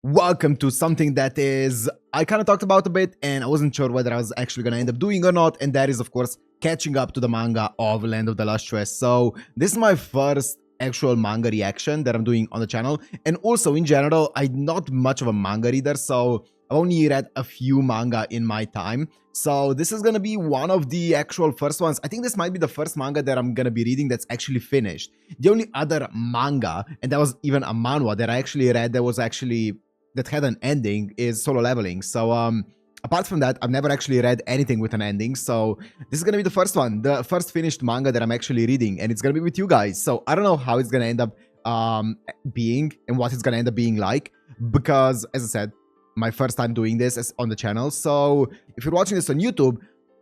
Welcome to something that I kind of talked about a bit and I wasn't sure whether I was actually going to end up doing or not, and that is of course catching up to the manga of Land of the Lustrous. So this is my first actual manga reaction that I'm doing on the channel, and also in general I'm not much of a manga reader, so I've only read a few manga in my time. So this is going to be one of the actual first ones. I think this might be the first manga that I'm going to be reading that's actually finished. The only other manga, and that was even a manhwa that I actually read that had an ending, is Solo Leveling. So apart from that, I've never actually read anything with an ending, so this is gonna be the first one, the first finished manga that I'm actually reading, and it's gonna be with you guys. So I don't know how it's gonna end up being and what it's gonna end up being like, because as I said, my first time doing this is on the channel. So if you're watching this on YouTube,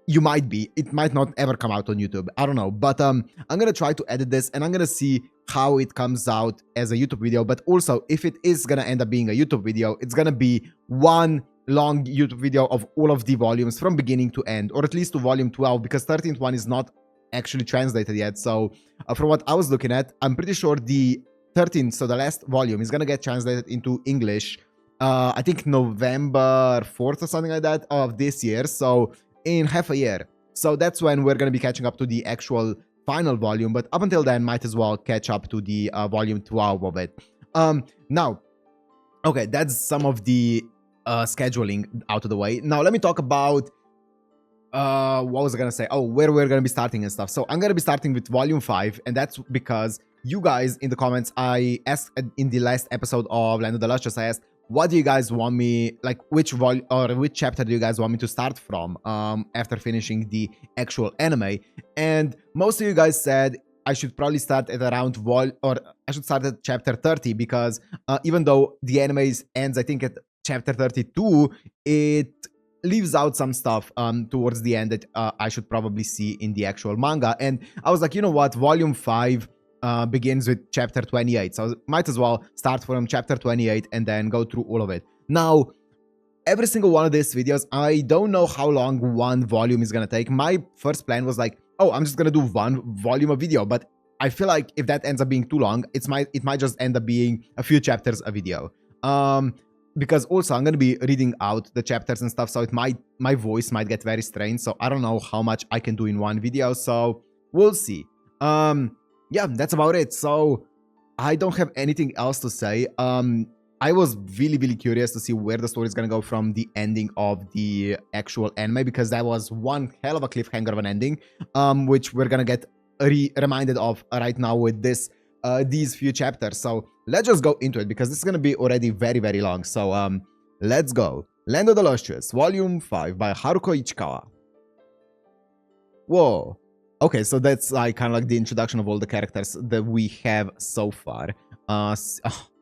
it might not ever come out on YouTube, I don't know, but I'm gonna try to edit this and I'm gonna see how it comes out as a YouTube video. But also, if it is gonna end up being a YouTube video, it's gonna be one long YouTube video of all of the volumes from beginning to end, or at least to volume 12, because 13th one is not actually translated yet. So from what I was looking at, I'm pretty sure the 13th, so the last volume, is gonna get translated into English, I think November 4th or something like that of this year, so in half a year. So that's when we're gonna be catching up to the actual final volume, but up until then, might as well catch up to the volume 12 of it. Now, okay, that's some of the scheduling out of the way. Now, let me talk about what was I gonna say? Oh, where we're gonna be starting and stuff. So I'm gonna be starting with volume 5, and that's because you guys in the comments, I asked in the last episode of Land of the Lustrous, I asked, what do you guys want me, like, which volume or which chapter do you guys want me to start from after finishing the actual anime? And most of you guys said I should probably start at around I should start at chapter 30, because even though the anime ends, I think, at chapter 32, it leaves out some stuff towards the end that I should probably see in the actual manga. And I was like, you know what, volume 5 begins with chapter 28, so might as well start from chapter 28 and then go through all of it. Now, every single one of these videos, I don't know how long one volume is gonna take. My first plan was like, oh, I'm just gonna do one volume of video, but I feel like if that ends up being too long, it might just end up being a few chapters a video. Because also I'm gonna be reading out the chapters and stuff, so my voice might get very strained, so I don't know how much I can do in one video, so we'll see. Yeah, that's about it. So I don't have anything else to say. I was really curious to see where the story is gonna go from the ending of the actual anime, because that was one hell of a cliffhanger of an ending, which we're gonna get reminded of right now with these few chapters. So let's just go into it, because this is gonna be already very long. So let's go. Land of the Lustrous, Volume 5 by Haruko Ichikawa. Whoa. Okay, so that's like kind of like the introduction of all the characters that we have so far.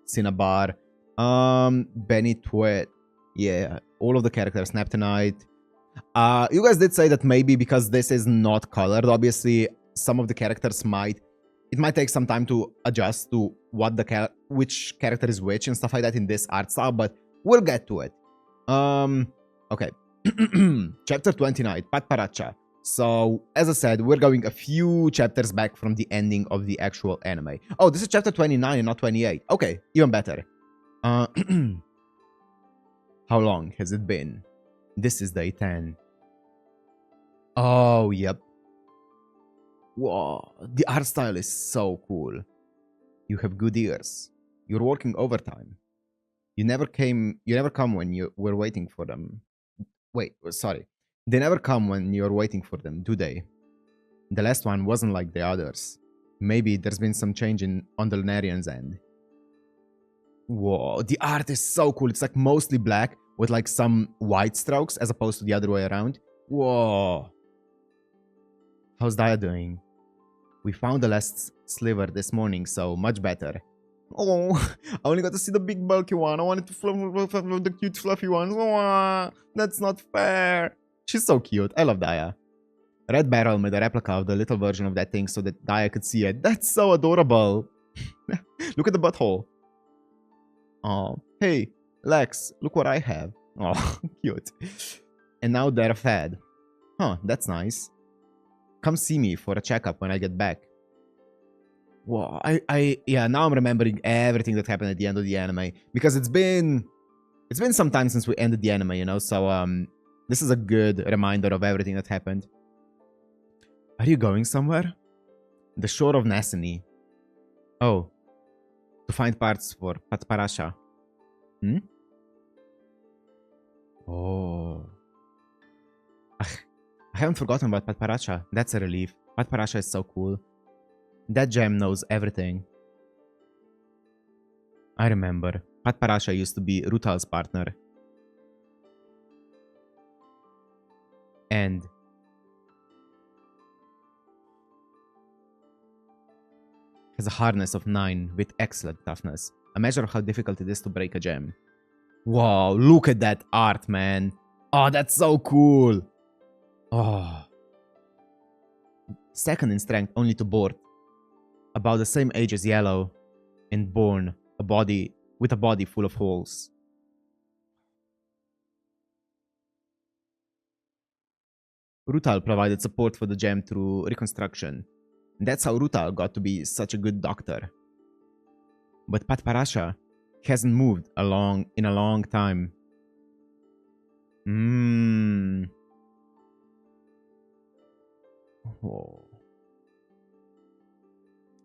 Cinnabar, Benny Twit, yeah, all of the characters, Neptunite. You guys did say that maybe because this is not colored, obviously some of the characters might take some time to adjust to which character is which and stuff like that in this art style, but we'll get to it. Okay. Chapter 29, Patparacha. So, as I said, we're going a few chapters back from the ending of the actual anime. Oh, this is chapter 29 and not 28. Okay, even better. How long has it been? This is day 10. Oh, yep. Whoa, the art style is so cool. You have good ears. You're working overtime. You never come when you were waiting for them. Wait, sorry. They never come when you're waiting for them, do they? The last one wasn't like the others. Maybe there's been some change on the Lunarian's end. Whoa, the art is so cool. It's like mostly black with like some white strokes as opposed to the other way around. Whoa. How's Daya doing? We found the last sliver this morning, so much better. Oh, I only got to see the big bulky one. I wanted to fluff the cute fluffy ones. Oh, that's not fair. She's so cute. I love Daya. Red Barrel made a replica of the little version of that thing so that Daya could see it. That's so adorable. Look at the butthole. Oh, hey, Lex, look what I have. Oh, cute. And now they're fed. Huh, that's nice. Come see me for a checkup when I get back. Whoa, yeah, now I'm remembering everything that happened at the end of the anime, because it's been It's been some time since we ended the anime, you know, so this is a good reminder of everything that happened. Are you going somewhere? The shore of Nassini. Oh. To find parts for Patparasha. Hmm? Oh. I haven't forgotten about Patparasha. That's a relief. Patparasha is so cool. That gem knows everything. I remember. Patparasha used to be Rutal's partner. And has a hardness of 9 with excellent toughness. A measure of how difficult it is to break a gem. Wow, look at that art, man. Oh, that's so cool. Oh. Second in strength only to Bort. About the same age as Yellow. And born with a body full of holes. Rutal provided support for the gem through reconstruction. That's how Rutal got to be such a good doctor. But Patparasha hasn't moved in a long time.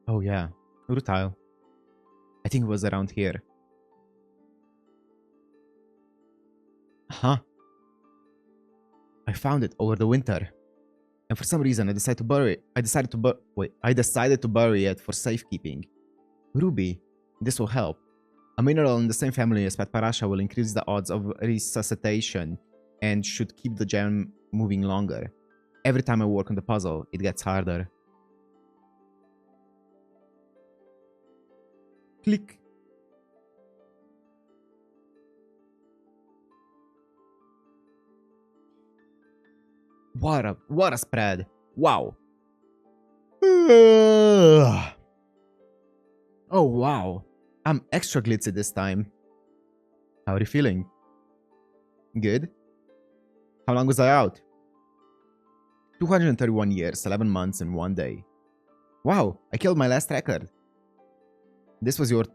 Oh yeah, Rutal. I think it was around here. Huh? I found it over the winter. And for some reason I decided to bury it for safekeeping. Ruby, this will help. A mineral in the same family as Patparasha will increase the odds of resuscitation and should keep the gem moving longer. Every time I work on the puzzle, it gets harder. Click. What a spread. Wow. Oh wow. I'm extra glitzy this time. How are you feeling? Good? How long was I out? 231 years, 11 months, and 1 day. Wow, I killed my last record. This was your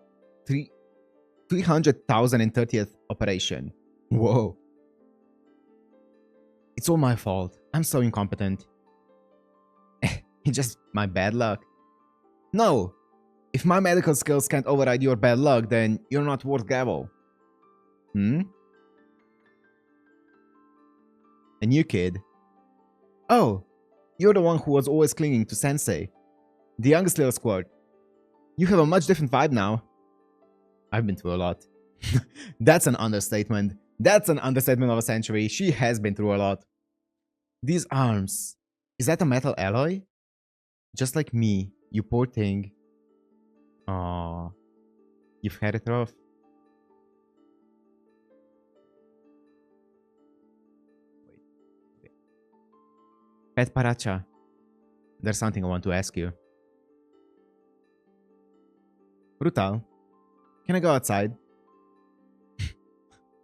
300,030th operation. Whoa. It's all my fault. I'm so incompetent. It's just my bad luck. No! If my medical skills can't override your bad luck, then you're not worth gravel. Hmm? A new kid? Oh, you're the one who was always clinging to Sensei. The youngest little squirt. You have a much different vibe now. I've been through a lot. That's an understatement. That's an understatement of a century. She has been through a lot. These arms. Is that a metal alloy? Just like me, you poor thing. Aww. You've had it rough. Wait. Patparasha. There's something I want to ask you. Rutal, can I go outside?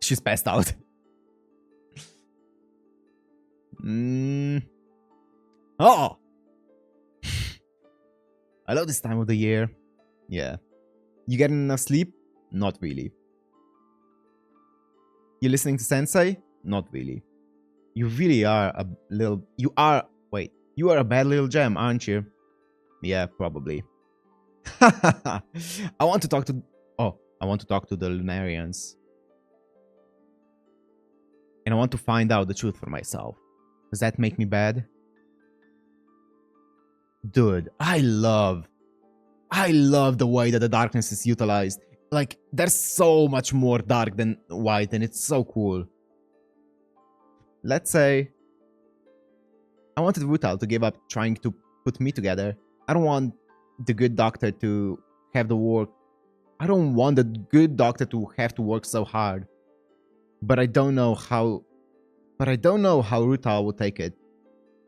She's passed out. Oh! I love this time of the year. Yeah. You getting enough sleep? Not really. You listening to Sensei? Not really. You really are a little... You are a bad little gem, aren't you? Yeah, probably. I want to talk to... Oh, I want to talk to the Lunarians. And I want to find out the truth for myself. Does that make me bad? Dude, I love the way that the darkness is utilized. Like, there's so much more dark than white, and it's so cool. Let's say I wanted Rutal to give up trying to put me together. I don't want the good doctor to have the work. I don't want the good doctor to have to work so hard. But I don't know how Rutal will take it.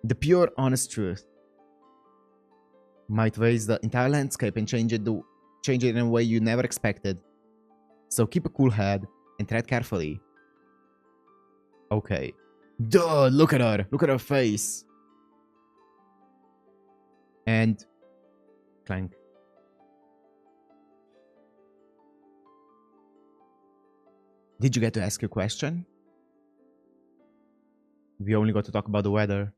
The pure, honest truth might raise the entire landscape and change it in a way you never expected. So keep a cool head and tread carefully. Okay. Dude, look at her. Look at her face. And clank. Did you get to ask your question? We only got to talk about the weather.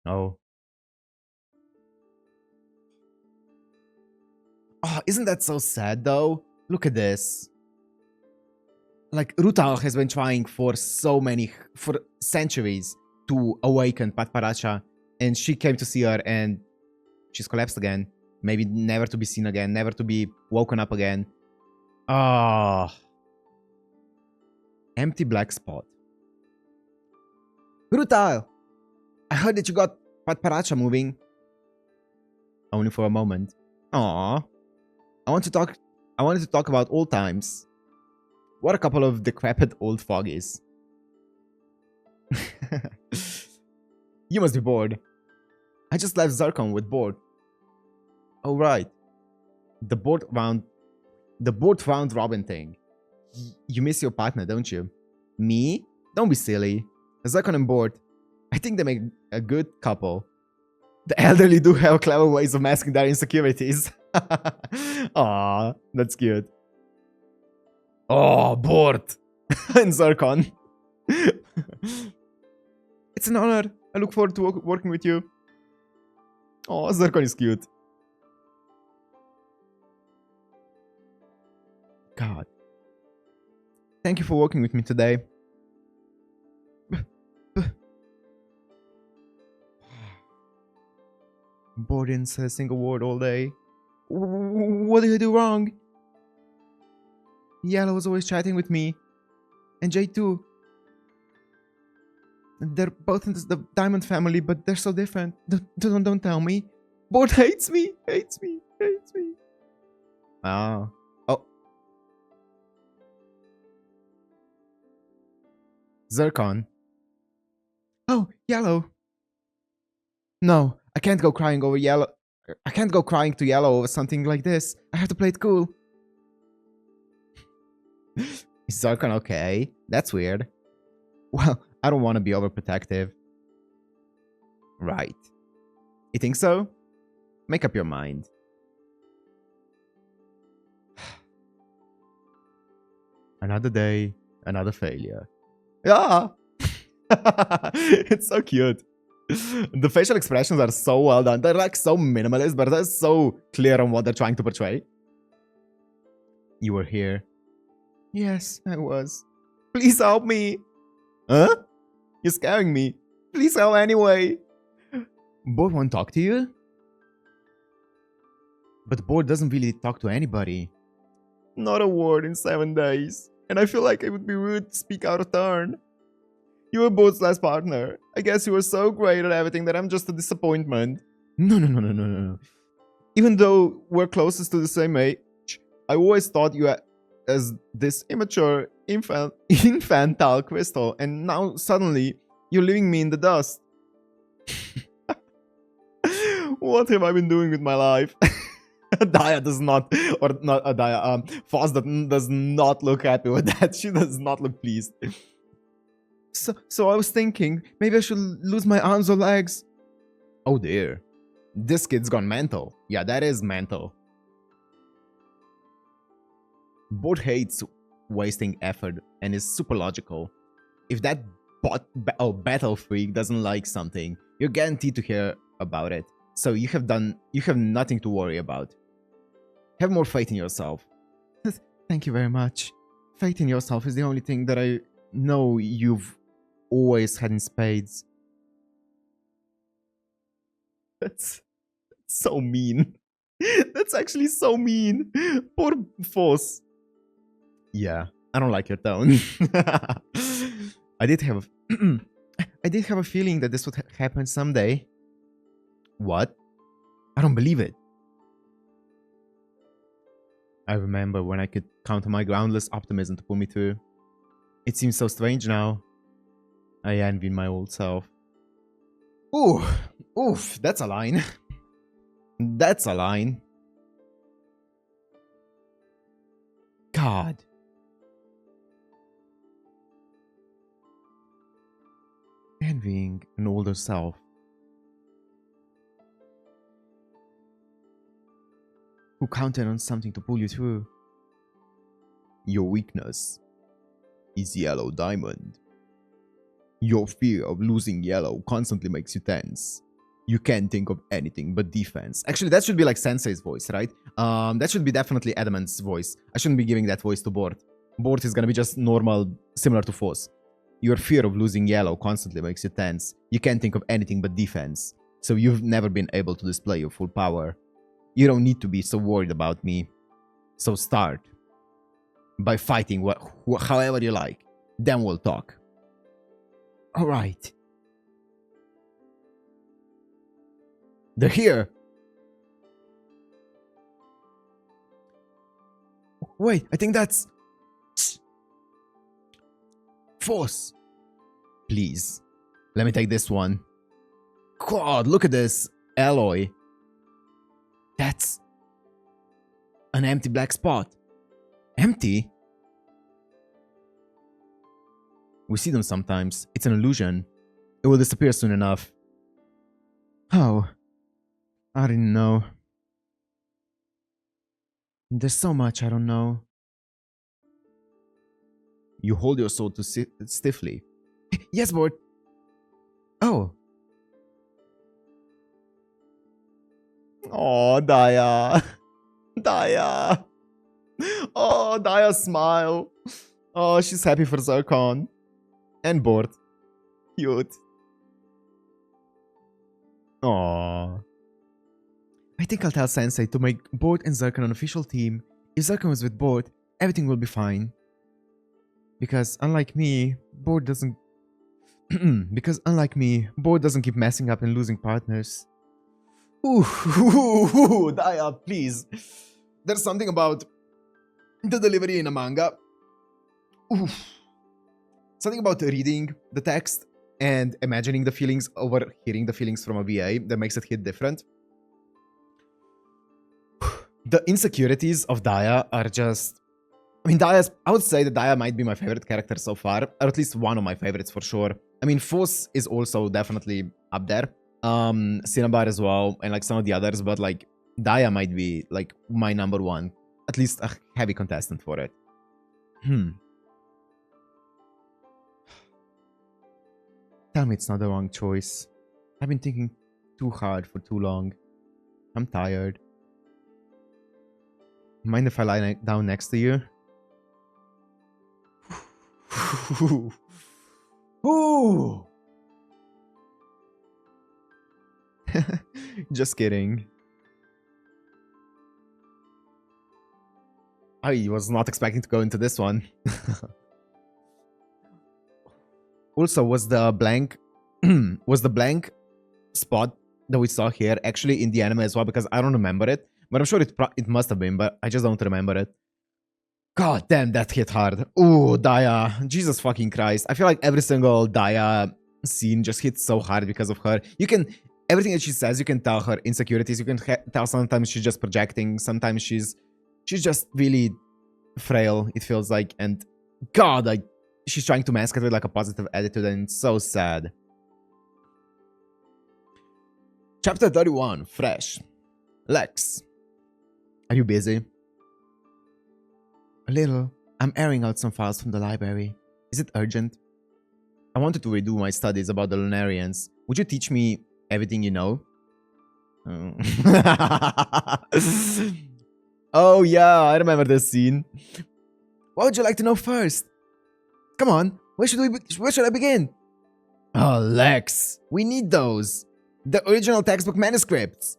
Oh. Oh, isn't that so sad though? Look at this. Like, Rutal has been trying for for centuries to awaken Patparacha, and she came to see her and she's collapsed again. Maybe never to be seen again, never to be woken up again. Ah. Empty black spot. Rutal! I heard that you got Patparacha moving. Only for a moment. Aww. I wanted to talk about old times. What a couple of decrepit old foggies. You must be bored. I just left Zircon with bored. Oh right. The board round robin thing. You miss your partner, don't you? Me? Don't be silly. Zircon and bored. I think they make a good couple. The elderly do have clever ways of masking their insecurities. Aw, that's cute. Oh, bored. And Zircon. It's an honor. I look forward to working with you. Oh, Zircon is cute. God. Thank you for working with me today. Bored didn't say a single word all day. What did I do wrong? Yellow was always chatting with me. And Jay too. They're both in the Diamond family, but they're so different. Don't tell me. Bored hates me. Hates me. Hates me. Ah. Oh. Zircon. Oh, Yellow. No, I can't go crying over Yellow. I can't go crying to Yellow over something like this. I have to play it cool. Is Zircon okay? That's weird. Well, I don't want to be overprotective. Right. You think so? Make up your mind. Another day, another failure. Yeah! It's so cute. The facial expressions are so well done. They're like so minimalist, but they're so clear on what they're trying to portray. You were here. Yes, I was. Please help me. Huh? You're scaring me. Please help anyway. Board won't talk to you? But Board doesn't really talk to anybody. Not a word in 7 days. And I feel like it would be rude to speak out of turn. You were Board's last partner. I guess you were so great at everything that I'm just a disappointment. No. Even though we're closest to the same age, I always thought you as this immature, infantile crystal, and now suddenly you're leaving me in the dust. What have I been doing with my life? Daya does not, or not Daya, Foz does not look happy with that. She does not look pleased. So I was thinking, maybe I should lose my arms or legs. Oh dear. This kid's gone mental. Yeah, that is mental. Board hates wasting effort and is super logical. If that battle freak doesn't like something, you're guaranteed to hear about it. So you have nothing to worry about. Have more faith in yourself. Thank you very much. Faith in yourself is the only thing that I know you've always had in spades. That's so mean. That's actually so mean. Poor Foss. Yeah, I don't like your tone. I did have a feeling that this would happen someday. What? I don't believe it. I remember when I could count on my groundless optimism to pull me through. It seems so strange now. I envy my old self. Ooh, oof, that's a line. That's a line. God. Envying an older self. who counted on something to pull you through. Your weakness is yellow diamond. Your fear of losing yellow constantly makes you tense. You can't think of anything but defense. Actually, that should be like Sensei's voice, right? That should be definitely Adamant's voice. I shouldn't be giving that voice to Bort. Bort is gonna be just normal, similar to Foss. Your fear of losing yellow constantly makes you tense. You can't think of anything but defense. So you've never been able to display your full power. You don't need to be so worried about me. So start by fighting however you like. Then we'll talk. Alright. They're here. Wait, I think that's... Force. Please. Let me take this one. God, look at this alloy. That's an empty black spot. Empty? We see them sometimes. It's an illusion. It will disappear soon enough. How? I didn't know. There's so much I don't know. You hold your sword too stiffly. Yes, Bort. Oh. Oh, Daya. Daya. Oh, Daya smile. Oh, she's happy for Zircon. And Bort. Cute. Aww. I think I'll tell Sensei to make Bort and Zircon an official team. If Zircon is with Bort, everything will be fine. Because unlike me, Bort doesn't... Bort doesn't keep messing up and losing partners. Ooh, Daya, please. There's something about the delivery in a manga. Oof. Something about reading the text and imagining the feelings over hearing the feelings from a VA that makes it hit different. The insecurities of Daya are just... I mean, I would say that Daya might be my favorite character so far, or at least one of my favorites for sure. I mean, Foss is also definitely up there. Cinnabar as well, and like some of the others, but like Daya might be like my number one, at least a heavy contestant for it. Tell me it's not the wrong choice. I've been thinking too hard for too long. I'm tired. Mind if I lie down next to you? Ooh. Just kidding. I was not expecting to go into this one. Also, was the blank spot that we saw here actually in the anime as well? Because I don't remember it, but I'm sure it must have been, but I just don't remember it. God damn, that hit hard. Ooh, Daya. Jesus fucking Christ. I feel like every single Daya scene just hits so hard because of her. You can... Everything that she says, you can tell her insecurities. You can tell sometimes she's just projecting. Sometimes she's just really frail, it feels like. And God, like, she's trying to mask it with like a positive attitude, and it's so sad. Chapter 31, Fresh. Lex. Are you busy? A little. I'm airing out some files from the library. Is it urgent? I wanted to redo my studies about the Lunarians. Would you teach me everything you know? Oh yeah, I remember this scene. What would you like to know first? Come on, where should I begin? Oh, Lex, we need those. The original textbook manuscripts.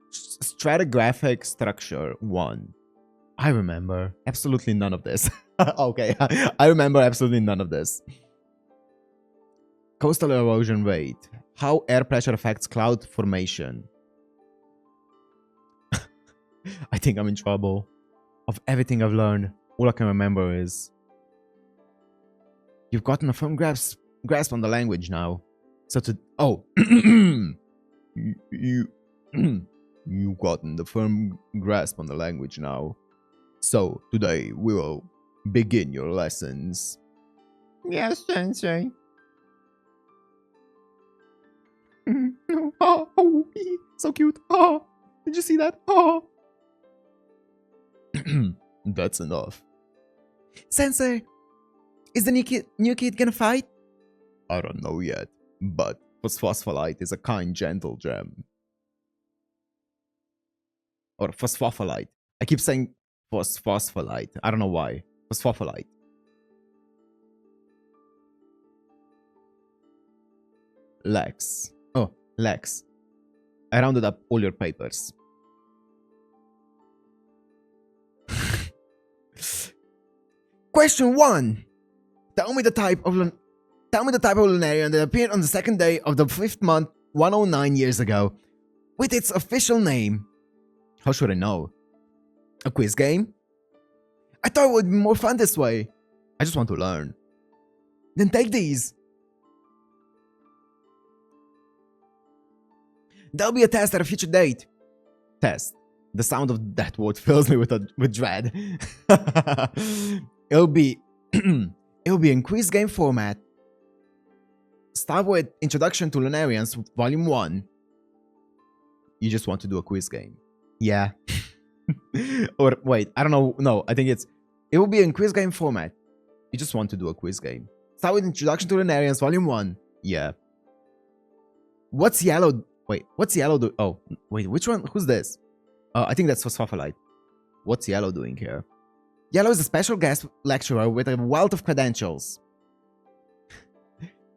Stratigraphic structure 1. I remember absolutely none of this. Okay, I remember absolutely none of this. Coastal erosion rate. How air pressure affects cloud formation. I think I'm in trouble. Of everything I've learned, all I can remember is... You've gotten a firm grasp on the language now. So to... Oh. You've gotten the firm grasp on the language now. So, today we will begin your lessons. Yes, Sensei. So cute. Oh, did you see that? Oh. That's enough. Sensei, is the new kid gonna fight? I don't know yet, but phosphospholite is a kind, gentle gem. Or phosphofolite. I keep saying phosphofolite. I don't know why. Phosphofolite. Lex. Oh, Lex. I rounded up all your papers. Question 1. Tell me the type of lunarian that appeared on the second day of the 5th month 109 years ago with its official name. How should I know? A quiz game? I thought it would be more fun this way. I just want to learn. Then take these. There'll be a test at a future date. Test. The sound of that word fills me with dread. It'll be in quiz game format. Start with Introduction to Lunarians, Volume 1. You just want to do a quiz game. Yeah. Or wait, I don't know. No, I think it will be in quiz game format. You just want to do a quiz game. Start with Introduction to Lunarians, Volume 1. Yeah. What's yellow? Wait, what's yellow do? Oh, wait, which one? Who's this? I think that's Phosphofolite. What's yellow doing here? Yellow is a special guest lecturer with a wealth of credentials.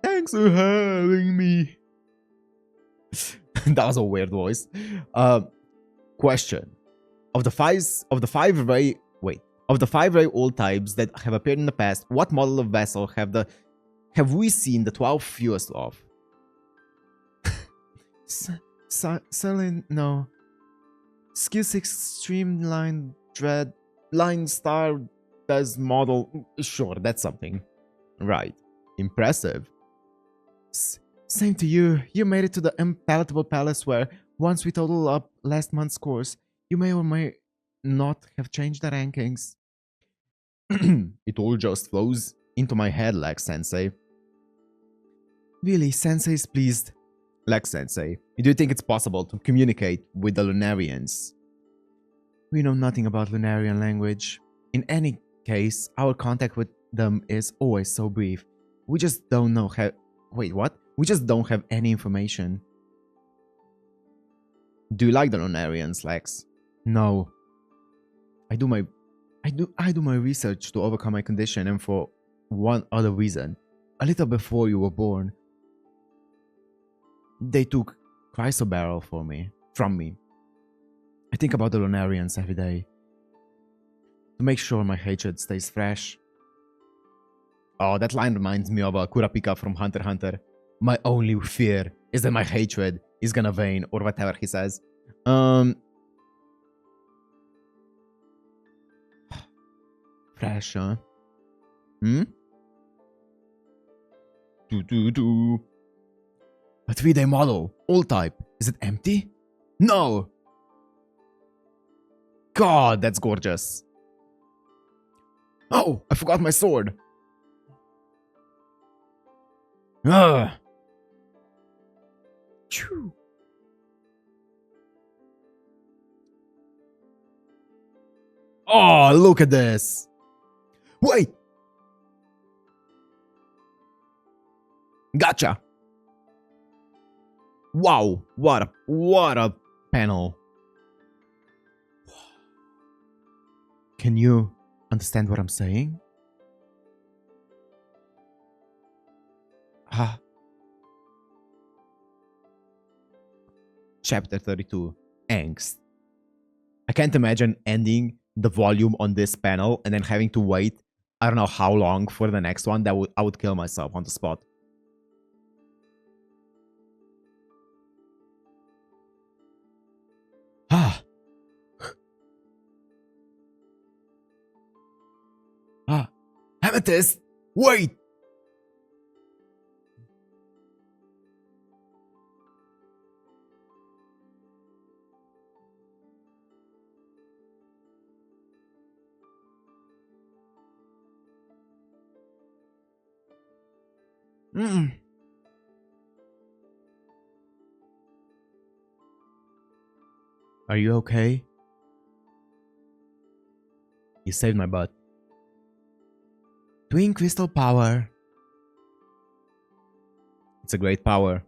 Thanks for having me. That was a weird voice. Question: of the five very old types that have appeared in the past, what model of vessel have we seen the 12 fewest of? No. Skill 6 streamline dread line star does model. Sure, that's something. Right. Impressive. Same to you. You made it to the Impalatable Palace where, once we total up last month's scores, you may or may not have changed the rankings. It all just flows into my head, Lex Sensei. Really, Sensei is pleased. Lex Sensei, do you think it's possible to communicate with the Lunarians? We know nothing about Lunarian language. In any case, our contact with them is always so brief. We just don't know how... Wait, what? We just don't have any information. Do you like the Lunarians, Lex? No. I do my research to overcome my condition, and for one other reason. A little before you were born, they took Chrysoberyl from me. I think about the Lunarians every day. To make sure my hatred stays fresh. Oh, that line reminds me of Kurapika from Hunter x Hunter. My only fear is that my hatred is gonna wane, or whatever he says. Fresh, huh? A 3-day model, old type. Is it empty? No! God, that's gorgeous. Oh, I forgot my sword. Ugh. Chew. Oh, look at this. Wait. Gotcha. Wow, what a panel. Can you understand what I'm saying? Ah. Chapter 32, Angst. I can't imagine ending the volume on this panel and then having to wait I don't know how long for the next one. I would kill myself on the spot. Ah. Ah. Amethyst! Wait! Mm. Are you okay? You saved my butt. Twin crystal power. It's a great power.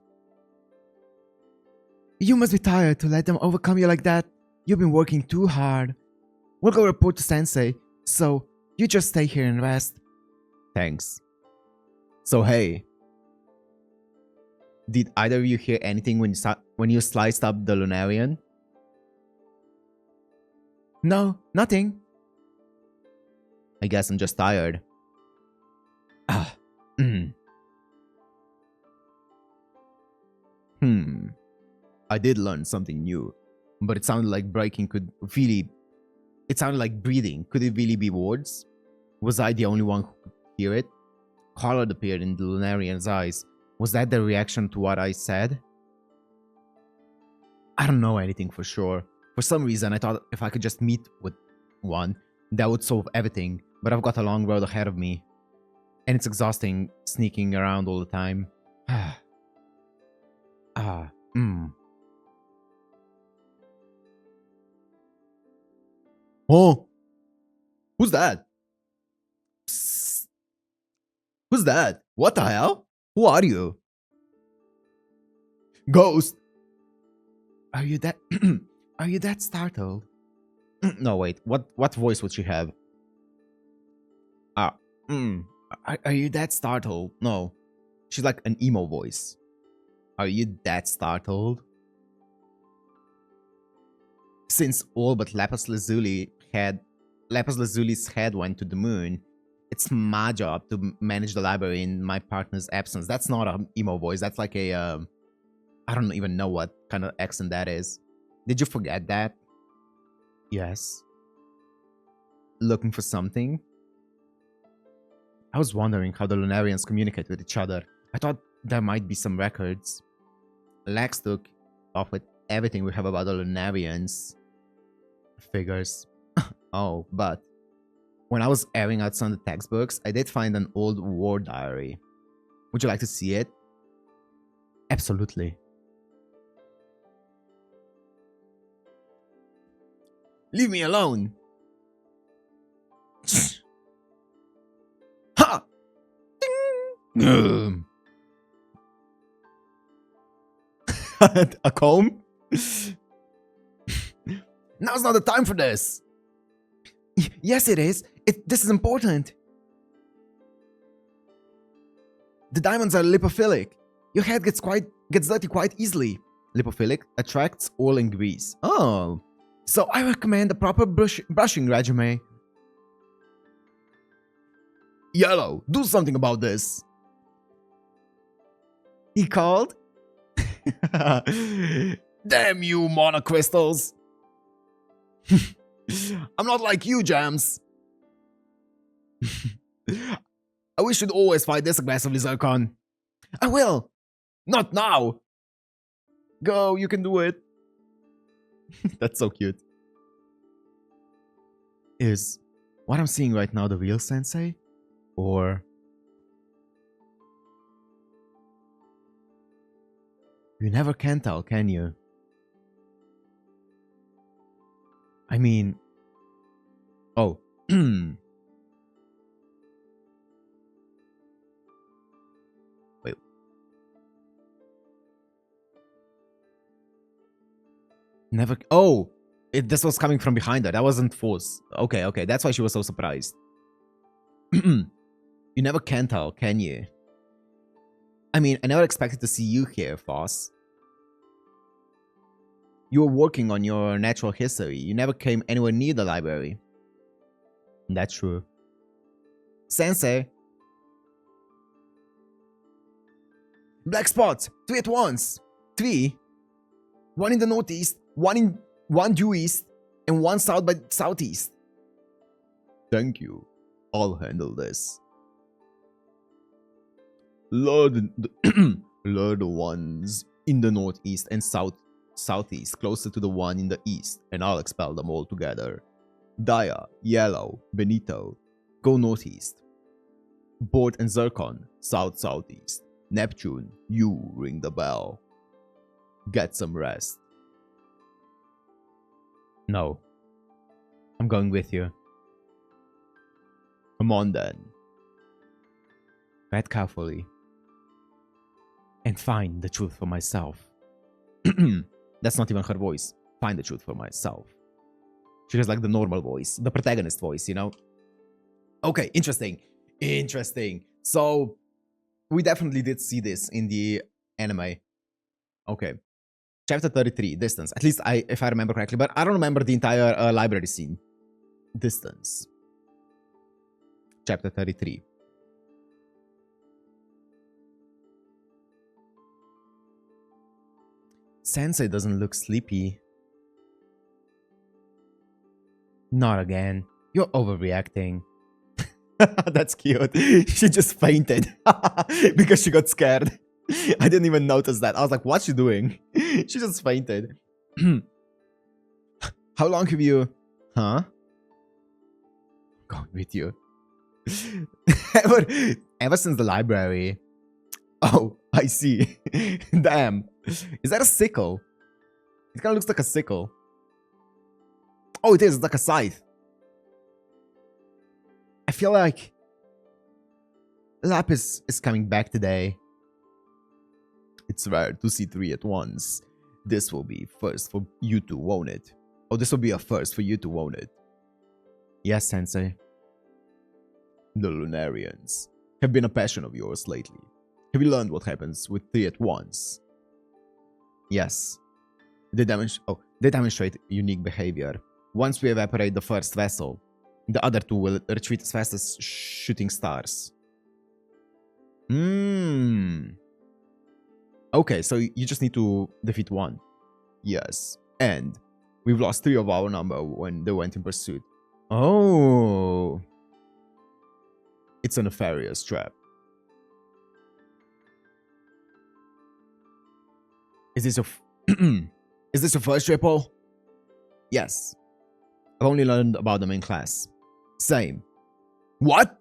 You must be tired to let them overcome you like that. You've been working too hard. We'll go report to Sensei, so you just stay here and rest. Thanks. So hey, did either of you hear anything when you sliced up the Lunarian? No, nothing. I guess I'm just tired. Ah. I did learn something new, but it sounded like breaking could really... It sounded like breathing. Could it really be words? Was I the only one who could hear it? Color appeared in the Lunarian's eyes. Was that the reaction to what I said? I don't know anything for sure. For some reason, I thought if I could just meet with one, that would solve everything. But I've got a long road ahead of me. And it's exhausting sneaking around all the time. Oh! Who's that? Psst. Who's that? What the hell? Who are you? Ghost! Are you that... Are you that startled? No, wait. What voice would she have? Are you that startled? No. She's like an emo voice. Are you that startled? Since all but Lapis Lazuli's head went to the moon, it's my job to manage the library in my partner's absence. That's not an emo voice. That's like a... I don't even know what kind of accent that is. Did you forget that? Yes. Looking for something? I was wondering how the Lunarians communicate with each other. I thought there might be some records. Lex took off with everything we have about the Lunarians. Figures. Oh, but when I was airing out some of the textbooks, I did find an old war diary. Would you like to see it? Absolutely. Leave me alone! Ha! Ding! A comb? Now's not the time for this! Yes, it is. This is important. The diamonds are lipophilic. Your head gets dirty quite easily. Lipophilic attracts oil and grease. Oh. So I recommend a proper brushing regimen. Yellow, do something about this. He called? Damn you, monocrystals. I'm not like you, Jams. I wish you'd always fight this aggressively, Zircon. I will. Not now. Go, you can do it. That's so cute. Is what I'm seeing right now the real Sensei? Or... You never can tell, can you? I mean... Oh. Wait. Never... Oh! This was coming from behind her. That wasn't force. Okay, okay. That's why she was so surprised. You never can tell, can you? I mean, I never expected to see you here, Foss. You were working on your natural history. You never came anywhere near the library. That's true. Sensei. Black spots. 3 at once. 3. 1 in the northeast, 1 due east, and 1 south by southeast. Thank you. I'll handle this. Lure the ones in the northeast and southeast closer to the one in the east, and I'll expel them all together. Daya, Yellow, Benito, go northeast. Bort and Zircon, southeast. Neptune, you ring the bell. Get some rest. No. I'm going with you. Come on then. Tread carefully. And find the truth for myself. That's not even her voice. Find the truth for myself. She has like the normal voice. The protagonist voice, you know? Okay, interesting. Interesting. So, we definitely did see this in the anime. Okay. Chapter 33, Distance. At least if I remember correctly. But I don't remember the entire library scene. Distance. Chapter 33. Sensei doesn't look sleepy. Not again. You're overreacting. That's cute. She just fainted because she got scared. I didn't even notice that. I was like, what's she doing? She just fainted. How long have you... Huh? Going with you. ever since the library. Oh, I see. Damn. Is that a sickle? It kind of looks like a sickle. Oh, it is. It's like a scythe. I feel like Lapis is coming back today. It's rare to see three at once. This will be first for you two, won't it? Oh, this will be a first for you two, won't it? Yes, Sensei. The Lunarians have been a passion of yours lately. Have you learned what happens with three at once? Yes. They demonstrate unique behavior. Once we evaporate the first vessel, the other two will retreat as fast as shooting stars. Okay, so you just need to defeat one. Yes. And we've lost 3 of our number when they went in pursuit. Oh. It's a nefarious trap. Is this your first triple? Yes. I've only learned about them in class. Same. What?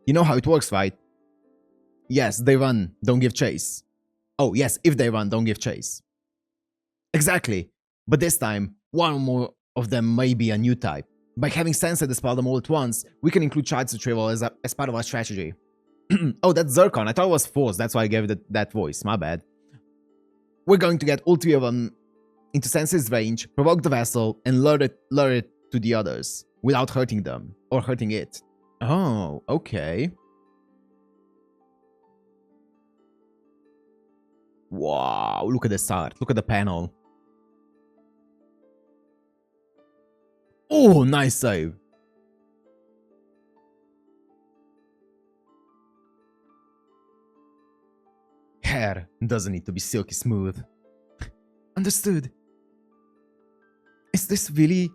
You know how it works, right? Yes, they run, don't give chase. Oh, yes, if they run, don't give chase. Exactly. But this time, one or more of them may be a new type. By having Sensei dispel them all at once, we can include child retrieval as part of our strategy. Oh, that's Zircon. I thought it was Force. That's why I gave it that voice. My bad. We're going to get all 3 of them into Sensei's range, provoke the vessel, and lure it to the others without hurting them or hurting it. Oh, okay. Wow, look at this art. Look at the panel. Oh, nice save. Hair doesn't need to be silky smooth. Understood. Is this really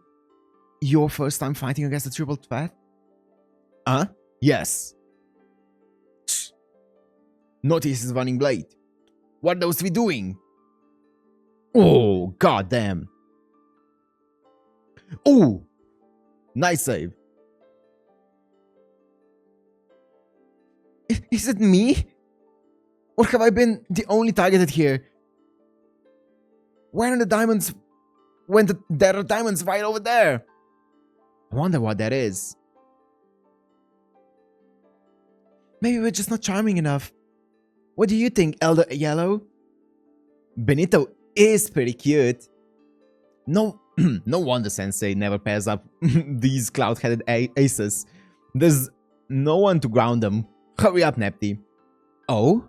your first time fighting against a triple threat? Huh? Yes. Shh. Notice is running late. What are those 3 doing? Oh, goddamn. Oh, nice save. Is it me? Or have I been the only targeted here? Where are the diamonds? There are diamonds right over there. I wonder what that is. Maybe we're just not charming enough. What do you think, Elder Yellow? Benito is pretty cute. No wonder Sensei never pairs up these cloud-headed aces. There's no one to ground them. Hurry up, Nepti. Oh?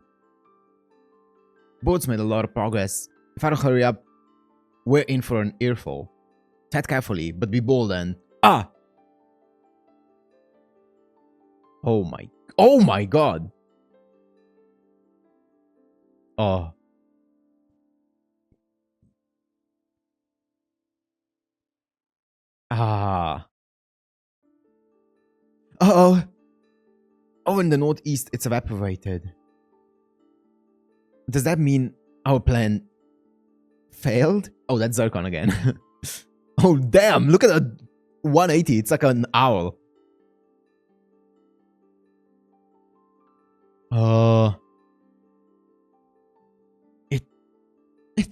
Boat's made a lot of progress. If I don't hurry up, we're in for an earful. Tread carefully, but be bold and... Ah! Oh my god! Oh. Ah. Uh-oh. Oh, in the northeast, it's evaporated. Does that mean our plan failed? Oh, that's Zircon again. Oh, damn. Look at that 180. It's like an owl.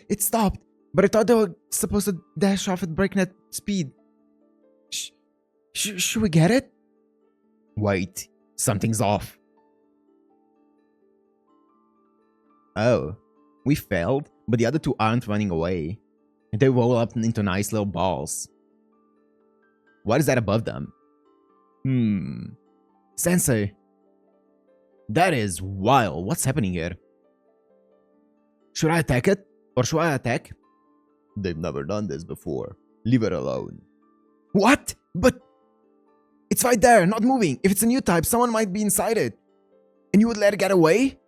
It stopped. But I thought they were supposed to dash off at breakneck speed. Should we get it? Wait, something's off. Oh, we failed, but the other two aren't running away. They roll up into nice little balls. What is that above them? Sensei. That is wild. What's happening here? Should I attack it? Or should I attack? They've never done this before. Leave it alone. What? But it's right there, not moving. If it's a new type, someone might be inside it. And you would let it get away?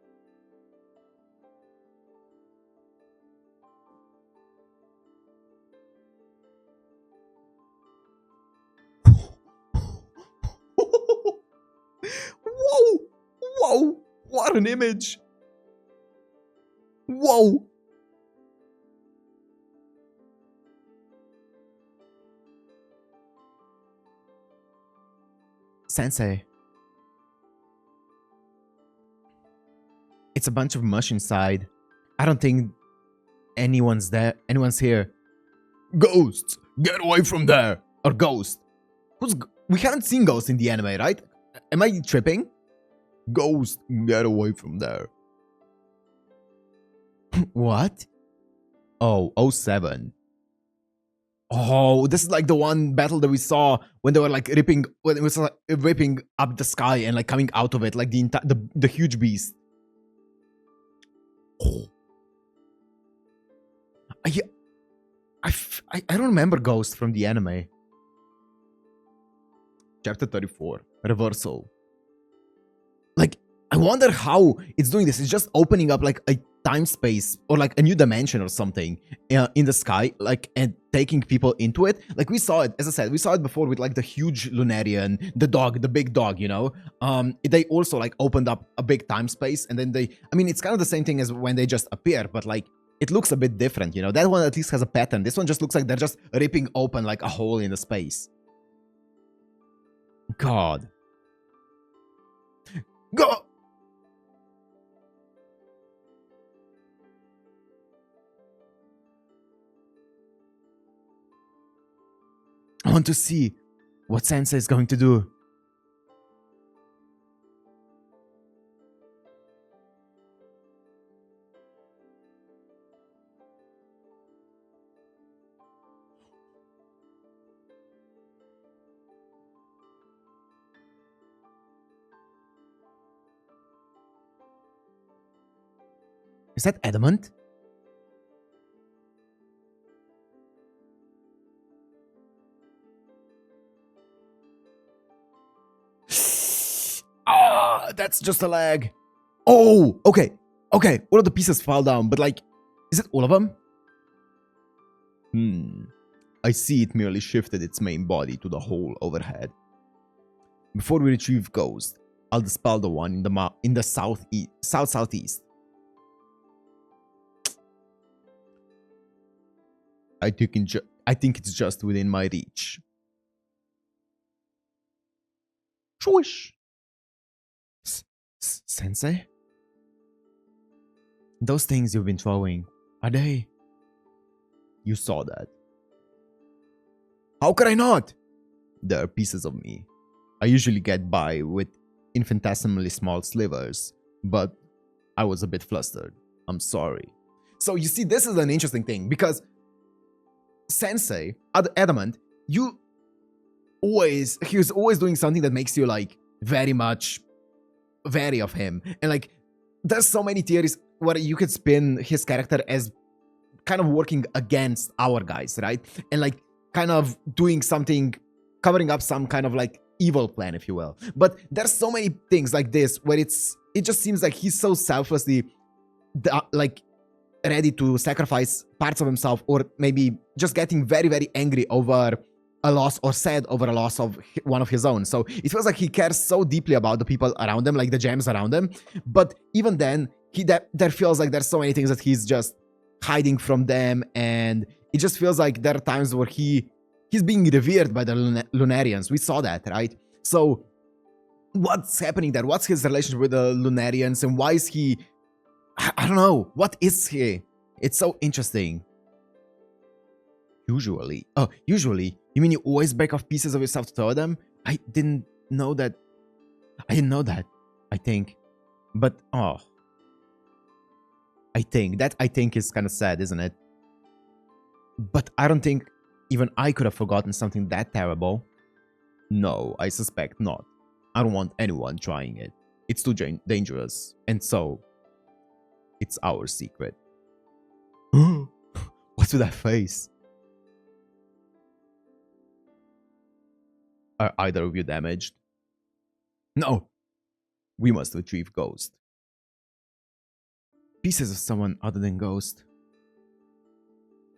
Whoa! Whoa! What an image! Whoa! Sensei. It's a bunch of mush inside. I don't think anyone's there. Anyone's here. Ghosts! Get away from there! Or ghost. We haven't seen ghosts in the anime, right? Am I tripping? Ghost, get away from there. What? Oh, 07. Oh, this is like the one battle that we saw when they were like ripping, when it was like ripping up the sky and like coming out of it, like the huge beast. Oh. I don't remember Ghost from the anime. Chapter 34, Reversal. Like, I wonder how it's doing this. It's just opening up like a time space or like a new dimension or something in the sky, like, and taking people into it. Like, we saw it, as I said, we saw it before with like the huge Lunarian, the dog, the big dog, you know. They also like opened up a big time space, and then I mean, it's kind of the same thing as when they just appear, but like it looks a bit different, you know. That one at least has a pattern. This one just looks like they're just ripping open like a hole in the space. God. Go! I want to see what Sensei is going to do. Is that adamant? Ah, that's just a lag. Oh, okay. Okay, all of the pieces fall down, but like, is it all of them? I see it merely shifted its main body to the hole overhead. Before we retrieve Ghost, I'll dispel the one in the southeast. I think it's just within my reach. Swish! Sensei? Those things you've been throwing, are they? You saw that. How could I not? There are pieces of me. I usually get by with infinitesimally small slivers, but I was a bit flustered. I'm sorry. So you see, this is an interesting thing, because Sensei, adamant, he was always doing something that makes you like very much wary of him. And like, there's so many theories where you could spin his character as kind of working against our guys, right? And like kind of doing something, covering up some kind of like evil plan, if you will. But there's so many things like this where it just seems like he's so selflessly like ready to sacrifice parts of himself, or maybe just getting very, very angry over a loss, or sad over a loss of one of his own. So it feels like he cares so deeply about the people around him, like the gems around him. But even then, there feels like there's so many things that he's just hiding from them, and it just feels like there are times where he's being revered by the Lunarians. We saw that, right? So what's happening there? What's his relationship with the Lunarians, and why is he... I don't know. What is he? It's so interesting. Usually. Oh, usually. You mean you always break off pieces of yourself to throw them? I didn't know that. I didn't know that. I think. But, oh. I think is kind of sad, isn't it? But I don't think even I could have forgotten something that terrible. No, I suspect not. I don't want anyone trying it. It's too dangerous. And so, it's our secret. What's with that face? Are either of you damaged? No. We must retrieve Ghost. Pieces of someone other than Ghost.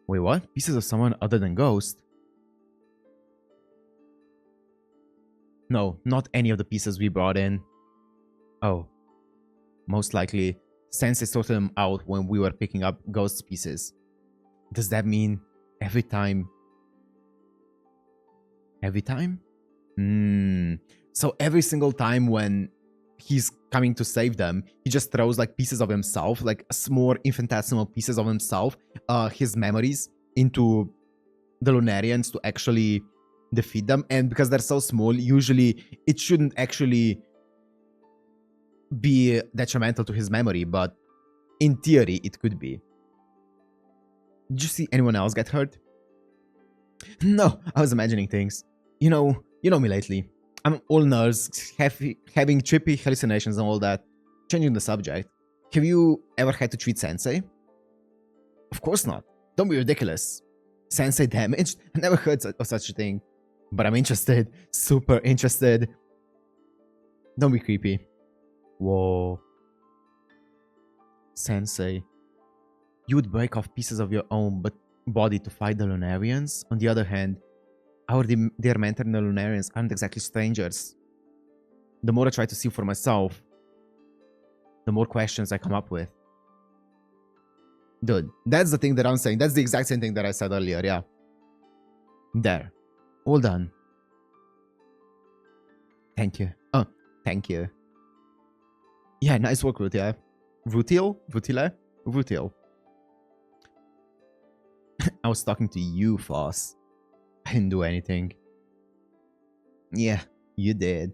Wait, what? Pieces of someone other than Ghost? No, not any of the pieces we brought in. Oh. Most likely, Sensei sorted them out when we were picking up Ghost pieces. Does that mean every time? Every time? So every single time when he's coming to save them, he just throws like pieces of himself, like small infinitesimal pieces of himself, his memories, into the Lunarians to actually defeat them. And because they're so small, usually it shouldn't actually be detrimental to his memory, but in theory it could be. Did you see anyone else get hurt? No, I was imagining things. You know me lately. I'm all nerves, having trippy hallucinations and all that. Changing the subject. Have you ever had to treat Sensei? Of course not. Don't be ridiculous. Sensei damaged? I never heard of such a thing. But I'm interested. Super interested. Don't be creepy. Whoa. Sensei. You would break off pieces of your own body to fight the Lunarians? On the other hand, our dear mentor and the Lunarians aren't exactly strangers. The more I try to see for myself, the more questions I come up with. Dude, that's the thing that I'm saying. That's the exact same thing that I said earlier, yeah. There. All done. Thank you. Oh, thank you. Yeah, nice work, Rutil. Rutil? Rutile? Rutil. I was talking to you, Foss. I didn't do anything. Yeah, you did.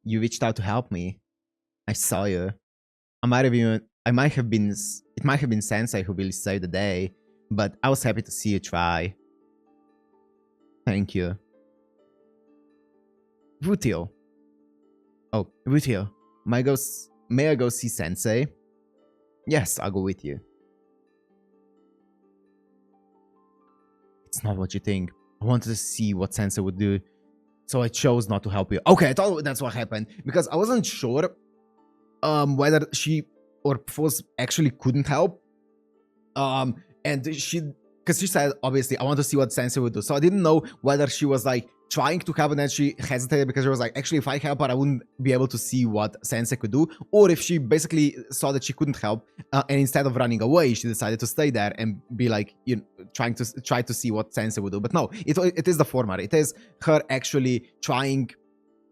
You reached out to help me. I saw you. It might have been Sensei who really saved the day, but I was happy to see you try. Thank you. Rutil. Oh, Rutil. May I go see Sensei? Yes, I'll go with you. It's not what you think. I wanted to see what Sensei would do, so I chose not to help you. Okay, I thought that's what happened, because I wasn't sure whether she or Foss actually couldn't help. And because she said, obviously, I want to see what Sensei would do. So I didn't know whether she was like trying to help and then she hesitated because she was like, actually, if I help her, I wouldn't be able to see what Sensei could do. Or if she basically saw that she couldn't help and instead of running away, she decided to stay there and be like, you know, try to see what Sensei would do. But no, it is the former. It is her actually trying,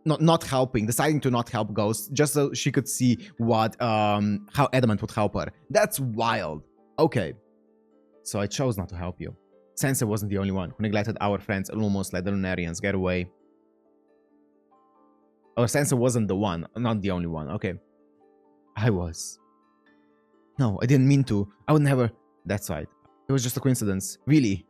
not helping, deciding to not help Ghost just so she could see what, how Adamant would help her. That's wild. Okay. So I chose not to help you. Sensei wasn't the only one who neglected our friends and almost let the Lunarians get away. Or Sensei wasn't the one, not the only one. Okay. I was. No, I didn't mean to. I would never. That's right. It was just a coincidence. Really.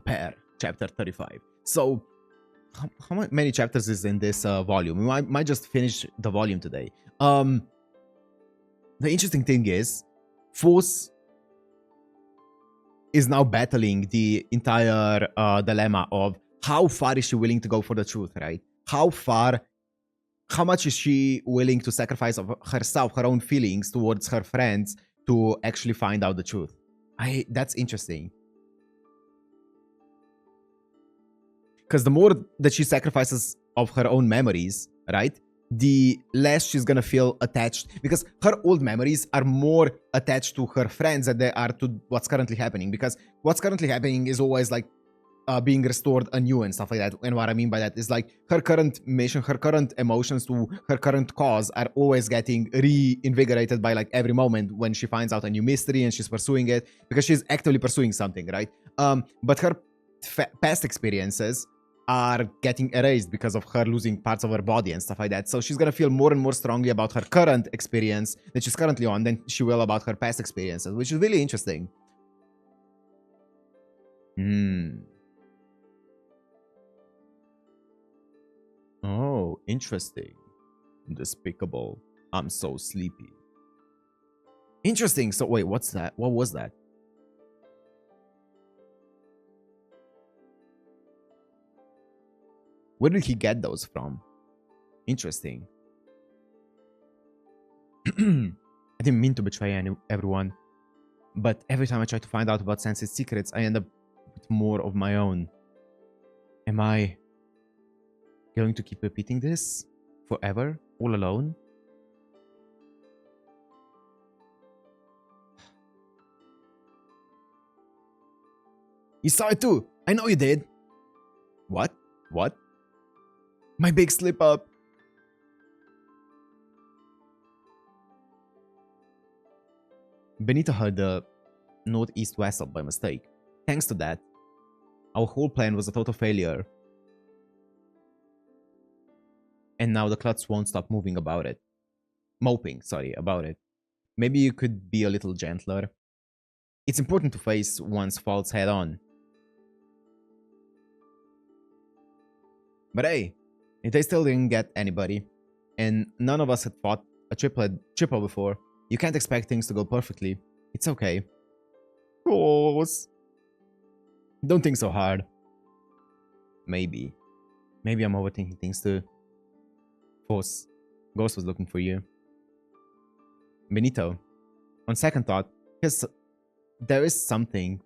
Pair, chapter 35. So, how many chapters is in this volume? We might just finish the volume today. The interesting thing is, Foss is now battling the entire dilemma of how far is she willing to go for the truth, right? How much is she willing to sacrifice of herself, her own feelings towards her friends to actually find out the truth? That's interesting. Because the more that she sacrifices of her own memories, right, the less she's gonna feel attached, because her old memories are more attached to her friends than they are to what's currently happening, because what's currently happening is always like being restored anew and stuff like that. And what I mean by that is like her current mission, her current emotions to her current cause are always getting reinvigorated by like every moment when she finds out a new mystery and she's pursuing it, because she's actively pursuing something, right? But her past experiences are getting erased because of her losing parts of her body and stuff like that. So she's gonna feel more and more strongly about her current experience that she's currently on than she will about her past experiences, which is really interesting. Oh, interesting. Despicable. I'm so sleepy. Interesting. So wait, what's that? What was that? Where did he get those from? Interesting. I didn't mean to betray everyone, but every time I try to find out about Sensei's secrets, I end up with more of my own. Am I going to keep repeating this forever, all alone? You saw it too! I know you did! What? What? My big slip up! Benito heard the northeast whistle by mistake. Thanks to that, our whole plan was a total failure. And now the Klutz won't stop moving about it. Moping, sorry, about it. Maybe you could be a little gentler. It's important to face one's faults head on. But hey, they still didn't get anybody. And none of us had fought a triple before. You can't expect things to go perfectly. It's okay. Ghost. Don't think so hard. Maybe. Maybe I'm overthinking things too. Force. Ghost was looking for you. Benito. On second thought, there is something.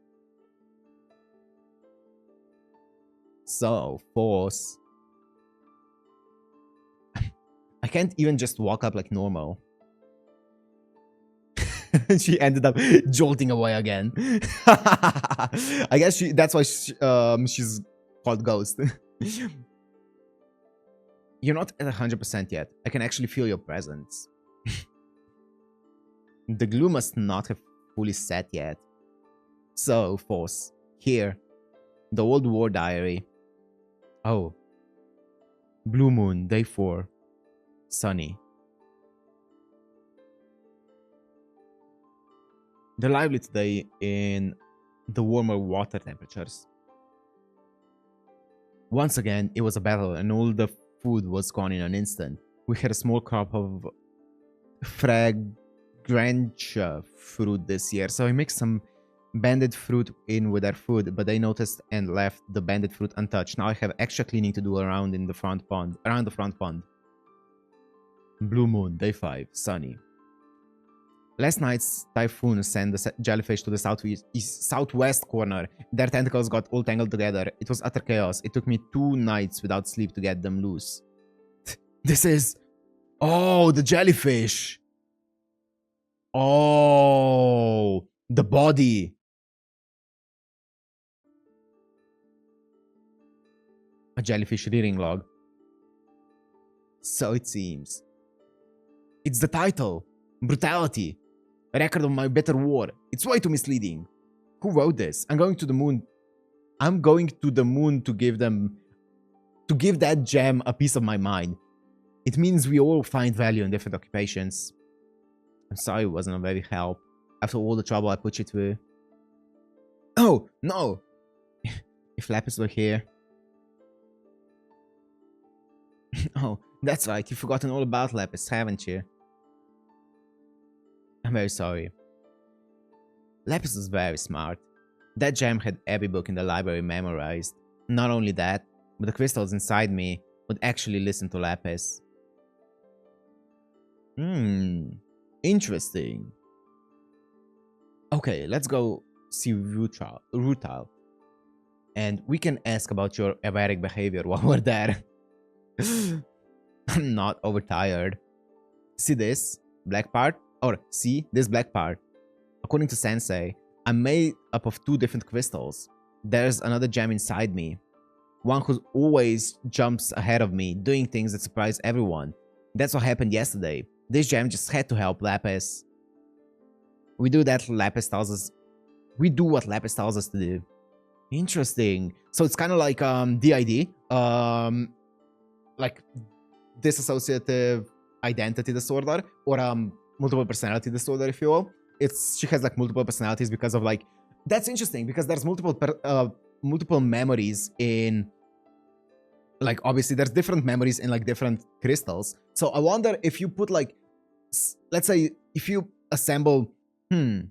So, Force. I can't even just walk up like normal. She ended up jolting away again. I guess that's why she's called Ghost. You're not at 100% yet. I can actually feel your presence. The glue must not have fully set yet. So, Force, here. The old war diary. Oh. Blue moon, day 4. Sunny. They're lively today in the warmer water temperatures. Once again, it was a battle and all the food was gone in an instant. We had a small crop of fragrantia fruit this year, so we mixed some banded fruit in with our food, but they noticed and left the banded fruit untouched. Now I have extra cleaning to do around the front pond. Blue moon, day 5, sunny. Last night's typhoon sent the jellyfish to the southwest corner. Their tentacles got all tangled together. It was utter chaos. It took me 2 nights without sleep to get them loose. This is... Oh, the jellyfish. Oh, the body. A jellyfish rearing log. So it seems. It's the title. Brutality. A record of my bitter war. It's way too misleading. Who wrote this? I'm going to the moon. I'm going to the moon to give that gem a piece of my mind. It means we all find value in different occupations. I'm sorry it wasn't of very help after all the trouble I put you through. Oh, no! If Lapis were here. Oh, that's right. You've forgotten all about Lapis, haven't you? I'm very sorry. Lapis was very smart. That gem had every book in the library memorized. Not only that, but the crystals inside me would actually listen to Lapis. Interesting. Okay, let's go see Rutal. And we can ask about your erratic behavior while we're there. I'm not overtired. See this black part? Or see this black part? According to Sensei, I'm made up of two different crystals. There's another gem inside me. One who always jumps ahead of me, doing things that surprise everyone. That's what happened yesterday. This gem just had to help Lapis. We do what Lapis tells us to do. Interesting. So it's kind of like DID, like dissociative identity disorder, or multiple personality disorder, if you will. She has like multiple personalities because of like, that's interesting because there's multiple memories in, like, obviously there's different memories in like different crystals. So I wonder if you put like, let's say if you assemble, because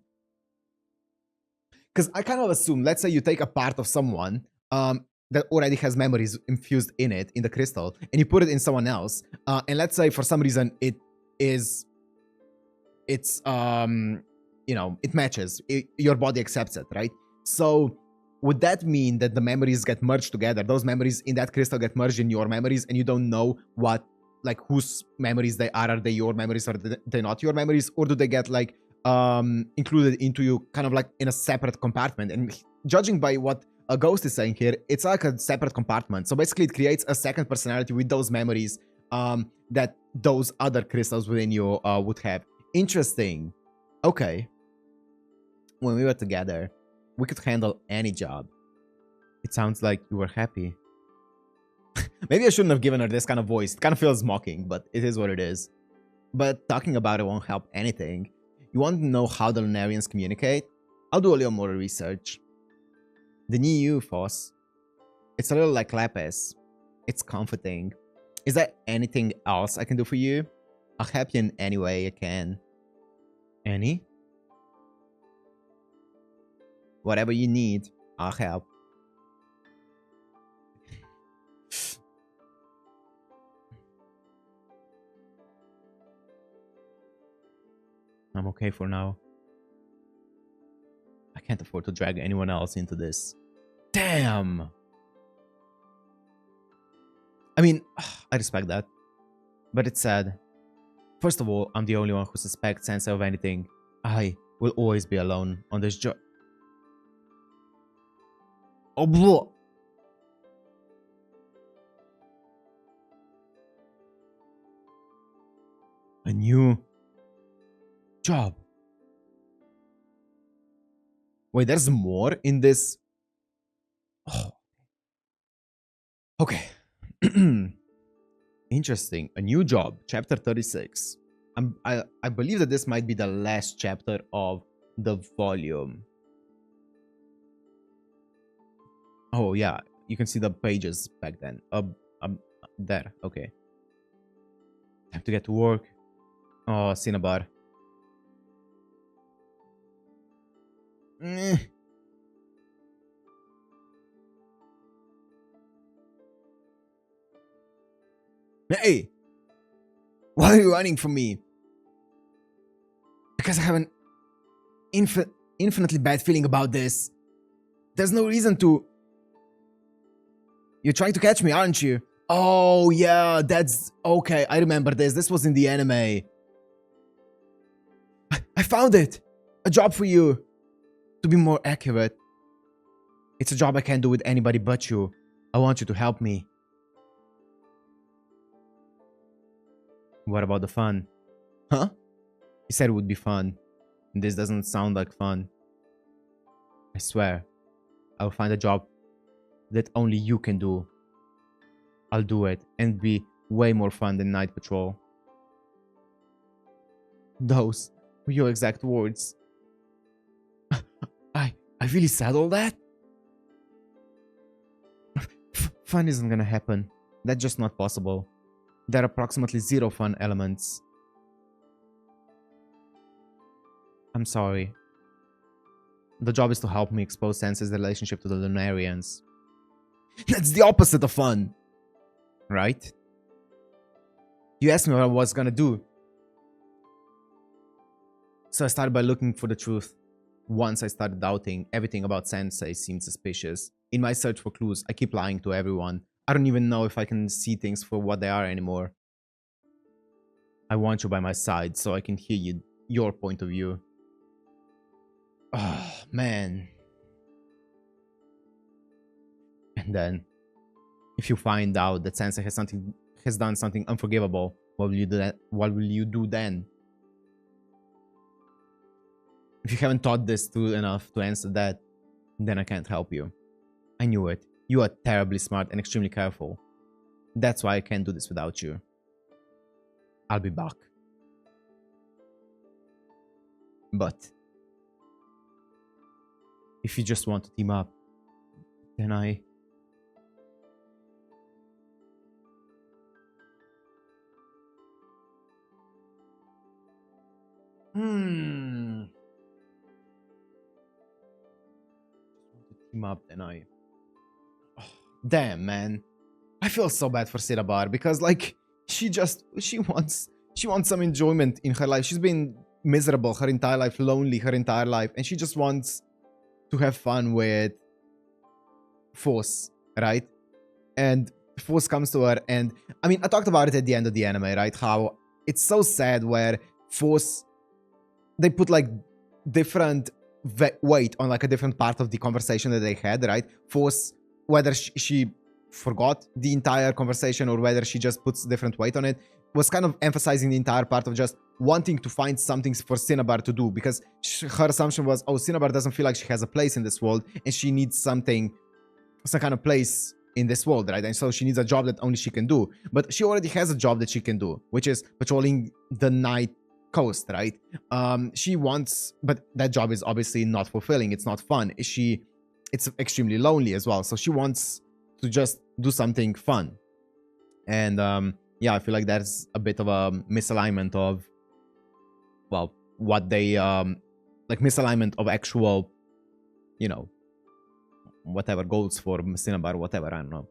I kind of assume, let's say you take a part of someone that already has memories infused in it, in the crystal, and you put it in someone else, and let's say for some reason it's you know, it matches, your body accepts it, right? So would that mean that the memories get merged together? Those memories in that crystal get merged in your memories, and you don't know what, like, whose memories they are? Are they your memories, or are they not your memories? Or do they get like included into you kind of like in a separate compartment? And judging by what a Ghost is saying here, it's like a separate compartment. So basically it creates a second personality with those memories that those other crystals within you would have. Interesting. Okay. When we were together, we could handle any job. It sounds like you were happy. Maybe I shouldn't have given her this kind of voice. It kind of feels mocking, but it is what it is. But talking about it won't help anything. You want to know how the Lunarians communicate? I'll do a little more research. The new you, Foss. It's a little like Lapis. It's comforting. Is there anything else I can do for you? I'll help you in any way I can. Any? Whatever you need, I'll help. I'm okay for now. I can't afford to drag anyone else into this. Damn! I mean, I respect that. But it's sad. First of all, I'm the only one who suspects Sensei of anything. I will always be alone on this job. Oh, blah. A new job. Wait, there's more in this. Oh. Okay. Interesting. A new job. Chapter 36. I believe that this might be the last chapter of the volume. Oh, yeah. You can see the pages back then. There. Okay. Time to get to work. Oh, Cinnabar. Hey! Why are you running from me? Because I have an infinitely bad feeling about this. There's no reason to... You're trying to catch me, aren't you? Oh, yeah, that's... Okay, I remember this. This was in the anime. I found it! A job for you. To be more accurate. It's a job I can't do with anybody but you. I want you to help me. What about the fun? Huh? You said it would be fun. This doesn't sound like fun. I swear. I'll find a job that only you can do. I'll do it and be way more fun than night patrol. Those were your exact words. I really said all that? Fun isn't gonna happen. That's just not possible. There are approximately 0 fun elements. I'm sorry. The job is to help me expose Sensei's relationship to the Lunarians. That's the opposite of fun! Right? You asked me what I was gonna do. So I started by looking for the truth. Once I started doubting, everything about Sensei seemed suspicious. In my search for clues, I keep lying to everyone. I don't even know if I can see things for what they are anymore. I want you by my side so I can hear your point of view. Oh, man. And then, if you find out that Sensei has done something unforgivable, what will you do what will you do then? If you haven't thought this through enough to answer that, then I can't help you. I knew it. You are terribly smart and extremely careful. That's why I can't do this without you. I'll be back. But if you just want to team up, then I... Team up, then I... Oh, damn, man. I feel so bad for Cinnabar because, like, she wants some enjoyment in her life. She's been miserable her entire life, lonely her entire life, and she just wants to have fun with Force, right? And Force comes to her, and I mean, I talked about it at the end of the anime, right? How it's so sad where Force, they put like different weight on like a different part of the conversation that they had, right? Force, whether she forgot the entire conversation or whether she just puts different weight on it, was kind of emphasizing the entire part of just wanting to find something for Cinnabar to do, because her assumption was, oh, Cinnabar doesn't feel like she has a place in this world and she needs some kind of place in this world, right? And so she needs a job that only she can do. But she already has a job that she can do, which is patrolling the night coast, right? She wants, but that job is obviously not fulfilling. It's not fun. It's extremely lonely as well. So she wants to just do something fun. And yeah, I feel like that's a bit of a misalignment of, well, what they like misalignment of actual, you know, whatever goals for Cinnabar, whatever, I don't know.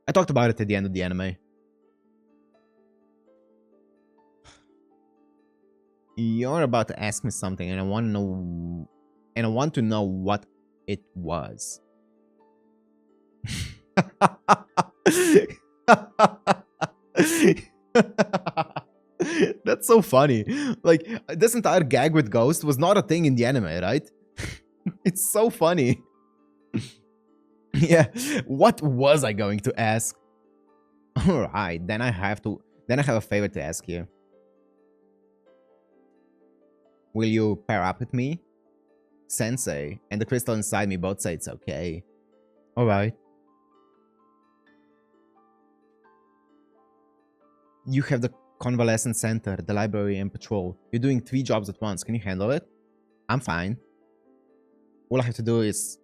I talked about it at the end of the anime. You're about to ask me something, and I want to know what it was. That's so funny. Like, this entire gag with Ghost was not a thing in the anime, right? It's so funny. Yeah, what was I going to ask? Alright, then I have a favor to ask you. Will you pair up with me? Sensei and the crystal inside me both say it's okay. Alright. You have the convalescent center, the library, and patrol. You're doing 3 jobs at once. Can you handle it? I'm fine. All I have to do as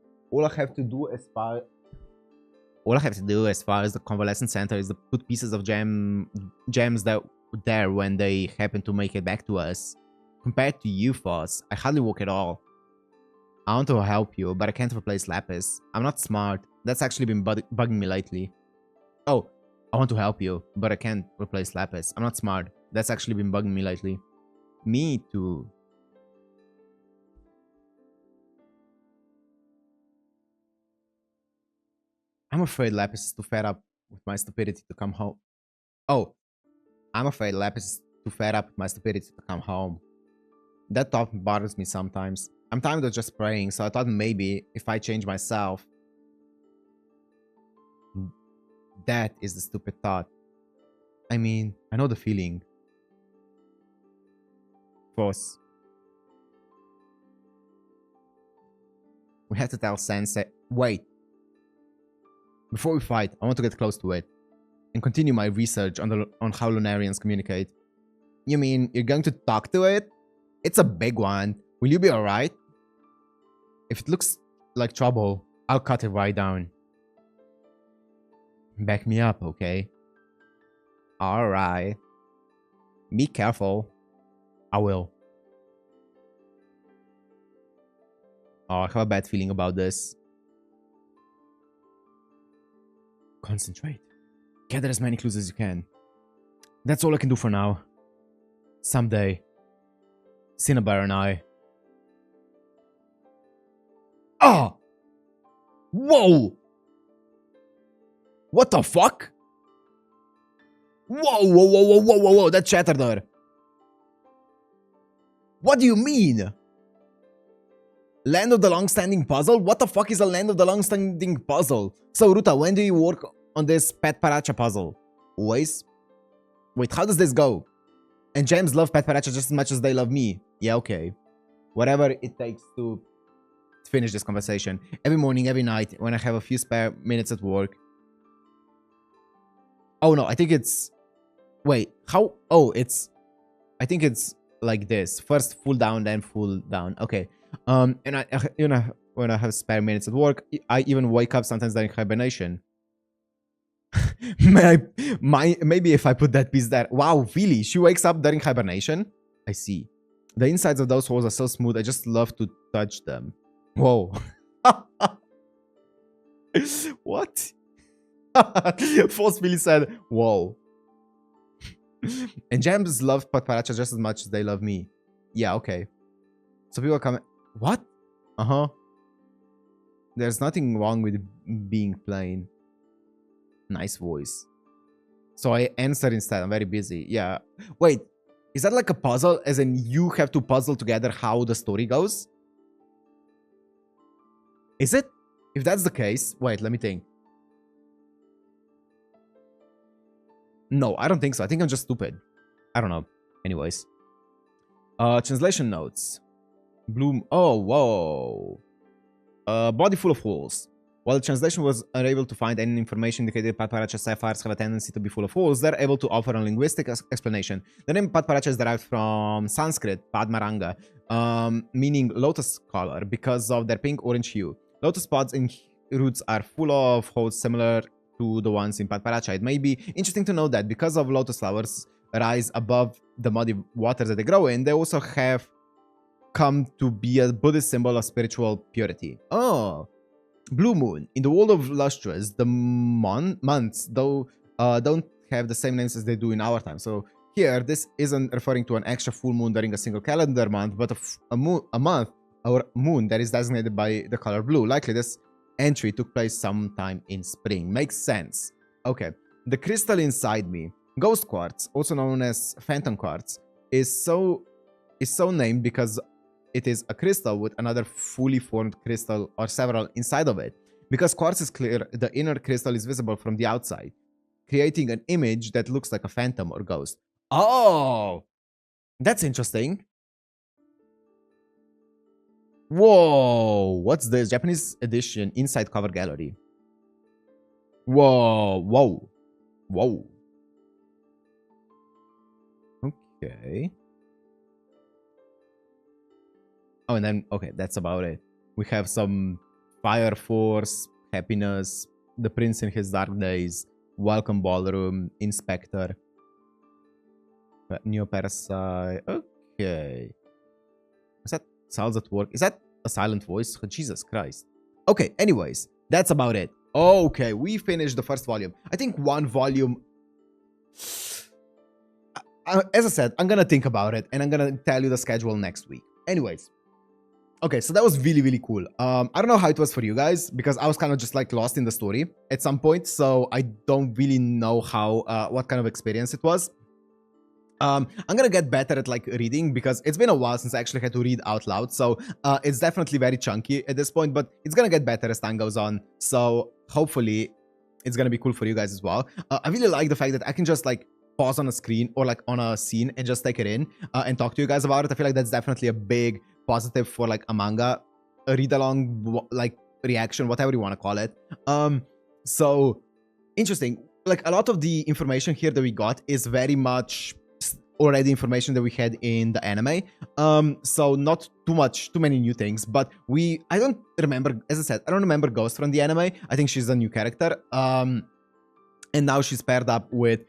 far as the convalescent center is to put pieces of gems that were there when they happen to make it back to us. Compared to you, Foss, I hardly work at all. I want to help you, but I can't replace Lapis. I'm not smart. That's actually been bugging me lately. Oh, I want to help you, but I can't replace Lapis. I'm not smart. That's actually been bugging me lately. Me too. I'm afraid Lapis is too fed up with my stupidity to come home. Oh, I'm afraid Lapis is too fed up with my stupidity to come home. That thought bothers me sometimes. I'm tired of just praying, so I thought maybe if I change myself... That is the stupid thought. I mean, I know the feeling. Force. We have to tell Sensei... Wait. Before we fight, I want to get close to it and continue my research on how Lunarians communicate. You mean you're going to talk to it? It's a big one. Will you be alright? If it looks like trouble, I'll cut it right down. Back me up, okay? Alright. Be careful. I will. Oh, I have a bad feeling about this. Concentrate. Gather as many clues as you can. That's all I can do for now. Someday, Cinnabar and I... Ah! Whoa! What the fuck? Whoa, whoa, whoa, whoa, whoa, whoa, whoa, that shattered her. What do you mean? Land of the long-standing puzzle? What the fuck is a land of the long-standing puzzle? So, Ruta, when do you work on this Pet Paracha puzzle? Always? Wait, how does this go? And Gems love Pet Paracha just as much as they love me. Yeah, okay. Whatever it takes to finish this conversation. Every morning, every night, when I have a few spare minutes at work. Oh, no, I think it's... Wait, how... Oh, it's... I think it's like this. First full down, then full down. Okay. And I, you know, when I have spare minutes at work, I even wake up sometimes during hibernation. Maybe if I put that piece there. Wow, really? She wakes up during hibernation? I see. The insides of those holes are so smooth, I just love to touch them. Whoa. What? False Billy said, whoa. And Gems love Patparacha just as much as they love me. Yeah, okay. So people are coming... What? Uh-huh. There's nothing wrong with being plain. Nice voice. So I answer instead. I'm very busy. Yeah. Wait. Is that like a puzzle? As in you have to puzzle together how the story goes? Is it? If that's the case... Wait, let me think. No, I don't think so. I think I'm just stupid. I don't know. Anyways. Translation notes. Bloom. Oh, whoa. Body full of holes. While the translation was unable to find any information indicating Patparacha sapphires have a tendency to be full of holes, they're able to offer a linguistic explanation. The name Patparacha is derived from Sanskrit, Padmaranga, meaning lotus color because of their pink-orange hue. Lotus pods and roots are full of holes similar to the ones in Patparacha. It may be interesting to know that because of lotus flowers rise above the muddy waters that they grow in, they also have come to be a Buddhist symbol of spiritual purity. Oh, Blue Moon. In the world of Lustrous, the months though don't have the same names as they do in our time. So here, this isn't referring to an extra full moon during a single calendar month, but a month or moon that is designated by the color blue. Likely this entry took place sometime in spring. Makes sense. Okay. The crystal inside me, ghost quartz, also known as phantom quartz, is so named because it is a crystal with another fully formed crystal or several inside of it. Because quartz is clear, the inner crystal is visible from the outside, creating an image that looks like a phantom or ghost. Oh, that's interesting. Whoa, what's this? Japanese edition inside cover gallery. Whoa, whoa, whoa. Okay. Oh, and then, okay, that's about it. We have some Fire Force, Happiness, The Prince in His Dark Days, Welcome Ballroom, Inspector, Neo Parasite. Okay. Is that sounds at work? Is that a silent voice? Oh, Jesus Christ. Okay, anyways, that's about it. Okay, we finished the first volume. I think one volume... As I said, I'm gonna think about it, and I'm gonna tell you the schedule next week. Anyways. Okay, so that was really, really cool. I don't know how it was for you guys, because I was kind of just like lost in the story at some point, so I don't really know how, what kind of experience it was. I'm gonna get better at like reading, because it's been a while since I actually had to read out loud, so it's definitely very chunky at this point, but it's gonna get better as time goes on, so hopefully it's gonna be cool for you guys as well. I really like the fact that I can just like pause on a screen or like on a scene and just take it in and talk to you guys about it. I feel like that's definitely a big positive for like a manga, a read along, like reaction, whatever you want to call it. So interesting. Like a lot of the information here that we got is very much already information that we had in the anime. So not too many new things, but I don't remember, as I said, I don't remember Ghost from the anime. I think she's a new character. And now she's paired up with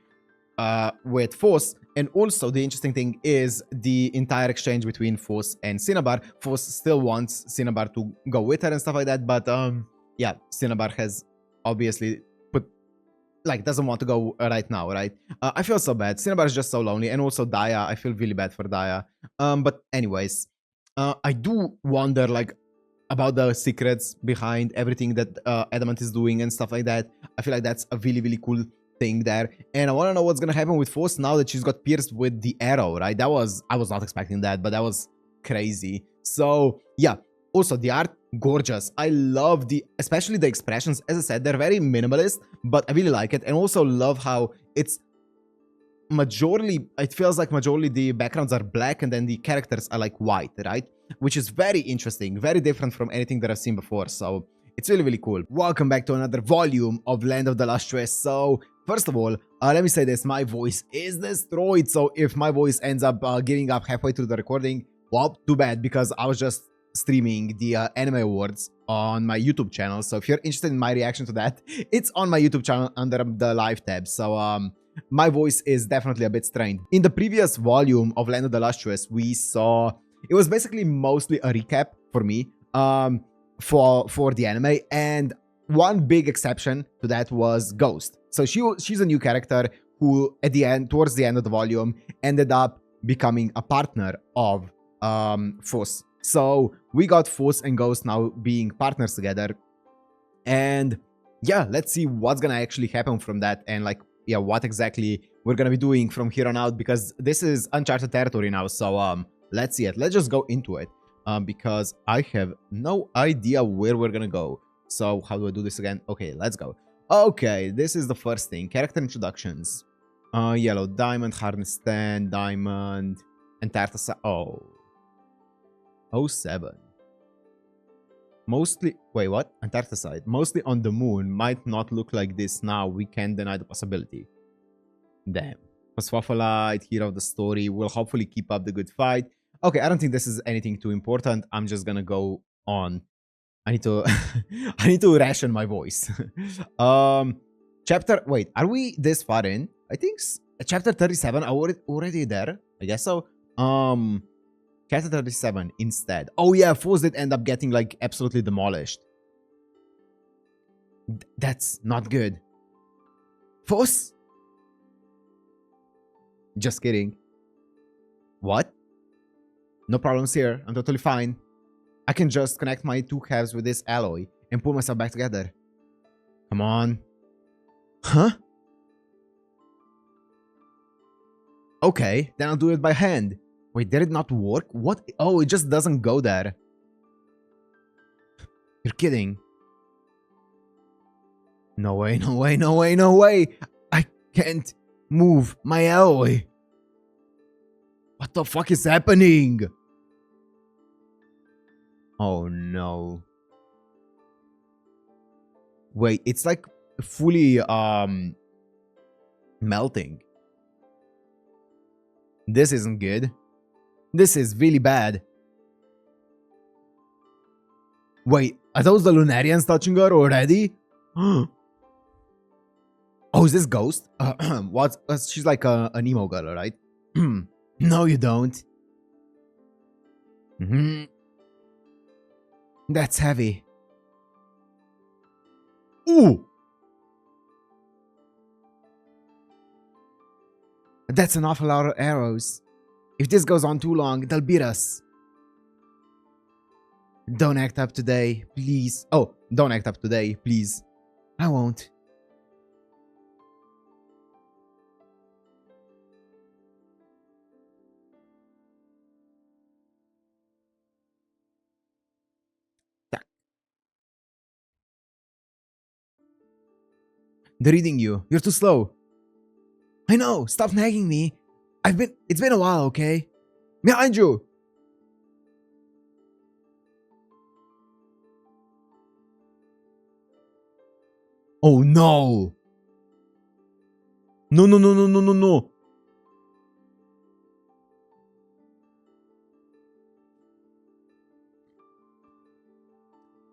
Force. And also the interesting thing is the entire exchange between Force and Cinnabar. Force still wants Cinnabar to go with her and stuff like that, but yeah, Cinnabar has obviously doesn't want to go right now, right? I feel so bad. Cinnabar is just so lonely, and also Daya. I feel really bad for Daya. But anyways, I do wonder like about the secrets behind everything that Adamant is doing and stuff like that. I feel like that's a really, really cool thing there, and I want to know what's gonna happen with Force now that she's got pierced with the arrow, right? I was not expecting that, but that was crazy. So yeah, also the art, gorgeous. I love especially the expressions. As I said, they're very minimalist, but I really like it. And also love how it's it feels like majorly the backgrounds are black and then the characters are like white, right? Which is very interesting, very different from anything that I've seen before. So it's really, really cool. Welcome back to another volume of Land of the Lustrous. So first of all, let me say this, my voice is destroyed. So if my voice ends up giving up halfway through the recording, well, too bad, because I was just streaming the anime awards on my YouTube channel. So if you're interested in my reaction to that, it's on my YouTube channel under the live tab. So my voice is definitely a bit strained. In the previous volume of Land of the Lustrous, we saw, it was basically mostly a recap for me for the anime, and one big exception to that was Ghost. So she's a new character who towards the end of the volume ended up becoming a partner of Foss. So we got Foss and Ghost now being partners together, and yeah, let's see what's gonna actually happen from that, and like, yeah, what exactly we're gonna be doing from here on out, because this is uncharted territory now. So let's see it. Let's just go into it, because I have no idea where we're gonna go. So how do I do this again? Okay, let's go. Okay, this is the first thing. Character introductions. Yellow diamond, harness 10, diamond, and Tartassa. Oh. 07. Mostly, wait, what? Antarcticide. Mostly on the moon. Might not look like this now. We can't deny the possibility. Damn. Phospholite, hero of the story. Will hopefully keep up the good fight. Okay, I don't think this is anything too important. I'm just gonna go on. I need to I need to ration my voice. Chapter, wait, are we this far in? I think chapter 37. Are we already there? I guess so. Chapter 37 instead. Oh yeah, Foss did end up getting like absolutely demolished. That's not good. Foss? Just kidding. What? No problems here. I'm totally fine. I can just connect my two halves with this alloy and pull myself back together. Come on. Huh? Okay, then I'll do it by hand. Wait, did it not work? What? Oh, it just doesn't go there. You're kidding. No way, no way, no way, no way. I can't move my alloy. What the fuck is happening? Oh no. Wait, it's like fully melting. This isn't good. This is really bad. Wait, are those the Lunarians touching her already? Oh, is this Ghost? What? She's like an emo girl, right? No, you don't. That's heavy. Ooh! That's an awful lot of arrows. If this goes on too long, they'll beat us. Don't act up today, please. Oh, don't act up today, please. I won't. They're reading you. You're too slow. I know. Stop nagging me. It's been a while, okay? Behind you. Oh no. No, no, no, no, no, no, no.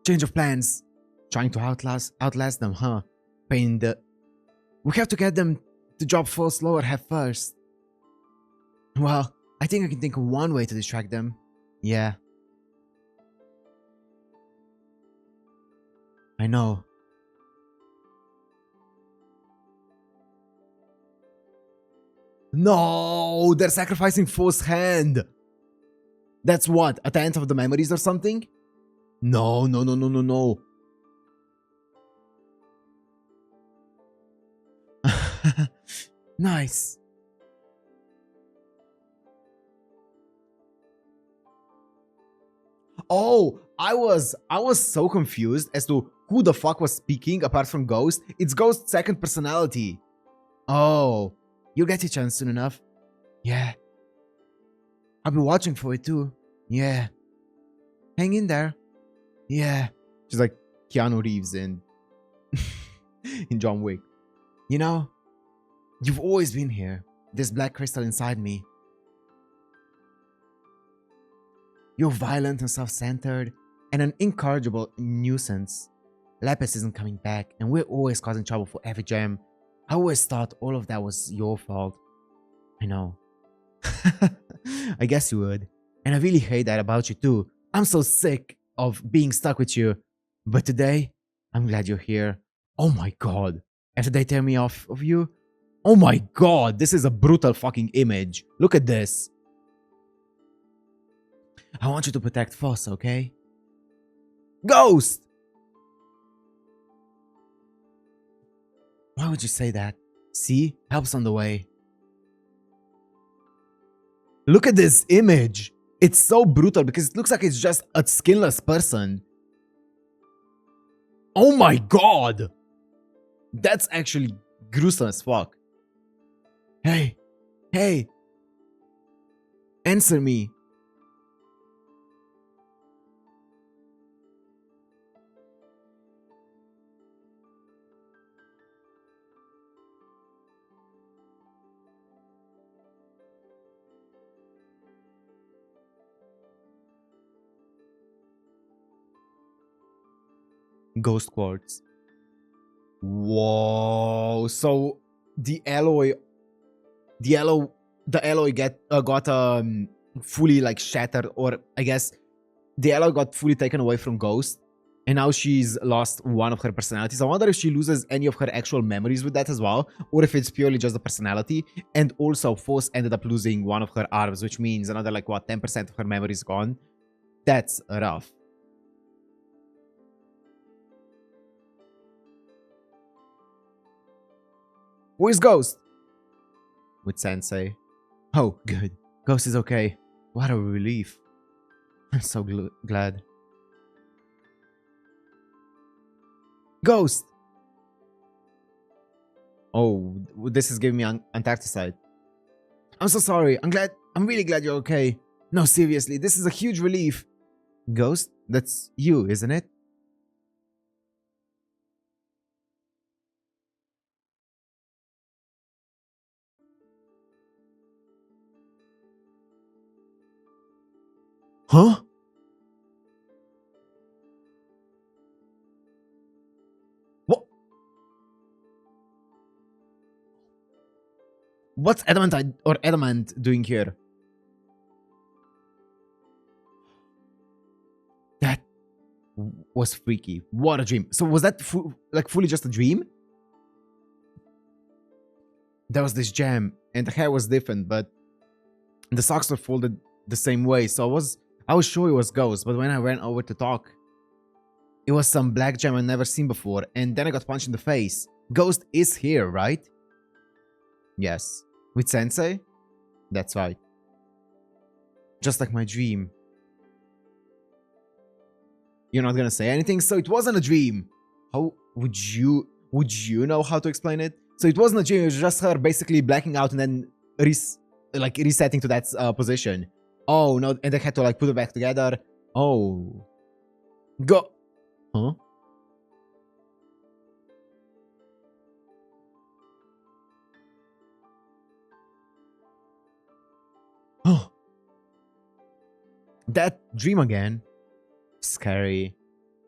Change of plans. Trying to outlast them, huh? Pain in the... We have to get them to drop Foss lower half first. Well, I think I can think of one way to distract them. Yeah. I know. No, they're sacrificing Foss' hand. That's what, a tenth of the memories or something? No, no, no, no, no, no. Nice. Oh, I was so confused as to who the fuck was speaking apart from Ghost. It's Ghost's second personality. Oh, you'll get your chance soon enough. Yeah. I'll be watching for it too. Yeah. Hang in there. Yeah. She's like Keanu Reeves in in John Wick. You know, you've always been here. This black crystal inside me. You're violent and self-centered and an incorrigible nuisance. Lapis isn't coming back and we're always causing trouble for every gem. I always thought all of that was your fault. I know. I guess you would. And I really hate that about you too. I'm so sick of being stuck with you. But today, I'm glad you're here. Oh my god. After they tear me off of you? Oh my god, this is a brutal fucking image. Look at this. I want you to protect Foss, okay? Ghost! Why would you say that? See? Help's on the way. Look at this image. It's so brutal because it looks like it's just a skinless person. Oh my god! That's actually gruesome as fuck. Hey! Hey! Answer me! Ghost quartz. Whoa! So the alloy got fully like shattered, or I guess the alloy got fully taken away from Ghost, and now she's lost one of her personalities. I wonder if she loses any of her actual memories with that as well, or if it's purely just the personality. And also, Force ended up losing one of her arms, which means another like what 10% of her memory is gone. That's rough. Where's Ghost? With Sensei. Oh, good. Ghost is okay. What a relief. I'm so glad. Ghost! Oh, this is giving me Antarcticide. I'm so sorry. I'm really glad you're okay. No, seriously, this is a huge relief. Ghost? That's you, isn't it? Huh? What? What's Adamant doing here? That was freaky. What a dream. So was that fully just a dream? There was this gem and the hair was different, but the socks were folded the same way. So I was sure it was Ghost, but when I ran over to talk, it was some black gem I'd never seen before, and then I got punched in the face. Ghost is here, right? Yes. With Sensei? That's right. Just like my dream. You're not gonna say anything? So it wasn't a dream. How would you know how to explain it? So it wasn't a dream, it was just her basically blacking out and then resetting to that position. Oh no, and they had to like put it back together. Oh. Go. Huh? Oh. That dream again. Scary.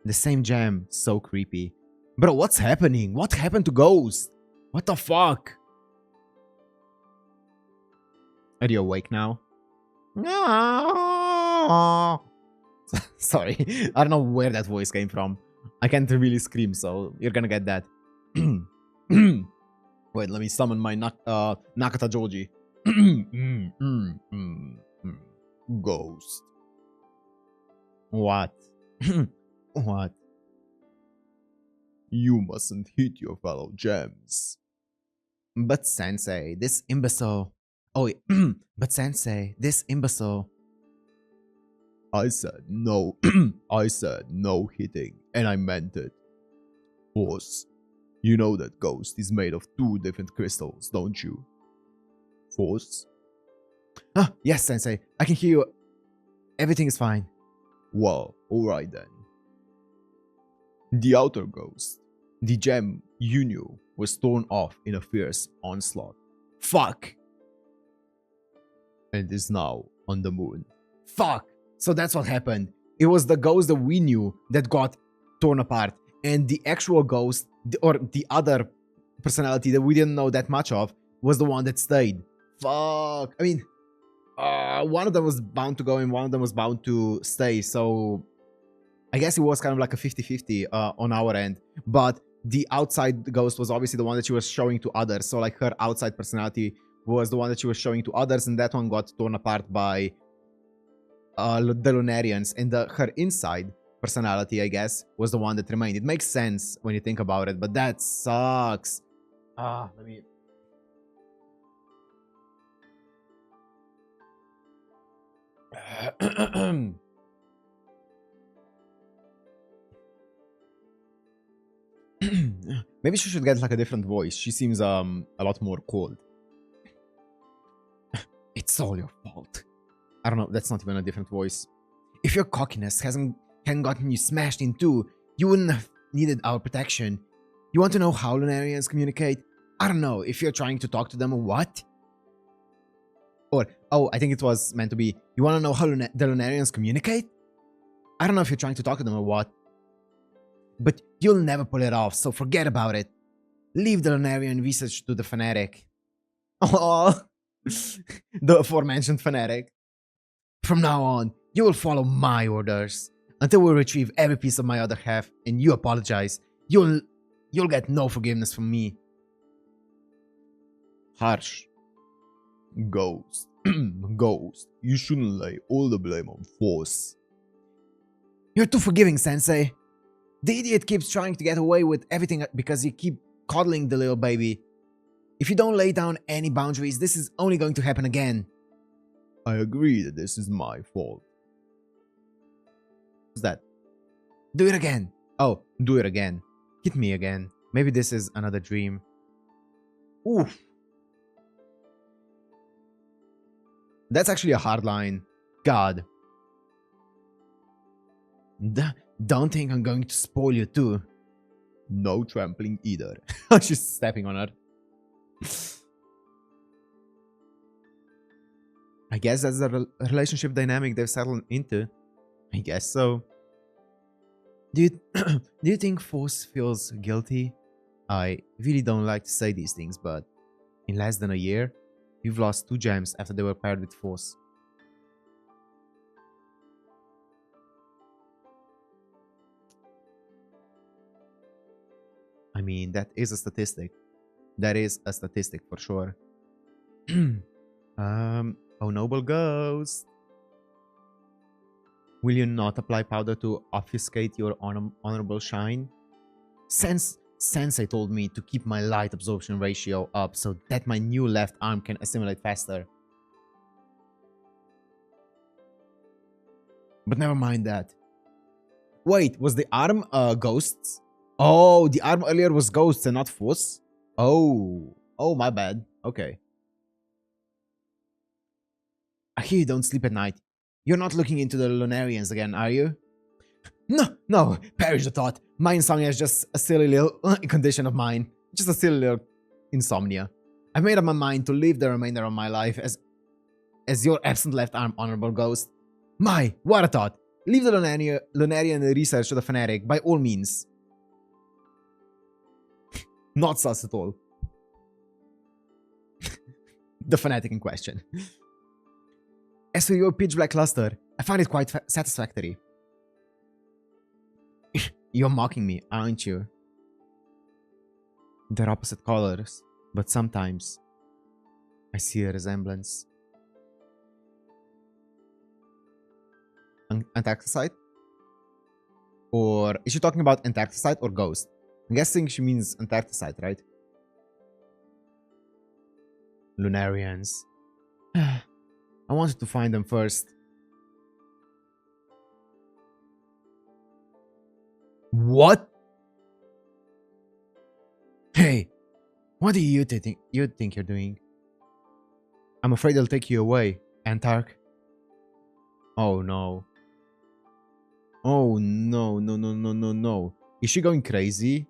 The same gem. So creepy. Bro, what's happening? What happened to Ghost? What the fuck? Are you awake now? No. Sorry. I don't know where that voice came from. I can't really scream, so you're gonna get that. Wait, let me summon my Nakata Joji. Ghost. What? What? You mustn't hit your fellow gems. But Sensei, this imbecile... Oh, but Sensei, this imbecile... I said no. I said no hitting, and I meant it. Force. You know that ghost is made of 2 different crystals, don't you? Force? Ah, yes, Sensei. I can hear you. Everything is fine. Well, alright then. The outer ghost, the gem you knew, was torn off in a fierce onslaught. Fuck! And is now on the moon. Fuck! So that's what happened. It was the ghost that we knew that got torn apart. And the actual ghost, or the other personality that we didn't know that much of, was the one that stayed. Fuck! I mean, one of them was bound to go and one of them was bound to stay. So I guess it was kind of like a 50-50 on our end. But the outside ghost was obviously the one that she was showing to others. So like her outside personality was the one that she was showing to others, and that one got torn apart by the Lunarians, and her inside personality, I guess, was the one that remained. It makes sense when you think about it, but that sucks. Let me... Maybe she should get like a different voice. She seems a lot more cold. It's all your fault. I don't know, that's not even a different voice. If your cockiness hadn't gotten you smashed in two, you wouldn't have needed our protection. You want to know how Lunarians communicate? I don't know, if you're trying to talk to them or what? Or, oh, I think it was meant to be, you want to know how the Lunarians communicate? I don't know if you're trying to talk to them or what. But you'll never pull it off, so forget about it. Leave the Lunarian research to the fanatic. Oh, the aforementioned fanatic. From now on, you will follow my orders until we retrieve every piece of my other half and you apologize. You'll get no forgiveness from me. Harsh. Ghost. Ghost. You shouldn't lay all the blame on Force. You're too forgiving, Sensei. The idiot keeps trying to get away with everything because you keep coddling the little baby. If you don't lay down any boundaries, this is only going to happen again. I agree that this is my fault. What's that? Do it again. Oh, do it again. Hit me again. Maybe this is another dream. Oof. That's actually a hard line. God. Don't think I'm going to spoil you too. No trampling either. She's stepping on her. I guess that's the relationship dynamic they've settled into. I guess so. Do you think Force feels guilty? I really don't like to say these things, but in less than a year, you've lost 2 gems after they were paired with Force. I mean, that is a statistic. That is a statistic for sure. Oh, noble ghost. Will you not apply powder to obfuscate your honorable shine? Sensei told me to keep my light absorption ratio up so that my new left arm can assimilate faster. But never mind that. Wait, was the arm ghosts? Oh, the arm earlier was ghosts and not Force? Oh, my bad. Okay. I hear you don't sleep at night. You're not looking into the Lunarians again, are you? No, perish the thought. My insomnia is just a silly little condition of mine. Just a silly little insomnia. I've made up my mind to live the remainder of my life as your absent left arm honorable ghost. My, what a thought. Leave the Lunarian research to the fanatic, by all means. Not sus at all. The fanatic in question. As for your pitch black luster, I find it quite satisfactory. You're mocking me, aren't you? They're opposite colors, but sometimes I see a resemblance. Antarcticite? Or is she talking about Antarcticite or Ghost? I'm guessing she means Antarcticite, right? Lunarians. I wanted to find them first. What? Hey, what do you think you're doing? I'm afraid they'll take you away, Antark. Oh no. Oh no, no, no, no, no, no. Is she going crazy?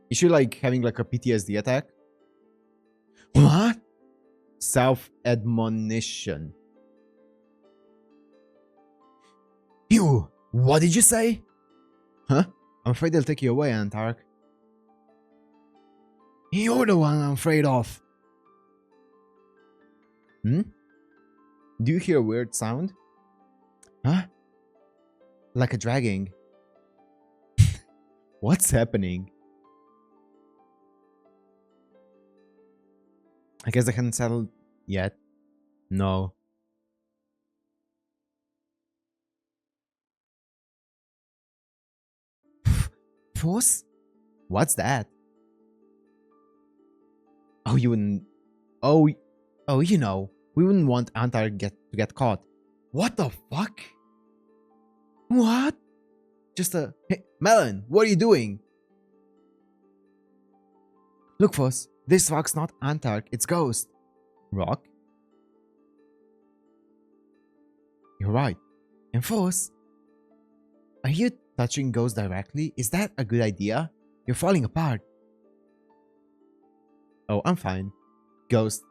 Is she like having like a PTSD attack? What? Self-admonition. You, what did you say? Huh? I'm afraid they'll take you away, Antark. You're the one I'm afraid of. Hmm? Do you hear a weird sound? Huh? Like a dragging. What's happening? I guess they haven't settled yet. No. Force? What's that? Oh, you wouldn't... Oh, you know. We wouldn't want Antar to get caught. What the fuck? What? Just a... Hey, Melon, what are you doing? Look, Foss. This rock's not Antark, it's Ghost. Rock? You're right. And Foss, are you touching Ghost directly? Is that a good idea? You're falling apart. Oh, I'm fine. Ghost,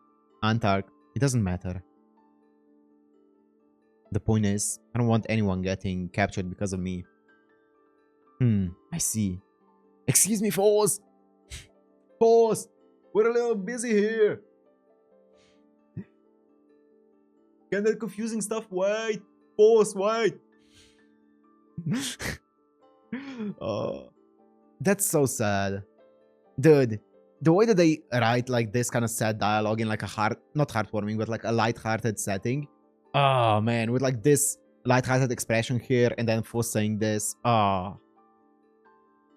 Antark, it doesn't matter. The point is, I don't want anyone getting captured because of me. I see. Excuse me, Foss! Foss! We're a little busy here! Can that confusing stuff wait? Foss, wait! That's so sad. Dude, the way that they write like this kind of sad dialogue in like a not heartwarming, but like a light-hearted setting. Oh man, with like this light-hearted expression here and then Foss saying this. You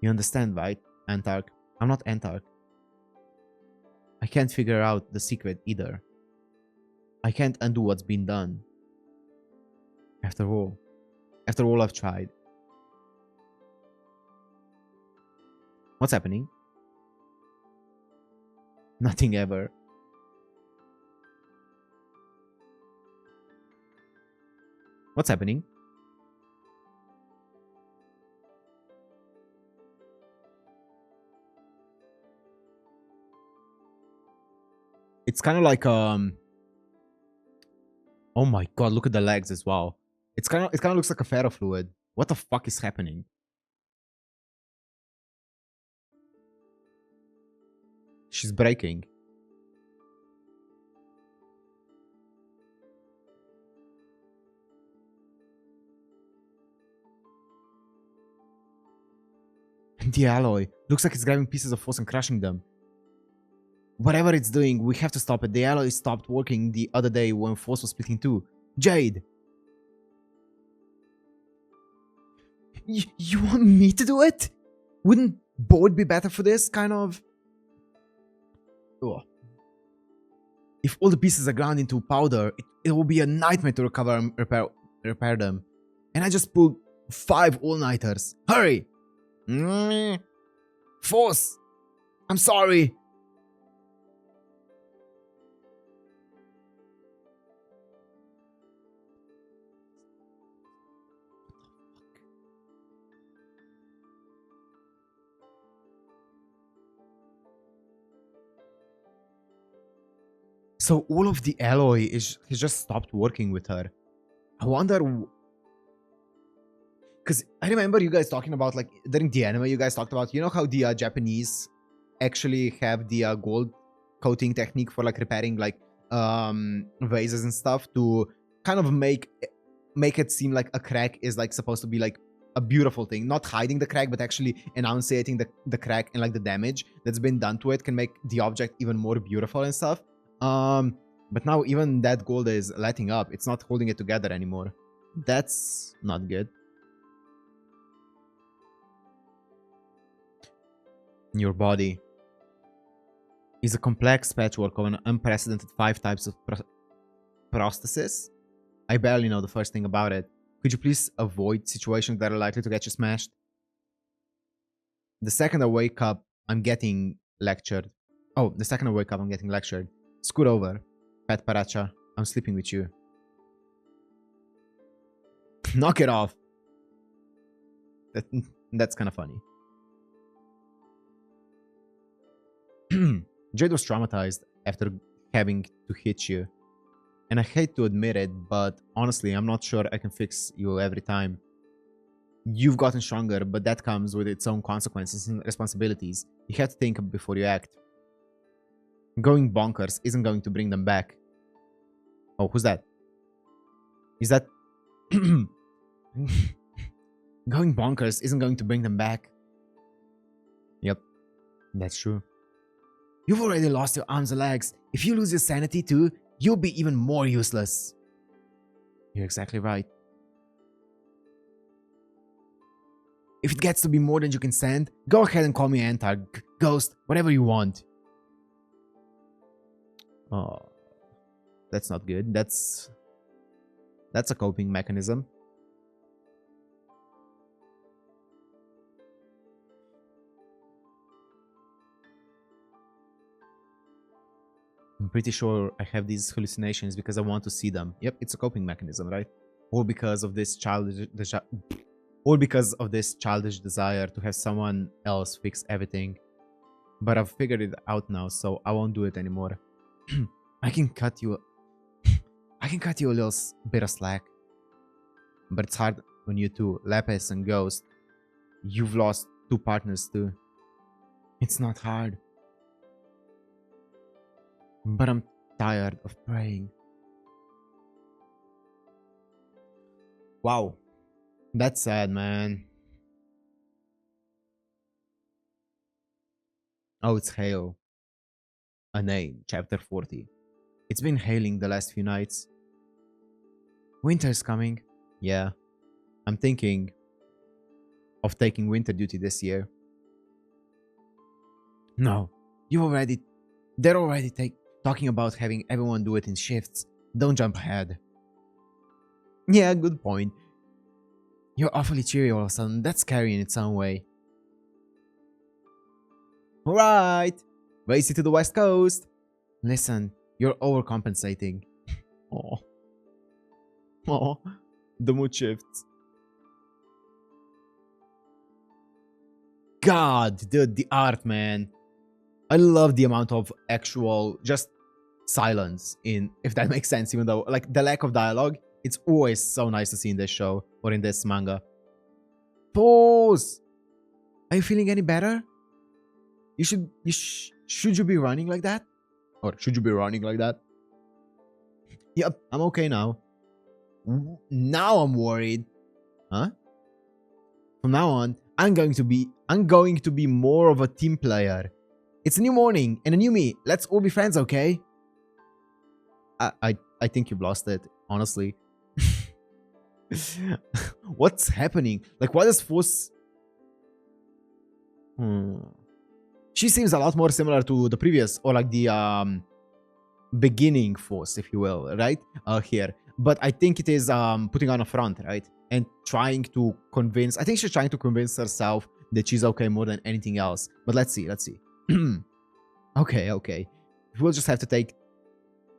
understand, right, Antark? I'm not Antark. I can't figure out the secret either. I can't undo what's been done. After all I've tried. What's happening? Nothing ever. What's happening? It's kind of like oh my god, look at the legs as well. It kind of looks like a ferrofluid. What the fuck is happening? She's breaking. The alloy looks like it's grabbing pieces of Foss and crushing them. Whatever it's doing, we have to stop it. The alloy stopped working the other day when Foss was split in two. Jade! You want me to do it? Wouldn't board be better for this kind of... Ugh. If all the pieces are ground into powder, it will be a nightmare to recover and repair them. And I just pulled 5 all-nighters. Hurry! Foss! I'm sorry! So all of the alloy has just stopped working with her. I wonder... Because I remember you guys talking about, like, during the anime, you guys talked about, you know how the Japanese actually have the gold coating technique for, like, repairing, like, vases and stuff to kind of make it seem like a crack is, like, supposed to be, like, a beautiful thing. Not hiding the crack, but actually enunciating the crack and, like, the damage that's been done to it can make the object even more beautiful and stuff. But now even that gold is letting up. It's not holding it together anymore. That's not good. Your body is a complex patchwork of an unprecedented 5 types of prosthesis. I barely know the first thing about it. Could you please avoid situations that are likely to get you smashed? The second I wake up, I'm getting lectured. Oh, the second I wake up, I'm getting lectured. Scoot over. Pet Paracha, I'm sleeping with you. Knock it off. That's kind of funny. Jade was traumatized after having to hit you. And I hate to admit it, but honestly, I'm not sure I can fix you every time. You've gotten stronger, but that comes with its own consequences and responsibilities. You have to think before you act. Going bonkers isn't going to bring them back. Oh, who's that? Is that... Going bonkers isn't going to bring them back. Yep, that's true. You've already lost your arms and legs. If you lose your sanity too, you'll be even more useless. You're exactly right. If it gets to be more than you can stand, go ahead and call me Antar, Ghost, whatever you want. Oh, that's not good. That's a coping mechanism. I'm pretty sure I have these hallucinations because I want to see them. Yep, it's a coping mechanism, right? Or because of this childish desire to have someone else fix everything. But I've figured it out now, so I won't do it anymore. I can cut you a little bit of slack. But it's hard on you too, Lapis and Ghost. You've lost 2 partners too. It's not hard. But I'm tired of praying. Wow. That's sad, man. Oh, it's Hail. A name, chapter 40. It's been hailing the last few nights. Winter's coming. Yeah. I'm thinking of taking winter duty this year. No. They're already talking about having everyone do it in shifts. Don't jump ahead. Yeah, good point. You're awfully cheery all of a sudden. That's scary in its own way. Alright. Race it to the west coast. Listen, you're overcompensating. Oh. Oh. The mood shifts. God, dude, the art, man. I love the amount of actual just silence in, if that makes sense, even though like the lack of dialogue, it's always so nice to see in this show or in this manga. Pause. Are you feeling any better? Should you be running like that? Or should you be running like that? Yep, I'm okay now. Now I'm worried. Huh? From now on, I'm going to be more of a team player. It's a new morning and a new me. Let's all be friends, okay? I think you've lost it, honestly. What's happening? Like, what is Force? She seems a lot more similar to the previous, or like the beginning Force, if you will, right? Here. But I think it is putting on a front, right? And trying to convince, I think she's trying to convince herself that she's okay more than anything else. But let's see. Okay.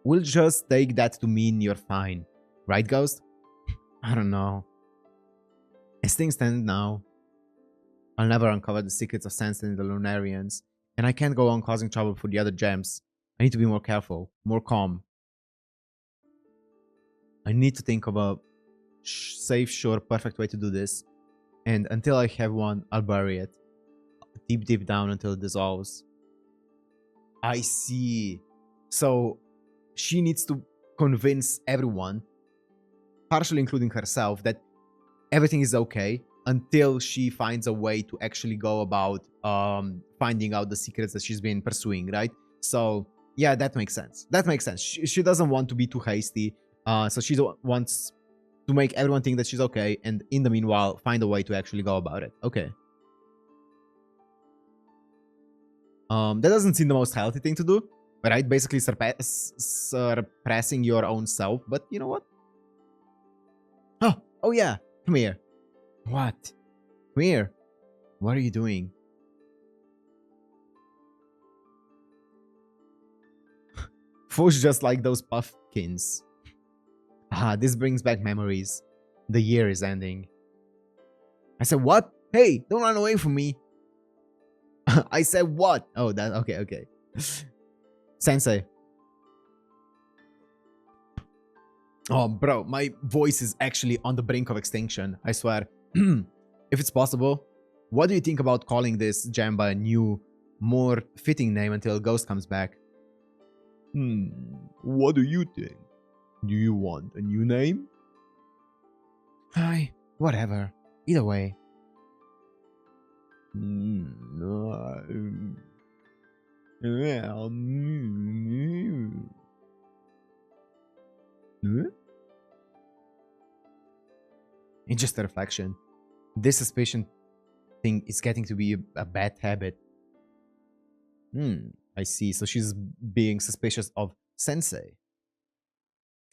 We'll just take that to mean you're fine. Right, Ghost? I don't know. As things stand now, I'll never uncover the secrets of Sanson in the Lunarians, and I can't go on causing trouble for the other gems. I need to be more careful, more calm. I need to think of a safe, sure, perfect way to do this. And until I have one, I'll bury it. Deep down until it dissolves. I see. So, she needs to convince everyone, partially including herself, that everything is okay until she finds a way to actually go about finding out the secrets that she's been pursuing, right? So, yeah, that makes sense. She doesn't want to be too hasty, so she wants to make everyone think that she's okay, and in the meanwhile, find a way to actually go about it. Okay. That doesn't seem the most healthy thing to do, right? Basically suppressing your own self, but you know what? Oh yeah, come here. What? Come here. What are you doing? Force just like those puffkins. Ah, this brings back memories. The year is ending. I said, what? Hey, don't run away from me. I said what? Oh, that, okay. Sensei. Oh, bro, my voice is actually on the brink of extinction, I swear. If it's possible, what do you think about calling this gem by a new, more fitting name until Ghost comes back? What do you think? Do you want a new name? Hi, whatever. Either way. It's just a reflection. This suspicion thing is getting to be a bad habit. I see. So she's being suspicious of Sensei.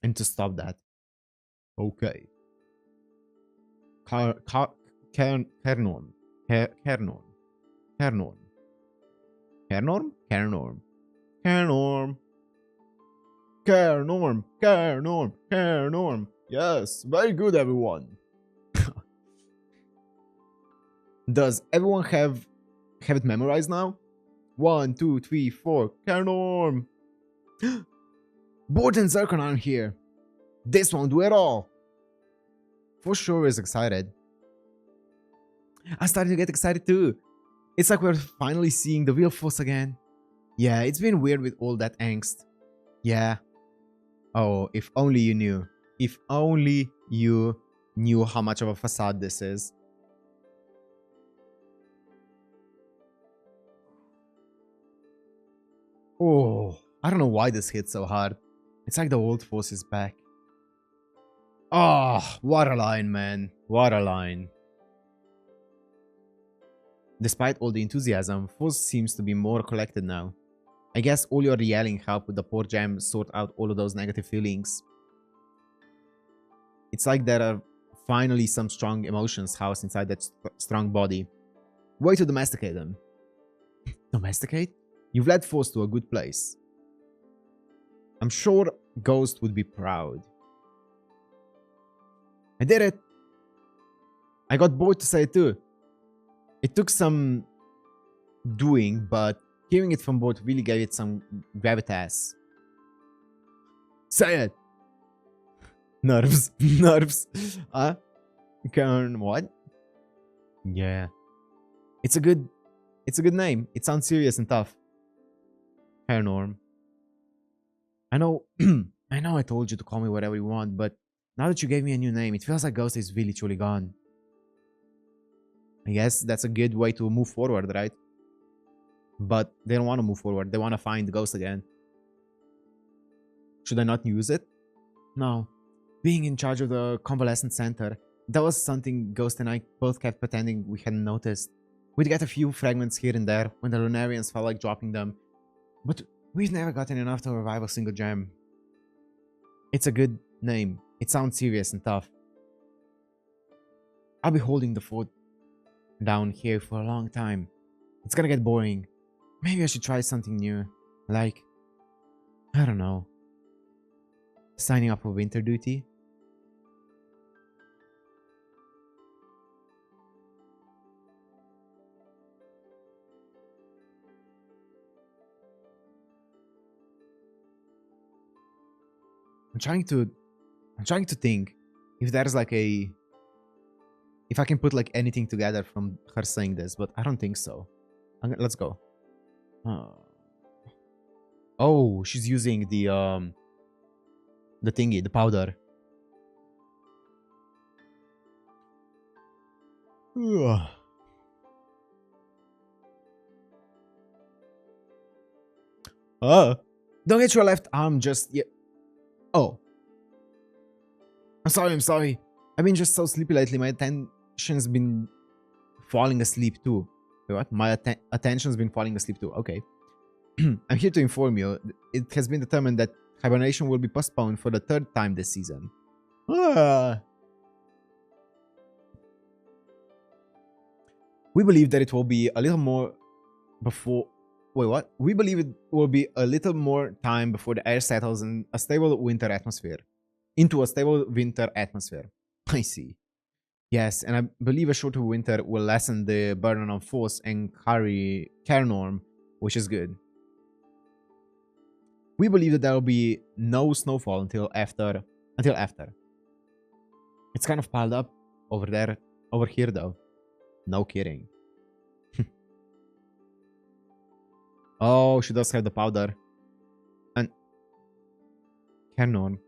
And to stop that. Okay. Kernorm. Yes, very good, everyone. Does everyone have it memorized now? 1, 2, 3, 4. Kernorm. Bort and Zircon aren't here. This won't do at all. For sure is excited. I started to get excited too. It's like we're finally seeing the real force again. Yeah, it's been weird with all that angst. Yeah. Oh, if only you knew. If only you knew how much of a facade this is. Oh, I don't know why this hit so hard. It's like the old force is back. Oh, what a line, man. What a line. Despite all the enthusiasm, Force seems to be more collected now. I guess all your yelling helped with the poor gem sort out all of those negative feelings. It's like there are finally some strong emotions housed inside that strong body. Way to domesticate them. Domesticate? You've led Force to a good place. I'm sure Ghost would be proud. I did it. I got Boyd to say it too. It took some doing, but hearing it from Boyd really gave it some gravitas. Say it. Nerves. Nerves. Kern, what? Yeah. It's a good name. It sounds serious and tough. Hernorm. I know I know I told you to call me whatever you want, but now that you gave me a new name, it feels like Ghost is really truly gone. I guess that's a good way to move forward, right? But they don't want to move forward. They want to find Ghost again. Should I not use it? No. Being in charge of the convalescent center, that was something Ghost and I both kept pretending we hadn't noticed. We'd get a few fragments here and there when the Lunarians felt like dropping them, but we've never gotten enough to revive a single gem. It's a good name. It sounds serious and tough. I'll be holding the fort down here for a long time. It's gonna get boring. Maybe I should try something new. Like, I don't know, signing up for winter duty? I'm trying to think if there's like if I can put like anything together from her saying this, but I don't think so. Let's go. Oh, she's using the thingy, the powder. Don't get your left arm just yet. Oh. I'm sorry. I've been just so sleepy lately. My attention's been falling asleep too. Wait, what? My attention's been falling asleep too. Okay. I'm here to inform you. It has been determined that hibernation will be postponed for the 3rd time this season. We believe that it will be a little more before Wait, what? We believe it will be a little more time before the air settles in a stable winter atmosphere. Into a stable winter atmosphere. I see. Yes, and I believe a shorter winter will lessen the burden on force and carry care norm, which is good. We believe that there will be no snowfall until after. It's kind of piled up over here though. No kidding. Oh, she does have the powder. And cannon.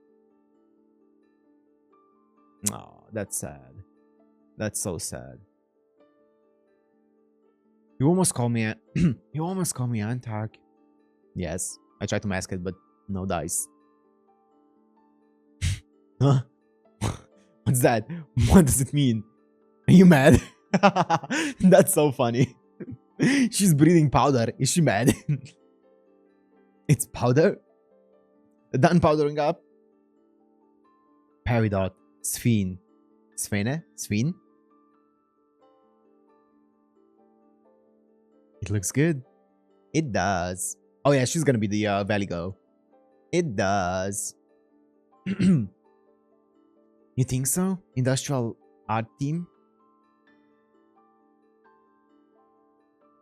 Oh, that's sad. That's so sad. You almost call me you almost call me Antark. Yes, I tried to mask it, but no dice. Huh? What's that? What does it mean? Are you mad? That's so funny. She's breathing powder. Is she mad? It's powder? Done powdering up? Peridot. Sphene. Sphene? Sphene? It looks good. It does. Oh yeah, she's gonna be the Valley Go. It does. You think so? Industrial art team?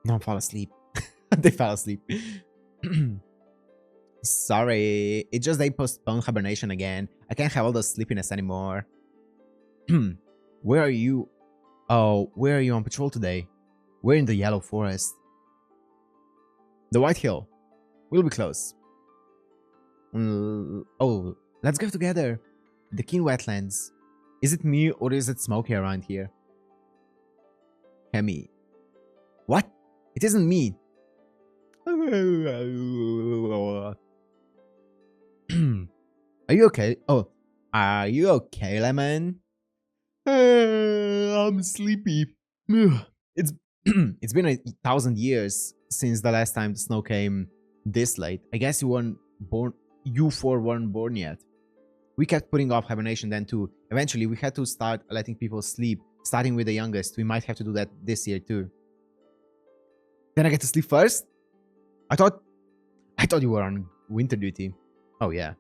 Don't fall asleep. They fell asleep. Sorry. It's just they postponed hibernation again. I can't have all the sleepiness anymore. Where are you? Oh, where are you on patrol today? We're in the Yellow Forest. The White Hill. We'll be close. Oh, let's go together. The Keen Wetlands. Is it me or is it smoky around here? Hemi. What? It isn't me. Are you okay? Oh, are you okay, Lemon? I'm sleepy. It's it's been 1,000 years since the last time the snow came this late. I guess you weren't born. You four weren't born yet. We kept putting off hibernation then too. Eventually, we had to start letting people sleep, starting with the youngest. We might have to do that this year too. Then I get to sleep first? I thought you were on winter duty. Oh yeah.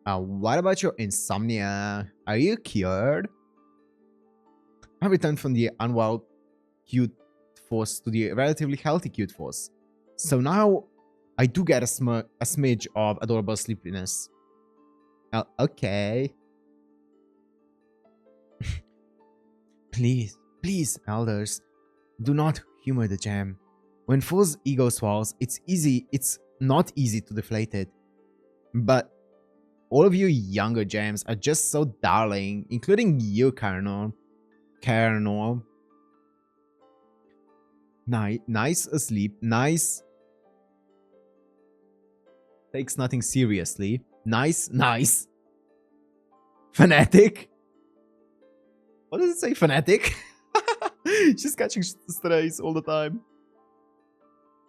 What about your insomnia? Are you cured? I returned from the unwell cute force to the relatively healthy cute force. So now I do get a smidge of adorable sleepiness. Okay. Please, elders, do not humor the gem. When Fool's ego swells, it's not easy to deflate it. But all of you younger gems are just so darling, including you, Carnor. Nice asleep, nice. Takes nothing seriously. Nice. Fanatic? What does it say, fanatic? She's catching strays all the time.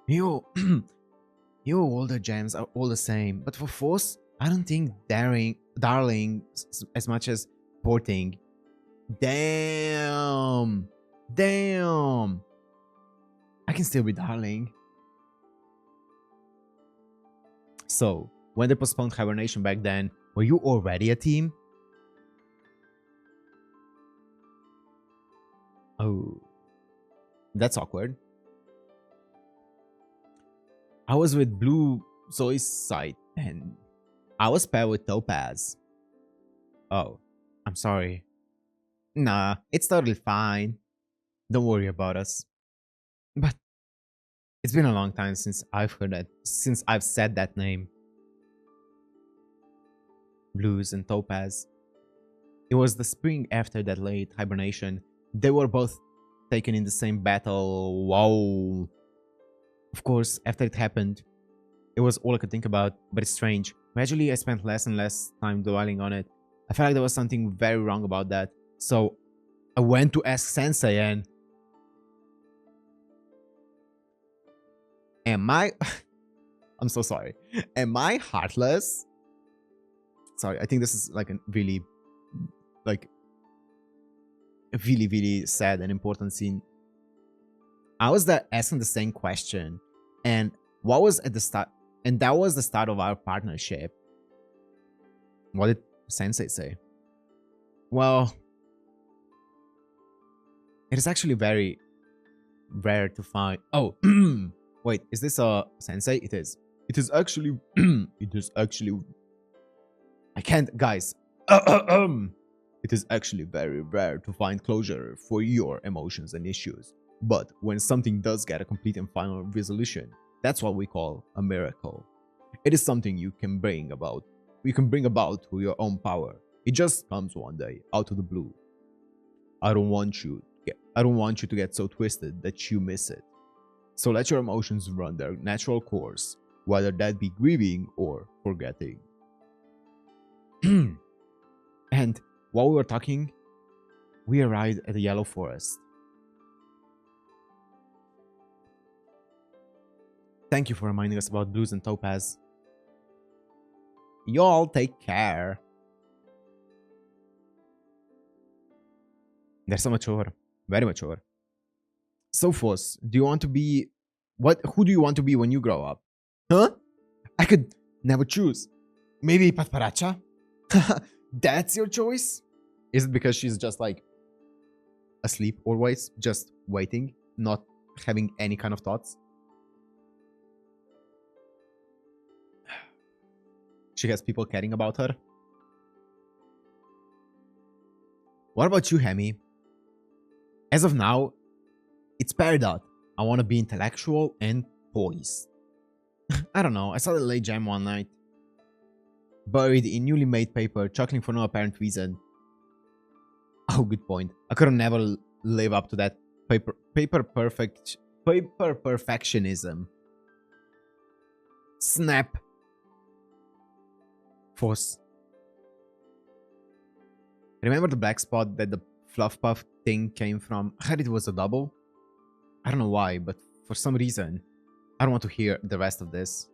You older gems are all the same, but for Force, I don't think darling as much as porting. Damn. I can still be darling. So, when they postponed hibernation back then, were you already a team? Oh, that's awkward. I was with Blue Zoe's side and I was paired with Topaz. Oh, I'm sorry. Nah, it's totally fine. Don't worry about us. But it's been a long time since I've said that name. Blues and Topaz. It was the spring after that late hibernation. They were both taken in the same battle. Wow. Of course, after it happened, it was all I could think about, but it's strange. Gradually, I spent less and less time dwelling on it. I felt like there was something very wrong about that. So, I went to ask Sensei and... Am I... I'm so sorry. Am I heartless? Sorry, I think this is like a really... Like... A really sad and important scene. I was asking the same question, and what was at the start, and that was the start of our partnership. What did Sensei say? Well, it is actually very rare to find. Oh, wait, is this a Sensei? It is. It is actually. It is actually. I can't, guys. It is actually very rare to find closure for your emotions and issues. But when something does get a complete and final resolution, that's what we call a miracle. It is something you can bring about. You can bring about through your own power. It just comes one day, out of the blue. I don't want you to get so twisted that you miss it. So let your emotions run their natural course, whether that be grieving or forgetting. And while we were talking, we arrived at the Yellow Forest. Thank you for reminding us about blues and topaz. Y'all take care. They're so mature. Very mature. So, Foss, do you want to be... Who do you want to be when you grow up? Huh? I could never choose. Maybe Pasparacha? That's your choice? Is it because she's just like asleep always? Just waiting? Not having any kind of thoughts? She has people caring about her? What about you, Hemi? As of now, it's Peridot. I want to be intellectual and poised. I don't know, I saw the late jam one night. Buried in newly made paper, chuckling for no apparent reason. Oh, good point. I could never live up to that paper perfectionism. Snap. Force. Remember the black spot that the fluff puff thing came from? I heard it was a double. I don't know why, but for some reason, I don't want to hear the rest of this.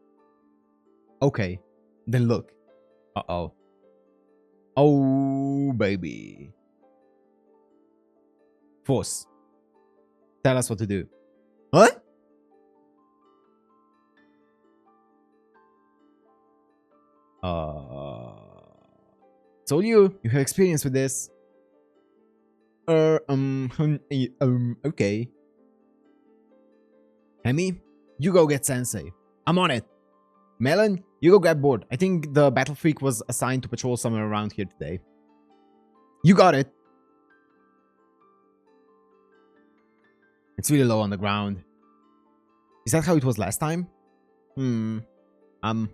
Okay, then look. Uh-oh. Oh, baby. Force. Tell us what to do. What? Told you have experience with this. Okay. Hemi, you go get Sensei. I'm on it. Melon, you go grab board. I think the Battle Freak was assigned to patrol somewhere around here today. You got it. It's really low on the ground. Is that how it was last time? I'm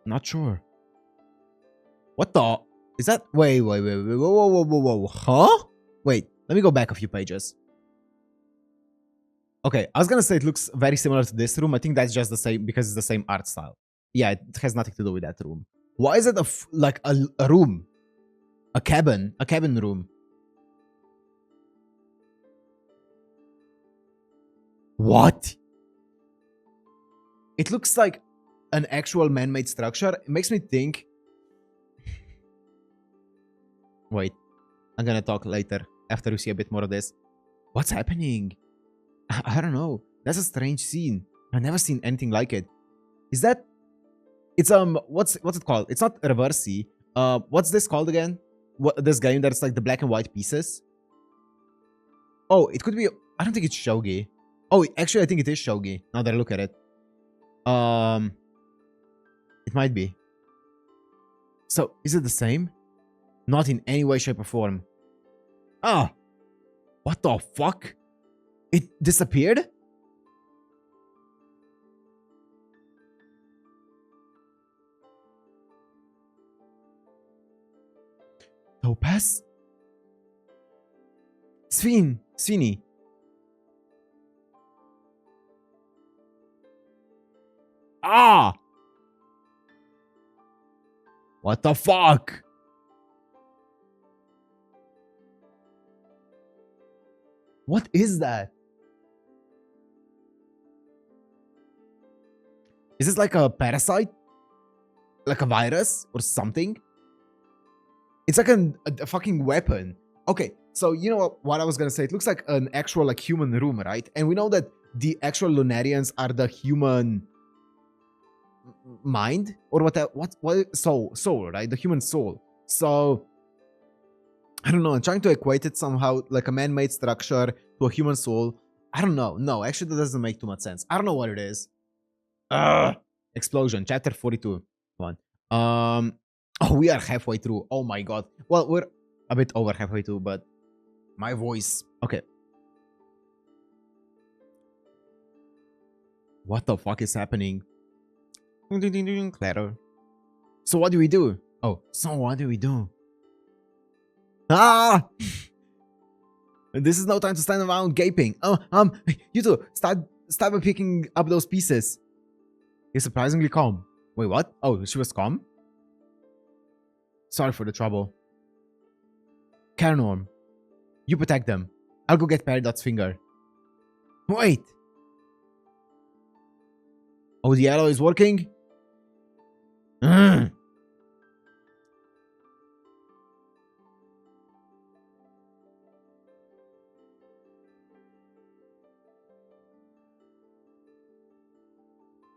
not sure. What the? Is that? Wait, whoa. Huh? Wait, let me go back a few pages. Okay, I was gonna say it looks very similar to this room. I think that's just the same because it's the same art style. Yeah, it has nothing to do with that room. Why is it like a room? A cabin room. What? It looks like an actual man-made structure. It makes me think... Wait, I'm gonna talk later after we see a bit more of this. What's happening? I don't know. That's a strange scene. I've never seen anything like it. Is that... It's what's it called? It's not Reversi. What's this called again? This game that's like the black and white pieces? Oh, it could be... I don't think it's Shogi. Oh, actually I think it is Shogi. Now that I look at it. It might be. So, is it the same? Not in any way, shape, or form. Ah! What the fuck? It disappeared? Topaz? Svini. Ah! What the fuck? What is that? Is this like a parasite? Like a virus or something? It's like a fucking weapon. Okay, so you know what I was gonna say? It looks like an actual like human room, right? And we know that the actual Lunarians are the human mind or what soul, right? The human soul. So I don't know. I'm trying to equate it somehow like a man-made structure to a human soul. I don't know. No, actually, that doesn't make too much sense. I don't know what it is. Explosion, chapter 42. Come on. Oh, we are halfway through. Oh my god. Well, we're a bit over halfway through, but my voice. Okay. What the fuck is happening? Clatter. So what do we do? Oh, so what do we do? Ah! This is no time to stand around gaping. You two, start by picking up those pieces. He's surprisingly calm. Wait, what? Oh, she was calm? Sorry for the trouble. Carnorm, you protect them. I'll go get Peridot's finger. Wait! Oh, the alloy is working?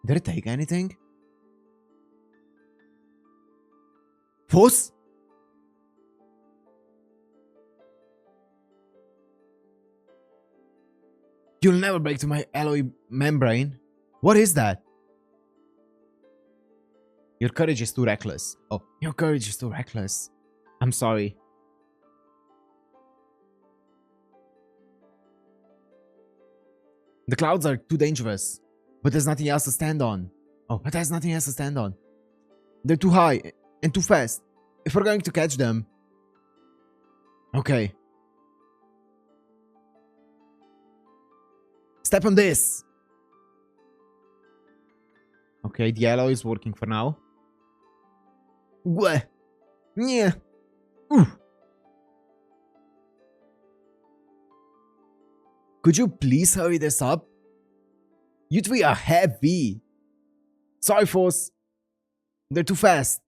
Did it take anything? Force? You'll never break through my alloy membrane. What is that? Your courage is too reckless. Oh, your courage is too reckless. I'm sorry. The clouds are too dangerous. But there's nothing else to stand on. Oh, but there's nothing else to stand on. They're too high and too fast. If we're going to catch them... Okay. Step on this! Okay, the alloy is working for now. What? Yeah. Ooh. Could you please hurry this up? You three are heavy. Sorry, Force. They're too fast.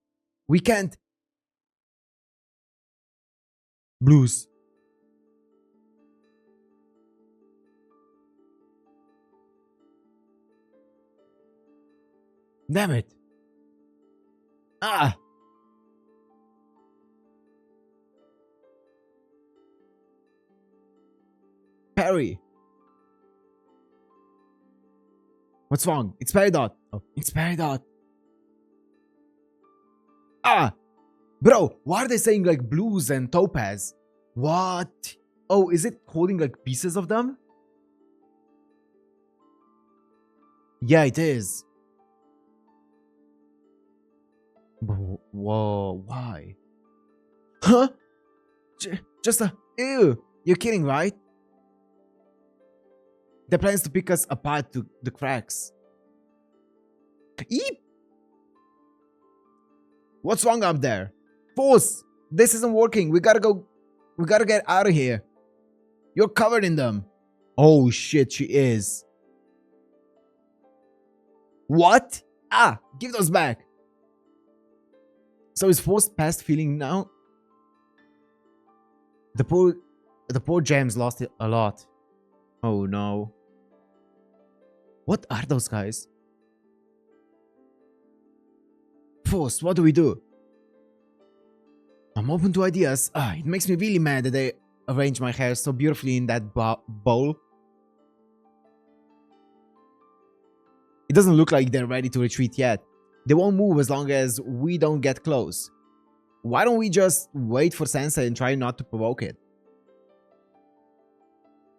We can't. Blues. Damn it. Ah. Perry. What's wrong? It's Peridot. Oh, it's Peridot. Ah! Bro, why are they saying like blues and topaz? What? Oh, is it holding like pieces of them? Yeah, it is. Whoa, why? Huh? Just a... Ew! You're kidding, right? The plan is to pick us apart to the cracks. Eep! What's wrong up there? Force! This isn't working. We gotta go. We gotta get out of here. You're covered in them. Oh shit, she is. What? Ah! Give those back. So is Force past feeling now? The poor Gems lost it a lot. Oh no. What are those guys? Force, what do we do? I'm open to ideas. It makes me really mad that they arranged my hair so beautifully in that bowl. It doesn't look like they're ready to retreat yet. They won't move as long as we don't get close. Why don't we just wait for Sensei and try not to provoke it?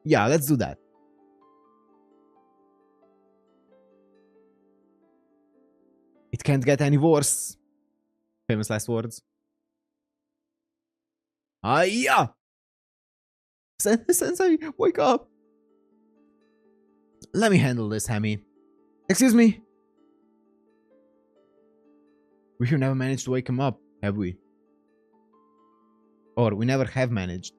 Yeah, let's do that. It can't get any worse. Famous last words. Yeah. Sensei, wake up. Let me handle this, Hammy. Excuse me. We have never managed to wake him up, have we? Or we never have managed.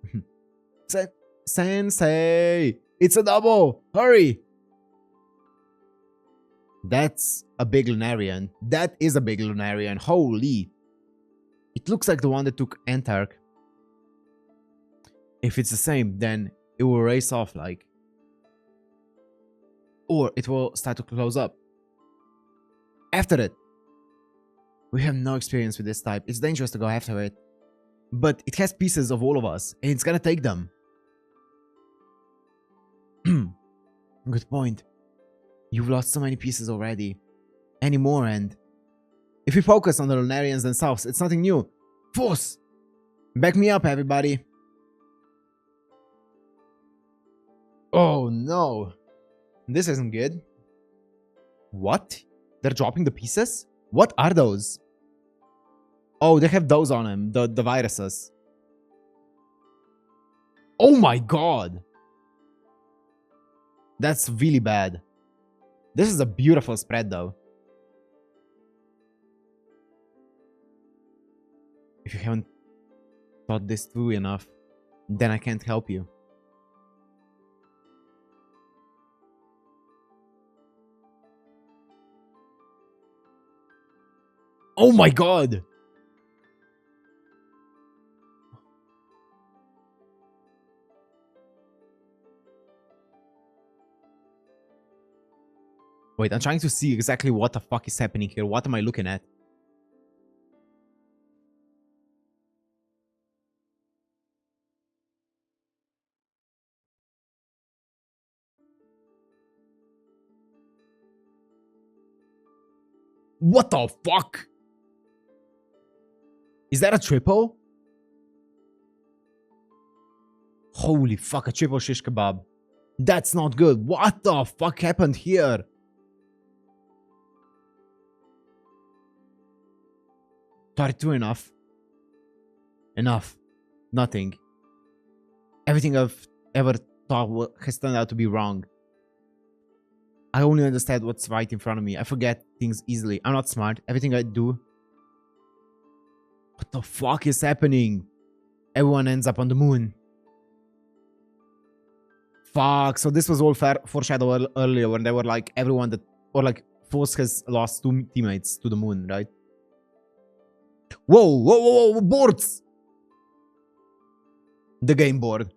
Sensei! It's a double! Hurry! That's a big Lunarian. That is a big Lunarian. Holy! It looks like the one that took Antark. If it's the same, then it will race off like... or it will start to close up. After it. We have no experience with this type. It's dangerous to go after it. But it has pieces of all of us, and it's gonna take them. Good point. You've lost so many pieces already. Any more, and if we focus on the Lunarians themselves, it's nothing new. Force! Back me up, everybody. Oh no. This isn't good. What? They're dropping the pieces? What are those? Oh, they have those on them. The viruses. Oh my god. That's really bad. This is a beautiful spread though. If you haven't thought this through enough, then I can't help you. Oh my god! Wait, I'm trying to see exactly what the fuck is happening here. What am I looking at? What the fuck? Is that a triple? Holy fuck, a triple shish kebab. That's not good. What the fuck happened here? Part 2 enough. Enough. Nothing. Everything I've ever thought has turned out to be wrong. I only understand what's right in front of me. I forget things easily. I'm not smart. Everything I do... What the fuck is happening? Everyone ends up on the moon. Fuck. So this was all foreshadowed earlier when they were like everyone that... Or like Force has lost 2 teammates to the moon, right? Whoa, whoa, whoa, whoa, boards! The game board.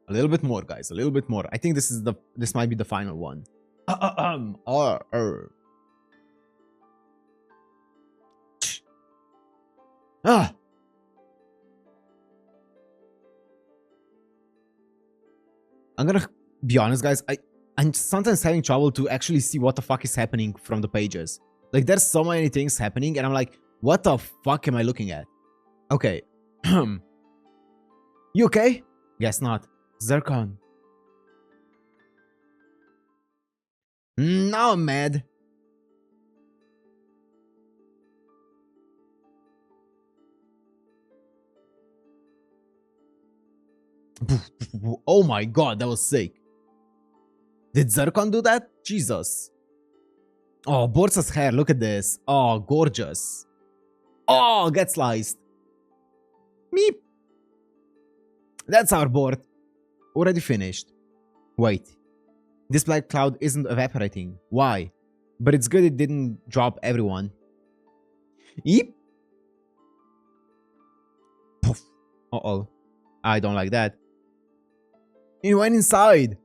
A little bit more, guys. A little bit more. I think this might be the final one. Ah. I'm gonna be honest, guys. I'm sometimes having trouble to actually see what the fuck is happening from the pages. Like, there's so many things happening, and I'm like, what the fuck am I looking at? Okay. You okay? Guess not. Zircon. Now I'm mad. Oh my god, that was sick. Did Zircon do that? Jesus. Oh, Borsa's hair, look at this. Oh, gorgeous. Oh, get sliced. Meep. That's our board. Already finished. Wait. This black cloud isn't evaporating. Why? But it's good it didn't drop everyone. Eep. Poof. Uh-oh. I don't like that. It went inside.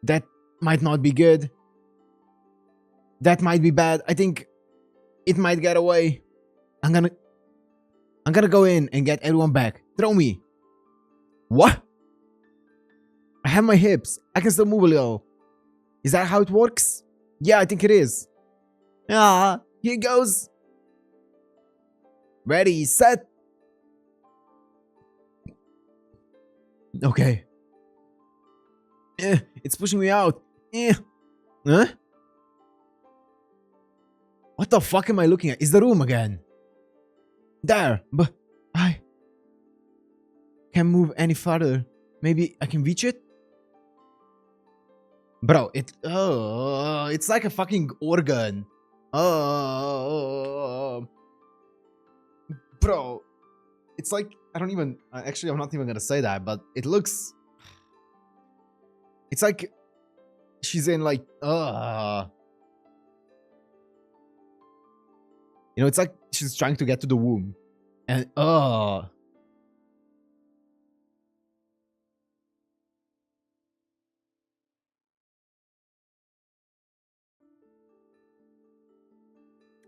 That might not be good. That might be bad. I think it might get away. I'm gonna go in and get everyone back. Throw me. What? I have my hips. I can still move a little. Is that how it works? Yeah, I think it is. Ah, here goes. Ready, set. Okay. It's pushing me out. Huh? What the fuck am I looking at? Is the room again? There, but I can't move any further. Maybe I can reach it? Bro, it's like a fucking organ. Bro, it's like, I don't even, actually I'm not even gonna say that, but it looks, it's like she's in like, You know, it's like she's trying to get to the womb. And, oh.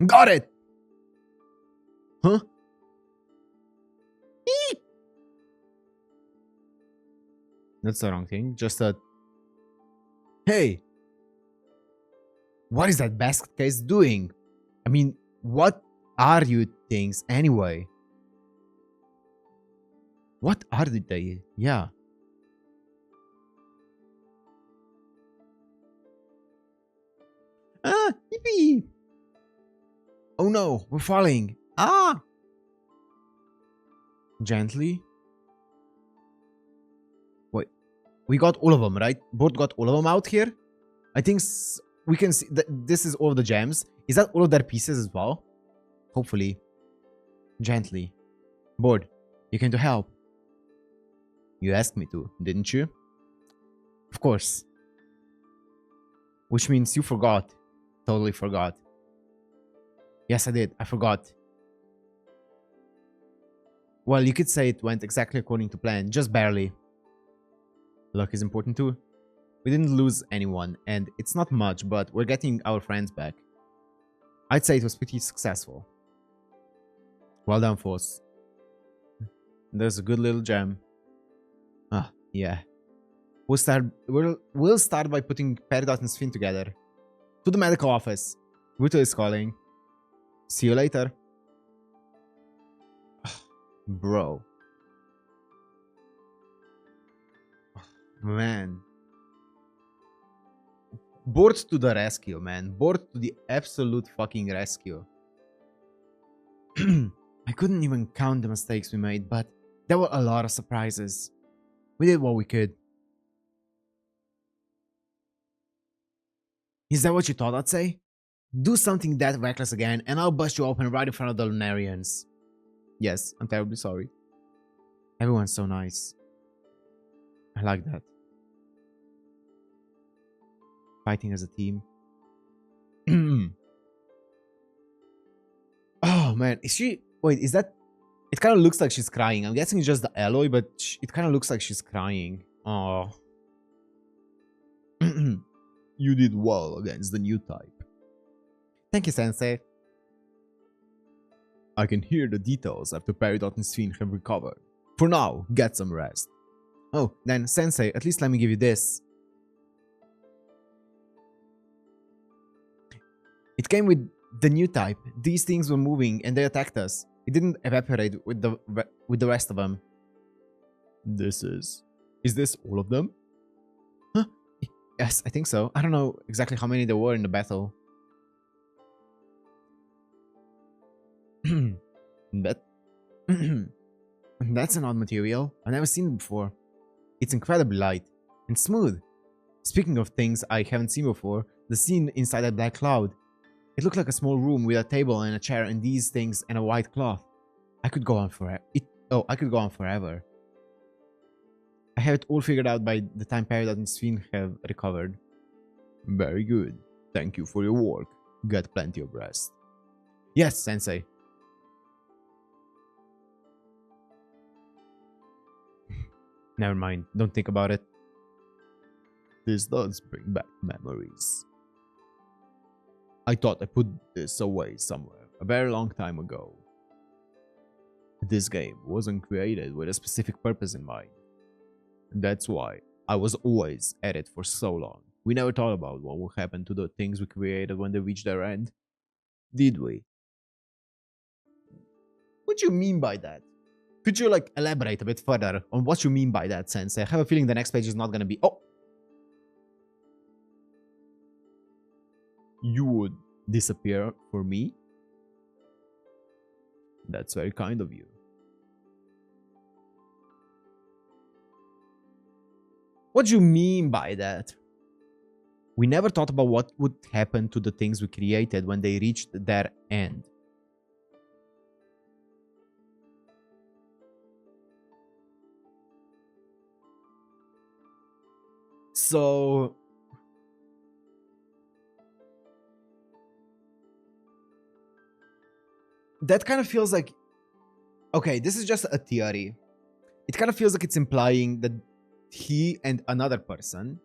Got it! Huh? Eep. That's the wrong thing. Just a... Hey! What is that basket case doing? I mean, what are you things anyway? What are they? Yeah. Ah! Yippee! Oh no, we're falling. Ah! Gently. Wait, we got all of them, right? Both got all of them out here? I think we can see that this is all of the gems. Is that all of their pieces as well? Hopefully. Gently. Board, you came to help. You asked me to, didn't you? Of course. Which means you forgot. Totally forgot. Yes, I did. I forgot. Well, you could say it went exactly according to plan, just barely. Luck is important too. We didn't lose anyone, and it's not much, but we're getting our friends back. I'd say it was pretty successful. Well done, Force. There's a good little gem. Ah, yeah. We'll start by putting Peridot and Sphin together. To the medical office. Ruto is calling. See you later. Bro. Man. Bored to the rescue, man. Bored to the absolute fucking rescue. I couldn't even count the mistakes we made, but there were a lot of surprises. We did what we could. Is that what you thought I'd say? Do something that reckless again, and I'll bust you open right in front of the Lunarians. Yes, I'm terribly sorry. Everyone's so nice. I like that. Fighting as a team. Oh man, is she... Wait, is that... It kind of looks like she's crying. I'm guessing it's just the alloy, but it kind of looks like she's crying. Oh. You did well against the new type. Thank you, Sensei. I can hear the details after Peridot and Sphin have recovered. For now, get some rest. Oh, then, Sensei, at least let me give you this. It came with the new type. These things were moving and they attacked us. It didn't evaporate with the rest of them. Is this all of them? Huh? Yes, I think so. I don't know exactly how many there were in the battle. That's an odd material. I've never seen it before. It's incredibly light and smooth. Speaking of things I haven't seen before, the scene inside that black cloud. It looked like a small room with a table and a chair and these things and a white cloth. I could go on forever. I could go on forever. I have it all figured out by the time Peridot and Sphin have recovered. Very good. Thank you for your work. Get plenty of rest. Yes, Sensei. Never mind. Don't think about it. This does bring back memories. I thought I put this away somewhere a very long time ago. This game wasn't created with a specific purpose in mind. That's why I was always at it for so long. We never thought about what would happen to the things we created when they reached their end. Did we? What do you mean by that? Could you like elaborate a bit further on what you mean by that, Sensei? I have a feeling the next page is not gonna be... Oh! You would disappear for me? That's very kind of you. What do you mean by that? We never thought about what would happen to the things we created when they reached their end. So... that kind of feels like... Okay, this is just a theory. It kind of feels like it's implying that he and another person...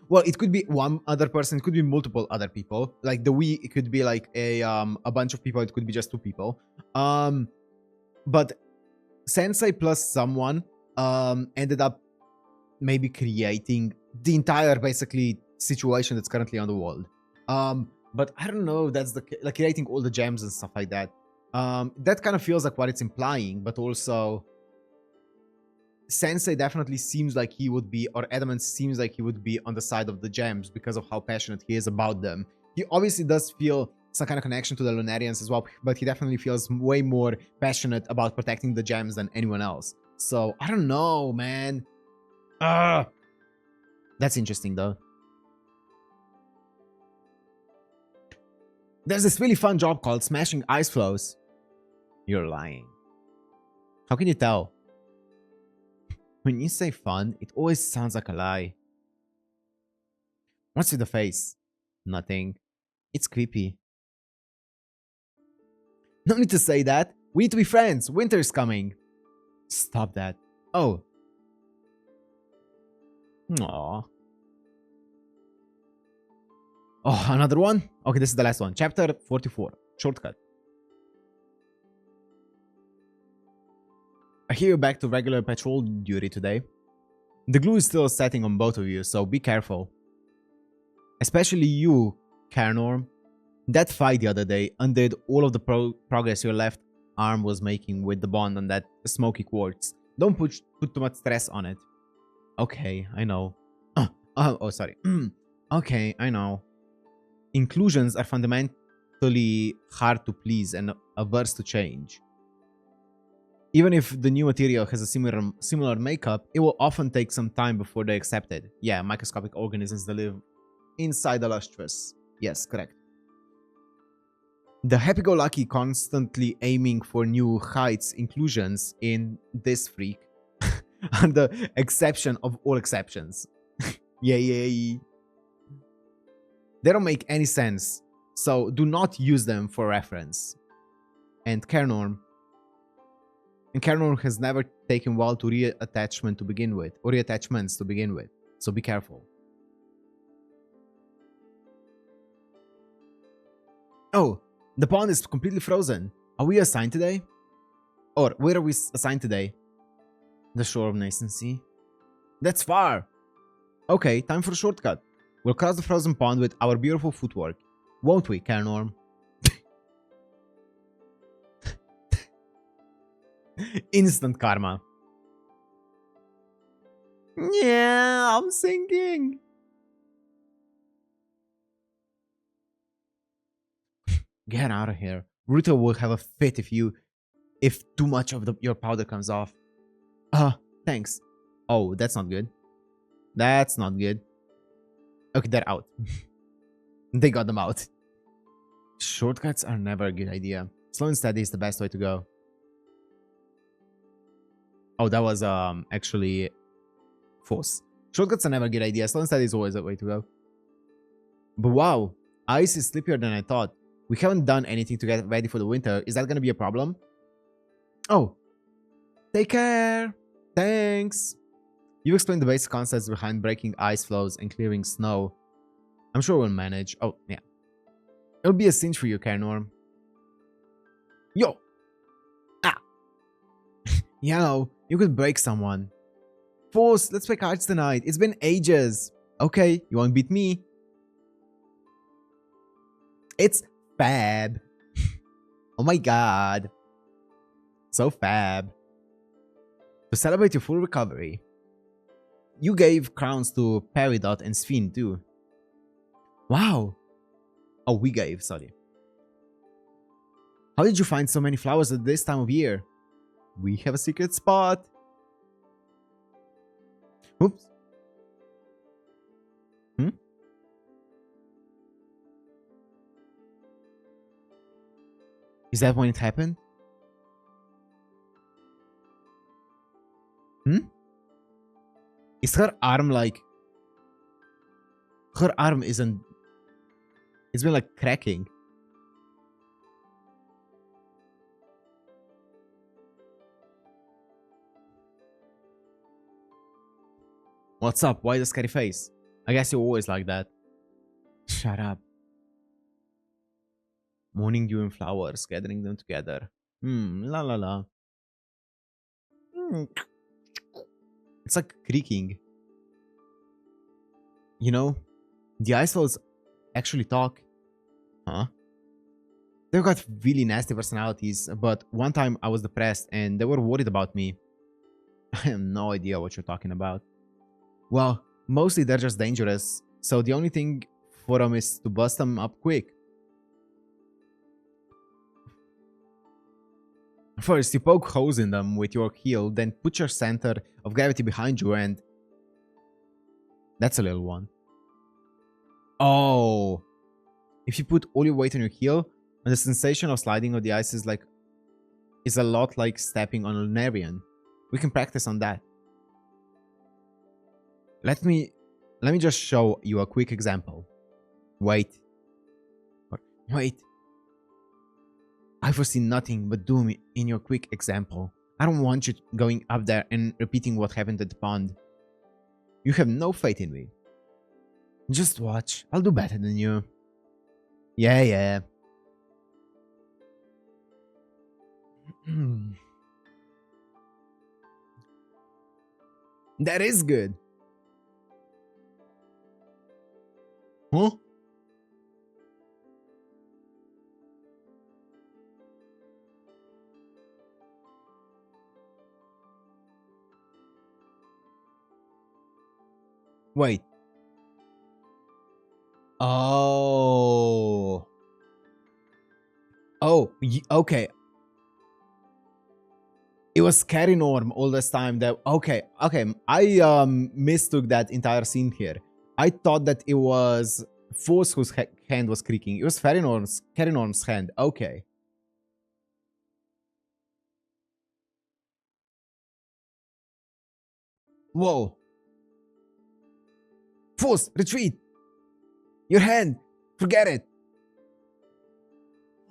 Well, it could be one other person, it could be multiple other people. Like the we, it could be like a bunch of people, it could be just two people. But Sensei plus someone ended up maybe creating the entire basically situation that's currently on the world. But I don't know if that's the like creating all the gems and stuff like that. That kind of feels like what it's implying, but also Sensei definitely seems like he would be, or Adamant seems like he would be on the side of the gems because of how passionate he is about them. He obviously does feel some kind of connection to the Lunarians as well, but he definitely feels way more passionate about protecting the gems than anyone else. So, I don't know, man. That's interesting, though. There's this really fun job called smashing ice flows. You're lying. How can you tell? When you say fun, it always sounds like a lie. What's with the face? Nothing. It's creepy. No need to say that. We need to be friends. Winter's coming. Stop that. Oh. Aww. Oh, another one? Okay, this is the last one. Chapter 44. Shortcut. I hear you're back to regular patrol duty today. The glue is still setting on both of you, so be careful. Especially you, Carnorm. That fight the other day undid all of the progress your left arm was making with the bond on that smoky quartz. Don't put too much stress on it. Okay, I know. Oh, sorry. Okay, I know. Inclusions are fundamentally hard to please and averse to change. Even if the new material has a similar makeup, it will often take some time before they accept it. Yeah, microscopic organisms that live inside the Lustrous. Yes, correct. The happy-go-lucky constantly aiming for new heights inclusions in this freak are the exception of all exceptions. Yay. They don't make any sense, so do not use them for reference. And Carnorm has never taken well to reattachments to begin with, so be careful. Oh, the pond is completely frozen. Are we assigned today? Or where are we assigned today? The shore of Nascent Sea. That's far. Okay, time for a shortcut. We'll cross the frozen pond with our beautiful footwork. Won't we, Carnorm? Instant karma. Yeah, I'm sinking. Get out of here. Ruto will have a fit if too much of your powder comes off. Thanks. Oh, that's not good. That's not good. Okay, they're out. They got them out. Shortcuts are never a good idea. Slow and steady is the best way to go. Oh, that was actually false. Shortcuts are never a good idea. Slow and steady is always a way to go. But wow, ice is slippier than I thought. We haven't done anything to get ready for the winter. Is that going to be a problem? Oh. Take care. Thanks. You explained the basic concepts behind breaking ice flows and clearing snow. I'm sure we'll manage. Oh, yeah. It'll be a cinch for you, Carnorm. Yo! Ah! Yo, you could break someone. Force, let's play cards tonight. It's been ages. Okay, you won't beat me. It's fab. Oh my god. So fab. To celebrate your full recovery, you gave crowns to Peridot and Sphin too. Wow. Oh, we gave, sorry. How did you find so many flowers at this time of year? We have a secret spot. Oops. Is that when it happened? Is her arm like... Her arm isn't... It's been like cracking. What's up? Why the scary face? I guess you're always like that. Shut up. Morning dew and flowers, gathering them together. La la la. Hmm. It's like creaking. You know, the ice walls actually talk. Huh? They've got really nasty personalities, but one time I was depressed and they were worried about me. I have no idea what you're talking about. Well, mostly they're just dangerous, so the only thing for them is to bust them up quick. First, you poke holes in them with your heel, then put your center of gravity behind you and... That's a little one. Oh. If you put all your weight on your heel, and the sensation of sliding on the ice is a lot like stepping on a Lunarian. We can practice on that. Let me just show you a quick example. Wait. I foresee nothing but doom in your quick example. I don't want you going up there and repeating what happened at the pond. You have no faith in me. Just watch. I'll do better than you. Yeah. That is good. Huh? Wait. Oh. Oh, okay. It was scary Norm all this time. That okay. I mistook that entire scene here. I thought that it was Force whose hand was creaking. It was Scary Norm's hand. Okay. Whoa. Force, retreat. Your hand. Forget it.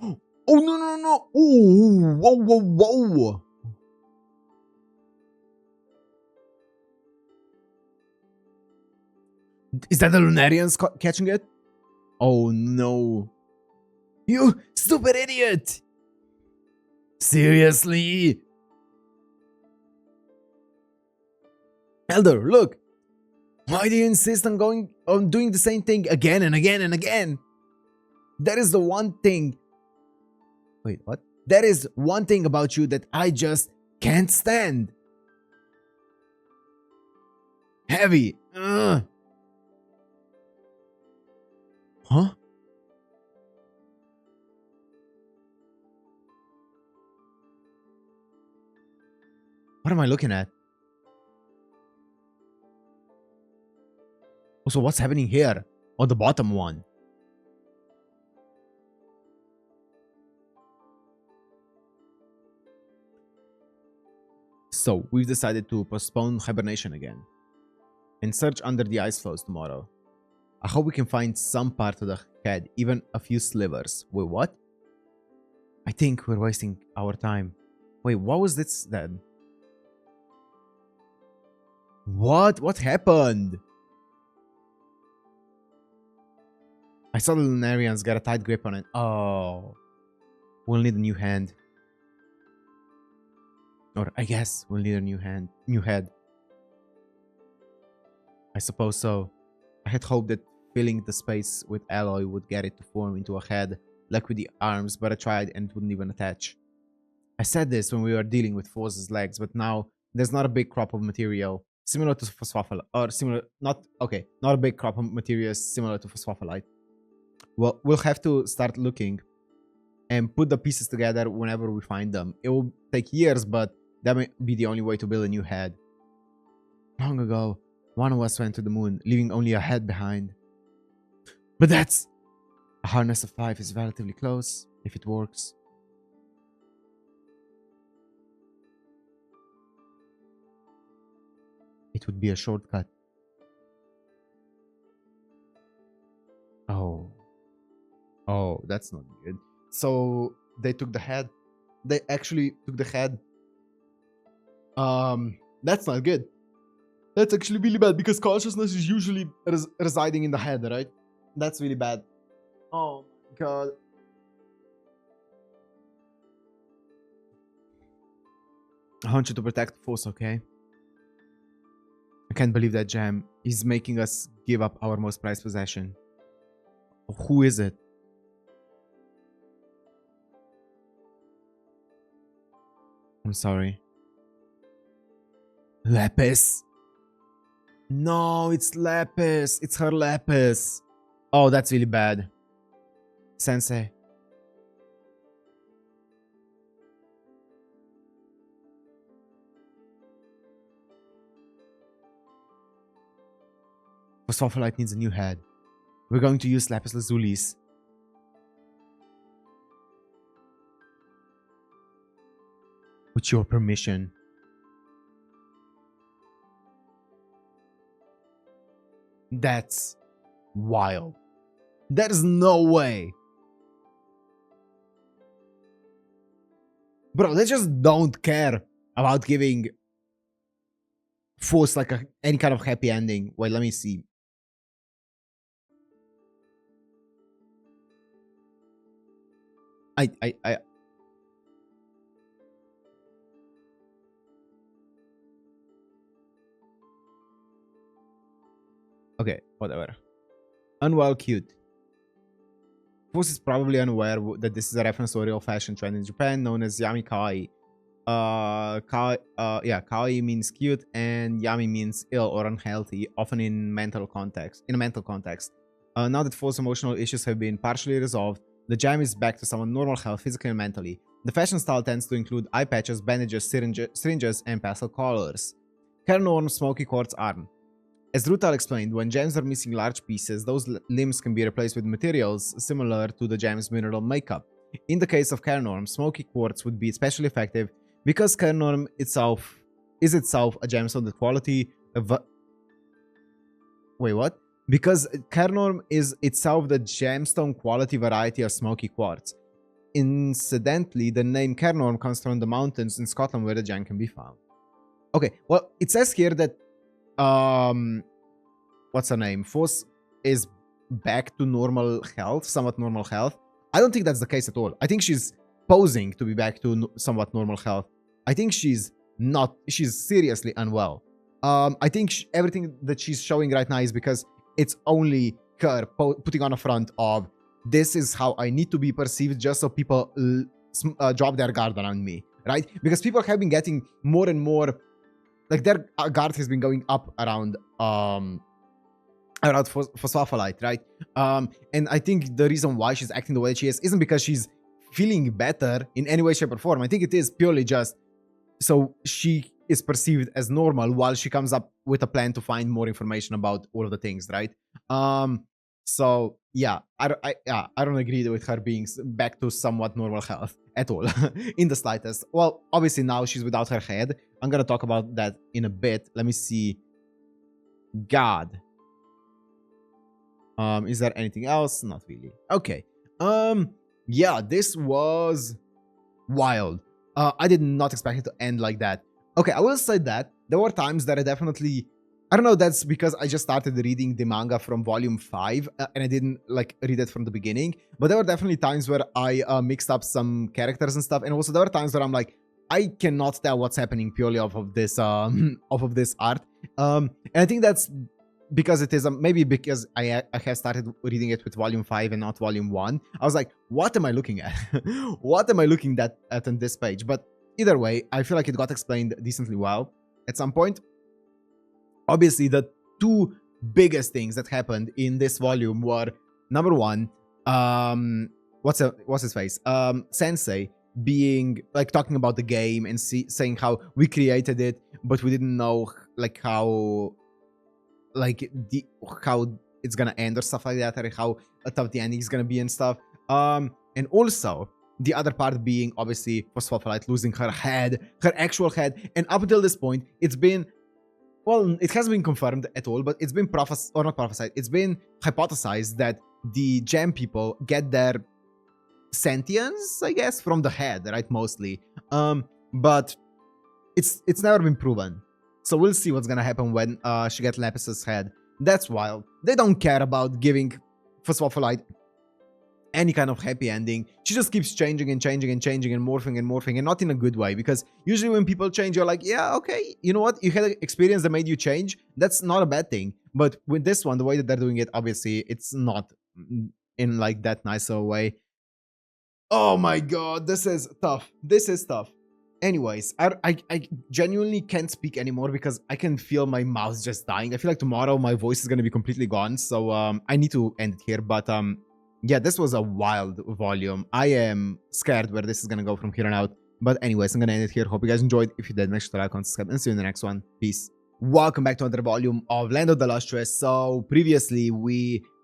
Oh no. Oh, whoa. Is that the Lunarians catching it? Oh no. You stupid idiot! Seriously? Elder, look! Why do you insist on doing the same thing again and again and again? That is the one thing. Wait, what? That is one thing about you that I just can't stand. Heavy. Huh? What am I looking at? Also, what's happening here? On the bottom one. So, we've decided to postpone hibernation again. And search under the ice floes tomorrow. I hope we can find some part of the head, even a few slivers. Wait, what? I think we're wasting our time. Wait, what was this then? What? What happened? I saw the Lunarians got a tight grip on it. Oh. We'll need a new hand. Or I guess we'll need a new head. I suppose so. I had hoped that filling the space with alloy would get it to form into a head, like with the arms, but I tried and it wouldn't even attach. I said this when we were dealing with Force's legs, but now there's not a big crop of material similar to Phosphophylite, or similar, not a big crop of materials similar to Phosphophylite. Well, we'll have to start looking and put the pieces together whenever we find them. It will take years, but that may be the only way to build a new head. Long ago, one of us went to the moon, leaving only a head behind. But that's... A harness of 5 is relatively close, if it works. It would be a shortcut. Oh. Oh, that's not good. So they took the head. They actually took the head. That's not good. That's actually really bad because consciousness is usually residing in the head, right? That's really bad. Oh my god. I want you to protect Force, okay? I can't believe that gem is making us give up our most prized possession. Who is it? I'm sorry. Lapis. No, it's Lapis. It's her Lapis. Oh, that's really bad. Sensei. Phosphophyllite needs a new head. We're going to use Lapis Lazulis. With your permission. That's wild. There's no way. Bro, they just don't care about giving Force like any kind of happy ending. Wait, let me see. Okay, whatever. Unwell cute. Force is probably unaware that this is a reference to a real fashion trend in Japan known as Yami Kawaii. Kawaii means cute and Yami means ill or unhealthy, often in mental context. Now that Force's emotional issues have been partially resolved, the gem is back to somewhat normal health physically and mentally. The fashion style tends to include eye patches, bandages, syringes, and pastel colors. Cairnorm smoky quartz arm. As Rutal explained, when gems are missing large pieces, those limbs can be replaced with materials similar to the gem's mineral makeup. In the case of Cairnorm, smoky quartz would be especially effective because Cairnorm itself is a gemstone with quality of... Wait, what? Because Cairnorm is itself the gemstone quality variety of smoky quartz. Incidentally, the name Cairnorm comes from the mountains in Scotland where the gem can be found. Okay, well, it says here that what's her name? Force is back to normal health, somewhat normal health. I don't think that's the case at all. I think she's posing to be back to somewhat normal health. I think she's not. She's seriously unwell. I think everything that she's showing right now is because it's only her putting on a front of this is how I need to be perceived just so people drop their guard around me, right? Because people have been getting more and more, like their guard has been going up around Phosphophyllite, right? And I think the reason why she's acting the way she is isn't because she's feeling better in any way, shape, or form. I think it is purely just so she is perceived as normal while she comes up with a plan to find more information about all of the things, right? So yeah, I don't agree with her being back to somewhat normal health at all, in the slightest. Well, obviously now she's without her head. I'm gonna talk about that in a bit. Let me see. God. Is there anything else? Not really. Okay. Yeah, this was wild. I did not expect it to end like that. Okay, I will say that there were times that I definitely... I don't know, that's because I just started reading the manga from volume 5 and I didn't like read it from the beginning. But there were definitely times where I mixed up some characters and stuff. And also there were times where I'm like, I cannot tell what's happening purely off of this art. And I think that's because it is maybe because I have started reading it with volume 5 and not volume 1. I was like, what am I looking at? What am I looking at on this page? But either way, I feel like it got explained decently well at some point. Obviously, the two biggest things that happened in this volume were, number one, what's his face? Sensei being like talking about the game and saying how we created it, but we didn't know like how it's gonna end or stuff like that, or how tough the ending is gonna be and stuff. And also the other part being obviously Phosphophyllite losing her head, her actual head, and up until this point, it's been, well, it hasn't been confirmed at all, but it's been prophesied. It's been hypothesized that the gem people get their sentience, I guess, from the head, right? Mostly. But it's never been proven. So we'll see what's gonna happen when she gets Lapis's head. That's wild. They don't care about giving Phosphophylite any kind of happy ending. She just keeps changing and changing and changing and morphing and not in a good way, because usually when people change, you're like, yeah, okay, you know what, you had an experience that made you change, that's not a bad thing. But with this one, the way that they're doing it, obviously it's not in like that nice of a way. Oh my god, this is tough. This is tough. Anyways, I genuinely can't speak anymore because I can feel my mouth just dying. I feel like tomorrow my voice is gonna be completely gone, so I need to end it here. But yeah, this was a wild volume. I am scared where this is gonna go from here on out. But anyways, I'm gonna end it here. Hope you guys enjoyed. If you did, make sure to like, comment, subscribe, and see you in the next one. Peace. Welcome back to another volume of Land of the Lustrous. So previously,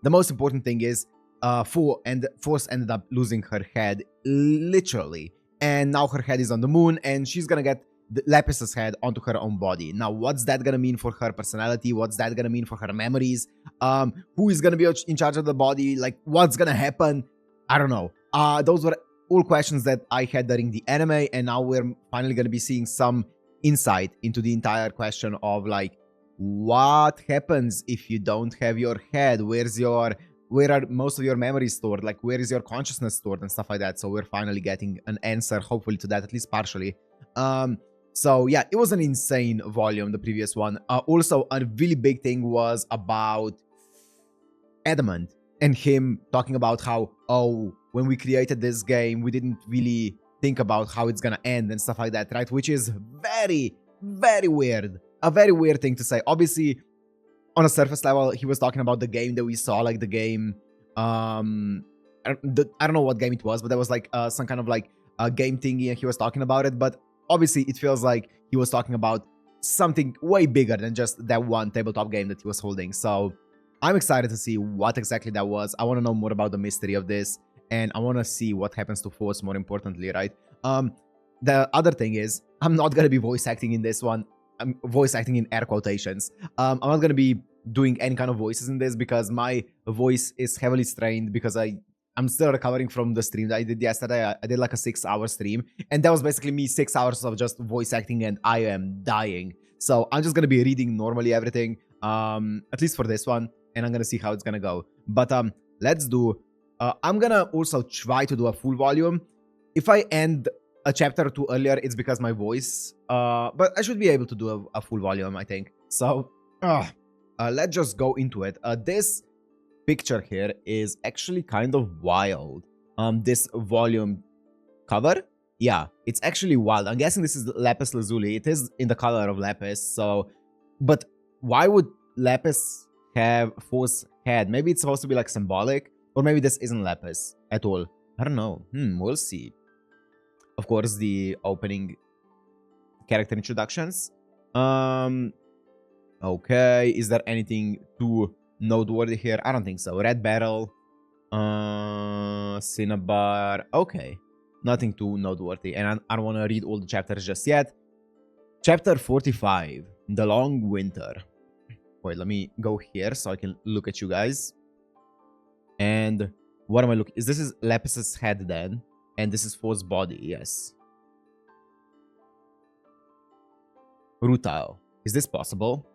the most important thing is Force ended up losing her head, literally. And now her head is on the moon, and she's gonna get Lapis's head onto her own body. Now, what's that gonna mean for her personality? What's that gonna mean for her memories? Who is gonna be in charge of the body? Like, what's gonna happen? I don't know. Those were all questions that I had during the anime, and now we're finally gonna be seeing some insight into the entire question of, like, what happens if you don't have your head? Where are most of your memories stored? Like, where is your consciousness stored and stuff like that? So we're finally getting an answer, hopefully, to that, at least partially. So yeah, it was an insane volume, the previous one. Also, a really big thing was about Adamant and him talking about how, oh, when we created this game, we didn't really think about how it's gonna end and stuff like that, right? Which is very, very weird. A very weird thing to say. Obviously, on a surface level, he was talking about the game that we saw, like the game, I don't know what game it was, but there was like some kind of like a game thingy, and he was talking about it. But obviously, it feels like he was talking about something way bigger than just that one tabletop game that he was holding. So I'm excited to see what exactly that was. I want to know more about the mystery of this, and I want to see what happens to Force, more importantly, right? The other thing is, I'm not gonna be voice acting in this one. I'm voice acting in air quotations. I'm not gonna be doing any kind of voices in this because my voice is heavily strained, because I'm still recovering from the stream that I did yesterday. I did like a 6-hour stream, and that was basically me 6 hours of just voice acting, and I am dying. So I'm just gonna be reading normally everything, at least for this one, and I'm gonna see how it's gonna go. But let's do. I'm gonna also try to do a full volume. If I end a chapter or two earlier, it's because my voice, but I should be able to do a full volume, I think. So let's just go into it. This picture here is actually kind of wild. This volume cover, yeah, it's actually wild. I'm guessing this is lapis lazuli. It is in the color of lapis. So, but why would lapis have Force head? Maybe it's supposed to be like symbolic, or maybe this isn't lapis at all. I don't know. We'll see. Of course, the opening character introductions. Okay, is there anything too noteworthy here? I don't think so. Red Barrel, Cinnabar. Okay, nothing too noteworthy, and I don't want to read all the chapters just yet. Chapter 45, The Long Winter. Wait, let me go here so I can look at you guys. And what am I looking? This is Lapis's head then. And this is Force's body, yes. Rutile. Is this possible?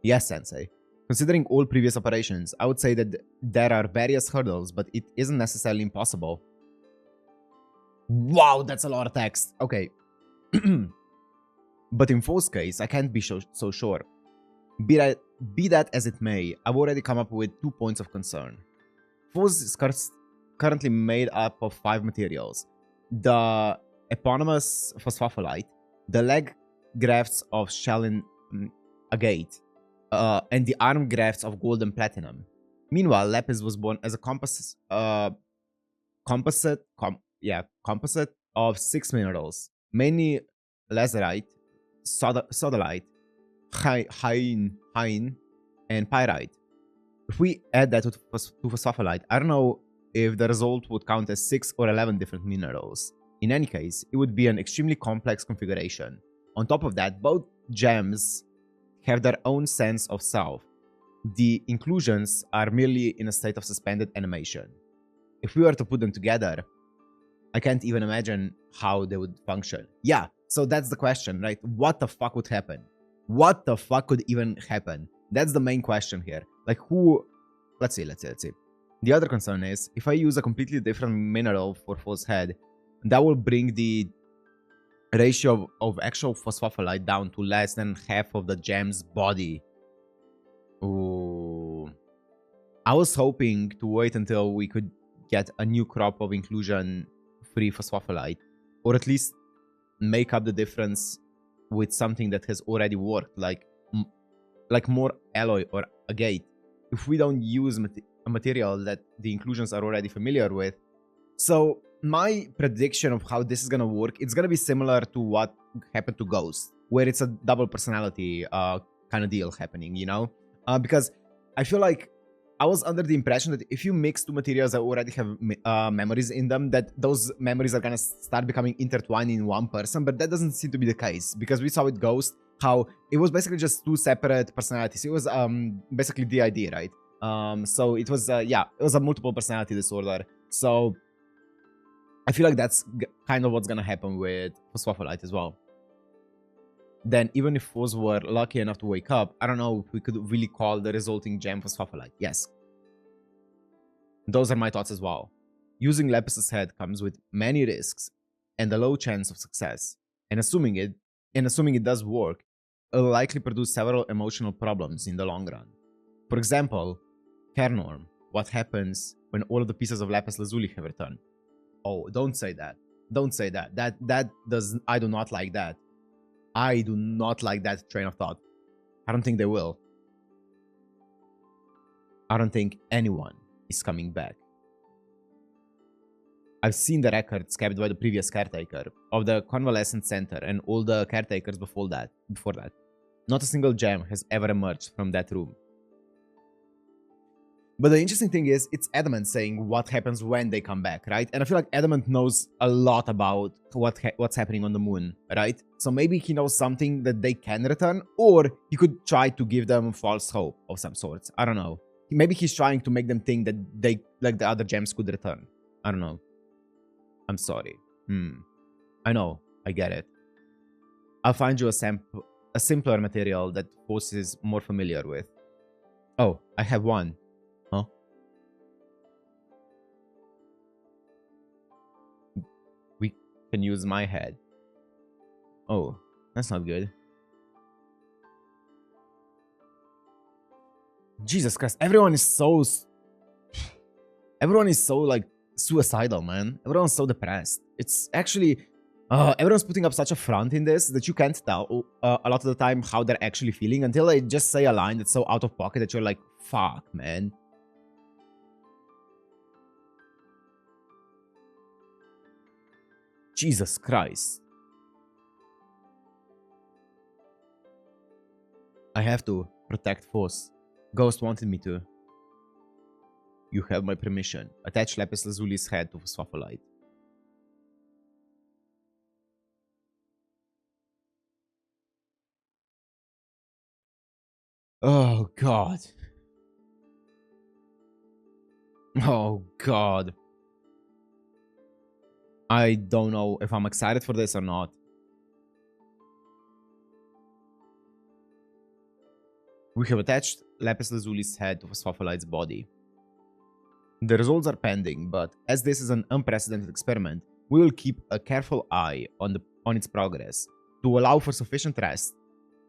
Yes, Sensei. Considering all previous operations, I would say that there are various hurdles, but it isn't necessarily impossible. Wow, that's a lot of text. Okay. But in Force's case, I can't be so sure. Be that as it may, I've already come up with 2 points of concern. Force is currently made up of 5 materials: the eponymous phosphophylite, the leg grafts of Shallin agate, and the arm grafts of gold and platinum. Meanwhile, Lapis was born as a composite of 6 minerals, mainly lazurite, sodalite, hine, and pyrite. If we add that to phosphophylite, I don't know if the result would count as 6 or 11 different minerals. In any case, it would be an extremely complex configuration. On top of that, both gems have their own sense of self. the inclusions are merely in a state of suspended animation. If we were to put them together, I can't even imagine how they would function. Yeah, so that's the question, right? What the fuck would happen? What the fuck could even happen? That's the main question here. Like who... Let's see. The other concern is, if I use a completely different mineral for Fo's head, that will bring the ratio of actual phosphophylite down to less than half of the gem's body. Ooh. I was hoping to wait until we could get a new crop of inclusion-free phosphophylite, or at least make up the difference with something that has already worked, like more alloy or agate. If we don't use a material that the inclusions are already familiar with. So my prediction of how this is gonna work, it's gonna be similar to what happened to Ghost, where it's a double personality kind of deal happening, you know? Because I feel like I was under the impression that if you mix two materials that already have memories in them, that those memories are gonna start becoming intertwined in one person, but that doesn't seem to be the case, because we saw with Ghost how it was basically just two separate personalities. It was basically DID, right? So it was, yeah, it was a multiple personality disorder. So I feel like that's kind of what's gonna happen with Phosphophylite as well. Then even if Phos were lucky enough to wake up, I don't know if we could really call the resulting gem Phosphophylite. Yes. Those are my thoughts as well. Using Lepis's head comes with many risks and a low chance of success. And assuming it does work, it'll likely produce several emotional problems in the long run. For example, Carenorm. What happens when all of the pieces of Lapis Lazuli have returned? Oh, don't say that. Don't say that. I do not like that. I do not like that train of thought. I don't think they will. I don't think anyone is coming back. I've seen the records kept by the previous caretaker of the convalescent center and all the caretakers before that. Not a single gem has ever emerged from that room. But the interesting thing is, it's Adamant saying what happens when they come back, right? And I feel like Adamant knows a lot about what's happening on the moon, right? So maybe he knows something that they can return, or he could try to give them false hope of some sorts. I don't know. Maybe he's trying to make them think that they, like the other gems, could return. I don't know. I'm sorry. I know. I get it. I'll find you a simpler material that Phos is more familiar with. Oh, I have one. Huh? We can use my head. Oh, that's not good. Jesus Christ, everyone is so like suicidal, man. Everyone's so depressed. It's actually everyone's putting up such a front in this that you can't tell a lot of the time how they're actually feeling until they just say a line that's so out of pocket that you're like, fuck, man. Jesus Christ. I have to protect Phos. Ghost wanted me to. You have my permission. Attach Lapis Lazuli's head to Phosphophylite. Oh, God. Oh, God. I don't know if I'm excited for this or not. We have attached Lapis Lazuli's head to Phosphophylite's body. The results are pending, but as this is an unprecedented experiment, we will keep a careful eye on its progress. To allow for sufficient rest,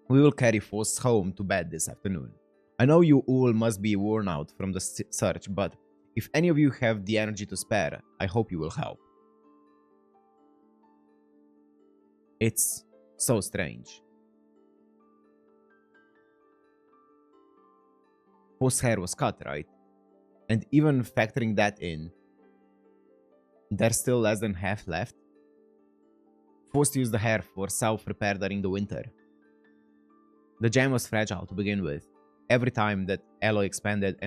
we will carry Phos home to bed this afternoon. I know you all must be worn out from the search, but if any of you have the energy to spare, I hope you will help. It's so strange. Phos' hair was cut, right? And even factoring that in, there's still less than half left. Phos used the hair for self-repair during the winter. The gem was fragile to begin with. Every time that alloy expanded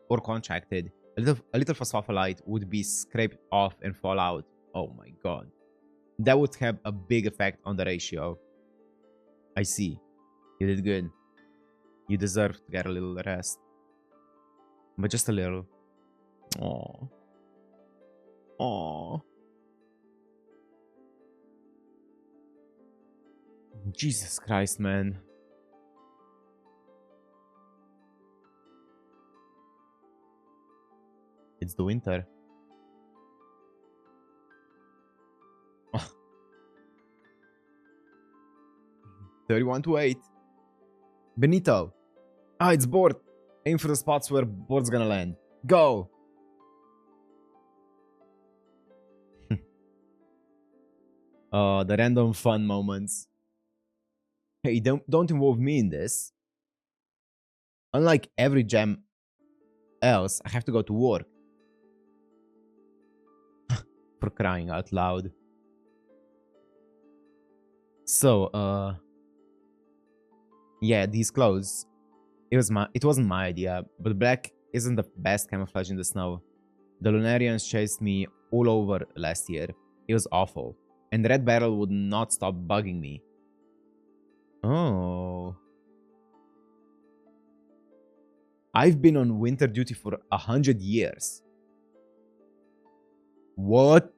or contracted, a little phosphophylite would be scraped off and fall out. Oh my god. That would have a big effect on the ratio. I see. You did good. You deserve to get a little rest. But just a little. Oh. Oh. Jesus Christ, man. It's the winter. 31-8. Benito. Ah, it's board. Aim for the spots where board's gonna land. Go. The random fun moments. Hey, don't involve me in this. Unlike every gem else, I have to go to work. For crying out loud. So, yeah, these clothes. It wasn't my idea, but black isn't the best camouflage in the snow. The Lunarians chased me all over last year. It was awful. And the Red Barrel would not stop bugging me. Oh. I've been on winter duty for 100 years. What?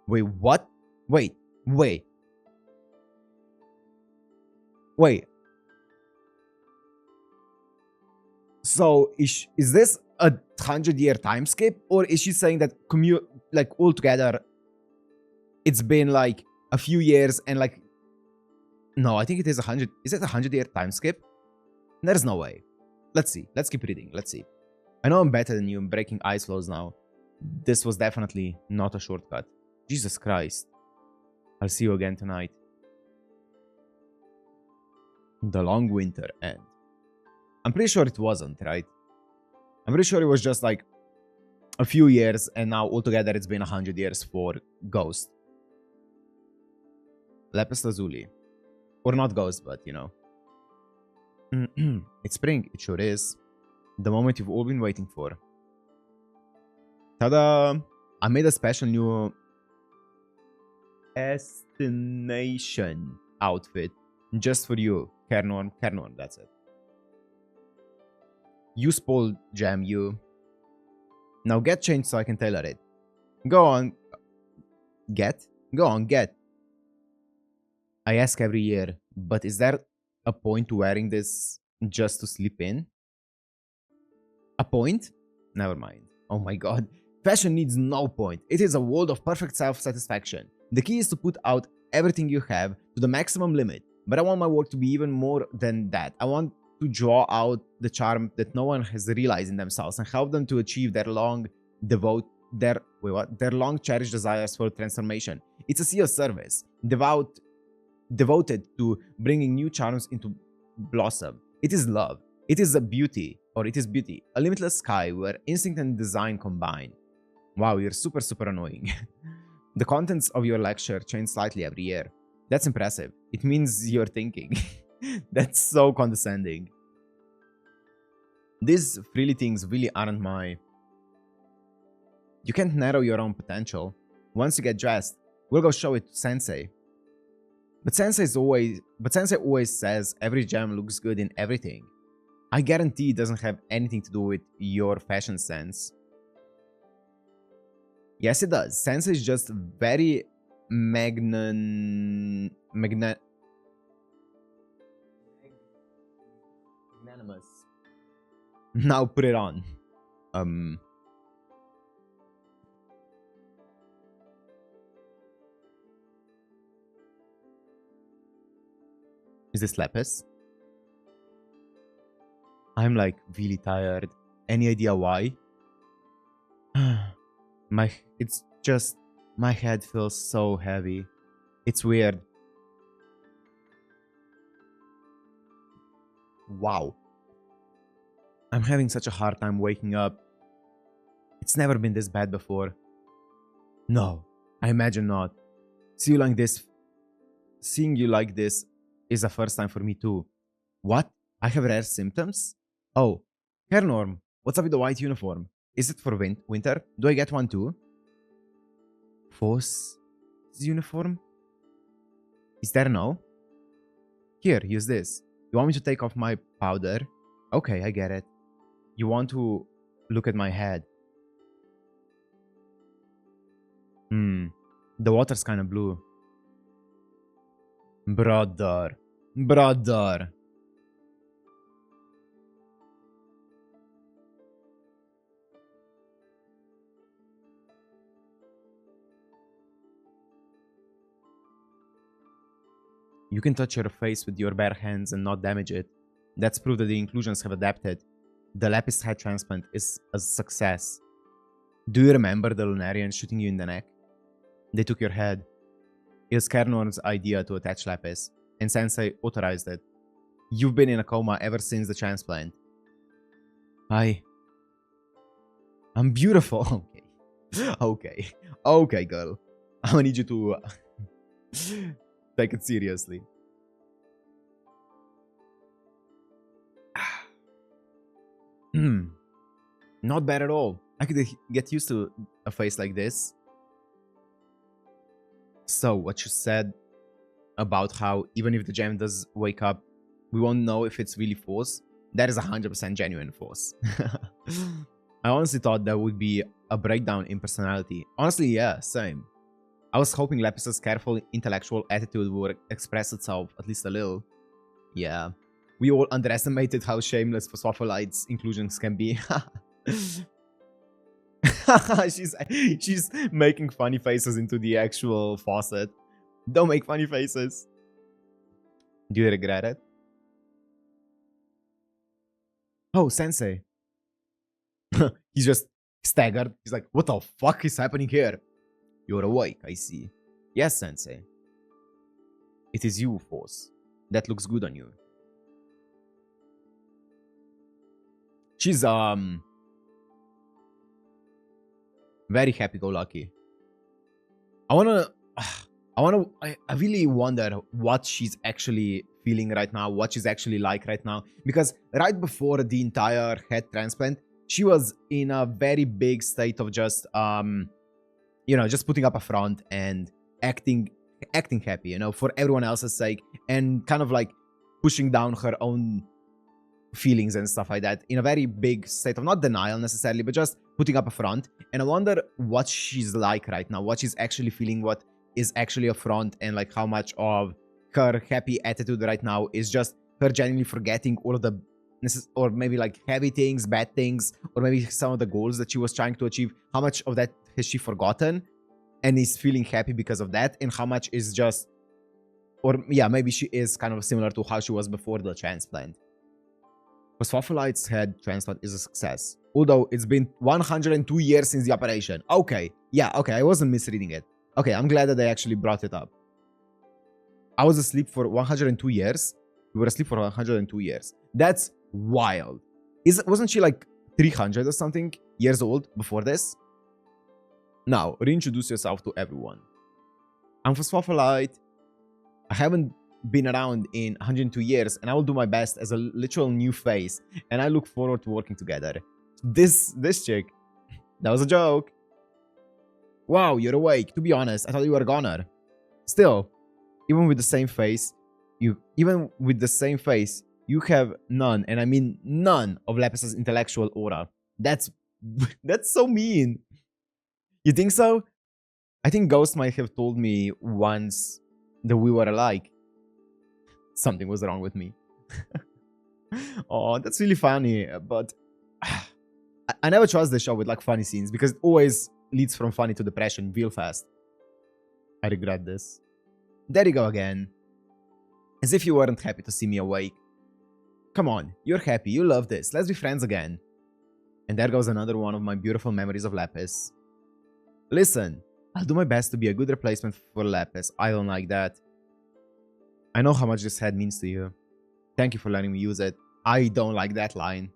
Wait, what? Wait. So is this a 100-year time skip, or is she saying that like altogether it's been like a few years and like no, I think it is 100. Is it a 100-year time skip? There's no way. Let's see. Let's keep reading. Let's see. I know I'm better than you in breaking ice flows now. This was definitely not a shortcut. Jesus Christ. I'll see you again tonight. The long winter end. I'm pretty sure it wasn't, right? I'm pretty sure it was just like a few years, and now altogether it's been 100 years for Ghost. Lapis Lazuli. Or not Ghost, but you know. It's spring, it sure is. The moment you've all been waiting for. Ta-da! I made a special new destination outfit just for you. Kernorm, that's it. You spoiled Jam, you. Now get changed so I can tailor it. Go on. Get? Go on, get. I ask every year, but is there a point to wearing this just to sleep in? A point? Never mind. Oh my god. Fashion needs no point. It is a world of perfect self-satisfaction. The key is to put out everything you have to the maximum limit. But I want my work to be even more than that. I want to draw out the charm that no one has realized in themselves and help them to achieve their long cherished desires for transformation. It's a sea of service, devoted to bringing new charms into blossom. It is love. It is beauty, a limitless sky where instinct and design combine. Wow, you're super annoying. The contents of your lecture change slightly every year. That's impressive. It means you're thinking. That's so condescending. These frilly things really aren't my... You can't narrow your own potential. Once you get dressed, we'll go show it to Sensei. But Sensei always says every gem looks good in everything. I guarantee it doesn't have anything to do with your fashion sense. Yes, it does. Sensei is just very magnanimous. Now put it on. Is this Lapis? I'm like really tired. Any idea why? It's just my head feels so heavy. It's weird. Wow. I'm having such a hard time waking up. It's never been this bad before. No, I imagine not. Seeing you like this is the first time for me too. What? I have rare symptoms? Oh, Hernorm, what's up with the white uniform? Is it for winter? Do I get one too? Foss uniform? Is there no? Here, use this. You want me to take off my powder? Okay, I get it. You want to look at my head. The water's kind of blue. Brother. Brother. You can touch your face with your bare hands and not damage it. That's proof that the inclusions have adapted. The lapis head transplant is a success. Do you remember the Lunarians shooting you in the neck? They took your head. It was Kernor's idea to attach lapis, and Sensei authorized it. You've been in a coma ever since the transplant. I'm beautiful. Okay. Okay, girl. I'm gonna need you to take it seriously. Not bad at all. I could get used to a face like this. So, what you said about how even if the gem does wake up, we won't know if it's really force. That is 100% genuine force. I honestly thought that would be a breakdown in personality. Honestly, yeah, same. I was hoping Lapis's careful intellectual attitude would express itself at least a little. Yeah. We all underestimated how shameless phospholites inclusions can be. she's making funny faces into the actual faucet. Don't make funny faces. Do you regret it? Oh, Sensei. He's just staggered. He's like, what the fuck is happening here? You're awake, I see. Yes, Sensei. It is you, Force. That looks good on you. She's, very happy-go-lucky. I really wonder what she's actually feeling right now, what she's actually like right now. Because right before the entire head transplant, she was in a very big state of just, you know, just putting up a front and acting happy, you know, for everyone else's sake, and kind of like pushing down her own feelings and stuff like that in a very big state of not denial necessarily, but just putting up a front. And I wonder what she's like right now, what she's actually feeling, what is actually a front, and like how much of her happy attitude right now is just her genuinely forgetting all of the or maybe like heavy things, bad things, or maybe some of the goals that she was trying to achieve. How much of that has she forgotten and is feeling happy because of that, and how much is just, or yeah, maybe she is kind of similar to how she was before the transplant. Phospholite's head transplant is a success, although it's been 102 years since the operation. Okay, yeah, okay, I wasn't misreading it. Okay, I'm glad that they actually brought it up. I was asleep for 102 years. We were asleep for 102 years. That's wild. Wasn't she like 300 or something years old before this? Now, reintroduce yourself to everyone. I'm Phospholite. I haven't been around in 102 years, and I will do my best as a literal new face, and I look forward to working together. This chick, that was a joke. Wow, you're awake. To be honest, I thought you were a goner. Still, even with the same face, you have none, and I mean none, of Lapis's intellectual aura. That's so mean. You think so? I think Ghost might have told me once that we were alike. Something was wrong with me. Oh, that's really funny, but I never trust the show with like funny scenes because it always leads from funny to depression real fast. I regret this. There you go again. As if you weren't happy to see me awake. Come on, you're happy, you love this, let's be friends again. And there goes another one of my beautiful memories of Lapis. Listen, I'll do my best to be a good replacement for Lapis. I don't like that. I know how much this head means to you. Thank you for letting me use it. I don't like that line.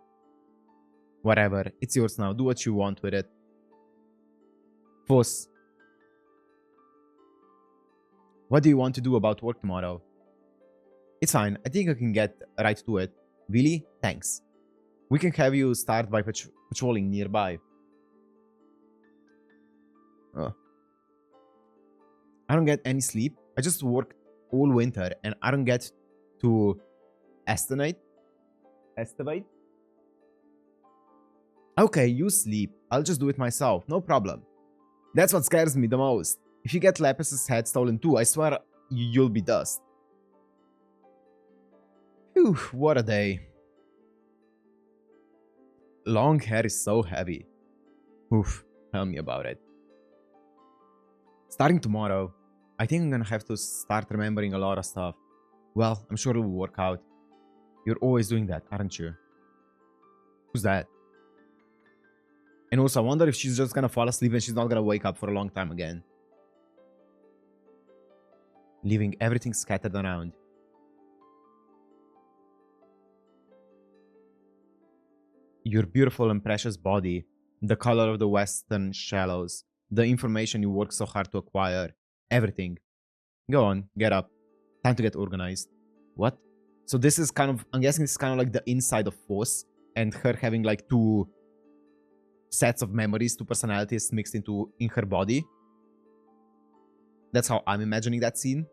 Whatever, it's yours now. Do what you want with it. Foss. What do you want to do about work tomorrow? It's fine. I think I can get right to it. Really? Thanks. We can have you start by patrolling nearby. I don't get any sleep. I just work all winter and I don't get to estimate Okay, you sleep. I'll just do it myself, no problem. That's what scares me the most. If you get Lapis's head stolen too, I swear you'll be dust. Phew, what a day. Long hair is so heavy. Oof, tell me about it. Starting tomorrow, I think I'm gonna have to start remembering a lot of stuff. Well, I'm sure it will work out. You're always doing that, aren't you? Who's that? And also, I wonder if she's just gonna fall asleep and she's not gonna wake up for a long time again. Leaving everything scattered around. Your beautiful and precious body, the color of the western shallows, the information you work so hard to acquire, everything. Go on, get up. Time to get organized. What? So this is kind of, I'm guessing this is kind of like the inside of Force, and her having like two sets of memories, two personalities mixed in her body. That's how I'm imagining that scene.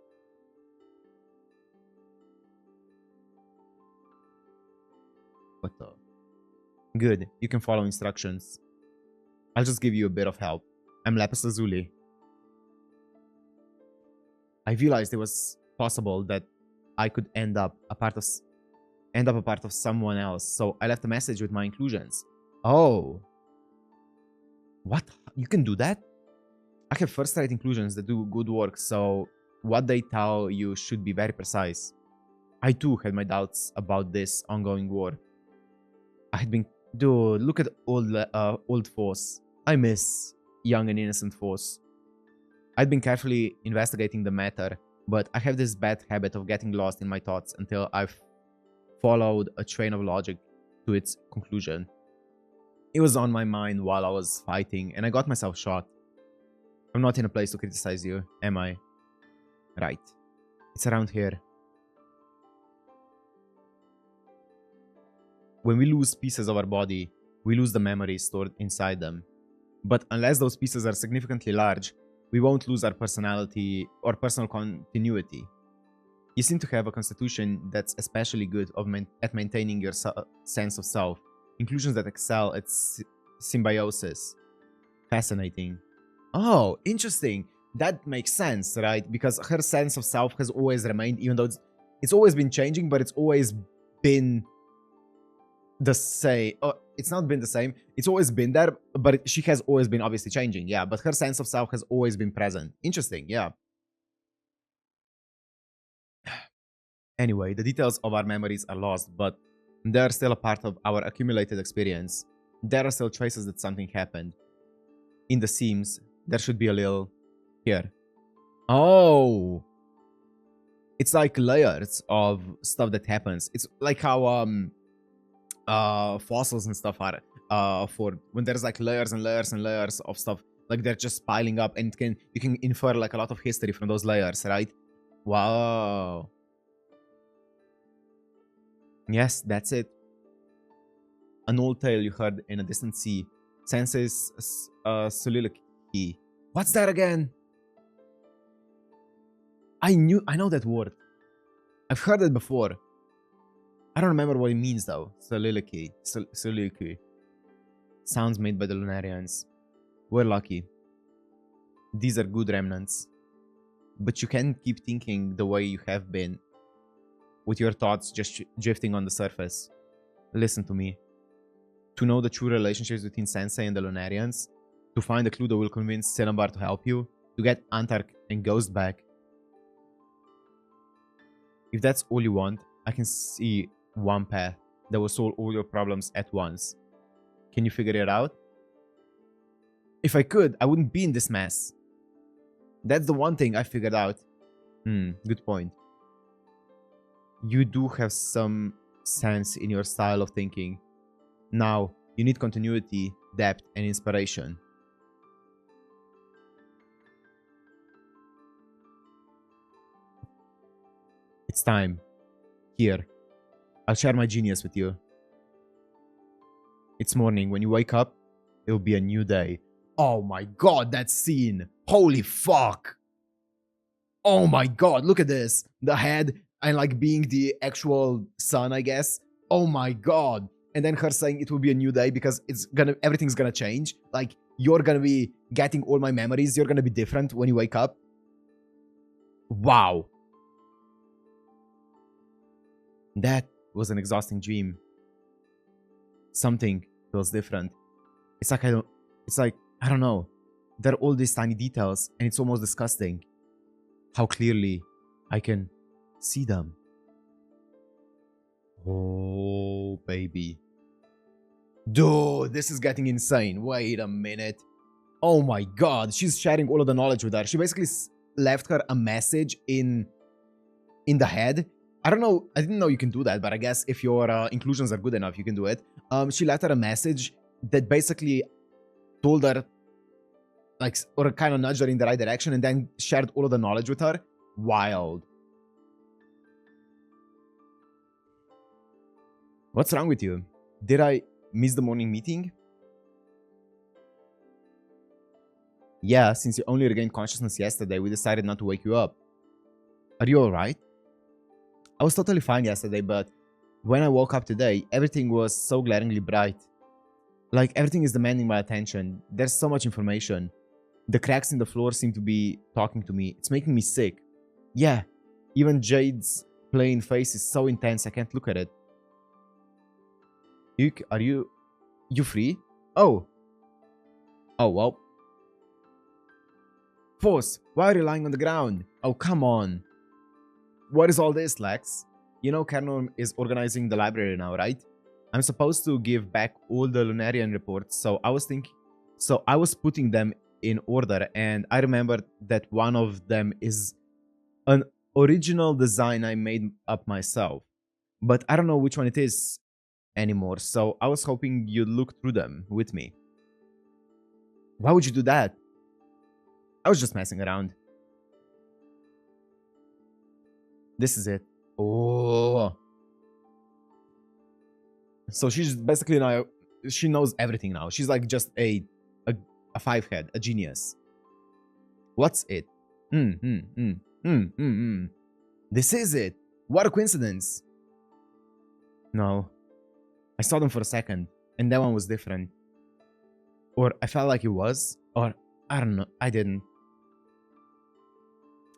What the? Good, you can follow instructions. I'll just give you a bit of help. I'm Lapis Lazuli. I realized it was possible that I could end up a part of someone else, so I left a message with my inclusions. Oh. What? You can do that? I have first-rate inclusions that do good work, so what they tell you should be very precise. I too had my doubts about this ongoing war. I had been... Dude, look at old Force. I miss young and innocent Force. I'd been carefully investigating the matter, but I have this bad habit of getting lost in my thoughts until I've followed a train of logic to its conclusion. It was on my mind while I was fighting, and I got myself shot. I'm not in a place to criticize you, am I? Right. It's around here. When we lose pieces of our body, we lose the memories stored inside them. But unless those pieces are significantly large, we won't lose our personality or personal continuity. You seem to have a constitution that's especially good at maintaining your sense of self. Inclusions that excel at symbiosis. Fascinating. Oh, interesting. That makes sense, right? Because her sense of self has always remained, even though it's always been changing, but it's always been the same. Oh, it's not been the same. It's always been there, but she has always been obviously changing. Yeah, but her sense of self has always been present. Interesting, yeah. Anyway, the details of our memories are lost, but they're still a part of our accumulated experience. There are still traces that something happened. In the seams, there should be a little... Here. Oh! It's like layers of stuff that happens. It's like how fossils and stuff are for when there's like layers and layers and layers of stuff, like they're just piling up, and you can infer like a lot of history from those layers, right? Wow. Yes, that's it. An old tale you heard in a distant sea. Sensei's soliloquy. What's that again? I know that word. I've heard it before. I don't remember what it means though. Soliloquy. Soliloquy. Sounds made by the Lunarians. We're lucky. These are good remnants. But you can't keep thinking the way you have been, with your thoughts just drifting on the surface. Listen to me. To know the true relationships between Sensei and the Lunarians, to find a clue that will convince Cinnabar to help you, to get Antark and Ghost back. If that's all you want, I can see one path that will solve all your problems at once. Can you figure it out? If I could, I wouldn't be in this mess. That's the one thing I figured out. Good point. You do have some sense in your style of thinking. Now, you need continuity, depth, and inspiration. It's time. Here. I'll share my genius with you. It's morning. When you wake up, it will be a new day. Oh my god, that scene! Holy fuck! Oh my god, look at this! The head and like being the actual sun, I guess. Oh my god! and then her saying it will be a new day because everything's gonna change. Like, you're gonna be getting all my memories. You're gonna be different when you wake up. Wow. That was an exhausting dream. Something feels different. It's like I don't know. There are all these tiny details, and it's almost disgusting how clearly I can see them. Oh, baby. Dude, this is getting insane. Wait a minute. Oh my god, she's sharing all of the knowledge with her. She basically left her a message in the head. I don't know. I didn't know you can do that, but I guess if your inclusions are good enough, you can do it. She left her a message that basically told her, like, or kind of nudged her in the right direction, and then shared all of the knowledge with her. Wild. What's wrong with you? Did I miss the morning meeting? Yeah, since you only regained consciousness yesterday, we decided not to wake you up. Are you alright? I was totally fine yesterday, but when I woke up today, everything was so glaringly bright. Like, everything is demanding my attention. There's so much information. The cracks in the floor seem to be talking to me. It's making me sick. Yeah, even Jade's plain face is so intense I can't look at it. Are you free? Oh. Oh, well. Force, why are you lying on the ground? Oh, come on. What is all this, Lex? You know Carnor is organizing the library now, right? I'm supposed to give back all the Lunarian reports, so I was putting them in order, and I remembered that one of them is an original design I made up myself. But I don't know which one it is anymore, so I was hoping you'd look through them with me. Why would you do that? I was just messing around. This is it. Oh. So she's basically now, she knows everything now. She's like just a five-head, a genius. What's it? This is it. What a coincidence. No. I saw them for a second, and that one was different. Or I felt like it was, or I don't know, I didn't.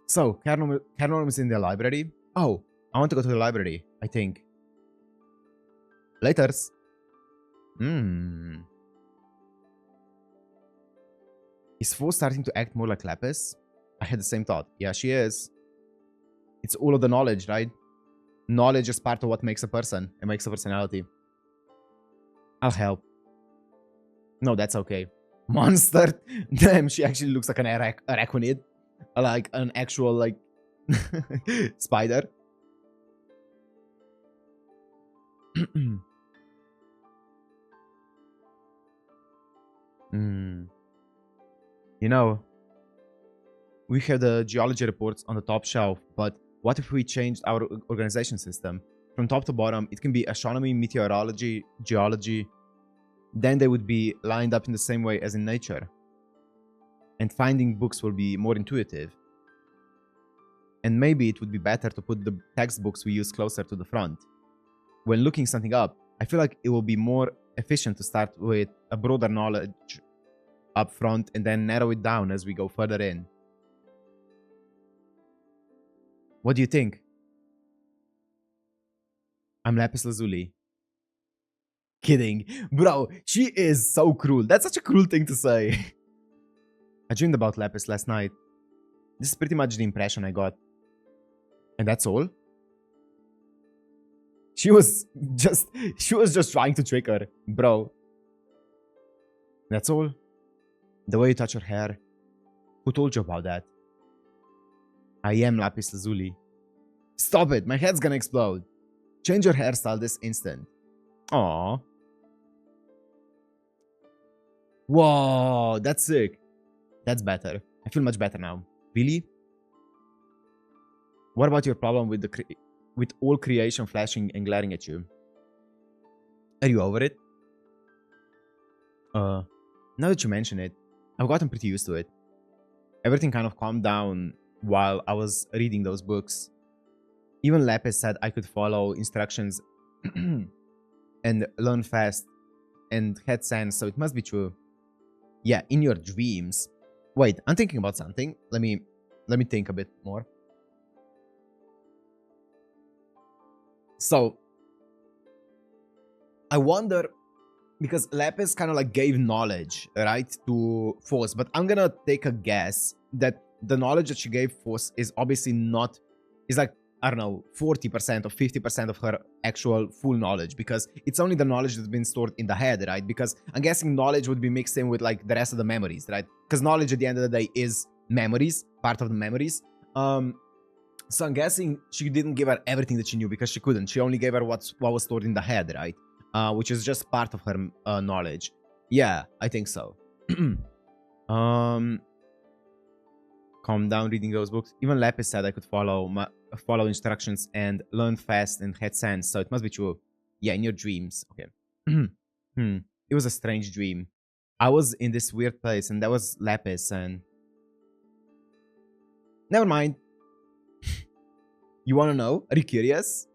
So, Carnor is in the library. Oh, I want to go to the library, I think. Laters. Is Fo starting to act more like Lapis? I had the same thought. Yeah, she is. It's all of the knowledge, right? Knowledge is part of what makes a person. It makes a personality. I'll help. No, that's okay. Monster. Damn, she actually looks like an arachnid. Like an actual, like, spider. You know, we have the geology reports on the top shelf, but what if we changed our organization system? From top to bottom, it can be astronomy, meteorology, geology. Then they would be lined up in the same way as in nature. And finding books will be more intuitive. And maybe it would be better to put the textbooks we use closer to the front. When looking something up, I feel like it will be more efficient to start with a broader knowledge up front and then narrow it down as we go further in. What do you think? I'm Lapis Lazuli. Kidding. Bro, she is so cruel. That's such a cruel thing to say. I dreamed about Lapis last night. This is pretty much the impression I got. And that's all? She was just trying to trick her. Bro. That's all? The way you touch her hair. Who told you about that? I am Lapis Lazuli. Stop it, my head's gonna explode. Change your hairstyle this instant. Aww. Whoa, that's sick. That's better. I feel much better now. Really? What about your problem with with all creation flashing and glaring at you? Are you over it? Now that you mention it, I've gotten pretty used to it. Everything kind of calmed down while I was reading those books. Even Lapis said I could follow instructions and learn fast and had sense, so it must be true. Yeah, in your dreams. Wait, I'm thinking about something. Let me think a bit more. So I wonder, because Lapis kind of like gave knowledge, right, to Force, but I'm gonna take a guess that the knowledge that she gave Force is obviously not, is like, I don't know, 40% or 50% of her actual full knowledge, because it's only the knowledge that's been stored in the head, right? Because I'm guessing knowledge would be mixed in with like the rest of the memories, right? Because knowledge at the end of the day is memories, part of the memories. So I'm guessing she didn't give her everything that she knew, because she couldn't. She only gave her what was stored in the head, right? Which is just part of her knowledge. Yeah, I think so. Calm down reading those books. Even Lapis said I could follow instructions and learn fast and had sense, so it must be true. Yeah, in your dreams. Okay. It was a strange dream. I was in this weird place and that was Lapis and... Never mind. You wanna know? Are you curious?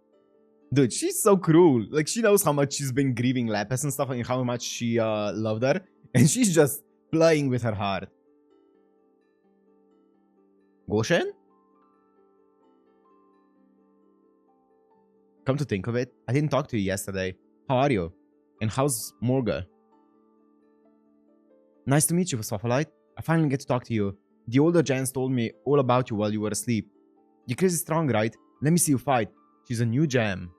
Dude, she's so cruel. Like, she knows how much she's been grieving Lapis and stuff, and how much she loved her. And she's just playing with her heart. Goshen? Come to think of it, I didn't talk to you yesterday. How are you? And how's Morga? Nice to meet you, Sophalite. I finally get to talk to you. The older Jans told me all about you while you were asleep. You're crazy strong, right? Let me see you fight. She's a new gem.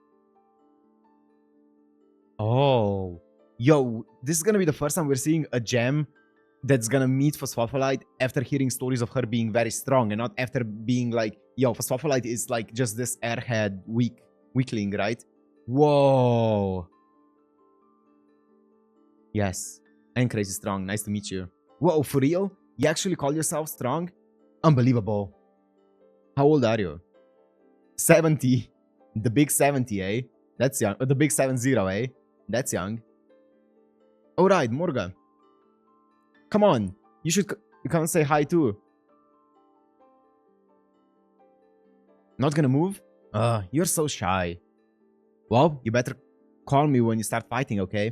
Oh. Yo, this is gonna be the first time we're seeing a gem that's gonna meet Phospholite after hearing stories of her being very strong, and not after being like, yo, Phospholite is like just this airhead weakling, right? Whoa. Yes. I'm crazy strong. Nice to meet you. Whoa, for real? You actually call yourself strong? Unbelievable. How old are you? 70. The big 70, eh? That's young. The big 70, eh? That's young. Alright, Morga. Come on. You should come say hi too. Not gonna move? You're so shy. Well, you better call me when you start fighting, okay?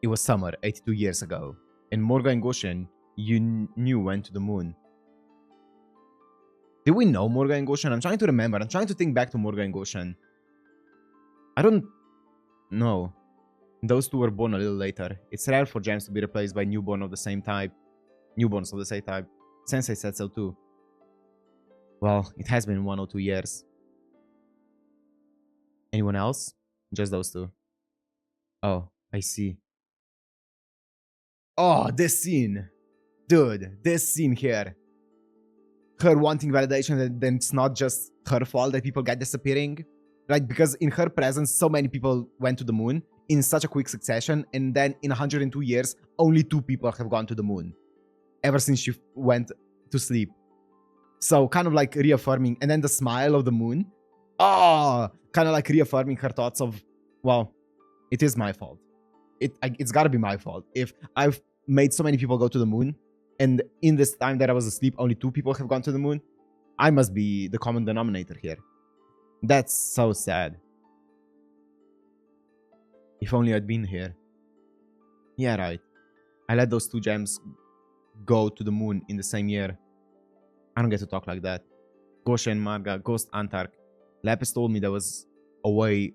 It was summer, 82 years ago. And Morga and Goshen, you knew, went to the moon. Did we know Morga and Goshen? I'm trying to remember. I'm trying to think back to Morga and Goshen. I don't know. Those two were born a little later. It's rare for gems to be replaced by newborns of the same type. Sensei said so too. Well, it has been 1 or 2 years. Anyone else? Just those two. Oh, I see. Oh, this scene. Dude, this scene here. Her wanting validation, and then it's not just her fault that people get disappearing. Right? Because in her presence, so many people went to the moon in such a quick succession, and then in 102 years, only 2 people have gone to the moon. Ever since she went to sleep. So kind of like reaffirming, and then the smile of the moon. Oh, kind of like reaffirming her thoughts of, well, it is my fault. It's gotta be my fault. If I've made so many people go to the moon, and in this time that I was asleep, only 2 people have gone to the moon, I must be the common denominator here. That's so sad. If only I'd been here. Yeah, right. I let those 2 gems go to the moon in the same year. I don't get to talk like that. Goshen, Marga, Ghost, Antark. Lapis told me there was a way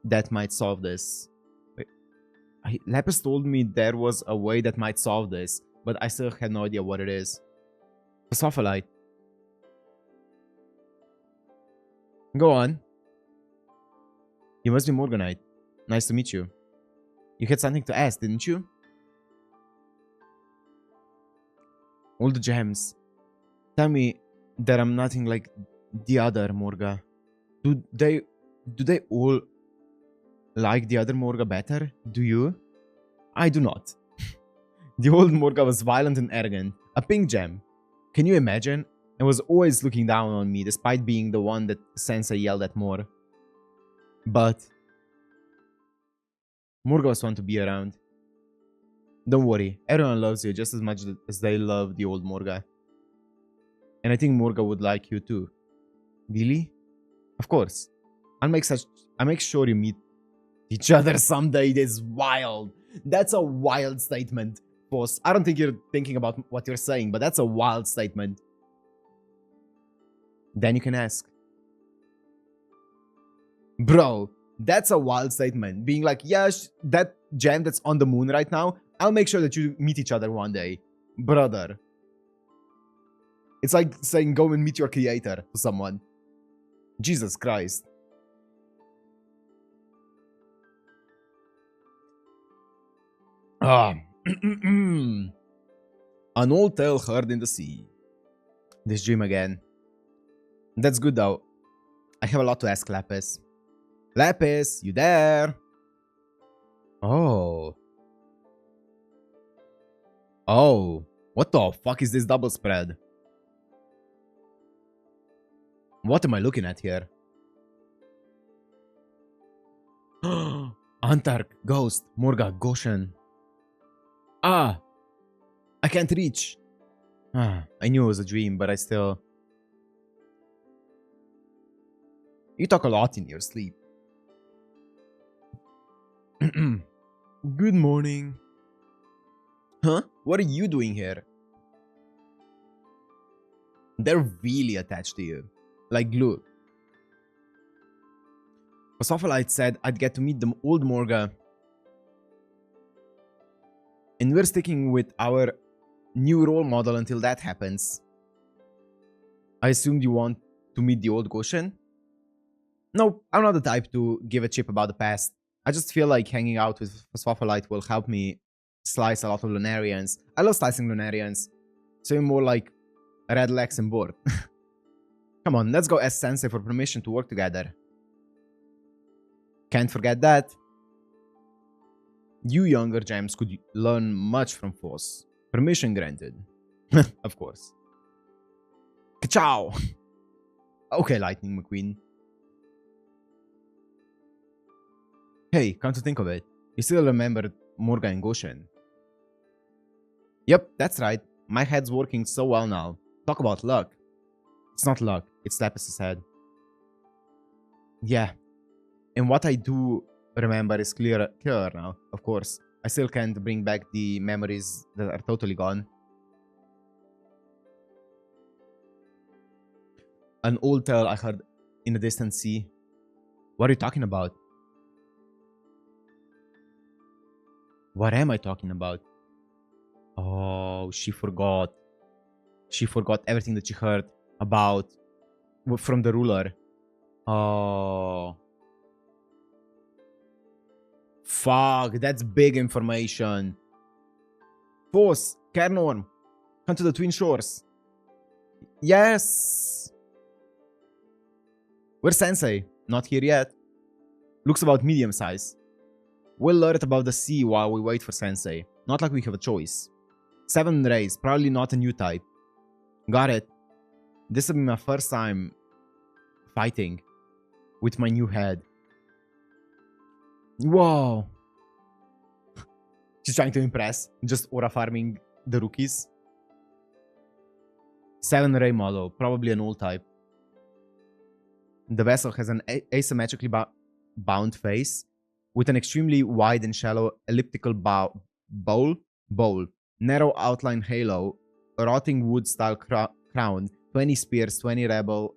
that might solve this. Wait. Lapis told me there was a way that might solve this, but I still had no idea what it is. Sophalite. Go on. You must be Morganite. Nice to meet you. You had something to ask, didn't you? All the gems. Tell me that I'm nothing like the other Morga. Do they all like the other Morga better? Do you? I do not. The old Morga was violent and arrogant. A pink gem. Can you imagine? And was always looking down on me, despite being the one that Sensei yelled at more. But Morga was fun to be around. Don't worry, everyone loves you just as much as they love the old Morga. And I think Morga would like you too. Really? Of course. I'll make sure you meet each other someday. That's wild. That's a wild statement, boss. I don't think you're thinking about what you're saying, but that's a wild statement. Then you can ask. Bro, that's a wild statement. Being like, yeah, that gem that's on the moon right now, I'll make sure that you meet each other one day. Brother. It's like saying go and meet your creator to someone. Jesus Christ. Ah. An old tale heard in the sea. This dream again. That's good though. I have a lot to ask Lapis. Lapis, you there? Oh. Oh. What the fuck is this double spread? What am I looking at here? Antark, Ghost, Morga, Goshen. Ah! I can't reach. Ah, I knew it was a dream, but I still... You talk a lot in your sleep. Good morning. Huh? What are you doing here? They're really attached to you. Like glue. Pasophyllite said I'd get to meet the old Morga. And we're sticking with our new role model until that happens. I assumed you want to meet the old Goshen? No, I'm not the type to give a chip about the past. I just feel like hanging out with Pasophyllite will help me slice a lot of Lunarians. I love slicing Lunarians. So I'm more like Red Lex and board. Come on, let's go ask Sensei for permission to work together. Can't forget that. You younger gems could learn much from Foss. Permission granted. Of course. Ka-chow! Okay, Lightning McQueen. Hey, come to think of it, you still remember Morga and Goshen. Yep, that's right. My head's working so well now. Talk about luck. It's not luck, it's Lapis' head. Yeah. And what I do remember is clearer now, of course. I still can't bring back the memories that are totally gone. An old tale I heard in the distant sea. What are you talking about? What am I talking about? Oh, she forgot. She forgot everything that she heard about from the ruler. Oh. Fuck, that's big information. Foss, Kernorm, come to the Twin Shores. Yes. Where's Sensei? Not here yet. Looks about medium size. We'll learn about the sea while we wait for Sensei. Not like we have a choice. 7 rays, probably not a new type. Got it. This will be my first time fighting with my new head. Whoa. She's trying to impress. Just aura farming the rookies. 7 ray model, probably an old type. The vessel has an asymmetrically bound face with an extremely wide and shallow elliptical bowl, narrow outline halo, a rotting wood style crown, 20 spears, 20 rebel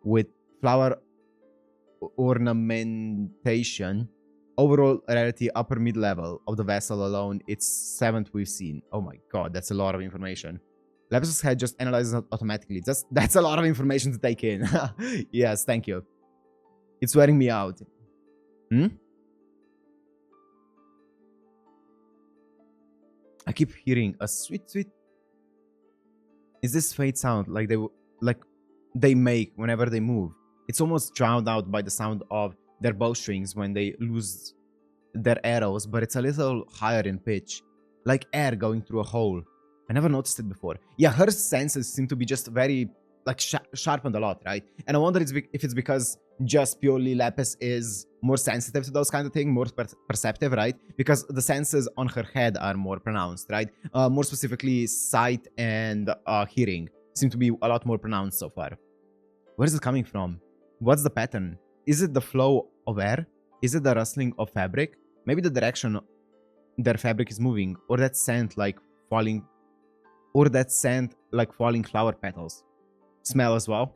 with flower ornamentation. Overall rarity upper mid level of the vessel alone, it's 7th we've seen. Oh my god, that's a lot of information. Lapis' head just analyzes it automatically. That's a lot of information to take in. Yes, thank you. It's wearing me out. I keep hearing a sweet. Is this fade sound like they make whenever they move? It's almost drowned out by the sound of their bowstrings when they lose their arrows, but it's a little higher in pitch, like air going through a hole. I never noticed it before. Yeah, her senses seem to be just very like sharpened a lot, right? And I wonder if it's because just purely Lapis is more sensitive to those kind of things, more perceptive, right? Because the senses on her head are more pronounced, right? More specifically, sight and hearing seem to be a lot more pronounced so far. Where is it coming from? What's the pattern? Is it the flow of air? Is it the rustling of fabric? Maybe the direction their fabric is moving, or that scent like falling, falling flower petals. Smell as well.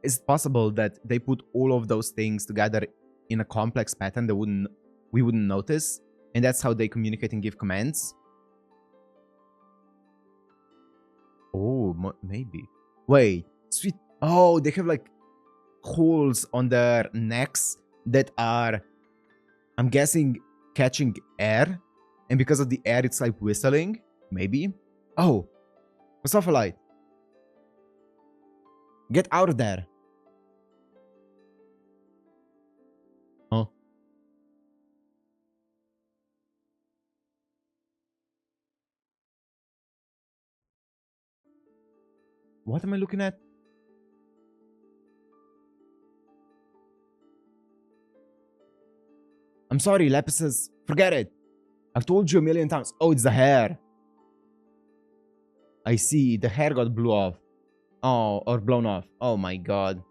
Is it possible that they put all of those things together in a complex pattern that we wouldn't notice, and that's how they communicate and give commands? Oh, maybe. Wait, sweet. Oh, they have like holes on their necks that are, I'm guessing, catching air, and because of the air, it's like whistling. Maybe. Oh, Pasophyllite. Get out of there. Huh? What am I looking at? I'm sorry, Lapises. Forget it. I've told you a million times. Oh, it's the hair. I see. The hair got blew off. Oh, or blown off. Oh my god.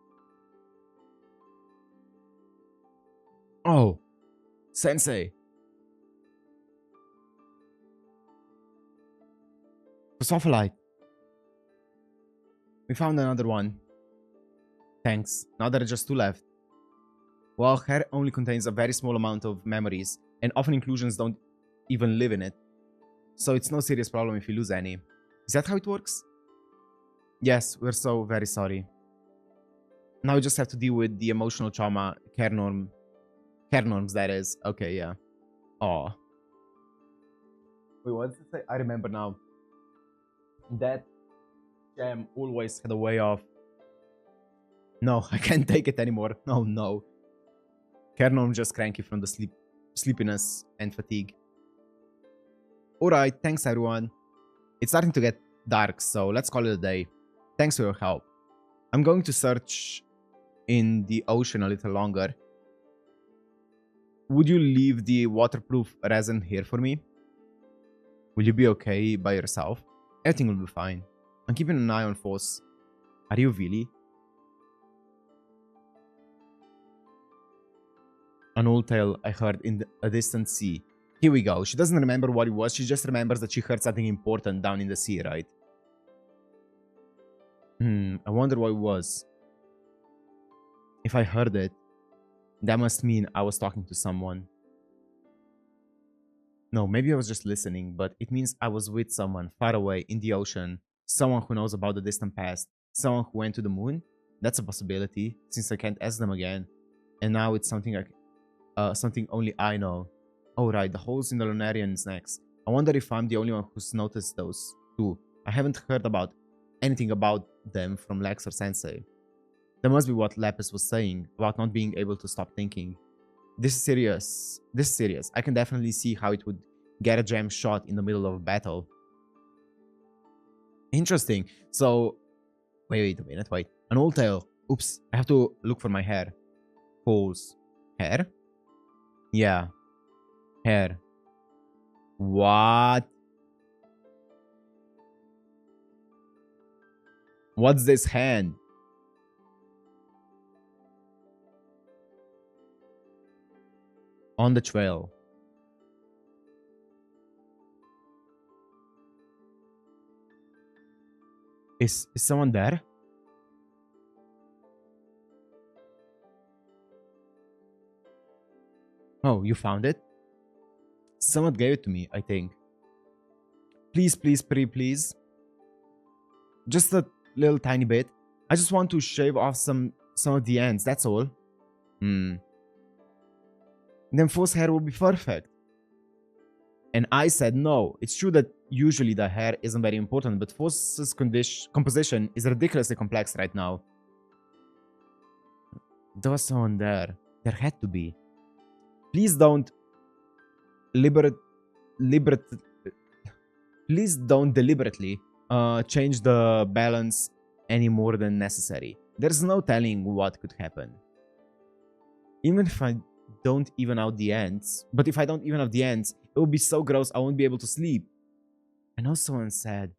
Oh, Sensei. Pasophyllite. We found another one. Thanks. Now there are just two left. Well, hair only contains a very small amount of memories, and often inclusions don't even live in it. So it's no serious problem if you lose any. Is that how it works? Yes, we're so very sorry. Now we just have to deal with the emotional trauma, care norms, that is. Okay, yeah. Aw. Wait, what did it say? I remember now. That gem always had a way of... No, I can't take it anymore. No, no. Kernorm just cranky from the sleepiness and fatigue. Alright, thanks everyone. It's starting to get dark, so let's call it a day. Thanks for your help. I'm going to search in the ocean a little longer. Would you leave the waterproof resin here for me? Will you be okay by yourself? Everything will be fine. I'm keeping an eye on Foss. Are you really? An old tale I heard in a distant sea. Here we go. She doesn't remember what it was. She just remembers that she heard something important down in the sea, right? I wonder what it was. If I heard it, that must mean I was talking to someone. No, maybe I was just listening, but it means I was with someone far away in the ocean. Someone who knows about the distant past. Someone who went to the moon? That's a possibility, since I can't ask them again. And now it's something something only I know. Oh right, the holes in the Lunarian's necks. I wonder if I'm the only one who's noticed those too. I haven't heard about anything about them from Lex or Sensei. That must be what Lapis was saying about not being able to stop thinking. This is serious. This is serious. I can definitely see how it would get a gem shot in the middle of a battle. Interesting. So, wait a minute, wait. An old tale. Oops, I have to look for my hair. Holes. Hair? Yeah. Hair. What? What's this hand? On the trail. Is someone there? Oh, you found it? Someone gave it to me, I think. Please, please, please. Just a little tiny bit. I just want to shave off some of the ends, that's all. Then Fo's hair will be perfect. And I said no. It's true that usually the hair isn't very important, but Fo's composition is ridiculously complex right now. There was someone there. There had to be. Please don't please don't deliberately change the balance any more than necessary. There's no telling what could happen. Even if I don't even out the ends, but if I don't even out the ends, it will be so gross I won't be able to sleep. I know someone said,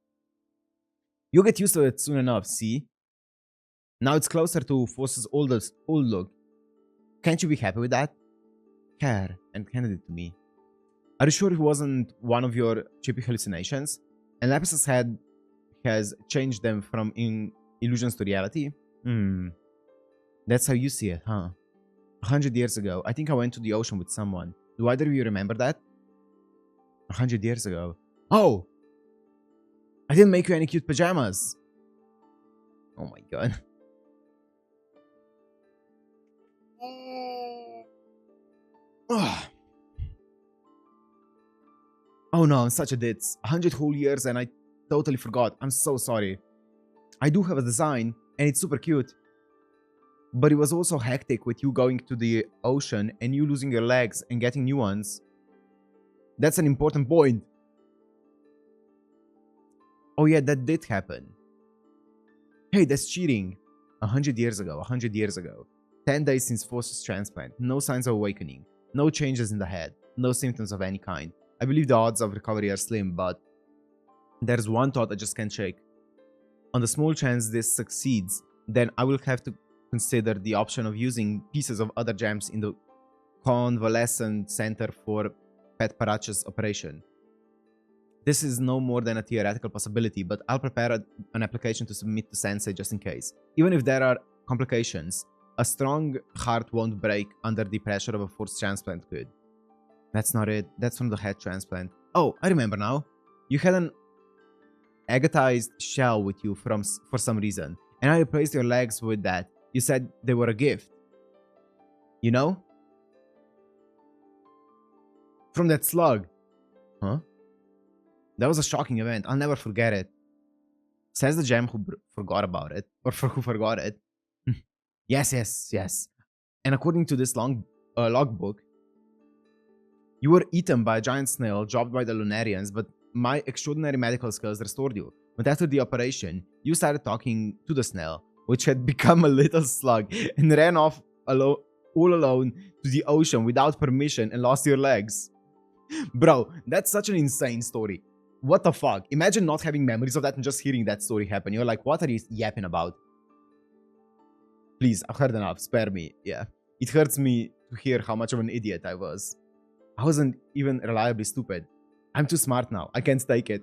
you'll get used to it soon enough, see? Now it's closer to Foss's old look. Can't you be happy with that? Care and handed it to me. Are you sure it wasn't one of your cheapy hallucinations? And Lapis's head has changed them from illusions to reality? That's how you see it, huh? 100 years ago, I think I went to the ocean with someone. Do either of you remember that? 100 years ago. Oh! I didn't make you any cute pajamas. Oh my god. Oh no, I'm such a ditz. 100 whole years and I totally forgot. I'm so sorry. I do have a design and it's super cute. But it was also hectic with you going to the ocean and you losing your legs and getting new ones. That's an important point. Oh yeah, that did happen. Hey, that's cheating. 100 years ago, 100 years ago. 10 days since Foss's transplant. No signs of awakening. No changes in the head. No symptoms of any kind. I believe the odds of recovery are slim, but there's one thought I just can't shake. On the small chance this succeeds, then I will have to consider the option of using pieces of other gems in the convalescent center for Pet Paracha's operation. This is no more than a theoretical possibility, but I'll prepare an application to submit to Sensei just in case. Even if there are complications, a strong heart won't break under the pressure of a forced transplant could. That's not it. That's from the head transplant. Oh, I remember now. You had an agatized shell with you for some reason, and I replaced your legs with that. You said they were a gift. You know? From that slug. Huh? That was a shocking event. I'll never forget it. Says the gem who forgot about it. Or who forgot it. Yes. And according to this logbook, you were eaten by a giant snail dropped by the Lunarians, but my extraordinary medical skills restored you. But after the operation, you started talking to the snail, which had become a little slug, and ran off all alone to the ocean without permission and lost your legs. Bro, that's such an insane story. What the fuck? Imagine not having memories of that and just hearing that story happen. You're like, what are you yapping about? Please, I've heard enough. Spare me. Yeah. It hurts me to hear how much of an idiot I was. I wasn't even reliably stupid. I'm too smart now. I can't take it.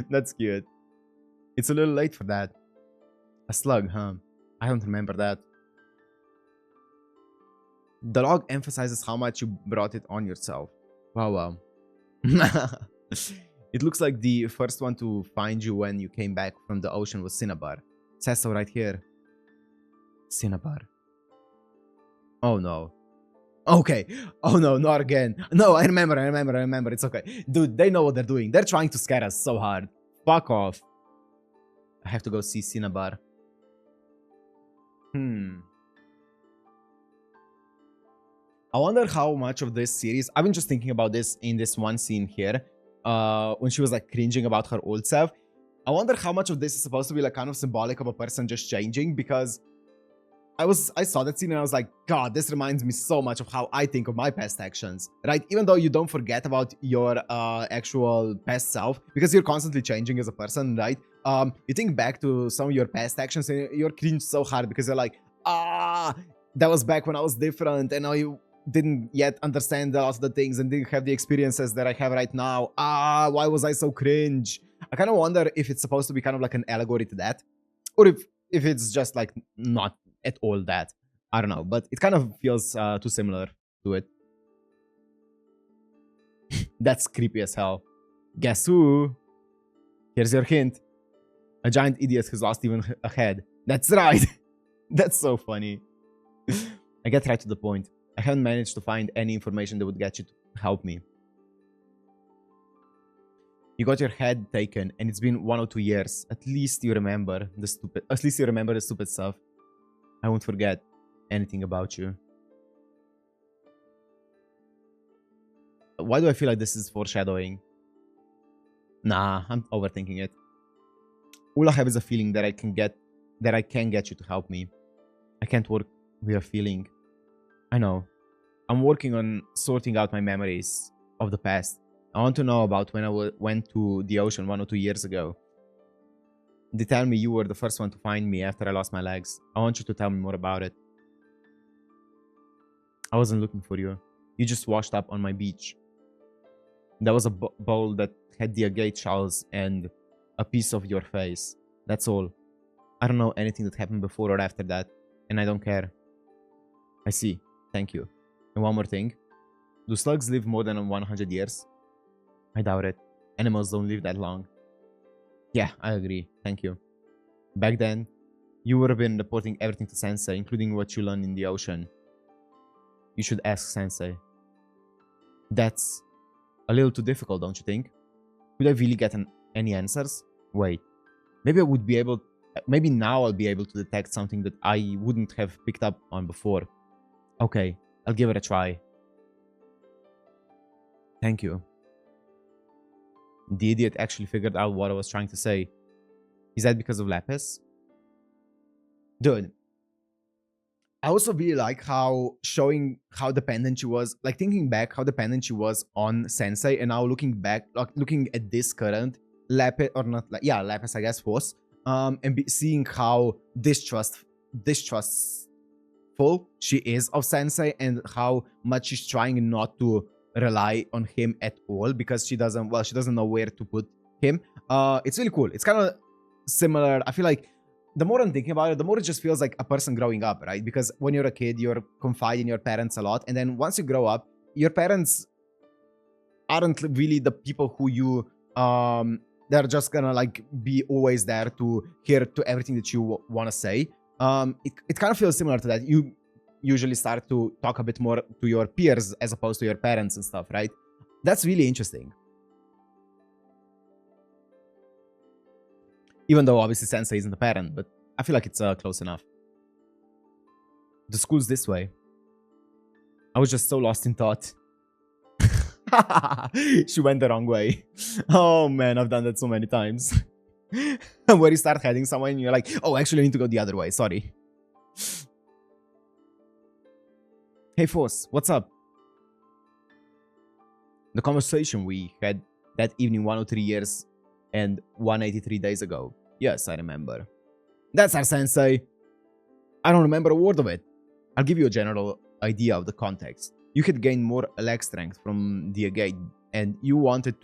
That's cute. It's a little late for that. A slug, huh? I don't remember that. The log emphasizes how much you brought it on yourself. Wow. It looks like the first one to find you when you came back from the ocean was Cinnabar. It says so right here. Cinnabar. Oh no. Okay. Oh no, not again. No, I remember. It's okay. Dude, they know what they're doing. They're trying to scare us so hard. Fuck off. I have to go see Cinnabar. I wonder how much of this series... I've been just thinking about this in this one scene here. When she was like cringing about her old self. I wonder how much of this is supposed to be like kind of symbolic of a person just changing, because I saw that scene and I was like, God, this reminds me so much of how I think of my past actions, right? Even though you don't forget about your actual past self, because you're constantly changing as a person, right? You think back to some of your past actions and you're cringed so hard because you're like, that was back when I was different and I didn't yet understand a lot of the things and didn't have the experiences that I have right now. Why was I so cringe? I kind of wonder if it's supposed to be kind of like an allegory to that, or if it's just like not at all that. I don't know, but it kind of feels too similar to it. That's creepy as hell. Guess who? Here's your hint. A giant idiot who's lost even a head. That's right. That's so funny. I get right to the point. I haven't managed to find any information that would get you to help me. You got your head taken, and it's been 1 or 2 years. At least you remember the stupid stuff. I won't forget anything about you. Why do I feel like this is foreshadowing? Nah, I'm overthinking it. All I have is a feeling that I can get you to help me. I can't work with a feeling. I know. I'm working on sorting out my memories of the past. I want to know about when I went to the ocean 1 or 2 years ago. They tell me you were the first one to find me after I lost my legs. I want you to tell me more about it. I wasn't looking for you. You just washed up on my beach. There was a bowl that had the agate shells and a piece of your face. That's all. I don't know anything that happened before or after that, and I don't care. I see. Thank you. And one more thing. Do slugs live more than 100 years? I doubt it. Animals don't live that long. Yeah, I agree. Thank you. Back then, you would have been reporting everything to Sensei, including what you learned in the ocean. You should ask Sensei. That's a little too difficult, don't you think? Could I really get any answers? Wait. Maybe I would be able... Maybe now I'll be able to detect something that I wouldn't have picked up on before. Okay, I'll give it a try. Thank you. The idiot actually figured out what I was trying to say. Is that because of Lapis? Dude. I also really like how showing how dependent she was, like thinking back how dependent she was on Sensei, and now looking back, like looking at this current Lapis, or not, like, yeah, Lapis I guess was, and seeing how distrustful she is of Sensei, and how much she's trying not to rely on him at all because she doesn't know where to put him. It's really cool. It's kind of similar. I feel like the more I'm thinking about it, the more it just feels like a person growing up, right? Because when you're a kid, you're confiding in your parents a lot. And then once you grow up, your parents aren't really the people who you, they're just gonna like be always there to hear to everything that you want to say. It kind of feels similar to that. You usually start to talk a bit more to your peers as opposed to your parents and stuff, right? That's really interesting. Even though obviously Sensei isn't a parent, but I feel like it's close enough. The school's this way. I was just so lost in thought. She went the wrong way. Oh man, I've done that so many times. Where you start heading somewhere and you're like, oh, actually I need to go the other way, sorry. Hey Force, what's up? The conversation we had that evening 103 years and 183 days ago. Yes, I remember. That's our Sensei. I don't remember a word of it. I'll give you a general idea of the context. You had gained more leg strength from the agate, and you wanted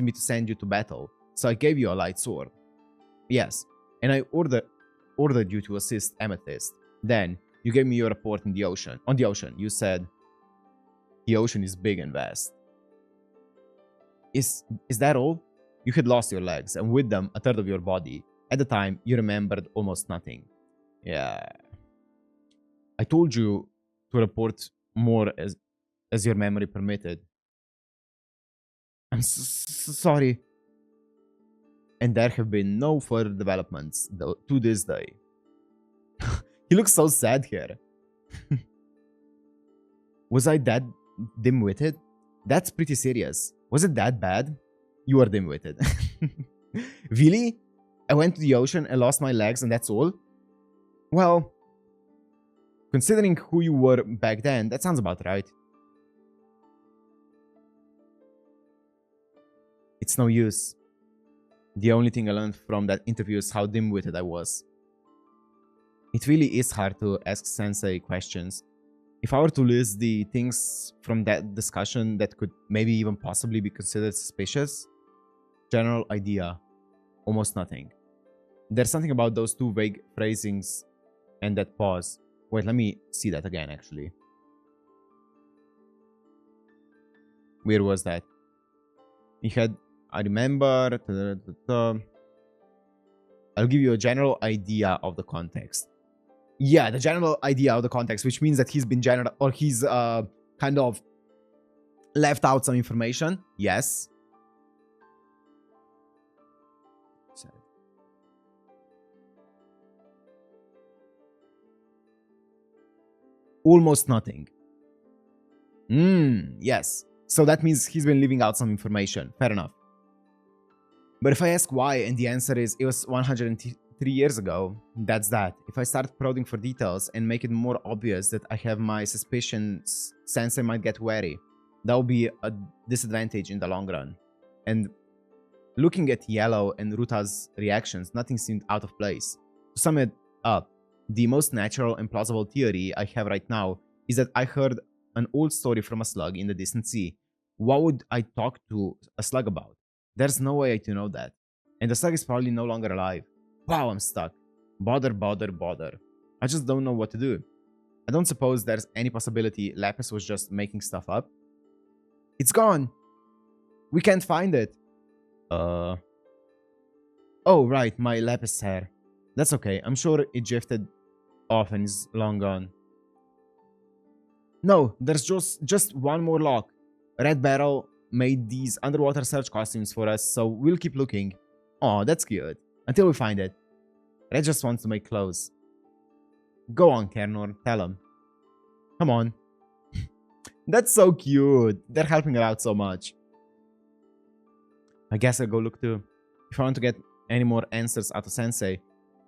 me to send you to battle, so I gave you a light sword. Yes, and I ordered you to assist Amethyst. Then you gave me your report in the ocean. On the ocean, you said the ocean is big and vast. Is that all? You had lost your legs, and with them, a third of your body. At the time, you remembered almost nothing. Yeah. I told you to report more as your memory permitted. I'm sorry. And there have been no further developments to this day. He looks so sad here. Was I that dim-witted? That's pretty serious. Was it that bad? You are dim-witted. Really? I went to the ocean and lost my legs and that's all? Well, considering who you were back then, that sounds about right. It's no use. The only thing I learned from that interview is how dim-witted I was. It really is hard to ask Sensei questions. If I were to list the things from that discussion that could maybe even possibly be considered suspicious, general idea, almost nothing. There's something about those two vague phrasings and that pause. Wait, let me see that again, actually. Where was that? He had, I remember, I'll give you a general idea of the context. Yeah, the general idea of the context, which means that he's been general, or he's kind of left out some information. Yes. Almost nothing. Yes. So that means he's been leaving out some information. Fair enough. But if I ask why, and the answer is it was 103 years ago, that's that. If I start prodding for details and make it more obvious that I have my suspicions, Sensei might get wary. That will be a disadvantage in the long run. And Looking at Yellow and Ruta's reactions, nothing seemed out of place. To sum it up, the most natural and plausible theory I have right now is that I heard an old story from a slug in the distant sea. What would I talk to a slug about? There's no way to know that. And the slug is probably no longer alive. Wow, I'm stuck. Bother, bother, bother. I just don't know what to do. I don't suppose there's any possibility Lapis was just making stuff up. It's gone. We can't find it. Oh, right, my Lapis hair. That's okay. I'm sure it drifted off and is long gone. No, there's just one more lock. Red Barrel made these underwater search costumes for us, so we'll keep looking. Aw, that's cute. Until we find it. Red just wants to make clothes. Go on, Kernor. Tell him. Come on. That's so cute. They're helping her out so much. I guess I'll go look too. If I want to get any more answers out of Sensei,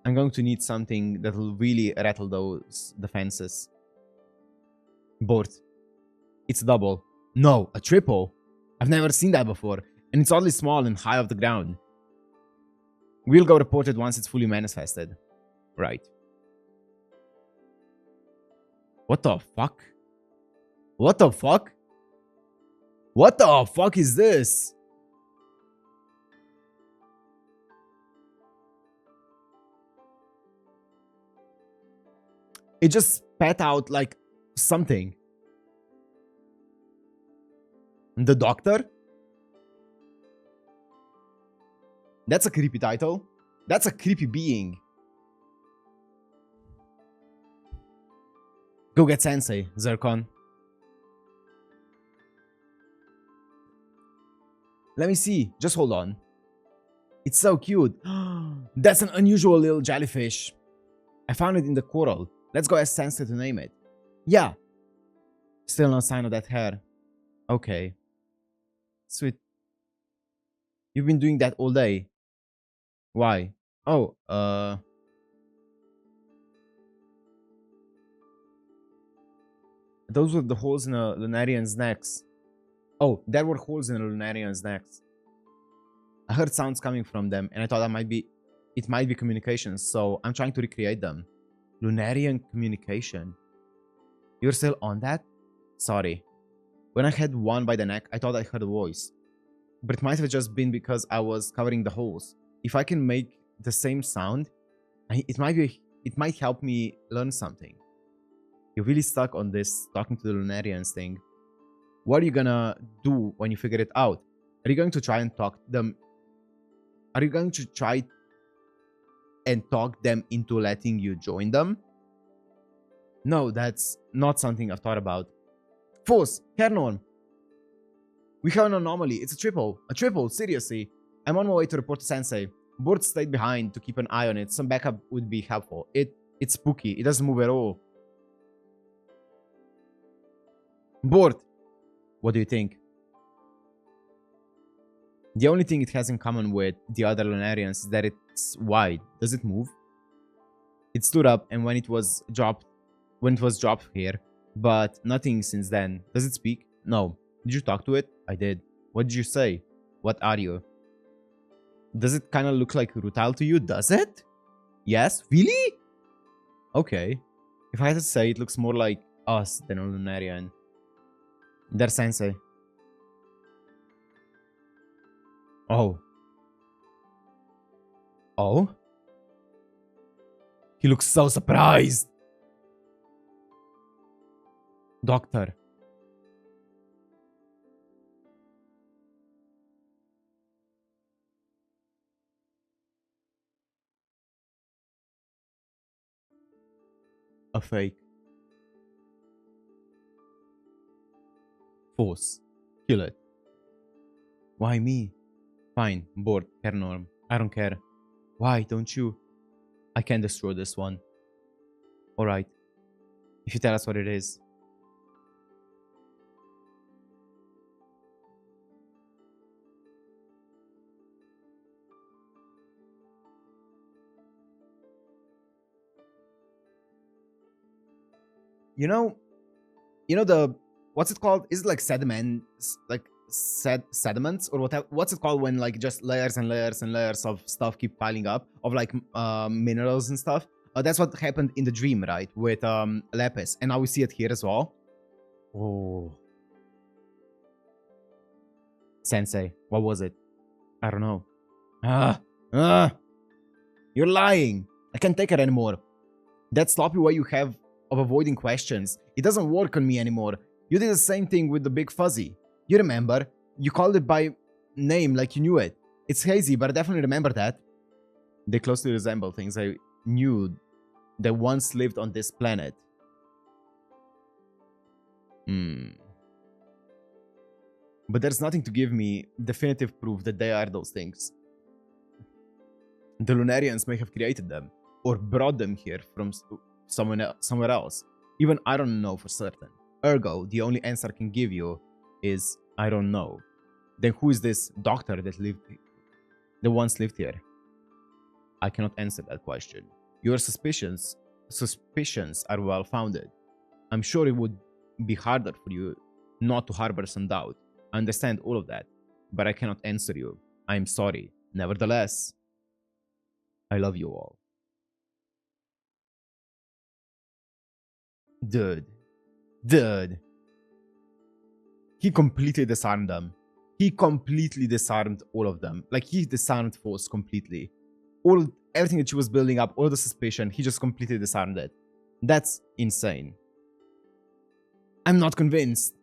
I'm going to need something that will really rattle those defenses. Board. It's a double. No, a triple. I've never seen that before, and it's oddly small and high off the ground. We'll go report it once it's fully manifested. Right. What the fuck? What the fuck? What the fuck is this? It just spat out like something. The Doctor? That's a creepy title. That's a creepy being. Go get Sensei, Zircon. Let me see. Just hold on. It's so cute. That's an unusual little jellyfish. I found it in the coral. Let's go ask Sensei to name it. Yeah. Still no sign of that hair. Okay. Sweet. You've been doing that all day. Why? Oh, those were the holes in a Lunarian's necks. Oh, there were holes in a Lunarian's necks. I heard sounds coming from them, and I thought it might be communications, so I'm trying to recreate them. Lunarian communication. You're still on that? Sorry. When I had one by the neck, I thought I heard a voice. But it might have just been because I was covering the holes. If I can make the same sound, it might help me learn something. You're really stuck on this talking to the Lunarians thing. What are you gonna do when you figure it out? Are you going to try and talk them? Are you going to try and talk them into letting you join them? No, that's not something I've thought about. Force, Kernon. We have an anomaly. It's a triple. A triple, seriously. I'm on my way to report to Sensei. Bort stayed behind to keep an eye on it. Some backup would be helpful. It's spooky. It doesn't move at all. Bort, what do you think? The only thing it has in common with the other Lunarians is that it's wide. Does it move? It stood up and when it was dropped here, but nothing since then. Does it speak? No. Did you talk to it? I did. What did you say? What are you? Does it kind of look like Rutile to you? Does it? Yes? Really? Okay. If I had to say, it looks more like us than a Lunarian. Their Sensei. Oh. Oh? He looks so surprised. Doctor. A fake. Force. Kill it. Why me? Fine, bored, Kernorm. I don't care. Why don't you? I can destroy this one. Alright. If you tell us what it is. You know the, what's it called? Is it like sediment? Like sediments or whatever. What's it called when like just layers and layers and layers of stuff keep piling up of like minerals and stuff. That's what happened in the dream, right, with lapis, and now we see it here as well. Oh, Sensei, what was it? I don't know. You're lying. I can't take it anymore. That sloppy way you have of avoiding questions, it doesn't work on me anymore. You did the same thing with the big fuzzy. You remember? You called it by name like you knew it. It's hazy, but I definitely remember that. They closely resemble things I knew that once lived on this planet. But there's nothing to give me definitive proof that they are those things. The Lunarians may have created them, or brought them here from somewhere else. Even I don't know for certain. Ergo, the only answer I can give you is, I don't know. Then who is this doctor that once lived here? I cannot answer that question. Your suspicions are well founded. I'm sure it would be harder for you not to harbor some doubt. I understand all of that, but I cannot answer you. I am sorry. Nevertheless, I love you all. Dude. He completely disarmed them. He completely disarmed all of them. Like, he disarmed Force completely. Everything that she was building up, all the suspicion, he just completely disarmed it. That's insane. I'm not convinced.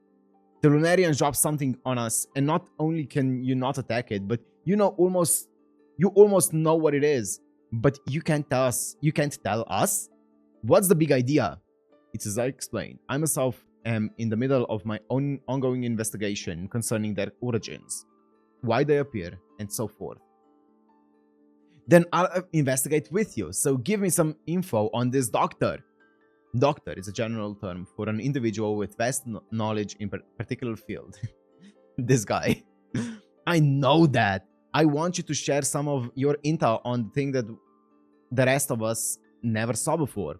The Lunarians dropped something on us, and not only can you not attack it, but you almost know what it is. But you can't tell us. You can't tell us? What's the big idea? It's as I explained. I myself am in the middle of my own ongoing investigation concerning their origins, why they appear, and so forth. Then I'll investigate with you, so give me some info on this doctor. Doctor is a general term for an individual with vast knowledge in a particular field. This guy. I know that. I want you to share some of your intel on the thing that the rest of us never saw before.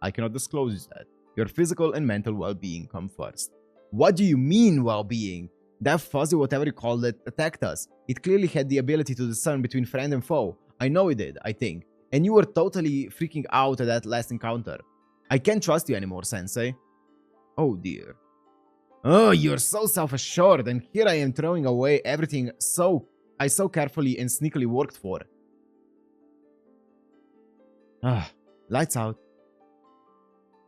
I cannot disclose that. Your physical and mental well-being come first. What do you mean well-being? That fuzzy whatever you called it attacked us. It clearly had the ability to discern between friend and foe. I know it did, I think. And you were totally freaking out at that last encounter. I can't trust you anymore, Sensei. Oh dear. Oh, you're so self-assured, and here I am throwing away everything I so carefully and sneakily worked for. Lights out.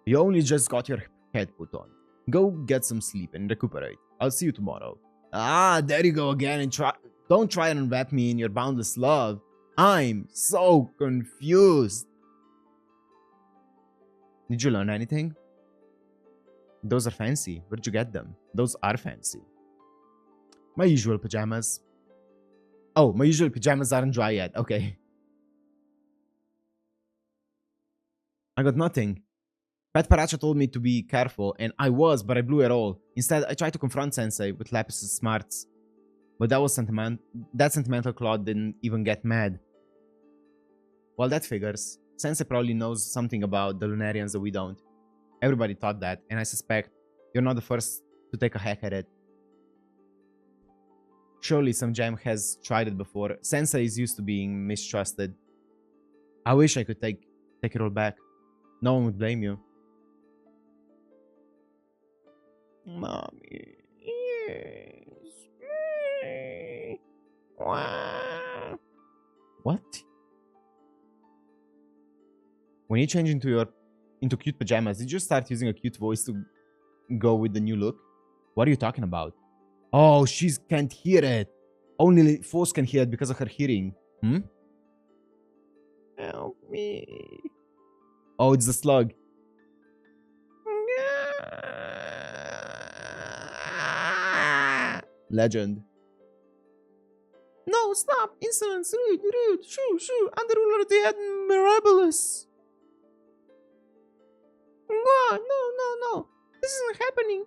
You only just got your head put on. Go get some sleep and recuperate. I'll see you tomorrow. There you go again, and don't try and wrap me in your boundless love. I'm so confused. Did you learn anything? Those are fancy. Where'd you get them? Those are fancy. My usual pajamas. Oh, my usual pajamas aren't dry yet. Okay. I got nothing. Pat Paracha told me to be careful, and I was, but I blew it all. Instead, I tried to confront Sensei with Lapis's smarts. But that sentimental Claude didn't even get mad. Well, that figures. Sensei probably knows something about the Lunarians that we don't. Everybody thought that, and I suspect you're not the first to take a hack at it. Surely some gem has tried it before. Sensei is used to being mistrusted. I wish I could take it all back. No one would blame you. Mommy. Yes. What? When you change into cute pajamas, did you start using a cute voice to go with the new look? What are you talking about? Oh, she can't hear it. Only Force can hear it because of her hearing. Help me. Oh, it's the slug. Legend. No, stop! Insolence! Rude! Shoo! Underruler of the Admirabilis! No! This isn't happening!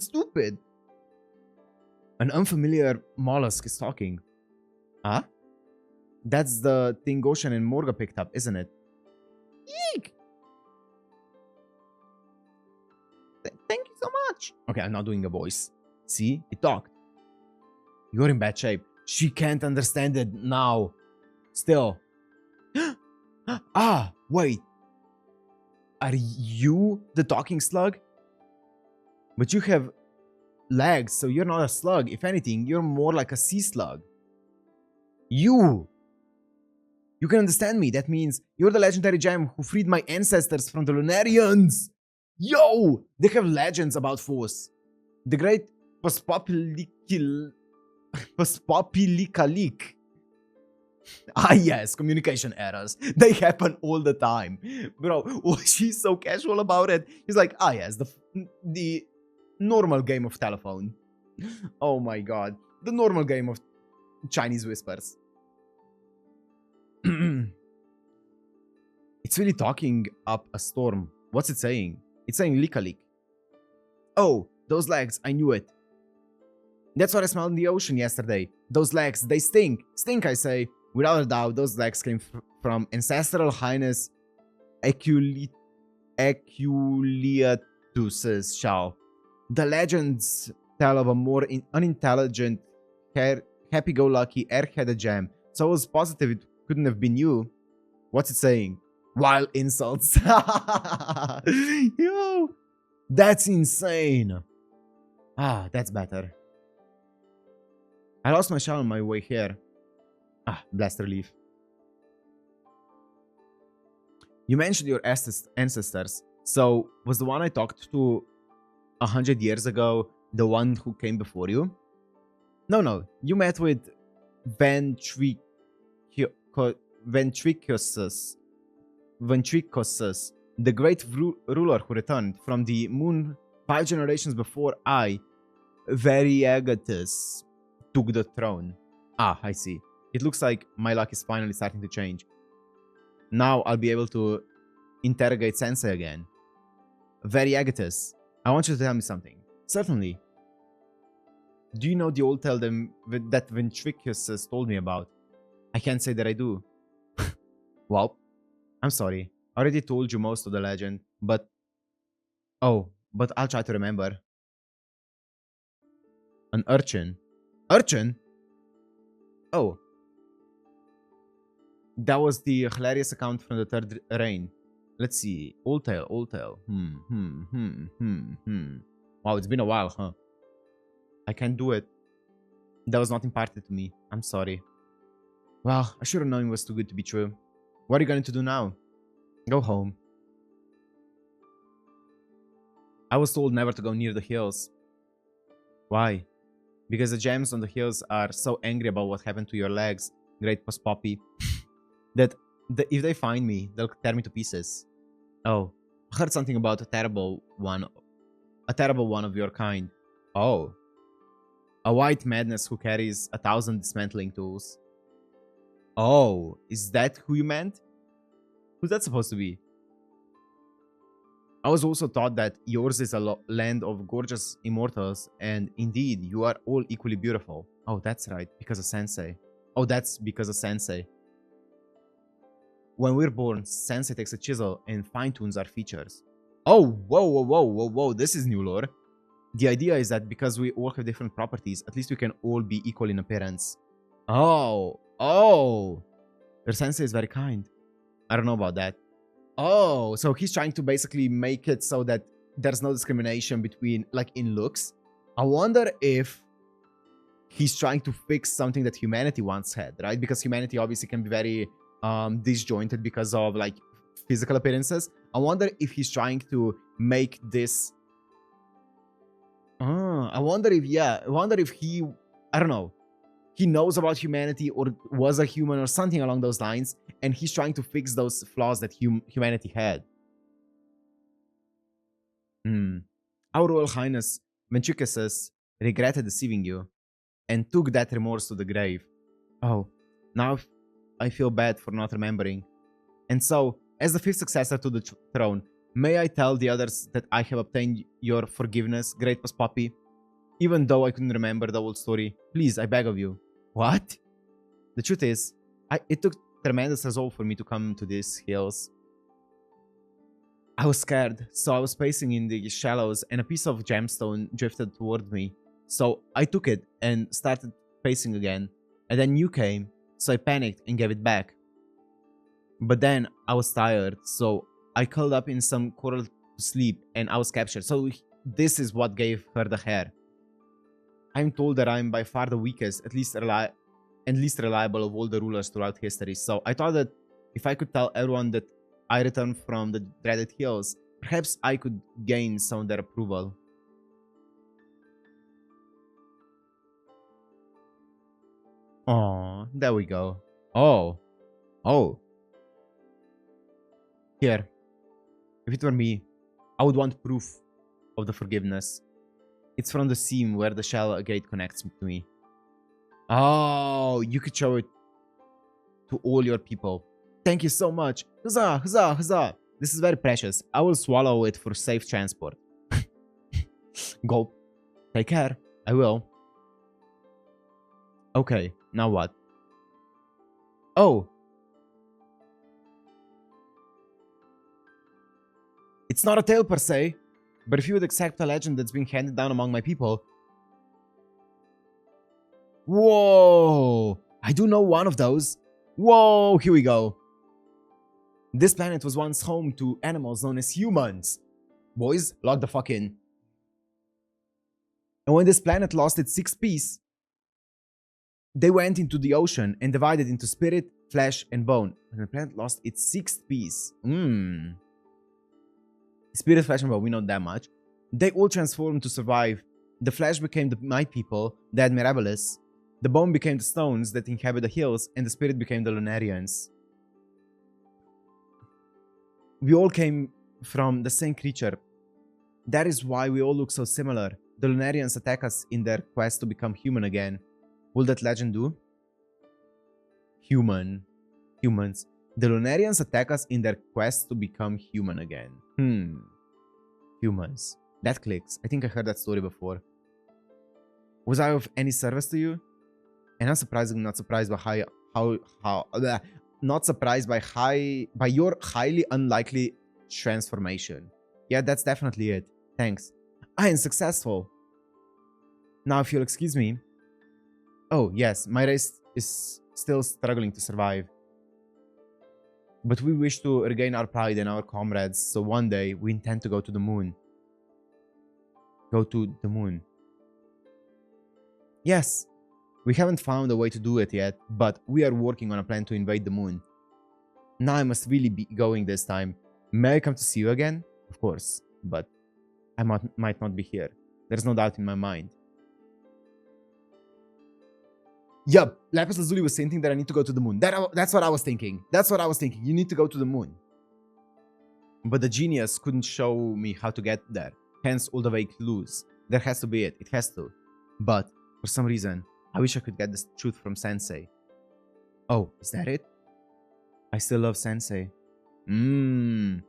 Stupid! An unfamiliar mollusk is talking. Huh? That's the thing Goshen and Morga picked up, isn't it? Eek! Thank you so much. Okay, I'm not doing a voice. See? It talked. You're in bad shape. She can't understand it now. Still. Ah, wait. Are you the talking slug? But you have legs, so you're not a slug. If anything, you're more like a sea slug. You can understand me. That means you're the legendary gem who freed my ancestors from the Lunarians. Yo! They have legends about foes. The great Paspapilikalik. Ah yes, communication errors. They happen all the time. Bro, she's so casual about it. He's like, ah yes, the normal game of telephone. Oh my god. The normal game of Chinese whispers. It's really talking up a storm. What's it saying? It's saying Likalik. Oh, those legs, I knew it. That's what I smelled in the ocean yesterday. Those legs, they stink. Stink, I say. Without a doubt, those legs came from Ancestral Highness Eculiatus's shell. The legends tell of a more unintelligent, happy-go-lucky, air-headed gem. So I was positive it couldn't have been you. What's it saying? Wild insults. Yo, that's insane. Ah, that's better. I lost my shell on my way here. Ah, blast relief. You mentioned your ancestors. So, was the one I talked to 100 years ago the one who came before you? No. You met with Ventricusus, the great ruler who returned from the moon 5 generations before I, Variegatus, took the throne. Ah, I see. It looks like my luck is finally starting to change. Now I'll be able to interrogate Sensei again. Variegatus, I want you to tell me something. Certainly. Do you know the old tale that Ventricusus told me about? I can't say that I do. Well, I'm sorry. I already told you most of the legend, but... Oh, but I'll try to remember. An urchin. Urchin? Oh. That was the hilarious account from the third reign. Let's see. Old tale. Wow, it's been a while, huh? I can't do it. That was not imparted to me. I'm sorry. Well, I should have known it was too good to be true. What are you going to do now? Go home. I was told never to go near the hills. Why? Because the gems on the hills are so angry about what happened to your legs, great Poppy, that if they find me, they'll tear me to pieces. Oh, I heard something about a terrible one of your kind. Oh. A white madness who carries 1,000 dismantling tools. Oh, is that who you meant? Who's that supposed to be? I was also taught that yours is a land of gorgeous immortals, and indeed, you are all equally beautiful. Oh, that's right, because of Sensei. Oh, that's because of Sensei. When we're born, Sensei takes a chisel and fine-tunes our features. Oh, whoa, this is new lore. The idea is that because we all have different properties, at least we can all be equal in appearance. Oh. Your Sensei is very kind. I don't know about that. Oh, so he's trying to basically make it so that there's no discrimination between, like, in looks. I wonder if he's trying to fix something that humanity once had, right? Because humanity obviously can be very disjointed because of, like, physical appearances. I wonder if he's trying to make this... I wonder if he... I don't know. He knows about humanity or was a human or something along those lines, and he's trying to fix those flaws that humanity had. Our Royal Highness Ventricusus regretted deceiving you and took that remorse to the grave. Oh, now I feel bad for not remembering. And so, as the 5th successor to the throne, may I tell the others that I have obtained your forgiveness, great Poppy? Even though I couldn't remember the whole story, please, I beg of you. What? The truth is, it took tremendous resolve for me to come to these hills. I was scared, so I was pacing in the shallows and a piece of gemstone drifted toward me. So I took it and started pacing again. And then you came, so I panicked and gave it back. But then I was tired, so I curled up in some coral to sleep and I was captured. So this is what gave her the hair. I'm told that I'm by far the weakest, at least least reliable of all the rulers throughout history. So I thought that if I could tell everyone that I returned from the dreaded hills, perhaps I could gain some of their approval. Oh, there we go. Oh. Oh. Here. If it were me, I would want proof of the forgiveness. It's from the seam where the shell gate connects to me. Oh, you could show it to all your people. Thank you so much. Huzzah, huzzah, huzzah. This is very precious. I will swallow it for safe transport. Gulp. Take care. I will. Okay, now what? Oh. It's not a tale per se, but if you would accept a legend that's being handed down among my people... Whoa! I do know one of those. Whoa, here we go. This planet was once home to animals known as humans. Boys, log the fuck in. And when this planet lost its sixth piece, they went into the ocean and divided into spirit, flesh, and bone. And the planet lost its sixth piece. Spirit, flesh, and bone, we know that much. They all transformed to survive. The flesh became my people, the Admirables. The bone became the stones that inhabit the hills, and the spirit became the Lunarians. We all came from the same creature. That is why we all look so similar. The Lunarians attack us in their quest to become human again. Will that legend do? Humans. The Lunarians attack us in their quest to become human again. Humans. That clicks. I think I heard that story before. Was I of any service to you? And unsurprisingly, not surprised by not surprised by your highly unlikely transformation. Yeah, that's definitely it. Thanks. I am successful. Now, if you'll excuse me. Oh, yes, my race is still struggling to survive. But we wish to regain our pride and our comrades, so one day we intend to go to the moon. Go to the moon. Yes, we haven't found a way to do it yet, but we are working on a plan to invade the moon. Now I must really be going this time. May I come to see you again? Of course, but I might not be here. There's no doubt in my mind. Yup, Lapis Lazuli was saying that I need to go to the moon. That's what I was thinking. That's what I was thinking. You need to go to the moon. But the genius couldn't show me how to get there. Hence all the vague clues. There has to be it. It has to. But for some reason, I wish I could get this truth from Sensei. Oh, is that it? I still love Sensei. Good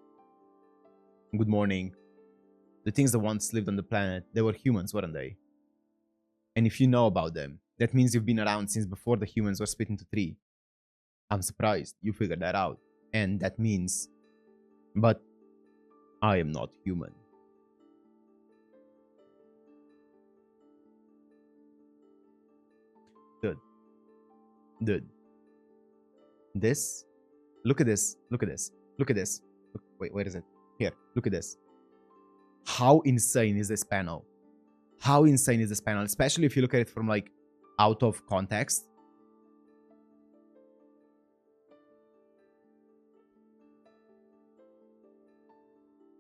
morning. The things that once lived on the planet, they were humans, weren't they? And if you know about them, that means you've been around since before the humans were split into three. I'm surprised you figured that out. And that means... But I am not human. Dude. This? Look at this. Look at this. Look at this. Wait, where is it? Here, look at this. How insane is this panel? How insane is this panel? Especially if you look at it from like out of context.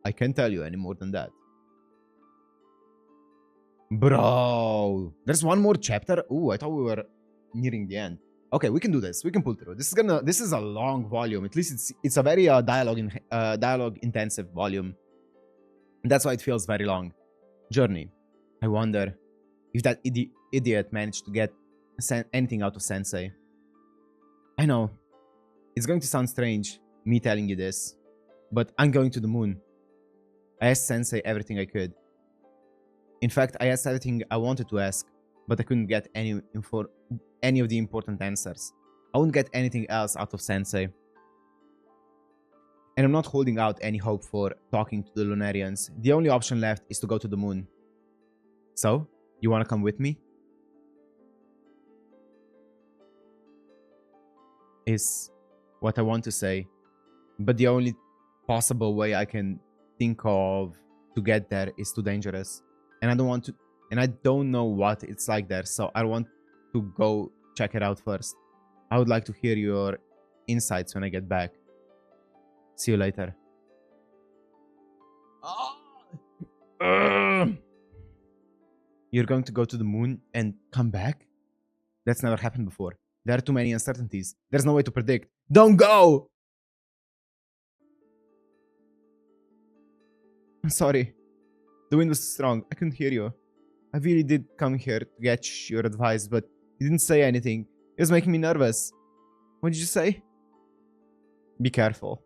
I can't tell you any more than that. Bro, there's one more chapter. Ooh, I thought we were nearing the end. Okay, we can do this. We can pull through. This is a long volume. At least it's a very dialogue intensive volume. That's why it feels very long. Journey. I wonder if that idiot managed to get anything out of Sensei. I know. It's going to sound strange, me telling you this, but I'm going to the moon. I asked Sensei everything I could. In fact, I asked everything I wanted to ask, but I couldn't get any of the important answers. I wouldn't get anything else out of Sensei. And I'm not holding out any hope for talking to the Lunarians. The only option left is to go to the moon. So, you wanna come with me? Is what I want to say. But the only possible way I can think of to get there is too dangerous. And I don't want to, and I don't know what it's like there, so I want to go check it out first. I would like to hear your insights when I get back. See you later. You're going to go to the moon and come back? That's never happened before. There are too many uncertainties. There's no way to predict. Don't go! I'm sorry. The wind was strong. I couldn't hear you. I really did come here to get your advice, but you didn't say anything. It was making me nervous. What did you say? Be careful.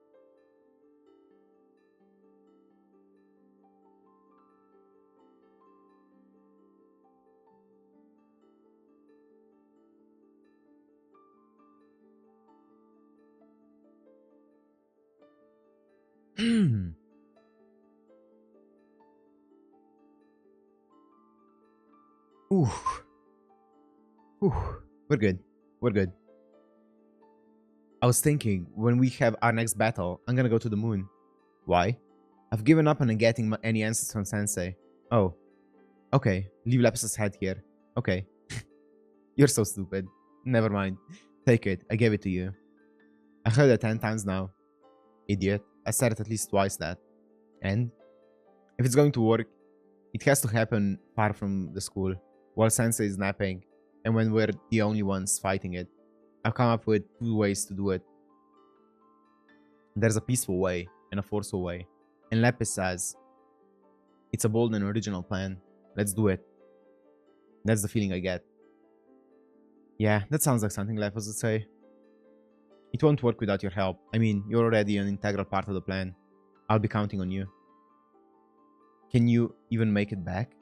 Ooh. Ooh. We're good. We're good. I was thinking, when we have our next battle, I'm gonna go to the moon. Why? I've given up on getting any answers from Sensei. Oh. Okay. Leave Lapis' head here. Okay. You're so stupid. Never mind. Take it. I gave it to you. I heard it 10 times now. Idiot. I said it at least twice that. And? If it's going to work, it has to happen far from the school, while Sensei is napping, and when we're the only ones fighting it. I've come up with 2 ways to do it. There's a peaceful way and a forceful way. And Lapis says, it's a bold and original plan. Let's do it. That's the feeling I get. Yeah, that sounds like something Lapis would say. It won't work without your help. I mean, you're already an integral part of the plan. I'll be counting on you. Can you even make it back?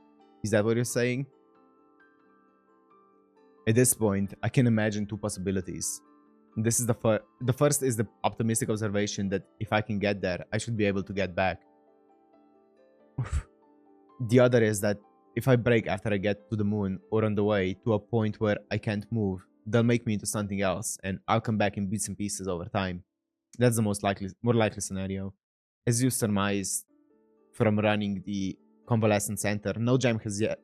Is that what you're saying? At this point, I can imagine 2 possibilities. This is the first is the optimistic observation that if I can get there, I should be able to get back. The other is that if I break after I get to the moon or on the way to a point where I can't move, they'll make me into something else and I'll come back in bits and pieces over time. That's the more likely scenario. As you surmised from running the convalescent center, no gem has yet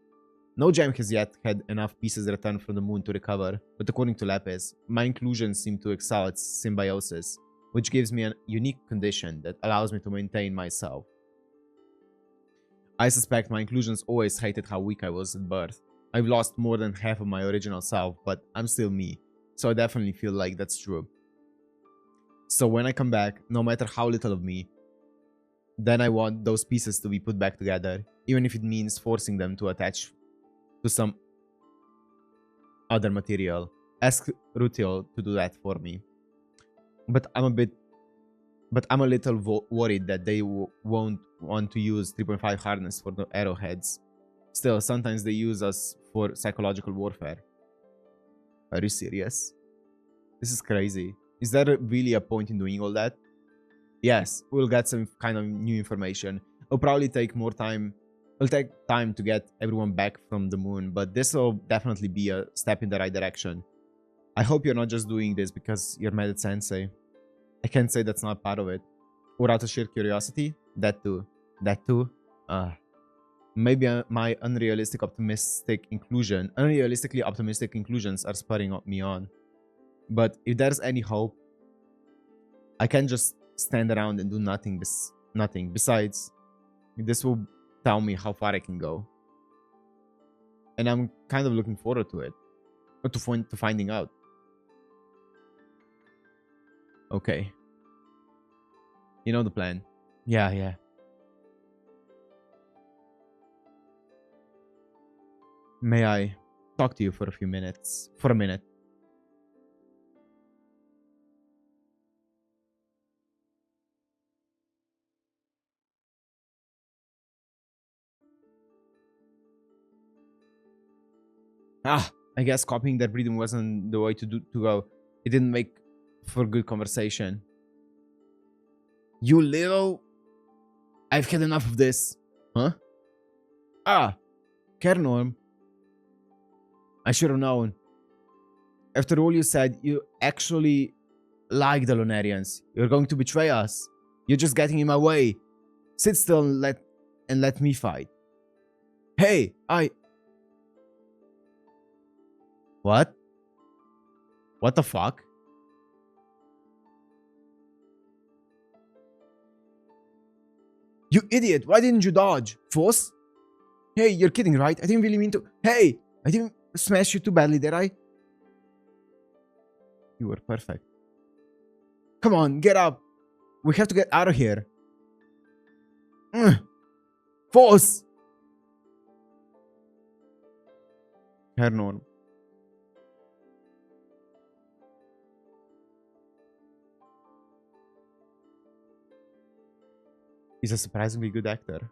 had enough pieces returned from the moon to recover, but according to Lapis, my inclusions seem to excel at symbiosis, which gives me a unique condition that allows me to maintain myself. I suspect my inclusions always hated how weak I was at birth. I've lost more than half of my original self, but I'm still me, so I definitely feel like that's true. So when I come back, no matter how little of me, then I want those pieces to be put back together, even if it means forcing them to attach to some other material. Ask Rutiel to do that for me. But I'm a little worried that they won't want to use 3.5 hardness for the arrowheads. Still, sometimes they use us for psychological warfare. Are you serious? This is crazy. Is there really a point in doing all that? Yes, we'll get some kind of new information. It'll probably take more time. It'll take time to get everyone back from the moon, but this will definitely be a step in the right direction. I hope you're not just doing this because you're mad at Sensei. I can't say that's not part of it. Or out of sheer curiosity? That too. That too? Maybe my unrealistically optimistic inclusions are spurring me on. But if there's any hope, I can't just stand around and do nothing. Besides, this will tell me how far I can go. And I'm kind of looking forward to it. Or to finding out. Okay. You know the plan. Yeah. May I talk to you for a few minutes? For a minute. I guess copying their breathing wasn't the way to go. It didn't make for good conversation. You little... I've had enough of this. Huh? Ah, Kernorm. I should have known. After all you said, you actually like the Lunarians. You're going to betray us. You're just getting in my way. Sit still and let me fight. Hey, What? What the fuck? You idiot! Why didn't you dodge? Force? Hey, you're kidding, right? I didn't really mean to... Hey! I didn't smash you too badly, did I? You were perfect. Come on, get up! We have to get out of here. Force! Hernorm. He's a surprisingly good actor.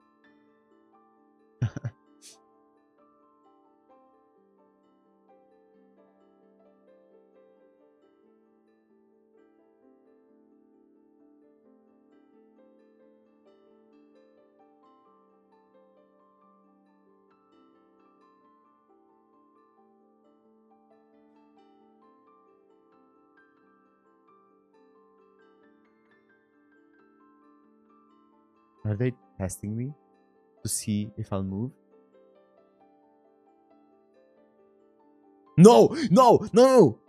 Are they testing me to see if I'll move? No! No! No!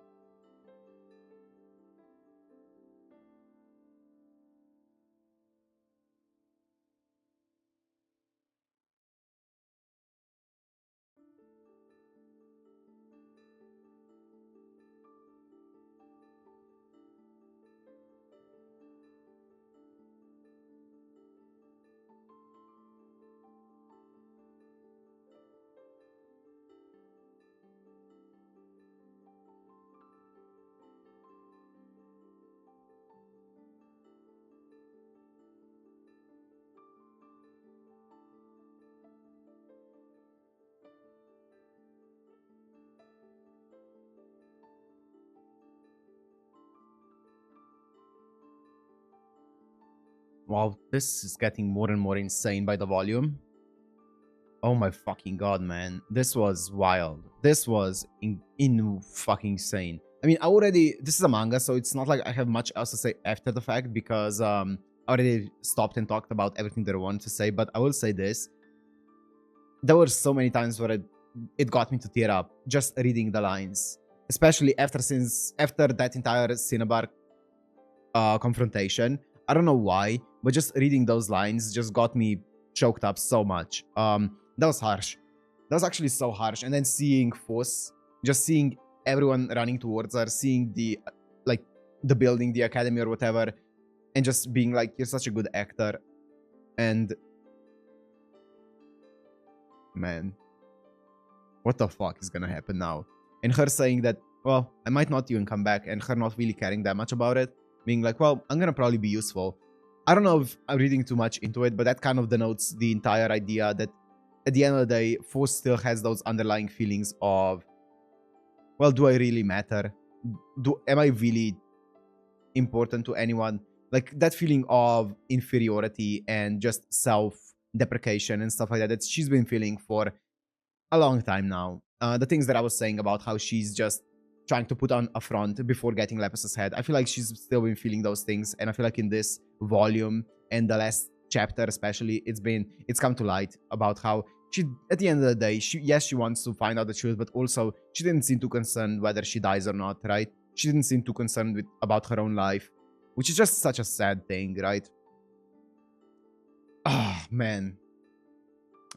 Wow, this is getting more and more insane by the volume. Oh my fucking god, man. This was wild. This was in fucking insane. I mean, this is a manga, so it's not like I have much else to say after the fact because I already stopped and talked about everything that I wanted to say, but I will say this. There were so many times where it got me to tear up just reading the lines, especially after that entire Cinnabar confrontation. I don't know why, but just reading those lines just got me choked up so much. That was harsh. That was actually so harsh. And then seeing Foss, just seeing everyone running towards her, seeing the building, the academy or whatever, and just being like, you're such a good actor. And man, what the fuck is gonna happen now? And her saying that, well, I might not even come back, and her not really caring that much about it, being like, well, I'm gonna probably be useful. I don't know if I'm reading too much into it, but that kind of denotes the entire idea that at the end of the day, Force still has those underlying feelings of, well, do I really matter? Am I really important to anyone? Like that feeling of inferiority and just self-deprecation and stuff like that she's been feeling for a long time now. The things that I was saying about how she's just trying to put on a front before getting Lepus's head. I feel like she's still been feeling those things, and I feel like in this volume and the last chapter especially, it's come to light about how she, at the end of the day, she wants to find out the truth, but also she didn't seem too concerned whether she dies or not, right? She didn't seem too concerned about her own life, which is just such a sad thing, right? Ah, man.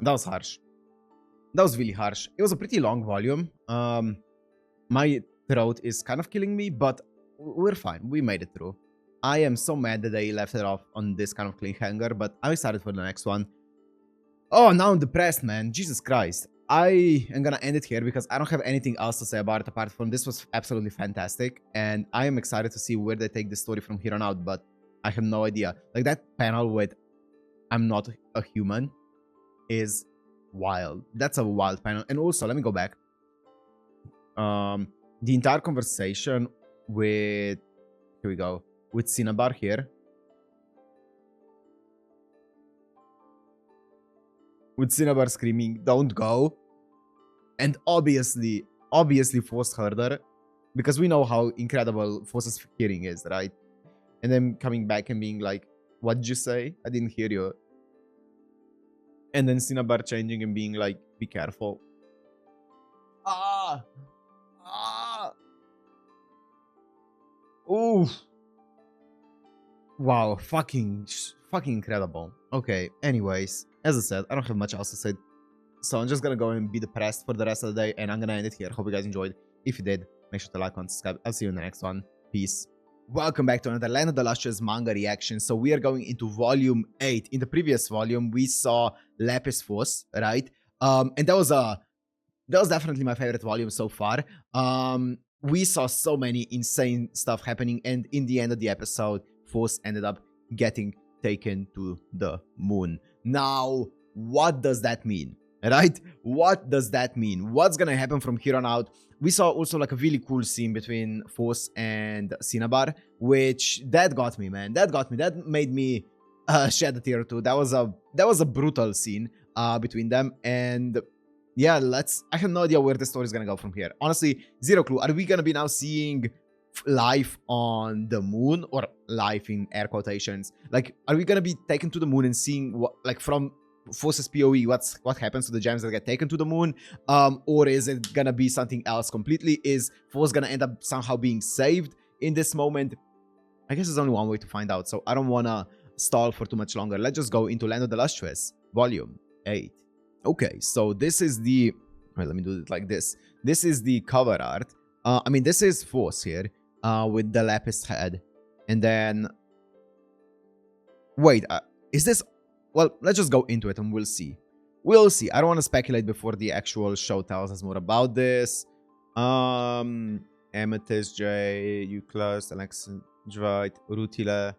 That was harsh. That was really harsh. It was a pretty long volume. My throat is kind of killing me, but we're fine. We made it through. I am so mad that they left it off on this kind of cliffhanger, but I'm excited for the next one. Oh, now I'm depressed, man. Jesus Christ. I am gonna end it here because I don't have anything else to say about it apart from this was absolutely fantastic, and I am excited to see where they take the story from here on out, but I have no idea. Like that panel with I'm not a human is wild. That's a wild panel. And also, let me go back. The entire conversation with, here we go, with Cinnabar here. with Cinnabar screaming, "Don't go," and obviously Force heard her, because we know how incredible Force's hearing is, right? And then coming back and being like, "What did you say? I didn't hear you." And then Cinnabar changing and being like, "Be careful." Ah! Ah! Oof. Wow, fucking incredible. Okay, anyways, as I said, I don't have much else to say. So I'm just gonna go and be depressed for the rest of the day, and I'm gonna end it here. Hope you guys enjoyed. If you did, make sure to like, comment, subscribe. I'll see you in the next one. Peace. Welcome back to another Land of the Lustrous manga reaction. So we are going into volume 8. In the previous volume, we saw Lapis Force, right? And that was definitely my favorite volume so far. We saw so many insane stuff happening, and in the end of the episode, Force ended up getting taken to the moon. Now, what does that mean? Right? What does that mean? What's gonna happen from here on out? We saw also like a really cool scene between Force and Cinnabar, which that got me, man. That got me. That made me shed a tear too. That was a brutal scene between them, and yeah, I have no idea where the story is gonna go from here. Honestly, zero clue. Are we gonna be now seeing life on the moon, or life in air quotations? Like, are we gonna be taken to the moon and seeing what, like, from Force's POE, what happens to the gems that get taken to the moon? Or is it gonna be something else completely? Is Force gonna end up somehow being saved in this moment? I guess there's only one way to find out, so I don't wanna stall for too much longer. Let's just go into Land of the Lustrous, Volume 8. Okay, so this is the... Wait, let me do it like this. This is the cover art. I mean, this is Force here, with the Lapis head. And then... Wait, is this... Well, let's just go into it and we'll see. We'll see. I don't want to speculate before the actual show tells us more about this. Amethyst J, Euclus, Alexandrite, Rutile,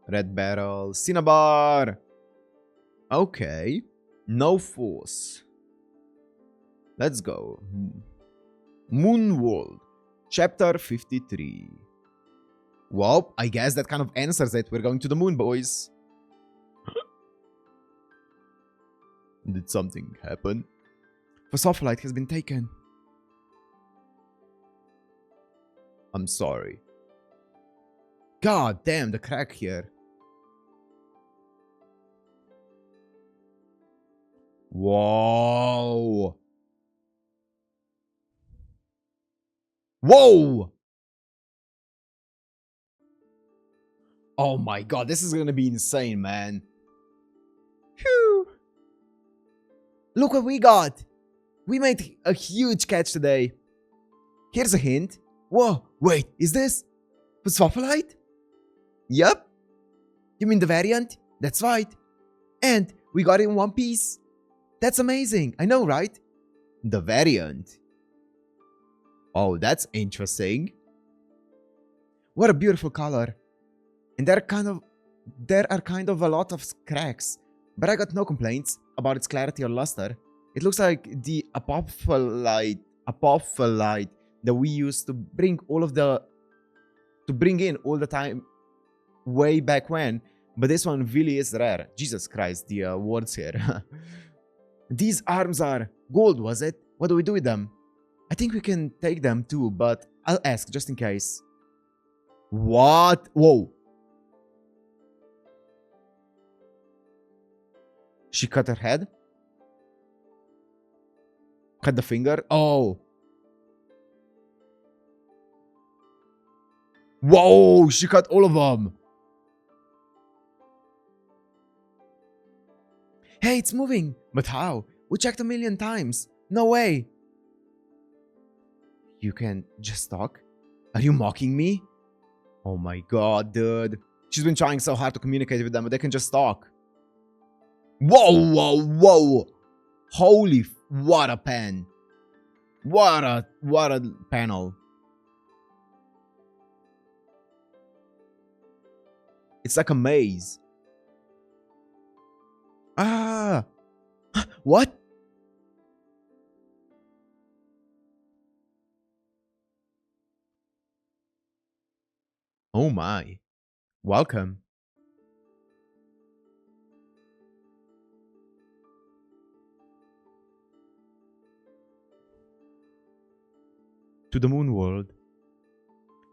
Red Barrel, Cinnabar. Okay. No Force. Let's go. Moon World, Chapter 53. Well, I guess that kind of answers it. We're going to the moon, boys. Did something happen? Phosopholite has been taken. I'm sorry. God damn, the crack here. Whoa. Whoa! Oh my god, this is gonna be insane, man. Phew. Look what we got! We made a huge catch today. Here's a hint. Whoa, wait, is this Phosopholite? Yup. You mean the variant? That's right. And we got it in one piece. That's amazing. I know, right? The variant. Oh, that's interesting. What a beautiful color. And there are kind of a lot of cracks, but I got no complaints about its clarity or luster. It looks like the apophyllite that we used to bring in all the time way back when, but this one really is rare. Jesus Christ, the words here. These arms are gold, was it? What do we do with them? I think we can take them too, but I'll ask just in case. What? Whoa. She cut her head? Cut the finger? Oh. Whoa, she cut all of them. Hey, it's moving. But how? We checked 1,000,000 times. No way. You can just talk? Are you mocking me? Oh my god, dude. She's been trying so hard to communicate with them, but they can just talk. Whoa, whoa, whoa. Holy, what a pen. What a panel. It's like a maze. Ah. What? Oh my. Welcome. to the moon world.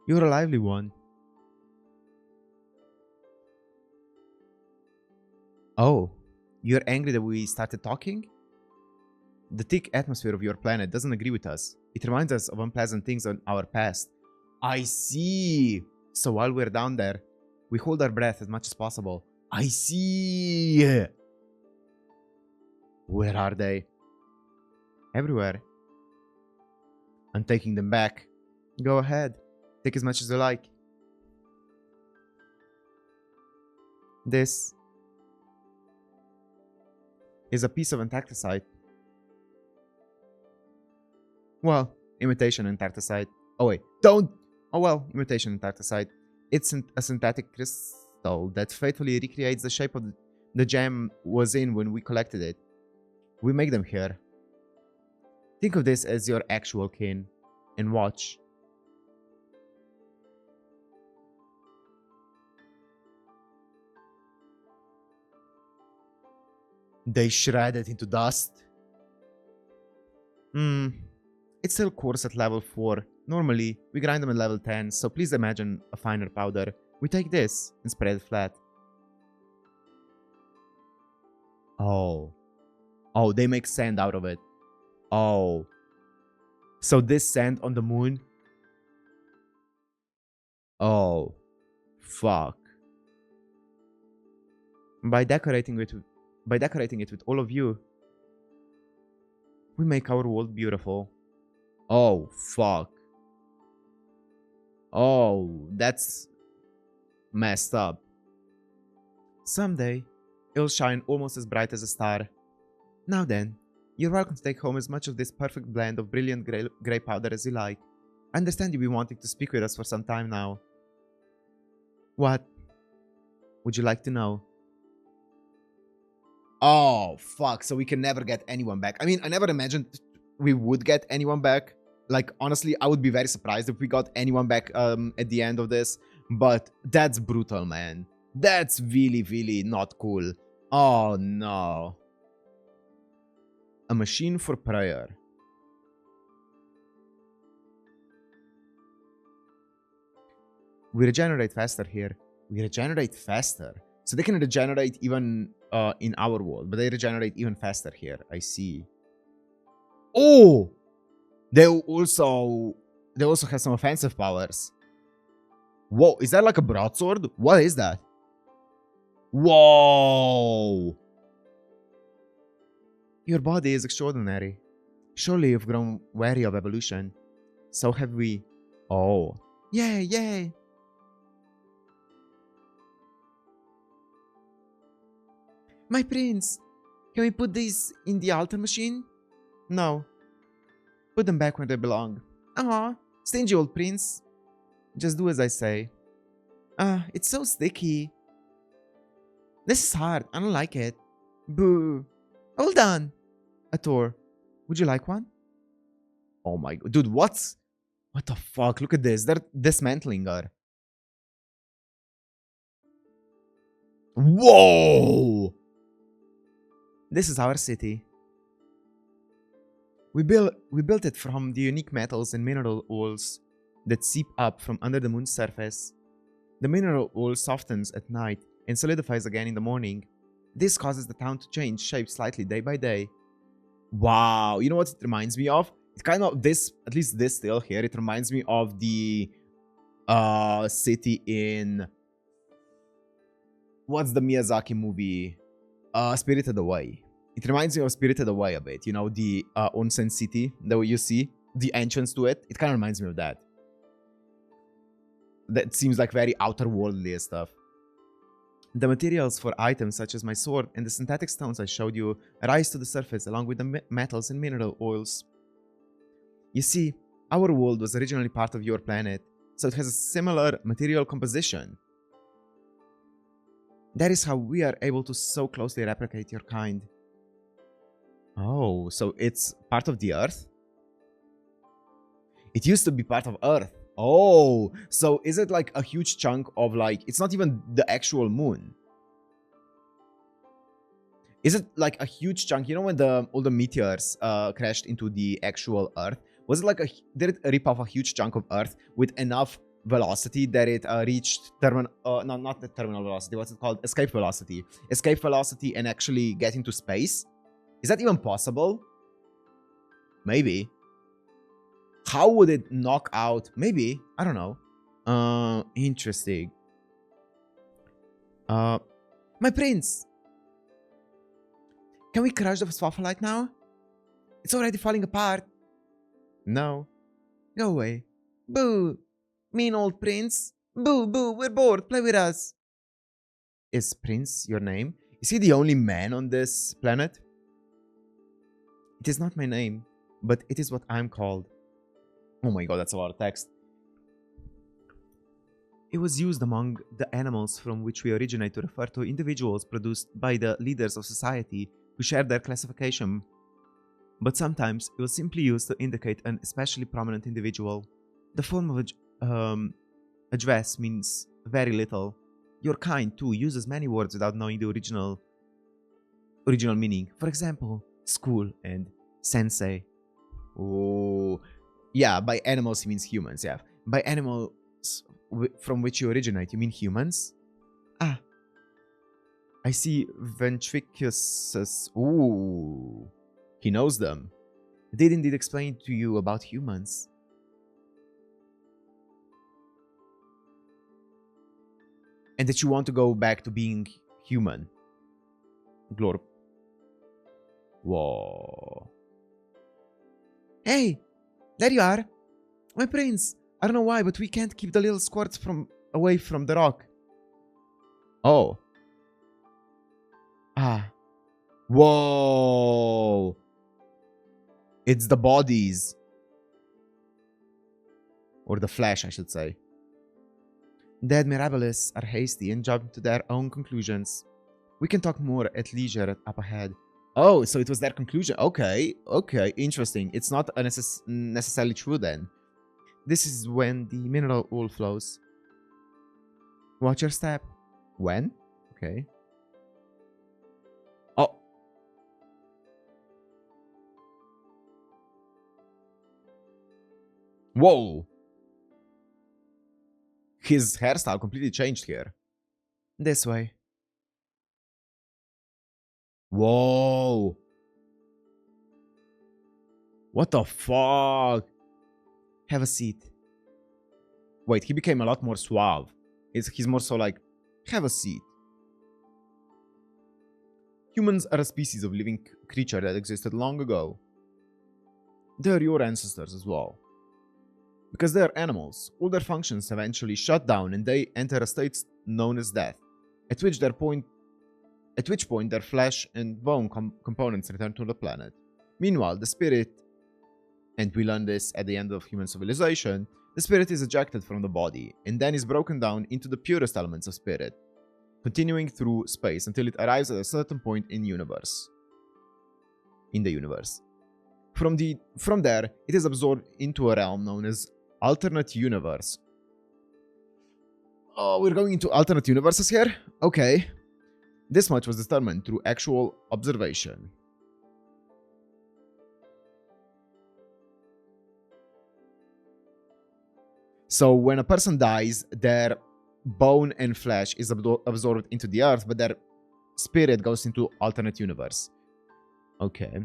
You're a lively one. Oh, you're angry that we started talking? The thick atmosphere of your planet doesn't agree with us. It reminds us of unpleasant things in our past. I see. So while we're down there, we hold our breath as much as possible. I see. Where are they? Everywhere. I'm taking them back. Go ahead. Take as much as you like. This is a piece of Antarcticite. Well, imitation Antarcticite. Oh wait, don't! Oh well, imitation Antarcticite. It's a synthetic crystal that faithfully recreates the shape of the gem was in when we collected it. We make them here. Think of this as your actual kin, and watch. They shred it into dust. It still coarse at level 4. Normally, we grind them at level 10, so please imagine a finer powder. We take this and spread it flat. Oh. Oh, they make sand out of it. Oh. So this sand on the moon? Oh. Fuck. By decorating it with all of you, we make our world beautiful. Oh, fuck. Oh, that's messed up. Someday, it'll shine almost as bright as a star. Now then, you're welcome to take home as much of this perfect blend of brilliant grey powder as you like. I understand you've been wanting to speak with us for some time now. What would you like to know? Oh, fuck. So we can never get anyone back. I mean, I never imagined we would get anyone back. Like, honestly, I would be very surprised if we got anyone back at the end of this. But that's brutal, man. That's really, really not cool. Oh, no. A machine for prayer. We regenerate faster here. We regenerate faster. So they can regenerate even in our world, but they regenerate even faster here. I see. Oh! They also have some offensive powers. Whoa, is that like a broadsword? What is that? Whoa! Your body is extraordinary. Surely you've grown wary of evolution. So have we. Oh. Yay, yay! My prince! Can we put these in the altar machine? No. Put them back where they belong. Aw, stingy old prince. Just do as I say. It's so sticky. This is hard. I don't like it. Boo. Hold on. A tour. Would you like one? Oh my god. Dude, what the fuck? Look at this. They're dismantling her. Whoa! This is our city. We built it from the unique metals and mineral oils that seep up from under the moon's surface. The mineral oil softens at night and solidifies again in the morning. This causes the town to change shape slightly day by day. Wow, you know what it reminds me of? It's kind of this, at least this still here, it reminds me of the city in... What's the Miyazaki movie? Spirited Away. It reminds me of Spirited Away a bit. You know, the onsen city that you see, the entrance to it. It kind of reminds me of that. That seems like very outer worldly stuff. The materials for items such as my sword and the synthetic stones I showed you rise to the surface along with the metals and mineral oils. You see, our world was originally part of your planet, so it has a similar material composition. That is how we are able to so closely replicate your kind. Oh, so it's part of the Earth? It used to be part of Earth. Oh, so is it like a huge chunk of like... It's not even the actual moon. Is it like a huge chunk? You know when all the meteors crashed into the actual Earth? Was it like did it rip off a huge chunk of Earth with enough velocity that it reached not the terminal velocity, what's it called? Escape velocity. Escape velocity and actually get into space? Is that even possible? Maybe. How would it knock out? Maybe. I don't know. Interesting. My prince! Can we crush the spotlight now? It's already falling apart. No. Go away. Boo! Mean old prince. Boo, boo, we're bored. Play with us. Is Prince your name? Is he the only man on this planet? It is not my name, but it is what I'm called. Oh my god, that's a lot of text. It was used among the animals from which we originate to refer to individuals produced by the leaders of society who share their classification. But sometimes it was simply used to indicate an especially prominent individual. The form of address means very little. Your kind, too, uses many words without knowing the original meaning. For example, school and sensei. Oh, yeah, by animals he means humans, yeah. By animals from which you originate, you mean humans? Ah. I see ventricuses. Ooh. He knows them. They did indeed explain to you about humans. And that you want to go back to being human. Glorp. Whoa. Hey! There you are! My prince! I don't know why, but we can't keep the little squirts away from the rock. Oh. Ah. Whoa! It's the bodies. Or the flesh, I should say. The admirabilis are hasty and jump to their own conclusions. We can talk more at leisure up ahead. Oh, so it was their conclusion. Okay, okay, interesting. It's not necessarily true then. This is when the mineral oil flows. Watch your step. When? Okay. Oh. Whoa. His hairstyle completely changed here. This way. Whoa. What the fuck? Have a seat. Wait, he became a lot more suave. He's more so like, have a seat. Humans are a species of living creature that existed long ago. They're your ancestors as well. Because they're animals, all their functions eventually shut down and they enter a state known as death, at which point their flesh and bone components return to the planet. Meanwhile, the spirit, and we learn this at the end of human civilization, the spirit is ejected from the body and then is broken down into the purest elements of spirit, continuing through space until it arrives at a certain point in the universe. From there, it is absorbed into a realm known as alternate universe. Oh, we're going into alternate universes here? Okay. This much was determined through actual observation. So when a person dies, their bone and flesh is absorbed into the earth, but their spirit goes into alternate universe. Okay.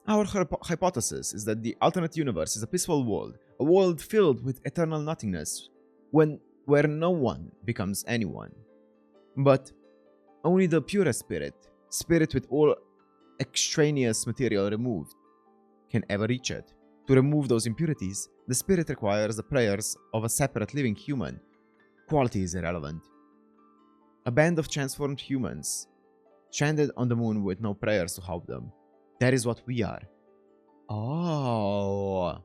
Our hypothesis is that the alternate universe is a peaceful world, a world filled with eternal nothingness, where no one becomes anyone. But only the purest spirit with all extraneous material removed, can ever reach it. To remove those impurities, the spirit requires the prayers of a separate living human. Quality is irrelevant. A band of transformed humans, stranded on the moon with no prayers to help them. That is what we are. Oh.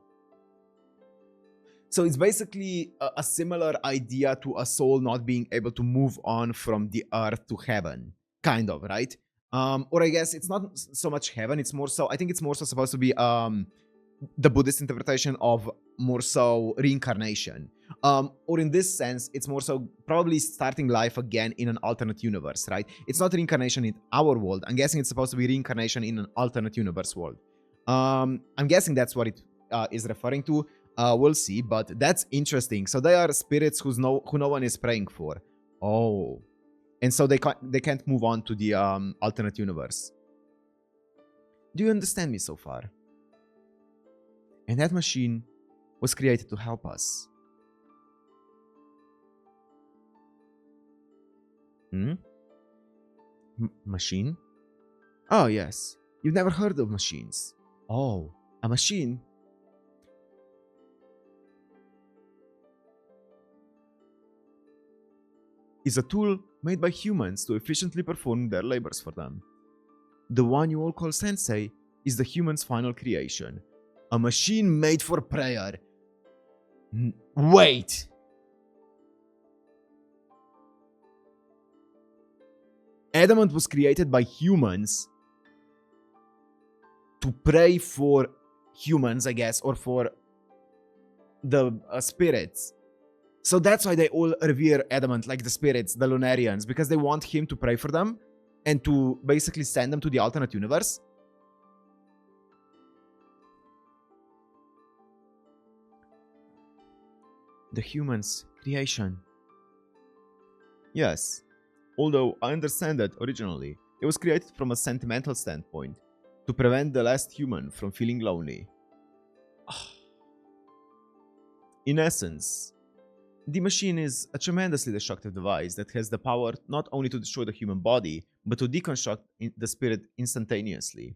So it's basically a similar idea to a soul not being able to move on from the earth to heaven. Kind of, right? Or I guess it's not so much heaven, it's more so, I think it's more so supposed to be the Buddhist interpretation of more so reincarnation. Or in this sense, it's more so probably starting life again in an alternate universe, right? It's not reincarnation in our world. I'm guessing it's supposed to be reincarnation in an alternate universe world. I'm guessing that's what it is referring to. We'll see, but that's interesting. So they are spirits who no one is praying for. Oh, and so they can't move on to the alternate universe. Do you understand me so far? And that machine was created to help us. Machine? Oh, yes. You've never heard of machines. Oh, a machine? Is a tool made by humans to efficiently perform their labors for them. The one you all call sensei is the human's final creation. A machine made for prayer. Wait! Adamant was created by humans to pray for humans, I guess, or for the spirits. So that's why they all revere Adamant, like the spirits, the Lunarians, because they want him to pray for them and to basically send them to the alternate universe. The human's creation. Yes. Although I understand that originally it was created from a sentimental standpoint to prevent the last human from feeling lonely. In essence, the machine is a tremendously destructive device that has the power not only to destroy the human body, but to deconstruct the spirit instantaneously.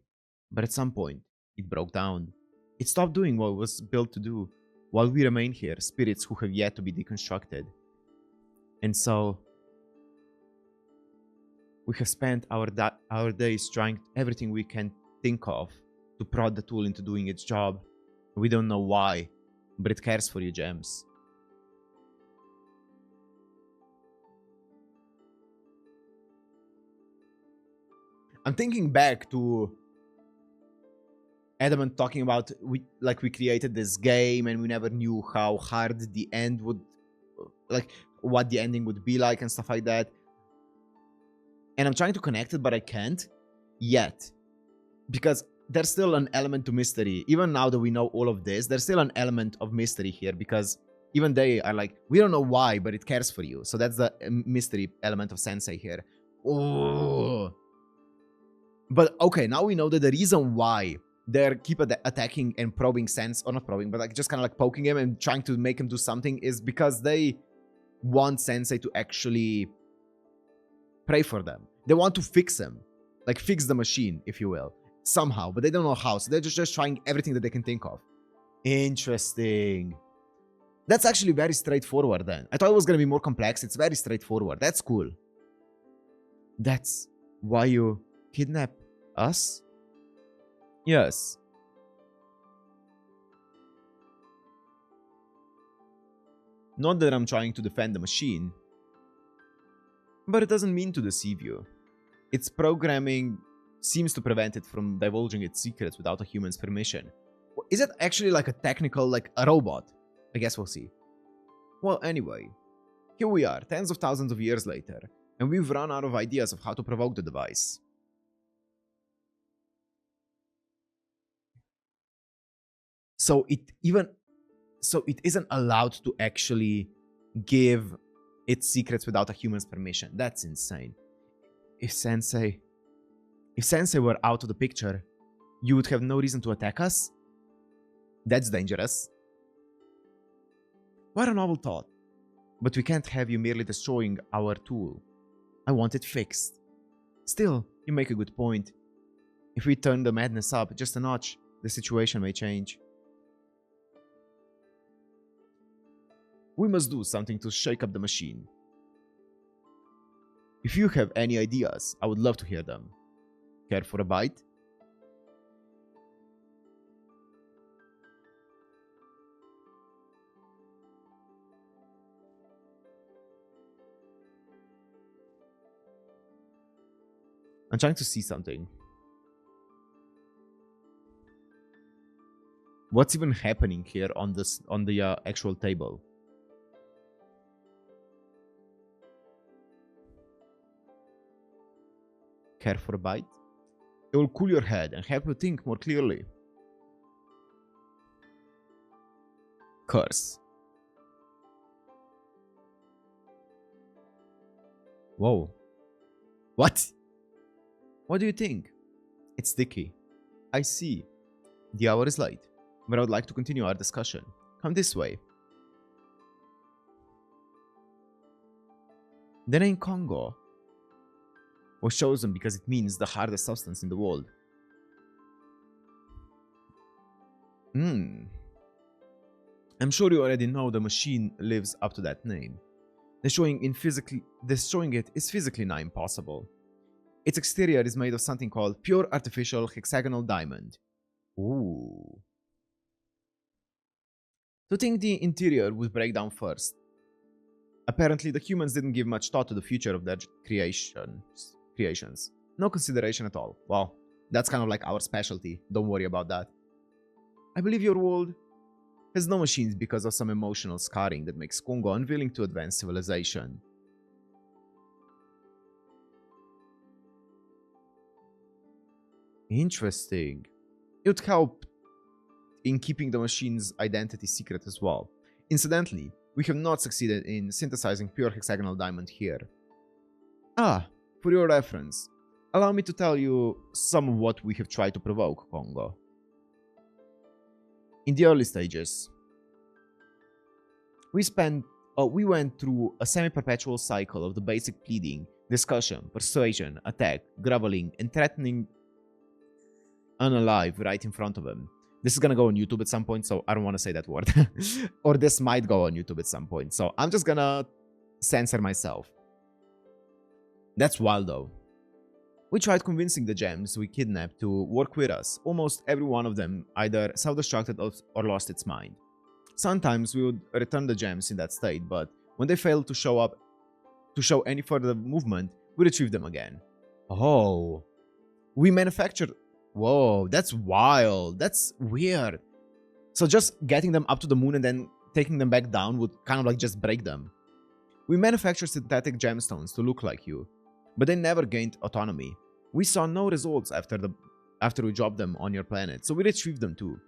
But at some point, it broke down. It stopped doing what it was built to do, while we remain here, spirits who have yet to be deconstructed. And so, we have spent our days trying everything we can think of to prod the tool into doing its job. We don't know why, but it cares for you, Gems. I'm thinking back to Adamant talking about we created this game and we never knew how hard the end would, like what the ending would be like and stuff like that. And I'm trying to connect it, but I can't yet. Because there's still an element to mystery. Even now that we know all of this, there's still an element of mystery here. Because even they are like, we don't know why, but it cares for you. So that's the mystery element of Sensei here. Oh. But okay, now we know that the reason why they keep attacking and probing Sensei, or not probing, but like just kind of like poking him and trying to make him do something is because they want Sensei to actually pray for them. They want to fix him. Like fix the machine, if you will. Somehow, but they don't know how. So they're just trying everything that they can think of. Interesting. That's actually very straightforward then. I thought it was going to be more complex. It's very straightforward. That's cool. That's why you kidnap us? Yes. Not that I'm trying to defend the machine, but it doesn't mean to deceive you. Its programming seems to prevent it from divulging its secrets without a human's permission. Is it actually like a technical, like a robot? I guess we'll see. Well, anyway, here we are, tens of thousands of years later, and we've run out of ideas of how to provoke the device. So it isn't allowed to actually give its secrets without a human's permission. That's insane. If Sensei were out of the picture, you would have no reason to attack us? That's dangerous. What a novel thought. But we can't have you merely destroying our tool. I want it fixed. Still, you make a good point. If we turn the madness up just a notch, the situation may change. We must do something to shake up the machine. If you have any ideas, I would love to hear them. Care for a bite? I'm trying to see something. What's even happening here on the actual table? Care for a bite? It will cool your head and help you think more clearly. Curse. Whoa. What? What do you think? It's sticky. I see. The hour is late, but I would like to continue our discussion. Come this way. The name Congo was chosen because it means the hardest substance in the world. I'm sure you already know the machine lives up to that name. Destroying it is physically not impossible. Its exterior is made of something called pure artificial hexagonal diamond. Ooh. To think the interior would break down first. Apparently, the humans didn't give much thought to the future of their creations. No consideration at all. Well, that's kind of like our specialty. Don't worry about that. I believe your world has no machines because of some emotional scarring that makes Congo unwilling to advance civilization. Interesting. It would help in keeping the machine's identity secret as well. Incidentally, we have not succeeded in synthesizing pure hexagonal diamond here. For your reference, allow me to tell you some of what we have tried to provoke, Congo. In the early stages, we went through a semi-perpetual cycle of the basic pleading, discussion, persuasion, attack, groveling, and threatening unalive right in front of him. This is gonna go on YouTube at some point, so I don't want to say that word. Or this might go on YouTube at some point, so I'm just gonna censor myself. That's wild though. We tried convincing the gems we kidnapped to work with us. Almost every one of them either self-destructed or lost its mind. Sometimes we would return the gems in that state, but when they failed to show any further movement, we retrieved them again. Oh. We manufactured... Whoa, that's wild. That's weird. So just getting them up to the moon and then taking them back down would kind of like just break them. We manufactured synthetic gemstones to look like you, but they never gained autonomy. We saw no results after we dropped them on your planet, so we retrieved them too.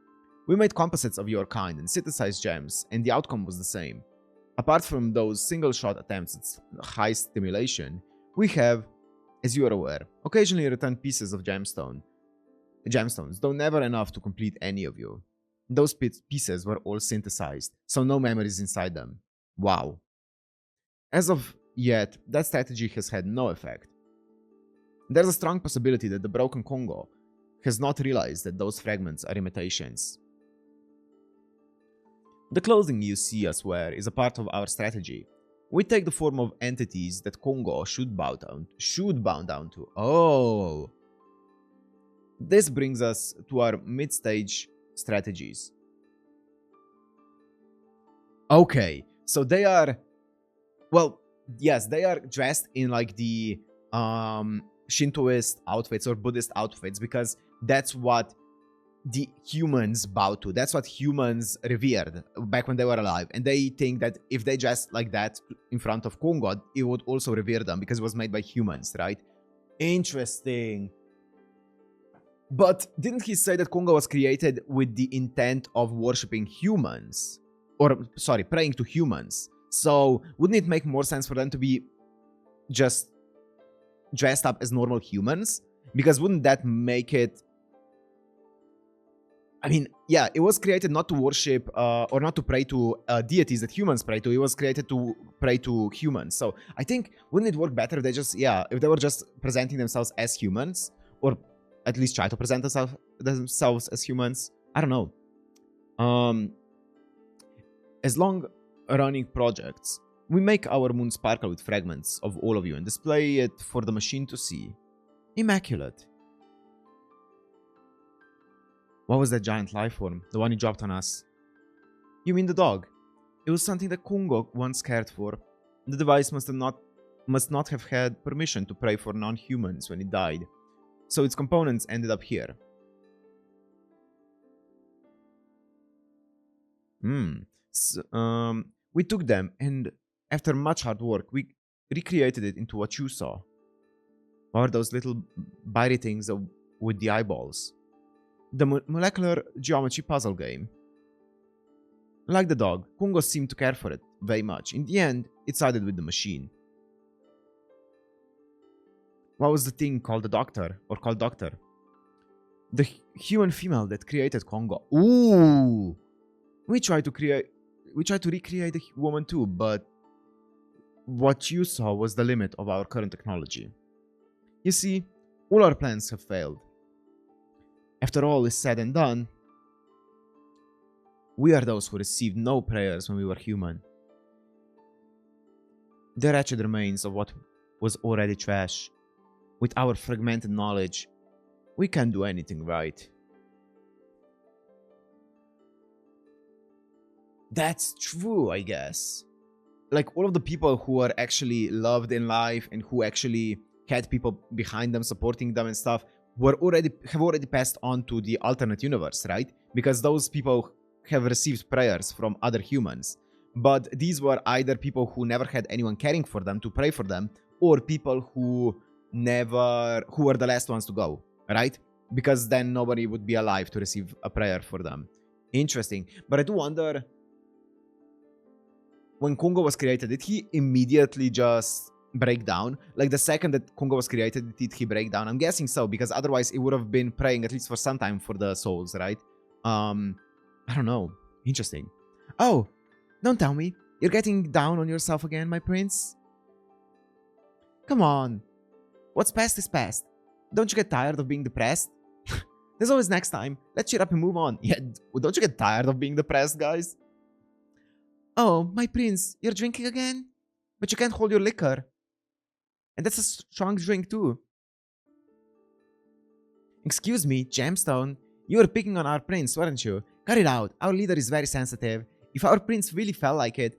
We made composites of your kind and synthesized gems, and the outcome was the same. Apart from those single-shot attempts at high stimulation, we have, as you are aware, occasionally returned pieces of gemstones, though never enough to complete any of you. Those pieces were all synthesized, so no memories inside them. Wow. As of yet, that strategy has had no effect. There's a strong possibility that the broken Congo has not realized that those fragments are imitations. The clothing you see us wear is a part of our strategy. We take the form of entities that Congo should bow down to. Oh. This brings us to our mid-stage strategies. Okay, so they are... Well, yes, they are dressed in like the Shintoist outfits or Buddhist outfits because that's what the humans bow to. That's what humans revered back when they were alive. And they think that if they dressed like that in front of Kongo, it would also revere them because it was made by humans, right? Interesting. But didn't he say that Kongo was created with the intent of worshipping humans? Or, sorry, praying to humans. So, wouldn't it make more sense for them to be just dressed up as normal humans? Because wouldn't that make it... I mean, yeah, it was created not to worship or not to pray to deities that humans pray to. It was created to pray to humans. So, I think, wouldn't it work better if they just, if they were just presenting themselves as humans? Or at least try to present themselves as humans? I don't know. As long-running projects, we make our moon sparkle with fragments of all of you and display it for the machine to see. Immaculate. What was that giant life form? The one you dropped on us? You mean the dog? It was something that Kongo once cared for. The device must not have had permission to pray for non-humans when it died. So its components ended up here. So, we took them and after much hard work, we recreated it into what you saw. What are those little bitey things with the eyeballs? The molecular geometry puzzle game. Like the dog, Kongo seemed to care for it very much. In the end, it sided with the machine. What was the thing called the doctor? Or called doctor? The human female that created Kongo. Ooh! We tried to recreate the woman too, but what you saw was the limit of our current technology. You see, all our plans have failed. After all is said and done, we are those who received no prayers when we were human. The wretched remains of what was already trash. With our fragmented knowledge, we can't do anything right. That's true, I guess. Like, all of the people who are actually loved in life and who actually had people behind them supporting them and stuff have already passed on to the alternate universe, right? Because those people have received prayers from other humans. But these were either people who never had anyone caring for them to pray for them, or people who were the last ones to go, right? Because then nobody would be alive to receive a prayer for them. Interesting. But I do wonder, when Kongo was created, did he immediately just break down? Like, the second that Kongo was created, did he break down? I'm guessing so, because otherwise it would have been praying at least for some time for the souls, right? I don't know. Interesting. Oh, don't tell me. You're getting down on yourself again, my prince? Come on. What's past is past. Don't you get tired of being depressed? There's always next time. Let's cheer up and move on. Yeah, don't you get tired of being depressed, guys? Oh, my prince, you're drinking again? But you can't hold your liquor. And that's a strong drink too. Excuse me, Gemstone. You were picking on our prince, weren't you? Cut it out. Our leader is very sensitive. If our prince really felt like it,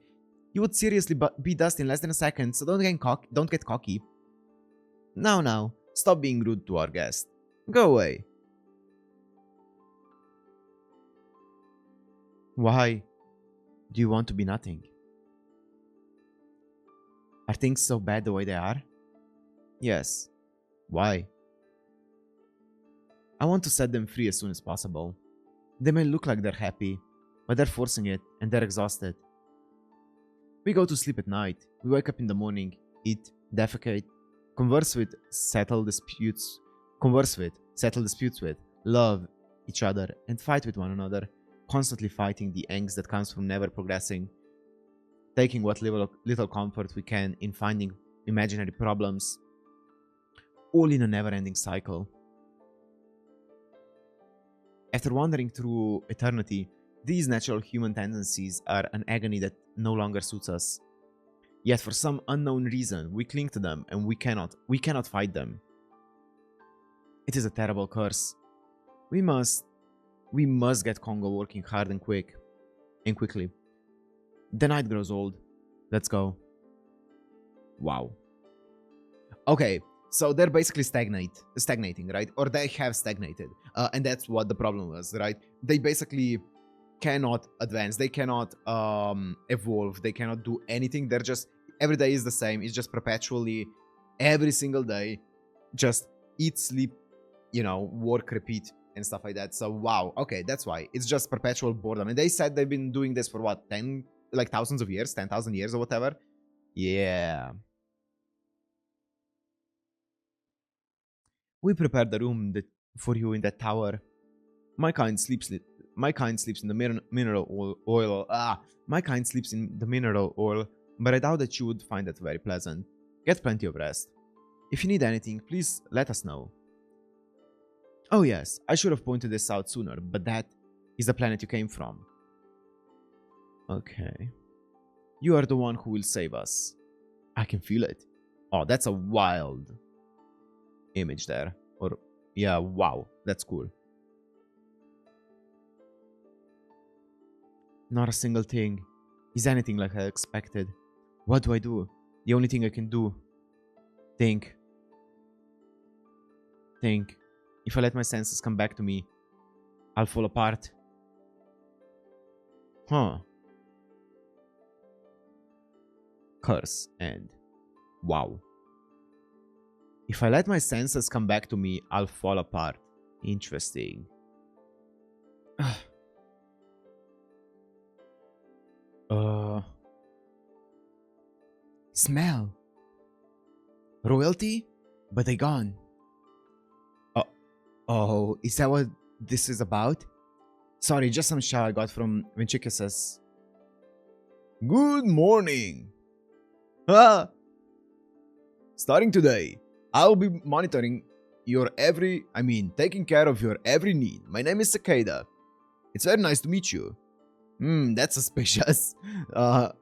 he would seriously be dust in less than a second, so don't get cocky. Now, stop being rude to our guest. Go away. Why do you want to be nothing? Are things so bad the way they are? Yes. Why? I want to set them free as soon as possible. They may look like they're happy, but they're forcing it and they're exhausted. We go to sleep at night, we wake up in the morning, eat, defecate, converse with, settle disputes with, love each other, and fight with one another, constantly fighting the angst that comes from never progressing, taking what little comfort we can in finding imaginary problems, all in a never-ending cycle. After wandering through eternity, these natural human tendencies are an agony that no longer suits us. Yet for some unknown reason, we cling to them and we cannot fight them. It is a terrible curse. We must get Kongo working hard and quickly. The night grows old. Let's go. Wow. Okay, so they're basically stagnating, right? Or they have stagnated. And that's what the problem was, right? They basically cannot advance. They cannot evolve. They cannot do anything. They're just, every day is the same. It's just perpetually, every single day, just eat, sleep, work, repeat, and stuff like that. So, wow. Okay, that's why. It's just perpetual boredom. And they said they've been doing this for what? Thousands of years? 10,000 years or whatever? Yeah. We prepared the room for you in that tower. My kind sleeps in the mineral oil. My kind sleeps in the mineral oil, but I doubt that you would find that very pleasant. Get plenty of rest. If you need anything, please let us know. Oh yes, I should have pointed this out sooner, but that is the planet you came from. Okay. You are the one who will save us. I can feel it. Oh, that's a wild image there. Or, yeah, wow, that's cool. Not a single thing is anything like I expected. What do I do? The only thing I can do. Think. If I let my senses come back to me, I'll fall apart. Huh. Curse and wow. If I let my senses come back to me, I'll fall apart. Interesting. Uh, Smell. Royalty? But they gone. Oh, oh, is that what this is about? Sorry, just some shout I got from Vinchikisses. Good morning. Ah, starting today, I'll be monitoring taking care of your every need. My name is Takeda. It's very nice to meet you. That's suspicious.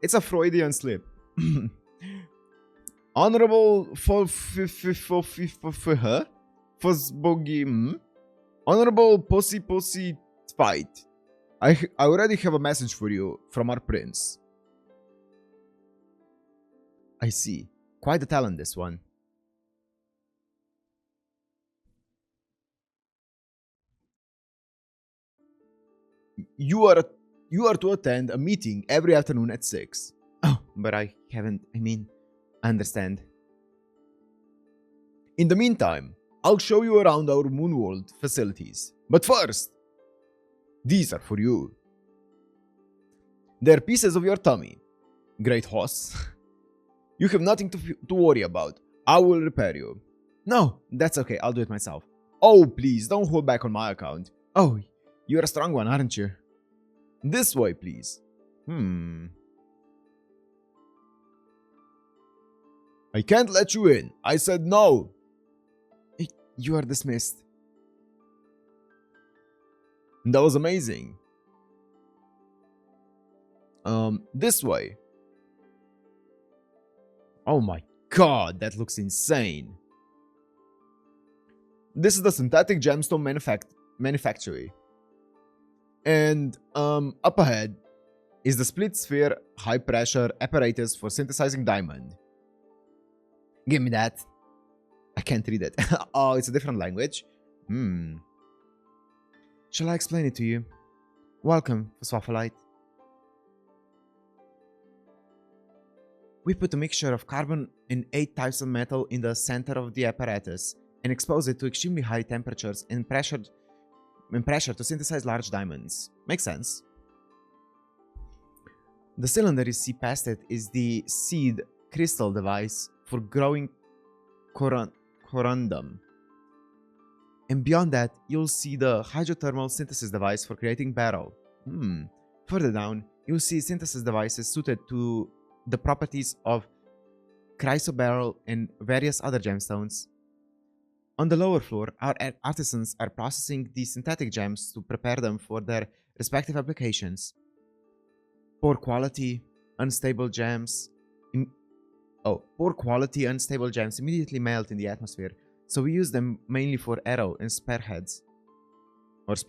It's a Freudian slip. Honorable Fosbogi. Honorable Pussy Fight. I already have a message for you from our prince. I see. Quite a talent, this one. You are to attend a meeting every afternoon at 6. Oh, but I haven't. I understand. In the meantime, I'll show you around our Moonworld facilities. But first, these are for you. They're pieces of your tummy. Great horse. You have nothing to worry about. I will repair you. No, that's okay. I'll do it myself. Oh, please, don't hold back on my account. Oh, you're a strong one, aren't you? This way, please. I can't let you in. I said no. You are dismissed. That was amazing. This way. Oh my god, that looks insane. This is the synthetic gemstone manufactory. And up ahead is the split sphere high pressure apparatus for synthesizing diamond. Give me that. I can't read it. Oh, it's a different language. Shall I explain it to you? Welcome, Phospholite. We put a mixture of carbon and 8 types of metal in the center of the apparatus and expose it to extremely high temperatures and pressure to synthesize large diamonds. Makes sense. The cylinder you see past it is the seed crystal device for growing corundum. And beyond that, you'll see the hydrothermal synthesis device for creating beryl. Further down, you'll see synthesis devices suited to the properties of chrysoberyl and various other gemstones. On the lower floor, our artisans are processing the synthetic gems to prepare them for their respective applications. Poor quality, unstable gems immediately melt in the atmosphere, so we use them mainly for arrow and spearheads. For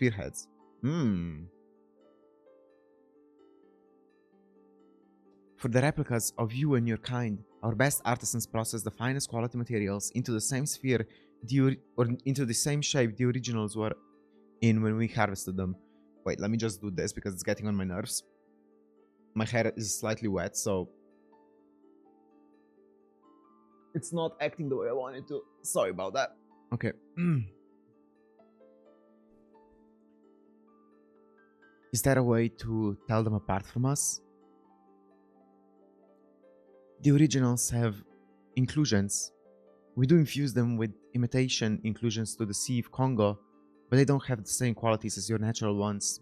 the replicas of you and your kind, our best artisans process the finest quality materials into the same sphere into the same shape the originals were in when we harvested them. Wait, let me just do this because it's getting on my nerves. My hair is slightly wet, so it's not acting the way I want it to. Sorry about that. Okay. Is there a way to tell them apart from us? The originals have inclusions. We do infuse them with imitation inclusions to deceive Congo, but they don't have the same qualities as your natural ones.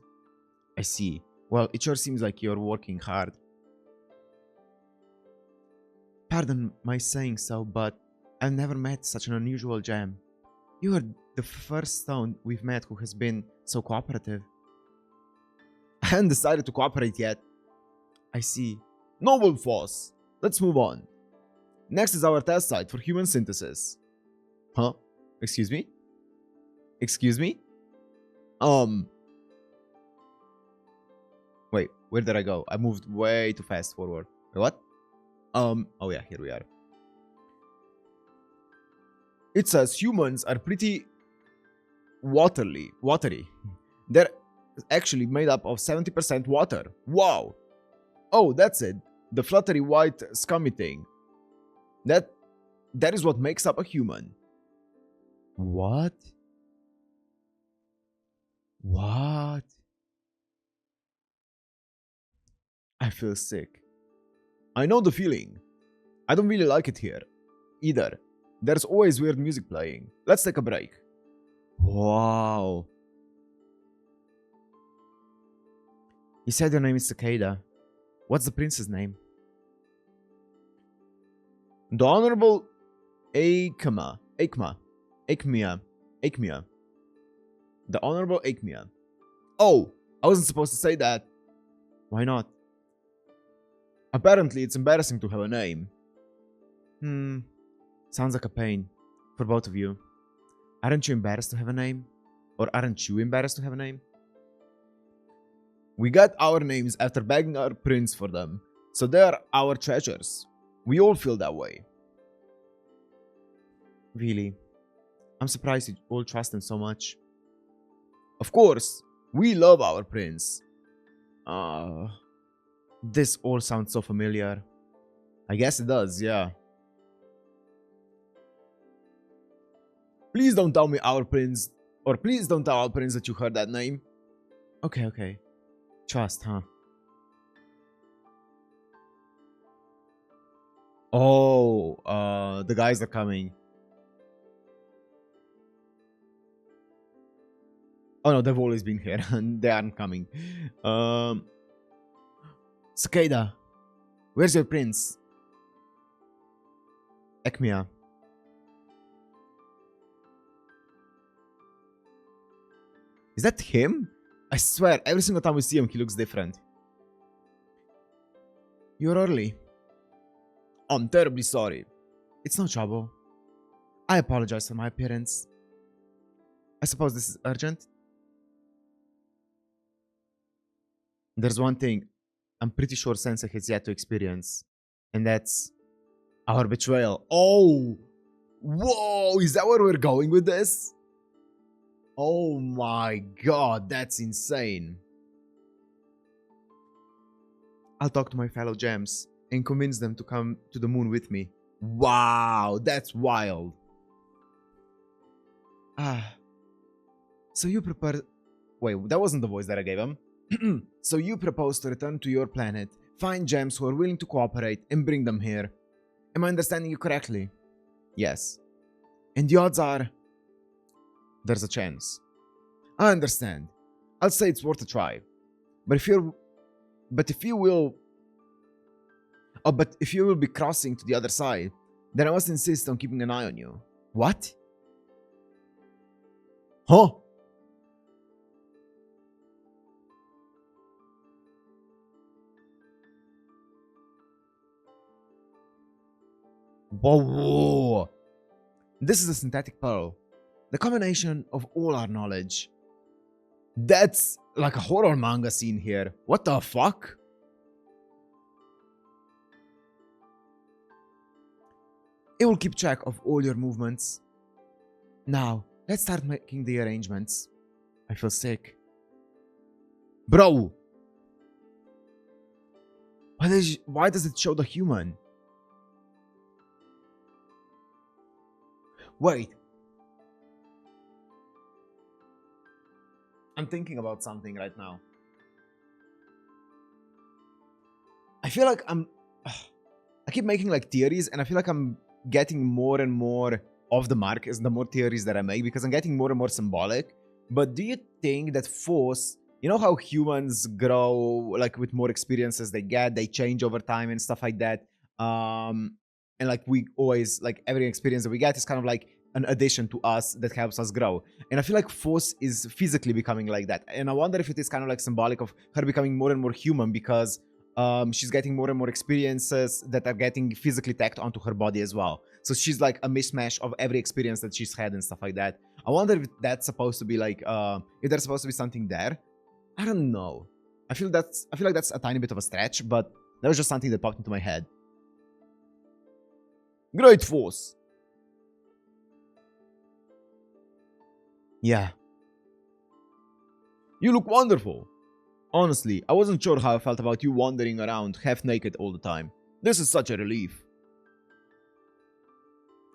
I see. Well, it sure seems like you're working hard. Pardon my saying so, but I've never met such an unusual gem. You are the first stone we've met who has been so cooperative. I haven't decided to cooperate yet. I see. Noble Foss. Let's move on. Next is our test site for human synthesis. Huh? Excuse me? Excuse me? Wait, where did I go? I moved way too fast forward. What? Oh yeah, here we are. It says humans are pretty watery. They're actually made up of 70% water. Wow. Oh, that's it. The fluttery white scummy thing. That is what makes up a human. What? What? I I feel sick. I know the feeling. I don't really like it here. Either. There's always weird music playing. Let's take a break. Wow. You said your name is Cicada. What's the prince's name? The Honorable Akemia. The Honorable Akemia. Oh, I wasn't supposed to say that. Why not? Apparently, it's embarrassing to have a name. Sounds like a pain. For both of you. Aren't you embarrassed to have a name? Or aren't you embarrassed to have a name? We got our names after begging our prince for them. So they're our treasures. We all feel that way. Really? I'm surprised you all trust him so much. Of course, we love our prince. This all sounds so familiar. I guess it does, yeah. Please don't tell me our prince, or please don't tell our prince that you heard that name. Okay. Trust, huh? Oh, the guys are coming. Oh no, they've always been here and they aren't coming. Cicada, where's your prince? Akemia. Is that him? I swear, every single time we see him, he looks different. You're early. I'm terribly sorry. It's no trouble. I apologize for my appearance. I suppose this is urgent? There's one thing I'm pretty sure Sensei has yet to experience, and that's our betrayal. Oh! Whoa! Is that where we're going with this? Oh my god, that's insane. I'll talk to my fellow gems and convince them to come to the moon with me. Wow, that's wild. So you prepare... Wait, that wasn't the voice that I gave him. So you propose to return to your planet, find gems who are willing to cooperate, and bring them here. Am I understanding you correctly? Yes. And the odds are... There's a chance. I understand. I'll say it's worth a try. But if you will be crossing to the other side, then I must insist on keeping an eye on you. What? Huh? Whoa. This is a synthetic pearl. The combination of all our knowledge. That's like a horror manga scene here. What the fuck? It will keep track of all your movements. Now, let's start making the arrangements. I feel sick. Bro! Why does it show the human? Wait. I'm thinking about something right now. I feel like I keep making like theories, and I feel like I'm getting more and more off the mark as the more theories that I make, because I'm getting more and more symbolic. But do you think that force, you know how humans grow like with more experiences they get, they change over time and stuff like that? And like we always, like every experience that we get is kind of like an addition to us that helps us grow. And I feel like Force is physically becoming like that. And I wonder if it is kind of like symbolic of her becoming more and more human, because she's getting more and more experiences that are getting physically tacked onto her body as well. So she's like a mishmash of every experience that she's had and stuff like that. I wonder if that's supposed to be like, if there's supposed to be something there. I don't know. I feel like that's a tiny bit of a stretch, but that was just something that popped into my head. Great Force. Yeah. You look wonderful. Honestly, I wasn't sure how I felt about you wandering around half naked all the time. This is such a relief.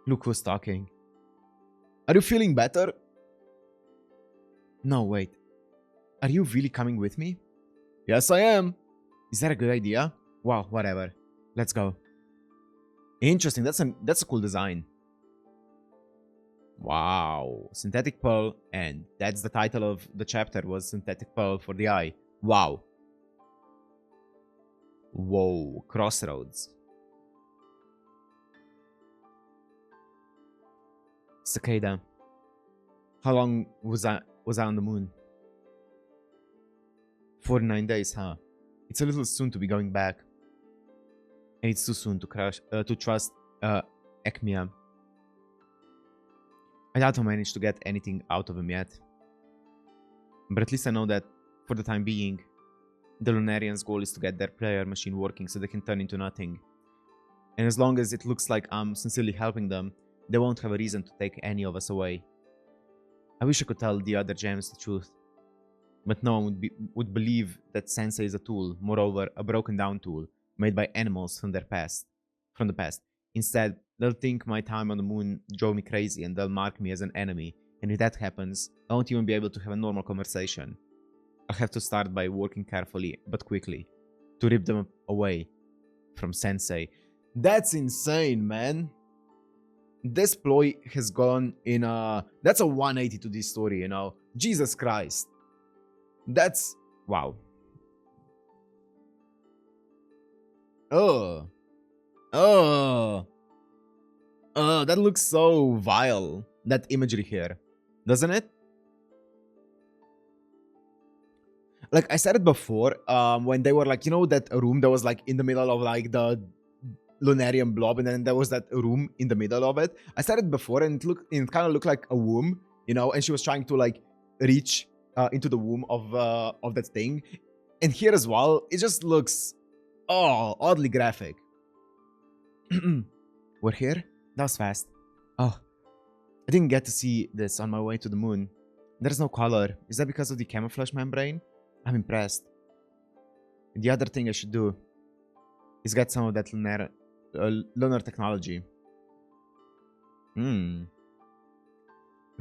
Look who's talking. Are you feeling better? No, wait. Are you really coming with me? Yes, I am. Is that a good idea? Wow, whatever. Let's go. Interesting. That's a cool design. Wow. Synthetic pearl, and that's the title of the chapter, was Synthetic Pearl for the Eye. Wow. Whoa. Crossroads. Cicada. How long was I on the moon? 49 days, huh? It's a little soon to be going back. And it's too soon to trust Ekmia. I doubt I'll manage to get anything out of him yet. But at least I know that, for the time being, the Lunarians' goal is to get their prayer machine working so they can turn into nothing. And as long as it looks like I'm sincerely helping them, they won't have a reason to take any of us away. I wish I could tell the other gems the truth. But no one would believe that Sensei is a tool, moreover, a broken down tool, made by animals from the past. Instead, they'll think my time on the moon drove me crazy and they'll mark me as an enemy, and if that happens, I won't even be able to have a normal conversation. I'll have to start by working carefully, but quickly, to rip them away from Sensei. That's insane, man! This ploy has gone in a... That's a 180 to this story, you know? Jesus Christ. That's... Wow. That looks so vile, that imagery here, doesn't it? Like I said it before, when they were like, you know, that room that was like in the middle of like the Lunarian blob, and then there was that room in the middle of it. I said it before, and it kind of looked like a womb, you know, and she was trying to like reach into the womb of that thing. And here as well, it just looks, oddly graphic. We're here? That was fast. Oh, I didn't get to see this on my way to the moon. There's no color. Is that because of the camouflage membrane? I'm impressed. The other thing I should do is get some of that lunar technology. If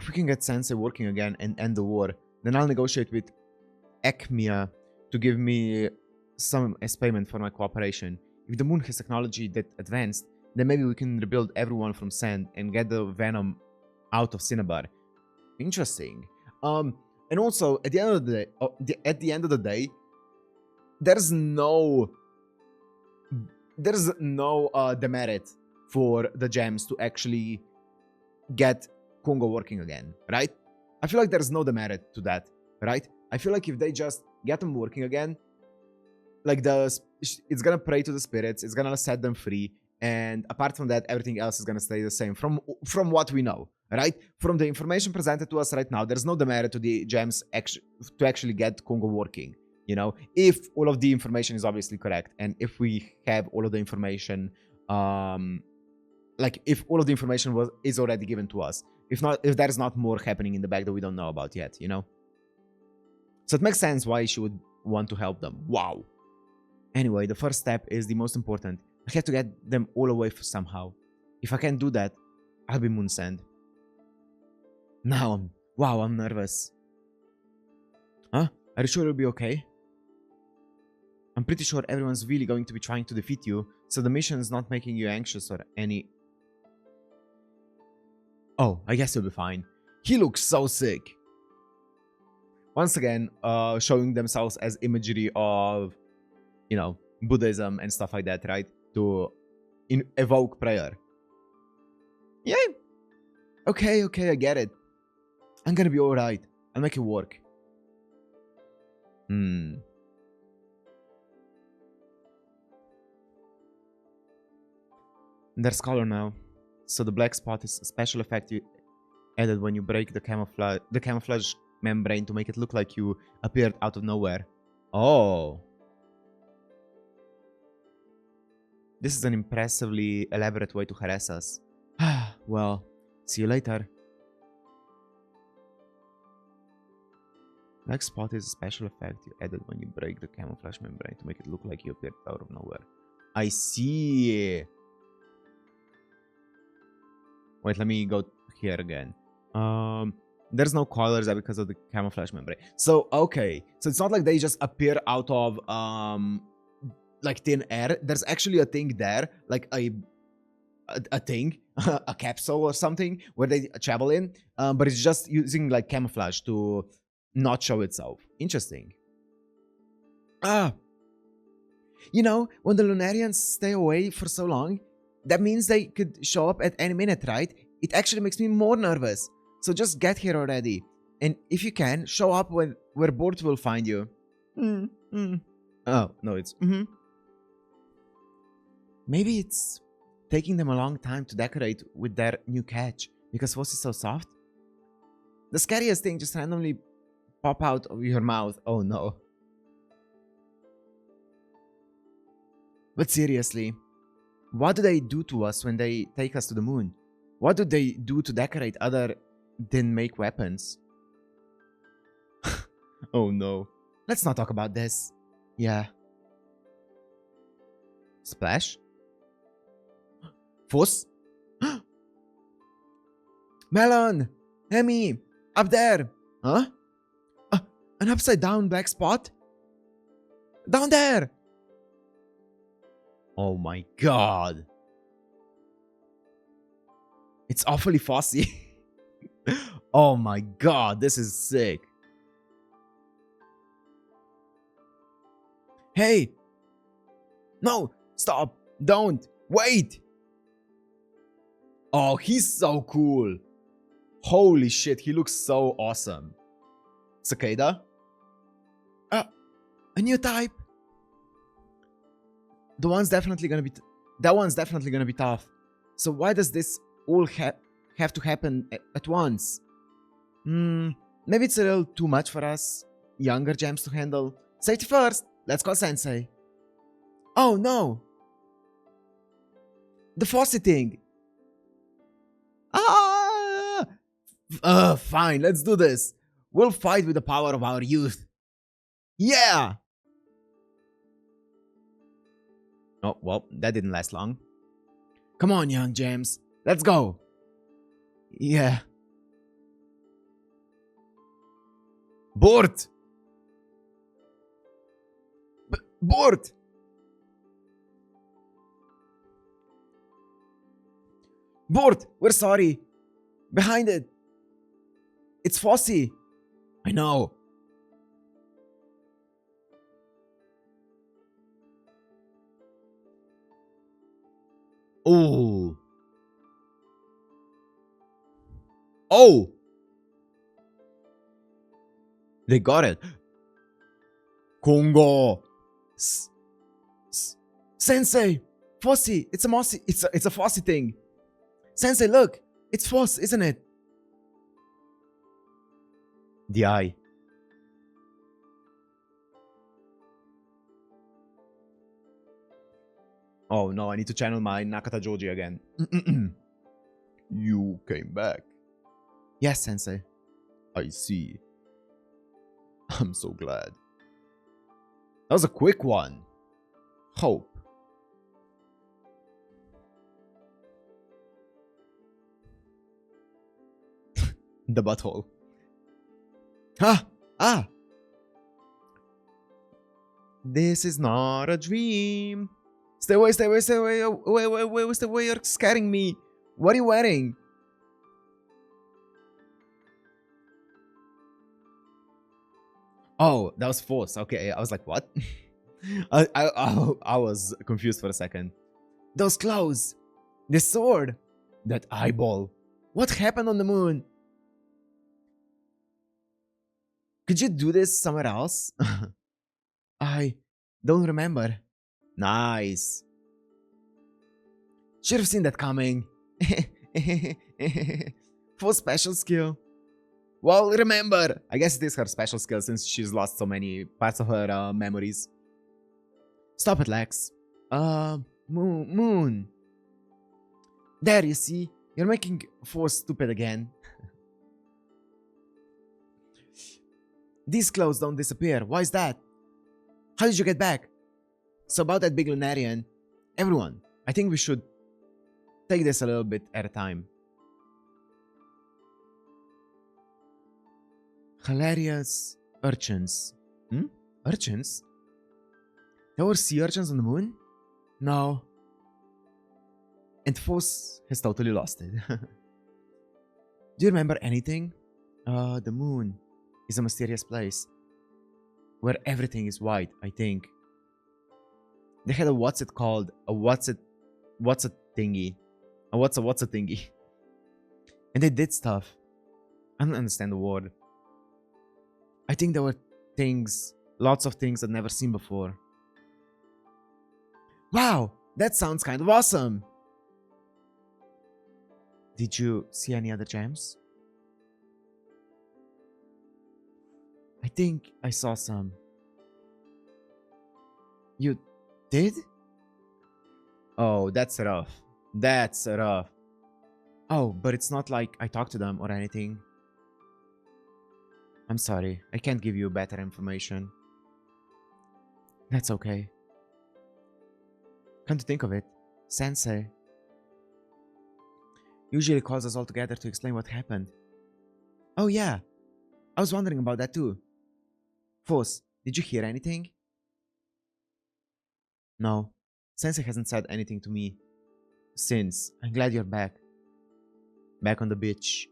we can get Sensei working again and end the war, then I'll negotiate with Ekmia to give me some as payment for my cooperation. If the moon has technology that advanced, then maybe we can rebuild everyone from sand and get the venom out of Cinnabar. Interesting. And also, at the end of the day, there's no demerit for the gems to actually get Kungo working again, right? I feel like there's no demerit to that, right? I feel like if they just get them working again, like it's gonna pray to the spirits, it's gonna set them free, and apart from that, everything else is gonna stay the same from what we know, right? From the information presented to us right now, there's no demerit to the gems to actually get Kungo working, you know, if all of the information is obviously correct, and if we have all of the information, like if all of the information is already given to us, if there is not more happening in the back that we don't know about yet, you know. So it makes sense why she would want to help them. Wow. Anyway, the first step is the most important. I have to get them all away somehow. If I can't do that, I'll be moonsand. Now I'm nervous. Huh? Are you sure you'll be okay? I'm pretty sure everyone's really going to be trying to defeat you, so the mission is not making you anxious or any... Oh, I guess you'll be fine. He looks so sick. Once again, showing themselves as imagery of, you know, Buddhism and stuff like that, right? To evoke prayer. Yeah. Okay, I get it. I'm gonna be alright. I'll make it work. There's color now. So the black spot is a special effect you added when you break the camouflage membrane to make it look like you appeared out of nowhere. Oh. This is an impressively elaborate way to harass us. Well, see you later. Black spot is a special effect you added when you break the camouflage membrane to make it look like you appeared out of nowhere. I see. Wait, let me go here again. There's no colors there because of the camouflage membrane. So, okay. So it's not like they just appear out of like thin air. There's actually a thing there, like a thing, a capsule or something where they travel in, but it's just using like camouflage to not show itself. Interesting. Ah, you know, when the Lunarians stay away for so long, that means they could show up at any minute, right? It actually makes me more nervous. So just get here already. And if you can, show up when where Bort will find you. Oh, no, it's Maybe it's taking them a long time to decorate with their new catch because Foss is so soft. The scariest thing just randomly pop out of your mouth. Oh no. But seriously, what do they do to us when they take us to the moon? What do they do to decorate other than make weapons? Oh no. Let's not talk about this. Yeah. Splash? Fuss? Melon! Emmy! Up there! Huh? An upside down black spot? Down there! Oh my god. It's awfully fussy. Oh my god, this is sick. Hey! No! Stop! Don't! Wait! Oh, he's so cool. Holy shit, he looks so awesome. Cicada? A new type. That one's definitely gonna be tough. So why does this all have to happen at once? Maybe it's a little too much for us younger gems to handle. Safety first. Let's call Sensei. Oh no! The faucet thing. Fine, let's do this. We'll fight with the power of our youth. Yeah! Oh, well, that didn't last long. Come on, young gems. Let's go. Yeah. Bort! Bort! Bort! We're sorry. Behind it. It's Fossy. I know. Oh. Oh. They got it. Kongo. Sensei. Fossy. It's a mossy. It's a Fossy thing. Sensei, look. It's Foss, isn't it? The eye. Oh no, I need to channel my Nakata Joji again. You came back. Yes, Sensei. I see. I'm so glad. That was a quick one. Hope. The butthole. Ah! This is not a dream. Stay away, stay away, stay away. Wait, stay away. You're scaring me. What are you wearing? Oh, that was Force. Okay, I was like, what? I was confused for a second. Those clothes. The sword. That eyeball. What happened on the moon? Could you do this somewhere else? I don't remember. Nice. Should have seen that coming. Full special skill. Well, remember. I guess it is her special skill since she's lost so many parts of her memories. Stop it, Lex. Moon. There, you see? You're making Force stupid again. These clothes don't disappear. Why is that? How did you get back? So about that big Lunarian. Everyone, I think we should take this a little bit at a time. Hilarious urchins. Urchins? There were sea urchins on the moon? No. And Foss has totally lost it. Do you remember anything? The moon is a mysterious place where everything is white, I think. They had a what's it called? A what's a thingy. A what's a thingy. And they did stuff. I don't understand the word. I think there were things, lots of things I'd never seen before. Wow, that sounds kind of awesome. Did you see any other gems? I think I saw some. You did? Oh, that's rough. That's rough. Oh, but it's not like I talked to them or anything. I'm sorry, I can't give you better information. That's okay. Come to think of it, Sensei usually calls us all together to explain what happened. Oh yeah, I was wondering about that too. Foss, did you hear anything? No, Sensei hasn't said anything to me since. I'm glad you're back. Back on the beach.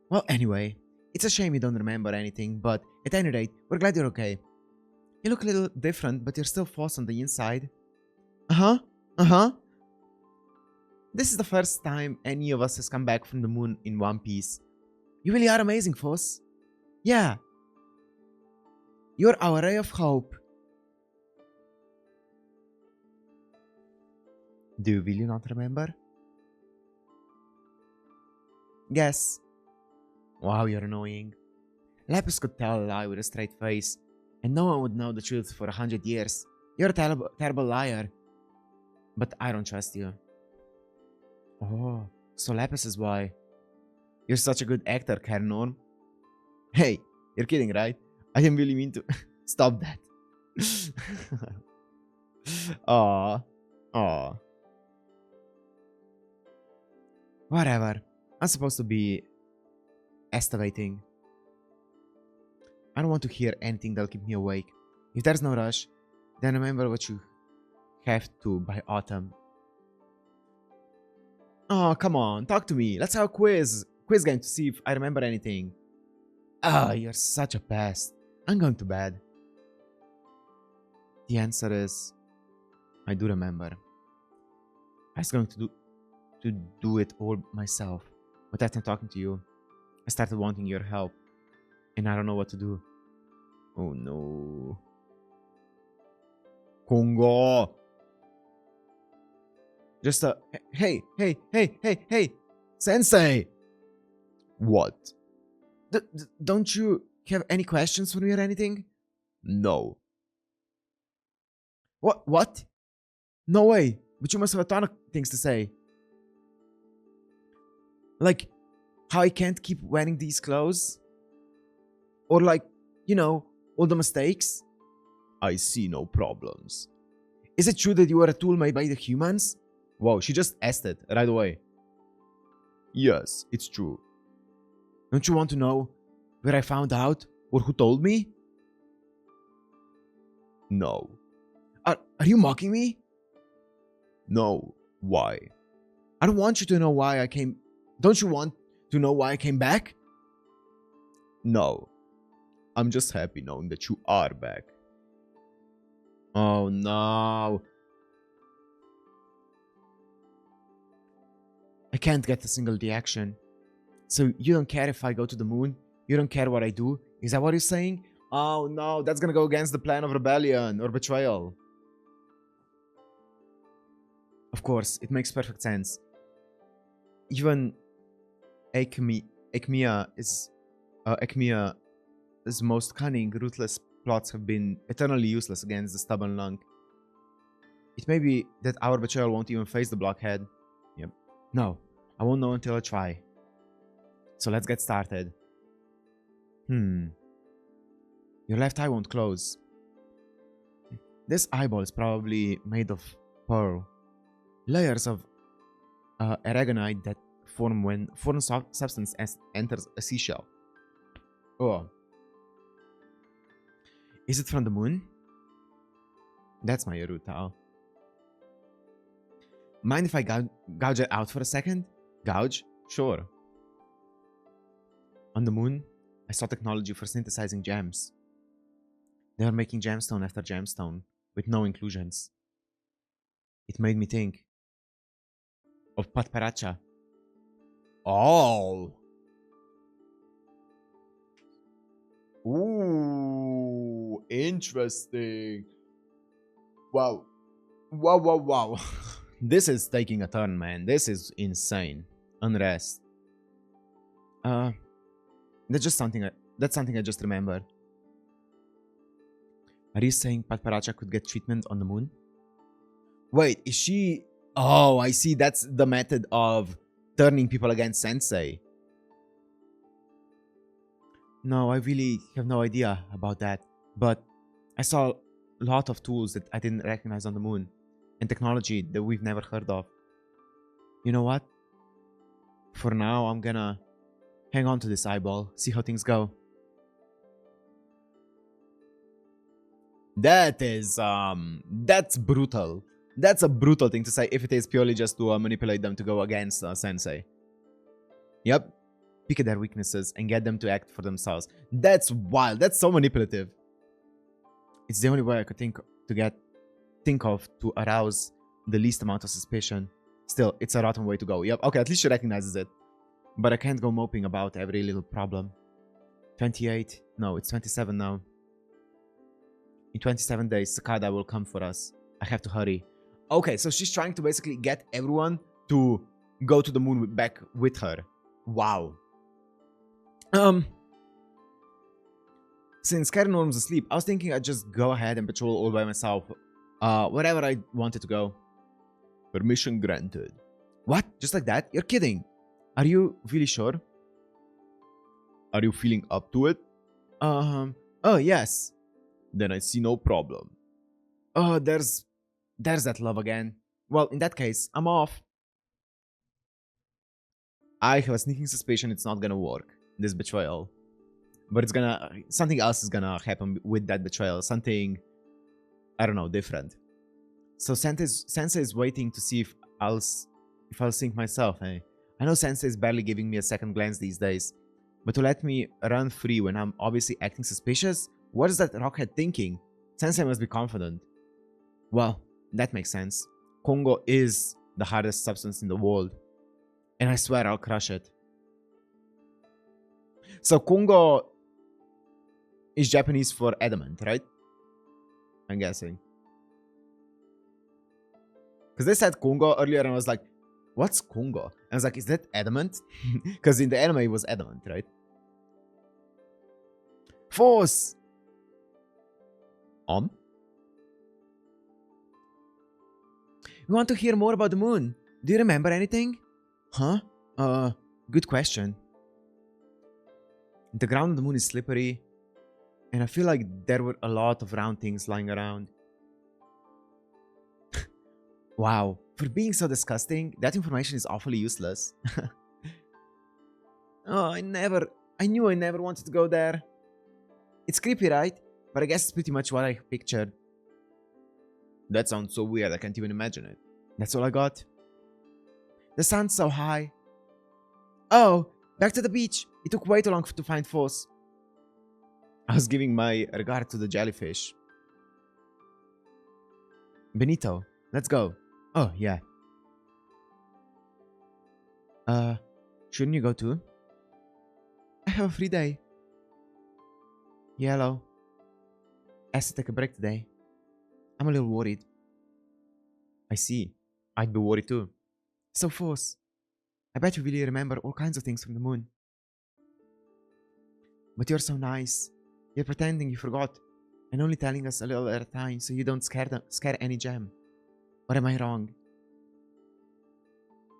Well, anyway, it's a shame you don't remember anything, but at any rate, we're glad you're okay. You look a little different, but you're still Foss on the inside. This is the first time any of us has come back from the moon in one piece. You really are amazing, Foss. Yeah. You're our ray of hope. Do you really not remember? Guess. Wow, you're annoying. Lapis could tell a lie with a straight face, and no one would know the truth for 100 years. You're a terrible liar. But I don't trust you. Oh, so Lapis is why. You're such a good actor, Carnorm. Hey, you're kidding, right? I didn't really mean to. Stop that. Aww. Whatever. I'm supposed to be estimating. I don't want to hear anything that'll keep me awake. If there's no rush, then remember what you have to by autumn. Oh, come on, talk to me. Let's have a quiz game to see if I remember anything. Ah, you're such a pest. I'm going to bed. The answer is, I do remember. I was going to do it all myself, but after talking to you, I started wanting your help, and I don't know what to do. Oh no. Kongo! Just a hey, Sensei! What? Don't you have any questions for me or anything? No. What? No way, but you must have a ton of things to say. Like, how I can't keep wearing these clothes? Or like, you know, all the mistakes? I see no problems. Is it true that you were a tool made by the humans? Whoa, she just asked it right away. Yes, it's true. Don't you want to know where I found out or who told me? No. Are you mocking me? No. Why? I don't want you to know why I came. Don't you want to know why I came back? No. I'm just happy knowing that you are back. Oh no. I can't get a single reaction. So you don't care if I go to the moon? You don't care what I do? Is that what you're saying? Oh no, that's gonna go against the plan of rebellion or betrayal. Of course, it makes perfect sense. Even Ekmia's most cunning, ruthless plots have been eternally useless against the stubborn lunk. It may be that our betrayal won't even face the blockhead. Yep. No, I won't know until I try. So let's get started. Your left eye won't close. This eyeball is probably made of pearl. Layers of aragonite that form when foreign substance enters a seashell. Oh. Is it from the moon? That's my Erutao. Mind if I gouge it out for a second? Gouge? Sure. On the moon, I saw technology for synthesizing gems. They were making gemstone after gemstone with no inclusions. It made me think of Patparacha. Oh! Ooh, interesting. Wow. Wow. This is taking a turn, man. This is insane. Unrest. That's something I just remembered. Are you saying Patparacha could get treatment on the moon? Wait, is she... Oh, I see. That's the method of turning people against Sensei. No, I really have no idea about that. But I saw a lot of tools that I didn't recognize on the moon. And technology that we've never heard of. You know what? For now, I'm gonna hang on to this eyeball. See how things go. That is, that's brutal. That's a brutal thing to say if it is purely just to manipulate them to go against Sensei. Yep. Pick at their weaknesses and get them to act for themselves. That's wild. That's so manipulative. It's the only way I could think of to arouse the least amount of suspicion. Still, it's a rotten way to go. Yep. Okay, at least she recognizes it. But I can't go moping about every little problem. 28. No, it's 27 now. In 27 days, Sakada will come for us. I have to hurry. Okay, so she's trying to basically get everyone to go to the moon back with her. Wow. Since Karen was asleep, I was thinking I'd just go ahead and patrol all by myself. Wherever I wanted to go. Permission granted. What? Just like that? You're kidding. Are you really sure? Are you feeling up to it? Oh, yes. Then I see no problem. Oh, there's that love again. Well, in that case, I'm off. I have a sneaking suspicion it's not gonna work, this betrayal. But something else is gonna happen with that betrayal. Something, I don't know, different. So Sensei is waiting to see if I'll sink myself, eh? I know Sensei is barely giving me a second glance these days. But to let me run free when I'm obviously acting suspicious? What is that rockhead thinking? Sensei must be confident. Well, that makes sense. Kongo is the hardest substance in the world. And I swear I'll crush it. So Kongo is Japanese for adamant, right? I'm guessing. Because they said Kongo earlier and I was like, what's Kongo? And I was like, is that adamant? Because in the anime it was adamant, right? Force! We want to hear more about the moon. Do you remember anything? Huh? Good question. The ground on the moon is slippery, and I feel like there were a lot of round things lying around. Wow, for being so disgusting, that information is awfully useless. Oh, I knew I never wanted to go there. It's creepy, right? But I guess it's pretty much what I pictured. That sounds so weird, I can't even imagine it. That's all I got. The sun's so high. Oh, back to the beach. It took way too long to find Foss. I was giving my regard to the jellyfish. Benito, let's go. Oh, yeah. Shouldn't you go too? I have a free day. Yellow. I have to take a break today. I'm a little worried. I see. I'd be worried too. So, Foss, I bet you really remember all kinds of things from the moon. But you're so nice. You're pretending you forgot and only telling us a little at a time so you don't scare any gem. Or am I wrong?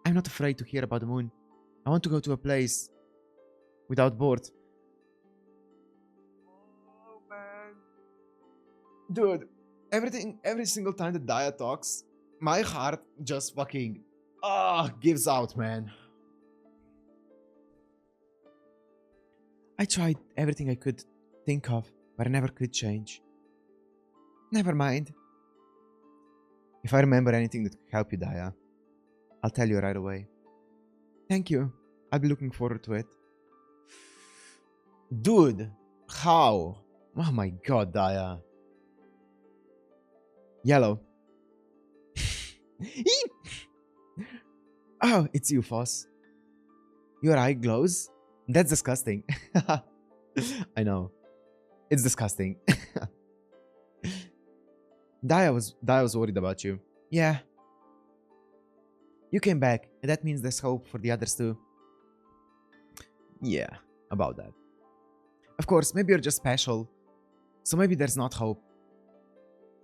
I'm not afraid to hear about the moon. I want to go to a place without board. Oh, man. Dude, every single time that Daya talks, my heart just fucking gives out, man. I tried everything I could think of, but I never could change. Never mind. If I remember anything that could help you, Daya, I'll tell you right away. Thank you. I'll be looking forward to it. Dude, how? Oh my god, Daya. Yellow. Oh, it's you, Foss. Your eye glows? That's disgusting. I know. It's disgusting. Daya was worried about you. Yeah. You came back, and that means there's hope for the others too. Yeah, about that. Of course, maybe you're just special. So maybe there's not hope.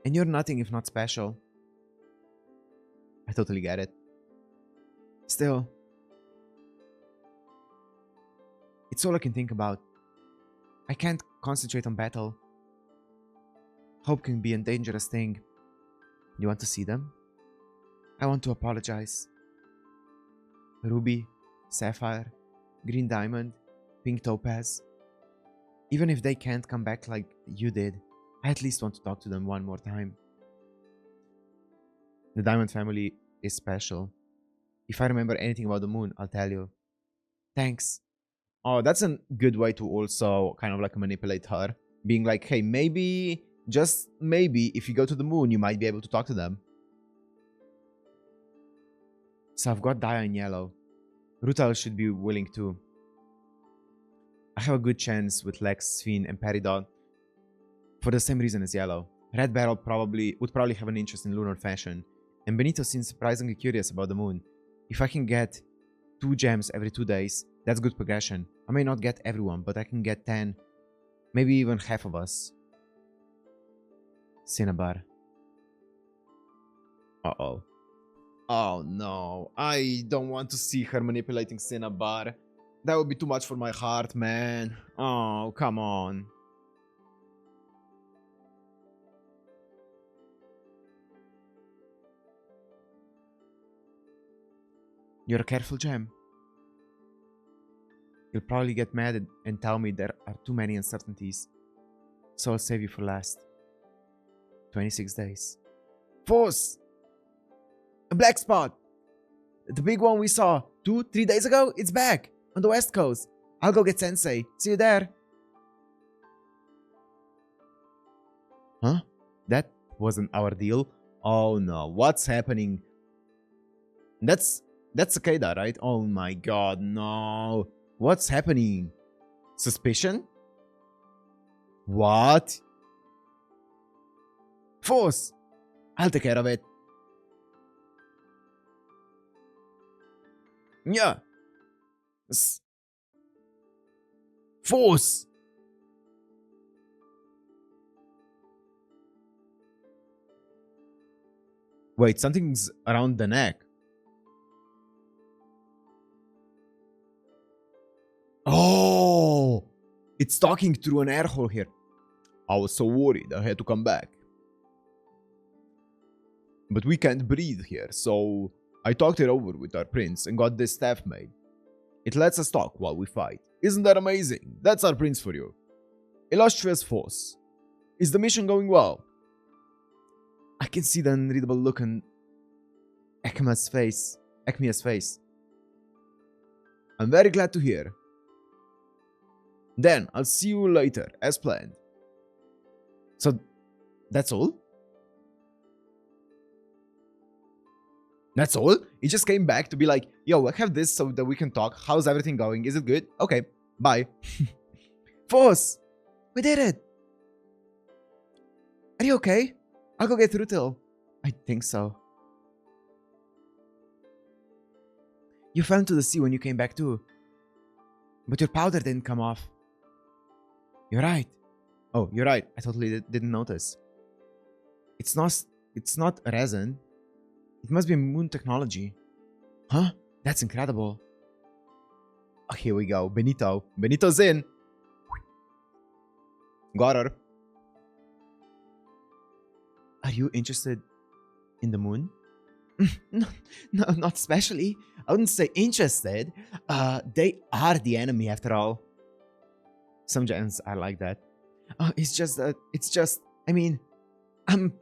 And you're nothing if not special. I totally get it. Still, it's all I can think about. I can't concentrate on battle. Hope can be a dangerous thing. You want to see them? I want to apologize. Ruby, Sapphire, Green Diamond, Pink Topaz. Even if they can't come back like you did, I at least want to talk to them one more time. The Diamond family is special. If I remember anything about the moon, I'll tell you. Thanks. Oh, that's a good way to also kind of like manipulate her. Being like, hey, maybe, just maybe, if you go to the moon, you might be able to talk to them. So I've got Daya in yellow. Rutal should be willing too. I have a good chance with Lex, Sphene, and Peridot for the same reason as yellow. Red Barrel would probably have an interest in lunar fashion, and Benito seems surprisingly curious about the moon. If I can get 2 gems every 2 days, that's good progression. I may not get everyone, but I can get 10, maybe even half of us. Cinnabar. Uh-oh. Oh no, I don't want to see her manipulating Cinnabar. That would be too much for my heart, man. Oh, come on. You're a careful gem. You'll probably get mad and tell me there are too many uncertainties. So I'll save you for last. 26 days. Force! A black spot! The big one we saw 2-3 days ago, it's back! On the west coast. I'll go get Sensei. See you there. Huh? That wasn't our deal. Oh no, what's happening? That's Cicada, right? Oh my god, no. What's happening? Suspicion? What? Force! I'll take care of it. Yeah. Force! Wait, something's around the neck. Oh! It's talking through an air hole here. I was so worried I had to come back. But we can't breathe here, so I talked it over with our prince and got this staff made. It lets us talk while we fight. Isn't that amazing? That's our prince for you. Illustrious Force. Is the mission going well? I can see the unreadable look on Ekmia's face. I'm very glad to hear. Then I'll see you later, as planned. So, that's all? That's all? He just came back to be like, yo, I have this so that we can talk. How's everything going? Is it good? Okay, bye. Force! We did it! Are you okay? I'll go get Rutil. I think so. You fell into the sea when you came back too. But your powder didn't come off. You're right. Oh, you're right. I totally didn't notice. It's not resin. It must be moon technology. Huh? That's incredible. Oh, here we go. Benito. Benito's in. Got her. Are you interested in the moon? No, not especially. I wouldn't say interested. They are the enemy after all. Some gens are like that. It's just, I mean, I'm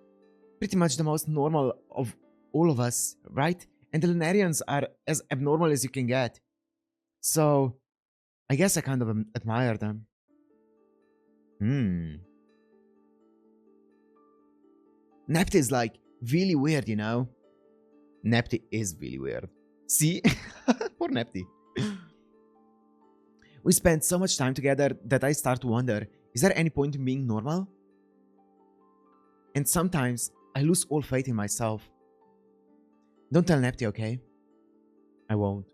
pretty much the most normal of all of us, right? And the Lunarians are as abnormal as you can get. So, I guess I kind of admire them. Nepti is like really weird, you know? Nepti is really weird. See? Poor Nepti. We spent so much time together that I start to wonder, is there any point in being normal? And sometimes I lose all faith in myself. Don't tell Nepti, okay? I won't.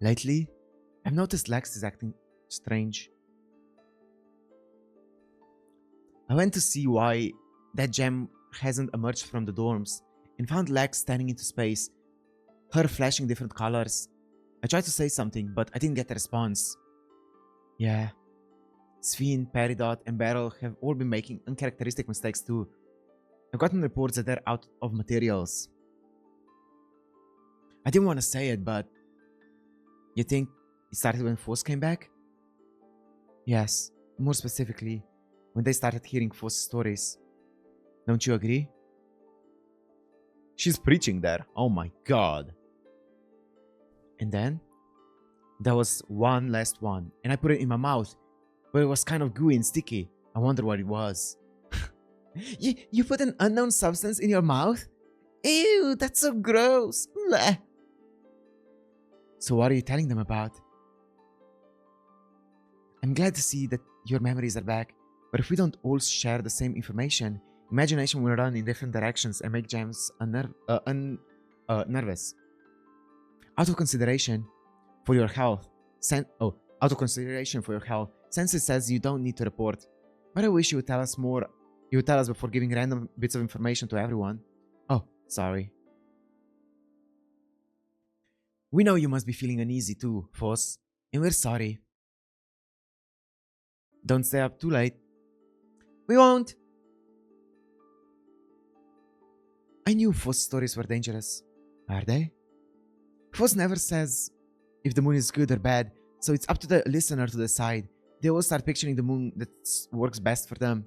Lately, I've noticed Lex is acting strange. I went to see why that gem hasn't emerged from the dorms and found Lex standing into space, her flashing different colors. I tried to say something, but I didn't get a response. Yeah. Sphene, Peridot, and Beryl have all been making uncharacteristic mistakes too. I've gotten reports that they're out of materials. I didn't want to say it, but... You think it started when Foss came back? Yes, more specifically, when they started hearing Foss stories. Don't you agree? She's preaching there. Oh my god. And then, there was one last one, and I put it in my mouth, but it was kind of gooey and sticky. I wonder what it was. You put an unknown substance in your mouth? Ew, that's so gross. Blech. So what are you telling them about? I'm glad to see that your memories are back, but if we don't all share the same information, imagination will run in different directions and make James nervous. Out of consideration for your health, Sensei says you don't need to report, but I wish you would tell us more. You would tell us before giving random bits of information to everyone. Oh, sorry. We know you must be feeling uneasy too, Foss, and we're sorry. Don't stay up too late. We won't. I knew Foss' stories were dangerous. Are they? Foss never says if the moon is good or bad, so it's up to the listener to decide. They all start picturing the moon that works best for them.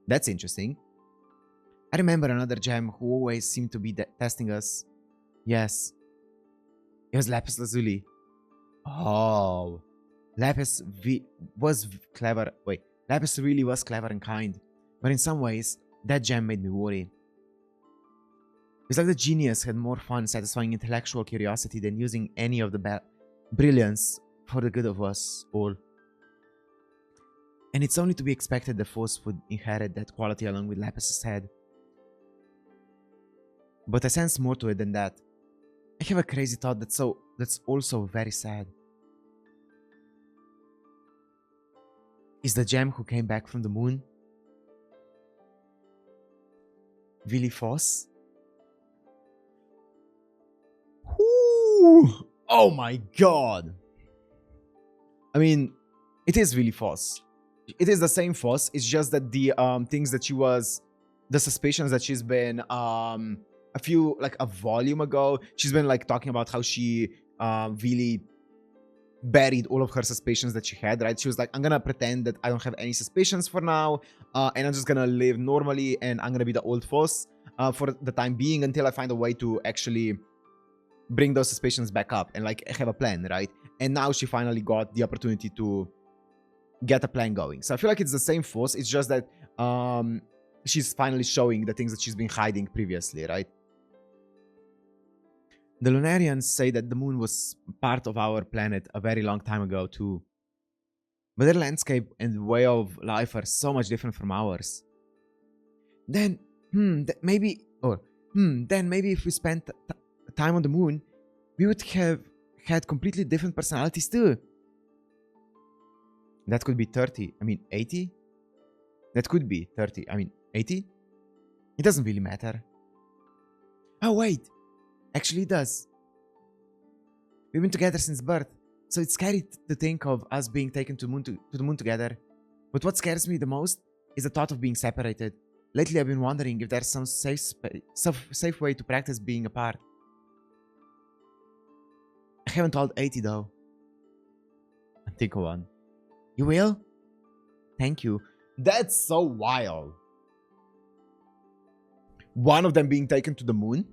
That's interesting. I remember another gem who always seemed to be testing us. Yes. It was Lapis Lazuli. Oh. Lapis was clever. Wait. Lapis really was clever and kind. But in some ways, that gem made me worry. It's like the genius had more fun satisfying intellectual curiosity than using any of the brilliance for the good of us all. And it's only to be expected that Foss would inherit that quality along with Lapis's head. But I sense more to it than that. I have a crazy thought that's also very sad. Is the gem who came back from the moon really Foss? Ooh, oh my god! I mean, it is really Foss. It is the same Foss. It's just that the things that the suspicions that she's been a volume ago, she's been like talking about how she really buried all of her suspicions that she had, right? She was like, I'm gonna pretend that I don't have any suspicions for now, and I'm just gonna live normally, and I'm gonna be the old Foss for the time being until I find a way to actually bring those suspicions back up and like have a plan, right? And now she finally got the opportunity to get a plan going. So I feel like it's the same Foss. It's just that she's finally showing the things that she's been hiding previously, right? The Lunarians say that the moon was part of our planet a very long time ago too. But their landscape and way of life are so much different from ours. Then, maybe if we spent time on the moon, we would have had completely different personalities too. That could be 30. I mean, 80? That could be 30. I mean, 80? It doesn't really matter. Oh, wait. Actually, it does. We've been together since birth, so it's scary to think of us being taken to the moon together. But what scares me the most is the thought of being separated. Lately, I've been wondering if there's some safe way to practice being apart. I haven't told 80 though. I'll think of one. You will? Thank you. That's so wild. One of them being taken to the moon?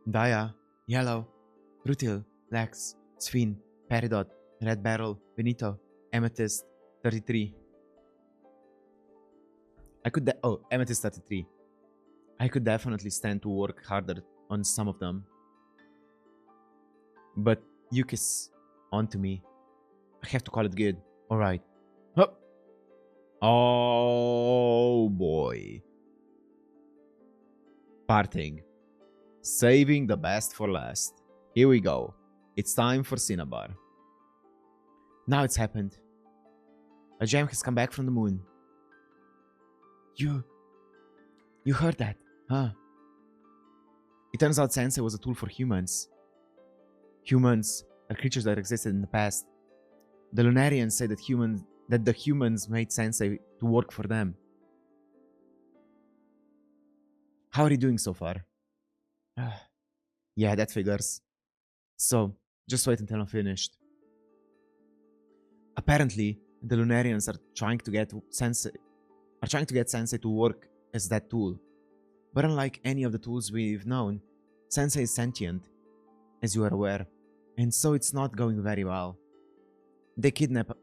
Daya, Yellow, Rutil, Lex, Sphene, Peridot, Red Barrel, Benito, Amethyst, 33. Amethyst 33. I could definitely stand to work harder on some of them. But Yuki's onto me. I have to call it good. Alright. Hup. Oh boy. Parting. Saving the best for last. Here we go. It's time for Cinnabar. Now it's happened. A gem has come back from the moon. You heard that, huh? It turns out Sensei was a tool for humans. Humans are creatures that existed in the past. The Lunarians say that the humans made Sensei to work for them. How are you doing so far? Yeah, that figures. So, just wait until I'm finished. Apparently, the Lunarians are trying to get Sensei to work as that tool. But unlike any of the tools we've known, Sensei is sentient, as you are aware, and so it's not going very well. They kidnap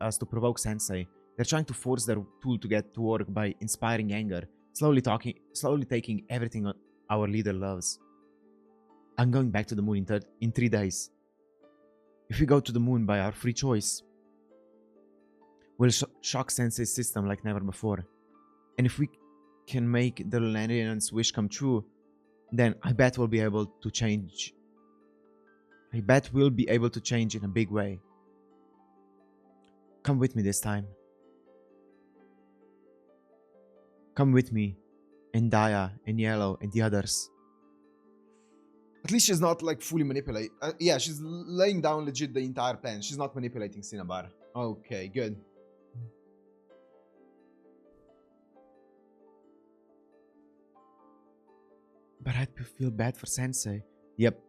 us to provoke Sensei. They're trying to force their tool to get to work by inspiring anger, slowly taking everything our leader loves. I'm going back to the moon in 3 days. If we go to the moon by our free choice, we'll shock Sensei's system like never before. And if we can make the Lunarians' wish come true, then I bet we'll be able to change. I bet we'll be able to change in a big way. Come with me this time. Come with me, and Daya, and Yellow, and the others. At least she's not like fully manipulating. Yeah, she's laying down legit the entire plan. She's not manipulating Cinnabar. Okay, good. But I feel bad for Sensei. Yep.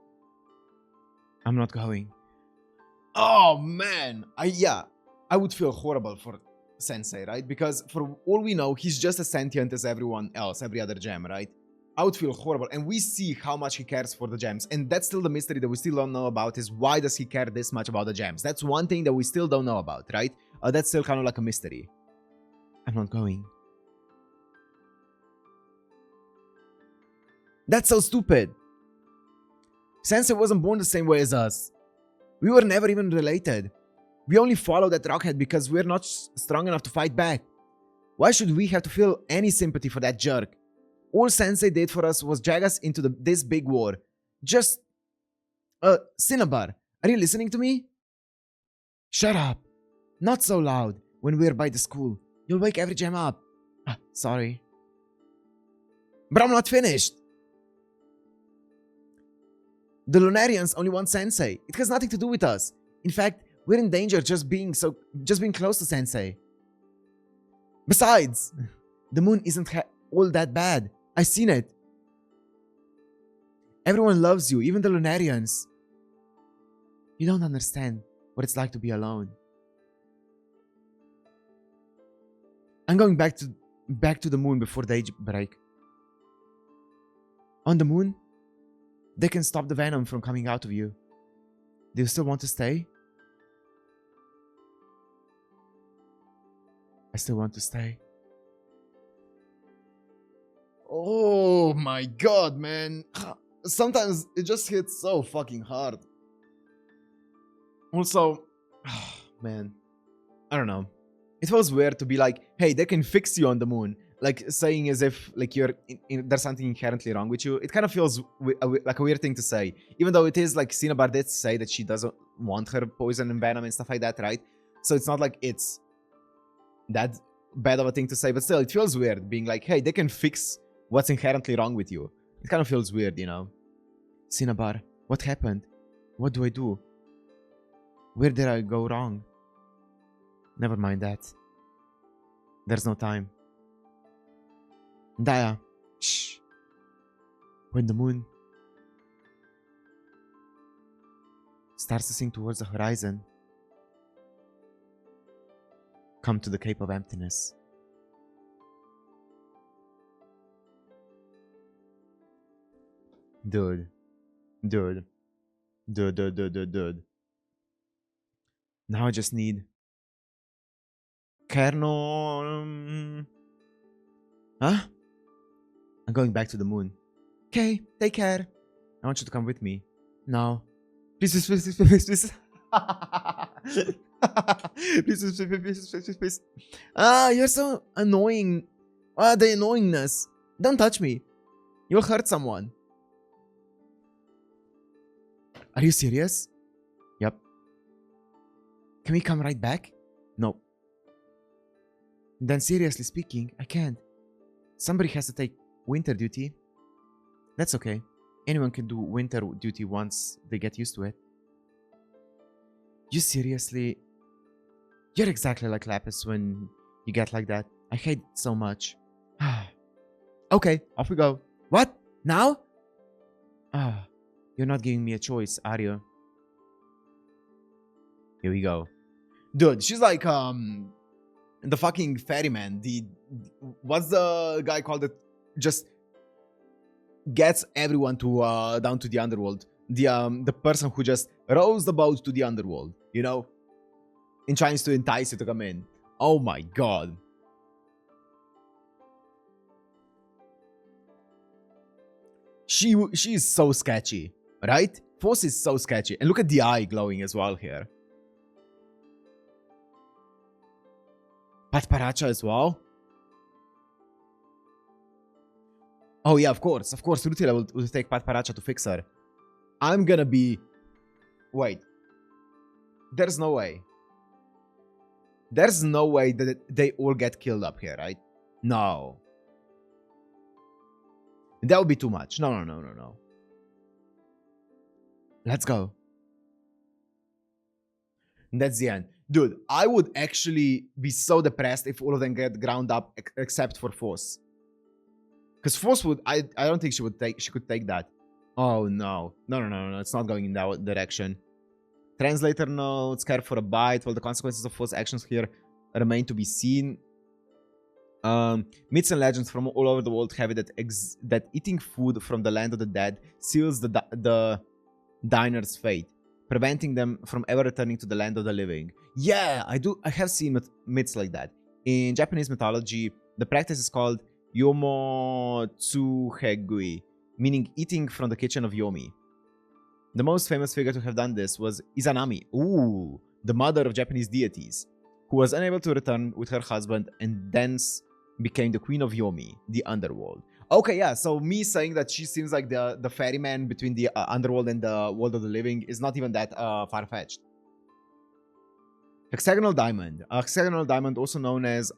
I'm not going. Oh man. I would feel horrible for Sensei, right? Because for all we know, he's just as sentient as everyone else, every other gem, right? I would feel horrible. And we see how much he cares for the gems. And that's still the mystery that we still don't know about, is why does he care this much about the gems? That's one thing that we still don't know about, right? That's still kind of like a mystery. I'm not going. That's so stupid. Sensei wasn't born the same way as us. We were never even related. We only followed that rockhead because we're not strong enough to fight back. Why should we have to feel any sympathy for that jerk? All Sensei did for us was drag us into this big war. Just... Cinnabar, are you listening to me? Shut up. Not so loud when we're by the school. You'll wake every gem up. Sorry. But I'm not finished. The Lunarians only want Sensei. It has nothing to do with us. In fact, we're in danger just being close to Sensei. Besides, the moon isn't all that bad. I've seen it. Everyone loves you, even the Lunarians. You don't understand what it's like to be alone. I'm going back to the moon before daybreak. On the moon, they can stop the venom from coming out of you. Do you still want to stay? I still want to stay. Oh my god, man. Sometimes it just hits so fucking hard. Also, man, I don't know. It was weird to be like, hey, they can fix you on the moon. Like saying as if like there's something inherently wrong with you. It kind of feels like a weird thing to say. Even though it is like Cinnabar did say that she doesn't want her poison and venom and stuff like that, right? So it's not like it's that bad of a thing to say. But still, it feels weird being like, hey, they can fix what's inherently wrong with you. It kind of feels weird, you know? Cinnabar, what happened? What do I do? Where did I go wrong? Never mind that. There's no time. Daya, shh. When the moon Starts to sink towards the horizon. Come to the Cape of Emptiness. Dude. Now I just need kernel. Huh? I'm going back to the moon. Okay, take care. I want you to come with me. No. Please. Please. Please. Ah, you're so annoying. Ah, the annoyingness. Don't touch me. You'll hurt someone. Are you serious? Yep. Can we come right back? No. Then seriously speaking, I can't. Somebody has to take winter duty. That's okay. Anyone can do winter duty once they get used to it. You seriously? You're exactly like Lapis when you get like that. I hate it so much. Okay, off we go. What? Now? You're not giving me a choice, are you? Here we go. Dude, she's like, the fucking ferryman. What's the guy called that just gets everyone to, down to the underworld? The person who just rows the boat to the underworld, you know? In Chinese to entice you to come in. Oh my god. She is so sketchy, right? Force is so sketchy. And look at the eye glowing as well here. Patparacha as well. Oh yeah, of course. Of course, Rutila will take Patparacha to fix her. I'm gonna be... Wait. There's no way. There's no way that they all get killed up here, right? No. That would be too much. No. Let's go. That's the end. Dude, I would actually be so depressed if all of them get ground up except for Force. Because Force would... I don't think she could take that. Oh, no. No. It's not going in that direction. Translator notes, care for a bite. While the consequences of Force actions here remain to be seen. Myths and legends from all over the world have it that eating food from the land of the dead seals the diner's fate, preventing them from ever returning to the land of the living. Yeah, I have seen myths like that. In Japanese mythology, the practice is called Yomotsuhegui, meaning eating from the kitchen of Yomi. The most famous figure to have done this was Izanami, the mother of Japanese deities, who was unable to return with her husband and thence became the queen of Yomi, the underworld. Okay, yeah, so me saying that she seems like the ferryman between the underworld and the world of the living is not even that far-fetched. Hexagonal diamond. A hexagonal diamond, also known as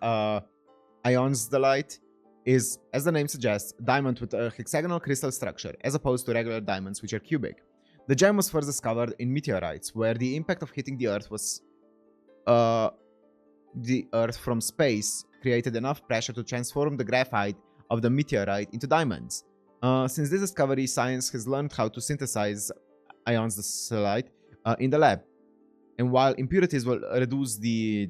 ionzolite, is, as the name suggests, diamond with a hexagonal crystal structure, as opposed to regular diamonds, which are cubic. The gem was first discovered in meteorites, where the impact of hitting the Earth was the Earth from space created enough pressure to transform the graphite of the meteorite into diamonds. Since this discovery, science has learned how to synthesize ionzolite in the lab. And while impurities will reduce the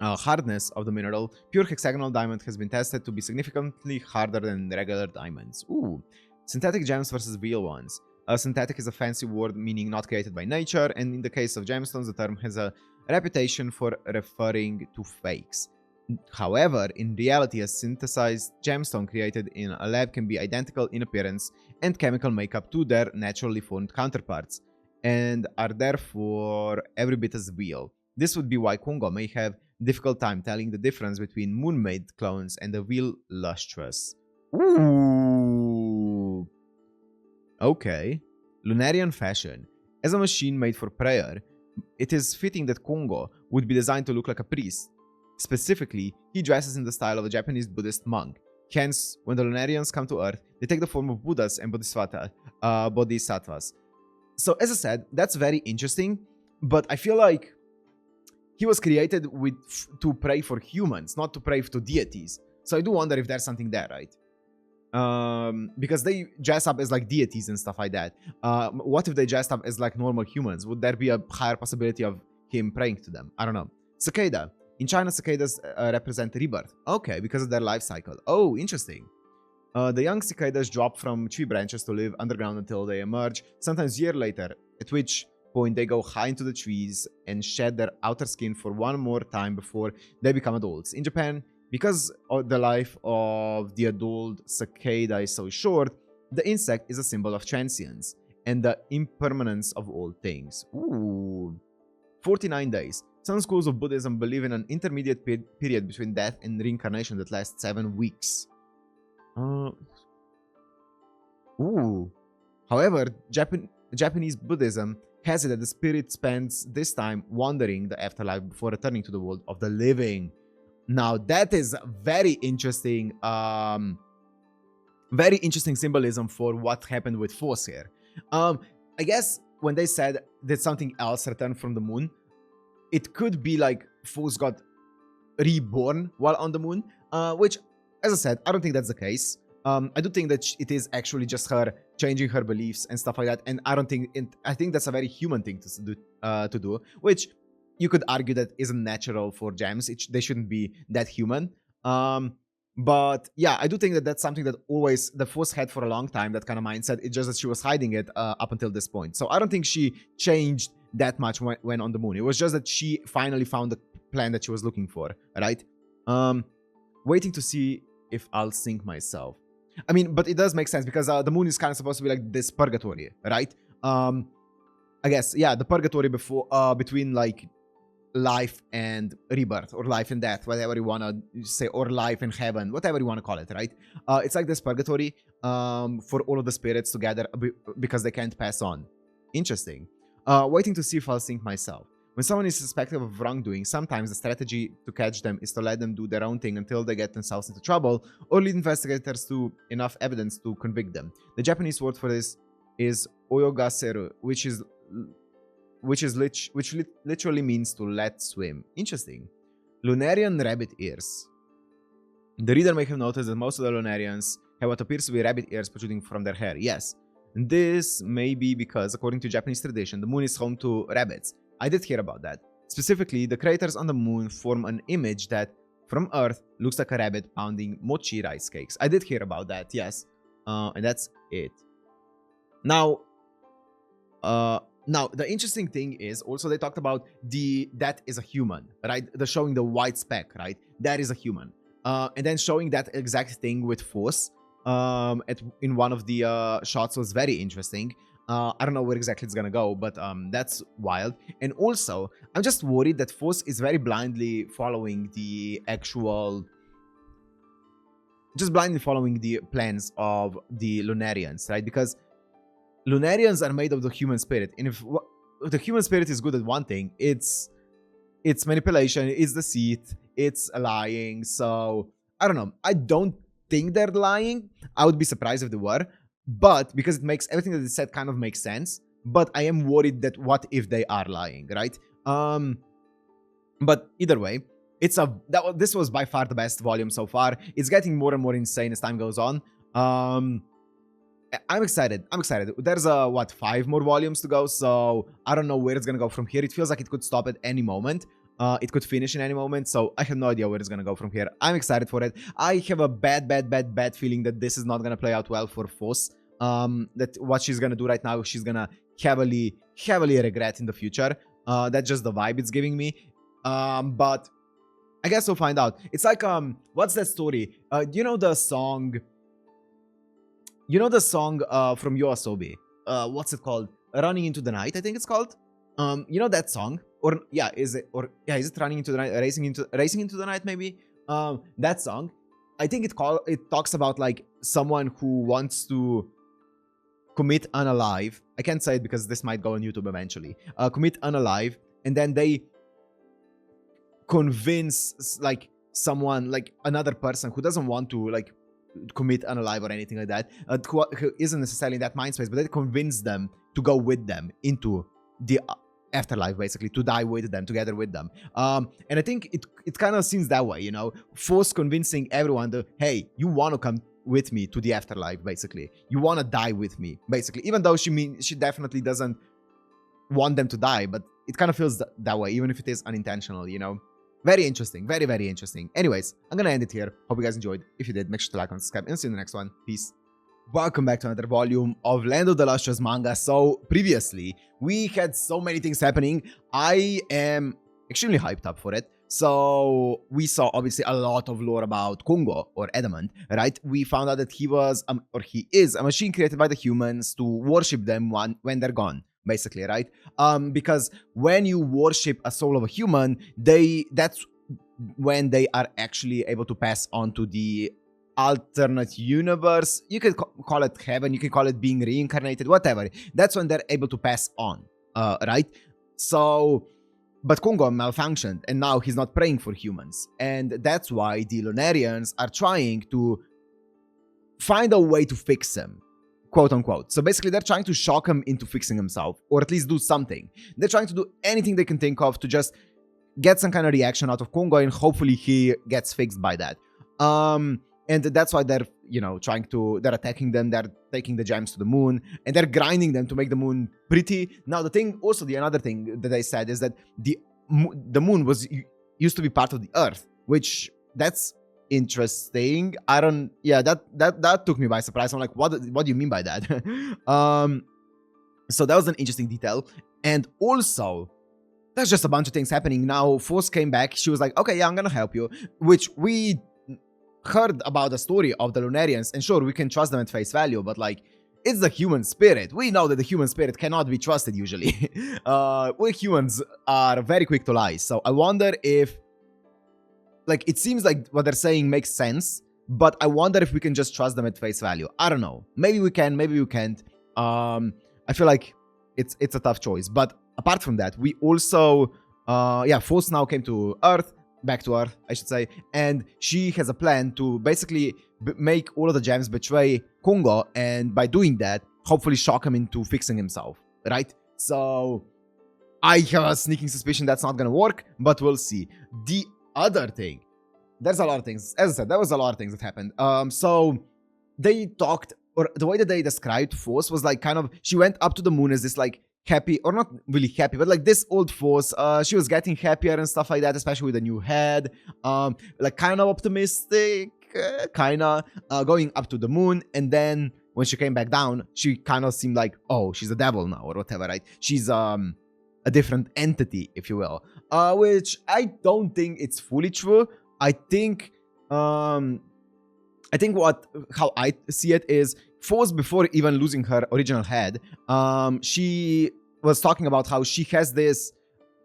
hardness of the mineral, pure hexagonal diamond has been tested to be significantly harder than regular diamonds. Ooh. Synthetic gems versus real ones. Synthetic is a fancy word meaning not created by nature, and in the case of gemstones, the term has a reputation for referring to fakes. However, in reality, a synthesized gemstone created in a lab can be identical in appearance and chemical makeup to their naturally formed counterparts, and are therefore every bit as real. This would be why Kongo may have difficult time telling the difference between moon-made clones and the real Lustrous. Ooh. Okay. Lunarian fashion. As a machine made for prayer, it is fitting that Kongo would be designed to look like a priest. Specifically, he dresses in the style of a Japanese Buddhist monk. Hence, when the Lunarians come to Earth, they take the form of Buddhas and Bodhisattvas. So, as I said, that's very interesting, but I feel like he was created to pray for humans, not to pray to deities. So I do wonder if there's something there, right? Because they dress up as like deities and stuff like that. What if they dressed up as like normal humans? Would there be a higher possibility of him praying to them? I don't know. Cicada. In China, cicadas represent rebirth. Okay, because of their life cycle. Oh, interesting. The young cicadas drop from tree branches to live underground until they emerge, sometimes a year later, at which point they go high into the trees and shed their outer skin for one more time before they become adults. In Japan, because the life of the adult cicada is so short, the insect is a symbol of transience and the impermanence of all things. Ooh. 49 days. Some schools of Buddhism believe in an intermediate period between death and reincarnation that lasts 7 weeks. Ooh. However, Japanese Buddhism has it that the spirit spends this time wandering the afterlife before returning to the world of the living. Now, that is very interesting symbolism for what happened with Force here. I guess when they said that something else returned from the moon, it could be like Force got reborn while on the moon, which, as I said, I don't think that's the case. I do think that it is actually just her changing her beliefs and stuff like that, and I think that's a very human thing to do, which you could argue that isn't natural for gems. They shouldn't be that human. But yeah, I do think that that's something that always the Force had for a long time, that kind of mindset. It's just that she was hiding it up until this point. So I don't think she changed that much when on the moon. It was just that she finally found the plan that she was looking for, right? Waiting to see if I'll sink myself. I mean, but it does make sense because the moon is kind of supposed to be like this purgatory, right? I guess, yeah, the purgatory between like life and rebirth, or life and death, whatever you want to say, or life and heaven, whatever you want to call it, right? It's like this purgatory for all of the spirits together because they can't pass on. Interesting. Waiting to see if I'll sink myself. When someone is suspected of wrongdoing, sometimes the strategy to catch them is to let them do their own thing until they get themselves into trouble, or lead investigators to enough evidence to convict them. The Japanese word for this is oyogaseru, which literally means to let swim. Interesting. Lunarian rabbit ears. The reader may have noticed that most of the Lunarians have what appears to be rabbit ears protruding from their hair. Yes, this may be because, according to Japanese tradition, the moon is home to rabbits. I did hear about that. Specifically, the craters on the moon form an image that, from Earth, looks like a rabbit pounding mochi rice cakes. I did hear about that, yes. And that's it. Now, the interesting thing is also they talked about that is a human, right? They're showing the white speck, right? That is a human. And then showing that exact thing with Force in one of the shots was very interesting. I don't know where exactly it's gonna go, but that's wild. And also, I'm just worried that Force is very blindly following the plans of the Lunarians, right? Because Lunarians are made of the human spirit, and if the human spirit is good at one thing, it's manipulation, it's deceit, it's lying. So I don't know. I don't think they're lying. I would be surprised if they were. But because it makes everything that they said kind of makes sense, but I am worried that what if they are lying, right? But either way, this was by far the best volume so far. It's getting more and more insane as time goes on. I'm excited. There's 5 more volumes to go, so I don't know where it's gonna go from here. It feels like it could stop at any moment. It could finish in any moment, so I have no idea where it's gonna go from here. I'm excited for it. I have a bad feeling that this is not gonna play out well for Foss. That what she's gonna do right now, she's gonna heavily regret in the future. That's just the vibe it's giving me. But I guess we'll find out. It's like what's that story? You know the song from YOASOBI? What's it called? Running into the Night, I think it's called. You know that song? Is it Running into the Night? Racing into the Night, maybe? That song. I think it talks about like someone who wants to commit unalive. I can't say it because this might go on YouTube eventually. Commit unalive, and then they convince like someone, like another person who doesn't want to like commit unalive or anything like that, who isn't necessarily in that mind space, but they convince them to go with them into the afterlife, basically, to die with them, together with them. And I think it kind of seems that way, you know, Force convincing everyone that, hey, you want to come with me to the afterlife, basically. You want to die with me, basically. Even though she definitely doesn't want them to die, but it kind of feels that way, even if it is unintentional, you know? Very interesting. Very, very interesting. Anyways, I'm gonna end it here. Hope you guys enjoyed. If you did, make sure to like and subscribe, and see you in the next one. Peace. Welcome back to another volume of Land of the Lustrous manga. So, previously, we had so many things happening. I am extremely hyped up for it. So, we saw, obviously, a lot of lore about Kongo, or Adamant, right? We found out that he was, or he is, a machine created by the humans to worship them when they're gone, basically, right? Because when you worship a soul of a human, that's when they are actually able to pass on to the alternate universe. You could call it heaven, you can call it being reincarnated, whatever. That's when they're able to pass on, right? So, but Kongo malfunctioned, and now he's not praying for humans. And that's why the Lunarians are trying to find a way to fix him, quote unquote. So basically, they're trying to shock him into fixing himself, or at least do something. They're trying to do anything they can think of to just get some kind of reaction out of Kongo, and hopefully he gets fixed by that. And that's why they're, you know, they're attacking them, they're taking the gems to the moon, and they're grinding them to make the moon pretty. Now, another thing that they said is that the moon used to be part of the earth, which, that's interesting. That took me by surprise. I'm like, what do you mean by that? So that was an interesting detail. And also, there's just a bunch of things happening. Now, Force came back. She was like, okay, yeah, I'm gonna help you, which we heard about the story of the Lunarians, and sure, we can trust them at face value, but like, it's the human spirit. We know that the human spirit cannot be trusted usually. We humans are very quick to lie, so I wonder if, like, it seems like what they're saying makes sense, but I wonder if we can just trust them at face value. I don't know. Maybe we can, maybe we can't. I feel like it's a tough choice, but apart from that, we also, Force now came to Earth, back to Earth, I should say, and she has a plan to basically make all of the gems betray Kongo, and by doing that, hopefully shock him into fixing himself, right? So, I have a sneaking suspicion that's not gonna work, but we'll see. The other thing, there's a lot of things, as I said, there was a lot of things that happened. So, they talked, or the way that they described Force was like, kind of, she went up to the moon as this, like, happy, or not really happy, but like this old Force, she was getting happier and stuff like that, especially with a new head, like kind of optimistic, going up to the moon. And then when she came back down, she kind of seemed like, oh, she's a devil now, or whatever, right? She's a different entity, if you will, which I don't think it's fully true. I think how I see it is, Force, before even losing her original head, she was talking about how she has this,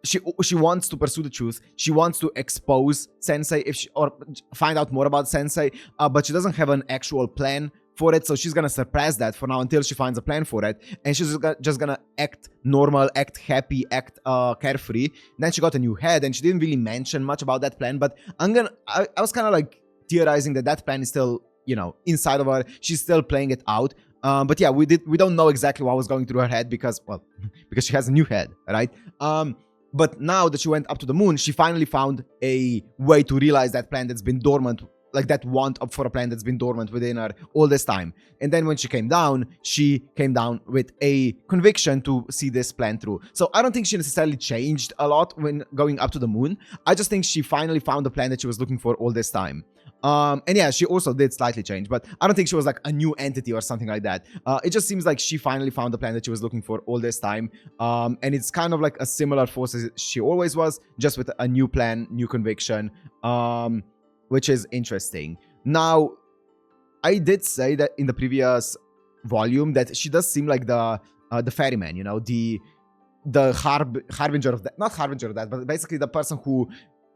she wants to pursue the truth, she wants to expose Sensei, or find out more about Sensei, but she doesn't have an actual plan for it, so she's gonna suppress that for now until she finds a plan for it, and she's just gonna act normal, act happy, act carefree. Then she got a new head, and she didn't really mention much about that plan, but I was kind of like theorizing that plan is still, you know, inside of her. She's still playing it out. But yeah, we don't know exactly what was going through her head because she has a new head, right? But now that she went up to the moon, she finally found a way to realize that plan that's been dormant, like that want up for a plan that's been dormant within her all this time. And then when she came down with a conviction to see this plan through. So I don't think she necessarily changed a lot when going up to the moon. I just think she finally found the plan that she was looking for all this time. And yeah, she also did slightly change, but I don't think she was like a new entity or something like that. It just seems like she finally found the plan that she was looking for all this time. And it's kind of like a similar Force as she always was, just with a new plan, new conviction, which is interesting. Now, I did say that in the previous volume that she does seem like the ferryman, you know, the harbinger of that, not harbinger of that, but basically the person who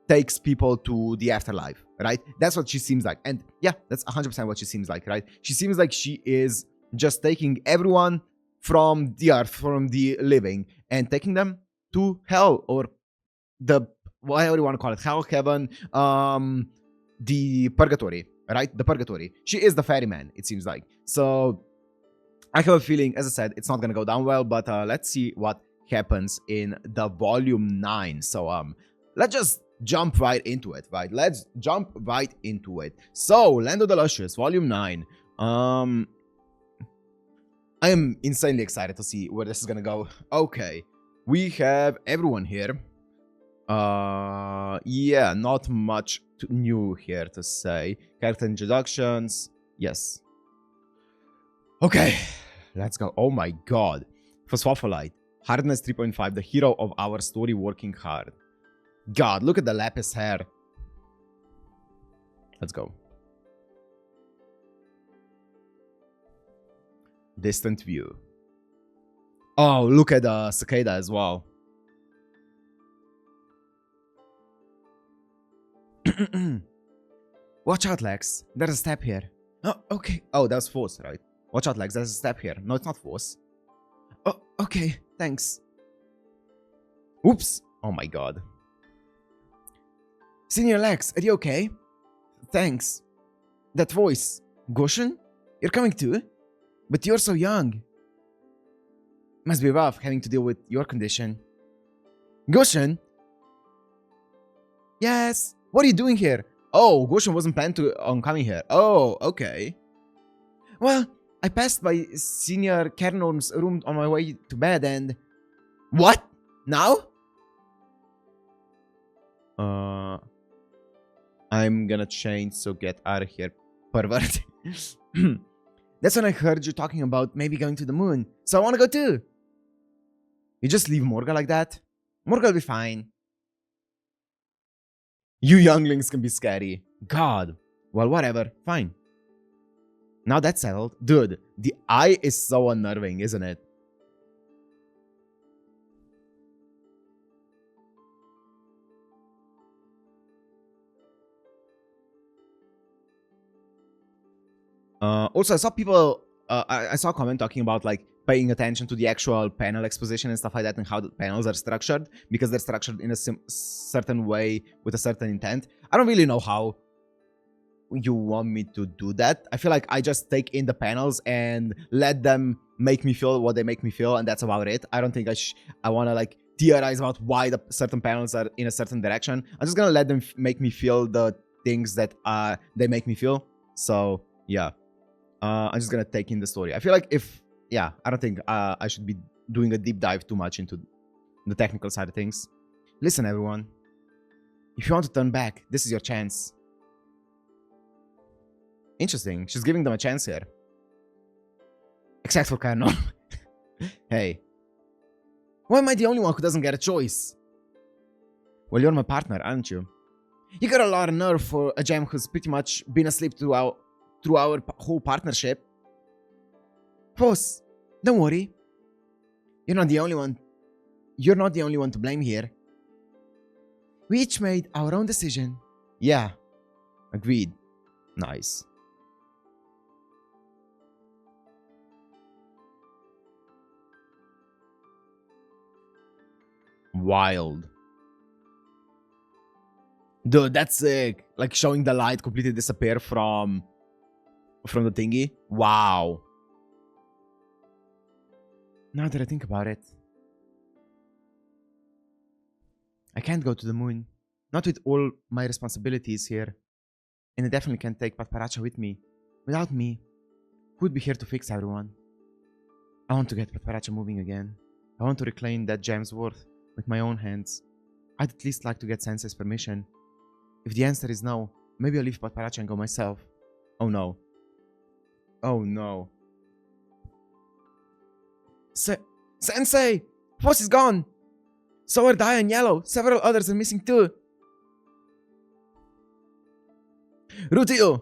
takes people to the afterlife, right? That's what she seems like. And yeah, that's 100% what she seems like, right? She seems like she is just taking everyone from the earth, from the living, and taking them to hell, or whatever you want to call it, hell, heaven, the purgatory, right? The purgatory. She is the ferryman, it seems like. So I have a feeling, as I said, it's not going to go down well, but let's see what happens in the volume 9. So let's just jump right into it, right? Let's jump right into it. So, Land of the Luscious, Volume 9. I am insanely excited to see where this is gonna go. Okay, we have everyone here. Yeah, not much new here to say. Character introductions, yes. Okay, let's go. Oh my god. Phospholite, hardness 3.5, the hero of our story working hard. God, look at the lapis hair. Let's go. Distant view. Oh, look at the cicada as well. Watch out, Lex. There's a step here. Oh, okay. Oh, that's force, right? Watch out, Lex. There's a step here. No, it's not force. Oh, okay. Thanks. Oops. Oh my god. Senior Lex, are you okay? Thanks. That voice. Goshen? You're coming too? But you're so young. Must be rough having to deal with your condition. Goshen? Yes. What are you doing here? Oh, Goshen wasn't planned on coming here. Oh, okay. Well, I passed by Senior Kernorm's room on my way to bed and... What? Now? I'm gonna change, so get out of here, pervert. That's when I heard you talking about maybe going to the moon, so I wanna go too. You just leave Morga like that? Morga will be fine. You younglings can be scary. God. Well, whatever. Fine. Now that's settled. Dude, the eye is so unnerving, isn't it? Also, I saw people... I saw a comment talking about, like, paying attention to the actual panel exposition and stuff like that and how the panels are structured, because they're structured in a certain way with a certain intent. I don't really know how you want me to do that. I feel like I just take in the panels and let them make me feel what they make me feel, and that's about it. I don't think I want to, like, theorize about why the certain panels are in a certain direction. I'm just gonna let them make me feel the things that they make me feel. So, yeah. I'm just gonna take in the story. I feel like yeah, I don't think I should be doing a deep dive too much into the technical side of things. Listen, everyone. If you want to turn back, this is your chance. Interesting. She's giving them a chance here. Except for Karno. Hey. Why am I the only one who doesn't get a choice? Well, you're my partner, aren't you? You got a lot of nerve for a gem who's pretty much been asleep through our whole partnership. Boss, don't worry. You're not the only one. You're not the only one to blame here. We each made our own decision. Yeah. Agreed. Nice. Wild. Dude, that's sick. Like showing the light completely disappear from the thingy. Wow. Now that I think about it, I can't go to the moon. Not with all my responsibilities here. And I definitely can't take Patparacha with me. Without me, who'd be here to fix everyone? I want to get Patparacha moving again. I want to reclaim that gem's worth with my own hands. I'd at least like to get Sensei's permission. If the answer is no, maybe I'll leave Patparacha and go myself. Oh no. Oh no. Sensei! Force is gone! So are Dai and Yellow. Several others are missing too. Rutio!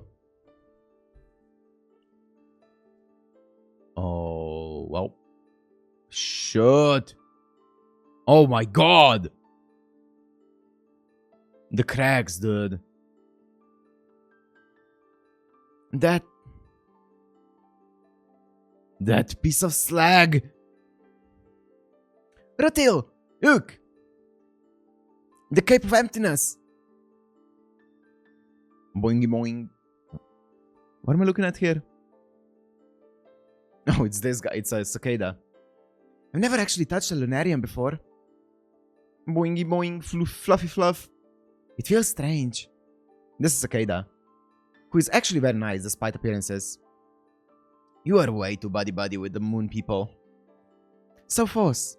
Oh, well. Shit. Oh my god! The cracks, dude. That piece of slag. Rutio! Look! The Cape of Emptiness. Boingy boing. What am I looking at here? Oh, it's this guy. It's a cicada. I've never actually touched a lunarium before. Boingy boing, fluffy fluff. It feels strange. This is Cicada, who is actually very nice despite appearances. You are way too buddy-buddy with the moon people. So Phos,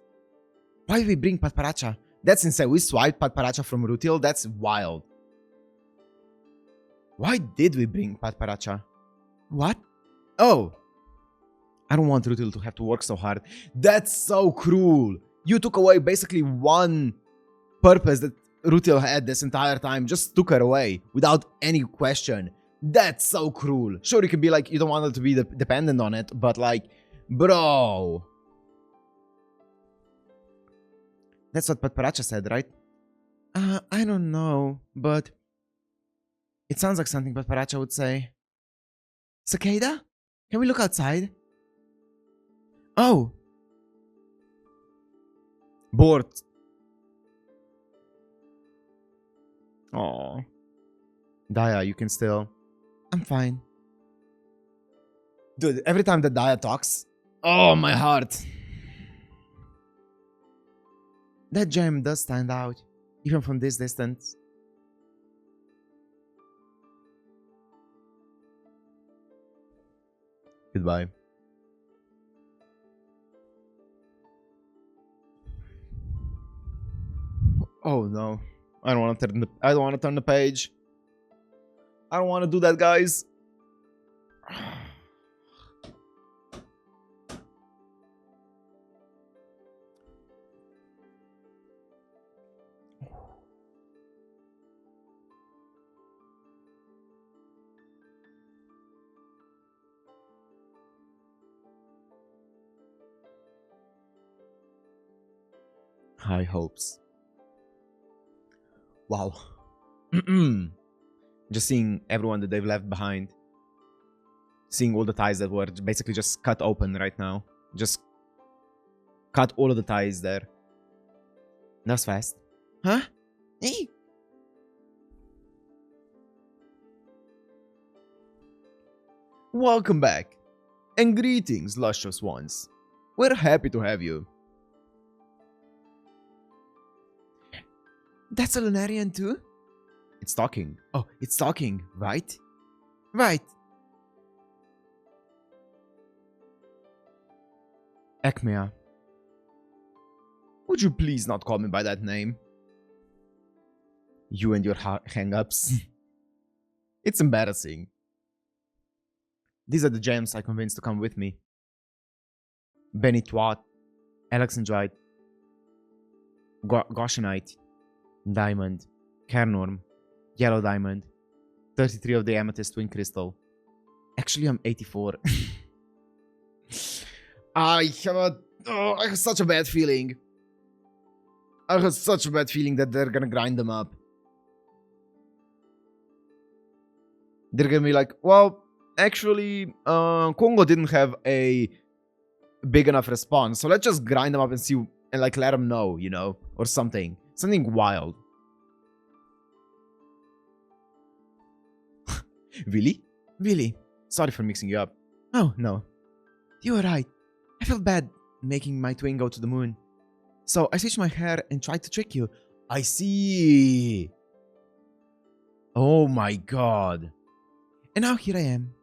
why did we bring Patparacha? That's insane. We swiped Patparacha from Rutil? That's wild. Why did we bring Patparacha? What? Oh. I don't want Rutil to have to work so hard. That's so cruel. You took away basically one purpose that Rutil had this entire time. Just took her away without any question. That's so cruel. Sure, you could be like, you don't want her to be dependent on it, but like, bro. That's what Patparacha said, right? I don't know, but it sounds like something Patparacha would say. Cicada? Can we look outside? Oh. Bored. Oh. Daya, you can still... I'm fine. Dude, every time that Daya talks... Oh, my heart. That gem does stand out, even from this distance. Goodbye. Oh no. I don't want to turn the page. I don't want to do that, guys. High hopes. Wow. Just seeing everyone that they've left behind. Seeing all the ties that were basically just cut open right now. Just cut all of the ties there. That's fast. Huh? Hey. Welcome back. And greetings, lustrous ones. We're happy to have you. That's a Lunarian too? It's talking. Oh, it's talking, right? Right. Ekmea. Would you please not call me by that name? You and your hang-ups. It's embarrassing. These are the gems I convinced to come with me. Benitwat, Alexandrite, Goshenite, Diamond, Carnorm, Yellow Diamond, 33 of the Amethyst Twin Crystal. Actually, I'm 84. I have such a bad feeling. I have such a bad feeling that they're gonna grind them up. They're gonna be like, well, actually, Congo didn't have a big enough response, so let's just grind them up and see, and like let them know, you know, or something. Something wild. Really? Really? Sorry for mixing you up. Oh, no. You were right. I felt bad making my twin go to the moon. So I switched my hair and tried to trick you. I see. Oh my god. And now here I am.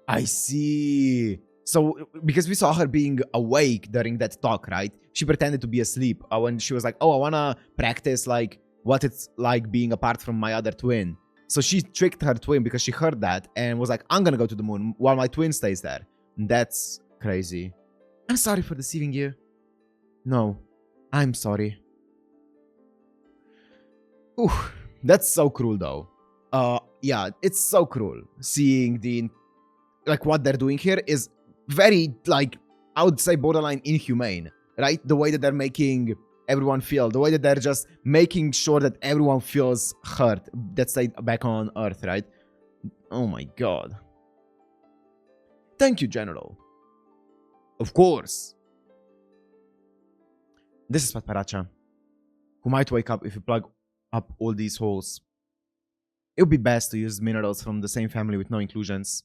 I see. So, because we saw her being awake during that talk, right? She pretended to be asleep when she was like, oh, I want to practice, like, what it's like being apart from my other twin. So she tricked her twin because she heard that and was like, I'm going to go to the moon while my twin stays there. That's crazy. I'm sorry for deceiving you. No, I'm sorry. Ooh, that's so cruel, though. Yeah, it's so cruel. Seeing the... like, what they're doing here is very, like, I would say borderline inhumane, right? The way that they're making everyone feel, the way that they're just making sure that everyone feels hurt, that stayed back on Earth, right? Oh my god. Thank you, General. Of course. This is Patparacha, who might wake up if you plug up all these holes. It would be best to use minerals from the same family with no inclusions.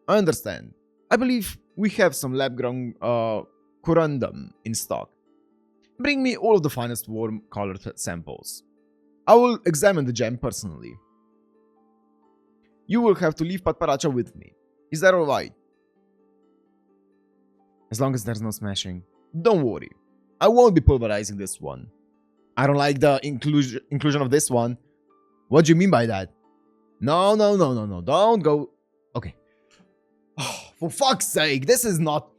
I understand. I believe we have some lab-grown corundum in stock. Bring me all of the finest warm-colored samples. I will examine the gem personally. You will have to leave Patparacha with me. Is that alright? As long as there's no smashing. Don't worry. I won't be pulverizing this one. I don't like the inclusion of this one. What do you mean by that? No. Don't go. Okay. Oh, for fuck's sake, this is not...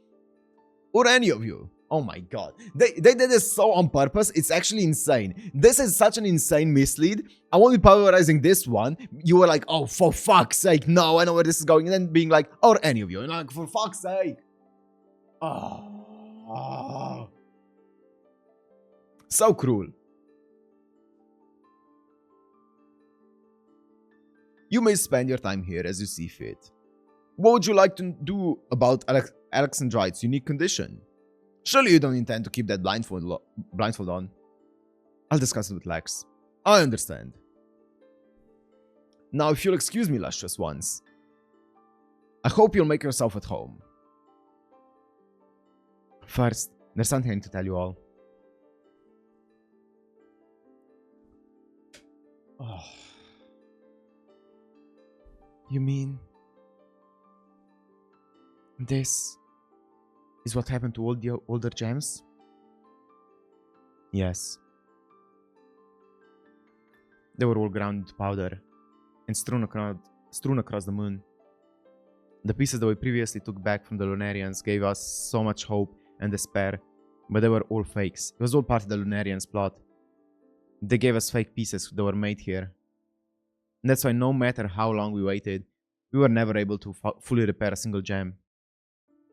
Or any of you. Oh my god. They did this so on purpose. It's actually insane. This is such an insane mislead. I won't be pulverizing this one. You were like, oh, for fuck's sake. No, I know where this is going. And then being like, or any of you. And like, for fuck's sake. Oh. So cruel. You may spend your time here as you see fit. What would you like to do about Alexandrite's unique condition? Surely you don't intend to keep that blindfold on. I'll discuss it with Lex. I understand. Now, if you'll excuse me, Lustrous ones, I hope you'll make yourself at home. First, there's something I need to tell you all. Oh. You mean... this is what happened to all the older gems? Yes. They were all ground to powder and strewn across the moon. The pieces that we previously took back from the Lunarians gave us so much hope and despair, but they were all fakes. It was all part of the Lunarians' plot. They gave us fake pieces that were made here. And that's why no matter how long we waited, we were never able to fully repair a single gem.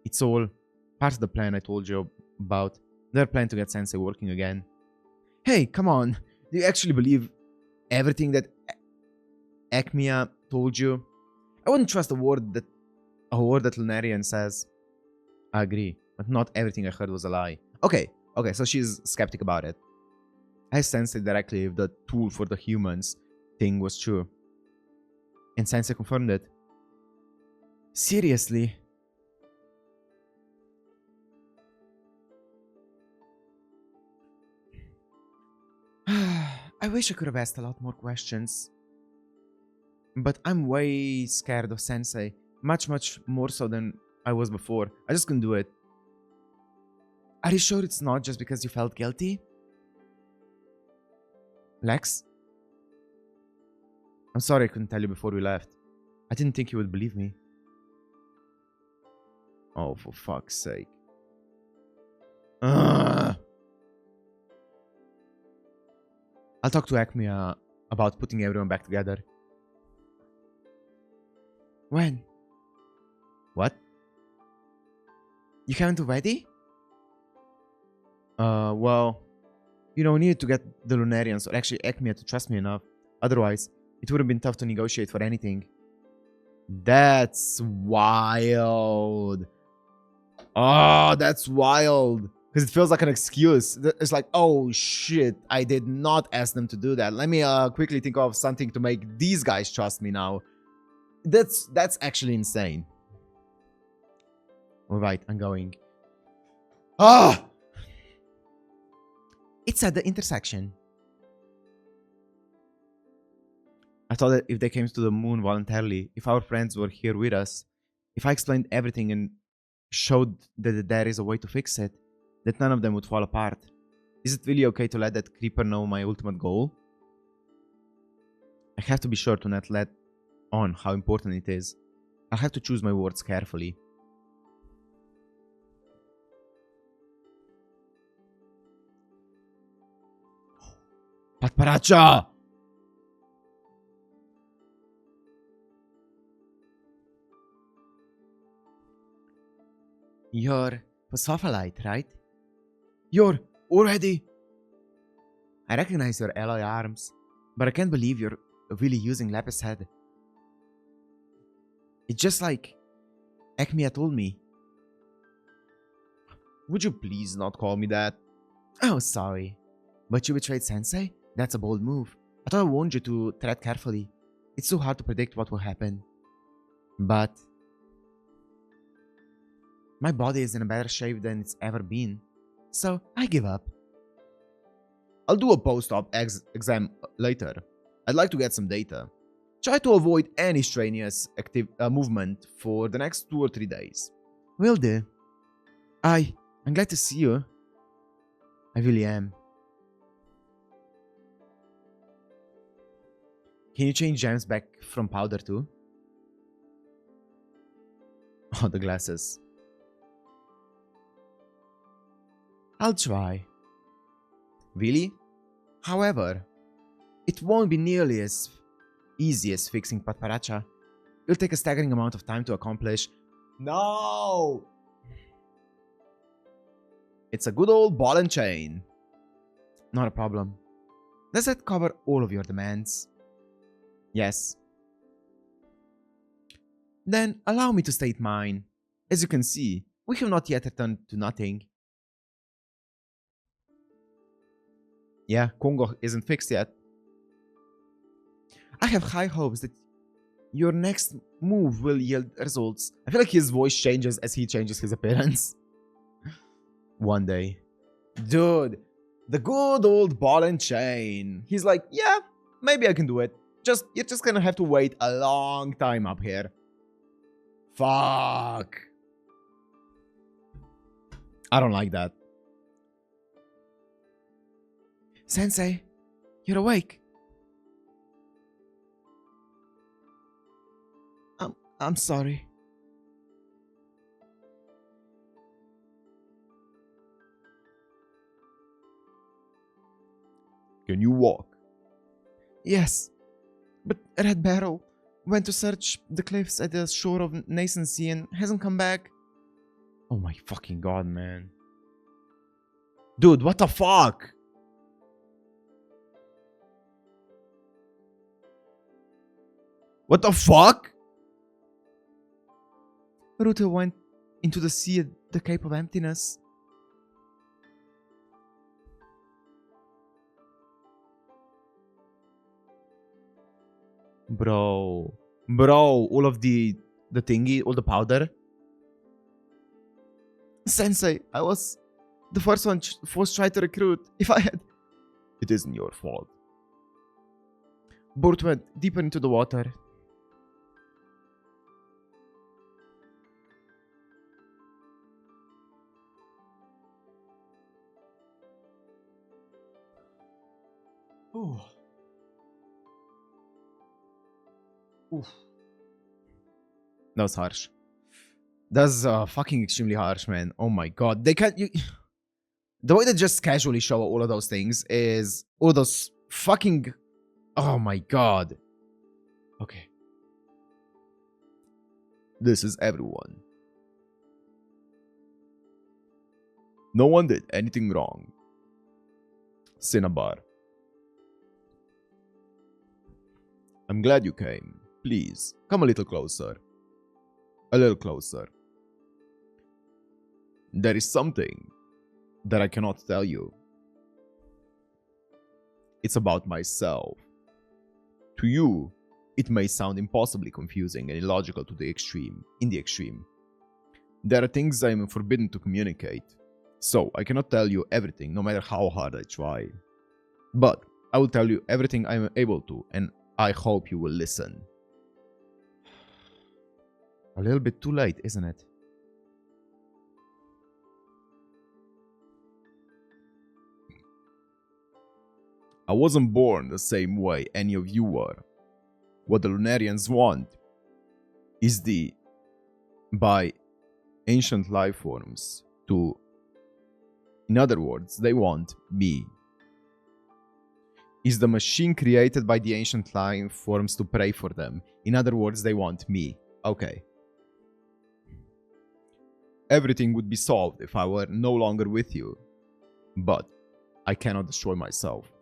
It's all part of the plan I told you about. They're planning to get Sensei working again. Hey, come on. Do you actually believe everything that Acmea told you? I wouldn't trust a word that Lunarian says. I agree, but not everything I heard was a lie. Okay, so she's skeptic about it. I sensed directly if the tool for the humans thing was true. And Sensei confirmed it. Seriously? I wish I could have asked a lot more questions. But I'm way scared of Sensei. Much more so than I was before. I just couldn't do it. Are you sure it's not just because you felt guilty? Lex? I'm sorry I couldn't tell you before we left. I didn't think you would believe me. Oh, for fuck's sake. I'll talk to Acmea about putting everyone back together. When? What? You haven't already? Well... You know, we needed to get the Lunarians, or actually Acmea, to trust me enough. Otherwise, it would have been tough to negotiate for anything. That's wild. Oh, that's wild. Because it feels like an excuse. It's like, oh shit, I did not ask them to do that. Let me quickly think of something to make these guys trust me now. That's actually insane. Alright, I'm going. Ah! It's at the intersection. I thought that if they came to the moon voluntarily, if our friends were here with us, if I explained everything and showed that there is a way to fix it, that none of them would fall apart. Is it really okay to let that creeper know my ultimate goal? I have to be sure to not let on how important it is. I'll have to choose my words carefully. Patparacha! You're Phosphophyllite, right? You're already... I recognize your alloy arms, but I can't believe you're really using Lapis Head. It's just like Acmea told me. Would you please not call me that? Oh, sorry. But you betrayed Sensei? That's a bold move. I thought I warned you to tread carefully. It's so hard to predict what will happen. But... My body is in a better shape than it's ever been. So, I give up. I'll do a post-op exam later. I'd like to get some data. Try to avoid any strenuous movement for the next 2 or 3 days. Will do. I'm glad to see you. I really am. Can you change gems back from powder too? Oh, the glasses. I'll try. Really? However, it won't be nearly as easy as fixing Patparacha. It'll take a staggering amount of time to accomplish. No! It's a good old ball and chain. Not a problem. Does that cover all of your demands? Yes. Then allow me to state mine. As you can see, we have not yet returned to nothing. Yeah, Kongo isn't fixed yet. I have high hopes that your next move will yield results. I feel like his voice changes as he changes his appearance. One day. Dude, the good old ball and chain. He's like, yeah, maybe I can do it. You're just gonna have to wait a long time up here. Fuck. I don't like that. Sensei, you're awake. I'm sorry. Can you walk? Yes, but Red Barrel went to search the cliffs at the shore of Nascent Sea and hasn't come back. Oh my fucking god, man. Dude, what the fuck? What the fuck? Ruta went into the sea at the Cape of Emptiness. Bro, all of the thingy, all the powder. Sensei, I was the first one forced try to recruit. If I had... It isn't your fault. Burt went deeper into the water. Ooh. Oof. That was harsh. That's fucking extremely harsh, man. Oh my god. They can't... The way they just casually show all of those things is... All those fucking... Oh my god. Okay. This is everyone. No one did anything wrong. Cinnabar. I'm glad you came. Please, come a little closer. A little closer. There is something that I cannot tell you. It's about myself. To you, it may sound impossibly confusing and illogical in the extreme. There are things I am forbidden to communicate, so I cannot tell you everything no matter how hard I try. But I will tell you everything I am able to, and I hope you will listen. A little bit too late, isn't it? I wasn't born the same way any of you were. What the Lunarians want is by ancient life forms to... In other words, they want me. Is the machine created by the ancient life forms to pray for them. In other words, they want me. Okay. Everything would be solved if I were no longer with you. But I cannot destroy myself.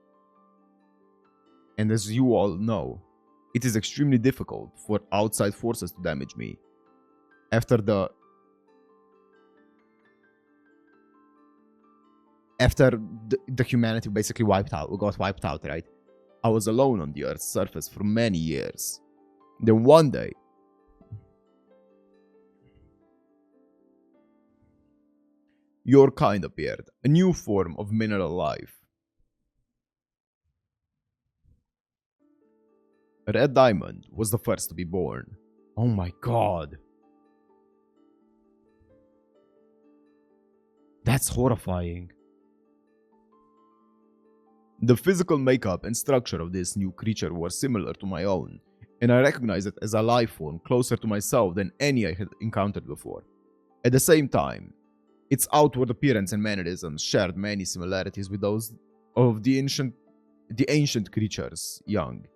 And as you all know, it is extremely difficult for outside forces to damage me. After the humanity basically got wiped out, right? I was alone on the Earth's surface for many years. Then one day, Your kind appeared, a new form of mineral life. Red Diamond was the first to be born. Oh my god. That's horrifying. The physical makeup and structure of this new creature were similar to my own, and I recognized it as a life form closer to myself than any I had encountered before. At the same time, its outward appearance and mannerisms shared many similarities with those of the ancient creatures young.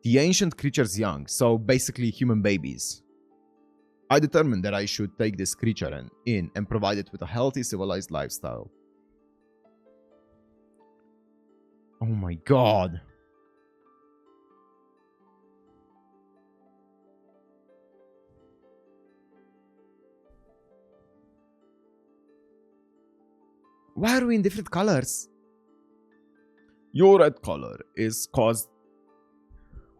The ancient creatures young, so basically human babies. I determined that I should take this creature in and provide it with a healthy, civilized lifestyle. Oh my god. Why are we in different colors? Your red color is caused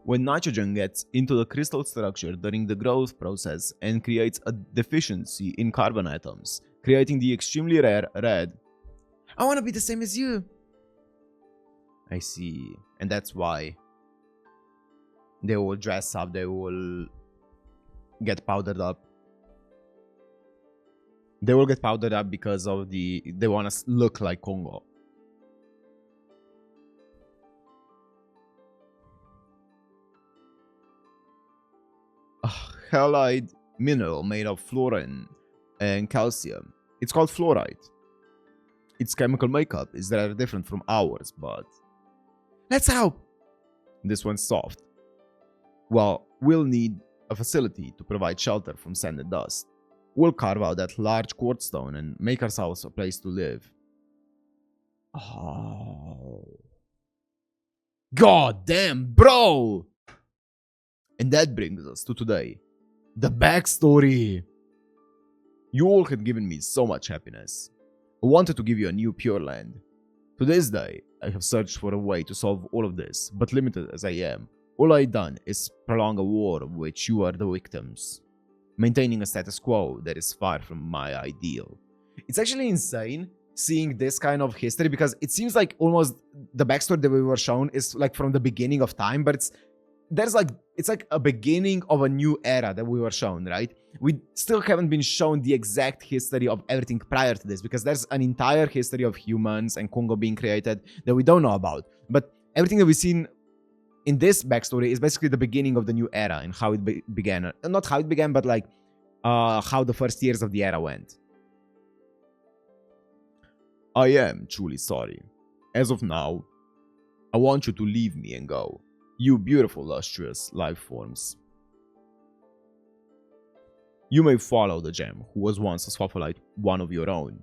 when nitrogen gets into the crystal structure during the growth process and creates a deficiency in carbon atoms, creating the extremely rare red. I want to be the same as you. I see. And that's why they will dress up, they will get powdered up. They will get powdered up because of they want to look like Congo. A halide mineral made of fluorine and calcium. It's called fluorite. Its chemical makeup is rather different from ours, but let's help. This one's soft. Well, we'll need a facility to provide shelter from sand and dust. We'll carve out that large quartz stone and make ourselves a place to live. Oh. God damn, bro! And that brings us to today. The backstory. You all had given me so much happiness. I wanted to give you a new Pure Land. To this day, I have searched for a way to solve all of this, but limited as I am, all I've done is prolong a war of which you are the victims, maintaining a status quo that is far from my ideal. It's actually insane seeing this kind of history because it seems like almost the backstory that we were shown is like from the beginning of time, but it's like a beginning of a new era that we were shown, right? We still haven't been shown the exact history of everything prior to this because there's an entire history of humans and Congo being created that we don't know about. But everything that we've seen in this backstory is basically the beginning of the new era and how it began. Not how it began, but like how the first years of the era went. I am truly sorry. As of now, I want you to leave me and go. You beautiful, lustrous life forms. You may follow the gem who was once a Swapholite, one of your own.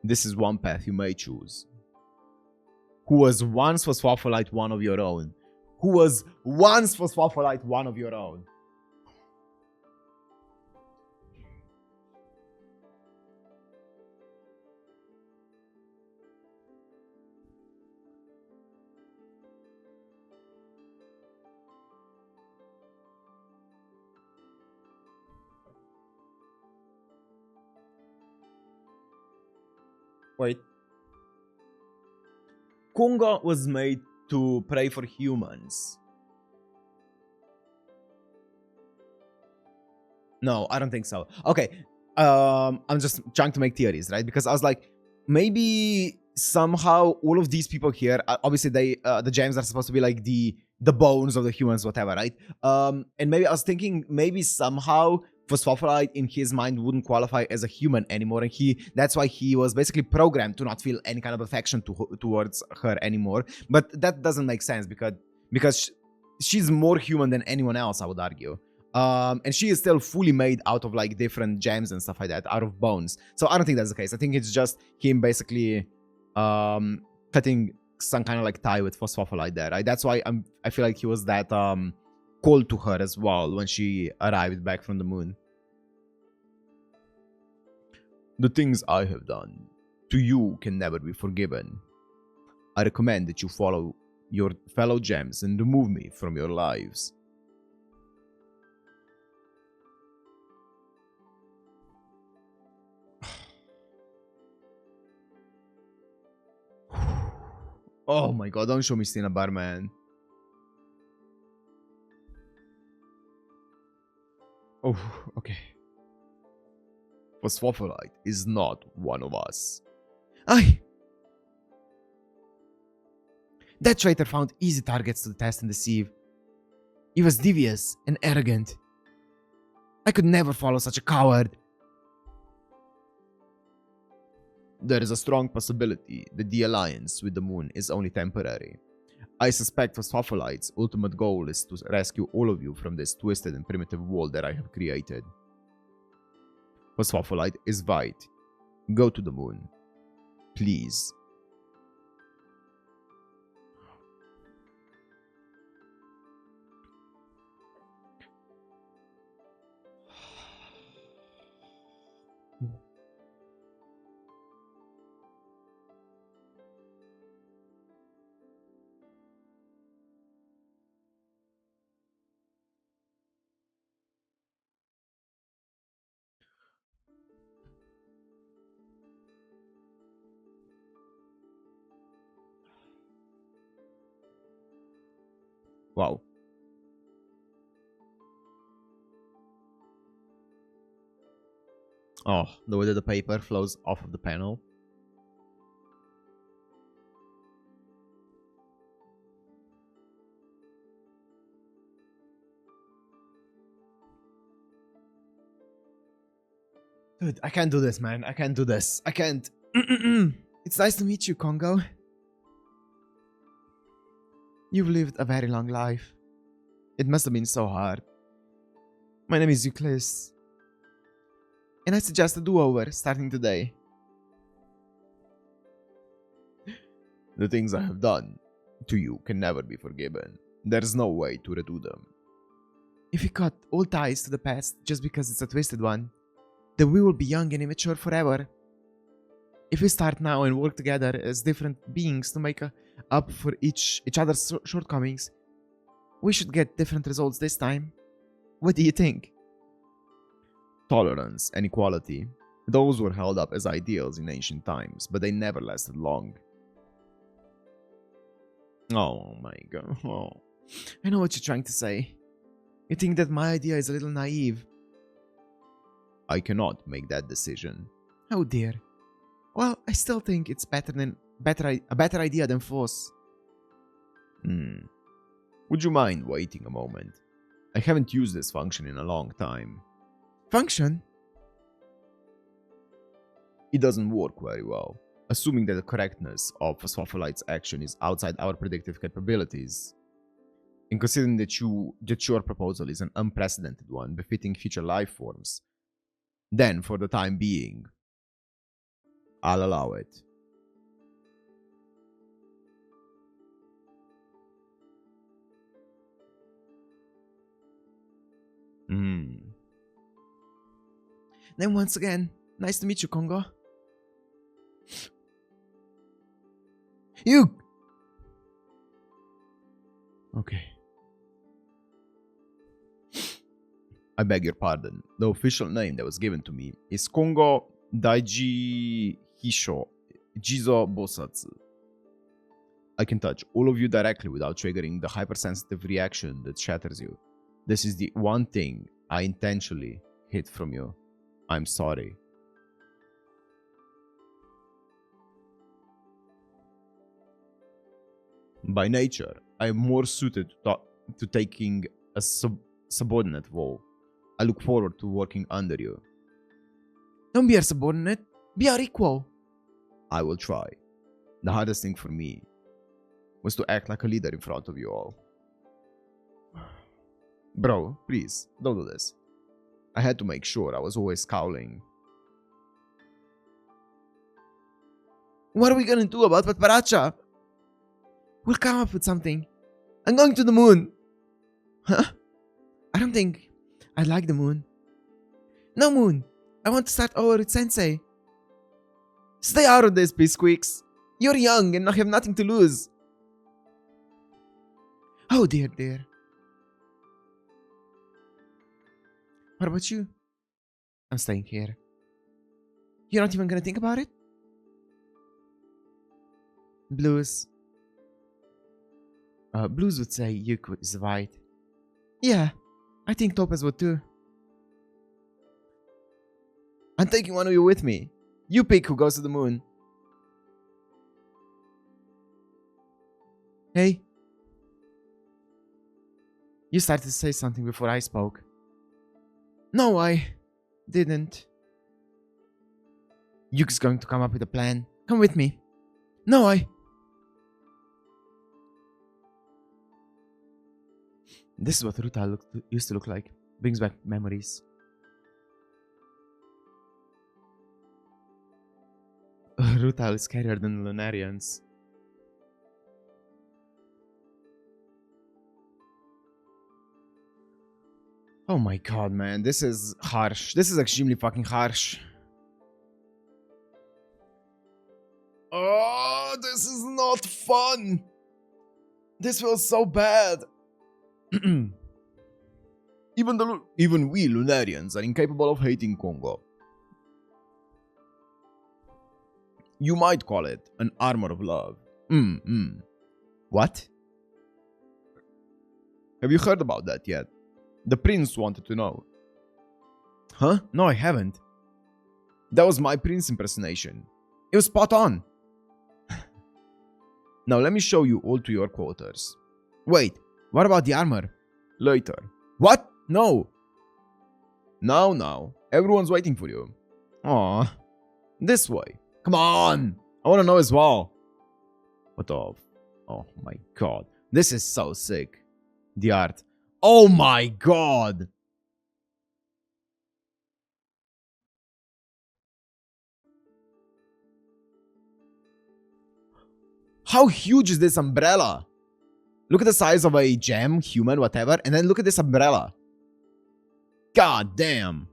This is one path you may choose. Who was once a Swapholite, one of your own. Who was once a Swapholite, one of your own. Wait. Kunga was made to pray for humans. No, I don't think so. Okay. I'm just trying to make theories, right? Because I was like, maybe somehow all of these people here, obviously they the gems are supposed to be like the bones of the humans, whatever, right? And maybe I was thinking maybe somehow Phosphophorite in his mind wouldn't qualify as a human anymore, and that's why he was basically programmed to not feel any kind of affection towards her anymore. But that doesn't make sense because she's more human than anyone else, I would argue. And she is still fully made out of like different gems and stuff like that, out of bones. So I don't think that's the case. I think it's just him basically cutting some kind of like tie with Phosphophorite there, right? That's why I feel like he was that cold to her as well when she arrived back from the moon. The things I have done to you can never be forgiven. I recommend that you follow your fellow gems and remove me from your lives. Oh my god, don't show me Stina Barman. Oh, okay. Phospholite is not one of us. Aye! That traitor found easy targets to test and deceive. He was devious and arrogant. I could never follow such a coward. There is a strong possibility that the alliance with the moon is only temporary. I suspect Phospholite's ultimate goal is to rescue all of you from this twisted and primitive world that I have created. Phospholite is right. Go to the moon. Please. Wow. Oh, the way that the paper flows off of the panel. Dude, I can't do this, man. I can't do this. I can't. It's nice to meet you, Congo. You've lived a very long life. It must have been so hard. My name is Euclid, and I suggest a do-over starting today. The things I have done to you can never be forgiven. There's no way to redo them. If we cut all ties to the past just because it's a twisted one, then we will be young and immature forever. If we start now and work together as different beings to make up for each other's shortcomings, we should get different results this time. What do you think? Tolerance and equality. Those were held up as ideals in ancient times, but they never lasted long. Oh my god. Oh. I know what you're trying to say. You think that my idea is a little naive. I cannot make that decision. Oh dear. Well, I still think it's a better idea than force. Would you mind waiting a moment? I haven't used this function in a long time. Function? It doesn't work very well. Assuming that the correctness of Phospholite's action is outside our predictive capabilities. And considering that your proposal is an unprecedented one, befitting future life forms, then for the time being, I'll allow it. Then once again, nice to meet you, Congo. You! Okay. I beg your pardon. The official name that was given to me is Kongo Daiji Hisho Jizo Bosatsu. I can touch all of you directly without triggering the hypersensitive reaction that shatters you. This is the one thing I intentionally hid from you. I'm sorry. By nature, I am more suited to taking a subordinate role. I look forward to working under you. Don't be our subordinate. Be our equal. I will try. The hardest thing for me was to act like a leader in front of you all. Bro, please, don't do this. I had to make sure I was always scowling. What are we gonna do about Patparacha? We'll come up with something. I'm going to the moon. Huh? I don't think I like the moon. No moon. I want to start over with Sensei. Stay out of this, Bisqueaks. You're young and I have nothing to lose. Oh dear, dear. What about you? I'm staying here. You're not even gonna think about it? Blues. Blues would say Yuku is right. Yeah, I think Topaz would too. I'm taking one of you with me. You pick who goes to the moon. Hey. You started to say something before I spoke. No, I didn't. Yuki's going to come up with a plan. Come with me. No, This is what Ruta used to look like. Brings back memories. Ruta is scarier than Lunarians. Oh my god, man. This is harsh. This is extremely fucking harsh. Oh, this is not fun. This feels so bad. Even we Lunarians are incapable of hating Congo. You might call it an armor of love. What? Have you heard about that yet? The prince wanted to know. Huh? No, I haven't. That was my prince impersonation. It was spot on. Now let me show you all to your quarters. Wait, what about the armor? Later. What? No. Now. Everyone's waiting for you. Aw. This way. Come on. I want to know as well. What the? Oh my god. This is so sick. The art. Oh my god. How huge is this umbrella? Look at the size of a gem, human, whatever, and then look at this umbrella. God damn.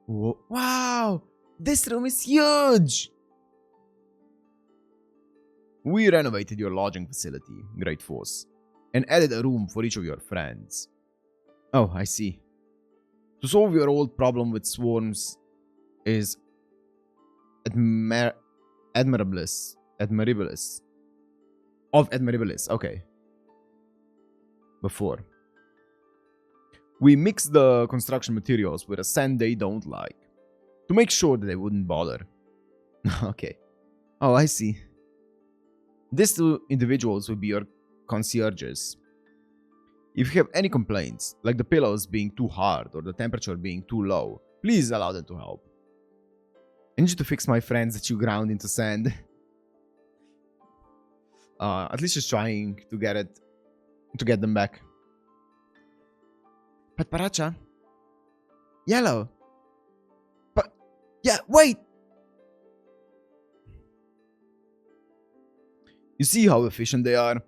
Wow, this room is huge. We renovated your lodging facility, Great Force, and added a room for each of your friends. Oh, I see. To solve your old problem with swarms is admirabilis. Okay. Before. We mixed the construction materials with a sand they don't like, to make sure that they wouldn't bother. Okay. Oh, I see. These two individuals will be your concierges. If you have any complaints, like the pillows being too hard or the temperature being too low, please allow them to help. I need you to fix my friends that you ground into sand. At least she's trying to get them back. Patparacha? Yellow? But, yeah, wait! You see how efficient they are?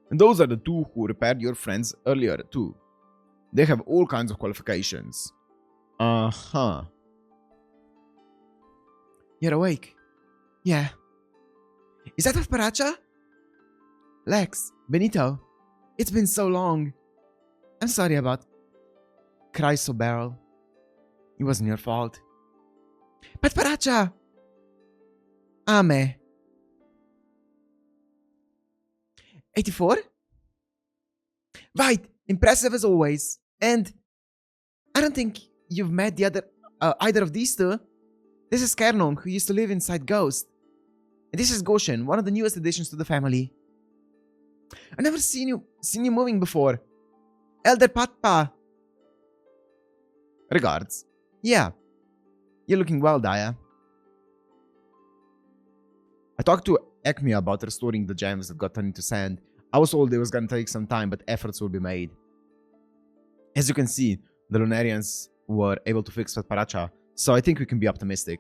And those are the two who repaired your friends earlier too. They have all kinds of qualifications. Uh-huh. You're awake? Yeah. Is that Patparacha? Lex, Benito, it's been so long. I'm sorry about Chrysal Barrel. It wasn't your fault. Patparacha! Ame. 84? Right, impressive as always. And I don't think you've met the either of these two. This is Kernong, who used to live inside Ghost. And this is Goshen, one of the newest additions to the family. I've never seen you moving before. Elder Patpa. Regards. Yeah. You're looking well, Daya. I talked to Ekmia about restoring the gems that got turned into sand. I was told it was gonna take some time, but efforts will be made. As you can see, the Lunarians were able to fix Patparacha, so I think we can be optimistic.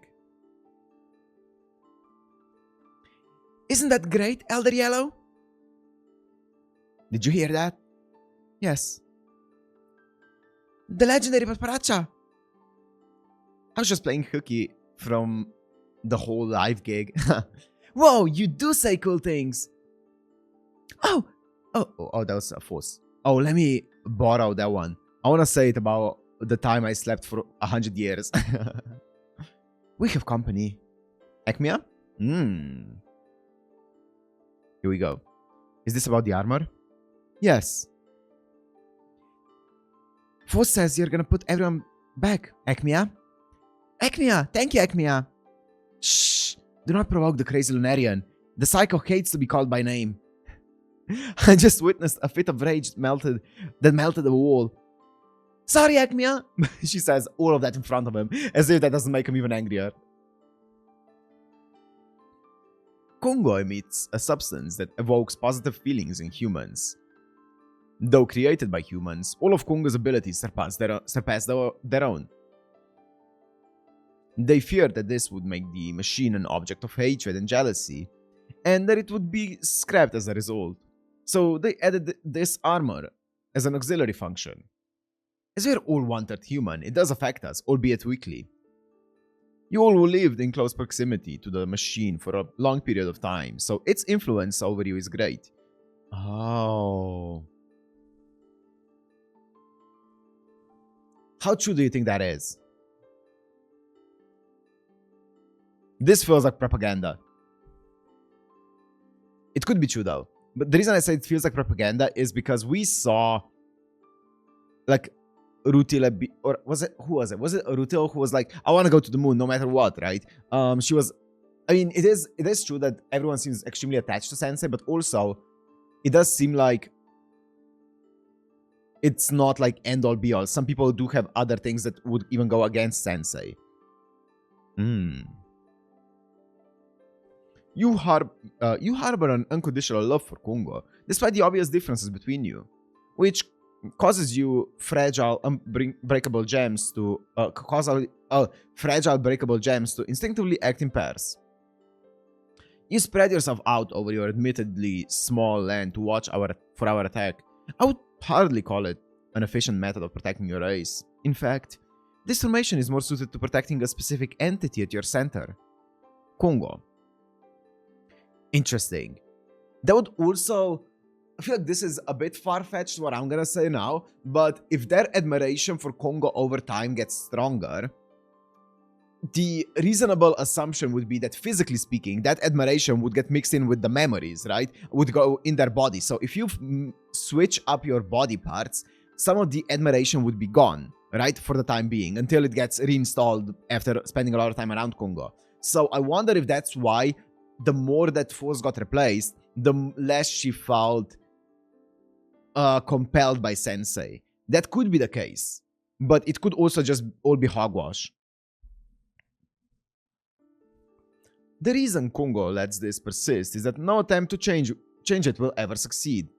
Isn't that great, Elder Yellow? Did you hear that? Yes. The legendary Patparacha. I was just playing hooky from the whole live gig. Whoa, you do say cool things. Oh, that was a force. Oh, let me borrow that one. I want to say it about the time I slept for 100 years. We have company. Ekmia? Here we go. Is this about the armor? Yes. Force says you're gonna put everyone back, Ekmia. Ekmia! Thank you, Ekmia! Shh! Do not provoke the crazy Lunarian. The psycho hates to be called by name. I just witnessed a fit of rage that melted the wall. Sorry, Ekmia! She says all of that in front of him, as if that doesn't make him even angrier. Congo emits a substance that evokes positive feelings in humans. Though created by humans, all of Congo's abilities surpass their own. They feared that this would make the machine an object of hatred and jealousy, and that it would be scrapped as a result. So they added this armor as an auxiliary function. As we are all one-third human, it does affect us, albeit weakly. You all lived in close proximity to the machine for a long period of time, so its influence over you is great. Oh. How true do you think that is? This feels like propaganda. It could be true though. But the reason I say it feels like propaganda is because we saw like Rutila, or was it, who was it? Was it Rutil who was like, I want to go to the moon no matter what, right? She was, I mean, it is true that everyone seems extremely attached to Sensei, but also it does seem like it's not like end all be all. Some people do have other things that would even go against Sensei. You harbor an unconditional love for Congo, despite the obvious differences between you, which causes you fragile, breakable gems to instinctively act in pairs. You spread yourself out over your admittedly small land to watch for our attack. I would hardly call it an efficient method of protecting your race. In fact, this formation is more suited to protecting a specific entity at your center, Congo. Interesting. That would also, I feel like this is a bit far-fetched what I'm gonna say now, but if their admiration for Congo over time gets stronger, the reasonable assumption would be that physically speaking, that admiration would get mixed in with the memories, right? Would go in their body. So if you switch up your body parts, some of the admiration would be gone, right? For the time being, until it gets reinstalled after spending a lot of time around Congo. So I wonder if that's why the more that Force got replaced, the less she felt compelled by Sensei. That could be the case, but it could also just all be hogwash. The reason Congo lets this persist is that no attempt to change it will ever succeed.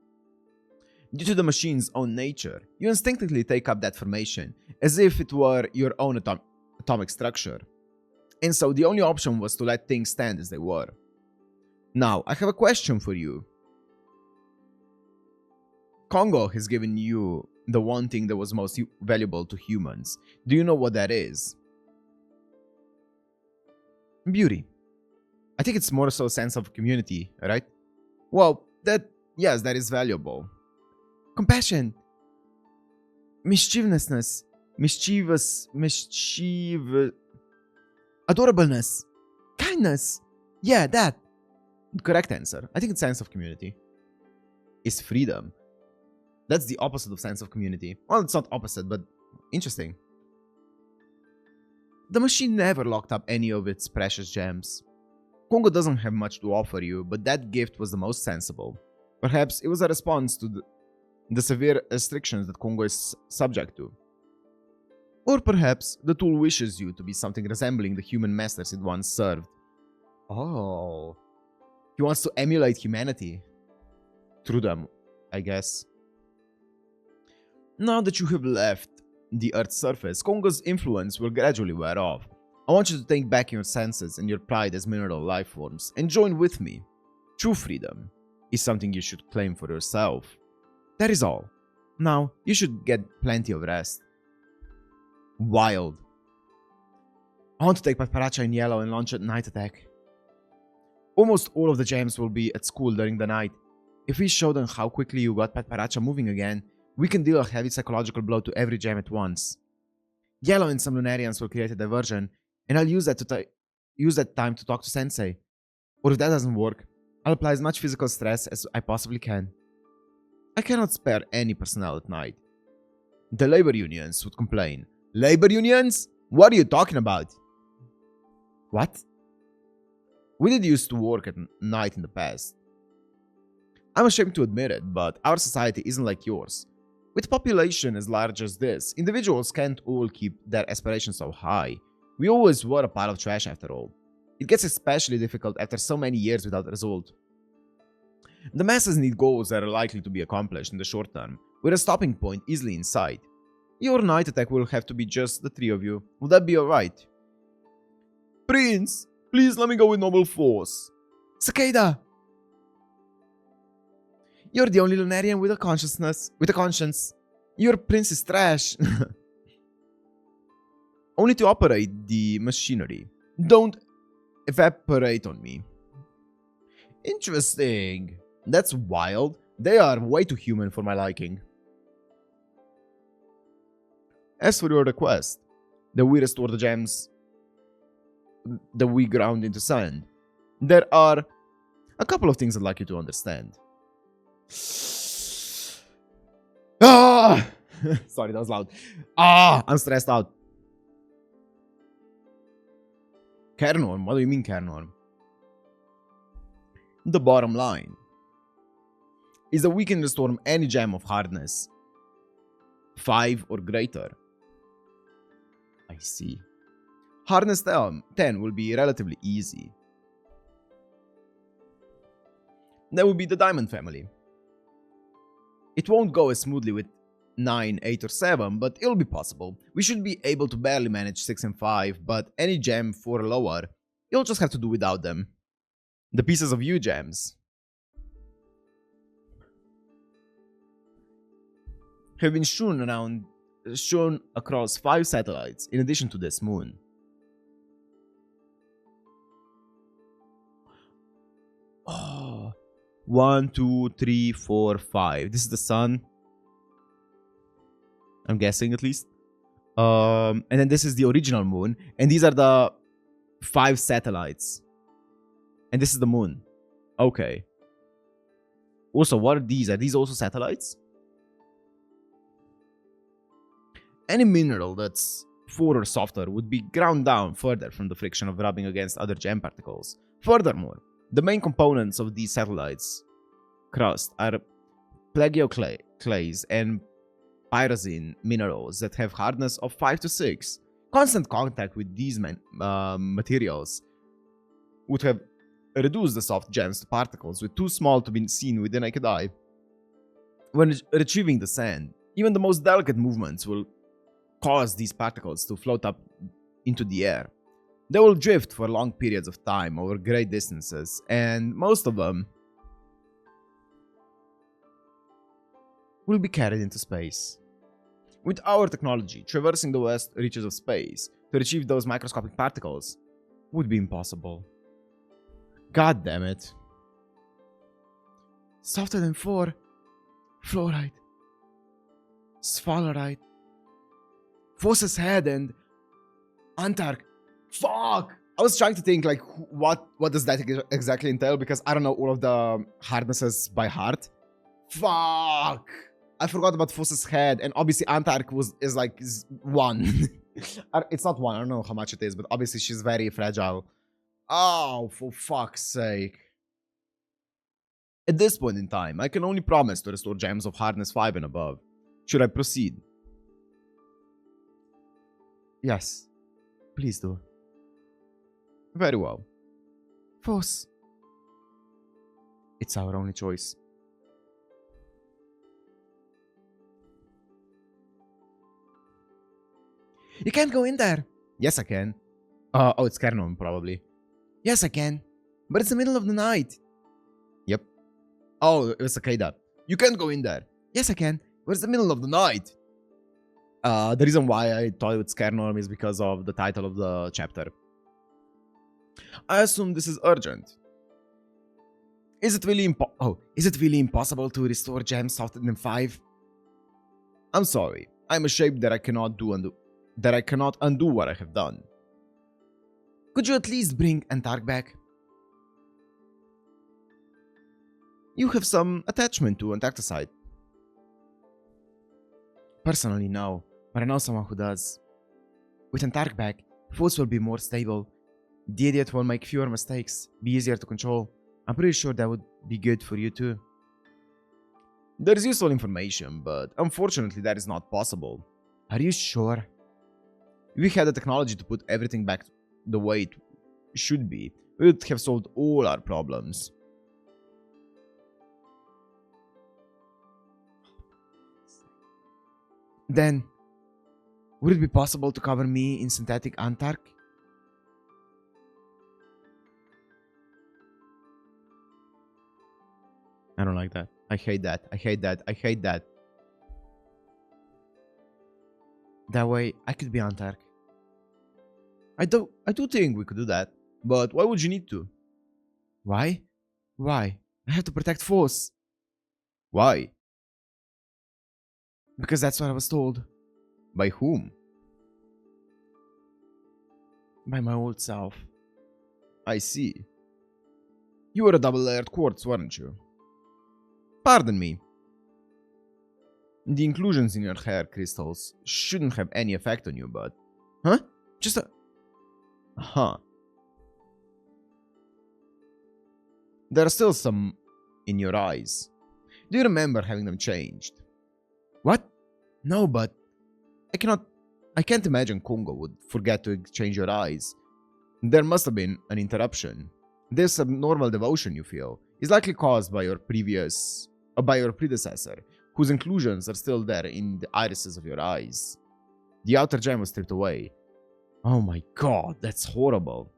Due to the machine's own nature, you instinctively take up that formation, as if it were your own atomic structure. And so the only option was to let things stand as they were. Now, I have a question for you. Congo has given you the one thing that was most valuable to humans. Do you know what that is? Beauty. I think it's more so a sense of community, right? Well, yes, that is valuable. Compassion. Mischievousness. Adorableness. Kindness. Yeah, that. Correct answer. I think it's sense of community. Is freedom. That's the opposite of sense of community. Well, it's not opposite, but interesting. The machine never locked up any of its precious gems. Congo doesn't have much to offer you, but that gift was the most sensible. Perhaps it was a response to the severe restrictions that Congo is subject to. Or perhaps the tool wishes you to be something resembling the human masters it once served. Oh. He wants to emulate humanity. Through them, I guess. Now that you have left the Earth's surface, Congo's influence will gradually wear off. I want you to take back your senses and your pride as mineral life forms, and join with me. True freedom is something you should claim for yourself. That is all. Now, you should get plenty of rest. Wild. I want to take Paparacha in yellow and launch a night attack. Almost all of the gems will be at school during the night. If we show them how quickly you got Paparacha moving again, we can deal a heavy psychological blow to every gem at once. Yellow and some Lunarians will create a diversion, And I'll use that time to talk to Sensei. Or if that doesn't work, I'll apply as much physical stress as I possibly can. I cannot spare any personnel at night. The labor unions would complain. Labor unions? What are you talking about? What? We did used to work at night in the past. I'm ashamed to admit it, but our society isn't like yours. With a population as large as this, individuals can't all keep their aspirations so high. We always were a pile of trash after all. It gets especially difficult after so many years without a result. The masses need goals that are likely to be accomplished in the short term, with a stopping point easily in sight. Your night attack will have to be just the three of you. Would that be alright? Prince, please let me go with Noble Force. Cicada! You're the only Lunarian with a conscience. Your prince is trash. Only to operate the machinery. Don't evaporate on me. Interesting. That's wild. They are way too human for my liking. As for your request, that we restore the gems that we ground into sand, there are a couple of things I'd like you to understand. Ah! Sorry, that was loud. I'm stressed out. Cairnorm? What do you mean, Cairnorm? The bottom line is that we can restore any gem of hardness 5 or greater. I see. Hardness 10 will be relatively easy. That would be the diamond family. It won't go as smoothly with 9, 8 or 7, but it'll be possible. We should be able to barely manage 6 and 5, but any gem 4 or lower, you'll just have to do without them. The pieces of you gems have been strewn across 5 satellites in addition to this moon. Oh, 1, 2, 3, 4, 5. This is the sun. I'm guessing at least. And then this is the original moon. And these are the 5 satellites. And this is the moon. Okay. Also, what are these? Are these also satellites? Any mineral that's 4 or softer would be ground down further from the friction of rubbing against other gem particles. Furthermore, the main components of these satellites' crust are plagioclase and pyrazine minerals that have hardness of 5 to 6. Constant contact with these materials would have reduced the soft gems to particles with too small to be seen with the naked eye. When retrieving the sand, even the most delicate movements will cause these particles to float up into the air. They will drift for long periods of time over great distances, and most of them will be carried into space. With our technology, traversing the vast reaches of space to retrieve those microscopic particles would be impossible. God damn it. Softer than 4. Fluorite. Sphalerite. Force's head and Antark. Fuck! I was trying to think like what does that exactly entail, because I don't know all of the hardnesses by heart. Fuck! I forgot about Force's head, and obviously Antark is like 1. It's not 1, I don't know how much it is, but obviously she's very fragile. Oh, for fuck's sake. At this point in time, I can only promise to restore gems of hardness 5 and above. Should I proceed? Yes. Please do. Very well. Force. It's our only choice. You can't go in there. Yes, I can. Oh, it's Carnon, probably. Yes, I can. But it's the middle of the night. Yep. Oh, it was Cicada. You can't go in there. Yes, I can. But it's the middle of the night. The reason why I thought it was Carnorm is because of the title of the chapter. I assume this is urgent. Is it really impossible to restore gems softer than 5? I'm sorry. I'm ashamed that I cannot undo what I have done. Could you at least bring Antark back? You have some attachment to Antarcticide. Personally, no, but I know someone who does. With Antark back, force will be more stable. The idiot will make fewer mistakes, be easier to control. I'm pretty sure that would be good for you too. There's useful information, but unfortunately that is not possible. Are you sure? If we had the technology to put everything back the way it should be, we would have solved all our problems. Then, would it be possible to cover me in synthetic Antark? I don't like that. I hate that. I hate that. I hate that. That way, I could be Antark. I do think we could do that. But why would you need to? Why? Why? I have to protect Force. Why? Because that's what I was told. By whom? By my old self. I see. You were a double-layered quartz, weren't you? Pardon me. The inclusions in your hair crystals shouldn't have any effect on you, but... Huh? Just a... Huh. There are still some in your eyes. Do you remember having them changed? What? No, but... I can't imagine Kongo would forget to exchange your eyes. There must have been an interruption. This abnormal devotion you feel is likely caused by your predecessor, whose inclusions are still there in the irises of your eyes. The outer gem was stripped away. Oh my god, that's horrible.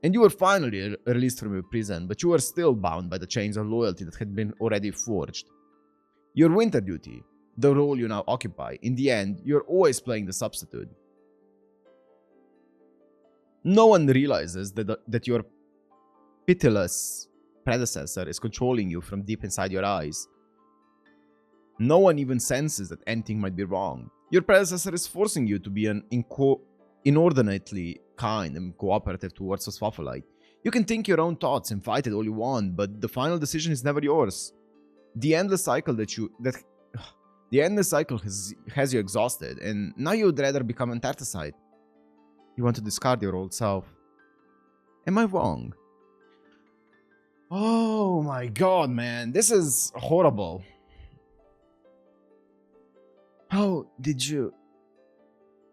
And you were finally released from your prison, but you were still bound by the chains of loyalty that had been already forged. Your winter duty, the role you now occupy, in the end, you're always playing the substitute. No one realizes that your pitiless predecessor is controlling you from deep inside your eyes. No one even senses that anything might be wrong. Your predecessor is forcing you to be inordinately kind and cooperative towards a Swaffolite. You can think your own thoughts and fight it all you want, but the final decision is never yours. The endless cycle has you exhausted, and now you would rather become Antarcticide. You want to discard your old self. Am I wrong? Oh my god, man. This is horrible. How did you...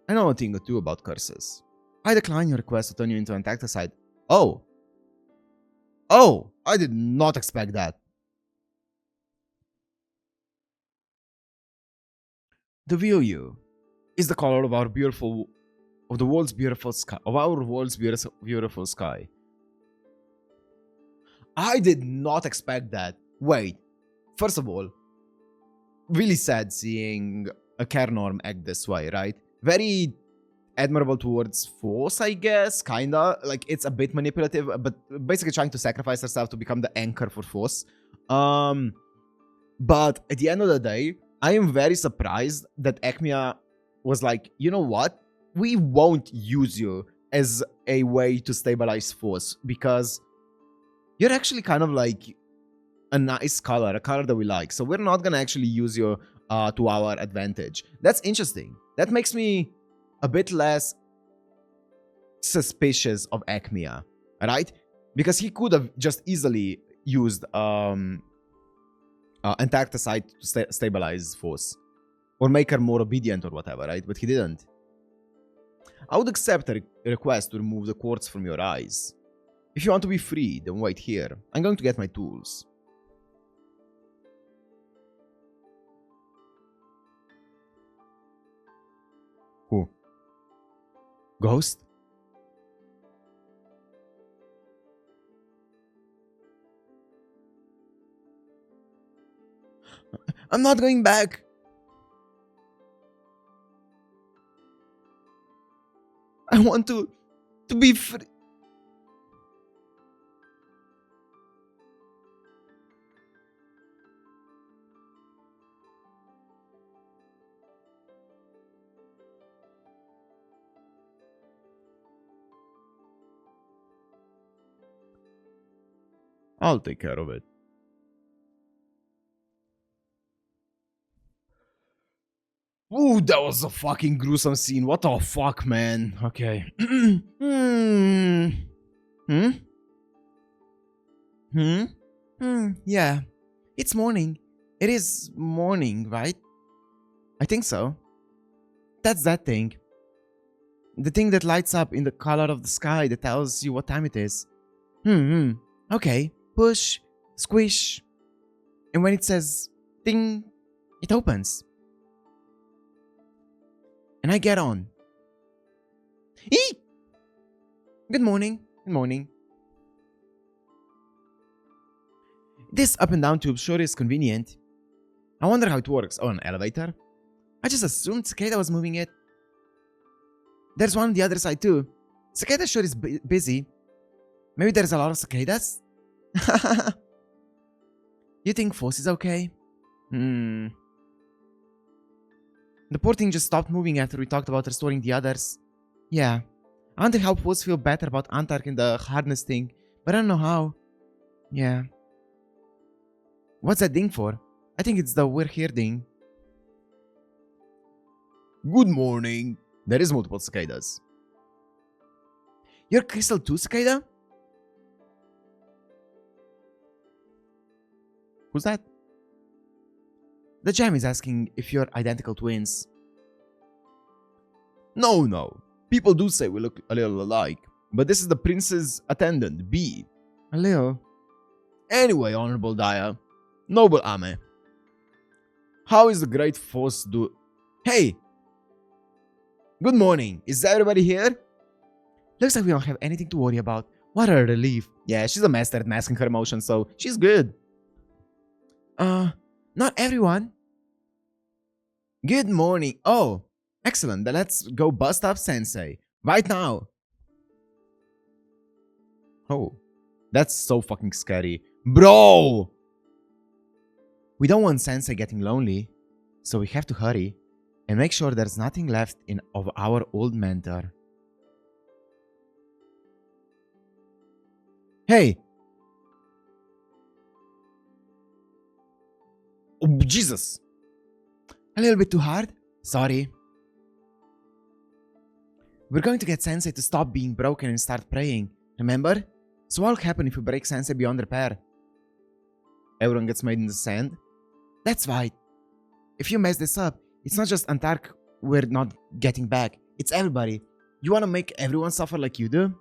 I know a thing or two about curses. I decline your request to turn you into Antarcticide. Oh. Oh, I did not expect that. The real you is the color of our world's beautiful sky. I did not expect that. Wait, first of all, really sad seeing a Carnorm act this way, right? Very admirable towards Force, I guess, kinda. Like, it's a bit manipulative, but basically trying to sacrifice herself to become the anchor for Force. But at the end of the day, I am very surprised that Ekmia was like, you know what? We won't use you as a way to stabilize Force, because you're actually kind of like a nice color, a color that we like. So we're not gonna actually use you to our advantage. That's interesting. That makes me a bit less suspicious of Ekmia, right? Because he could have just easily used Antarcticide to stabilize Force, or make her more obedient or whatever, right? But he didn't. I would accept a request to remove the quartz from your eyes. If you want to be free, then wait here. I'm going to get my tools. Who? Ghost? I'm not going back. I want to be free. I'll take care of it. Ooh, that was a fucking gruesome scene. What the fuck, man? Okay. Hmm? Yeah. It's morning. It is morning, right? I think so. That's that thing. The thing that lights up in the color of the sky that tells you what time it is. Okay. Push, squish. And when it says ding, it opens. And I get on. Eee! Good morning. Good morning. This up and down tube sure is convenient. I wonder how it works. Oh, an elevator? I just assumed Cicada was moving it. There's one on the other side too. Cicada sure is busy. Maybe there's a lot of cicadas? You think Foss is okay? The poor thing just stopped moving after we talked about restoring the others. Yeah. I want to help Foss feel better about Antark and the hardness thing, but I don't know how. Yeah. What's that ding for? I think it's the we're here ding. Good morning. There is multiple cicadas. You're Crystal 2 cicada? Who's that? The Jam is asking if you're identical twins. No. People do say we look a little alike, but this is the prince's attendant, B. A little. Anyway, Honorable Daya. Noble Ame. How is the great Foss do... Hey! Good morning. Is everybody here? Looks like we don't have anything to worry about. What a relief. Yeah, she's a master at masking her emotions, so she's good. Not everyone. Good morning. Oh, excellent. Then let's go bust up Sensei. Right now. Oh, that's so fucking scary. Bro! We don't want Sensei getting lonely, so we have to hurry and make sure there's nothing left of our old mentor. Hey! Oh, Jesus! A little bit too hard? Sorry. We're going to get Sensei to stop being broken and start praying, remember? So what'll happen if we break Sensei beyond repair? Everyone gets made in the sand? That's right. If you mess this up, it's not just Antark we're not getting back. It's everybody. You wanna make everyone suffer like you do?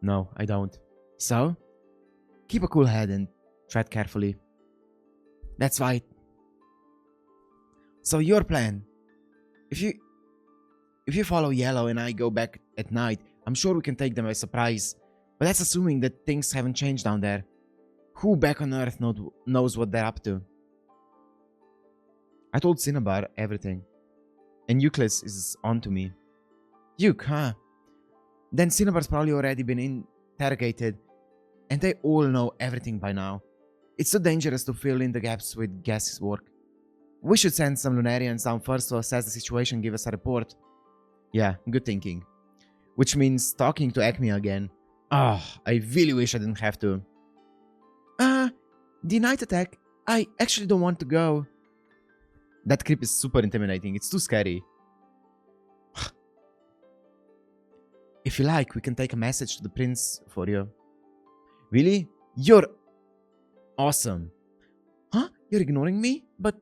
No, I don't. So? Keep a cool head and tread carefully. That's right. So your plan. If you follow Yellow and I go back at night, I'm sure we can take them by surprise. But that's assuming that things haven't changed down there. Who back on Earth knows what they're up to? I told Cinnabar everything. And Euclid is on to me. Euc, huh? Then Cinnabar's probably already been interrogated. And they all know everything by now. It's too dangerous to fill in the gaps with Gas's work. We should send some Lunarians down first to assess the situation and give us a report. Yeah, good thinking. Which means talking to Acme again. Ah, I really wish I didn't have to. The night attack. I actually don't want to go. That creep is super intimidating. It's too scary. If you like, we can take a message to the prince for you. Really? You're awesome. Huh? You're ignoring me? But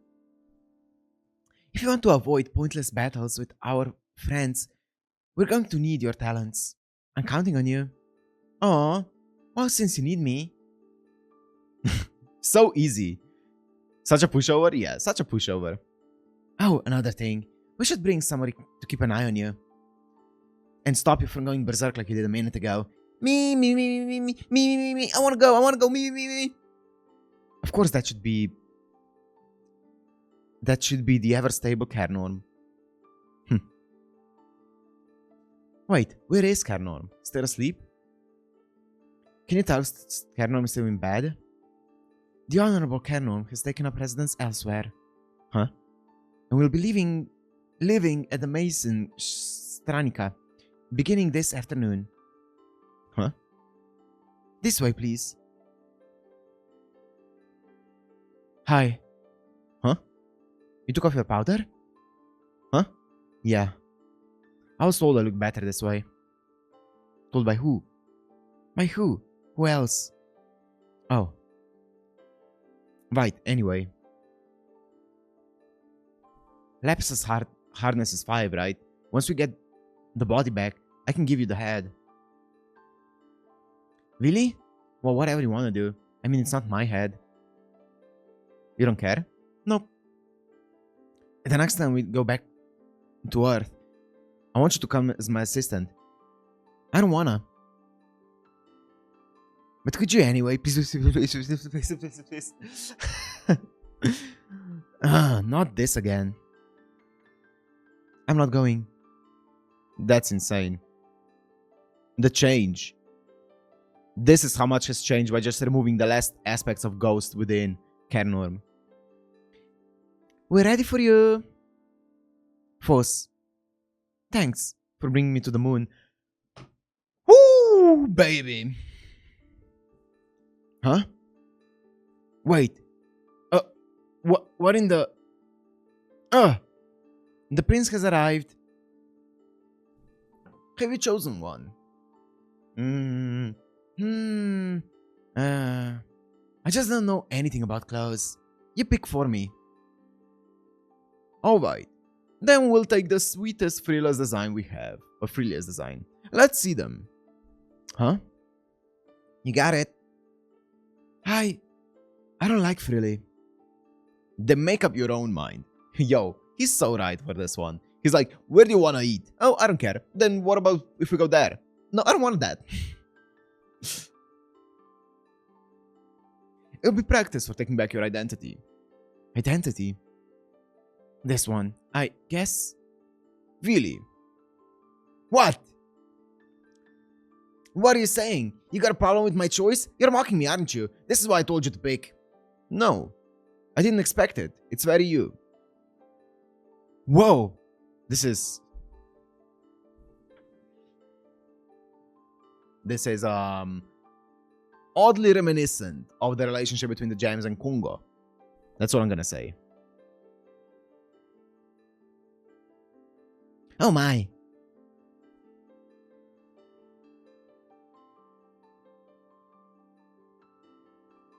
if you want to avoid pointless battles with our friends, we're going to need your talents. I'm counting on you. Aw. Well, since you need me. So easy. Such a pushover? Yeah, such a pushover. Oh, another thing. We should bring somebody to keep an eye on you. And stop you from going berserk like you did a minute ago. Me. I wanna go, me. Of course, that should be the ever-stable Carnorm. Wait, where is Carnorm? Still asleep? Can you tell us Carnorm is still in bed? The Honorable Carnorm has taken up residence elsewhere. Huh? And will be living at the Mason Stranica, beginning this afternoon. Huh? This way, please. Hi. Huh? You took off your powder? Huh? Yeah. I was told I look better this way. Told by who? By who? Who else? Oh. Right, anyway. Lapis' hardness is 5, right? Once we get the body back, I can give you the head. Really? Well, whatever you want to do. I mean, it's not my head. You don't care? Nope. The next time we go back to Earth, I want you to come as my assistant. I don't wanna. But could you anyway? Please, please. Not this again. I'm not going. That's insane. The change. This is how much has changed by just removing the last aspects of Ghost within Cairnorm. We're ready for you. Foss. Thanks for bringing me to the moon. Woo, baby. Huh? Wait. What in the... The prince has arrived. Have you chosen one? I just don't know anything about clothes. You pick for me. Alright. Then we'll take the sweetest frillless design we have. Or frilliest design. Let's see them. Huh? You got it. I don't like frilly. Then make up your own mind. Yo, he's so right for this one. He's like, where do you want to eat? Oh, I don't care. Then what about if we go there? No, I don't want that. It'll be practice for taking back your identity. Identity? This one, I guess. Really? What? What are you saying? You got a problem with my choice? You're mocking me, aren't you? This is why I told you to pick. No. I didn't expect it. It's very you. Whoa. This is oddly reminiscent of the relationship between the Gems and Kungo. That's what I'm gonna say. Oh my.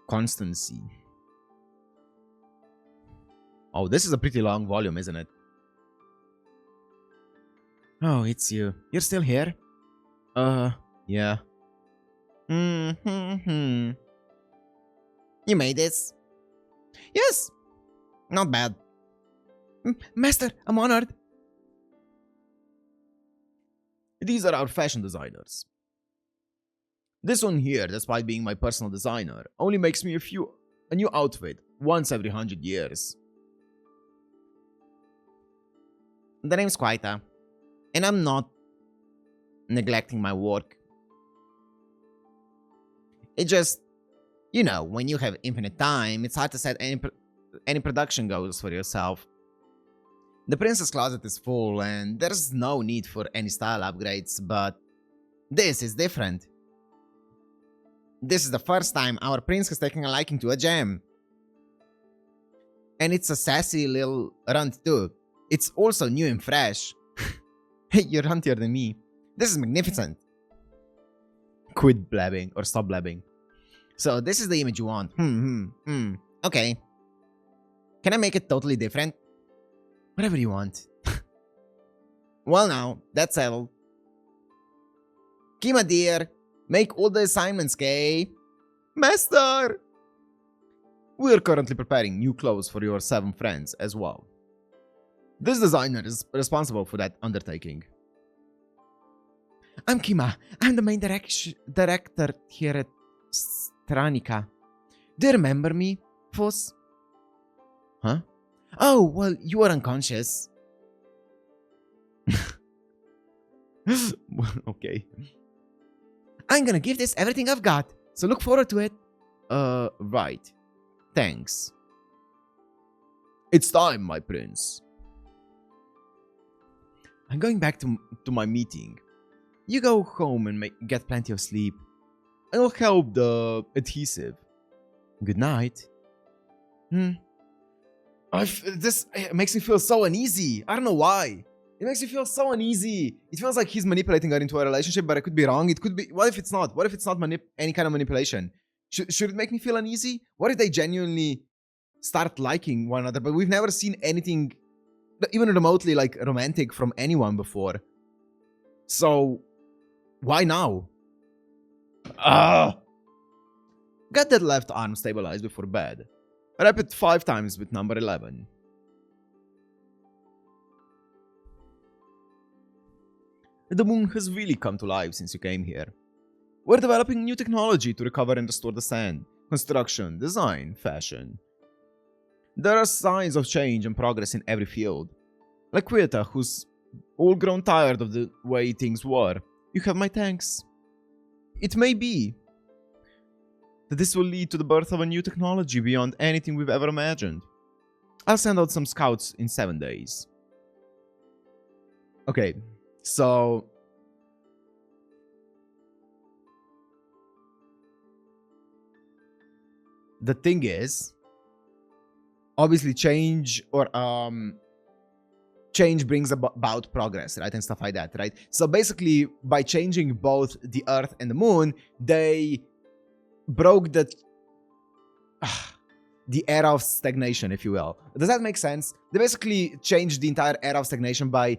Constancy. Oh, this is a pretty long volume, isn't it? Oh, it's you. You're still here? Yeah. You made this? Yes. Not bad. Master, I'm honored. These are our fashion designers. This one here, despite being my personal designer, only makes me a new outfit once every 100 years. The name's Kwaita, and I'm not neglecting my work. It just, you know, when you have infinite time, it's hard to set any production goals for yourself. The princess closet is full, and there's no need for any style upgrades, but this is different. This is the first time our prince has taken a liking to a gem. And it's a sassy little runt too. It's also new and fresh. Hey, you're runtier than me. This is magnificent. Quit blabbing, or stop blabbing. So this is the image you want. Okay. Can I make it totally different? Whatever you want. Well now, that's settled. Kima dear, make all the assignments, Kay. Master! We are currently preparing new clothes for your 7 friends as well. This designer is responsible for that undertaking. I'm Kima. I'm the main director here at Stranica. Do you remember me, Foss? Huh? Oh, well, you were unconscious. Okay. I'm gonna give this everything I've got, so look forward to it. Right. Thanks. It's time, my prince. I'm going back to my meeting. You go home and get plenty of sleep. I'll help the adhesive. Good night. This makes me feel so uneasy. I don't know why. It makes me feel so uneasy. It feels like he's manipulating her into a relationship, but I could be wrong. It could be. What if it's not? What if it's not any kind of manipulation? Should it make me feel uneasy? What if they genuinely start liking one another? But we've never seen anything, even remotely like romantic, from anyone before. So why now? Get that left arm stabilized before bed. Rep it 5 times with number 11. The moon has really come to life since you came here. We're developing new technology to recover and restore the sand. Construction, design, fashion. There are signs of change and progress in every field. Like Quieta, who's all grown tired of the way things were. You have my thanks. It may be that this will lead to the birth of a new technology beyond anything we've ever imagined. I'll send out some scouts in 7 days. Okay, so... the thing is, obviously change brings about progress, right? And stuff like that, right? So basically, by changing both the Earth and the Moon, they broke the era of stagnation, if you will. Does that make sense? They basically changed the entire era of stagnation by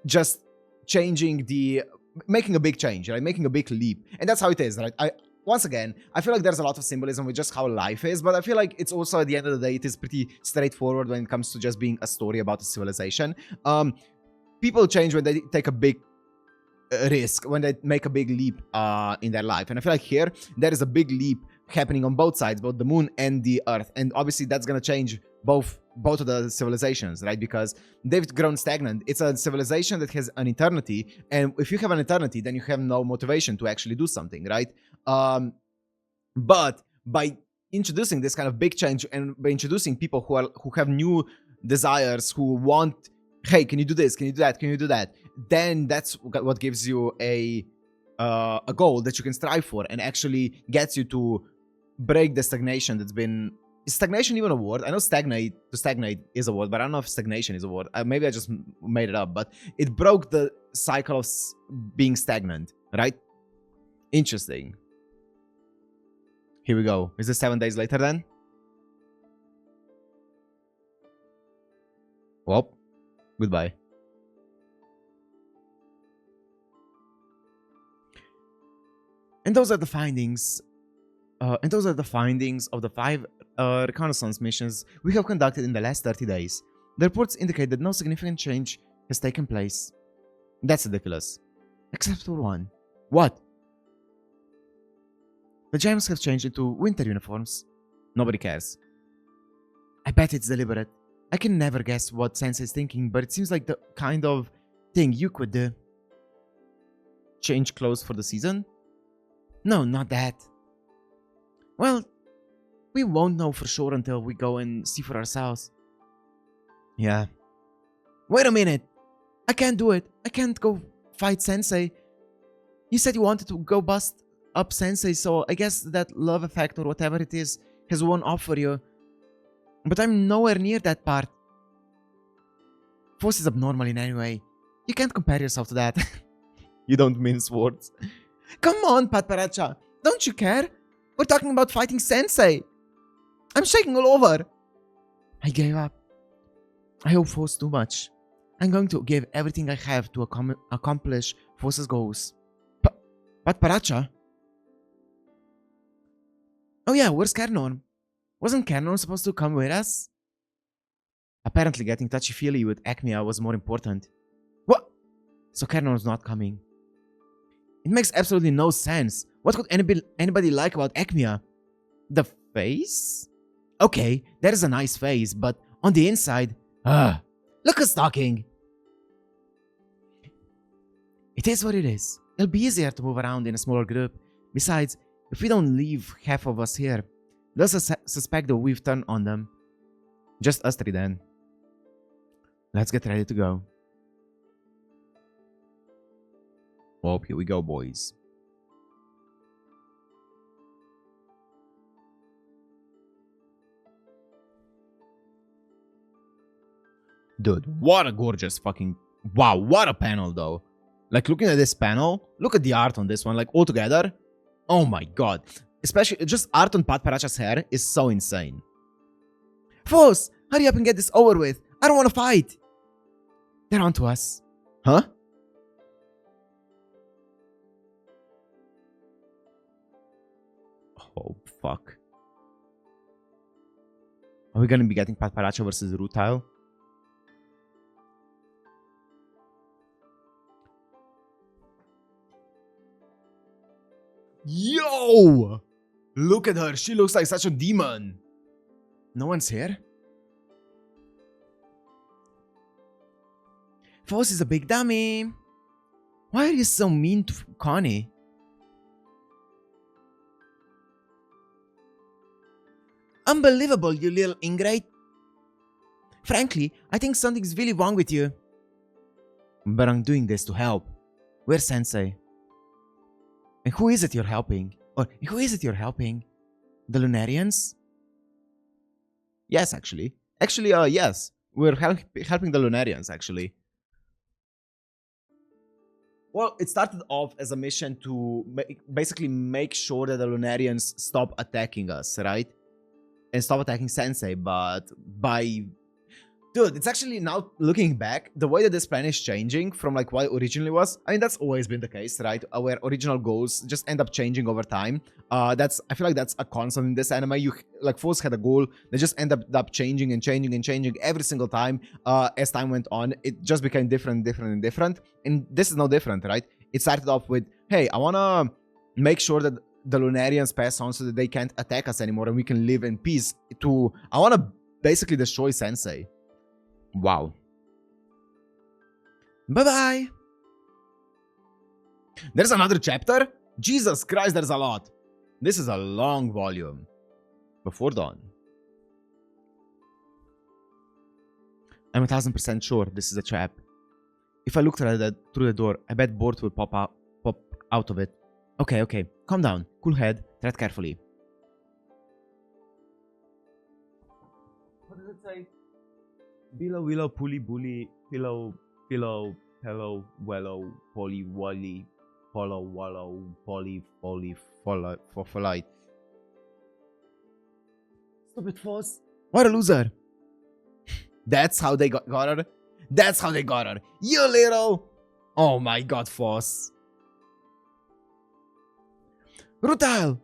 just making a big change, right? Making a big leap. And that's how it is, right? Once again, I feel like there's a lot of symbolism with just how life is, but I feel like it's also, at the end of the day, it is pretty straightforward when it comes to just being a story about a civilization. People change when they take a big risk, when they make a big leap in their life. And I feel like here, there is a big leap happening on both sides, both the moon and the earth. And obviously, that's going to change both of the civilizations, right? Because they've grown stagnant. It's a civilization that has an eternity. And if you have an eternity, then you have no motivation to actually do something, right? But by introducing this kind of big change and by introducing people who have new desires, who want, hey, can you do this? Can you do that? Can you do that? Then that's what gives you a goal that you can strive for and actually gets you to break the stagnation that's been... Is stagnation even a word? I know to stagnate is a word, but I don't know if stagnation is a word. Maybe I just made it up, but it broke the cycle of being stagnant, right? Interesting. Here we go. Is this 7 days later then? Well, goodbye. And those are the findings. Of the 5 reconnaissance missions we have conducted in the last 30 days. The reports indicate that no significant change has taken place. That's ridiculous. Except for one. What? The gems have changed into winter uniforms. Nobody cares. I bet it's deliberate. I can never guess what Sensei is thinking, but it seems like the kind of thing you could do. Change clothes for the season? No, not that. Well, we won't know for sure until we go and see for ourselves. Yeah. Wait a minute. I can't do it. I can't go fight Sensei. You said you wanted to go bust up Sensei, so I guess that love effect or whatever it is has worn off for you. But I'm nowhere near that part. Force is abnormal in any way. You can't compare yourself to that. You don't mince words. Come on, Patparacha. Don't you care? We're talking about fighting Sensei. I'm shaking all over. I gave up. I hope Force too much. I'm going to give everything I have to accomplish Force's goals. Patparacha? Oh yeah, where's Kernon? Wasn't Kernon supposed to come with us? Apparently getting touchy-feely with Acmea was more important. What? So Kernon's not coming. It makes absolutely no sense. What could anybody like about Acmea? The face? Okay, that is a nice face, but on the inside... look who's talking! It is what it is. It'll be easier to move around in a smaller group. Besides, if we don't leave half of us here, they'll suspect that we've turned on them. Just us 3 then. Let's get ready to go. Well, here we go, boys. Dude, what a gorgeous fucking... Wow, what a panel, though. Like, looking at this panel, look at the art on this one, like, all together. Oh my god. Especially, just art on Pat Paracha's hair is so insane. Foss, hurry up and get this over with. I don't want to fight. They're onto us. Huh? Oh, fuck. Are we gonna be getting Pat Paracha versus Rutile? Yo! Look at her. She looks like such a demon. No one's here? Foss is a big dummy. Why are you so mean to Kuni? Unbelievable, you little ingrate. Frankly, I think something's really wrong with you. But I'm doing this to help. Where's Sensei? And who is it you're helping? Or who is it you're helping? The Lunarians? Yes, actually. Yes. We're helping the Lunarians, actually. Well, it started off as a mission to basically make sure that the Lunarians stop attacking us, right? And stop attacking Sensei, but by... Dude, it's actually now, looking back, the way that this plan is changing from like what it originally was, I mean, that's always been the case, right? Where original goals just end up changing over time. I feel like that's a constant in this anime. Like, Foss had a goal that just ended up changing and changing and changing every single time as time went on. It just became different. And this is no different, right? It started off with, hey, I want to make sure that the Lunarians pass on so that they can't attack us anymore and we can live in peace. I want to basically destroy Sensei. Wow. Bye-bye. There's another chapter? Jesus Christ, there's a lot. This is a long volume. Before dawn. I'm 1000% sure this is a trap. If I look through the door, I bet Bort will pop out of it. Okay. Calm down. Cool head. Tread carefully. What does it say? Billow, willow, pulley, bully, pillow, hello, wellow, poly, wally, polo, wallow, poly, folite. Stupid Foss. What a loser. That's how they got her. That's how they got her. You little... Oh my god, Foss. Rutile.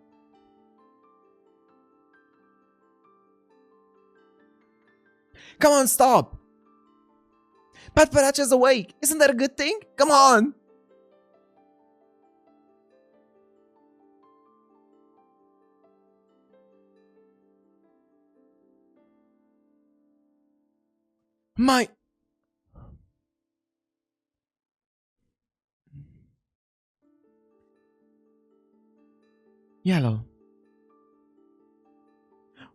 Come on, stop! Pat Paracha's awake! Isn't that a good thing? Come on! My... Yellow.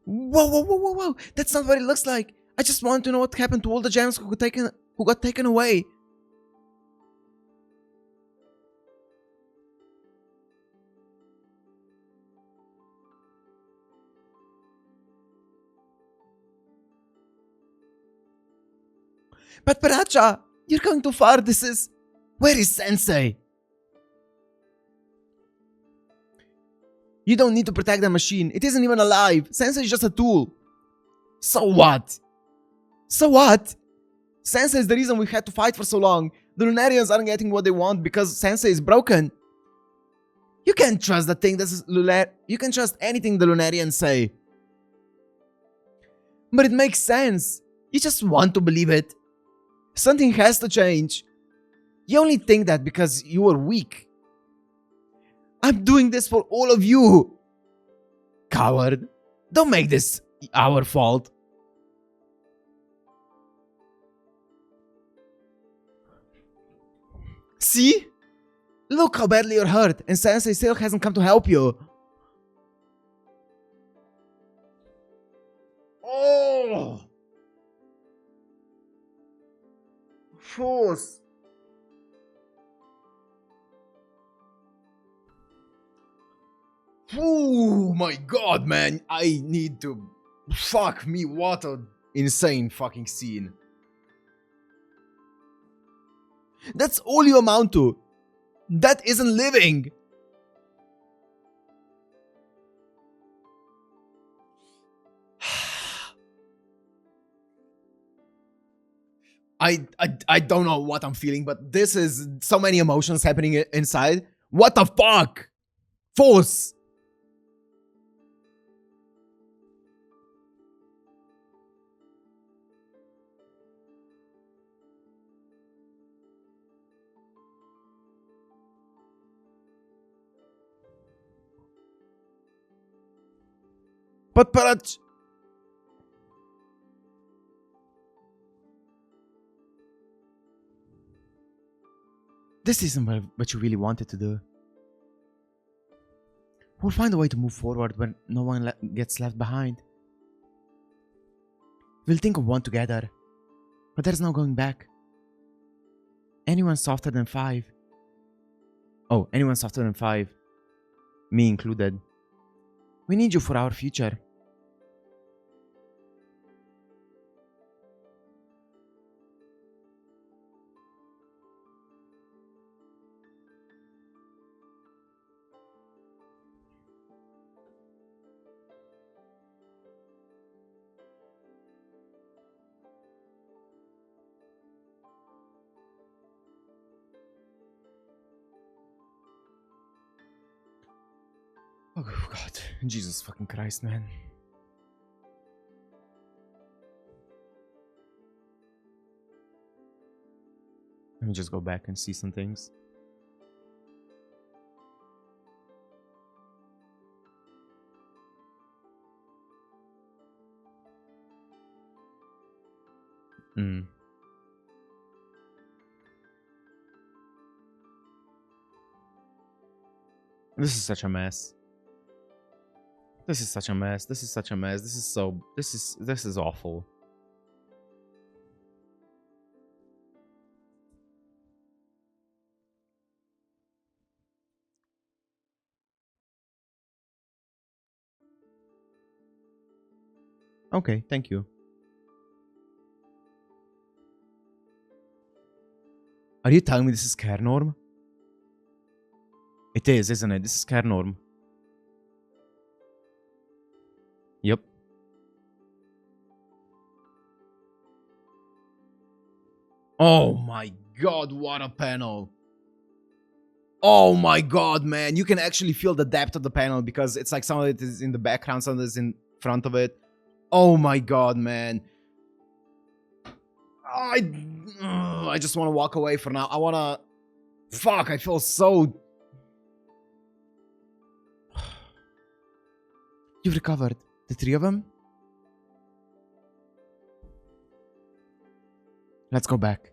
Whoa! That's not what it looks like! I just want to know what happened to all the gems who got taken away. But Paracha, you're going too far. Where is Sensei? You don't need to protect the machine. It isn't even alive. Sensei is just a tool. So what? Sensei is the reason we had to fight for so long. The Lunarians aren't getting what they want because Sensei is broken. You can't trust the thing you can trust anything the Lunarians say. But it makes sense. You just want to believe it. Something has to change. You only think that because you are weak. I'm doing this for all of you. Coward. Don't make this our fault. See? Look how badly you're hurt, and Sensei still hasn't come to help you. Oh! Foss. Oh my god, man. I need to... Fuck me, what a insane fucking scene. That's all you amount to. That isn't living. I don't know what I'm feeling, but this is so many emotions happening inside. What the fuck? Force. But this isn't what you really wanted to do. We'll find a way to move forward when no one gets left behind. We'll think of one together, but there's no going back. Anyone softer than 5. Oh, anyone softer than 5. Me included. We need you for our future. Oh god, Jesus fucking Christ, man. Let me just go back and see some things. This is such a mess. This is such a mess. This is such a mess. This is awful. Okay, thank you. Are you telling me this is care norm? It is, isn't it? This is care norm. Yep. Oh my god, what a panel. Oh my god, man. You can actually feel the depth of the panel because it's like some of it is in the background, some of it is in front of it. Oh my god, man. I just want to walk away for now. I want to... Fuck, I feel so... You've recovered. The 3 of them? Let's go back.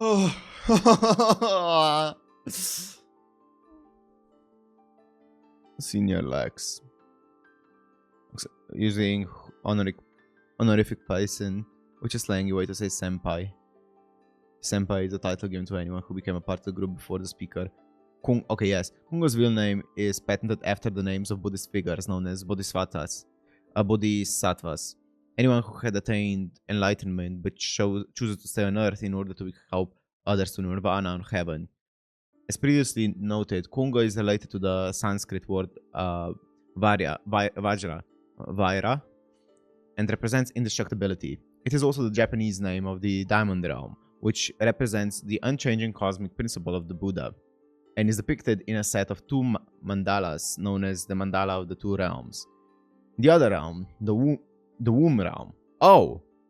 Oh. Senior Lex. Using honorific Python, which is slang way to say senpai. Senpai is a title given to anyone who became a part of the group before the speaker. Okay, yes. Kungo's real name is patented after the names of Buddhist figures known as bodhisattvas. Anyone who had attained enlightenment but chooses to stay on earth in order to help others to nirvana and heaven. As previously noted, Kungo is related to the Sanskrit word Vaira, and represents indestructibility. It is also the Japanese name of the Diamond Realm, which represents the unchanging cosmic principle of the Buddha, and is depicted in a set of 2 mandalas known as the Mandala of the 2 Realms. The other realm, the Womb Realm,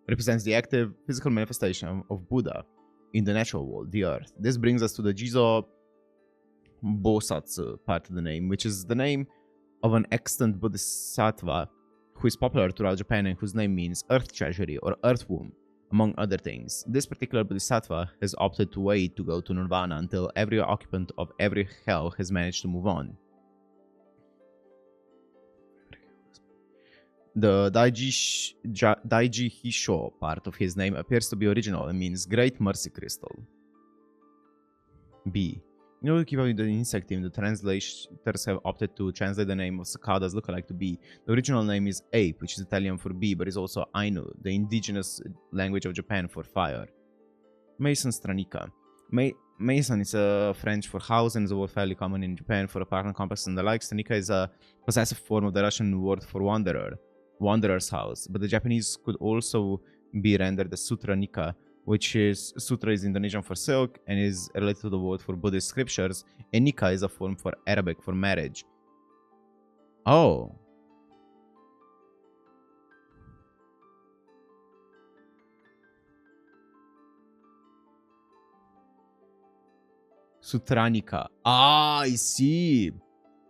represents the active physical manifestation of Buddha in the natural world, the earth. This brings us to the Jizo Bosatsu part of the name, which is the name of an extant bodhisattva who is popular throughout Japan and whose name means Earth Treasury or Earth Womb, among other things. This particular bodhisattva has opted to wait to go to Nirvana until every occupant of every hell has managed to move on. The Daiji Hisho part of his name appears to be original and means Great Mercy Crystal. B. In order to keep up with the insect team, the translators have opted to translate the name of Sakada's lookalike to B. The original name is Ape, which is Italian for bee, but is also Ainu, the indigenous language of Japan for fire. Mason Stranica. Mason is French for house and is a word fairly common in Japan for apartment complex and the like. Stranica is a possessive form of the Russian word for wanderer, wanderer's house, but the Japanese could also be rendered as Sutranika, which is Sutra is Indonesian for silk and is related to the word for Buddhist scriptures, and Nika is a form for Arabic for marriage. Oh. Sutranika. Ah, I see.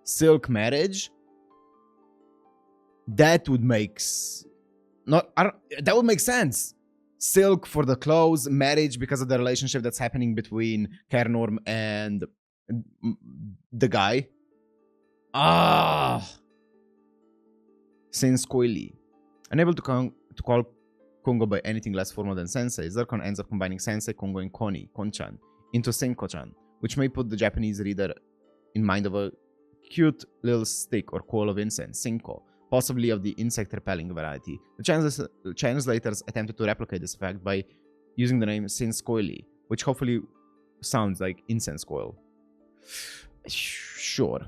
Silk marriage? That would make that would make sense. Silk for the clothes, marriage because of the relationship that's happening between Kernorm and the guy. Ah. Since Koili. Unable to call Kongo by anything less formal than sensei, Zircon ends up combining sensei, Kongo, and Koni, Konchan, into Senko-chan, which may put the Japanese reader in mind of a cute little stick or coal of incense, Senko, possibly of the insect-repelling variety. The translators attempted to replicate this effect by using the name Sinskoili, which hopefully sounds like incense coil. Sure.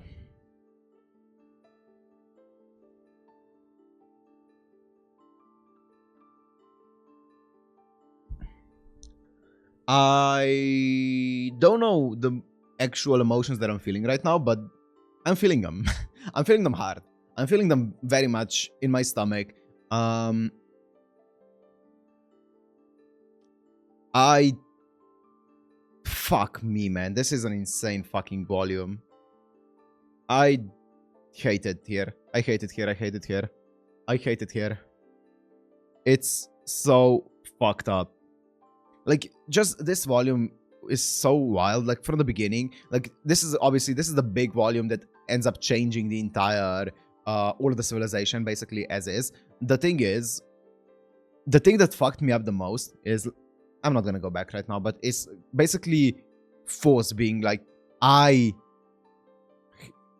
I don't know the actual emotions that I'm feeling right now, but I'm feeling them. I'm feeling them hard. I'm feeling them very much in my stomach. Fuck me, man. This is an insane fucking volume. I hate it here. I hate it here. I hate it here. I hate it here. It's so fucked up. Like, just this volume is so wild. Like, from the beginning. Like, this is the big volume that ends up changing the entire all of the civilization basically as is. The thing that fucked me up the most is, I'm not gonna go back right now, but it's basically Force being like, I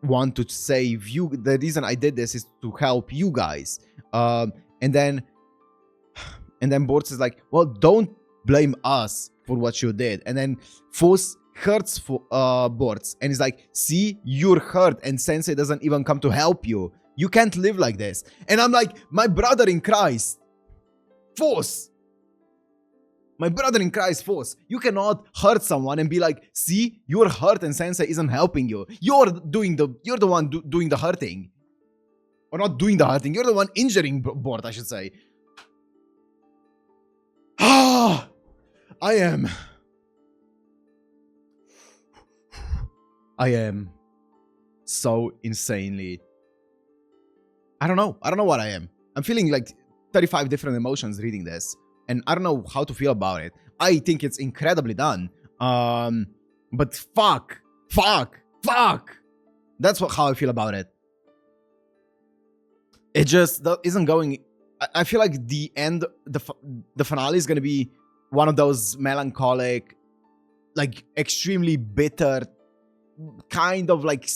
want to save you. The reason I did this is to help you guys. And then Bortz is like, well, don't blame us for what you did. And then Force hurts for Bortz and he's like, see, you're hurt and Sensei doesn't even come to help you. You can't live like this. And I'm like, my brother in Christ, Force. My brother in Christ, Force. You cannot hurt someone and be like, see, you're hurt and Sensei isn't helping you. You're the one doing the hurting. Or not doing the hurting, you're the one injuring Bort, I should say. Ah, I am so insanely, I don't know what I am. I'm feeling like 35 different emotions reading this, and I don't know how to feel about it. I think it's incredibly done, but fuck, that's how I feel about it. It just isn't going. I feel like the end, the finale is gonna be one of those melancholic, like extremely bitter, kind of like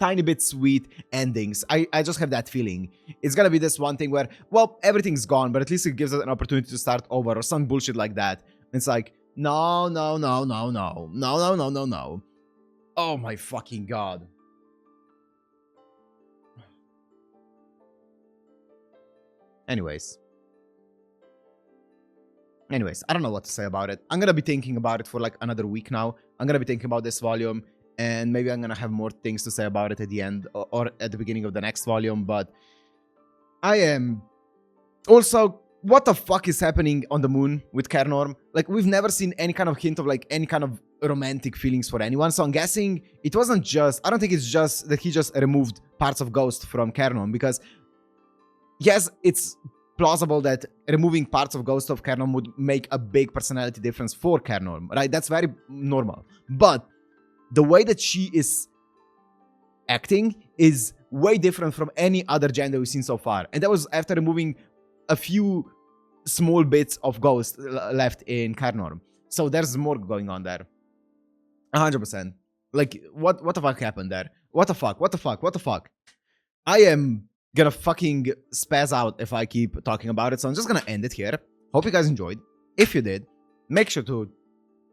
tiny bit sweet endings. I just have that feeling. It's gonna be this one thing where, well, everything's gone, but at least it gives us an opportunity to start over or some bullshit like that. It's like, no. Oh my fucking god. Anyways, I don't know what to say about it. I'm gonna be thinking about it for like another week now. I'm gonna be thinking about this volume, and maybe I'm gonna have more things to say about it at the end or at the beginning of the next volume. But I am also, what the fuck is happening on the moon with Kernorm? Like, we've never seen any kind of hint of like any kind of romantic feelings for anyone. So I'm guessing it wasn't just, I don't think it's just that he just removed parts of Ghost from Kernorm, because yes, it's plausible that removing parts of Ghost of Kernorm would make a big personality difference for Kernorm, right? That's very normal. But the way that she is acting is way different from any other gen that we've seen so far. And that was after removing a few small bits of Ghost left in Kernorm. So there's more going on there. 100%. Like, what the fuck happened there? What the fuck? I am gonna fucking spaz out if I keep talking about it, so I'm just gonna end it here. Hope you guys enjoyed. If you did, make sure to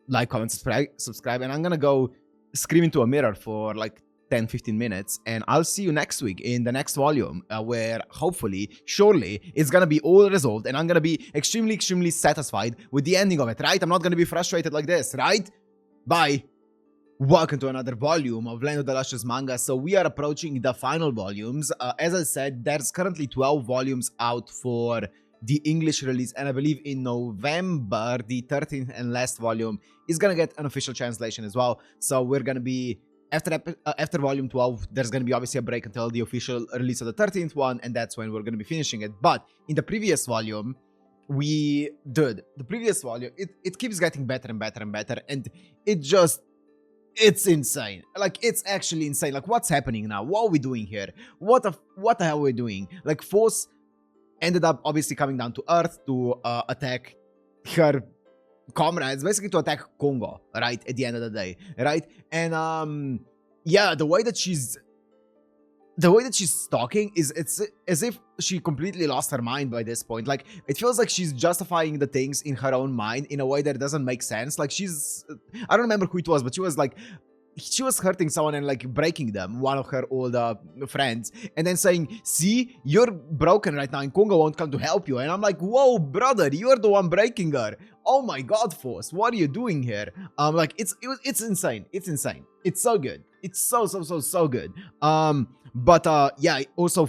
like, comment, subscribe, and I'm gonna go scream into a mirror for like 10-15 minutes, and I'll see you next week in the next volume, where hopefully, surely, it's gonna be all resolved, and I'm gonna be extremely satisfied with the ending of it, right? I'm not gonna be frustrated like this, right? Bye! Welcome to another volume of Land of the Lustrous manga. So we are approaching the final volumes. As I said, there's currently 12 volumes out for the English release, and I believe in November, the 13th and last volume is gonna get an official translation as well. So we're gonna be, after volume 12, there's gonna be obviously a break until the official release of the 13th one, and that's when we're gonna be finishing it. But in the previous volume, it keeps getting better and better and better, and it's insane. Like, it's actually insane. Like, what's happening now? What are we doing here? What the hell are we doing? Like, Force ended up obviously coming down to Earth to attack her comrades, basically to attack Congo, right? At the end of the day, right? And yeah, the way that she's talking it's as if she completely lost her mind by this point. Like, it feels like she's justifying the things in her own mind in a way that doesn't make sense. Like, I don't remember who it was, but she was hurting someone and like breaking them, one of her old friends, and then saying, see, you're broken right now and Congo won't come to help you. And I'm like, whoa, brother, you're the one breaking her. Oh my god, Force, what are you doing here? Like, it's insane. It's insane. It's so good. It's so good. But yeah, also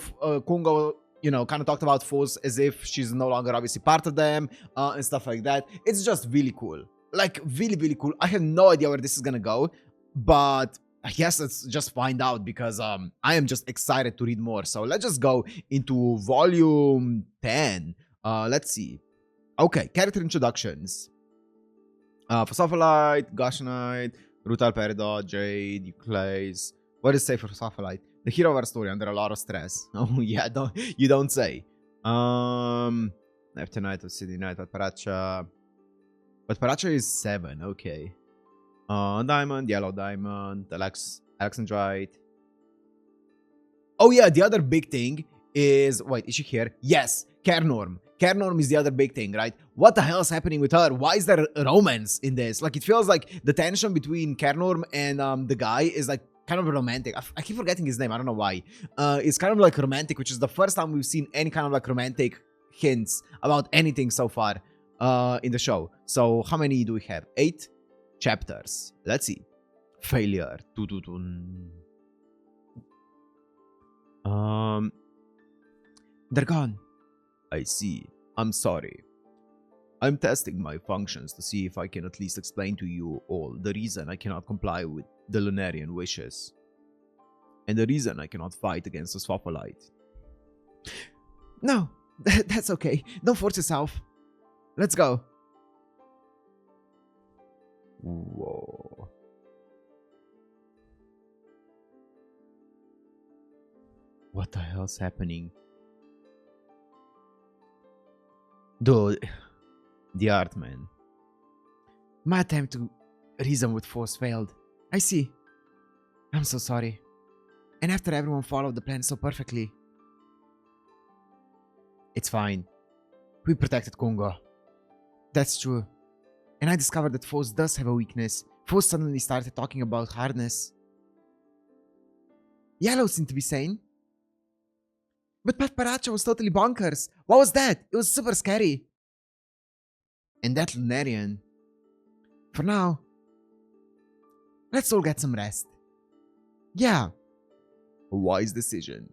Congo, you know, kind of talked about Force as if she's no longer obviously part of them, and stuff like that. It's just really cool. Like, really cool. I have no idea where this is gonna go, but I guess let's just find out, because I am just excited to read more. So let's just go into volume 10. Let's see. Okay, character introductions. Phosopholite, Goshenite, Brutal Peridot, Jade, Euclase. What does it say for Phosopholite? The hero of our story under a lot of stress. Oh yeah, you don't say. Neptunite, Obsidianite, Vatparacha. Vatparacha is 7, okay. Diamond, Yellow Diamond, Alexandrite. Oh yeah, the other big thing is... Wait, is she here? Yes, Kernorm. Kernorm is the other big thing, right? What the hell is happening with her? Why is there a romance in this? Like, it feels like the tension between Kernorm and the guy is like kind of romantic. I keep forgetting his name. I don't know why. It's kind of like romantic, which is the first time we've seen any kind of like romantic hints about anything so far in the show. So how many do we have? 8 chapters. Let's see. Failure. They're gone. I see. I'm sorry. I'm testing my functions to see if I can at least explain to you all the reason I cannot comply with the Lunarian wishes, and the reason I cannot fight against the Phosopholite. No, that's okay. Don't force yourself. Let's go. Whoa. What the hell's happening? Dude, the art, man. My attempt to reason with Force failed. I see. I'm so sorry. And after everyone followed the plan so perfectly. It's fine. We protected Congo. That's true. And I discovered that Force does have a weakness. Force suddenly started talking about hardness. Yellow seemed to be sane. But Patparacha was totally bonkers. What was that? It was super scary. And that Lunarian. For now, let's all get some rest. Yeah. A wise decision.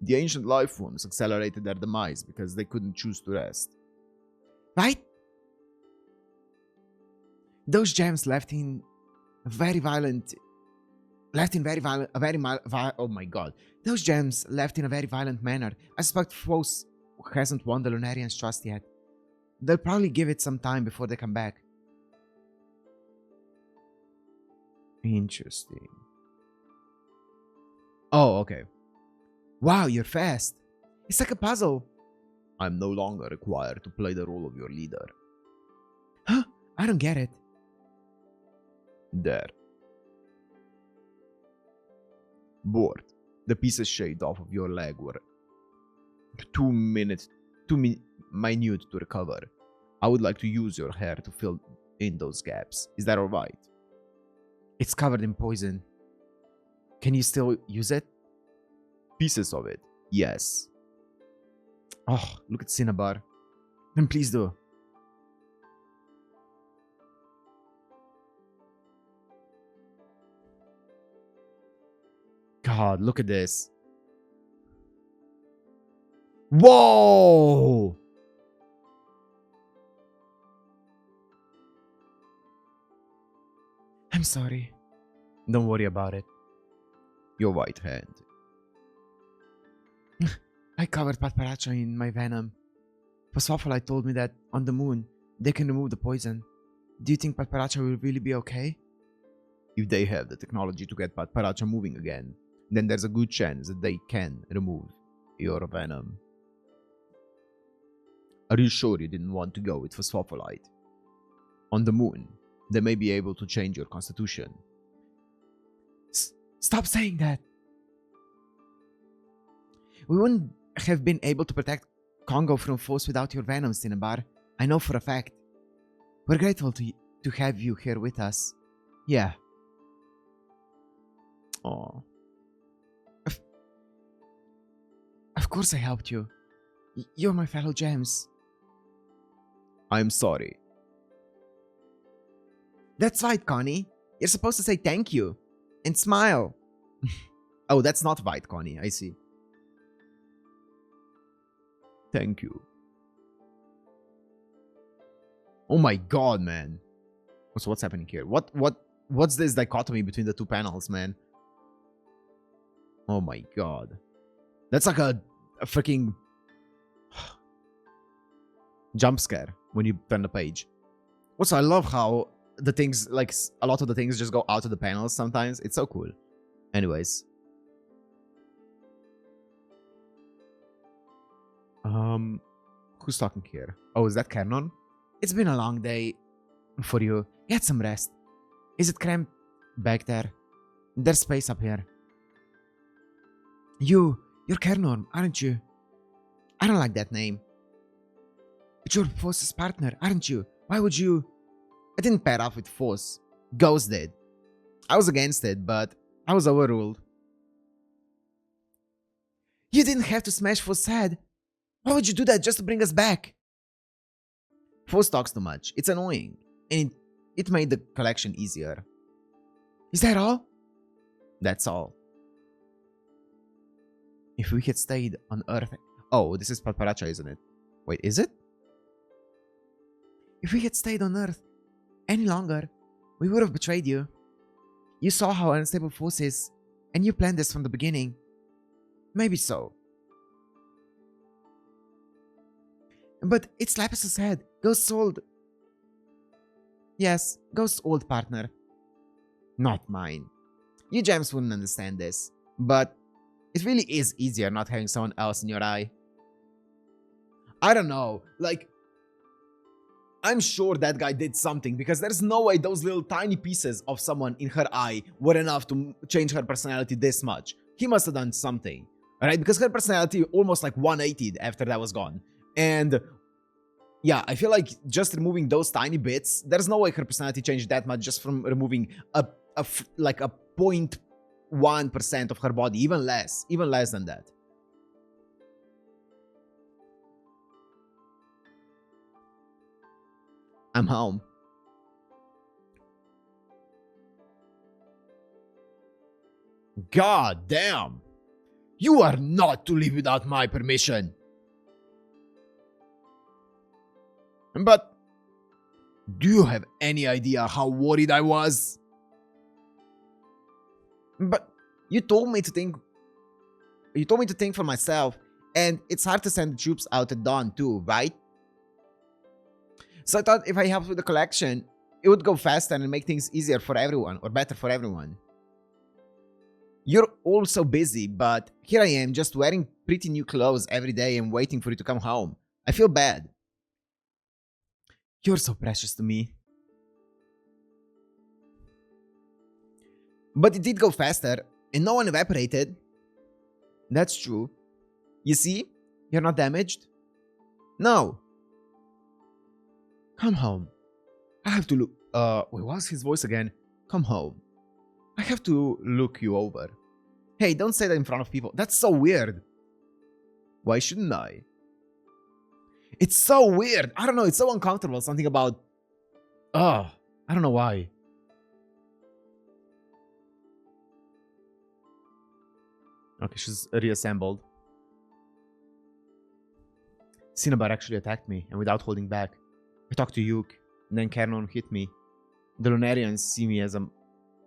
The ancient life forms accelerated their demise because they couldn't choose to rest. Right? Those gems left in a very violent left in oh my god. Those gems left in a very violent manner. I suspect Foss hasn't won the Lunarian's trust yet. They'll probably give it some time before they come back. Interesting. Oh, okay. Wow, you're fast. It's like a puzzle. I'm no longer required to play the role of your leader. Huh? I don't get it. There. Bored. The pieces shaved off of your leg were too minute to recover. I would like to use your hair to fill in those gaps. Is that alright? It's covered in poison. Can you still use it? Pieces of it, yes. Oh, look at Cinnabar. Then please do. God, look at this. Whoa! I'm sorry. Don't worry about it. Your right hand. I covered Patparacha in my venom. Phosphophyllite told me that on the moon, they can remove the poison. Do you think Patparacha will really be okay? If they have the technology to get Patparacha moving again, then there's a good chance that they can remove your venom. Are you sure you didn't want to go with Phosphophyllite? On the moon, they may be able to change your constitution. Stop saying that! We wouldn't have been able to protect Congo from Foss without your venom, Cinnabar. I know for a fact. We're grateful to have you here with us. Yeah. Oh. Of course I helped you. You're my fellow gems. I'm sorry. That's right, Connie. You're supposed to say thank you. And smile. Oh, that's not right, Connie. I see. Thank you. Oh my god, man. So what's happening here? What's this dichotomy between the two panels, man? Oh my god. That's like a freaking jump scare when you turn the page. Also, I love how the things, like, a lot of the things just go out of the panels sometimes. It's so cool. Anyways. Who's talking here? Oh, is that Kernon? It's been a long day for you. Get some rest. Is it cramped back there? There's space up here. You're Kernon, aren't you? I don't like that name. But you're Foss's partner, aren't you? Why would you? I didn't pair up with Foss. Ghost did. I was against it, but I was overruled. You didn't have to smash Foss' head. Why would you do that just to bring us back? Foss talks too much. It's annoying. And it made the collection easier. Is that all? That's all. If we had stayed on Earth... Oh, this is Patparacha, isn't it? Wait, is it? If we had stayed on Earth any longer, we would have betrayed you. You saw how unstable Foss is, and you planned this from the beginning. Maybe so. But it's Lapis' head. Ghost's old... Yes, Ghost's old partner. Not mine. You gems wouldn't understand this, but it really is easier not having someone else in your eye. I don't know, like... I'm sure that guy did something, because there's no way those little tiny pieces of someone in her eye were enough to change her personality this much. He must have done something, right? Because her personality almost like 180'd after that was gone. And yeah, I feel like just removing those tiny bits, there's no way her personality changed that much just from removing like a 0.1% of her body, even less than that. I'm home. God damn! You are not to leave without my permission. But do you have any idea how worried I was? But you told me to think. You told me to think for myself, and it's hard to send the troops out at dawn too, right? So I thought if I helped with the collection, it would go faster and make things easier for everyone, or better for everyone. You're all so busy, but here I am just wearing pretty new clothes every day and waiting for you to come home. I feel bad. You're so precious to me. But it did go faster, and no one evaporated. That's true. You see? You're not damaged? No. Come home. I have to look. Wait, what's his voice again? Come home. I have to look you over. Hey, don't say that in front of people. That's so weird. Why shouldn't I? It's so weird. I don't know. It's so uncomfortable. Something about... I don't know why. Okay, she's reassembled. Cinnabar actually attacked me, and without holding back. I talked to Yuke, and then Kernon hit me. The Lunarians see me as a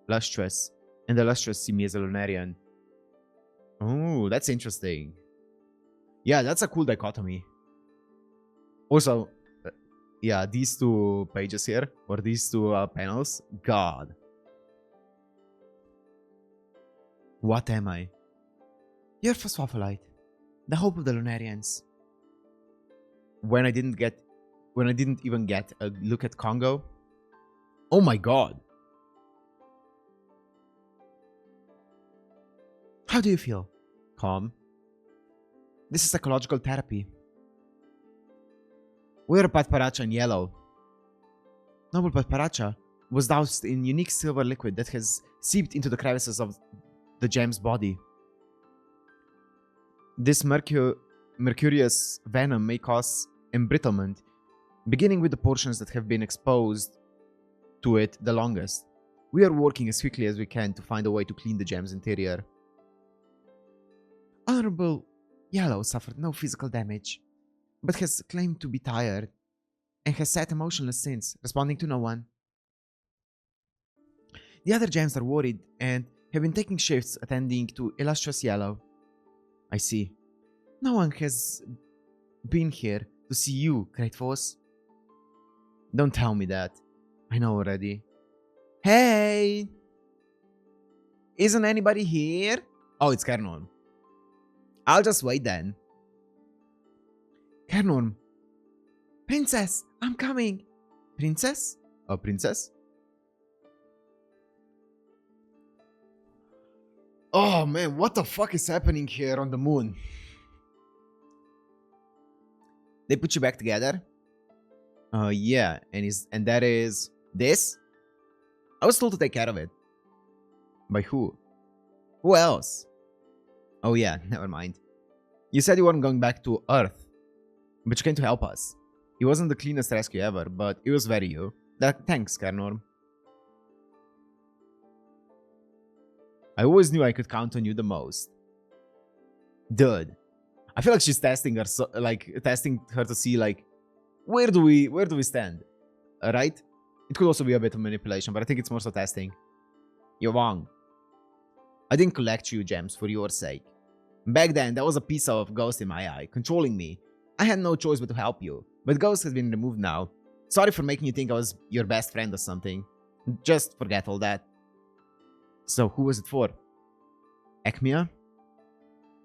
Lustrous, and the Lustrous see me as a Lunarian. Oh, that's interesting. Yeah, that's a cool dichotomy. Also, yeah, these two pages here, or these two panels, God. What am I? You're Phospholite, the hope of the Lunarians. When I didn't even get a look at Congo. Oh my God. How do you feel? Calm. This is psychological therapy. Wear Patparacha in yellow. Noble Patparacha was doused in unique silver liquid that has seeped into the crevices of the gem's body. This mercurious venom may cause embrittlement, beginning with the portions that have been exposed to it the longest. We are working as quickly as we can to find a way to clean the gem's interior. Honorable Yellow suffered no physical damage, but has claimed to be tired, and has sat emotionless since, responding to no one. The other gems are worried and have been taking shifts attending to Illustrious Yellow. I see. No one has been here to see you, Great Force. Don't tell me that. I know already. Hey! Isn't anybody here? Oh, it's Kernon. I'll just wait then. Kernon. Princess, I'm coming. Princess? Oh, princess? Oh man, what the fuck is happening here on the moon? They put you back together? Yeah, and that is this? I was told to take care of it. By who? Who else? Oh yeah, never mind. You said you weren't going back to Earth, but you came to help us. It wasn't the cleanest rescue ever, but it was very you. Thanks, Kernorm. I always knew I could count on you the most. Dude. I feel like she's testing her, testing her to see, like, where do we stand? Right? It could also be a bit of manipulation, but I think it's more so testing. You're wrong. I didn't collect you gems for your sake. Back then, there was a piece of ghost in my eye, controlling me. I had no choice but to help you, but ghost has been removed now. Sorry for making you think I was your best friend or something. Just forget all that. So, who was it for? Ekmia?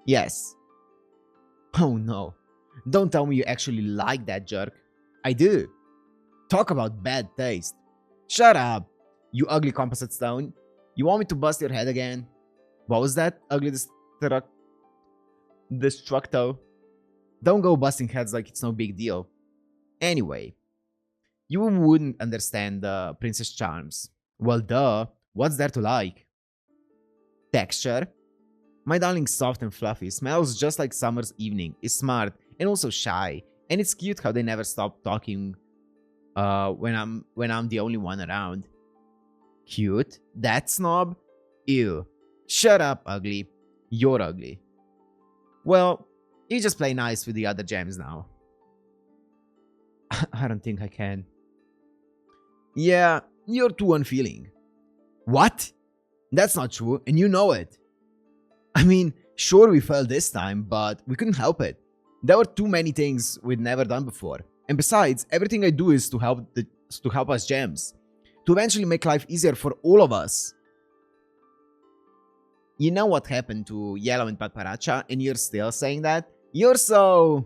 Yes. Oh no. Don't tell me you actually like that jerk. I do. Talk about bad taste. Shut up, you ugly composite stone. You want me to bust your head again? What was that, ugly destructo? Don't go busting heads like it's no big deal. Anyway, you wouldn't understand the princess charms. Well, duh. What's there to like? Texture? My darling's soft and fluffy, smells just like summer's evening, is smart and also shy, and it's cute how they never stop talking when I'm the only one around. Cute? That snob? Ew. Shut up, ugly. You're ugly. Well, you just play nice with the other gems now. I don't think I can. Yeah, you're too unfeeling. What? That's not true, and you know it. I mean, sure we failed this time, but we couldn't help it. There were too many things we'd never done before. And besides, everything I do is to help us gems. To eventually make life easier for all of us. You know what happened to Yellow and Paparacha, and you're still saying that? You're so...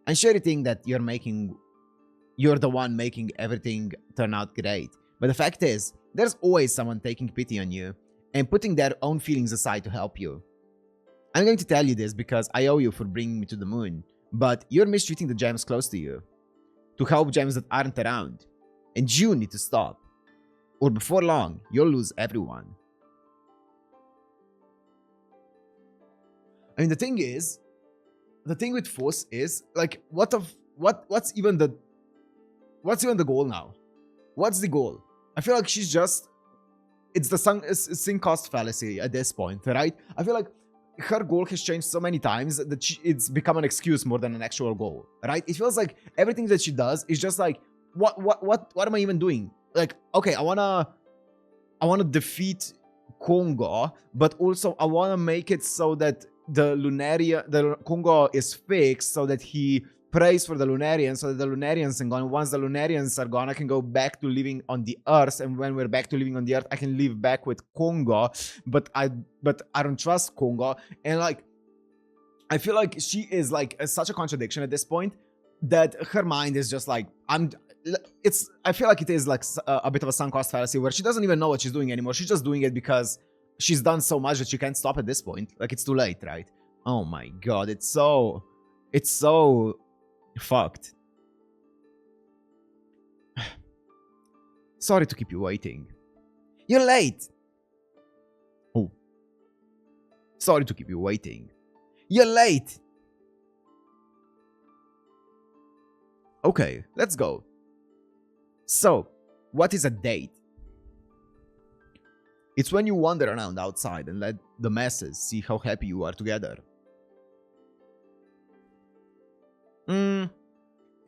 I'm sure you think that you're the one making everything turn out great. But the fact is, there's always someone taking pity on you and putting their own feelings aside to help you. I'm going to tell you this because I owe you for bringing me to the moon, but you're mistreating the gems close to you to help gems that aren't around, and you need to stop. Or before long, you'll lose everyone. I mean, the thing with Force is, like, what's even the goal now? What's the goal? I feel like she's just, it's the sunk cost fallacy at this point, right? I feel like her goal has changed so many times that it's become an excuse more than an actual goal, right? It feels like everything that she does is just like, what am I even doing? Like, okay, I wanna defeat Congo, but also I wanna make it so that the Congo is fixed, so that he prays for the Lunarians, so that the Lunarians are gone. Once the Lunarians are gone, I can go back to living on the Earth, and when we're back to living on the Earth, I can live back with Congo. But I don't trust Congo, and like, I feel like she is like such a contradiction at this point that her mind is just like, I feel like it is like a bit of a sunk cost fallacy where she doesn't even know what she's doing anymore. She's just doing it because she's done so much that she can't stop at this point. Like, it's too late, right? Oh my god, it's so fucked. Sorry to keep you waiting. You're late. Oh. Sorry to keep you waiting. You're late. Okay, let's go. So, what is a date? It's when you wander around outside and let the masses see how happy you are together.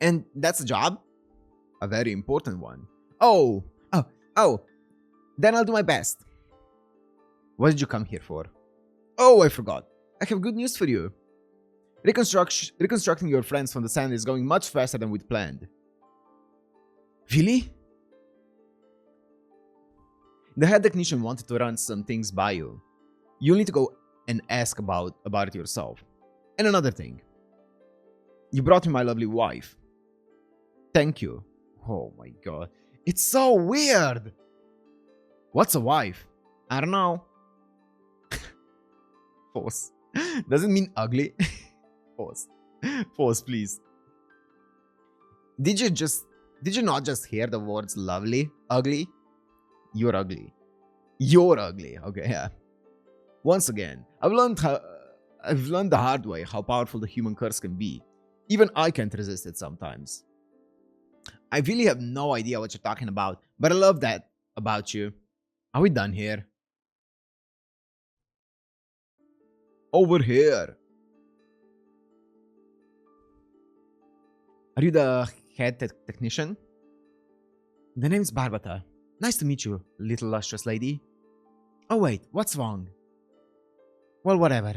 And that's a job? A very important one. Oh. Then I'll do my best. What did you come here for? Oh, I forgot. I have good news for you. Reconstructing your friends from the sand is going much faster than we'd planned. Really? The head technician wanted to run some things by you. You'll need to go and ask about it yourself. And another thing. You brought me my lovely wife. Thank you. Oh my god. It's so weird. What's a wife? I don't know. Pause. Does it mean ugly? Pause. Pause, please. Did you not just hear the words lovely? Ugly? You're ugly. You're ugly. Okay, yeah. Once again, I've learned the hard way how powerful the human curse can be. Even I can't resist it sometimes. I really have no idea what you're talking about, but I love that about you. Are we done here? Over here. Are you the head technician? The name's Barbata. Nice to meet you, little lustrous lady. Oh wait, what's wrong? Well, whatever.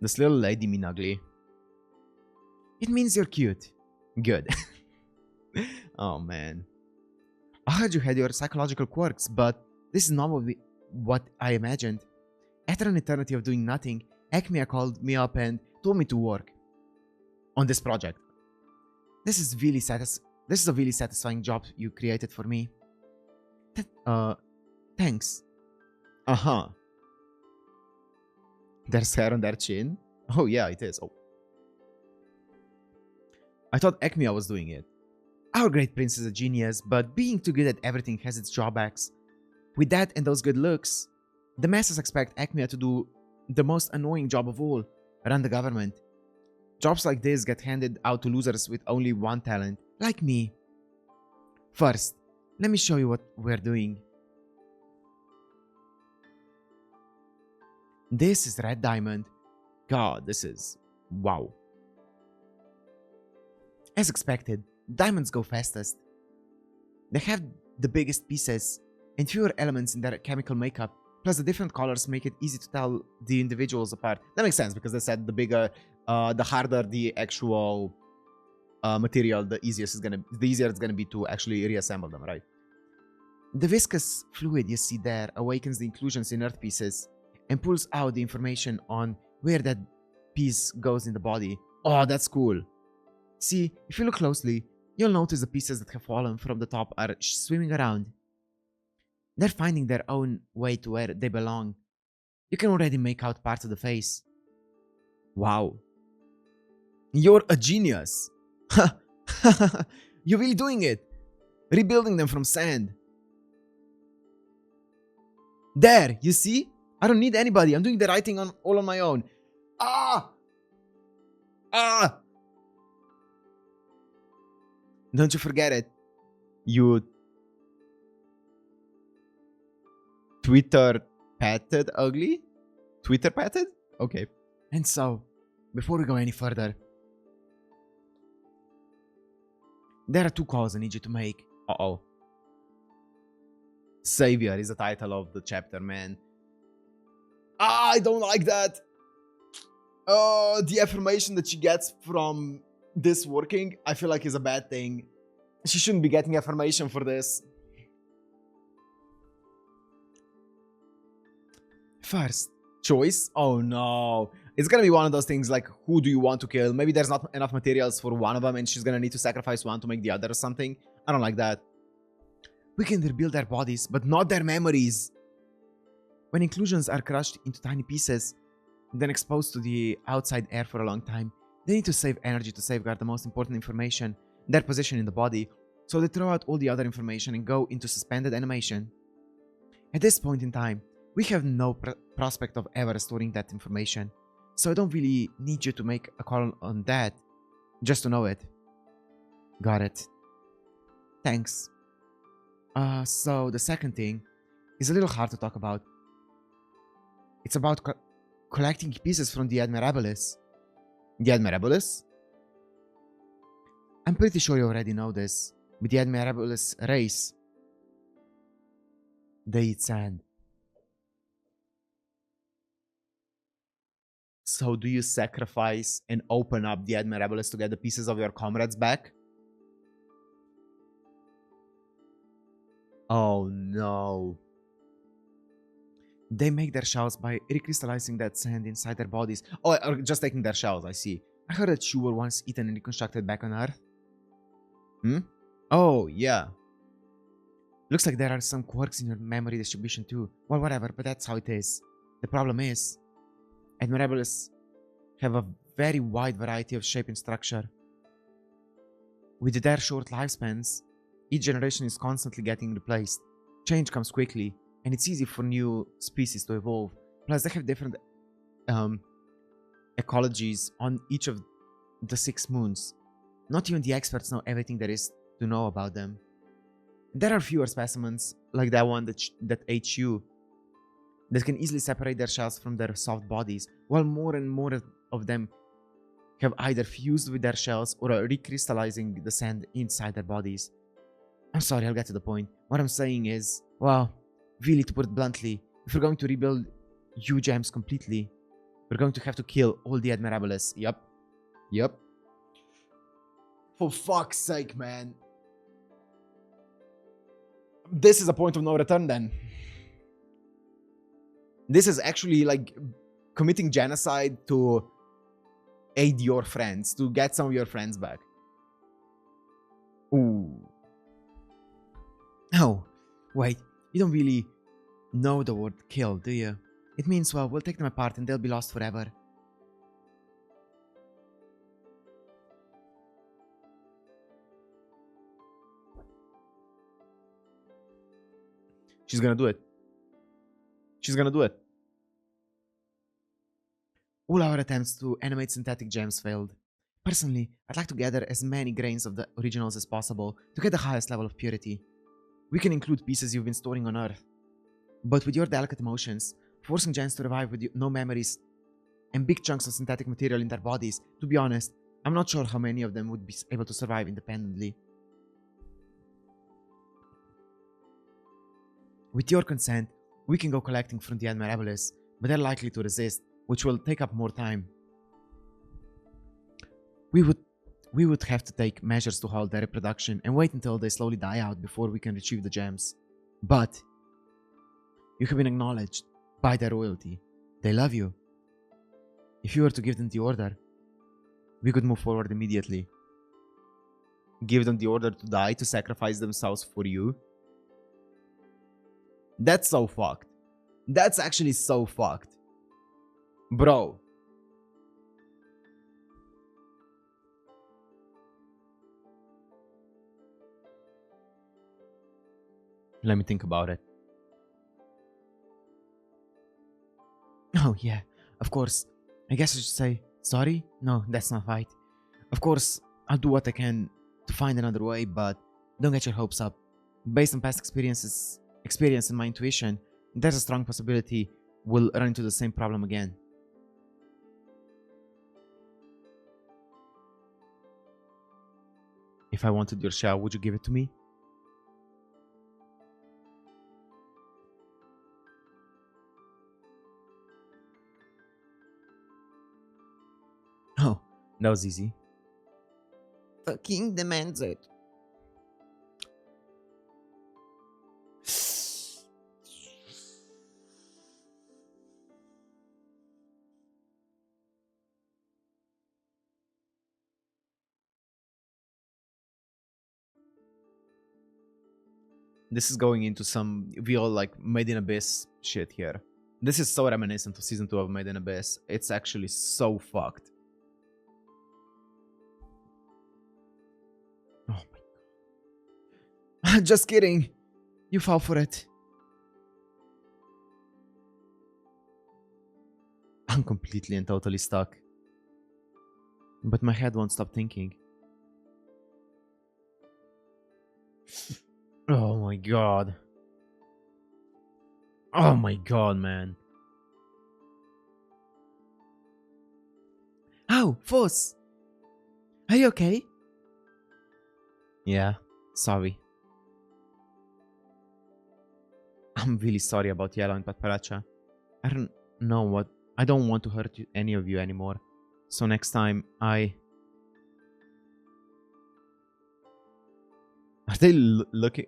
This little lady mean ugly. It means you're cute. Good. Oh man. I heard you had your psychological quirks, but this is not what I imagined. After an eternity of doing nothing, Acmea called me up and told me to work on this project. This is a really satisfying job you created for me. Thanks. Uh-huh. There's hair on their chin? Oh yeah, it is. Oh. I thought Acmea was doing it. Our great prince is a genius, but being too good at everything has its drawbacks. With that and those good looks, the masses expect Acmea to do the most annoying job of all, run the government. Jobs like this get handed out to losers with only one talent, like me. First, let me show you what we're doing. This is red diamond. God, this is... wow. As expected, diamonds go fastest. They have the biggest pieces and fewer elements in their chemical makeup. Plus, the different colors make it easy to tell the individuals apart. That makes sense because they said the bigger, the harder the actual material, the easier it's gonna be to actually reassemble them, right? The viscous fluid you see there awakens the inclusions in earth pieces and pulls out the information on where that piece goes in the body. Oh, that's cool. See, if you look closely, you'll notice the pieces that have fallen from the top are swimming around. They're finding their own way to where they belong. You can already make out parts of the face. Wow. You're a genius. You're really doing it. Rebuilding them from sand. There, you see? I don't need anybody. I'm doing the writing all on my own. Ah! Ah! Don't you forget it. You Twitter patted ugly? Twitter patted? Okay. And so, before we go any further, there are 2 calls I need you to make. Uh-oh. Savior is the title of the chapter, man. Ah, I don't like that. The affirmation that she gets from this working, I feel like is a bad thing. She shouldn't be getting affirmation for this. First choice? Oh no. It's gonna be one of those things like, who do you want to kill? Maybe there's not enough materials for one of them and she's gonna need to sacrifice one to make the other or something. I don't like that. We can rebuild their bodies, but not their memories. When inclusions are crushed into tiny pieces, then exposed to the outside air for a long time, they need to save energy to safeguard the most important information, their position in the body, so they throw out all the other information and go into suspended animation. At this point in time, we have no prospect of ever restoring that information, so I don't really need you to make a call on that, just to know it. Got it. Thanks. So the second thing is a little hard to talk about. It's about collecting pieces from the Admirabilis. The Admirabilis? I'm pretty sure you already know this. With the Admirabilis race, they eat sand. So do you sacrifice and open up the Admirabilis to get the pieces of your comrades back? Oh no. They make their shells by recrystallizing that sand inside their bodies. Oh, or just taking their shells, I see. I heard that you were once eaten and reconstructed back on Earth. Oh, yeah. Looks like there are some quirks in your memory distribution too. Well, whatever, but that's how it is. The problem is, Admirabilis have a very wide variety of shape and structure. With their short lifespans, each generation is constantly getting replaced. Change comes quickly, and it's easy for new species to evolve. Plus, they have different ecologies on each of the 6 moons. Not even the experts know everything there is to know about them. There are fewer specimens, like that one that ate you, that can easily separate their shells from their soft bodies, while more and more of them have either fused with their shells or are recrystallizing the sand inside their bodies. I'm sorry, I'll get to the point. What I'm saying is, well, really, to put it bluntly, if we're going to rebuild U-Gems completely, we're going to have to kill all the Admirabilis. Yep. For fuck's sake, man. This is a point of no return then. This is actually like committing genocide to aid your friends, to get some of your friends back. Ooh. Oh, wait, you don't really know the word kill, do you? It means, well, we'll take them apart and they'll be lost forever. She's gonna do it. She's gonna do it. All our attempts to animate synthetic gems failed. Personally, I'd like to gather as many grains of the originals as possible to get the highest level of purity. We can include pieces you've been storing on Earth. But with your delicate emotions, forcing gems to revive with no memories, and big chunks of synthetic material in their bodies, to be honest, I'm not sure how many of them would be able to survive independently. With your consent, we can go collecting from the Admirables, but they're likely to resist, which will take up more time. We would have to take measures to halt their reproduction and wait until they slowly die out before we can retrieve the gems. But you have been acknowledged by their royalty. They love you. If you were to give them the order, we could move forward immediately. Give them the order to die, to sacrifice themselves for you. That's so fucked. That's actually so fucked. Bro. Let me think about it. Oh, yeah, of course. I guess I should say sorry? No, that's not right. Of course, I'll do what I can to find another way, but don't get your hopes up. Based on past experience and my intuition, there's a strong possibility we'll run into the same problem again. If I wanted your shell, would you give it to me? Oh, that was easy. The king demands it. This is going into some real like Made in Abyss shit here. This is so reminiscent of season 2 of Made in Abyss. It's actually so fucked. Oh my god. Just kidding. You fell for it. I'm completely and totally stuck. But my head won't stop thinking. Oh my god. Oh my god, man. Oh, Foss. Are you okay? Yeah, sorry. I'm really sorry about Yellow and Patparacha. I don't want to hurt any of you anymore. So next time Are they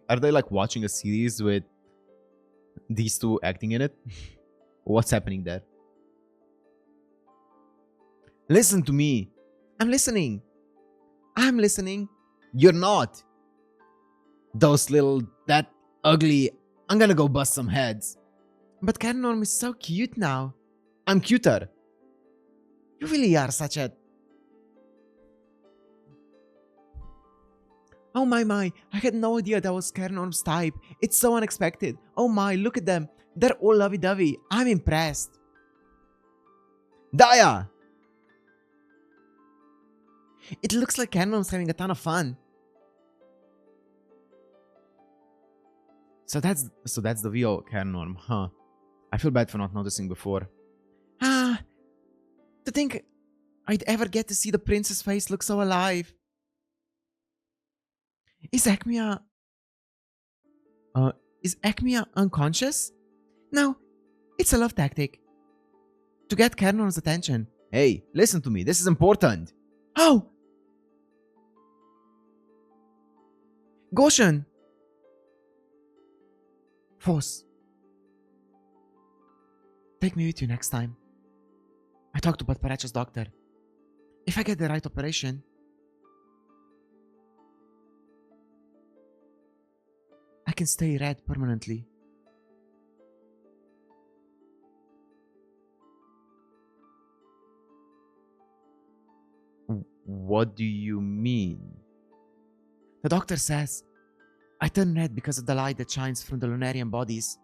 are they like watching a series with these two acting in it? What's happening there? Listen to me. I'm listening. I'm listening. You're not. That ugly, I'm gonna go bust some heads. But Carnorm is so cute now. I'm cuter. You really are such a... Oh my, I had no idea that was Carnorm's type. It's so unexpected. Oh my, look at them. They're all lovey-dovey. I'm impressed. Daya! It looks like Carnorm's having a ton of fun. So that's the real Carnorm, huh? I feel bad for not noticing before. To think I'd ever get to see the prince's face look so alive. Is Acmea unconscious? No, it's a love tactic. To get Carnorm's attention. Hey, listen to me, this is important. Oh! Goshen! Foss. Take me with you next time. I talked to Patparacha's doctor. If I get the right operation, I can stay red permanently. What do you mean? The doctor says I turn red because of the light that shines from the Lunarian bodies.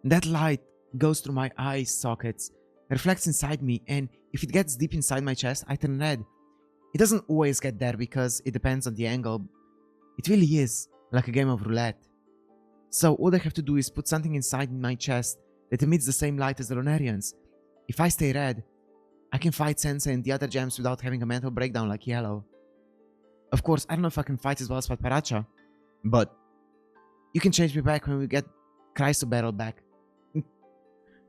That light goes through my eye sockets, reflects inside me, and if it gets deep inside my chest, I turn red. It doesn't always get there because it depends on the angle. It really is like a game of roulette. So all I have to do is put something inside my chest that emits the same light as the Lunarians. If I stay red, I can fight Sensei and the other gems without having a mental breakdown like Yellow. Of course, I don't know if I can fight as well as Patparacha, but You can change me back when we get Christ to battle back.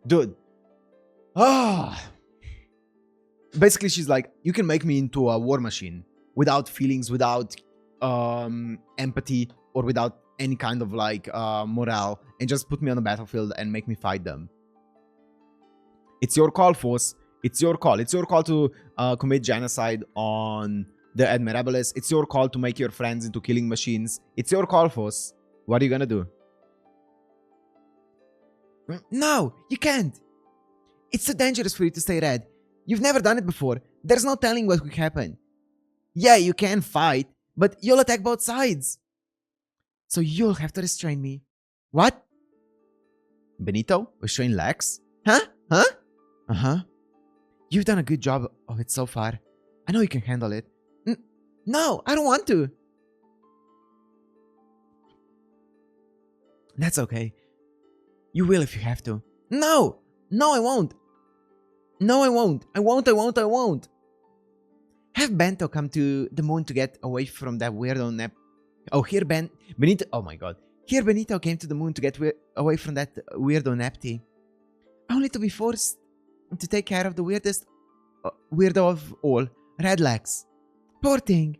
Dude. Ah. Basically, she's like, you can make me into a war machine without feelings, without empathy, or without any kind of like morale, and just put me on the battlefield and make me fight them. It's your call, Force. It's your call. It's your call to commit genocide on the Admirables. It's your call to make your friends into killing machines. It's your call, Force. What are you gonna do? No, you can't. It's too dangerous for you to stay red. You've never done it before. There's no telling what could happen. Yeah, you can fight, but you'll attack both sides. So you'll have to restrain me. What? Benito? Restrain Lex? Huh? Huh? Uh-huh. You've done a good job of it so far. I know you can handle it. No, I don't want to. That's okay. You will if you have to. No! No, I won't. No, I won't. I won't. Have Bento come to the moon to get away from that weirdo nap. Oh, here Benito. Oh my god. Here Benito came to the moon to get away from that weirdo Nepti. Only to be forced to take care of the weirdest weirdo of all, Red Lex. Poor thing.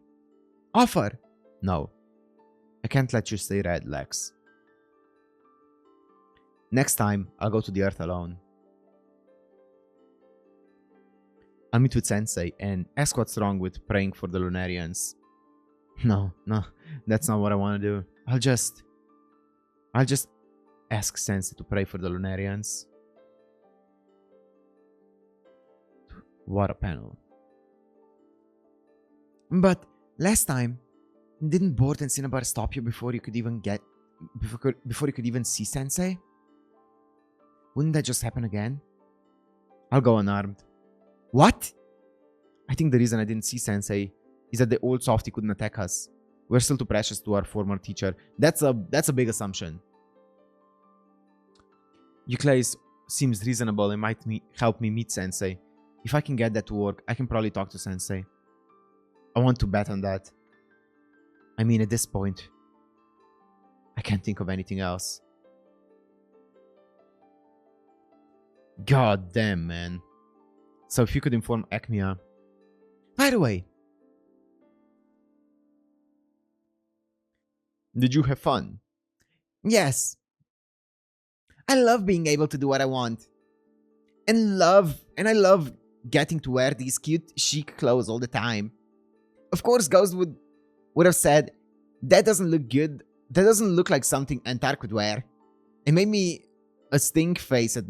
Offer. No. I can't let you stay Red Lex. Next time, I'll go to the Earth alone. I'll meet with Sensei and ask what's wrong with praying for the Lunarians. No, that's not what I want to do. I'll just ask Sensei to pray for the Lunarians. What a panel. But last time, didn't Bort and Cinnabar stop you before you could even see Sensei? Wouldn't that just happen again? I'll go unarmed. What? I think the reason I didn't see Sensei is that the old softy couldn't attack us. We're still too precious to our former teacher. That's a big assumption. Euclase seems reasonable and might help me meet Sensei. If I can get that to work, I can probably talk to Sensei. I want to bet on that. I mean, at this point, I can't think of anything else. God damn, man. So if you could inform Acmea. By the way, did you have fun? Yes. I love being able to do what I want. And I love getting to wear these cute, chic clothes all the time. Of course, Ghost would have said, that doesn't look good. That doesn't look like something Antar could wear. It made a stink face at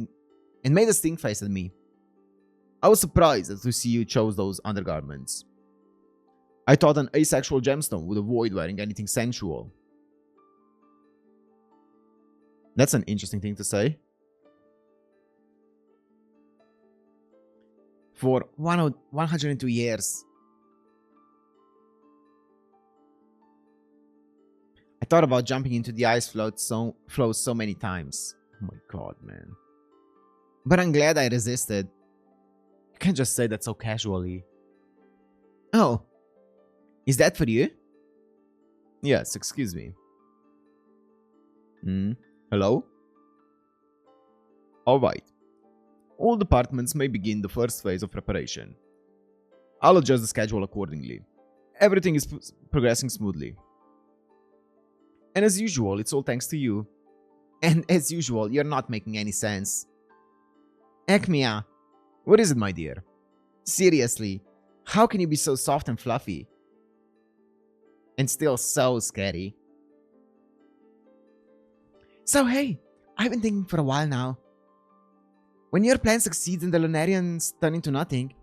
me. I was surprised to see you chose those undergarments. I thought an asexual gemstone would avoid wearing anything sensual. That's an interesting thing to say. For 102 years. I thought about jumping into the ice flows so many times. Oh my god, man. But I'm glad I resisted. You can't just say that so casually. Oh. Is that for you? Yes, excuse me. Hello? Alright. All departments may begin the first phase of preparation. I'll adjust the schedule accordingly. Everything is progressing smoothly. And as usual, it's all thanks to you. And as usual, you're not making any sense. Acmea, what is it, my dear? Seriously, how can you be so soft and fluffy? And still so scary? So hey, I've been thinking for a while now. When your plan succeeds and the Lunarians turn into nothing,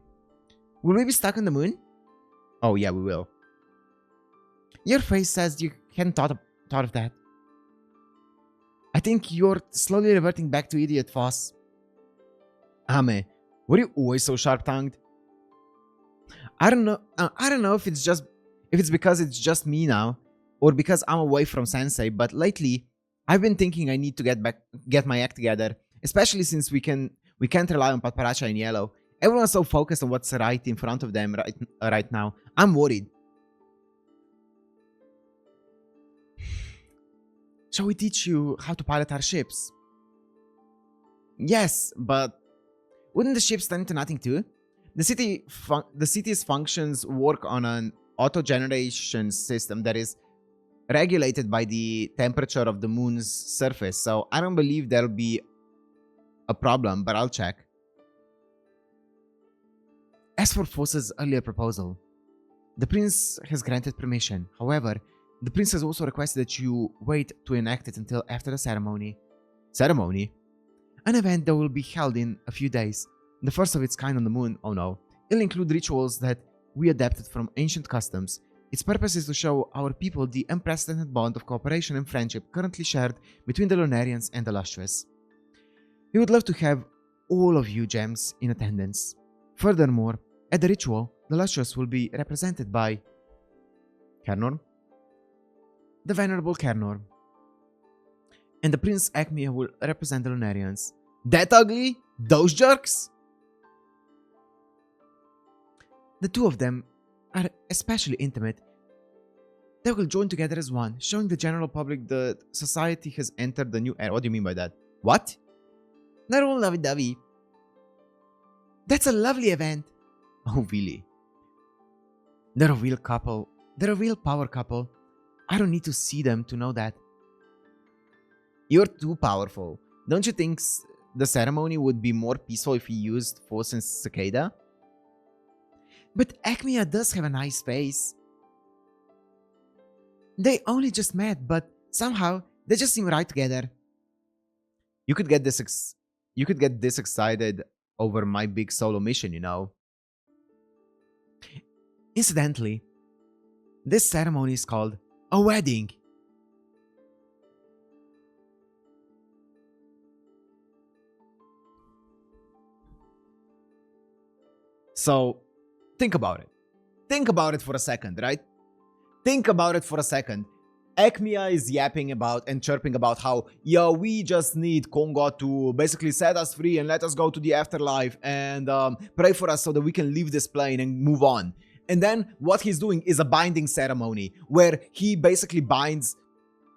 will we be stuck on the moon? Oh yeah, we will. Your face says you hadn't thought of that. I think you're slowly reverting back to idiot Foss. Ame, were you always so sharp-tongued? I don't know if it's because it's just me now, or because I'm away from Sensei, but lately I've been thinking I need to get my act together, especially since we can't rely on Paparazzi and Yellow. Everyone's so focused on what's right in front of them right now. I'm worried. Shall we teach you how to pilot our ships? Yes, but wouldn't the ships turn into nothing too? The city's functions work on an auto-generation system that is regulated by the temperature of the moon's surface, so I don't believe there'll be a problem, but I'll check. As for Foss's earlier proposal, the prince has granted permission. However, the prince has also requested that you wait to enact it until after the ceremony. Ceremony? An event that will be held in a few days, the first of its kind on the moon. Oh no. It'll include rituals that we adapted from ancient customs. Its purpose is to show our people the unprecedented bond of cooperation and friendship currently shared between the Lunarians and the Lustrous. We would love to have all of you gems in attendance. Furthermore, at the ritual, the Lustrous will be represented by Kernor, the Venerable Kernor, and the Prince Acmea will represent the Lunarians. That ugly? Those jerks? The two of them are especially intimate. They will join together as one, showing the general public that society has entered the new era. What do you mean by that? What? They're all lovey-dovey. That's a lovely event. Oh, really? They're a real couple. They're a real power couple. I don't need to see them to know that. You're too powerful. Don't you think the ceremony would be more peaceful if he used Force and Cicada? But Acmea does have a nice face. They only just met, but somehow they just seem right together. You could get this excited over my big solo mission, you know. Incidentally, this ceremony is called a wedding. So, think about it. Think about it for a second, right? Think about it for a second. Acmea is yapping about and chirping about how, yo, we just need Konga to basically set us free and let us go to the afterlife and pray for us so that we can leave this plane and move on. And then what he's doing is a binding ceremony where he basically binds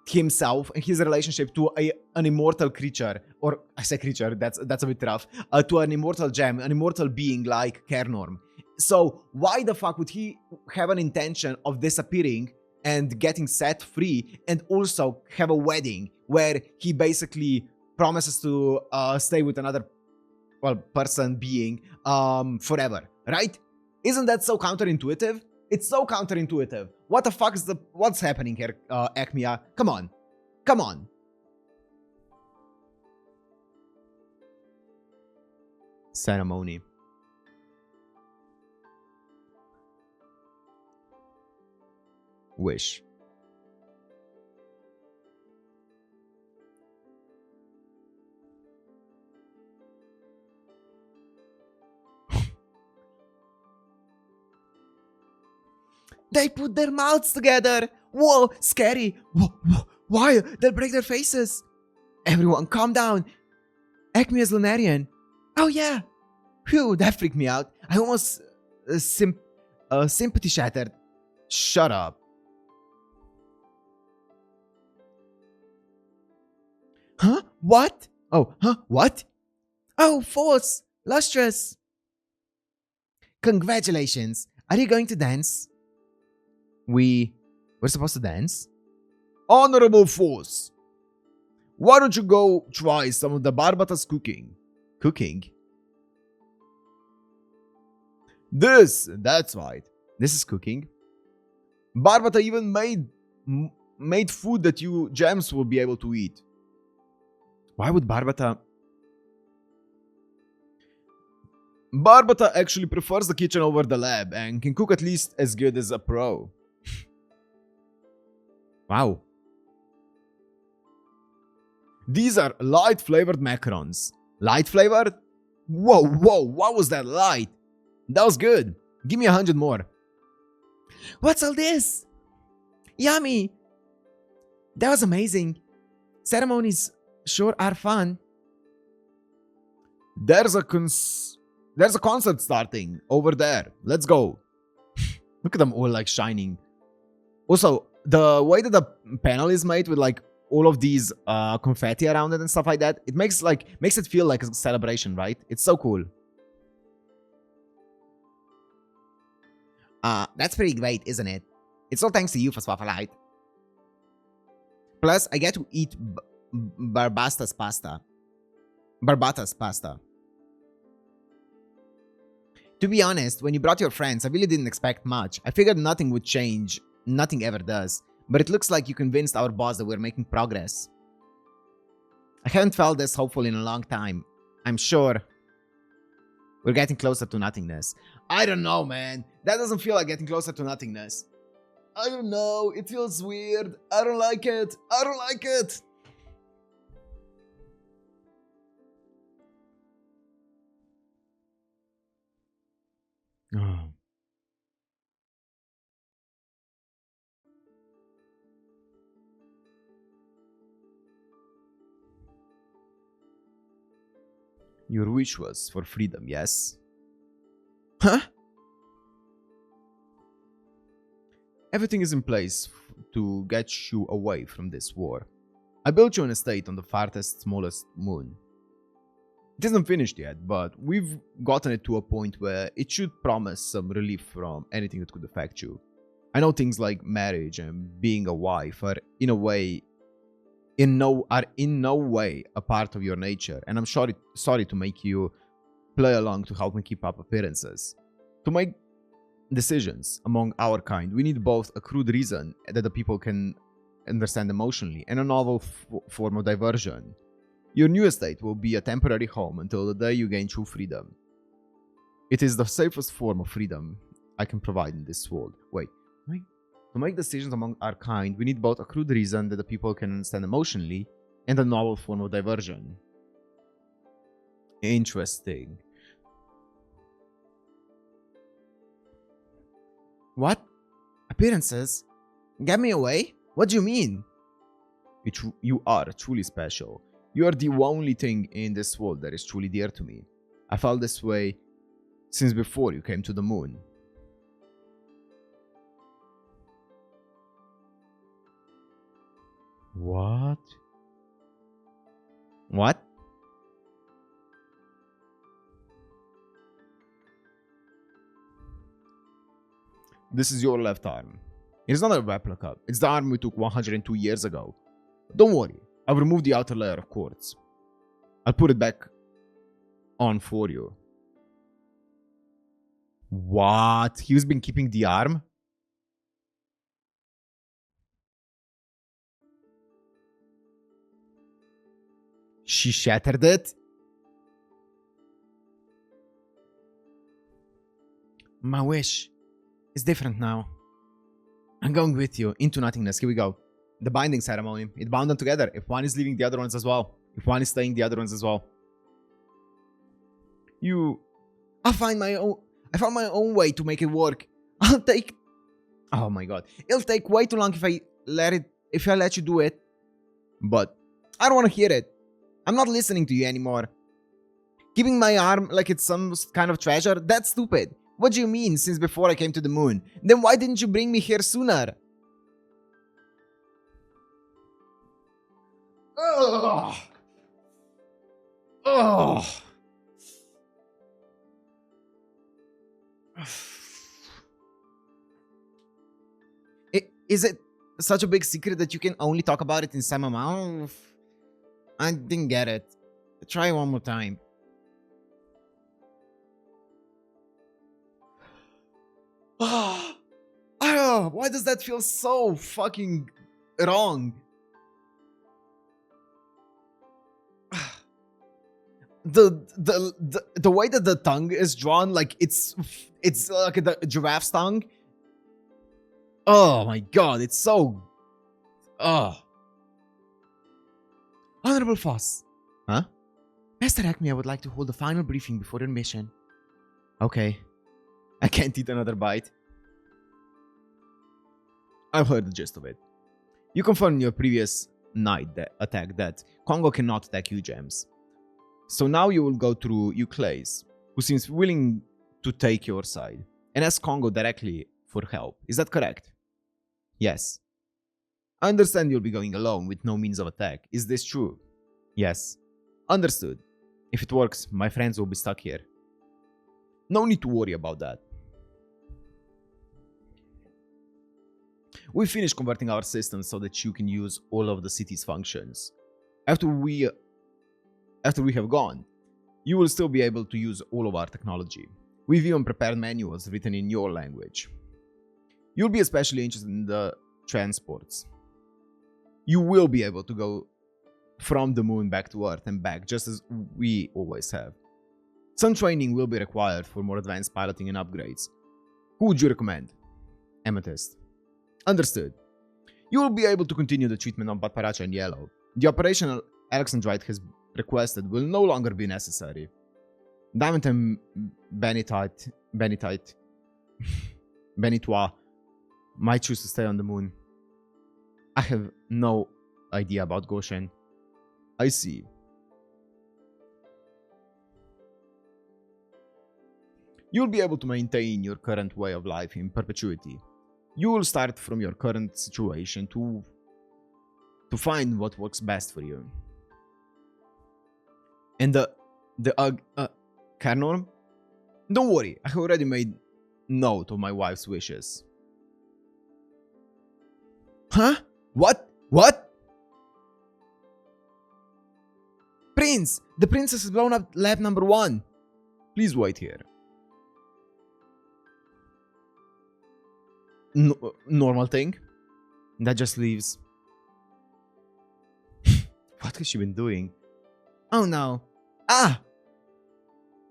himself and his relationship to an immortal creature, or I say creature, that's a bit rough, to an immortal gem, an immortal being like Kernorm. So why the fuck would he have an intention of disappearing and getting set free and also have a wedding where he basically promises to stay with another person, being, forever, right? Isn't that so counterintuitive? It's so counterintuitive. What the fuck is what's happening here, Acmea? Come on. Come on. Ceremony. Wish. They put their mouths together. Whoa, scary. Why? They'll break their faces. Everyone, calm down. Acmea's Lunarian. Oh yeah. Phew, that freaked me out. I almost sympathy shattered. Shut up. Huh? What? Oh, huh? What? Oh, Force! Lustrous! Congratulations! Are you going to dance? We're supposed to dance? Honorable Force! Why don't you go try some of the Barbata's cooking? Cooking? That's right. This is cooking. Barbata even made food that you gems will be able to eat. Why would Barbata... Barbata actually prefers the kitchen over the lab and can cook at least as good as a pro. Wow. These are light flavored macarons. Light flavored? Whoa, what was that light? That was good. Give me 100 more. What's all this? Yummy. That was amazing. Ceremonies sure are fun. There's a concert starting over there. Let's go. Look at them all like shining. Also, the way that the panel is made with like all of these confetti around it and stuff like that, it makes it feel like a celebration, right? It's so cool. That's pretty great, isn't it? It's all thanks to you for Spotlight. Plus, I get to eat Barbasta's pasta. Barbata's pasta. To be honest, when you brought your friends, I really didn't expect much. I figured nothing would change. Nothing ever does. But it looks like you convinced our boss that we're making progress. I haven't felt this hopeful in a long time. I'm sure we're getting closer to nothingness. I don't know, man. That doesn't feel like getting closer to nothingness. I don't know. It feels weird. I don't like it. I don't like it. Oh. Your wish was for freedom, yes? Huh? Everything is in place to get you away from this war. I built you an estate on the farthest, smallest moon. It isn't finished yet, but we've gotten it to a point where it should promise some relief from anything that could affect you. I know things like marriage and being a wife are in no way a part of your nature, and I'm sorry to make you play along to help me keep up appearances. To make decisions among our kind, we need both a crude reason that the people can understand emotionally and a novel form of diversion. Your new estate will be a temporary home until the day you gain true freedom. It is the safest form of freedom I can provide in this world. Wait. To make decisions among our kind, we need both a crude reason that the people can understand emotionally and a novel form of diversion. Interesting. What? Appearances? Get me away? What do you mean? You are truly special. You are the only thing in this world that is truly dear to me. I felt this way since before you came to the moon. What? What? This is your left arm. It is not a replica. It's the arm we took 102 years ago. Don't worry. I've removed the outer layer of quartz. I'll put it back on for you. What? He's been keeping the arm? She shattered it? My wish is different now. I'm going with you into nothingness. Here we go. The binding ceremony. It bound them together. If one is leaving, the other ones as well. If one is staying, the other ones as well. I found my own way to make it work. Oh my god. It'll take way too long if I let you do it. But I don't want to hear it. I'm not listening to you anymore. Keeping my arm like it's some kind of treasure? That's stupid. What do you mean, since before I came to the moon? Then why didn't you bring me here sooner? Ugh. Ugh. Is it such a big secret that you can only talk about it in some amount? I didn't get it. Try one more time. Why does that feel so fucking wrong? The way that the tongue is drawn, like it's like the giraffe's tongue. Oh my god, it's so. Honorable Foss. Huh? Master Acme, I would like to hold a final briefing before your mission. Okay. I can't eat another bite. I've heard the gist of it. You confirmed in your previous night attack that Congo cannot attack you, Gems. So now you will go through Euclase, who seems willing to take your side, and ask Congo directly for help. Is that correct? Yes. I understand you'll be going alone with no means of attack. Is this true? Yes. Understood. If it works, my friends will be stuck here. No need to worry about that. We finished converting our system so that you can use all of the city's functions. After we have gone, you will still be able to use all of our technology. We've even prepared manuals written in your language. You'll be especially interested in the transports. You will be able to go from the moon back to Earth and back, just as we always have. Some training will be required for more advanced piloting and upgrades. Who would you recommend? Amethyst. Understood. You will be able to continue the treatment on Patparacha and Yellow. The operation Alexandrite has requested will no longer be necessary. Diamond and Benitois might choose to stay on the moon. I have no idea about Goshen. I see. You'll be able to maintain your current way of life in perpetuity. You will start from your current situation to find what works best for you. And the Carnorm? Don't worry, I have already made note of my wife's wishes. Huh? What? What? Prince! The princess has blown up lab number 1. Please wait here. Normal thing. That just leaves. What has she been doing? Oh no. Ah!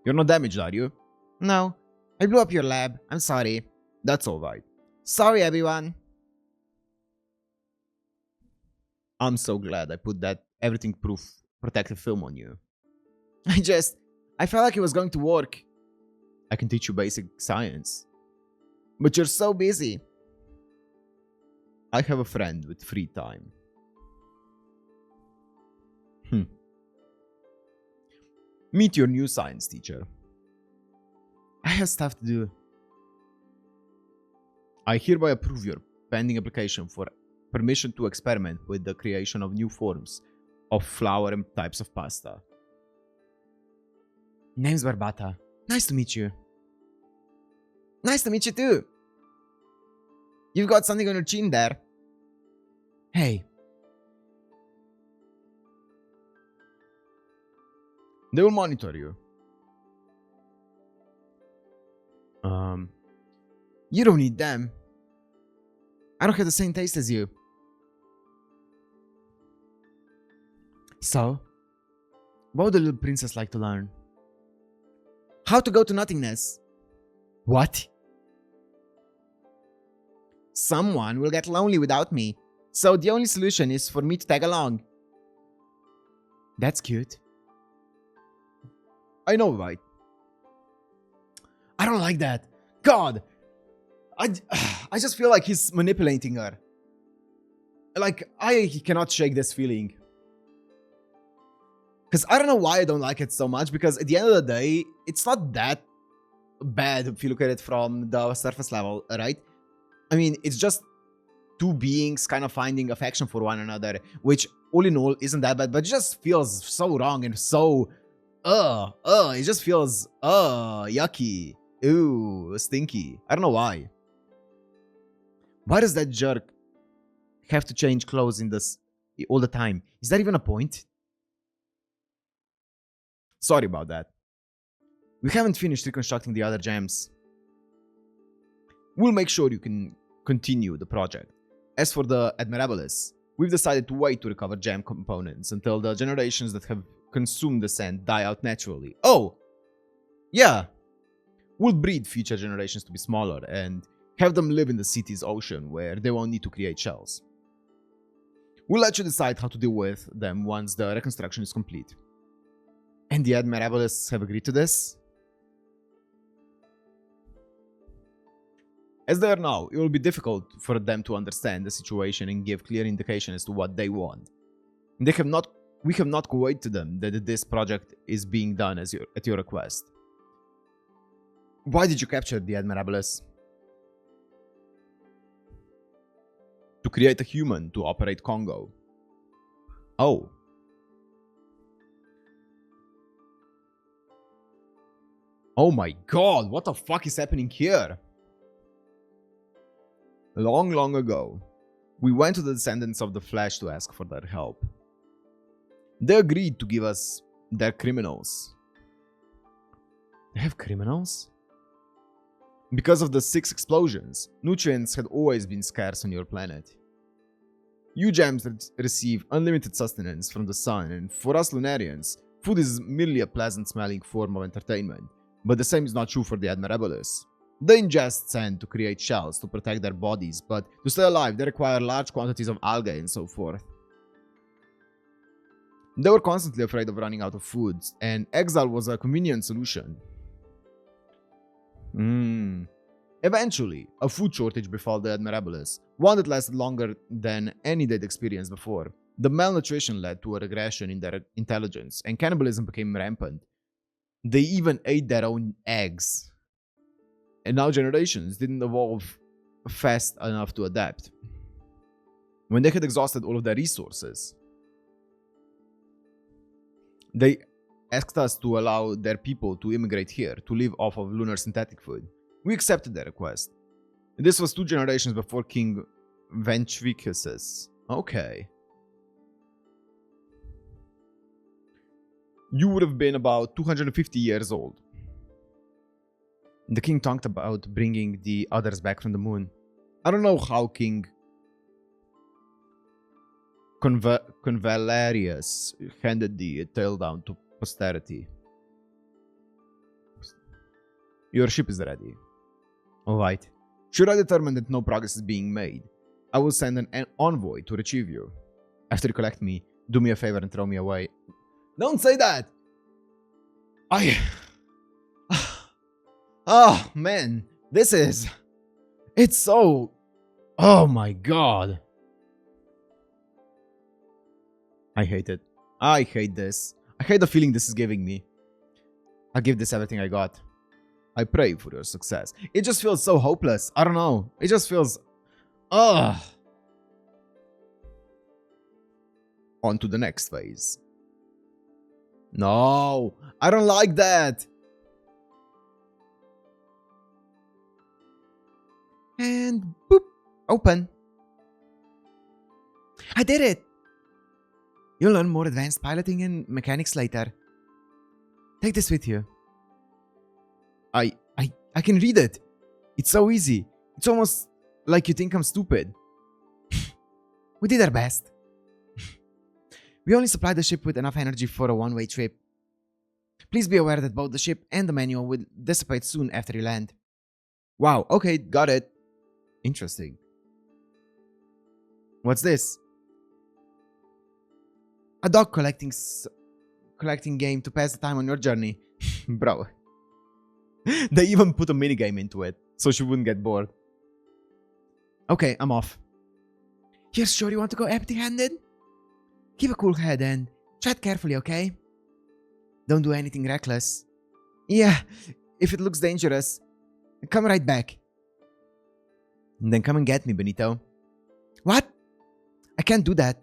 You're not damaged, are you? No. I blew up your lab. I'm sorry. That's alright. Sorry, everyone. I'm so glad I put that everything proof protective film on you. I felt like it was going to work. I can teach you basic science. But you're so busy. I have a friend with free time. Meet your new science teacher. I have stuff to do. I hereby approve your pending application for permission to experiment with the creation of new forms of flour and types of pasta. Name's Barbata. Nice to meet you. Nice to meet you too. You've got something on your chin there. Hey. They will monitor you. You don't need them. I don't have the same taste as you. So, what would the little princess like to learn? How to go to nothingness. What? Someone will get lonely without me, so the only solution is for me to tag along. That's cute. I know, right? I don't like that. God! I just feel like he's manipulating her. Like, I cannot shake this feeling. Because I don't know why I don't like it so much, because at the end of the day, it's not that bad if you look at it from the surface level, right? I mean, it's just two beings kind of finding affection for one another, which all in all isn't that bad, but it just feels so wrong and so, it just feels, yucky, ew, stinky. I don't know why. Why does that jerk have to change clothes in this all the time? Is that even a point? Sorry about that. We haven't finished reconstructing the other gems. We'll make sure you can continue the project. As for the Admirabilis, we've decided to wait to recover gem components until the generations that have consumed the sand die out naturally. Oh! Yeah! We'll breed future generations to be smaller and have them live in the city's ocean where they won't need to create shells. We'll let you decide how to deal with them once the reconstruction is complete. And the Admirabilis have agreed to this? As they are now, it will be difficult for them to understand the situation and give clear indication as to what they want. We have not conveyed to them that this project is being done at your request. Why did you capture the Admirabilis? to create a human to operate Congo. Oh. Oh my god, what the fuck is happening here? Long ago, we went to the descendants of the Flash to ask for their help. They agreed to give us their criminals. They have criminals? Because of the 6 explosions, nutrients had always been scarce on your planet. You gems receive unlimited sustenance from the sun, and for us Lunarians, food is merely a pleasant-smelling form of entertainment, but the same is not true for the Admirables. They ingest sand to create shells to protect their bodies, but to stay alive they require large quantities of algae and so forth. They were constantly afraid of running out of food, and exile was a convenient solution. Eventually, a food shortage befell the Admirables, one that lasted longer than any they'd experienced before. The malnutrition led to a regression in their intelligence, and cannibalism became rampant. They even ate their own eggs. And now generations didn't evolve fast enough to adapt. When they had exhausted all of their resources, they asked us to allow their people to immigrate here, to live off of lunar synthetic food. We accepted their request. This was 2 generations before King Ventricus. Okay. You would have been about 250 years old. The king talked about bringing the others back from the moon. I don't know how King Convalarius handed the tale down to posterity. Your ship is ready. Alright. Should I determine that no progress is being made, I will send an envoy to retrieve you. After you collect me, do me a favor and throw me away. Don't say that! Oh, man. This is... It's so... Oh my god. I hate it. I hate this. I hate the feeling this is giving me. I'll give this everything I got. I pray for your success. It just feels so hopeless. I don't know. It just feels... Ugh. On to the next phase. No. I don't like that. And boop. Open. I did it. You'll learn more advanced piloting and mechanics later. Take this with you. I can read it. It's so easy. It's almost like you think I'm stupid. We did our best. We only supplied the ship with enough energy for a one-way trip. Please be aware that both the ship and the manual will dissipate soon after you land. Wow, okay, got it. Interesting. What's this? A dog collecting game to pass the time on your journey. Bro. They even put a minigame into it, so she wouldn't get bored. Okay, I'm off. You're sure you want to go empty-handed? Keep a cool head and tread carefully, okay? Don't do anything reckless. Yeah, if it looks dangerous, come right back. And then come and get me, Benito. What? I can't do that.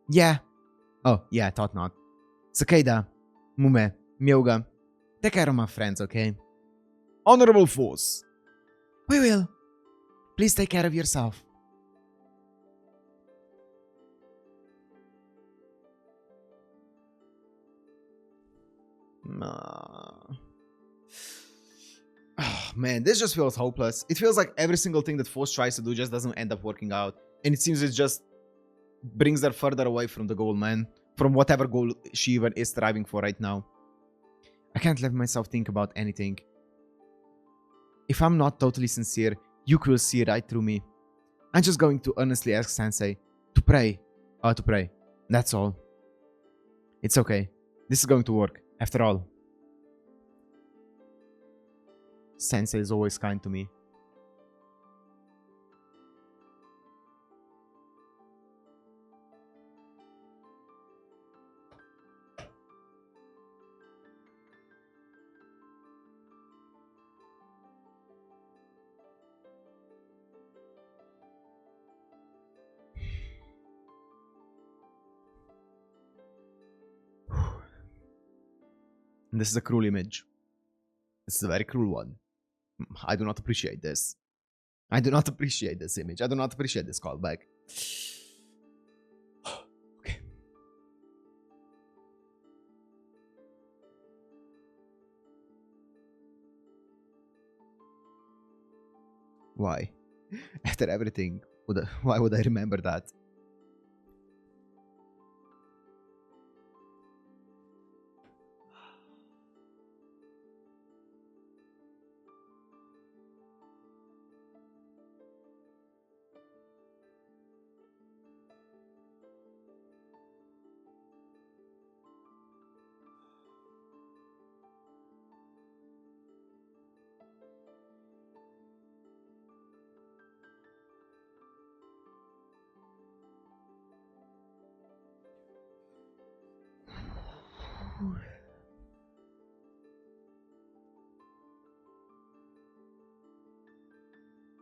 Yeah. Oh, yeah, I thought not. Cicada, Mume, Myoga, take care of my friends, okay? Honorable Force. We will. Please take care of yourself. Oh, man, this just feels hopeless. It feels like every single thing that Force tries to do just doesn't end up working out. And it seems it just brings her further away from the goal, man. From whatever goal she even is striving for right now. I can't let myself think about anything. If I'm not totally sincere, Yuki will see right through me. I'm just going to earnestly ask Sensei to pray. To pray. That's all. It's okay. This is going to work, after all. Sensei is always kind to me. And this is a cruel image. This is a very cruel one. I do not appreciate this. I do not appreciate this image. I do not appreciate this callback. Okay. Why? After everything, why would I remember that?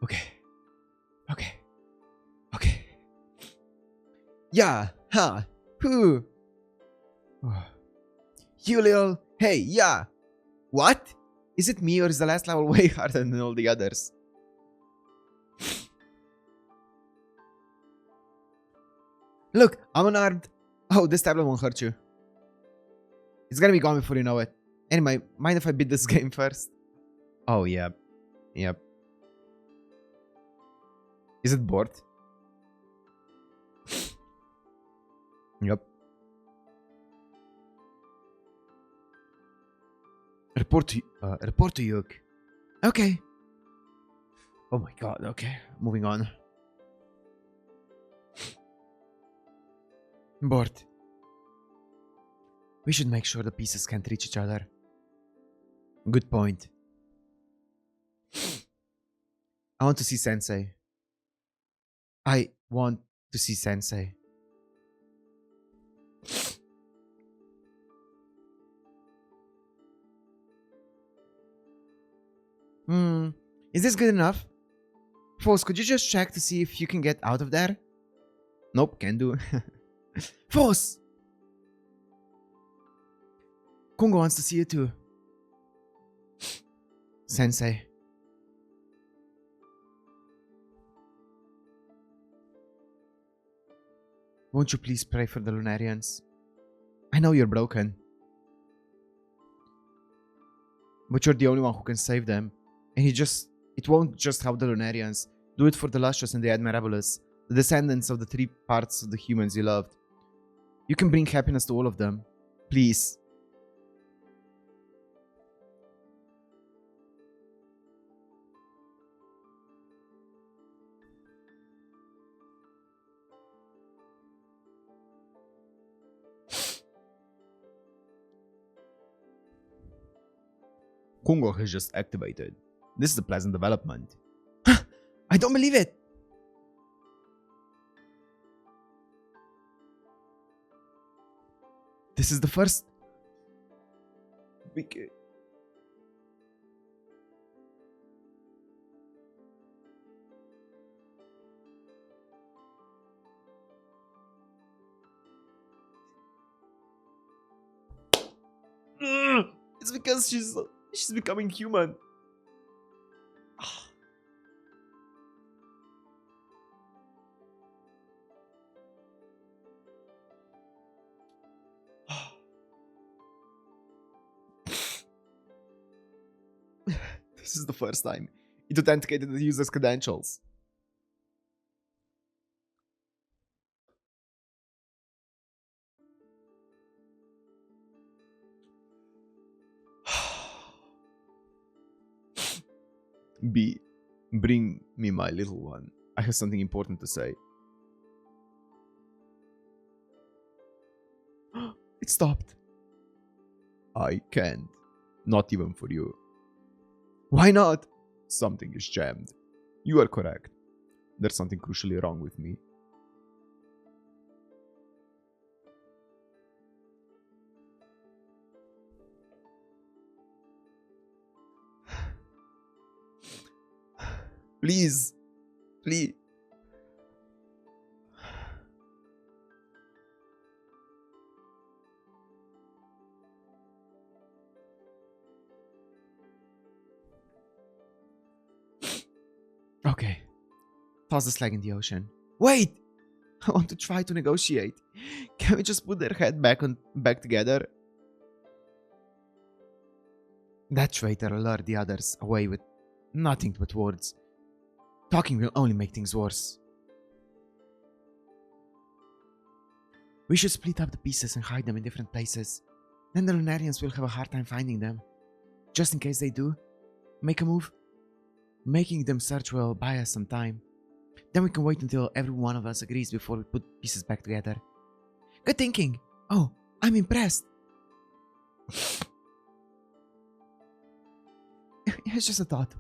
Okay. Okay. Okay. Yeah. Ha. Who? You little. Hey. Yeah. What? Is it me or is the last level way harder than all the others? Look, I'm unarmed. Oh, this tablet won't hurt you. It's gonna be gone before you know it. Anyway, mind if I beat this game first? Oh, yeah. Yep. Is it bored? Yep. Report to Yuk. Okay. Oh my god, okay. Moving on. Bored. We should make sure the pieces can't reach each other. Good point. I want to see Sensei. I want to see Sensei. Is this good enough? Foes, could you just check to see if you can get out of there? Nope, can do. Foes! Kongo wants to see you too. Sensei. Won't you please pray for the Lunarians? I know you're broken. But you're the only one who can save them. And it won't just help the Lunarians. Do it for the Lustrous and the Admirables, the descendants of the 3 parts of the humans you loved. You can bring happiness to all of them. Please. Kongo has just activated. This is a pleasant development. I don't believe it! This is the first... It's because she's becoming human. This is the first time it authenticated the user's credentials. B, bring me my little one. I have something important to say. It stopped. I can't. Not even for you. Why not? Something is jammed. You are correct. There's something crucially wrong with me. Please. Please. Toss the slag in the ocean. Wait! I want to try to negotiate. Can we just put their head back together? That traitor lured the others away with nothing but words. Talking will only make things worse. We should split up the pieces and hide them in different places. Then the Lunarians will have a hard time finding them. Just in case they do, make a move. Making them search will buy us some time. Then we can wait until every one of us agrees before we put pieces back together. Good thinking. Oh, I'm impressed. It's just a thought.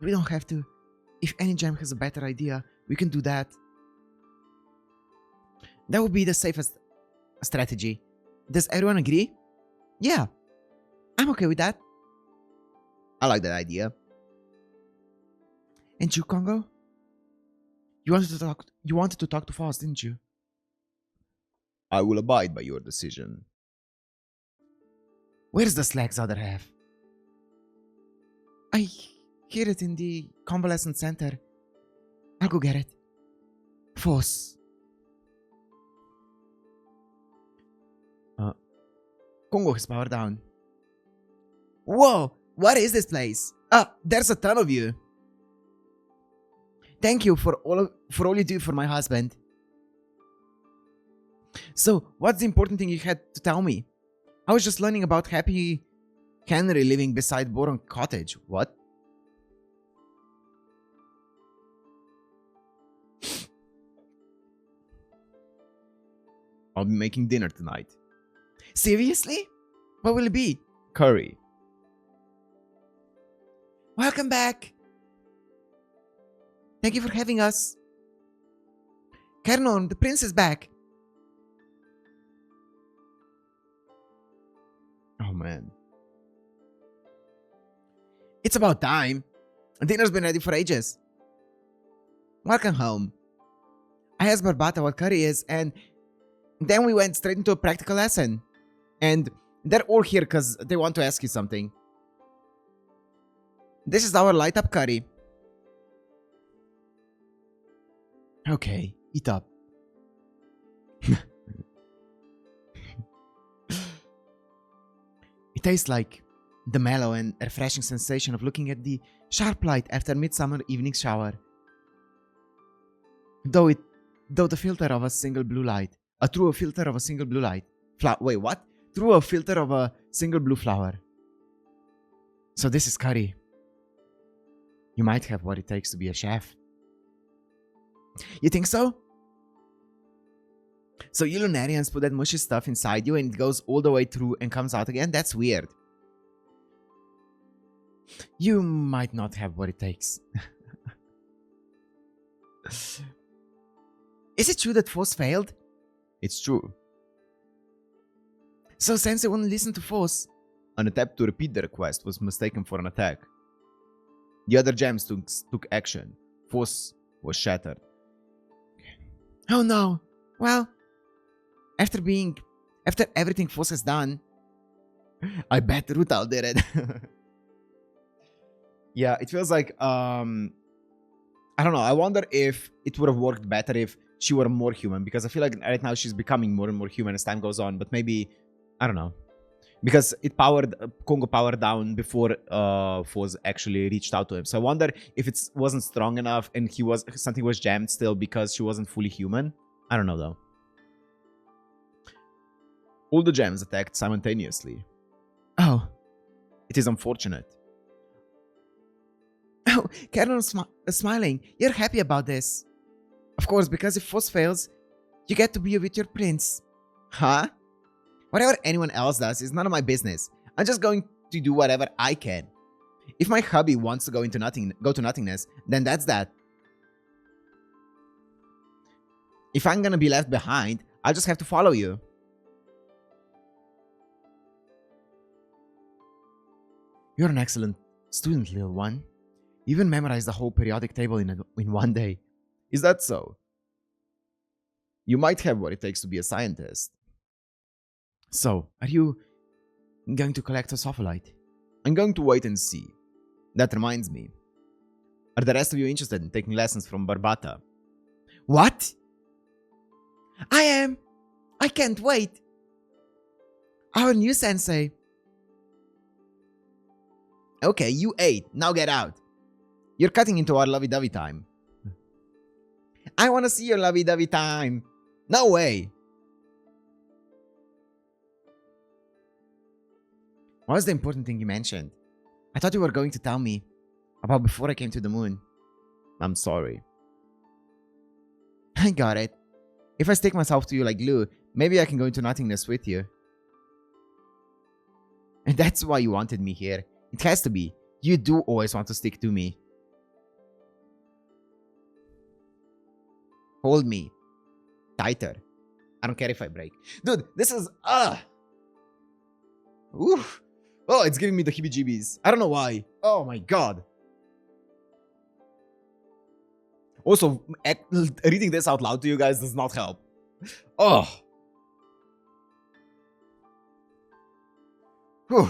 We don't have to. If any gem has a better idea, we can do that. That would be the safest strategy. Does everyone agree? Yeah, I'm okay with that. I like that idea. And you, Congo? You wanted to talk to Faust, didn't you? I will abide by your decision. Where's the slag's other half? I hear it in the convalescent center. I'll go get it. Faust. Congo has power down. Whoa! What is this place? There's a ton of you. Thank you for all you do for my husband. So, what's the important thing you had to tell me? I was just learning about Happy Henry living beside Boron Cottage. What? I'll be making dinner tonight. Seriously? What will it be? Curry. Welcome back. Thank you for having us. Kernon, the prince is back. Oh man. It's about time. Dinner's been ready for ages. Welcome home. I asked Barbata what curry is, and then we went straight into a practical lesson. And they're all here because they want to ask you something. This is our light up curry. Okay, eat up. It tastes like the mellow and refreshing sensation of looking at the sharp light after a midsummer evening shower. Though the filter of a single blue light. Through a filter of a single blue light. Wait, what? Through a filter of a single blue flower. So this is curry. You might have what it takes to be a chef. You think so? So you Lunarians put that mushy stuff inside you and it goes all the way through and comes out again? That's weird. You might not have what it takes. Is it true that Force failed? It's true. So Sensei wouldn't listen to Force. An attempt to repeat the request was mistaken for an attack. The other gems took action. Force was shattered. Oh no. Well, after everything Force has done, I bet Rutal did it. Yeah, it feels like I don't know. I wonder if it would have worked better if she were more human, because I feel like right now she's becoming more and more human as time goes on. But maybe I don't know, because it Congo powered down before Force actually reached out to him. So I wonder if it wasn't strong enough and something was jammed still because she wasn't fully human. I don't know though. All the gems attacked simultaneously. Oh, it is unfortunate. Oh, Carol's smiling. You're happy about this. Of course, because if Force fails, you get to be with your prince. Huh? Whatever anyone else does is none of my business. I'm just going to do whatever I can. If my hubby wants to go to nothingness, then that's that. If I'm gonna be left behind, I'll just have to follow you. You're an excellent student, little one. You even memorized the whole periodic table in one day. Is that so? You might have what it takes to be a scientist. So, are you going to collect a sopholite? I'm going to wait and see. That reminds me. Are the rest of you interested in taking lessons from Barbata? What? I am! I can't wait! Our new sensei. Okay, you ate. Now get out. You're cutting into our lovey-dovey time. I want to see your lovey-dovey time. No way. What was the important thing you mentioned? I thought you were going to tell me about before I came to the moon. I'm sorry. I got it. If I stick myself to you like glue, maybe I can go into nothingness with you. And that's why you wanted me here. It has to be. You do always want to stick to me. Hold me. Tighter. I don't care if I break. Dude, this is... Oof. Oh, it's giving me the heebie-jeebies. I don't know why. Oh my god. Also, reading this out loud to you guys does not help. Oh. Whew.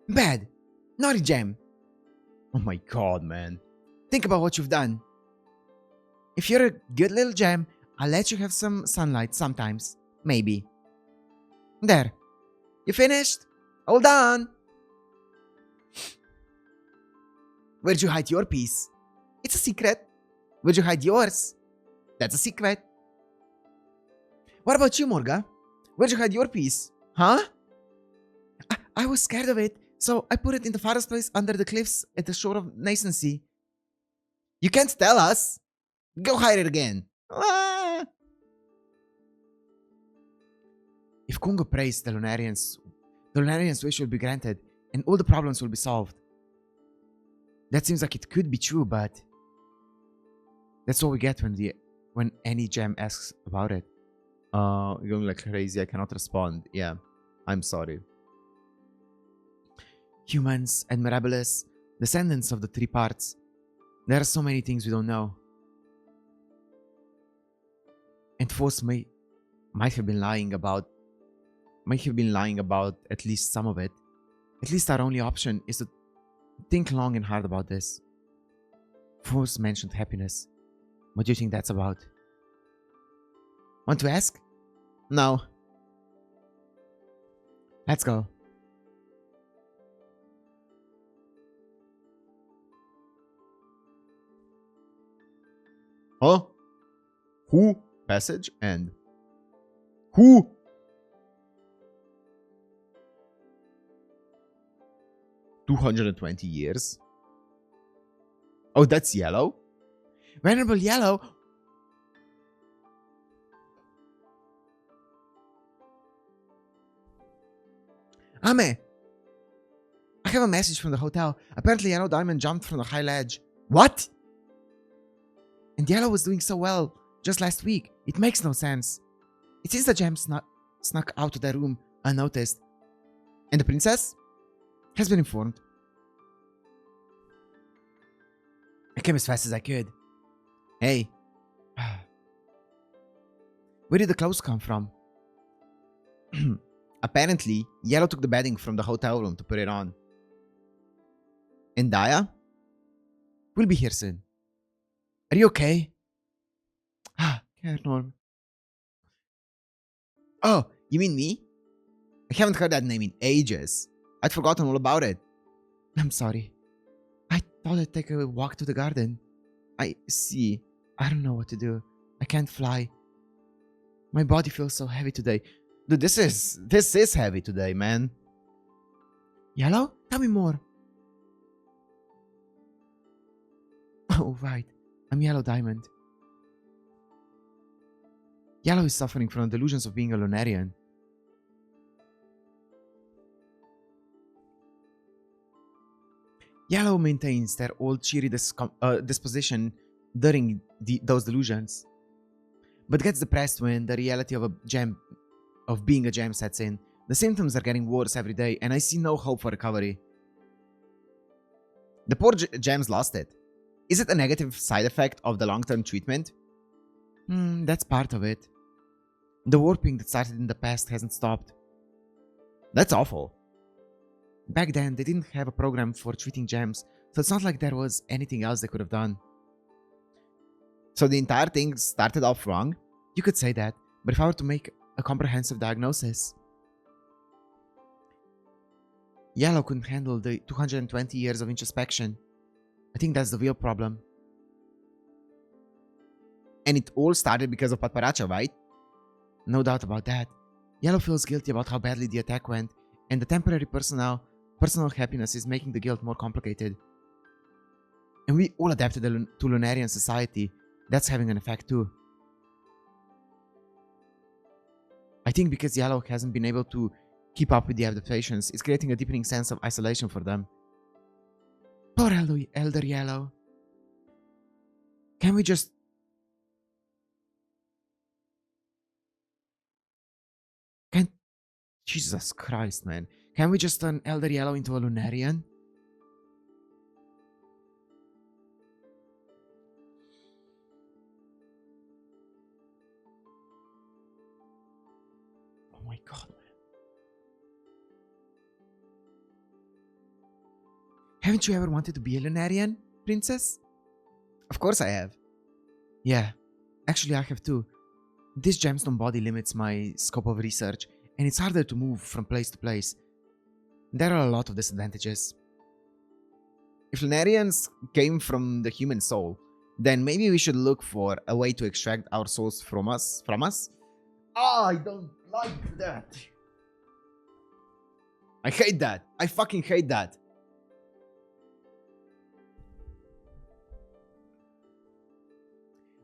Bad. Naughty gem. Oh my god, man. Think about what you've done. If you're a good little gem, I'll let you have some sunlight sometimes. Maybe. There. You finished? Hold on. Where'd you hide your piece? It's a secret. Where'd you hide yours? That's a secret. What about you, Morga? Where'd you hide your piece? Huh? I was scared of it, so I put it in the farthest place under the cliffs at the shore of Nascency. You can't tell us. Go hide it again. Ah. If Kungo prays, the Lunarian's wish will be granted, and all the problems will be solved. That seems like it could be true, but that's all we get when any gem asks about it. You're going like crazy. I cannot respond. Yeah, I'm sorry. Humans, Admirabiles, descendants of the three parts. There are so many things we don't know. And Force might have been lying about at least some of it. At least our only option is to think long and hard about this. Force mentioned happiness. What do you think that's about? Want to ask? No. Let's go. Huh? Who? Passage and who? $220 years. Oh, that's Yellow? Venerable Yellow? Ame! I have a message from the hotel. Apparently Yellow Diamond jumped from the high ledge. What? And Yellow was doing so well just last week. It makes no sense. It seems the gem snuck out of their room unnoticed. And the princess has been informed. I came as fast as I could. Hey. Where did the clothes come from? Apparently, Yellow took the bedding from the hotel room to put it on. And Daya? We'll be here soon. Are you okay? Norm. Oh, you mean me? I haven't heard that name in ages. I'd forgotten all about it. I'm sorry. I thought I'd take a walk to the garden. I see. I don't know what to do. I can't fly. My body feels so heavy today. Dude, this is heavy today, man. Yellow? Tell me more. Oh, right. I'm Yellow Diamond. Yellow is suffering from the delusions of being a Lunarian. Yellow maintains their old cheery disposition during those delusions, but gets depressed when the reality of being a gem sets in. The symptoms are getting worse every day, and I see no hope for recovery. The poor gems lost it. Is it a negative side effect of the long-term treatment? That's part of it. The warping that started in the past hasn't stopped. That's awful. Back then, they didn't have a program for treating gems, so it's not like there was anything else they could have done. So the entire thing started off wrong? You could say that, but if I were to make a comprehensive diagnosis, Yellow couldn't handle the 220 years of introspection. I think that's the real problem. And it all started because of Paparazzo, right? No doubt about that. Yellow feels guilty about how badly the attack went, and the temporary personal happiness is making the guilt more complicated. And we all adapted to Lunarian society. That's having an effect too. I think because Yellow hasn't been able to keep up with the adaptations, it's creating a deepening sense of isolation for them. Poor Elder Yellow. Can we just... Jesus Christ, man. Can we just turn Elder Yellow into a Lunarian? Oh my god, man. Haven't you ever wanted to be a Lunarian, princess? Of course I have. Yeah, actually I have too. This gemstone body limits my scope of research, and it's harder to move from place to place. There are a lot of disadvantages. If Lunarians came from the human soul, then maybe we should look for a way to extract our souls from us? Oh, I don't like that. I hate that. I fucking hate that.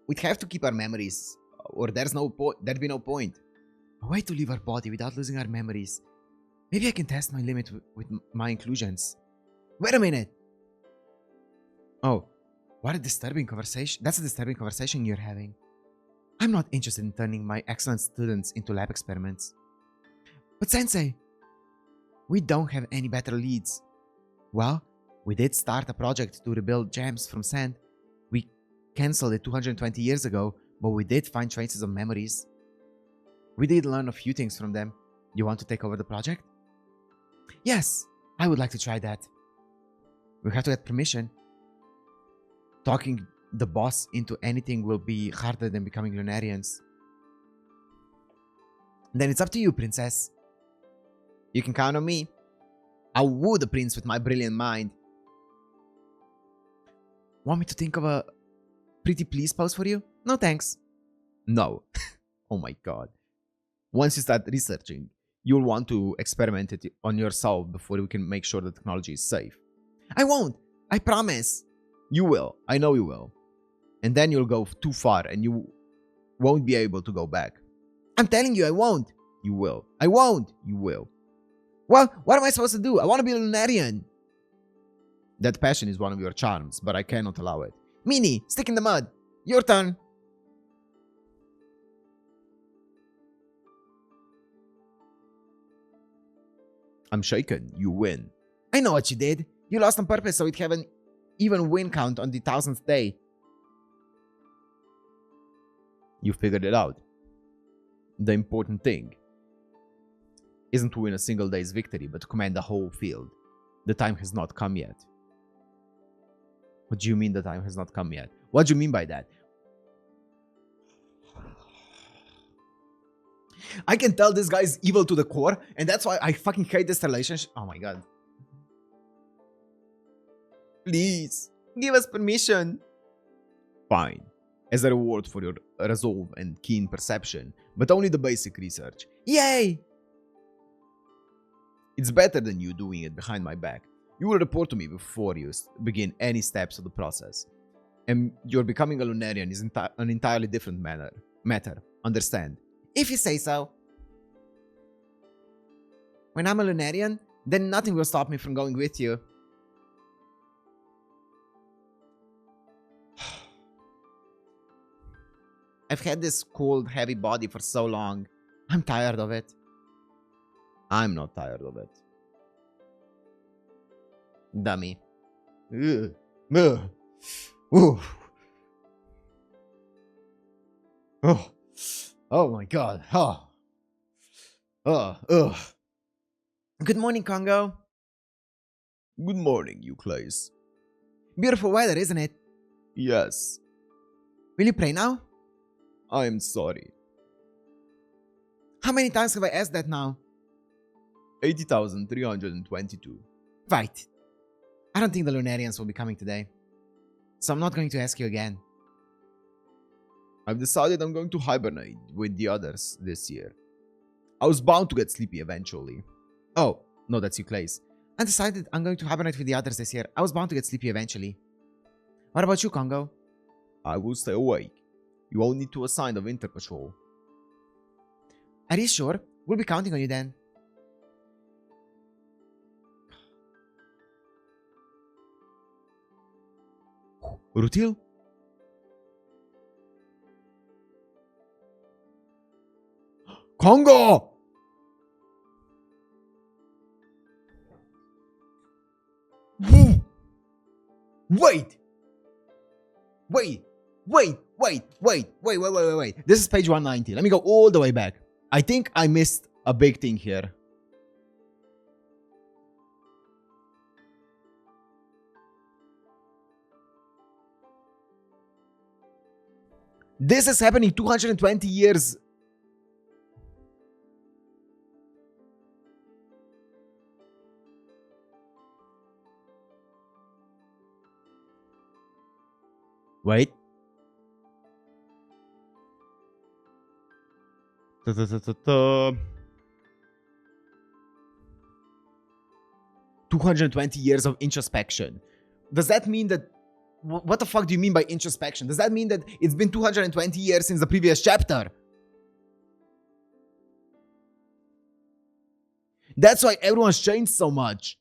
We'd have to keep our memories, or there'd be no point. A way to leave our body without losing our memories. Maybe I can test my limit with my inclusions. Wait a minute! Oh, what a disturbing conversation. That's a disturbing conversation you're having. I'm not interested in turning my excellent students into lab experiments. But Sensei, we don't have any better leads. Well, we did start a project to rebuild gems from sand. We cancelled it 220 years ago, but we did find traces of memories. We did learn a few things from them. You want to take over the project? Yes, I would like to try that. We have to get permission. Talking the boss into anything will be harder than becoming Lunarians. Then it's up to you, princess. You can count on me. I'll woo the prince with my brilliant mind. Want me to think of a pretty please pose for you? No thanks. No. Oh my god. Once you start researching, you'll want to experiment it on yourself before we can make sure the technology is safe. I won't. I promise. You will. I know you will. And then you'll go too far and you won't be able to go back. I'm telling you, I won't. You will. I won't. You will. Well, what am I supposed to do? I want to be a Lunarian. That passion is one of your charms, but I cannot allow it. Mini, stick in the mud. Your turn. I'm shaken. You win. I know what you did. You lost on purpose so we'd have an even win count on the 1000th day. You figured it out. The important thing isn't to win a single day's victory, but to command the whole field. The time has not come yet. What do you mean the time has not come yet? What do you mean by that? I can tell this guy's evil to the core, and that's why I fucking hate this relationship. Oh my god. Please, give us permission. Fine. As a reward for your resolve and keen perception, but only the basic research. Yay! It's better than you doing it behind my back. You will report to me before you begin any steps of the process. And your becoming a Lunarian is an entirely different matter. Understand? If you say so. When I'm a Lunarian, then nothing will stop me from going with you. I've had this cold, heavy body for so long. I'm tired of it. I'm not tired of it. Dummy. Ugh. Ugh. Ooh. Oh. Oh my god. Oh. Oh. Ugh. Good morning, Congo. Good morning, Euclid. Beautiful weather, isn't it? Yes, Will you pray now? I am sorry. How many times have I asked that now? 80,322. Right. I don't think the Lunarians will be coming today. So I'm not going to ask you again. I've decided I'm going to hibernate with the others this year. I was bound to get sleepy eventually. Oh, no, that's Euclid. I decided I'm going to hibernate with the others this year. I was bound to get sleepy eventually. What about you, Congo? I will stay awake. You won't need to assign the winter patrol. Are you sure? We'll be counting on you then. Rutil? Congo! Wait! Wait. This is page 190. Let me go all the way back. I think I missed a big thing here. This is happening 220 years. Wait. 220 years of introspection. Does that mean that... What the fuck do you mean by introspection? Does that mean that it's been 220 years since the previous chapter? That's why everyone's changed so much.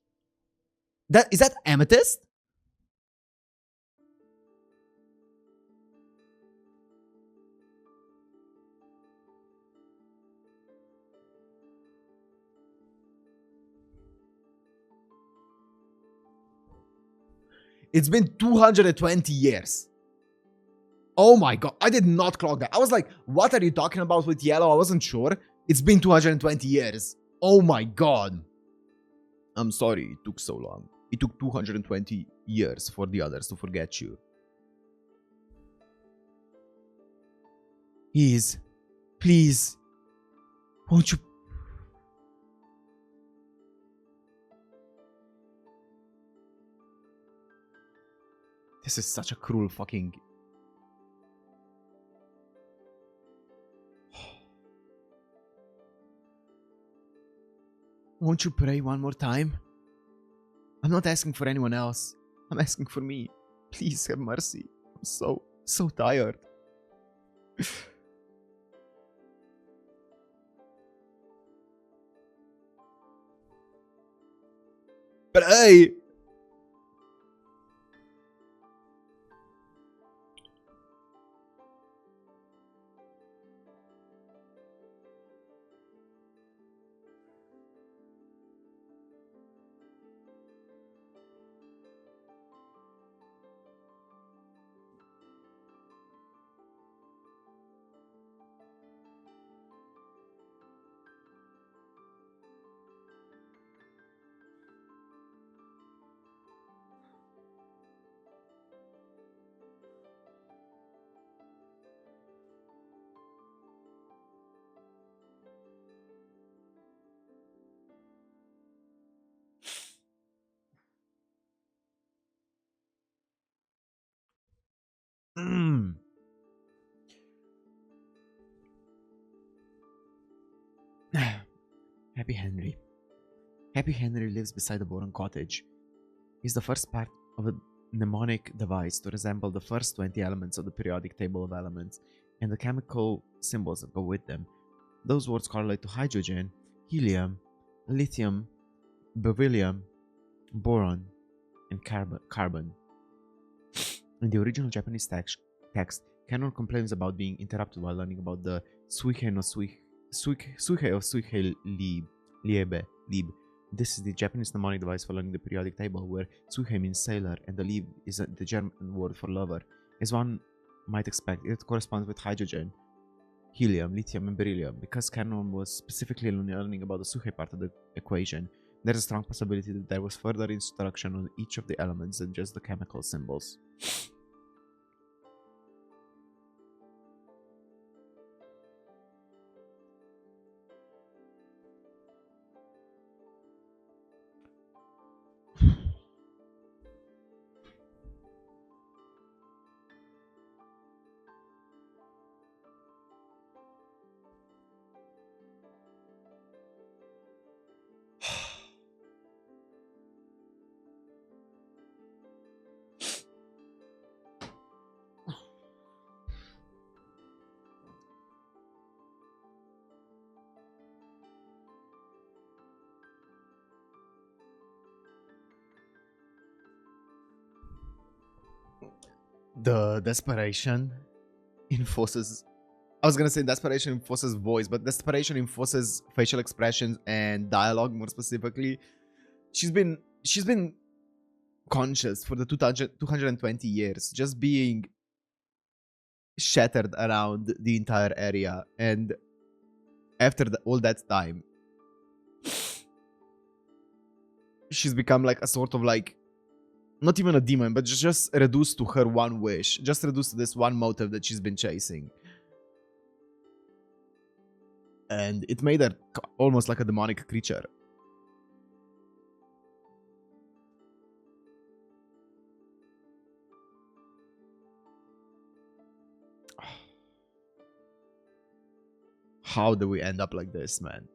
Is that Amethyst? It's been 220 years. Oh my god, I did not clock that. I was like, what are you talking about with yellow? I wasn't sure. It's been 220 years. Oh my god. I'm sorry it took so long. It took 220 years for the others to forget you. Please, won't you... This is such a cruel fucking... Won't you pray one more time? I'm not asking for anyone else. I'm asking for me. Please have mercy. I'm so tired. Pray! Happy Henry. Happy Henry lives beside the Boron cottage. He's the first part of a mnemonic device to resemble the first 20 elements of the periodic table of elements and the chemical symbols that go with them. Those words correlate to hydrogen, helium, lithium, beryllium, boron, and carbon. In the original Japanese text, Canon complains about being interrupted while learning about the Suihei of Suihei Liebe. This is the Japanese mnemonic device for learning the periodic table, where Suihei means sailor and the Lieb is the German word for lover. As one might expect, it corresponds with hydrogen, helium, lithium, and beryllium. Because Canon was specifically learning about the Suihei part of the equation, There's a strong possibility that there was further instruction on each of the elements than just the chemical symbols. The desperation enforces. I was gonna say desperation enforces voice, but desperation enforces facial expressions and dialogue more specifically. She's been conscious for the 220 years, just being shattered around the entire area, and after all that time, she's become like a sort of like, not even a demon, but just reduced to her one wish, just reduced to this one motive that she's been chasing. And it made her almost like a demonic creature. How did we end up like this, man?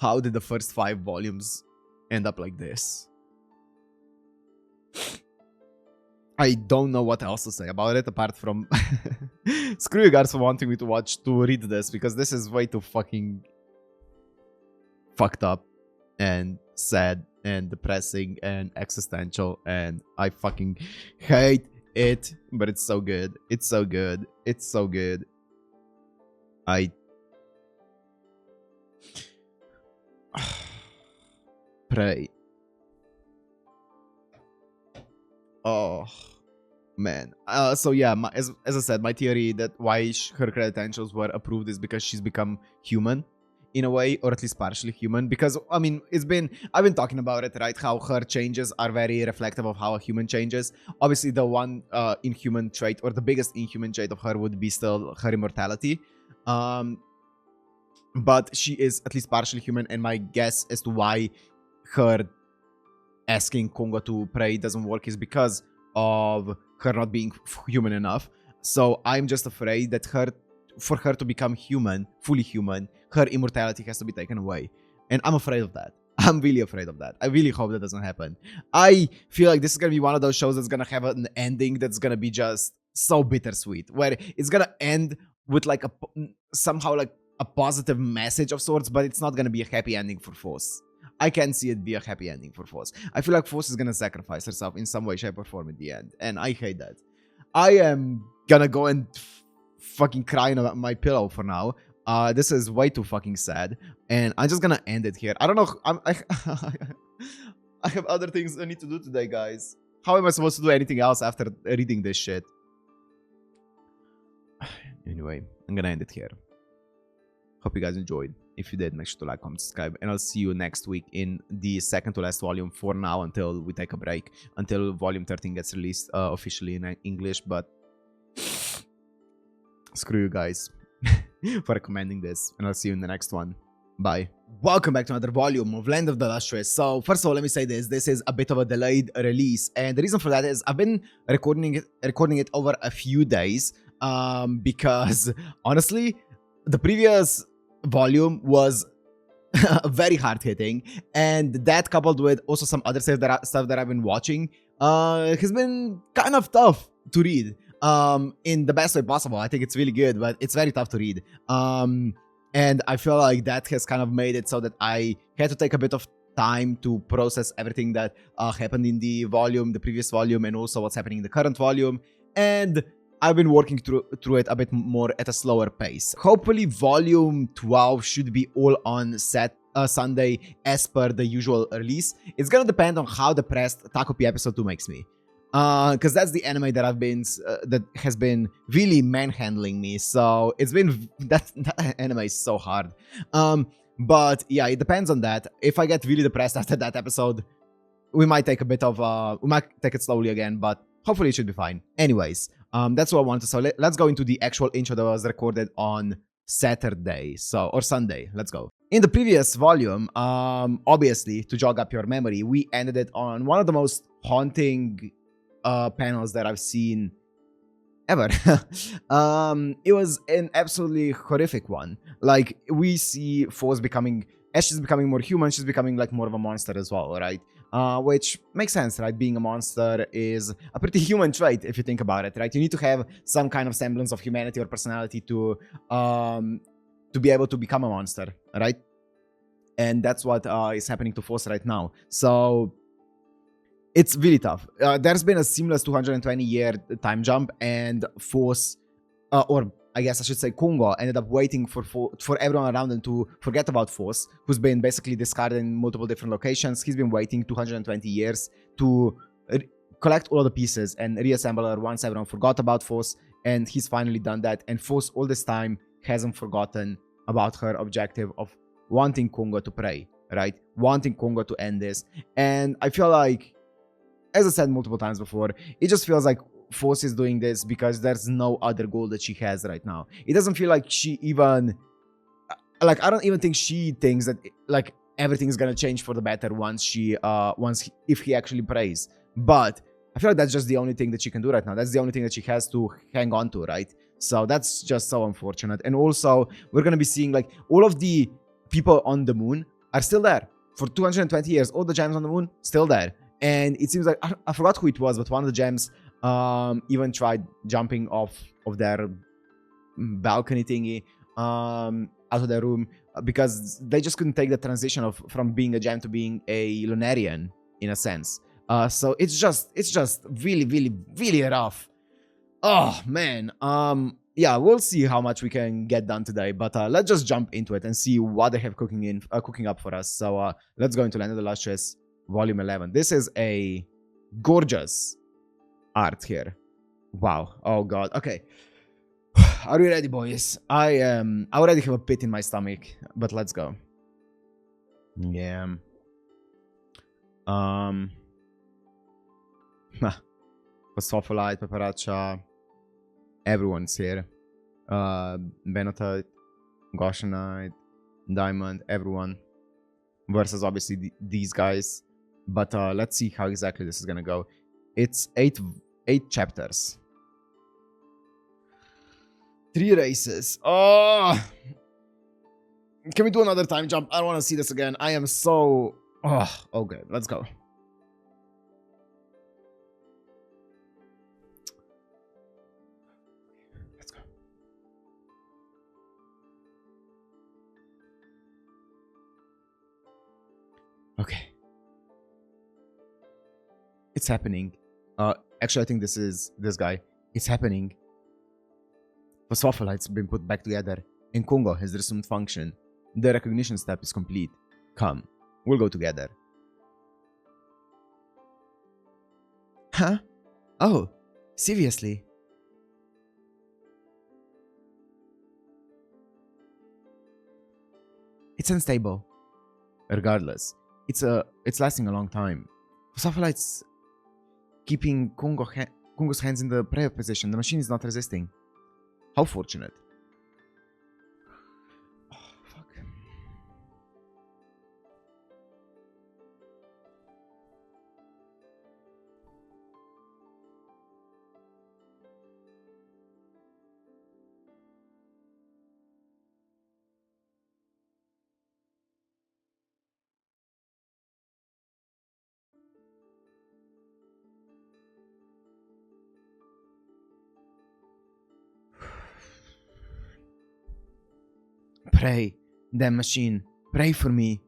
How did the first 5 volumes end up like this? I don't know what else to say about it apart from screw you guys for wanting me to read this, because this is way too fucking fucked up and sad and depressing and existential, and I fucking hate it, but it's so good. It's so good. It's so good. Pray. Oh man. So yeah, as I said, my theory that why her credentials were approved is because she's become human in a way, or at least partially human. Because I mean, I've been talking about it, right? How her changes are very reflective of how a human changes. Obviously, the one inhuman trait, or the biggest inhuman trait of her, would be still her immortality. But she is at least partially human, and my guess as to why her asking Kongo to pray doesn't work is because of her not being human enough. So I'm just afraid that for her to become human, fully human, her immortality has to be taken away. And I'm afraid of that. I'm really afraid of that. I really hope that doesn't happen. I feel like this is going to be one of those shows that's going to have an ending that's going to be just so bittersweet, where it's going to end with like somehow like a positive message of sorts, but it's not going to be a happy ending for Force. I can't see it be a happy ending for Force. I feel like Force is gonna sacrifice herself in some way, shape, or form in the end, and I hate that. I am gonna go and fucking cry on my pillow for now. This is way too fucking sad, and I'm just gonna end it here. I don't know. I have other things I need to do today, guys. How am I supposed to do anything else after reading this shit? Anyway, I'm gonna end it here. Hope you guys enjoyed. If you did, make sure to like, comment, subscribe, and I'll see you next week in the second to last volume for now, until we take a break, until volume 13 gets released officially in English. But screw you guys for recommending this, and I'll see you in the next one. Bye. Welcome back to another volume of Land of the Lustrous. So first of all, let me say this is a bit of a delayed release, and the reason for that is I've been recording it over a few days, because honestly, the previous volume was very hard hitting, and that coupled with also some other stuff that I've been watching has been kind of tough to read in the best way possible. I think it's really good, but it's very tough to read, and I feel like that has kind of made it so that I had to take a bit of time to process everything that happened in the previous volume, and also what's happening in the current volume, and I've been working through it a bit more at a slower pace. Hopefully, volume 12 should be all on Sunday as per the usual release. It's gonna depend on how depressed Taco P episode 2 makes me, because that's the anime that that has been really manhandling me. So it's been that anime is so hard. But yeah, it depends on that. If I get really depressed after that episode, we might take a bit of we might take it slowly again, but hopefully it should be fine. Anyways, that's what I wanted. So let's go into the actual intro that was recorded on Saturday, or Sunday. Let's go. In the previous volume, obviously to jog up your memory, we ended it on one of the most haunting panels that I've seen ever. It was an absolutely horrific one. Like, we see Force becoming, as she's becoming more human, she's becoming like more of a monster as well, right? Which makes sense, right? Being a monster is a pretty human trait if you think about it, right? You need to have some kind of semblance of humanity or personality to be able to become a monster, right? And that's what is happening to Force right now. So it's really tough. There's been a seamless 220-year time jump, and Force, or I guess I should say Kungo, ended up waiting for everyone around him to forget about Force, who's been basically discarded in multiple different locations. He's been waiting 220 years to collect all the pieces and reassemble her once everyone forgot about Force, and he's finally done that. And Force all this time hasn't forgotten about her objective of wanting Kungo to pray, right? Wanting Kungo to end this. And I feel like, as I said multiple times before, it just feels like Force is doing this because there's no other goal that she has right now. It doesn't feel like she even, like, I don't even think she thinks that like everything is gonna change for the better if he actually prays. But I feel like that's just the only thing that she can do right now. That's the only thing that she has to hang on to, right? So that's just so unfortunate. And also, we're gonna be seeing like all of the people on the moon are still there for 220 years. All the gems on the moon still there. And it seems like, I forgot who it was, but one of the gems even tried jumping off of their balcony thingy out of their room because they just couldn't take the transition from being a gem to being a Lunarian, in a sense. So it's just really, really, really rough. Oh man. Yeah, we'll see how much we can get done today, but let's just jump into it and see what they have cooking up for us. So let's go into Land of the Lustrous Volume 11. This is a gorgeous art here. Wow. Oh god. Okay. Are we ready, boys? I already have a pit in my stomach, but let's go. Yeah. Phosphophyllite, Paparaccia, everyone's here. Benotite, Goshenite, Diamond, everyone. Versus obviously these guys. But let's see how exactly this is gonna go. It's eight chapters. 3 races. Oh! Can we do another time jump? I don't want to see this again. I am so... Oh, okay. Let's go. Let's go. Okay. It's happening. Actually, I think this is this guy. It's happening. Phosphophyllite's been put back together, and Kungo has resumed function. The recognition step is complete. Come, we'll go together. Huh? Oh, seriously? It's unstable. Regardless, it's lasting a long time. Phosphophyllite's keeping Kungo's hands in the prayer position. The machine is not resisting. How fortunate. Oh, fuck. Pray, damn machine. Pray for me.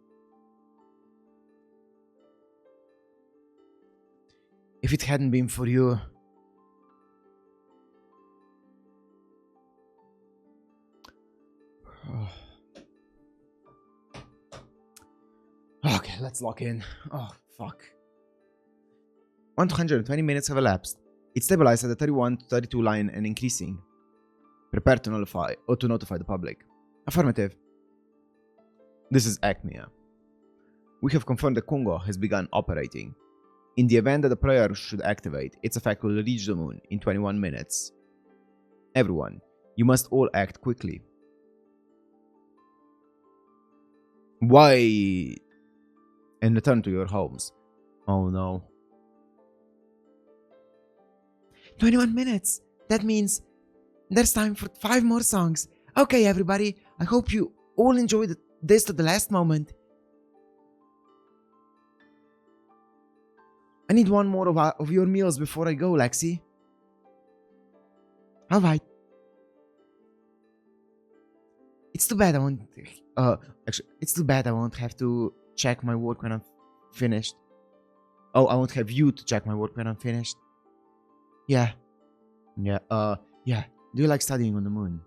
If it hadn't been for you... Oh. Okay, let's lock in. Oh, fuck. 120 minutes have elapsed. It stabilized at the 31 to 32 line and increasing. Prepare to notify the public. Affirmative. This is Acmea. We have confirmed that Kongo has begun operating. In the event that the prayer should activate, its effect will reach the moon in 21 minutes. Everyone, you must all act quickly. Why? And return to your homes. Oh no. 21 minutes. That means there's time for 5 more songs. Okay, everybody. I hope you all enjoyed this to the last moment. I need one more of your meals before I go, Lexi. Alright. It's too bad I won't... actually, it's too bad I won't have to check my work when I'm finished. Oh, I won't have you to check my work when I'm finished. Yeah. Yeah, yeah. Do you like studying on the moon?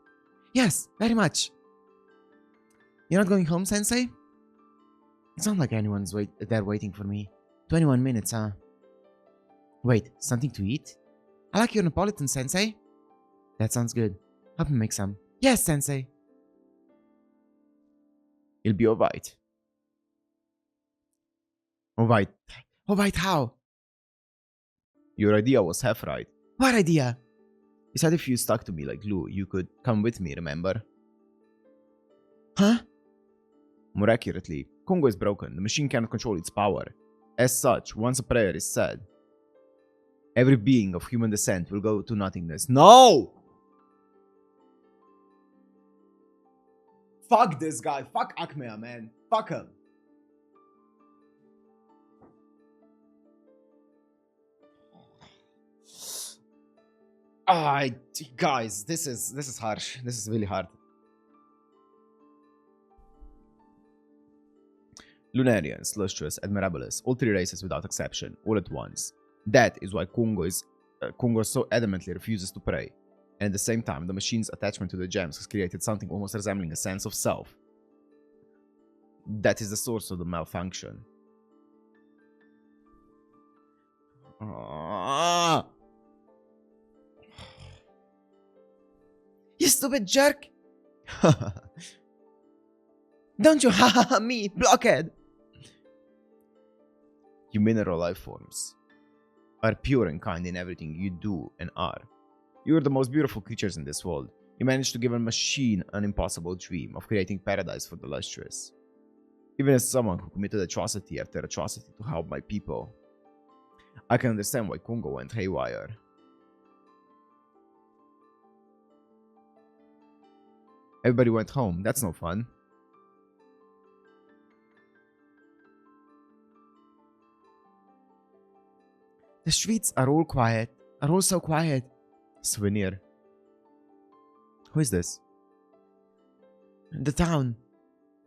Yes, very much. You're not going home, Sensei? It's not like anyone's there waiting for me. 21 minutes, huh? Wait, something to eat? I like your Napolitan, Sensei. That sounds good. Help me make some. Yes, Sensei. It'll be alright. Alright. Alright, how? Your idea was half right. What idea? You said if you stuck to me like glue, you could come with me, remember? Huh? More accurately, Kongo is broken. The machine cannot control its power. As such, once a prayer is said, every being of human descent will go to nothingness. No! Fuck this guy. Fuck Acmea, man. Fuck him. Guys, this is harsh. This is really hard. Lunarians, Lustrous, Admirabilis, all 3 races without exception, all at once. That is why Kongo so adamantly refuses to pray. And at the same time, the machine's attachment to the gems has created something almost resembling a sense of self. That is the source of the malfunction. You stupid jerk! Don't you ha me, blockhead! You mineral life forms are pure and kind in everything you do and are. You are the most beautiful creatures in this world. You managed to give a machine an impossible dream of creating paradise for the Lustrous. Even as someone who committed atrocity after atrocity to help my people, I can understand why Kongo went haywire. Everybody went home. That's no fun. The streets are all quiet. Are all so quiet. Souvenir. Who is this? The town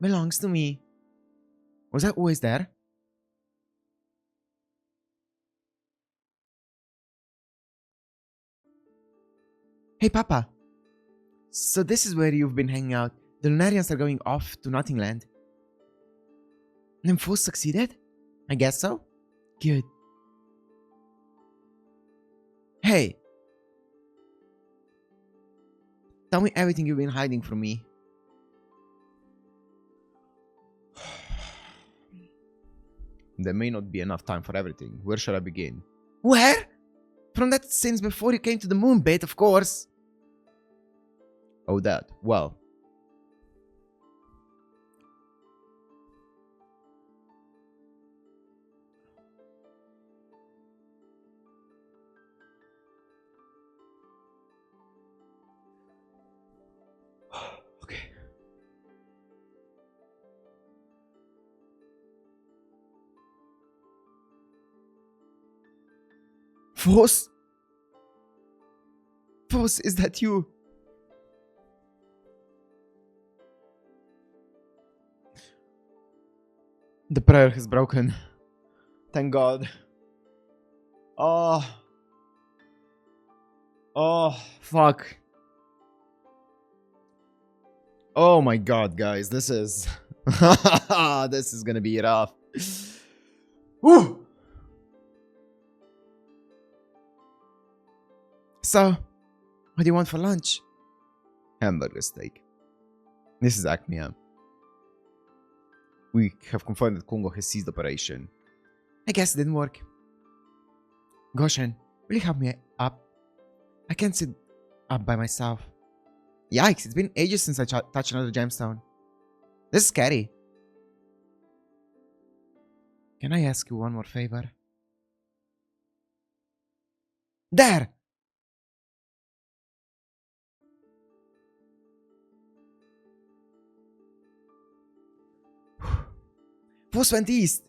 belongs to me. Was that always there? Hey, Papa. So this is where you've been hanging out. The Lunarians are going off to Nottingland. Nymphos succeeded? I guess so. Good. Hey. Tell me everything you've been hiding from me. There may not be enough time for everything. Where shall I begin? Where? From that since before you came to the moon bit, of course. Oh, that. Well. Okay. Vos? Vos, is that you? The prayer has broken. Thank God. Oh. Oh, fuck. Oh my God, guys. This is... this is gonna be rough. Woo! So, what do you want for lunch? Hamburger steak. This is Acmea. We have confirmed that Kongo has ceased operation. I guess it didn't work. Goshen, will you help me up? I can't sit up by myself. Yikes, it's been ages since I touched another gemstone. This is scary. Can I ask you one more favor? There! Force went east.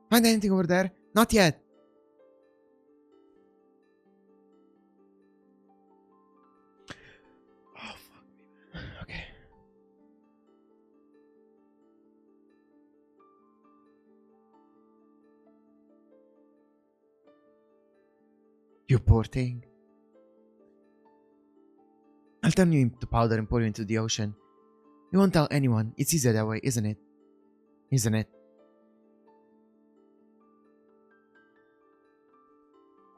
Find anything over there? Not yet. Oh, fuck me. Okay. You poor thing. I'll turn you into powder and pour you into the ocean. You won't tell anyone. It's easier that way, isn't it? Isn't it?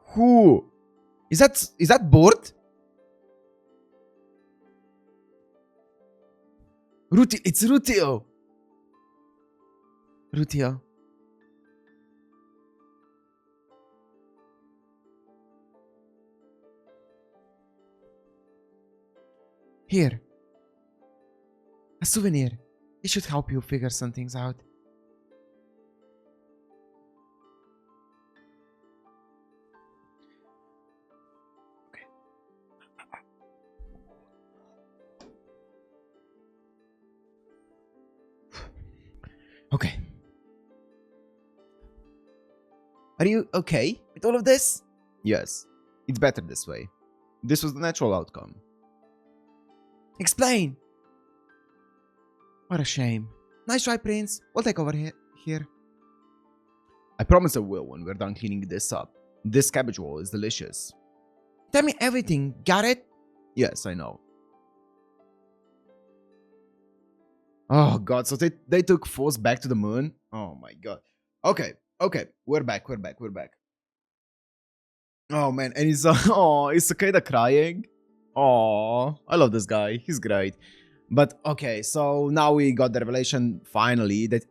Who? Is that Bort? It's Rutio. Rutio. Here. A souvenir. It should help you figure some things out. Okay. Okay. Are you okay with all of this? Yes, it's better this way. This was the natural outcome. Explain! What a shame. Nice try, Prince. We'll take over here. I promise I will when we're done cleaning this up. This cabbage roll is delicious. Tell me everything. Got it? Yes, I know. Oh god, so they took Force back to the moon? Oh my god. Okay, we're back. Oh man, and he's is Cicada crying? Oh, I love this guy. He's great. But okay, so now we got the revelation finally that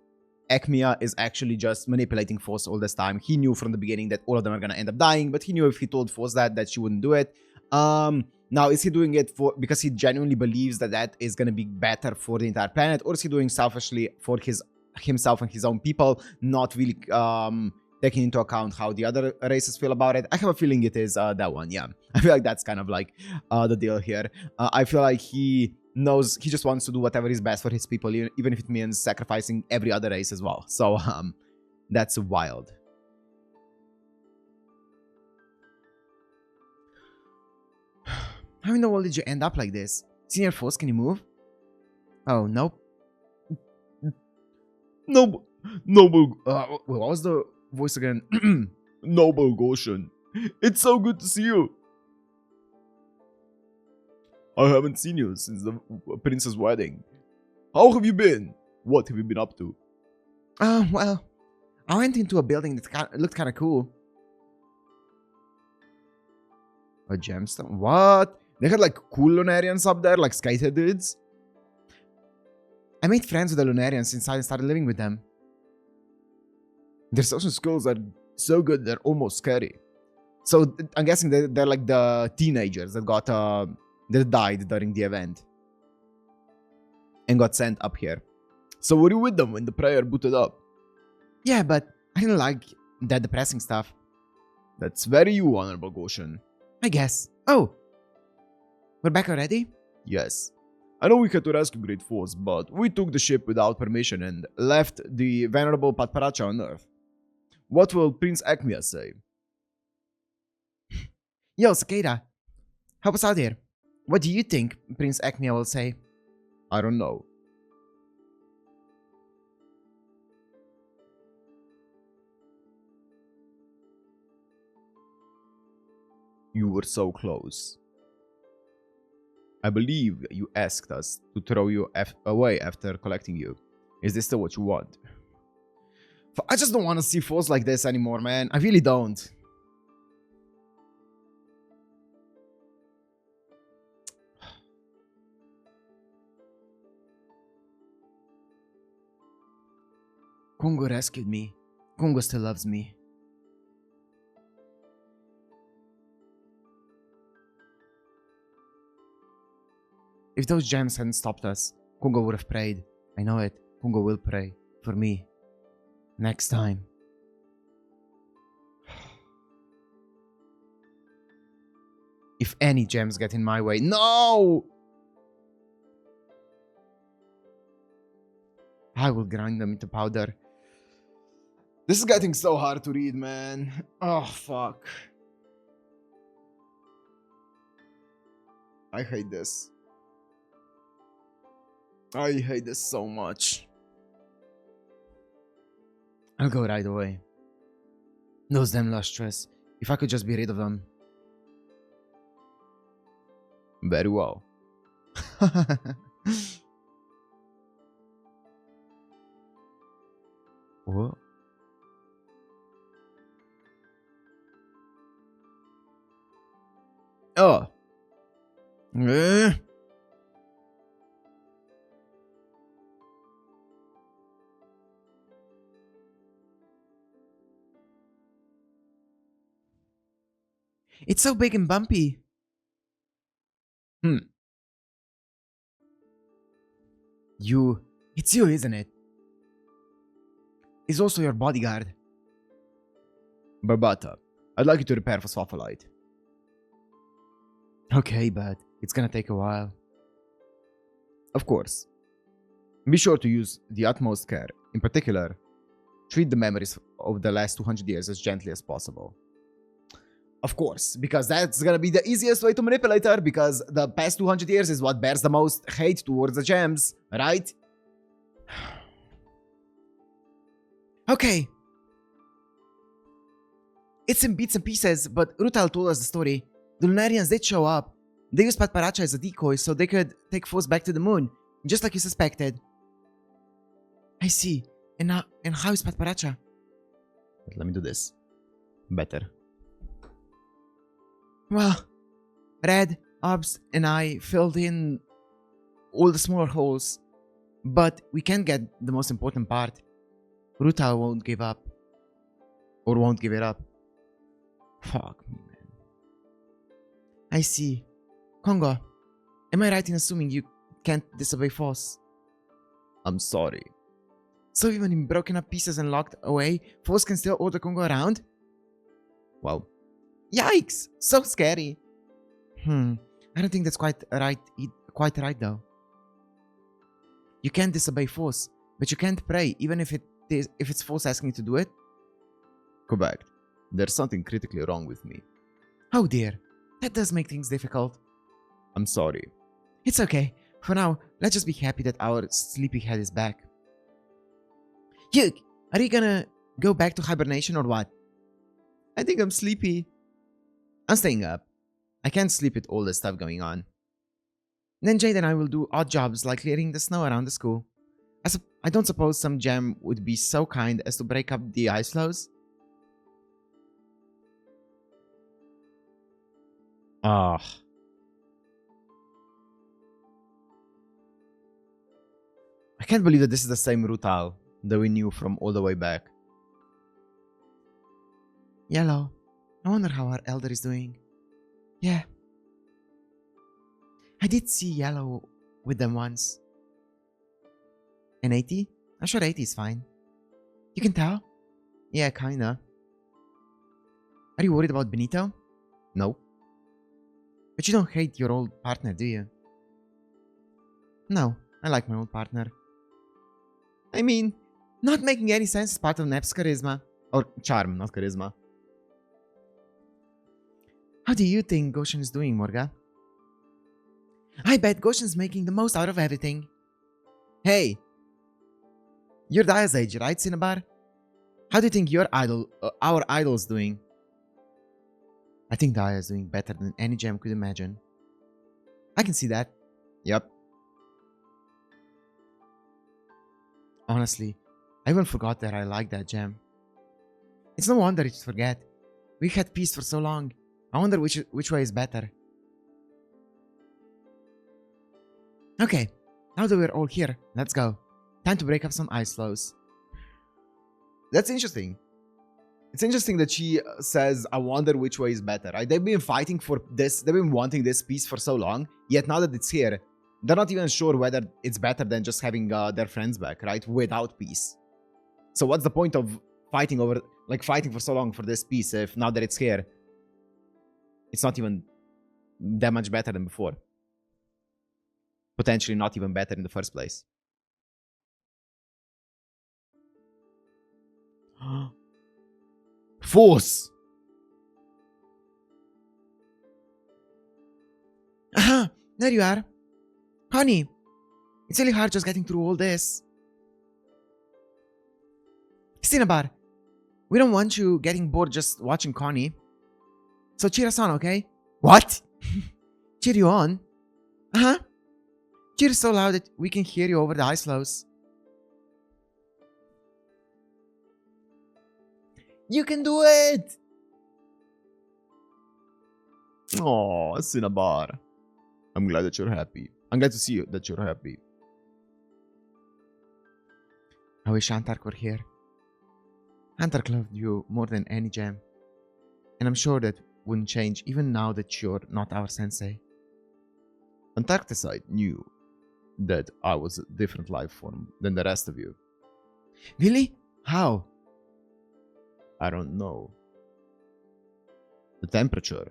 Ekmia is actually just manipulating Force all this time. He knew from the beginning that all of them are gonna end up dying, but he knew if he told Force that she wouldn't do it. Now is he doing it because he genuinely believes that is gonna be better for the entire planet, or is he doing selfishly for himself and his own people, not really taking into account how the other races feel about it? I have a feeling it is that one, yeah. I feel like that's kind of like the deal here. I feel like he knows he just wants to do whatever is best for his people, even if it means sacrificing every other race as well. So that's wild. How in the world did you end up like this? Senior Force, can you move? Oh, nope. Noble. What was the voice again? Noble Goshen. It's so good to see you. I haven't seen you since the prince's wedding. How have you been? What have you been up to? Well, I went into a building that looked kind of cool. A gemstone? What? They had like cool Lunarians up there, like skater dudes? I made friends with the Lunarians inside and started living with them. Their social skills are so good, they're almost scary. So I'm guessing they're like the teenagers that got that died during the event and got sent up here. So were you with them when the prayer booted up? Yeah, but I didn't like that depressing stuff. That's very you, Honorable Goshen. I guess. Oh, we're back already? Yes. I know we had to rescue Great Force, but we took the ship without permission and left the venerable Patparacha on Earth. What will Prince Ekmia say? Yo, Cicada, help us out here. What do you think Prince Ekmia will say? I don't know. You were so close. I believe you asked us to throw you away after collecting you. Is this still what you want? I just don't want to see Force like this anymore, man. I really don't. Kongo rescued me. Kongo still loves me. If those gems hadn't stopped us, Kongo would have prayed. I know it. Kongo will pray. For me. Next time. If any gems get in my way. No! I will grind them into powder. This is getting so hard to read, man. Oh, fuck. I hate this. I hate this so much. I'll go right away. Those damn Lustrous. If I could just be rid of them. Very well. What? Oh. It's so big and bumpy. It's you, isn't it? It's also your bodyguard. Barbata, I'd like you to repair for Swaffleite. Okay, but it's gonna take a while. Of course. Be sure to use the utmost care. In particular, treat the memories of the last 200 years as gently as possible. Of course, because that's gonna be the easiest way to manipulate her, because the past 200 years is what bears the most hate towards the gems, right? Okay. It's in bits and pieces, but Rutal told us the story. The Lunarians did show up. They used Patparacha as a decoy so they could take force back to the moon, just like you suspected. I see. And how is Patparacha? Let me do this. Better. Well, Red, Obs, and I filled in all the smaller holes, but we can't get the most important part. Rutal won't give up. Or won't give it up. Fuck me, man. I see. Kongo, am I right in assuming you can't disobey force? I'm sorry. So even in broken up pieces and locked away, force can still order Kongo around? Well, yikes! So scary. I don't think that's quite right though. You can't disobey force, but you can't pray even if it's force asking you to do it? Correct. There's something critically wrong with me. Oh dear. That does make things difficult. I'm sorry. It's okay. For now, let's just be happy that our sleepyhead is back. Yuk, are you gonna go back to hibernation or what? I think I'm sleepy. I'm staying up. I can't sleep with all this stuff going on. Then Jade and I will do odd jobs like clearing the snow around the school. I don't suppose some gem would be so kind as to break up the ice floes? Ah. I can't believe that this is the same Rutal that we knew from all the way back. Yellow. I wonder how our elder is doing. Yeah. I did see Yellow with them once. And 80? I'm sure 80 is fine. You can tell? Yeah, kinda. Are you worried about Benito? No. But you don't hate your old partner, do you? No, I like my old partner. I mean, not making any sense is part of Nep's charisma. Or charm, not charisma. How do you think Goshen is doing, Morga? I bet Goshen's making the most out of everything. Hey! You're Daya's age, right, Cinnabar? How do you think our idol's doing? I think Daya is doing better than any gem could imagine. I can see that. Yup. Honestly, I even forgot that I liked that gem. It's no wonder you forget. We had peace for so long. I wonder which way is better. Okay, now that we're all here, let's go. Time to break up some ice floes. That's interesting. It's interesting that she says, I wonder which way is better, right? They've been fighting for this, they've been wanting this peace for so long, yet now that it's here, they're not even sure whether it's better than just having their friends back, right? Without peace. So what's the point of fighting for so long for this peace if now that it's here, it's not even that much better than before? Potentially not even better in the first place. Force! Aha! There you are. Honey, it's really hard just getting through all this. Cinnabar, we don't want you getting bored just watching Connie. So cheer us on, okay? What? Cheer you on? Uh-huh. Cheer so loud that we can hear you over the ice floes. You can do it! Oh, Cinnabar. I'm glad that you're happy. I'm glad to see you that you're happy. I wish Antark were here. Antark loved you more than any gem. And I'm sure that wouldn't change even now that you're not our sensei. Antarcticide knew that I was a different life form than the rest of you. Really? How? I don't know. The temperature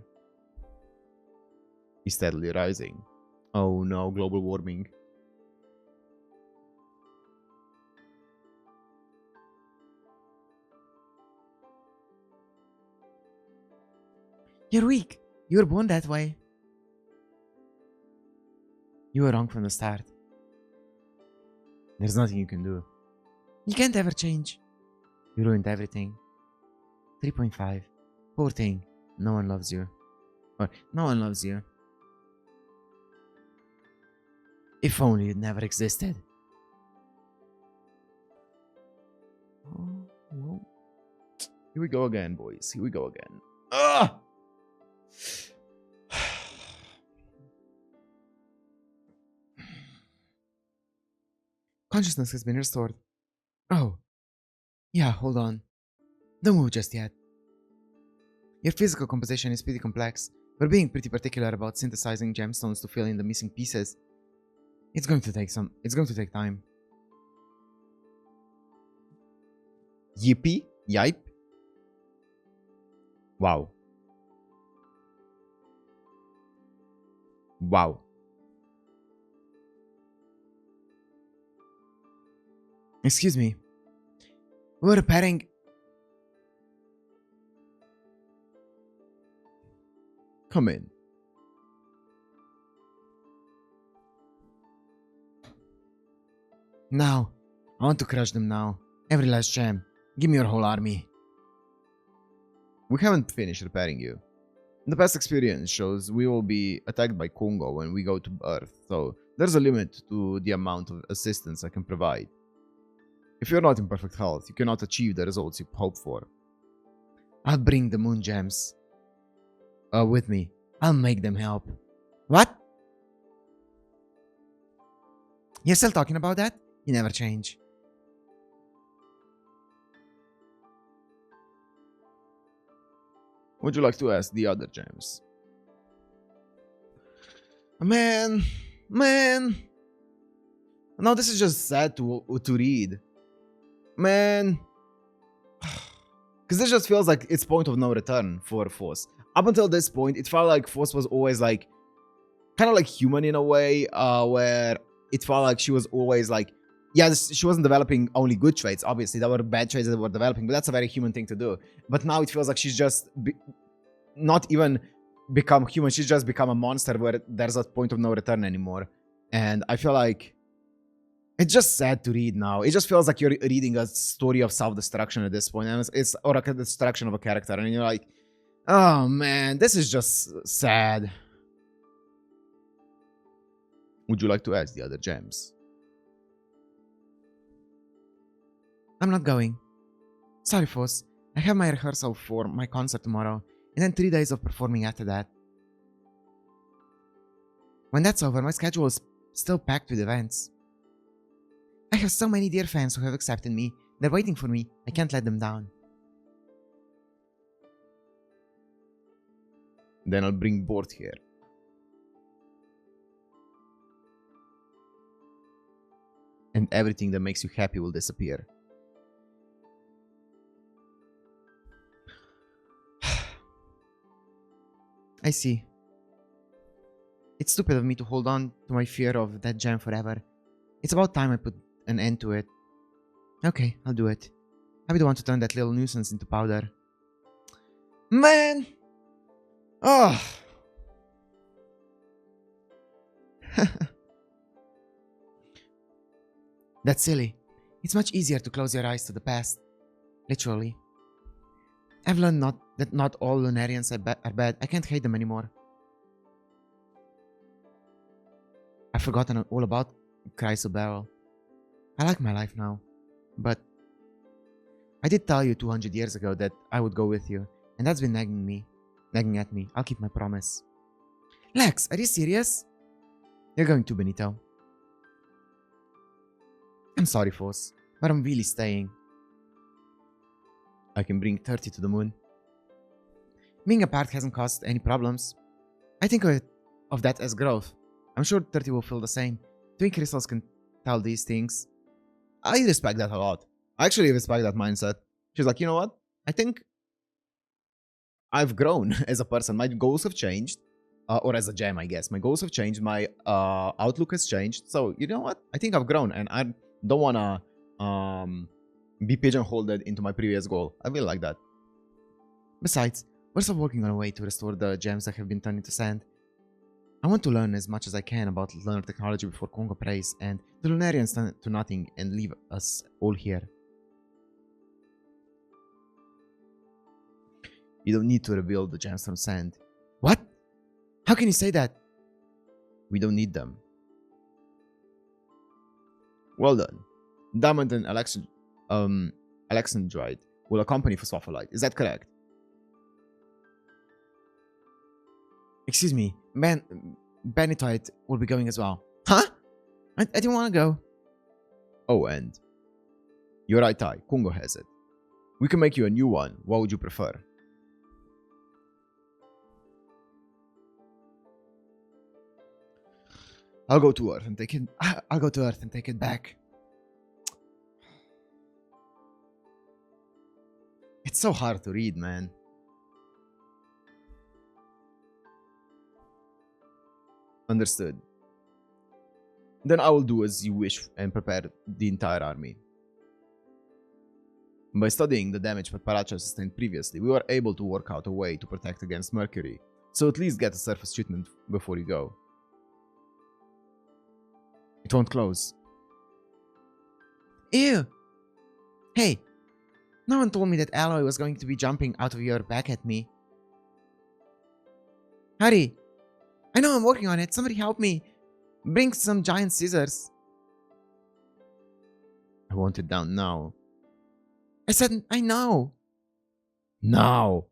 is steadily rising. Oh no, global warming. You're weak. You were born that way. You were wrong from the start. There's nothing you can do. You can't ever change. You ruined everything. 3.5. Poor thing. No one loves you. Or, no one loves you. If only it never existed. Oh, whoa. Here we go again, boys. Here we go again. Ugh! Consciousness has been restored. Oh. Yeah, hold on. Don't move just yet. Your physical composition is pretty complex. We're being pretty particular about synthesizing gemstones to fill in the missing pieces. It's going to take time. Yippee? Yipe? Wow. Wow. Excuse me. We're repairing... Come in. Now. I want to crush them now. Every last gem. Give me your whole army. We haven't finished repairing you. The past experience shows we will be attacked by Congo when we go to Earth, so there's a limit to the amount of assistance I can provide. If you're not in perfect health, you cannot achieve the results you hope for. I'll bring the moon gems with me. I'll make them help. What? You're still talking about that? You never change. Would you like to ask the other gems? Man. No, this is just sad to read. Man. Because this just feels like it's point of no return for Force. Up until this point, it felt like Force was always like, kind of like human in a way, where it felt like she was always like, yeah, she wasn't developing only good traits, obviously, there were bad traits that were developing, but that's a very human thing to do. But now it feels like she's just not even become human, she's just become a monster where there's a point of no return anymore. And I feel like it's just sad to read now. It just feels like you're reading a story of self-destruction at this point, and it's or like a destruction of a character, and you're like, oh man, this is just sad. Would you like to ask the other gems? I'm not going. Sorry, Foss. I have my rehearsal for my concert tomorrow, and then 3 days of performing after that. When that's over, my schedule is still packed with events. I have so many dear fans who have accepted me, They're waiting for me. I can't let them down. Then I'll bring Bort here. And everything that makes you happy will disappear. I see. It's stupid of me to hold on to my fear of that gem forever. It's about time I put an end to it. Okay, I'll do it. I'll be the one to turn that little nuisance into powder. Man! Oh! That's silly. It's much easier to close your eyes to the past. Literally. I've learned that not all Lunarians are bad. I can't hate them anymore. I've forgotten all about Chrysoberyl. I like my life now. But I did tell you 200 years ago that I would go with you, and that's been nagging at me. I'll keep my promise. Lex, are you serious? You're going to, Benito. I'm sorry, Foss, but I'm really staying. I can bring 30 to the moon. Being apart hasn't caused any problems. I think of that as growth. I'm sure 30 will feel the same. Twin crystals can tell these things. I respect that a lot. I actually respect that mindset. She's like, you know what? I think I've grown as a person. My goals have changed. Or as a gem, I guess. My goals have changed. My outlook has changed. So, you know what? I think I've grown. And I don't want to be pigeonholed into my previous goal. I really like that. Besides, we're still working on a way to restore the gems that have been turned into sand. I want to learn as much as I can about lunar technology before Congo prays and the Lunarians turn to nothing and leave us all here. You don't need to rebuild the gems from sand. What? How can you say that? We don't need them. Well done. Diamond and Alexandrite will accompany Phospholite. Is that correct? Excuse me, Benitoite will be going as well. Huh? I didn't want to go. Oh, and your right eye, Congo has it. We can make you a new one. What would you prefer? I'll go to Earth and take it. I'll go to Earth and take it back. It's so hard to read, man. Understood. Then I will do as you wish and prepare the entire army. By studying the damage Patparacha sustained previously, we were able to work out a way to protect against Mercury, so at least get a surface treatment before you go. It won't close. Ew! Hey! No one told me that Alloy was going to be jumping out of your back at me. Hurry! I know I'm working on it. Somebody help me. Bring some giant scissors. I want it down now. I said, I know. Now!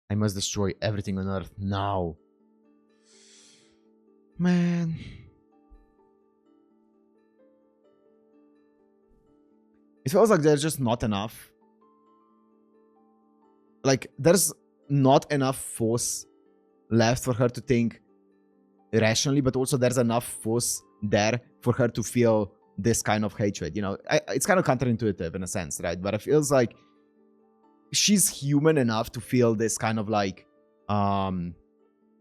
I must destroy everything on Earth now. Man. It feels like there's just not enough. Like, there's not enough force left for her to think rationally, but also there's enough force there for her to feel this kind of hatred, you know? It's kind of counterintuitive in a sense, right? But it feels like she's human enough to feel this kind of like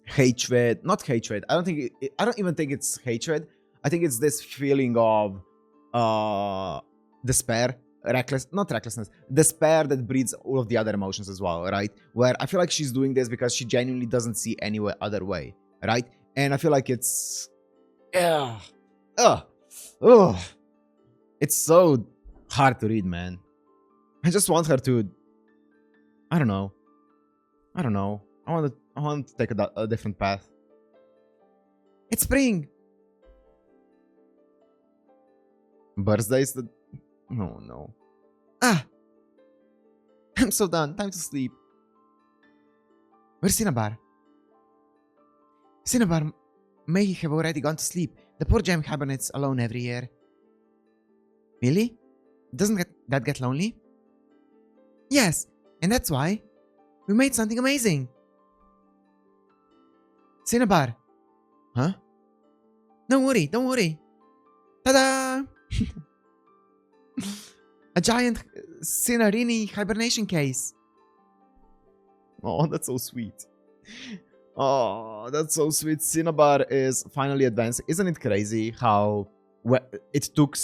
hatred. Not hatred. I don't even think it's hatred. I think it's this feeling of despair, not recklessness, despair that breeds all of the other emotions as well, right? Where I feel like she's doing this because she genuinely doesn't see any other way, right? And I feel like it's it's so hard to read, man. I just want her to, I don't know. I want to take a different path. It's spring. Birthdays that... Oh, no. Ah! I'm so done. Time to sleep. Where's Cinnabar? Cinnabar may have already gone to sleep. The poor gem hibernates alone every year. Really? Doesn't that get lonely? Yes, and that's why we made something amazing. Cinnabar. Huh? Don't worry, don't worry. Ta-da! A giant Cinnarini hibernation case. Oh, that's so sweet. Oh, that's so sweet. Cinnabar is finally advancing. Isn't it crazy how it took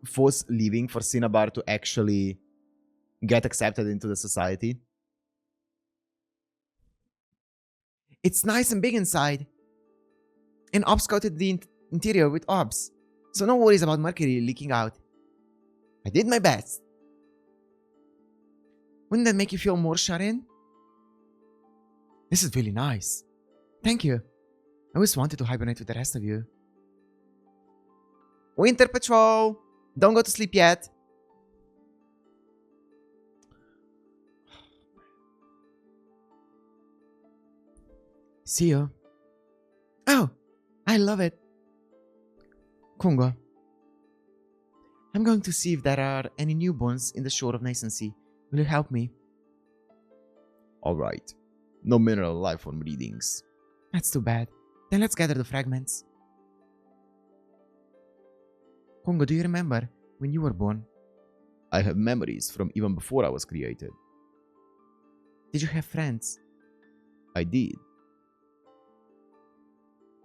Force leaving for Cinnabar to actually get accepted into the society? It's nice and big inside. And Ops coated the interior with Ops. So no worries about mercury leaking out. I did my best. Wouldn't that make you feel more shut in? This is really nice. Thank you. I always wanted to hibernate with the rest of you. Winter Patrol! Don't go to sleep yet. See you. Oh, I love it. Kungo. I'm going to see if there are any newborns in the shore of nascency. Will you help me? Alright. No mineral life form readings. That's too bad. Then let's gather the fragments. Kungo, do you remember when you were born? I have memories from even before I was created. Did you have friends? I did.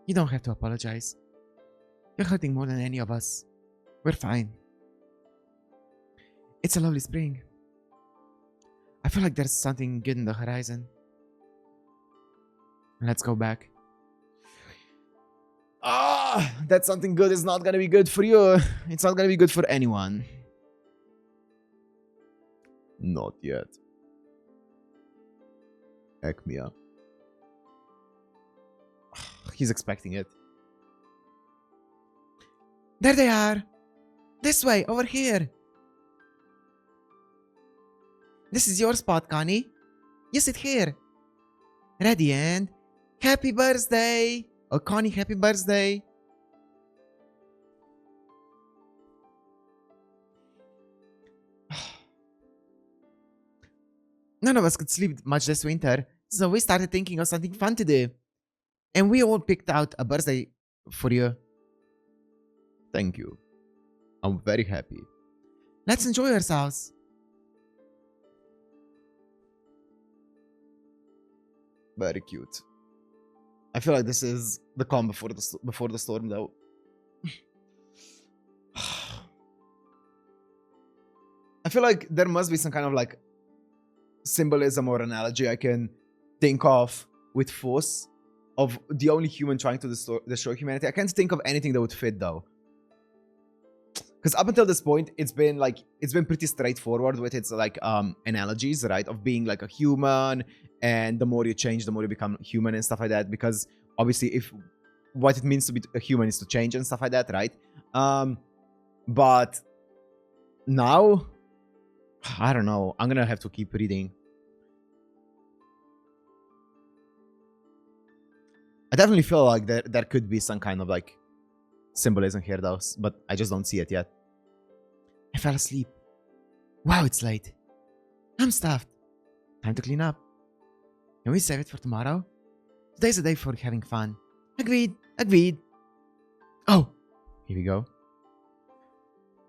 You don't have to apologize. You're hurting more than any of us. We're fine. It's a lovely spring. I feel like there's something good in the horizon. Let's go back. Ah, that something good is not gonna be good for you. It's not gonna be good for anyone. Not yet. Ekmia. He's expecting it. There they are. This way, over here. This is your spot, Kuni. You sit here. Ready and happy birthday. Oh, Kuni, happy birthday. None of us could sleep much this winter, so we started thinking of something fun to do. And we all picked out a birthday for you. Thank you. I'm very happy. Let's enjoy ourselves. Very cute. I feel like this is the calm before the storm, though. I feel like there must be some kind of like symbolism or analogy I can think of with Force of the only human trying to destroy humanity. I can't think of anything that would fit though. Because up until this point, it's been pretty straightforward with its like analogies, right? Of being like a human, and the more you change, the more you become human and stuff like that. Because obviously, if what it means to be a human is to change and stuff like that, right? But now, I don't know. I'm gonna have to keep reading. I definitely feel like there could be some kind of like symbolism here though, but I just don't see it yet. I fell asleep. Wow, it's late. I'm stuffed. Time to clean up. Can we save it for tomorrow? Today's a day for having fun. Agreed. Agreed. Oh, here we go.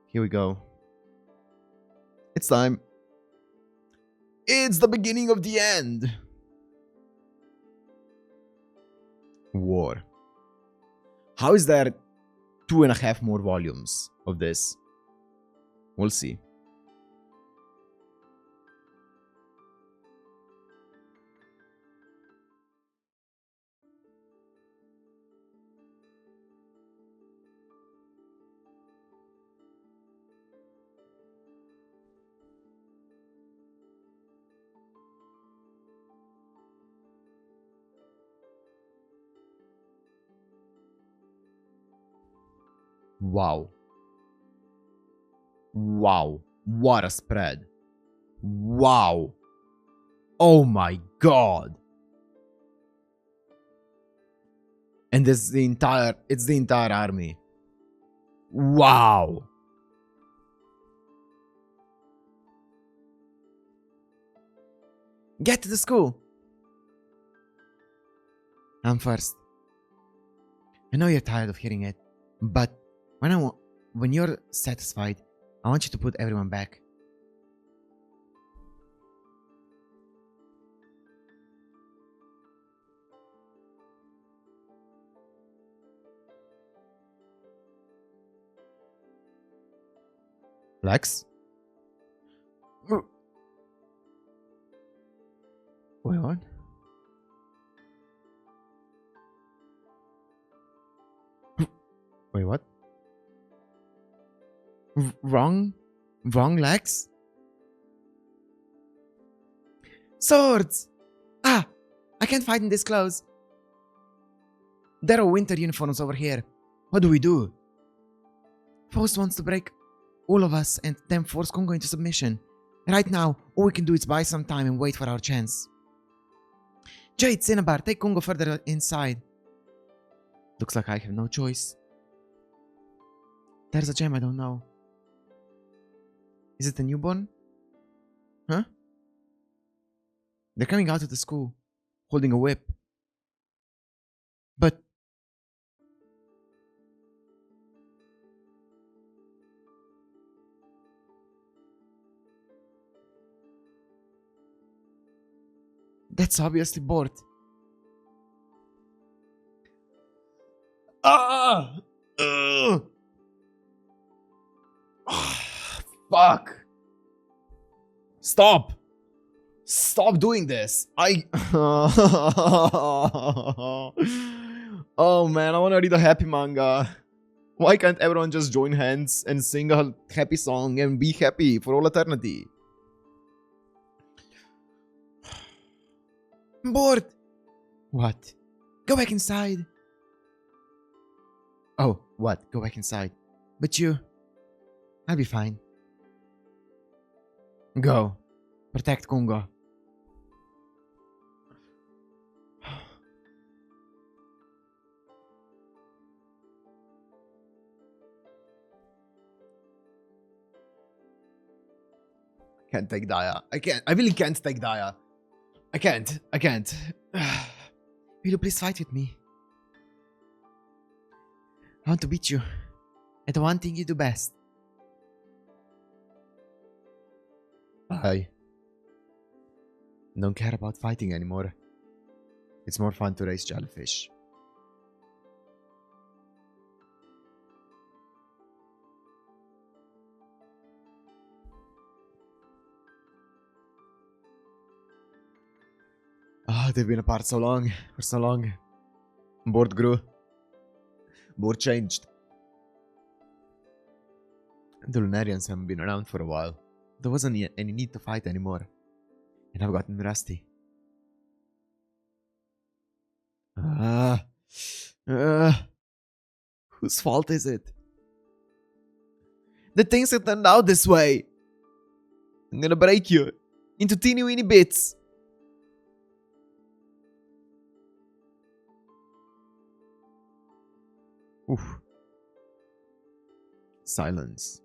Here we go. It's time. It's the beginning of the end. War. How is there 2.5 more volumes of this? We'll see. Wow. Wow. What a spread. Wow. Oh my god. And this is it's the entire army. Wow. Get to the school. I'm first. I know you're tired of hearing it, but when you're satisfied, I want you to put everyone back. Lex? Wait, what? Wait, what? Wrong? Wrong, Lex? Swords! Ah! I can't fight in this clothes. There are winter uniforms over here. What do we do? Faust wants to break all of us and then force Congo into submission. Right now, all we can do is buy some time and wait for our chance. Jade, Cinnabar, take Congo further inside. Looks like I have no choice. There's a gem I don't know. Is it a newborn? Huh? They're coming out of the school, holding a whip. But... that's obviously Bort. Ah! Fuck! Stop! Stop doing this! Oh man, I wanna read a happy manga. Why can't everyone just join hands and sing a happy song and be happy for all eternity? I'm bored! What? Go back inside! Oh, what? Go back inside. But you... I'll be fine. Go. Protect Congo. I can't take Daya. I can't. I really can't take Daya. I can't. I can't. Will you please fight with me? I want to beat you at the one thing you do best. I don't care about fighting anymore. It's more fun to raise jellyfish. Ah, they've been apart so long. For so long. Board grew. Board changed. The Lunarians haven't been around for a while. There wasn't any need to fight anymore. And I've gotten rusty. Whose fault is it? The things that turned out this way. I'm gonna break you into teeny weeny bits. Oof. Silence.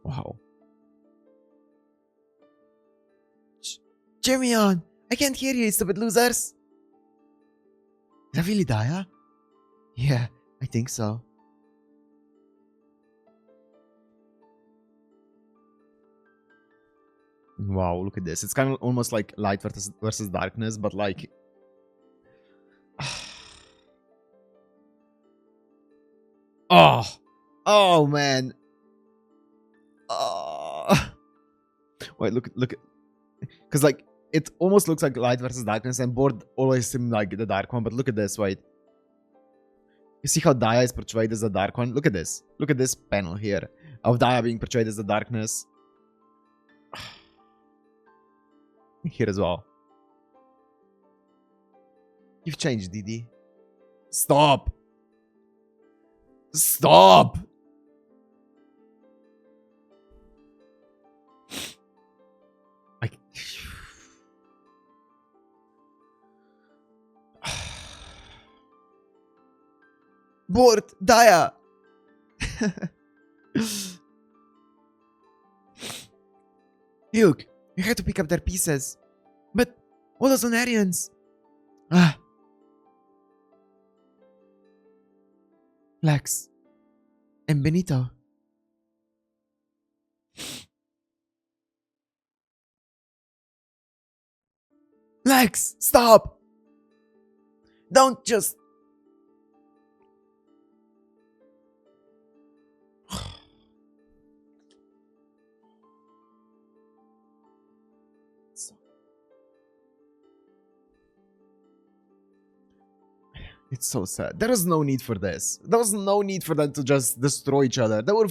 Wow. Jimmy on! I can't hear you, stupid losers! Is that really Daya? Yeah, I think so. Wow, look at this. It's kind of almost like light versus darkness, but like... Oh! Oh, man! Oh. Wait, look at... Because, like, it almost looks like light versus darkness, and Board always seemed like the dark one, but look at this, wait. You see how Daya is portrayed as the dark one? Look at this. Look at this panel here of Daya being portrayed as the darkness. Here as well. You've changed, Didi. Stop! Stop! Bort, Daya! Hugh, you have to pick up their pieces. But all those Zonarians. Ah. Lex. And Benito. Lex, stop! Don't just... It's so sad. There was no need for this. There was no need for them to just destroy each other. They were...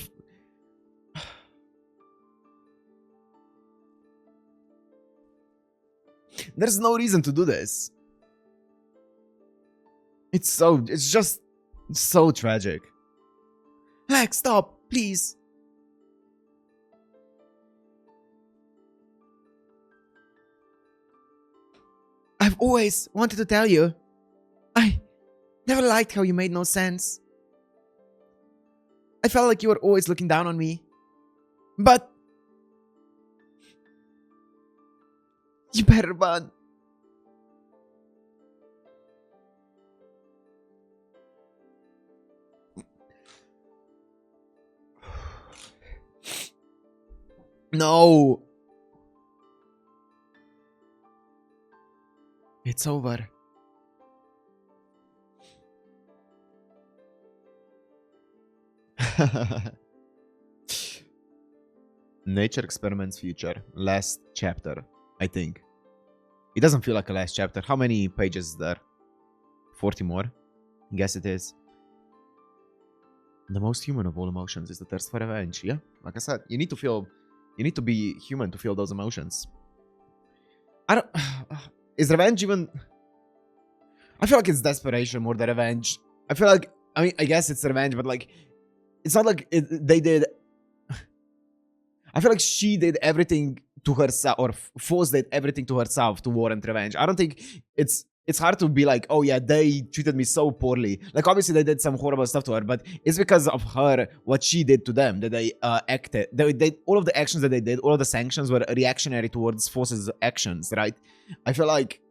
There's no reason to do this. It's just so tragic. Lex, stop, please. I've always wanted to tell you. I never liked how you made no sense. I felt like you were always looking down on me. But... you better run. No. It's over. Nature Experiments Future. Last chapter, I think. It doesn't feel like a last chapter. How many pages is there? 40 more? Guess it is. The most human of all emotions is the thirst for revenge. Yeah, like I said, you need to be human to feel those emotions. I don't... Is revenge even... I feel like it's desperation more than revenge. I feel like... I mean, I guess it's revenge, but like... It's not like they did... I feel like she did everything to herself, or Force did everything to herself to warrant revenge. I don't think it's hard to be like, oh yeah, they treated me so poorly. Like obviously they did some horrible stuff to her, but it's because of her, what she did to them, that they acted. They all of the actions that they did, all of the sanctions were reactionary towards Force's actions, right? I feel like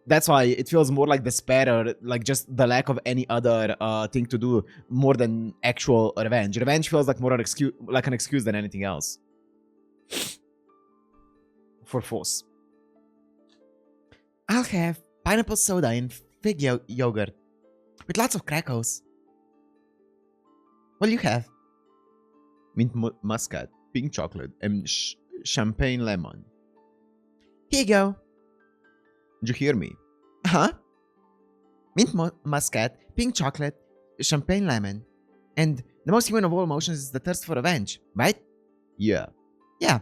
that's why it feels more like despair, or like just the lack of any other thing to do, more than actual revenge. Revenge feels like more an excuse than anything else for Force. I'll have pineapple soda and fig yogurt with lots of crackers. What'll you have? Mint muscat, pink chocolate, and champagne lemon. Here you go. Did you hear me? Huh? Mint muscat, pink chocolate, champagne lemon, and the most human of all emotions is the thirst for revenge, right? Yeah. Yeah.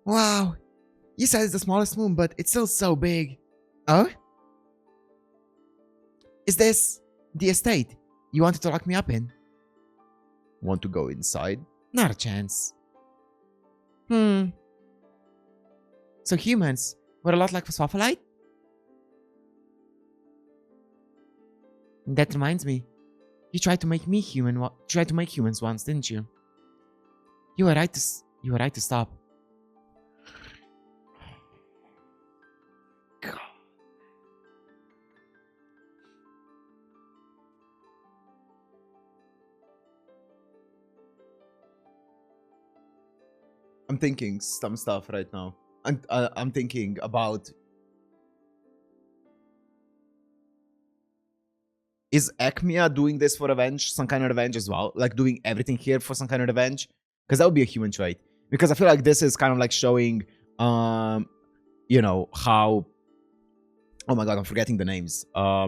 Wow. You said it's the smallest moon, but it's still so big. Oh? Is this the estate you wanted to lock me up in? Want to go inside? Not a chance. So humans were a lot like Phosphophyllite? That reminds me. You tried to make me human. Tried to make humans once, didn't you? You were right to stop. God. I'm thinking some stuff right now. I'm thinking about... Is Acmea doing this for revenge? Some kind of revenge as well? Like doing everything here for some kind of revenge? Because that would be a human trait. Because I feel like this is kind of like showing, you know, how... Oh my god, I'm forgetting the names. I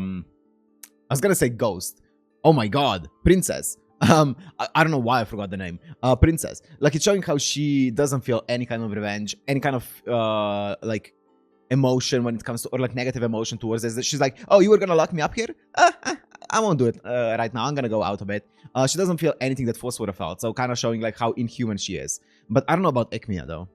was gonna say Ghost. Oh my god, Princess. I don't know why I forgot the name. Princess. Like, it's showing how she doesn't feel any kind of revenge, any kind of, like, emotion when it comes to, or like negative emotion towards this. She's like, oh, you were gonna lock me up here? I won't do it right now. I'm gonna go out a bit. She doesn't feel anything that Force would have felt, so kind of showing like how inhuman she is. But I don't know about Ekmia though.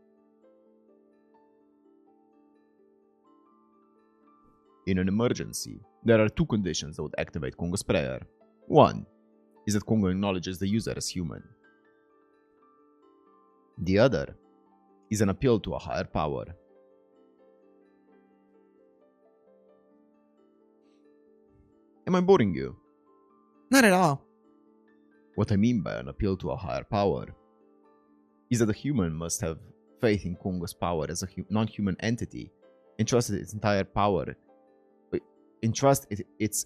In an emergency, there are two conditions that would activate Kongo's prayer. One is that Kongo acknowledges the user as human. The other is an appeal to a higher power. Am I boring you? Not at all. What I mean by an appeal to a higher power is that a human must have faith in Kongo's power as a non-human entity, entrust its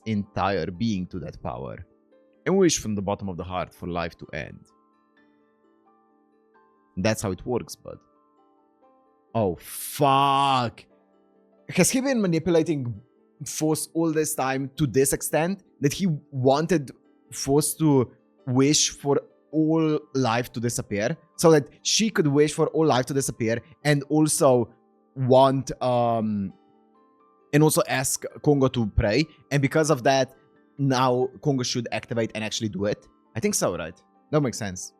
entire being to that power, and wish from the bottom of the heart for life to end. That's how it works, bud. Oh, fuck. Has he been manipulating Force all this time to this extent that he wanted Force to wish for all life to disappear so that she could wish for all life to disappear and also want and also ask Kongo to pray, and because of that now Kongo should activate and actually do it? I think so, right? That makes sense.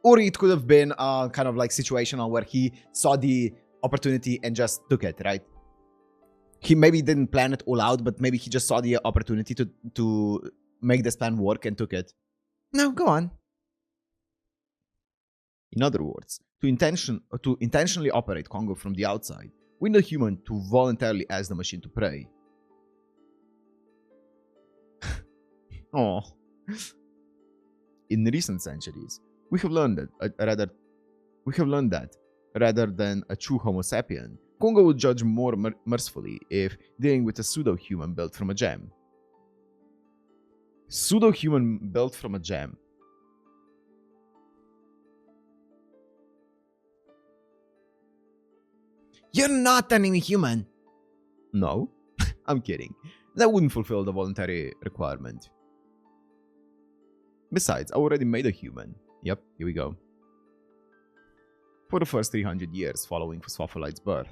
Or it could have been kind of like situational where he saw the opportunity and just took it, right? He maybe didn't plan it all out, but maybe he just saw the opportunity to make this plan work and took it. No, go on. In other words, to intentionally operate Kongo from the outside, we need a human to voluntarily ask the machine to pray. Oh. In recent centuries, we have learned that rather than a true Homo sapien, Kongo would judge more mercifully if dealing with a pseudo-human built from a gem. Pseudo-human built from a gem. You're not turning me human. No, I'm kidding. That wouldn't fulfill the voluntary requirement. Besides, I already made a human. Yep, here we go. For the first 300 years following Phospholite's birth,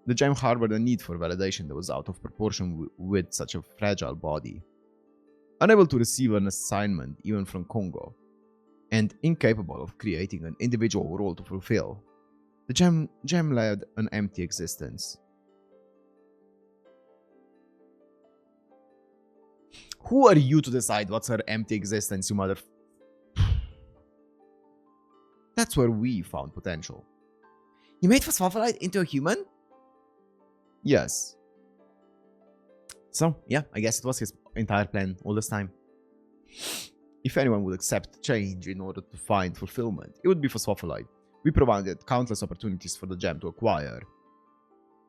the gem harbored a need for validation that was out of proportion with such a fragile body. Unable to receive an assignment even from Kongo, and incapable of creating an individual role to fulfill, the gem led an empty existence. Who are you to decide what's her empty existence, you mother... That's where we found potential. You made Phospholite into a human? Yes. So, yeah, I guess it was his entire plan all this time. If anyone would accept change in order to find fulfillment, it would be Phospholite. We provided countless opportunities for the gem to acquire,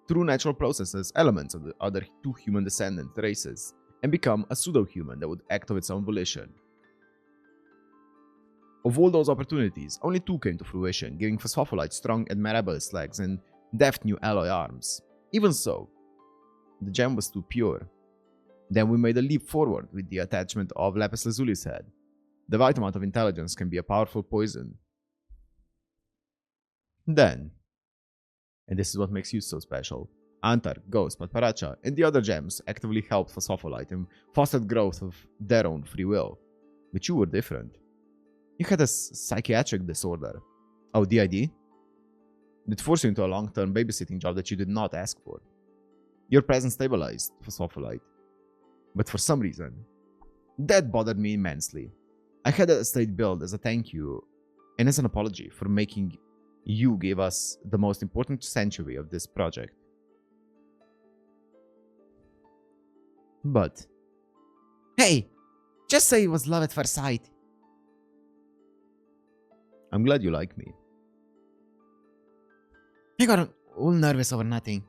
through natural processes, elements of the other two human descendant races, and become a pseudo-human that would act of its own volition. Of all those opportunities, only two came to fruition, giving Phospholite strong and miraculous legs and deft new alloy arms. Even so, the gem was too pure. Then we made a leap forward with the attachment of Lapis Lazuli's head. The right amount of intelligence can be a powerful poison. Then, and this is what makes you so special, Antar, Ghost, Matparacha, and the other gems actively helped Phospholite and fostered growth of their own free will. But you were different. You had a psychiatric disorder. Oh, DID? That forced you into a long-term babysitting job that you did not ask for. Your presence stabilized Phospholite. But for some reason, that bothered me immensely. I had a estate built as a thank you and as an apology for making you give us the most important century of this project. But... Hey, just say it was love at first sight. I'm glad you like me. I got all nervous over nothing.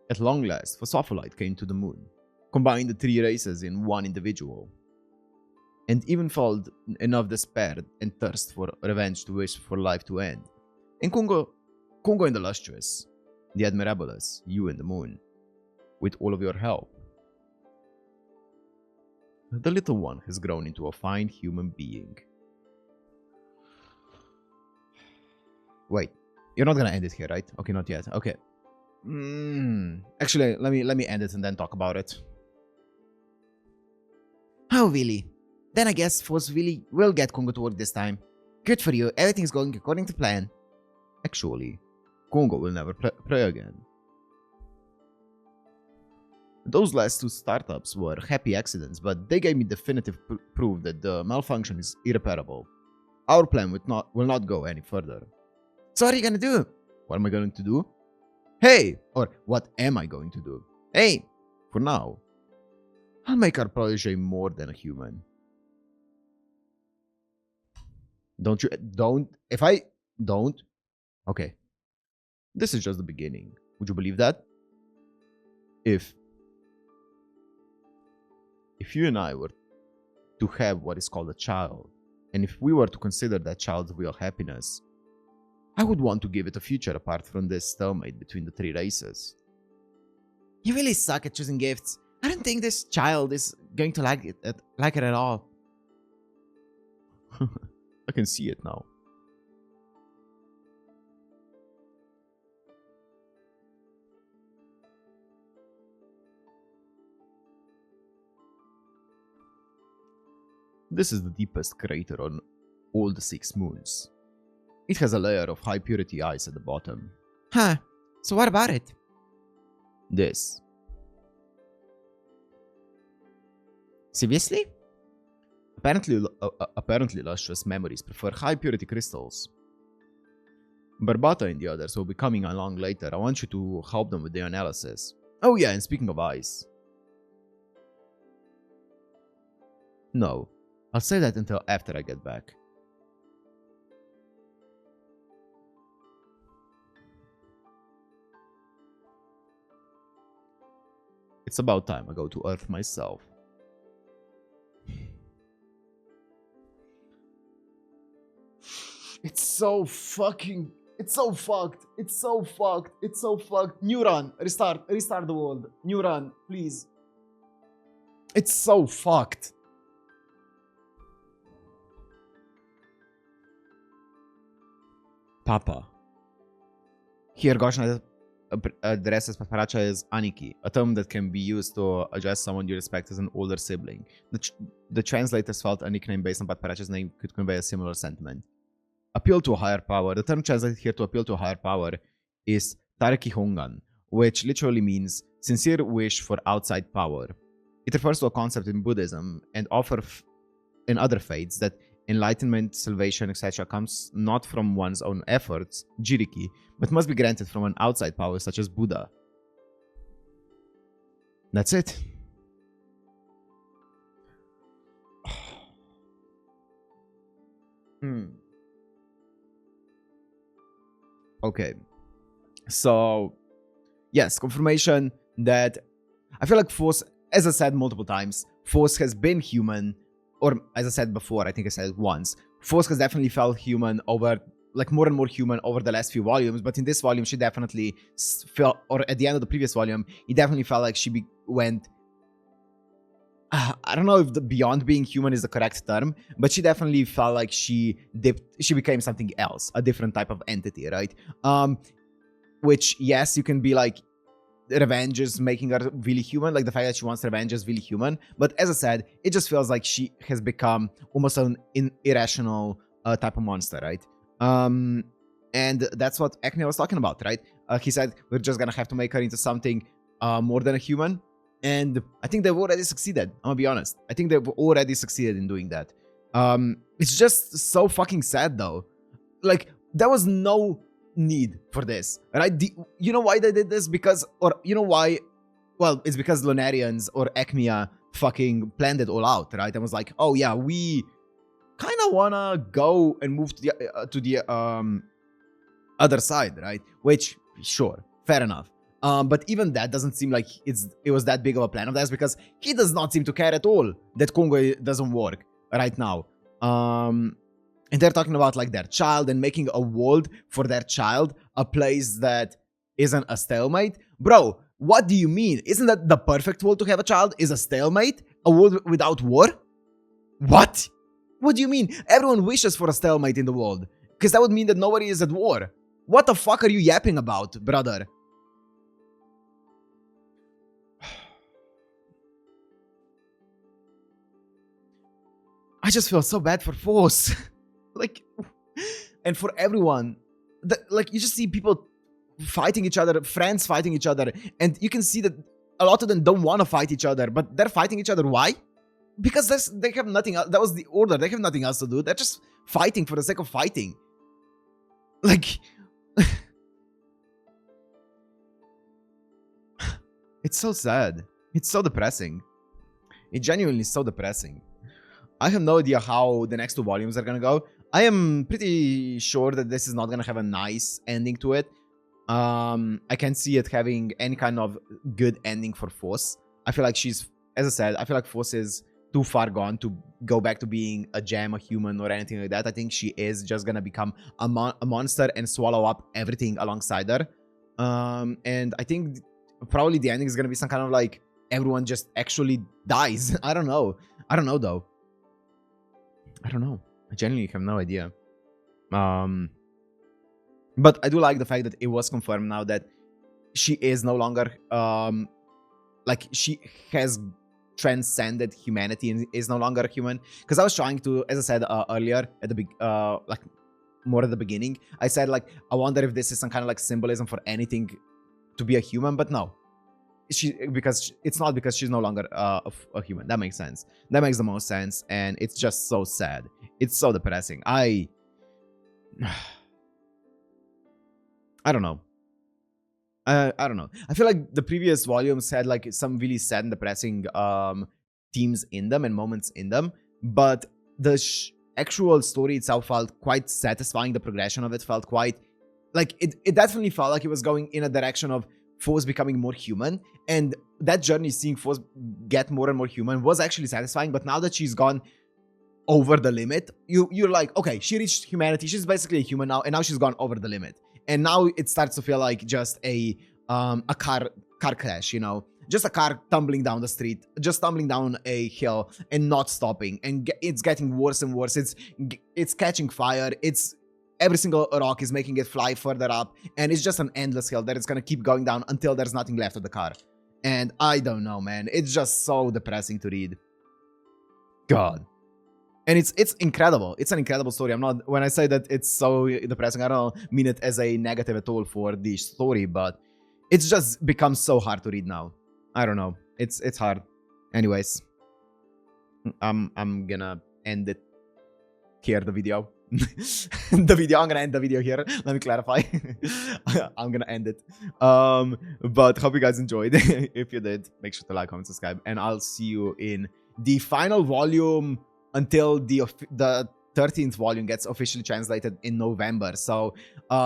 At long last, Phospholite came to the moon, combined the three races in one individual, and even felt enough despair and thirst for revenge to wish for life to end. And Kongo and the Lustrous, the Admirables, you and the moon, with all of your help. The little one has grown into a fine human being. Wait, you're not gonna end it here, right? Okay, not yet. Okay. Actually, let me end it and then talk about it. Oh, really? Then I guess Force really will get Kongo to work this time. Good for you, everything's going according to plan. Actually, Kongo will never play again. Those last two startups were happy accidents, but they gave me definitive proof that the malfunction is irreparable. Our plan will not go any further. So what are you gonna do? What am I going to do? Hey! Or what am I going to do? Hey! For now, I'll make our protege more than a human. If I don't... Okay. This is just the beginning. Would you believe that? If you and I were to have what is called a child, and if we were to consider that child's real happiness, I would want to give it a future apart from this stalemate between the three races. You really suck at choosing gifts. I don't think this child is going to like it at all. I can see it now. This is the deepest crater on all the 6 moons. It has a layer of high purity ice at the bottom. Huh, so what about it? This. Seriously? Apparently Lustrous memories prefer high purity crystals. Barbata and the others will be coming along later. I want you to help them with their analysis. Oh yeah, and speaking of ice. No, I'll say that until after I get back. It's about time I go to Earth myself. It's so fucking... It's so fucked. It's so fucked. It's so fucked. New run. Restart the world. New run, please. It's so fucked. Papa. Here, Goshna addresses Paparacha as Aniki, a term that can be used to address someone you respect as an older sibling. The translators felt a nickname based on Paparacha's name could convey a similar sentiment. Appeal to a higher power. The term translated here to appeal to a higher power is Tareki Hongan, which literally means sincere wish for outside power. It refers to a concept in Buddhism and in other faiths that enlightenment, salvation, etc. comes not from one's own efforts, jiriki, but must be granted from an outside power such as Buddha. That's it. Okay. So, yes, confirmation that I feel like Force, as I said multiple times, Force has been human, or as I said before, I think I said it once, Force has definitely felt human over, like more and more human over the last few volumes, but in this volume, she definitely felt, or at the end of the previous volume, it definitely felt like she went, I don't know if the beyond being human is the correct term, but she definitely felt like she became something else, a different type of entity, right? Which, yes, you can be like, revenge is making her really human, like the fact that she wants revenge is really human, but as I said, it just feels like she has become almost an irrational type of monster, right? And that's what Acme was talking about, right? He said, we're just gonna have to make her into something more than a human, and I think they've already succeeded, I'm gonna be honest. I think they've already succeeded in doing that. It's just so fucking sad, though. Like, there was no need for this, right? You know why they did this? Because, or you know why? Well, it's because Lunarians or Acmea fucking planned it all out, right? And was like, oh yeah, we kind of wanna go and move to the other side, right? Which, sure, fair enough. But even that doesn't seem like it was that big of a plan of theirs, because he does not seem to care at all that Kongo doesn't work right now. And they're talking about like their child and making a world for their child, a place that isn't a stalemate. Bro, what do you mean? Isn't that the perfect world to have a child? Is a stalemate? A world without war? What? What do you mean? Everyone wishes for a stalemate in the world, because that would mean that nobody is at war. What the fuck are you yapping about, brother? I just feel so bad for Force. Like, and for everyone. Like, you just see people fighting each other, friends fighting each other, and you can see that a lot of them don't want to fight each other, but they're fighting each other. Why? Because they have nothing else. That was the order. They have nothing else to do. They're just fighting for the sake of fighting. Like, it's so sad. It's so depressing. It genuinely is so depressing. I have no idea how the next two volumes are gonna go. I am pretty sure that this is not gonna have a nice ending to it. I can't see it having any kind of good ending for Force. I feel like she's, as I said, I feel like Force is too far gone to go back to being a gem, a human, or anything like that. I think she is just gonna become a monster and swallow up everything alongside her. And I think probably the ending is gonna be some kind of like everyone just actually dies. I don't know. I don't know though. I don't know. I genuinely have no idea. But I do like the fact that it was confirmed now that she is no longer like she has transcended humanity and is no longer a human. Because I was trying to, as I said earlier at the like more at the beginning, I said like I wonder if this is some kind of like symbolism for anything to be a human, but no. Because it's not, because she's no longer a human. That makes sense. That makes the most sense, and it's just so sad. It's so depressing. I don't know. I don't know. I feel like the previous volumes had like some really sad and depressing themes in them and moments in them, but the actual story itself felt quite satisfying. The progression of it felt quite like it definitely felt like it was going in a direction of Force becoming more human, and that journey, seeing Force get more and more human, was actually satisfying. But now that she's gone over the limit, you're like, okay, she reached humanity, she's basically a human now, and now she's gone over the limit, and now it starts to feel like just a car crash, you know, just a car tumbling down the street, just tumbling down a hill and not stopping, and it's getting worse and worse. It's catching fire. It's every single rock is making it fly further up, and it's just an endless hill that it's gonna keep going down until there's nothing left of the car. And I don't know, man. It's just so depressing to read. God. And it's incredible. It's an incredible story. I'm not, when I say that it's so depressing, I don't mean it as a negative at all for the story, but it's just become so hard to read now. I don't know. It's hard. Anyways, I'm gonna end it here, the video. I'm gonna end the video here. Let me clarify. I'm gonna end it. But hope you guys enjoyed. If you did, make sure to like, comment, subscribe, and I'll see you in the final volume until the 13th volume gets officially translated in November. So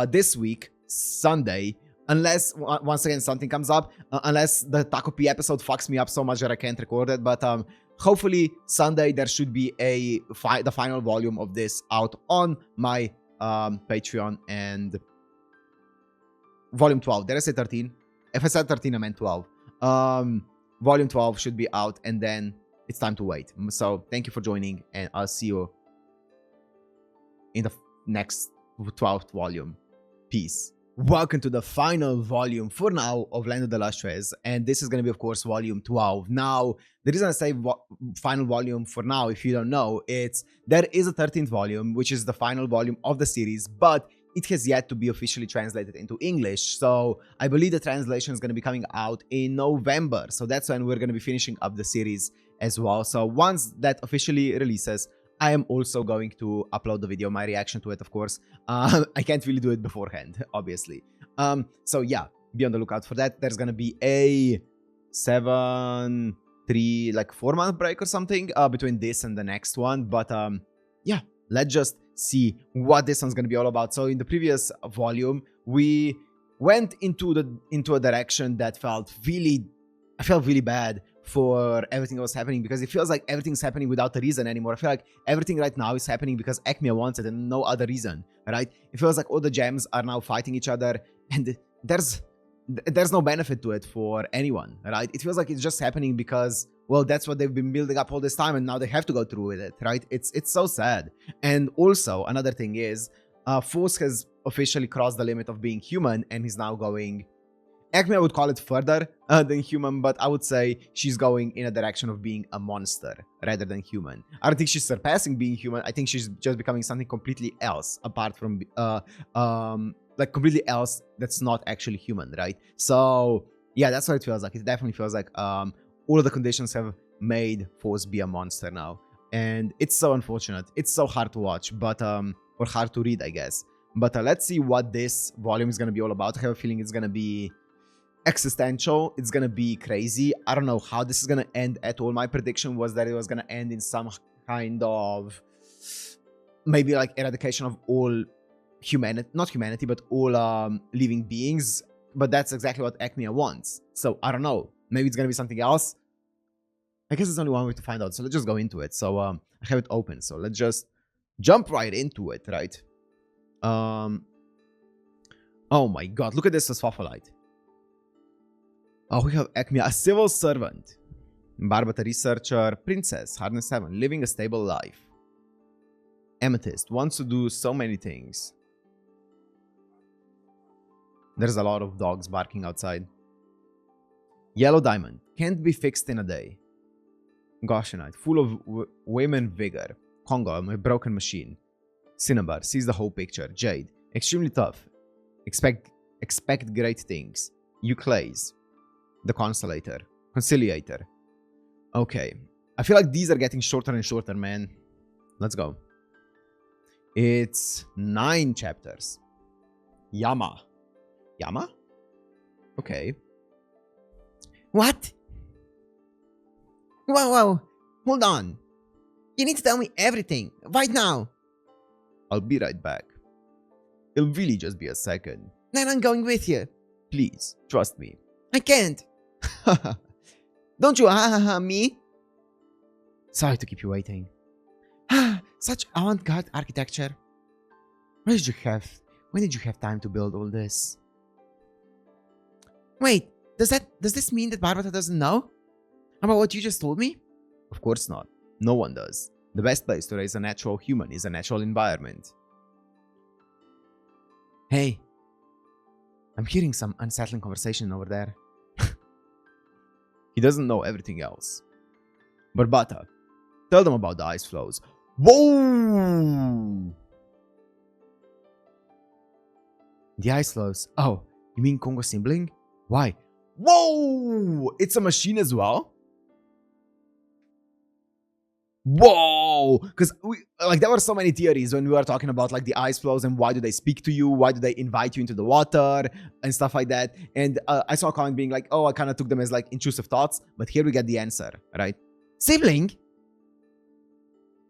this week, Sunday, unless once again something comes up, unless the Taco P episode fucks me up so much that I can't record it, but hopefully Sunday there should be the final volume of this out on my Patreon. And volume 12. Did I say 13? If I said 13, I meant 12. Volume 12 should be out, and then it's time to wait. So thank you for joining, and I'll see you in the next 12th volume. Peace. Welcome to the final volume for now of Land of the Lustrous, and this is going to be, of course, volume 12. Now, the reason I say final volume for now, if you don't know, there is a 13th volume, which is the final volume of the series, but it has yet to be officially translated into English. So I believe the translation is going to be coming out in November. So that's when we're going to be finishing up the series as well. So once that officially releases, I am also going to upload the video, my reaction to it, of course. I can't really do it beforehand, obviously. So yeah, be on the lookout for that. There's gonna be a 4-month break or something between this and the next one. But yeah, let's just see what this one's gonna be all about. So in the previous volume, we went into a direction that I felt really bad for everything that was happening, because it feels like everything's happening without a reason anymore. I feel like everything right now is happening because Acme wants it and no other reason, right? It feels like all the gems are now fighting each other, and there's no benefit to it for anyone, right? It feels like it's just happening because, well, that's what they've been building up all this time, and now they have to go through with it, right? It's so sad. And also, another thing is, Force has officially crossed the limit of being human, and he's now going Acme, I would call it further than human, but I would say she's going in a direction of being a monster rather than human. I don't think she's surpassing being human. I think she's just becoming something completely else apart from, like completely else that's not actually human, right? So yeah, that's what it feels like. It definitely feels like all of the conditions have made Force be a monster now. And it's so unfortunate. It's so hard to watch, but, or hard to read, I guess. But let's see what this volume is going to be all about. I have a feeling it's going to be existential. It's going to be crazy. I don't know how this is going to end at all. My prediction was that it was going to end in some kind of maybe like eradication of all humanity, not humanity, but all living beings. But that's exactly what Acme wants. So I don't know. Maybe it's going to be something else. I guess there's only one way to find out. So let's just go into it. So I have it open. So let's just jump right into it, right? Oh my god, look at this Phospholite. Oh, we have Acme, a civil servant. Barbata researcher, princess, hardness 7, living a stable life. Amethyst, wants to do so many things. There's a lot of dogs barking outside. Yellow diamond, can't be fixed in a day. Goshenite, full of women vigor. Congo, my broken machine. Cinnabar, sees the whole picture. Jade, extremely tough. Expect great things. Euclase, the conciliator. Okay. I feel like these are getting shorter and shorter, man. Let's go. It's 9 chapters. Yama? Okay. What? Whoa. Hold on. You need to tell me everything. Right now. I'll be right back. It'll really just be a second. Then I'm going with you. Please, trust me. I can't. Don't you me? Sorry to keep you waiting. Such avant-garde architecture. When did you have time to build all this? Wait, does this mean that Barbata doesn't know about what you just told me? Of course not. No one does. The best place to raise a natural human is a natural environment. Hey, I'm hearing some unsettling conversation over there. He doesn't know everything else. Barbata, tell them about the ice flows. Whoa! The ice flows. Oh, you mean Congo's sibling? Why? Whoa! It's a machine as well? Whoa! Because there were so many theories when we were talking about like the ice flows and why do they speak to you, why do they invite you into the water and stuff like that. And I saw a comment being like, oh, I kind of took them as like intrusive thoughts, but here we get the answer, right? Sibling?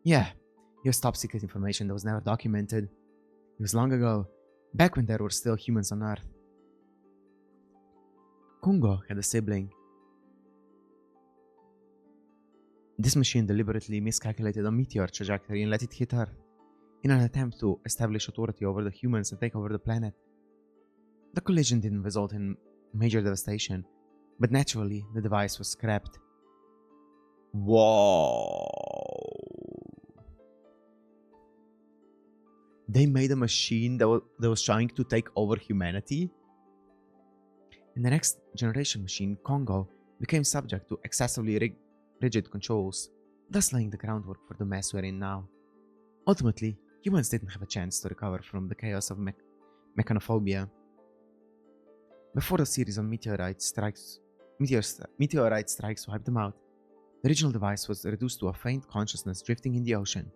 Yeah, here's top secret information that was never documented. It was long ago, back when there were still humans on Earth. Congo had a sibling. This machine deliberately miscalculated a meteor trajectory and let it hit Earth in an attempt to establish authority over the humans and take over the planet. The collision didn't result in major devastation, but naturally the device was scrapped. Whoa! They made a machine that was trying to take over humanity? And the next generation machine, Congo, became subject to excessively rigid controls, thus laying the groundwork for the mess we're in now. Ultimately, humans didn't have a chance to recover from the chaos of mechanophobia. Before a series of meteorite strikes wiped them out, the original device was reduced to a faint consciousness drifting in the ocean.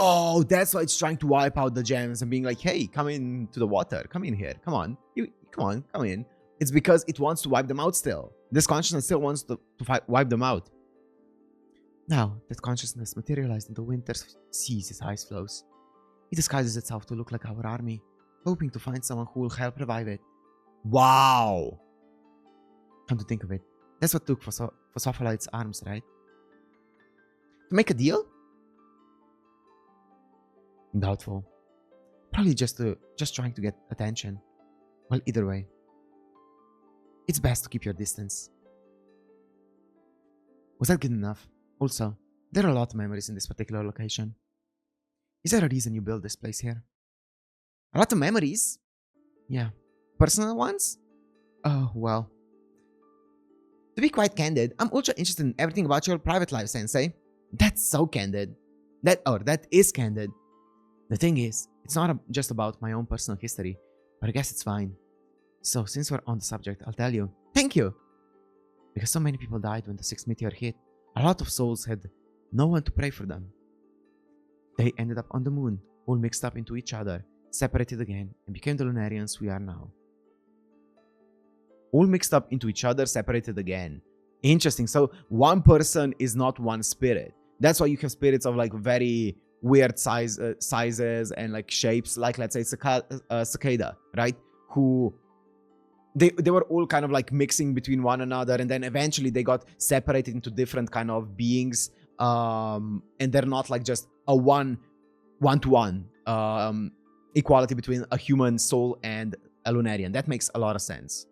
Oh, that's why it's trying to wipe out the gems and being like, hey, come into the water, come in here, come on, come in. It's because it wants to wipe them out still. This consciousness still wants to wipe them out. Now that consciousness materialized into winter sees its ice flows. It disguises itself to look like our army, hoping to find someone who will help revive it. Wow! Come to think of it, that's what took Phospholite's arms, right? To make a deal? Doubtful. Probably just trying to get attention. Well, either way, it's best to keep your distance. Was that good enough? Also, there are a lot of memories in this particular location. Is there a reason you built this place here? A lot of memories? Yeah, personal ones? Oh, well. To be quite candid, I'm ultra interested in everything about your private life, Sensei. That's so candid. That is candid. The thing is, it's not just about my own personal history, but I guess it's fine. So, since we're on the subject, I'll tell you. Thank you! Because so many people died when the 6th meteor hit, a lot of souls had no one to pray for them. They ended up on the moon, all mixed up into each other, separated again, and became the Lunarians we are now. All mixed up into each other, separated again. Interesting. So one person is not one spirit. That's why you have spirits of like very weird sizes and like shapes, like let's say cicada, right? Who they were all kind of like mixing between one another, and then eventually they got separated into different kind of beings, and they're not like just a one-to-one equality between a human soul and a Lunarian. That makes a lot of sense.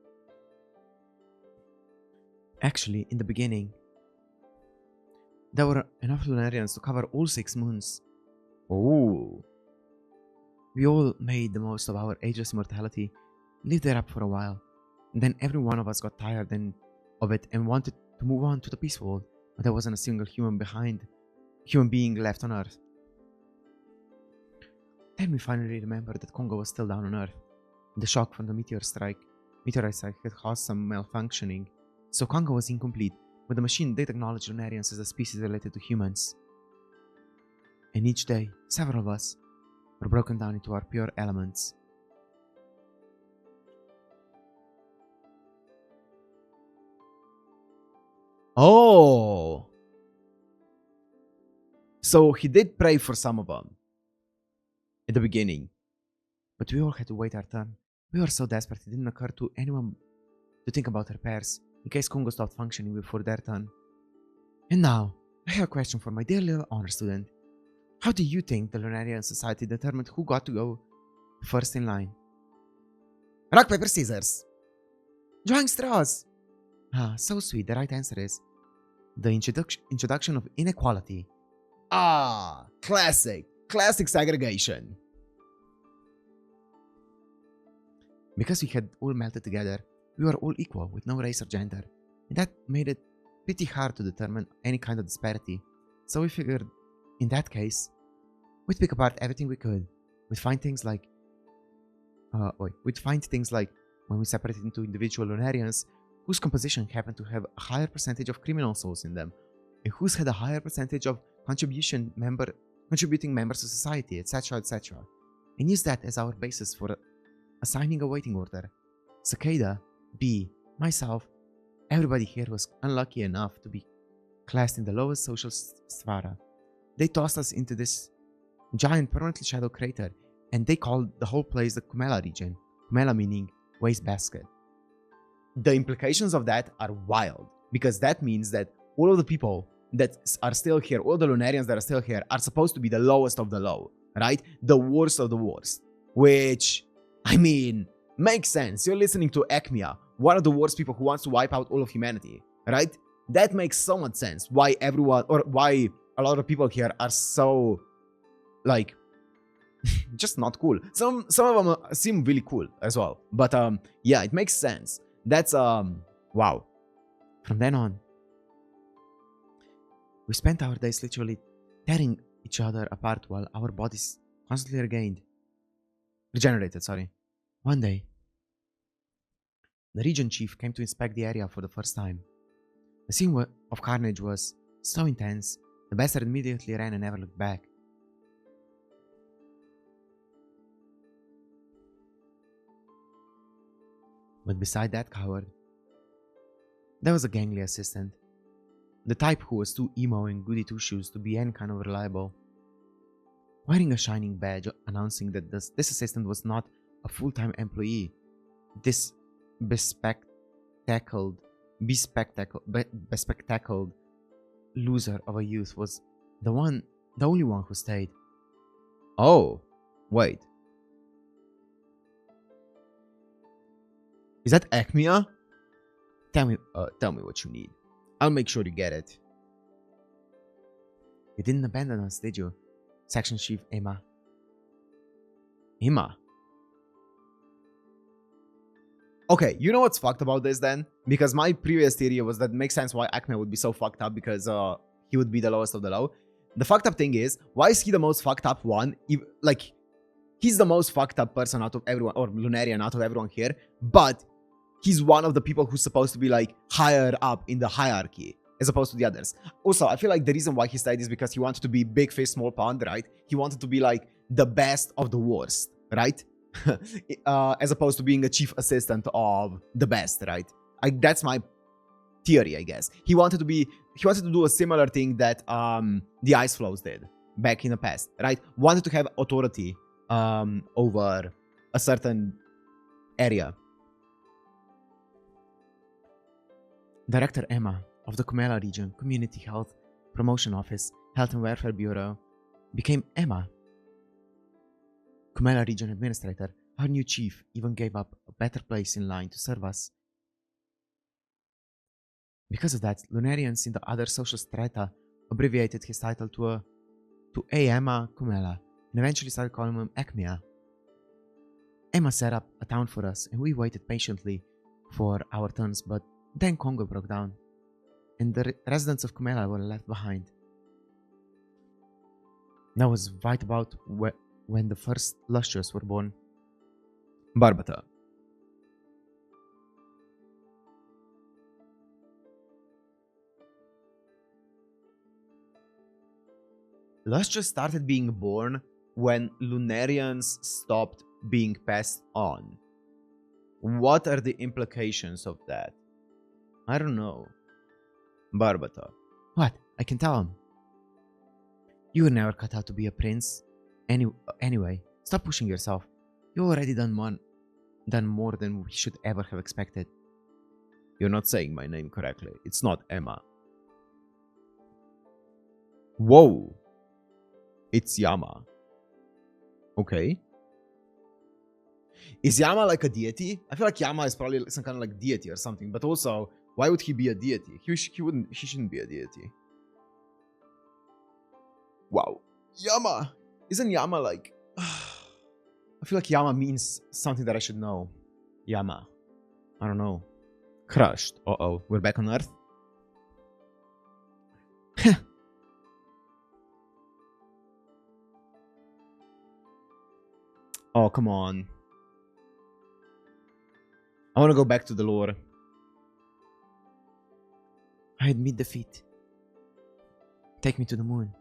Actually, in the beginning, there were enough Lunarians to cover all 6 moons. Oh. We all made the most of our ageless immortality, lived there up for a while, and then every one of us got tired of it and wanted to move on to the peaceful world, but there wasn't a single human being left on Earth. Then we finally remembered that Congo was still down on Earth. The shock from the meteorite strike had caused some malfunctioning, so Congo was incomplete, but the machine did acknowledge Lunarians as a species related to humans. And each day, several of us were broken down into our pure elements. Oh. So he did pray for some of them at the beginning. But we all had to wait our turn. We were so desperate it didn't occur to anyone to think about repairs in case Congo stopped functioning before their turn. And now, I have a question for my dear little honor student. How do you think the Lunarian Society determined who got to go first in line? Rock, paper, scissors. Drawing straws! Ah, so sweet. The right answer is the introduction of inequality. Ah, classic segregation. Because we had all melted together, we were all equal with no race or gender, and that made it pretty hard to determine any kind of disparity. So we figured, in that case, we'd pick apart everything we could. We'd find things like when we separated into individual Lunarians whose composition happened to have a higher percentage of criminal souls in them, and whose had a higher percentage of contributing members to society, etc., etc., and use that as our basis for assigning a waiting order. Cicada, B, myself, everybody here was unlucky enough to be classed in the lowest social strata. They tossed us into this giant permanently shadowed crater, and they called the whole place the Kumela region. Kumela meaning wastebasket. The implications of that are wild, because that means that all of the people that are still here, all the Lunarians that are still here, are supposed to be the lowest of the low, right? The worst of the worst. Which, I mean, makes sense. You're listening to Ekmia, one of the worst people who wants to wipe out all of humanity, right? That makes so much sense. Why everyone, or why a lot of people here are so, like, just not cool. Some of them seem really cool as well. But yeah, it makes sense. That's wow. From then on, we spent our days literally tearing each other apart while our bodies constantly regenerated. One day, the region chief came to inspect the area for the first time. The scene of carnage was so intense, the bastard immediately ran and never looked back. But beside that coward, there was a gangly assistant. The type who was too emo and goody two-shoes to be any kind of reliable. Wearing a shining badge announcing that this assistant was not a full-time employee, this bespectacled loser of a youth was the only one who stayed. Oh, wait. Is that Ekmia? Tell me what you need. I'll make sure you get it. You didn't abandon us, did you? Section Chief Emma. Emma? Okay, you know what's fucked about this then? Because my previous theory was that it makes sense why Acme would be so fucked up because he would be the lowest of the low. The fucked up thing is, why is he the most fucked up one? Like, he's the most fucked up person out of everyone, or Lunarian out of everyone here, but he's one of the people who's supposed to be like higher up in the hierarchy as opposed to the others. Also, I feel like the reason why he stayed is because he wanted to be big fish, small pond, right? He wanted to be like the best of the worst, right? As opposed to being a chief assistant of the best, right? That's my theory, I guess. He wanted to do a similar thing that the Ice Flows did back in the past, right? Wanted to have authority over a certain area. Director Emma of the Kumela Region Community Health Promotion Office, Health and Welfare Bureau, became Emma. Kumela Region Administrator, our new chief, even gave up a better place in line to serve us. Because of that, Lunarians in the other social strata abbreviated his title to Emma Kumela and eventually started calling him Acmea. Emma set up a town for us and we waited patiently for our turns, but then Congo broke down and the residents of Kumela were left behind. That was right about when the first Lustrous were born. Barbata. Lustrous started being born when Lunarians stopped being passed on. What are the implications of that? I don't know. Barbata. What? I can tell him. You were never cut out to be a prince. Anyway, stop pushing yourself. You already done more than we should ever have expected. You're not saying my name correctly. It's not Emma. Whoa. It's Yama. Okay. Is Yama like a deity? I feel like Yama is probably some kind of like deity or something. But also, why would he be a deity? He shouldn't be a deity. Wow. Yama. Isn't Yama like... I feel like Yama means something that I should know. Yama. I don't know. Crushed. Uh-oh. We're back on Earth? Oh, come on. I want to go back to the lore. I admit defeat. Take me to the moon.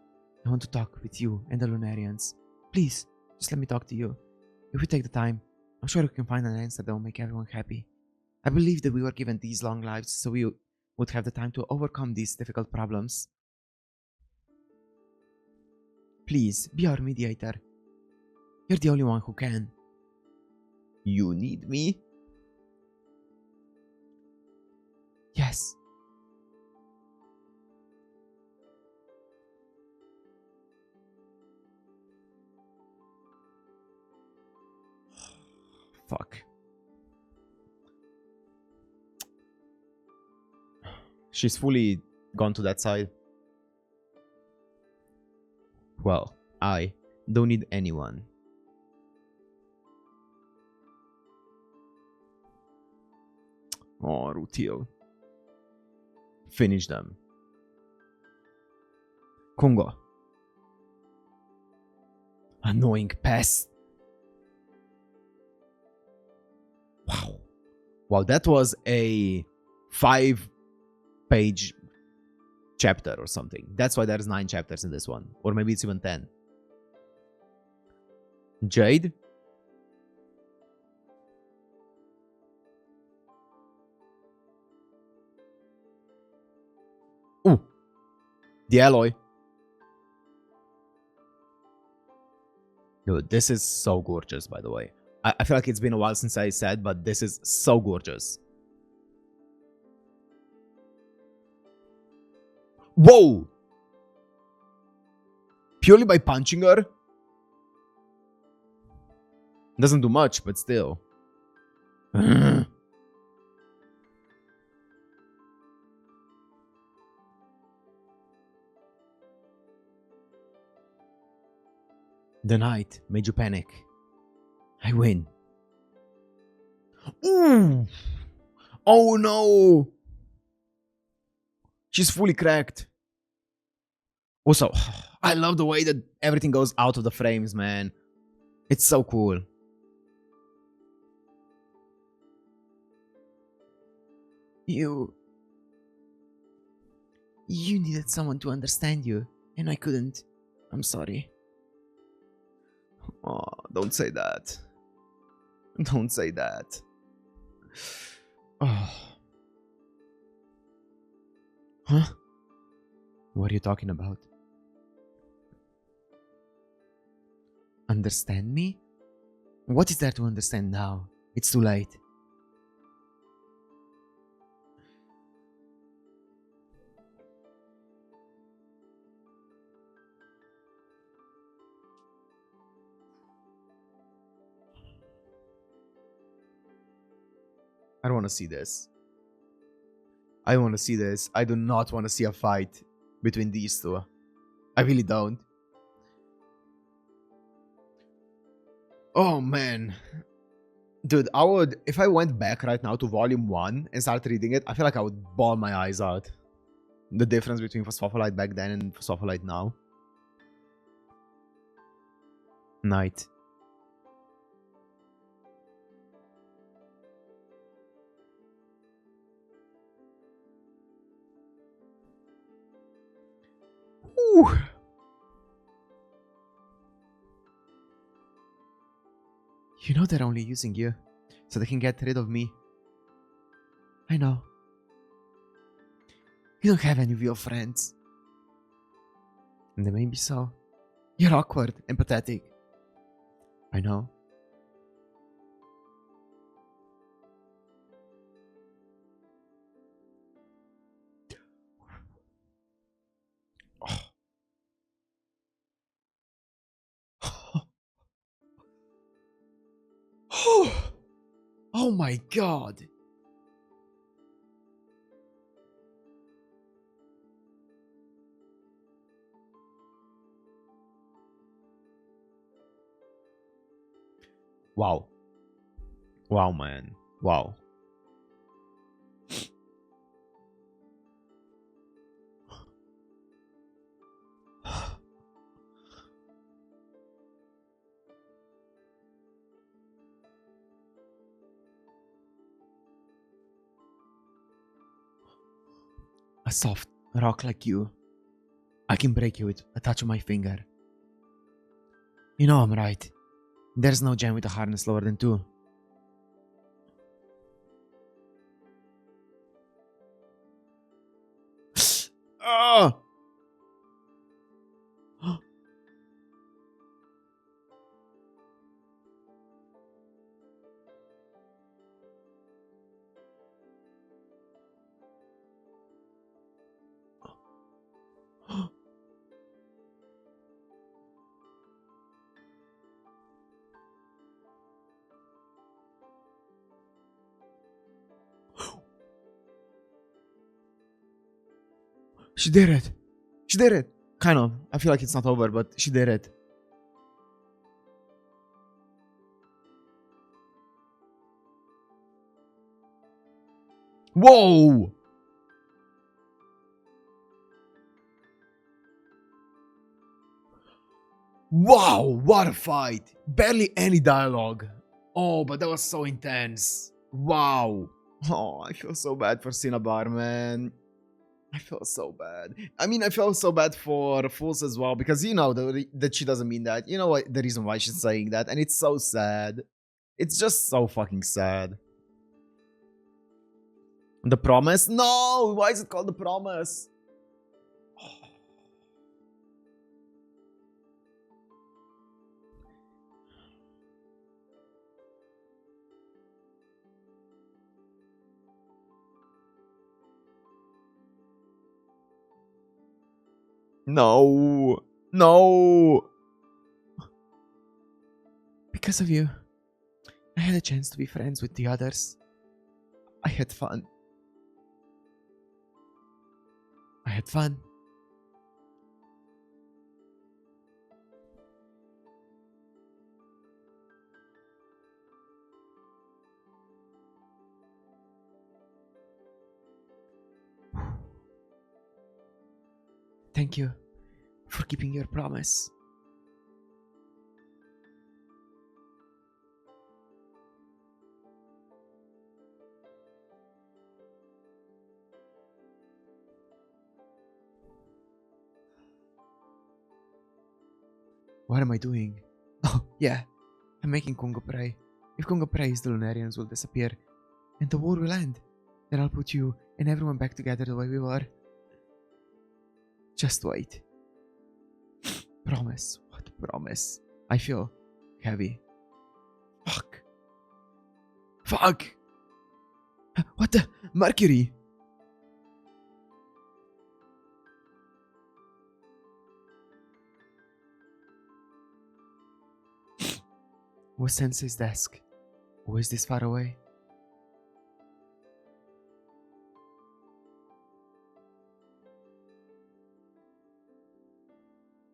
I want to talk with you and the Lunarians. Please, just let me talk to you. If we take the time, I'm sure we can find an answer that will make everyone happy. I believe that we were given these long lives so we would have the time to overcome these difficult problems. Please, be our mediator. You're the only one who can. You need me? Yes. Fuck. She's fully gone to that side. Well, I don't need anyone. Oh, Rutio. Finish them. Kungo. Annoying pest. Wow. Wow, that was a 5-page chapter or something. That's why there's 9 chapters in this one. Or maybe it's even 10. Jade? Ooh. The alloy. Dude, this is so gorgeous, by the way. I feel like it's been a while since I said, but this is so gorgeous. Whoa! Purely by punching her? Doesn't do much, but still. The night made you panic. I win. Ooh! Oh no! She's fully cracked. Also, I love the way that everything goes out of the frames, man. It's so cool. You needed someone to understand you, and I couldn't. I'm sorry. Oh, don't say that. Don't say that. Oh. Huh? What are you talking about? Understand me? What is there to understand now? It's too late. I don't want to see this. I want to see this. I do not want to see a fight between these two. I really don't. Oh man. Dude, I would, if I went back right now to volume 1 and started reading it, I feel like I would bawl my eyes out. The difference between Phospholite back then and Phospholite now. Night. Ooh. You know they're only using you, so they can get rid of me. I know. You don't have any real friends. And they may be so. You're awkward and pathetic. I know. Oh my god. Wow. Wow, man. Wow. A soft rock like you. I can break you with a touch of my finger. You know I'm right. There's no gem with a hardness lower than 2. Ah! She did it. She did it. Kind of. I feel like it's not over, but she did it. Whoa! Wow, what a fight. Barely any dialogue. Oh, but that was so intense. Wow. Oh, I feel so bad for Cinnabar, man. I feel so bad. I mean, I feel so bad for Fools as well, because you know that she doesn't mean that. You know what? The reason why she's saying that, and it's so sad. It's just so fucking sad. The Promise? No! Why is it called The Promise? No. No. Because of you, I had a chance to be friends with the others. I had fun. I had fun. Thank you for keeping your promise. What am I doing? Oh, yeah. I'm making Congo pray. If Congo prays, the Lunarians will disappear and the war will end. Then I'll put you and everyone back together the way we were. Just wait. Promise. What promise? I feel heavy. Fuck. Fuck! What the? Mercury! Was Sensei's desk always this far away?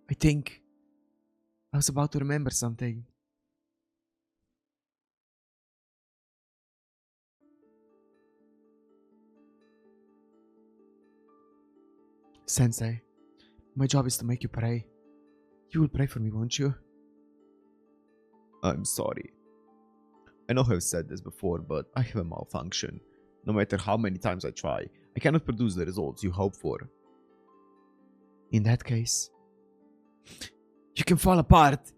I think I was about to remember something. Sensei, my job is to make you pray. You will pray for me, won't you? I'm sorry. I know I've said this before, but I have a malfunction. No matter how many times I try, I cannot produce the results you hope for. In that case, you can fall apart.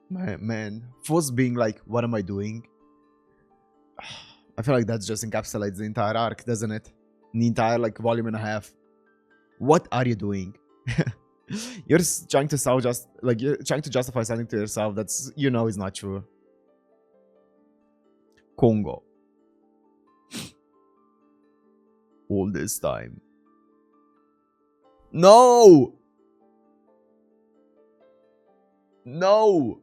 Man, Foss being like, what am I doing? I feel like that just encapsulates the entire arc, doesn't it? The entire, like, volume and a half. What are you doing? You're trying to you're trying to justify something to yourself that's, you know, is not true. Congo. All this time. No! No!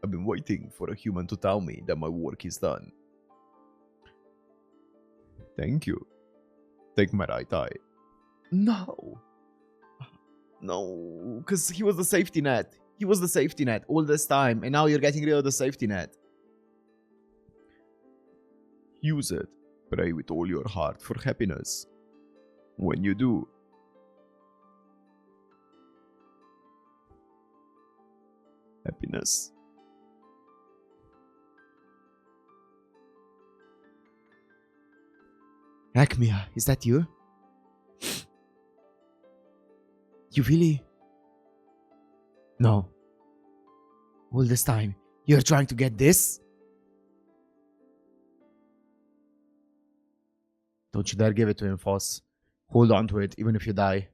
I've been waiting for a human to tell me that my work is done. Thank you. Take my right eye. No. No, because he was the safety net. He was the safety net all this time, and now you're getting rid of the safety net. Use it. Pray with all your heart for happiness. When you do, happiness. Acmea, is that you? You really? No. All this time, you're trying to get this? Don't you dare give it to him, Foss. Hold on to it, even if you die.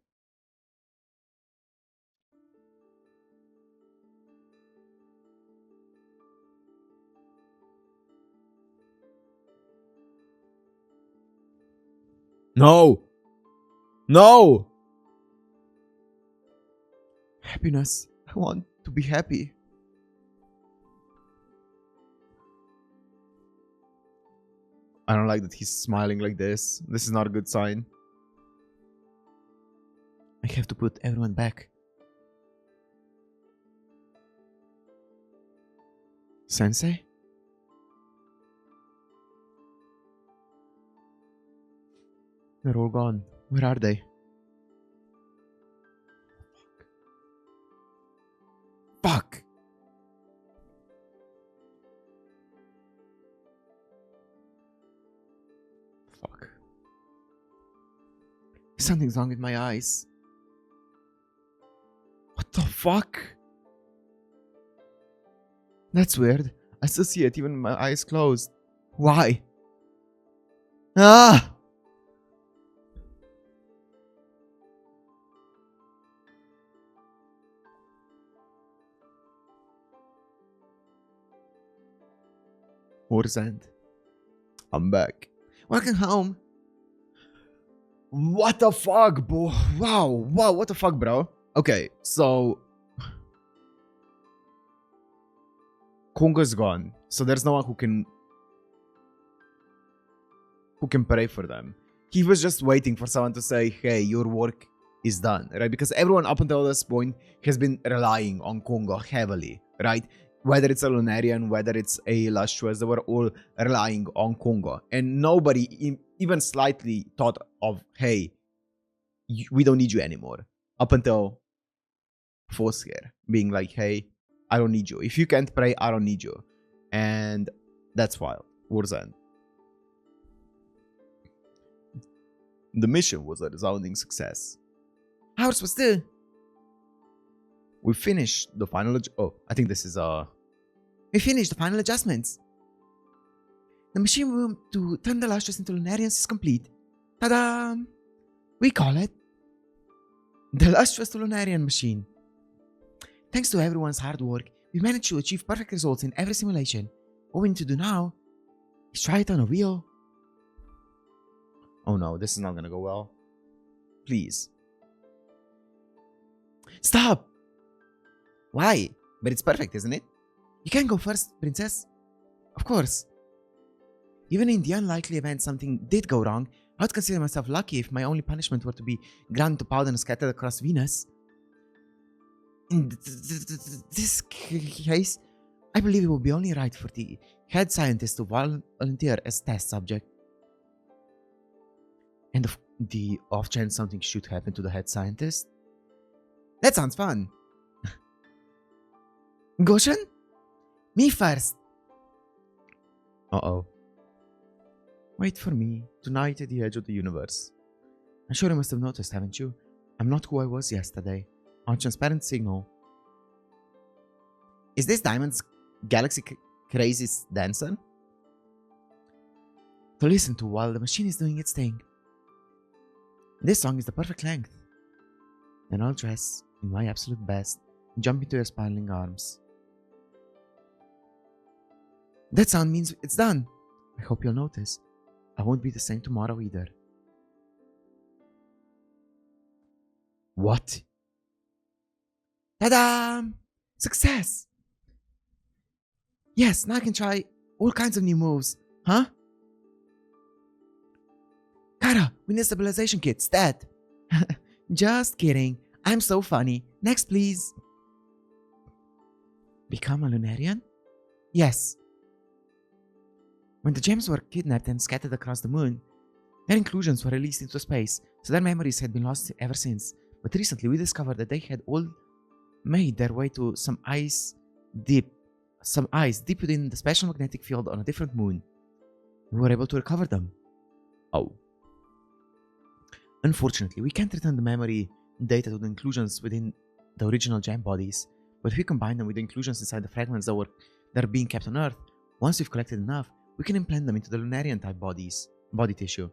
No! No! Happiness. I want to be happy. I don't like that he's smiling like this. This is not a good sign. I have to put everyone back. Sensei? They're all gone. Where are they? Fuck! Fuck. Something's wrong with my eyes. What the fuck? That's weird. I still see it even with my eyes closed. Why? Ah! War's end. I'm back. Welcome home. What the fuck, bro? Wow, what the fuck, bro? Okay, so Kongo's gone, so there's no one who can pray for them. He was just waiting for someone to say, hey, your work is done, right? Because everyone up until this point has been relying on Kongo heavily, right? whether it's a Lunarian, whether it's a Lustrous, they were all relying on Congo. And nobody even slightly thought of, hey, we don't need you anymore. Up until Foskir being like, hey, I don't need you. If you can't pray, I don't need you. And that's wild. War's End. The mission was a resounding success. Ours was too. We finished the final... I think this is We finished the final adjustments. The machine room to turn the Lustrous into Lunarians is complete. Ta-da! We call it the Lustrous to Lunarian machine. Thanks to everyone's hard work, we managed to achieve perfect results in every simulation. All we need to do now is try it on a wheel. Oh no, this is not gonna go well. Please. Stop! Why? But it's perfect, isn't it? You can go first, princess. Of course. Even in the unlikely event something did go wrong, I would consider myself lucky if my only punishment were to be ground to powder and scattered across Venus. In this case, I believe it would be only right for the head scientist to volunteer as test subject. And of the off chance something should happen to the head scientist? That sounds fun. Goshen? Me first. Uh-oh. Wait for me, tonight at the edge of the universe. I'm sure you must have noticed, haven't you? I'm not who I was yesterday. On transparent signal. Is this Diamond's Galaxy Craziest Dancer? To listen to while the machine is doing its thing. This song is the perfect length. Then I'll dress in my absolute best and jump into your smiling arms. That sound means it's done. I hope you'll notice. I won't be the same tomorrow either. What? Ta-da! Success! Yes, now I can try all kinds of new moves. Huh? Kara, we need a stabilization kit, stat. Just kidding. I'm so funny. Next, please. Become a Lunarian? Yes. When the gems were kidnapped and scattered across the moon, their inclusions were released into space, so their memories had been lost ever since. But recently we discovered that they had all made their way to some ice deep within the special magnetic field on a different moon. We were able to recover them. Oh. Unfortunately, we can't return the memory data to the inclusions within the original gem bodies, but if we combine them with the inclusions inside the fragments that are being kept on Earth, once we've collected enough, we can implant them into the Lunarian type body tissue,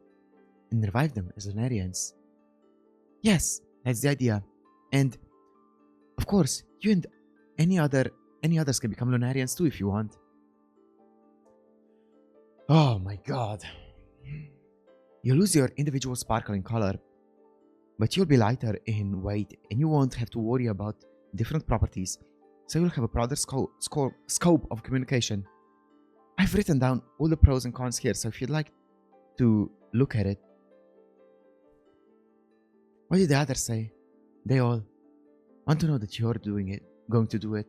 and revive them as Lunarians. Yes, that's the idea. And of course, you and any others can become Lunarians too if you want. Oh my god. You lose your individual sparkle in color, but you'll be lighter in weight and you won't have to worry about different properties, so you'll have a broader scope of communication. I've written down all the pros and cons here, so if you'd like to look at it. What did the others say? They all want to know that you're going to do it,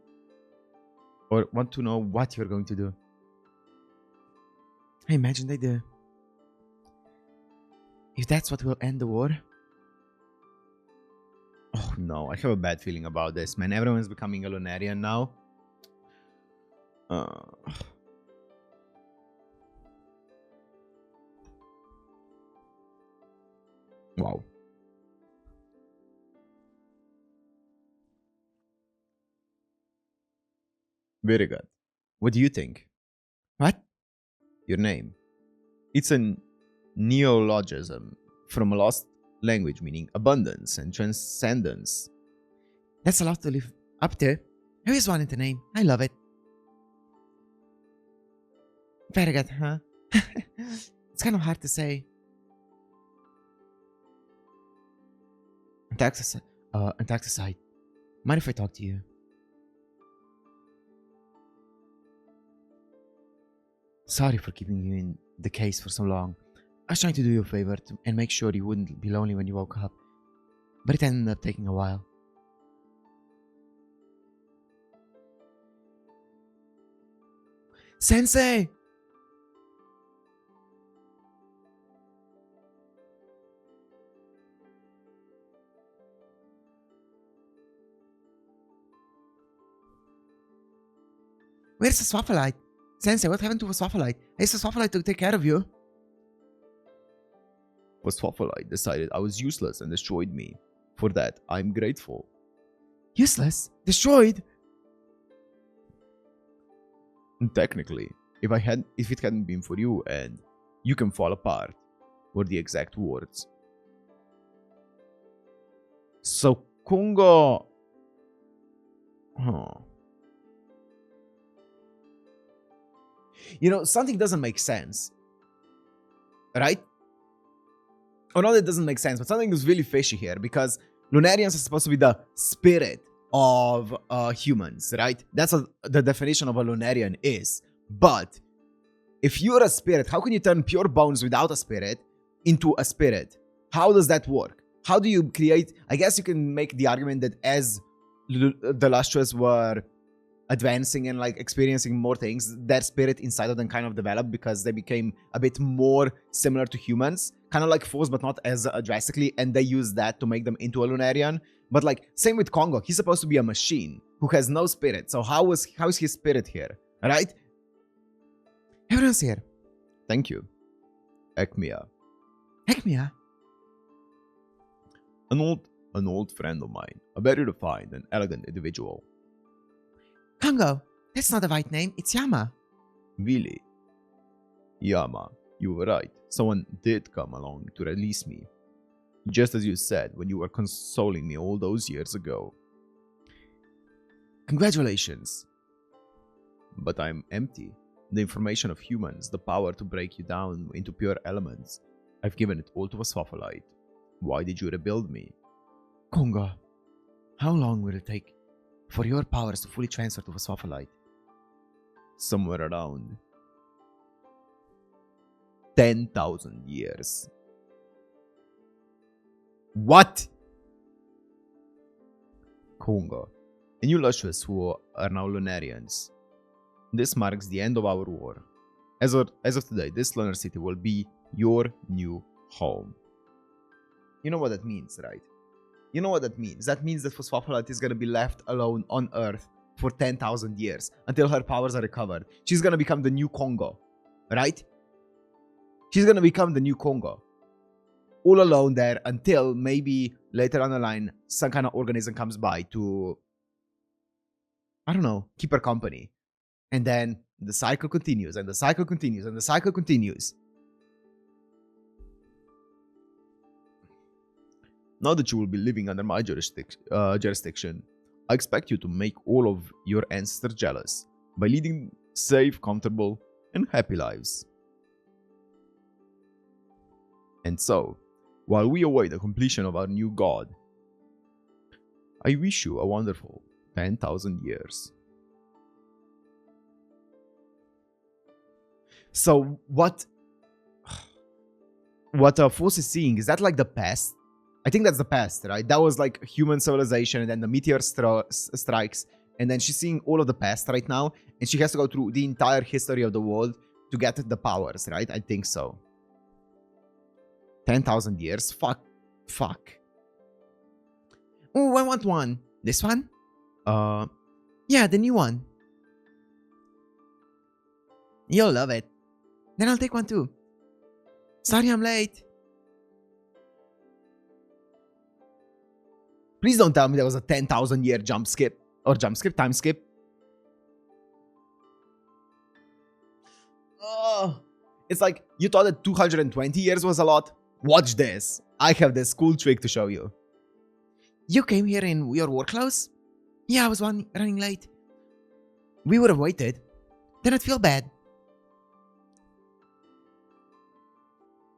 or want to know what you're going to do. I imagine they do. If that's what will end the war. Oh no, I have a bad feeling about this, man. Everyone's becoming a Lunarian now. Wow. Very good. What do you think? What? Your name. It's a neologism from a lost language meaning abundance and transcendence. That's a lot to live up to. There is one in the name. I love it. Very good, huh? It's kind of hard to say. Antaxicide. Mind if I talk to you? Sorry for keeping you in the case for so long. I was trying to do you a favor and make sure you wouldn't be lonely when you woke up, but it ended up taking a while. Sensei! Where's the Swaffelite? Sensei, what happened to the Swaffelite? Is the Swaffelite to take care of you? The Swaffelite decided I was useless and destroyed me. For that, I'm grateful. Useless? Destroyed? Technically, if it hadn't been for you and you can fall apart, were the exact words. So Kongo... Huh. You know, something doesn't make sense. Right? Or not, it doesn't make sense, but something is really fishy here because Lunarians are supposed to be the spirit of humans, right? That's what the definition of a Lunarian is. But if you're a spirit, how can you turn pure bones without a spirit into a spirit? How does that work? How do you create... I guess you can make the argument that as the Lustrous were advancing and like experiencing more things, their spirit inside of them kind of developed because they became a bit more similar to humans, kind of like foes but not as drastically, and they use that to make them into a Lunarian. But like same with Kongo, he's supposed to be a machine who has no spirit, so how is his spirit here, right? Everyone's here. Thank you. Ekmia. Ekmia? An old friend of mine, a very refined and elegant individual. Kongo, that's not the right name, it's Yama. Really? Yama, you were right. Someone did come along to release me. Just as you said when you were consoling me all those years ago. Congratulations. But I'm empty. The information of humans, the power to break you down into pure elements, I've given it all to a Swaffelite. Why did you rebuild me? Kongo, how long will it take for your powers to fully transfer to a Swaffelite? Somewhere around 10,000 years. What? Kongo, and you Lustrous who are now Lunarians. This marks the end of our war. As of today, this lunar city will be your new home. You know what that means, right? You know what that means. That means that Swaffelite is going to be left alone on Earth for 10,000 years until her powers are recovered. She's going to become the new Kongo, right? She's going to become the new Kongo. All alone there until maybe later on the line, some kind of organism comes by to, I don't know, keep her company. And then the cycle continues, and the cycle continues, and the cycle continues. Now that you will be living under my jurisdiction, I expect you to make all of your ancestors jealous by leading safe, comfortable, and happy lives. And so, while we await the completion of our new god, I wish you a wonderful 10,000 years. So what Force is seeing, is that like the past? I think that's the past, right? That was like human civilization, and then the meteor strikes, and then she's seeing all of the past right now, and she has to go through the entire history of the world to get the powers, right? I think so. 10,000 years? Fuck. Oh, I want one. This one? Yeah, the new one. You'll love it. Then I'll take one too. Sorry I'm late. Please don't tell me there was a 10,000 year time skip. Oh, it's like you thought that 220 years was a lot. Watch this. I have this cool trick to show you. You came here in your work clothes? Yeah, I was running late. We would have waited. Then I'd feel bad.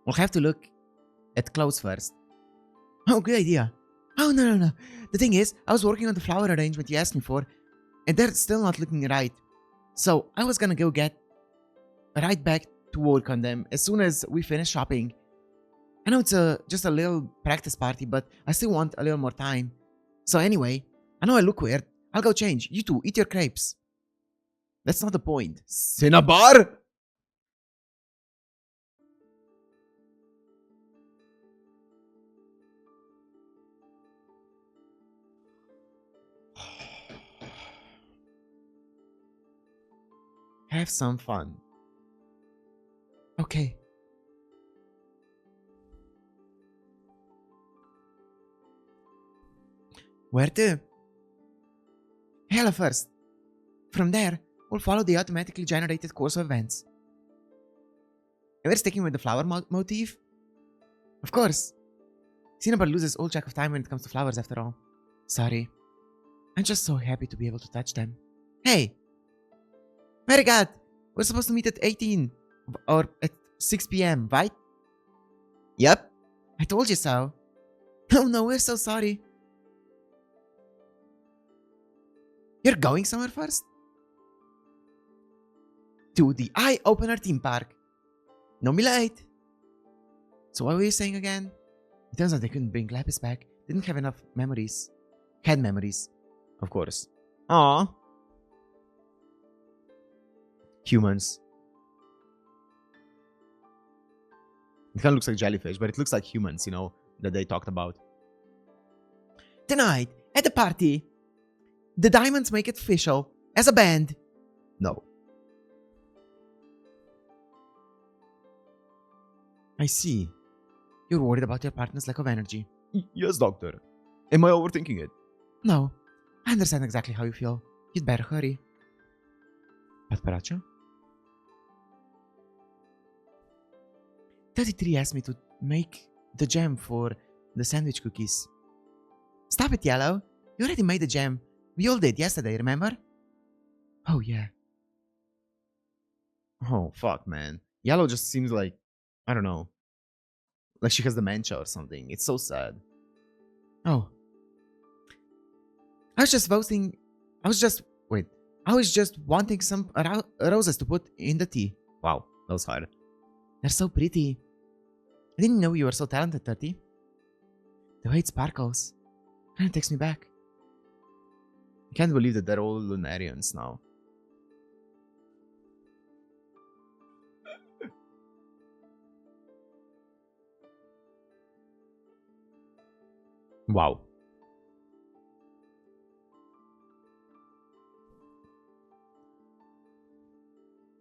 We'll have to look at clothes first. Oh, good idea. Oh, no. The thing is, I was working on the flower arrangement you asked me for, and they're still not looking right. So I was gonna go get right back to work on them as soon as we finish shopping. I know it's just a little practice party, but I still want a little more time. So anyway, I know I look weird. I'll go change. You two, eat your crepes. That's not the point. Cinnabar? Have some fun. Okay. Where to? Hello first. From there, we'll follow the automatically generated course of events. And we're sticking with the flower motif? Of course. Cinnabar loses all track of time when it comes to flowers after all. Sorry. I'm just so happy to be able to touch them. Hey! My God! We're supposed to meet at 18 or at 6 p.m., right? Yep. I told you so. Oh no, we're so sorry. You're going somewhere first? To the Eye Opener theme park. Don't be late. So what were you saying again? It turns out they couldn't bring Lapis back. Didn't have enough memories. Had memories. Of course. Aww. Humans. It kind of looks like jellyfish, but it looks like humans, you know, that they talked about. Tonight, at the party, the Diamonds make it official as a band. No. I see. You're worried about your partner's lack of energy. Yes, doctor. Am I overthinking it? No, I understand exactly how you feel. You'd better hurry. Pasparacha? 33 asked me to make the jam for the sandwich cookies. Stop it, Yellow. You already made the jam. We all did yesterday, remember? Oh, yeah. Oh, fuck, man. Yellow just seems like, I don't know, like she has dementia or something. It's so sad. Oh. I was just wanting some roses to put in the tea. Wow, that was hard. They're so pretty. I didn't know you were so talented, 30. The way it sparkles. Kind of takes me back. I can't believe that they're all Lunarians now. Wow.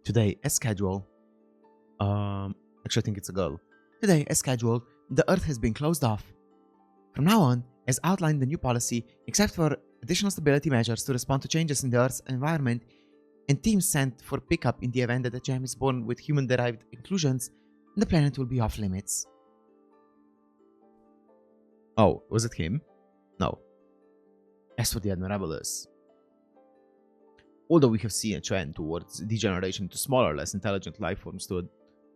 Today, as scheduled. Actually, I think it's a girl. Today, as scheduled, the Earth has been closed off. From now on, as outlined in the new policy, except for additional stability measures to respond to changes in the Earth's environment, and teams sent for pickup in the event that the gem is born with human-derived inclusions, the planet will be off limits. Oh, was it him? No. As for the Admirables, Although we have seen a trend towards degeneration into smaller, less intelligent life forms to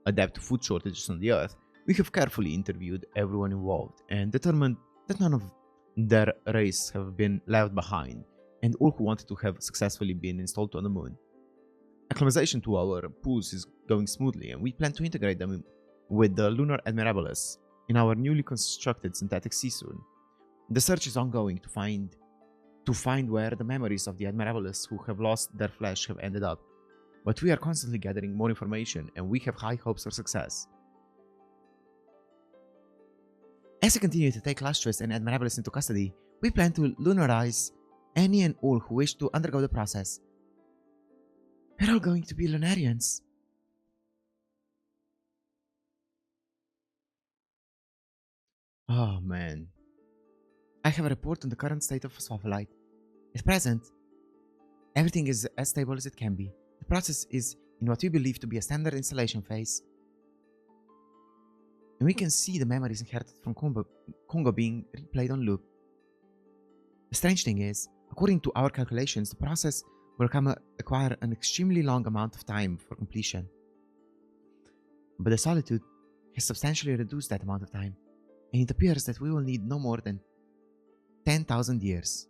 adapt to food shortages on the Earth, we have carefully interviewed everyone involved and determined that none of their race have been left behind, and all who wanted to have successfully been installed on the moon. Acclimatization to our pools is going smoothly, and we plan to integrate them with the lunar Admirables in our newly constructed synthetic sea soon. The search is ongoing to find where the memories of the Admirables who have lost their flesh have ended up, but we are constantly gathering more information, and we have high hopes for success. as we continue to take Lustrous and Admirables into custody, we plan to lunarize any and all who wish to undergo the process. We're all going to be Lunarians. Oh man. I have a report on the current state of Phosphophyllite. At present, everything is as stable as it can be. The process is in what we believe to be a standard installation phase. And we can see the memories inherited from Congo being replayed on loop. The strange thing is, according to our calculations, the process will acquire an extremely long amount of time for completion. But the solitude has substantially reduced that amount of time, and it appears that we will need no more than 10,000 years.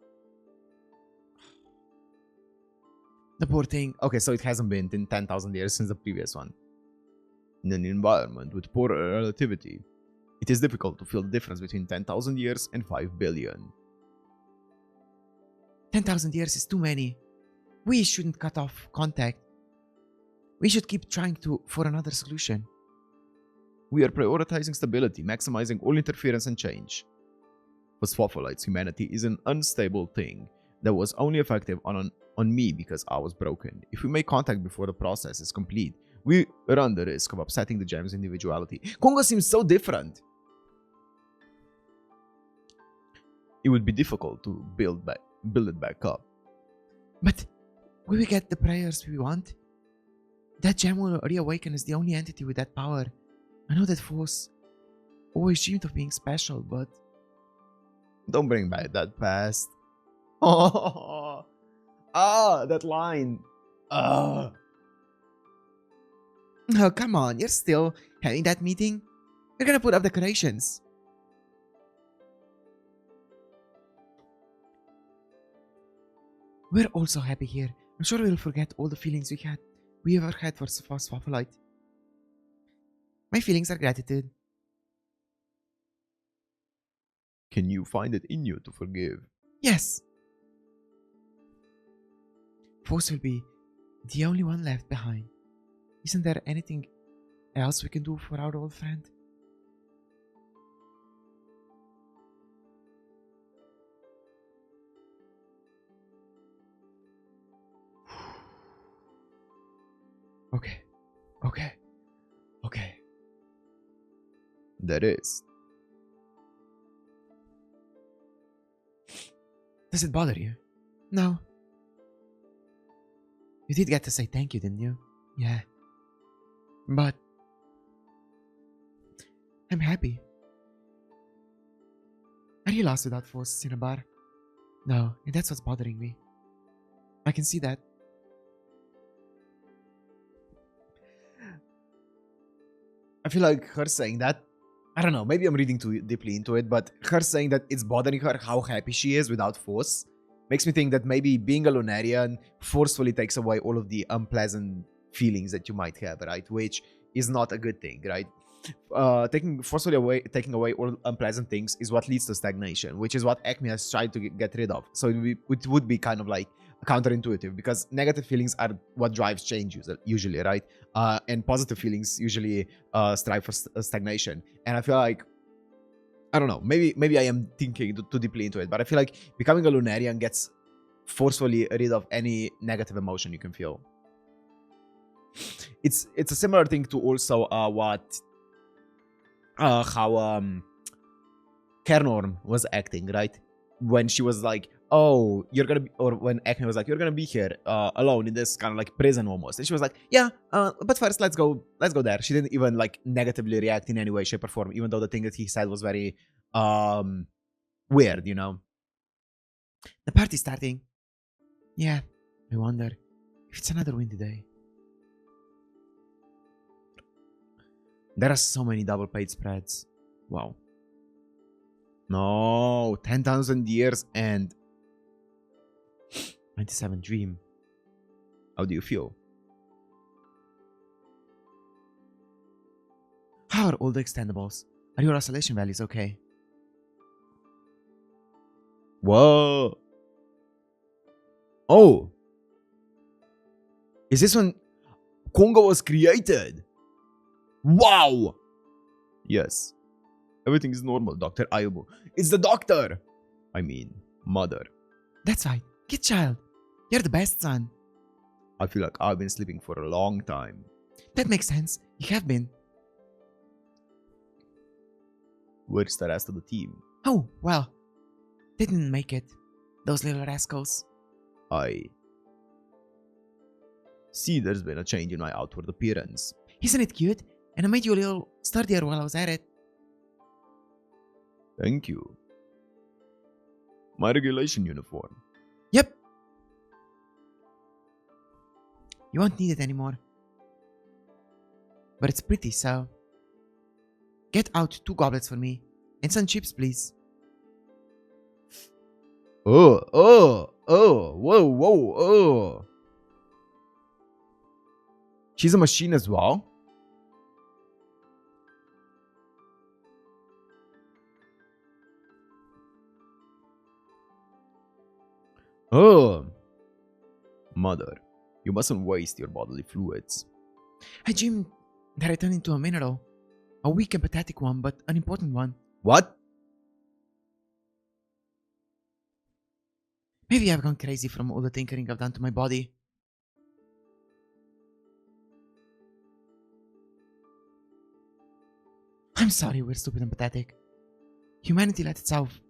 The poor thing. Okay, so it hasn't been in 10,000 years since the previous one. In an environment with poor relativity, it is difficult to feel the difference between 10,000 years and 5 billion. 10,000 years is too many. We shouldn't cut off contact. We should keep trying for another solution. We are prioritizing stability, maximizing all interference and change. For Swapholites, humanity is an unstable thing that was only effective on me because I was broken. If we make contact before the process is complete, we run the risk of upsetting the gem's individuality. Kongo seems so different. It would be difficult to build it back up. But will we get the prayers we want? That gem will reawaken as the only entity with that power. I know that force always dreamed of being special, but... Don't bring back that past. Oh, that line. Oh, come on, you're still having that meeting? You're gonna put up decorations. We're all so happy here. I'm sure we'll forget all the feelings we ever had for Swapholite. My feelings are gratitude. Can you find it in you to forgive? Yes. Force will be the only one left behind. Isn't there anything else we can do for our old friend? Okay. There is. Does it bother you? No. You did get to say thank you, didn't you? Yeah. But I'm happy. Are you lost without force in a bar? No, and that's what's bothering me. I can see that. I feel like her saying that, I don't know, maybe I'm reading too deeply into it, but her saying that it's bothering her how happy she is without force makes me think that maybe being a Lunarian forcefully takes away all of the unpleasant feelings that you might have, right? Which is not a good thing, right? Taking away all unpleasant things is what leads to stagnation, which is what Acme has tried to get rid of. So it would be kind of like counterintuitive, because negative feelings are what drives change usually, right? And positive feelings usually strive for stagnation. And I feel like, I don't know, maybe I am thinking too deeply into it, but I feel like becoming a Lunarian gets forcefully rid of any negative emotion you can feel. It's a similar thing to also how Kernorm was acting, right? When she was like, oh, you're gonna be, or when Acme was like, you're gonna be here alone in this kind of like prison almost, and she was like, yeah, but first let's go there. She didn't even like negatively react in any way, shape, or form, even though the thing that he said was very weird, you know. The party's starting. Yeah, I wonder if it's another windy day. There are so many double paid spreads. Wow. No, 10,000 years and 97 Dream. How do you feel? How are all the extendables? Are your oscillation values okay? Whoa. Oh. Is this when Kongo was created? Wow. Yes. Everything is normal, Dr. Ayubu. It's the doctor. I mean, mother. That's right. Kid child. You're the best son. I feel like I've been sleeping for a long time. That makes sense. You have been. Where's the rest of the team? Oh, well. They didn't make it. Those little rascals. I see there's been a change in my outward appearance. Isn't it cute? And I made you a little sturdier while I was at it. Thank you. My regulation uniform. Yep. You won't need it anymore. But it's pretty, so... Get out 2 goblets for me. And some chips, please. Whoa. She's a machine as well? Oh. Mother, you mustn't waste your bodily fluids. I dreamed that I turned into a mineral. A weak and pathetic one, but an important one. What? Maybe I've gone crazy from all the tinkering I've done to my body. I'm sorry we're stupid and pathetic. Humanity let itself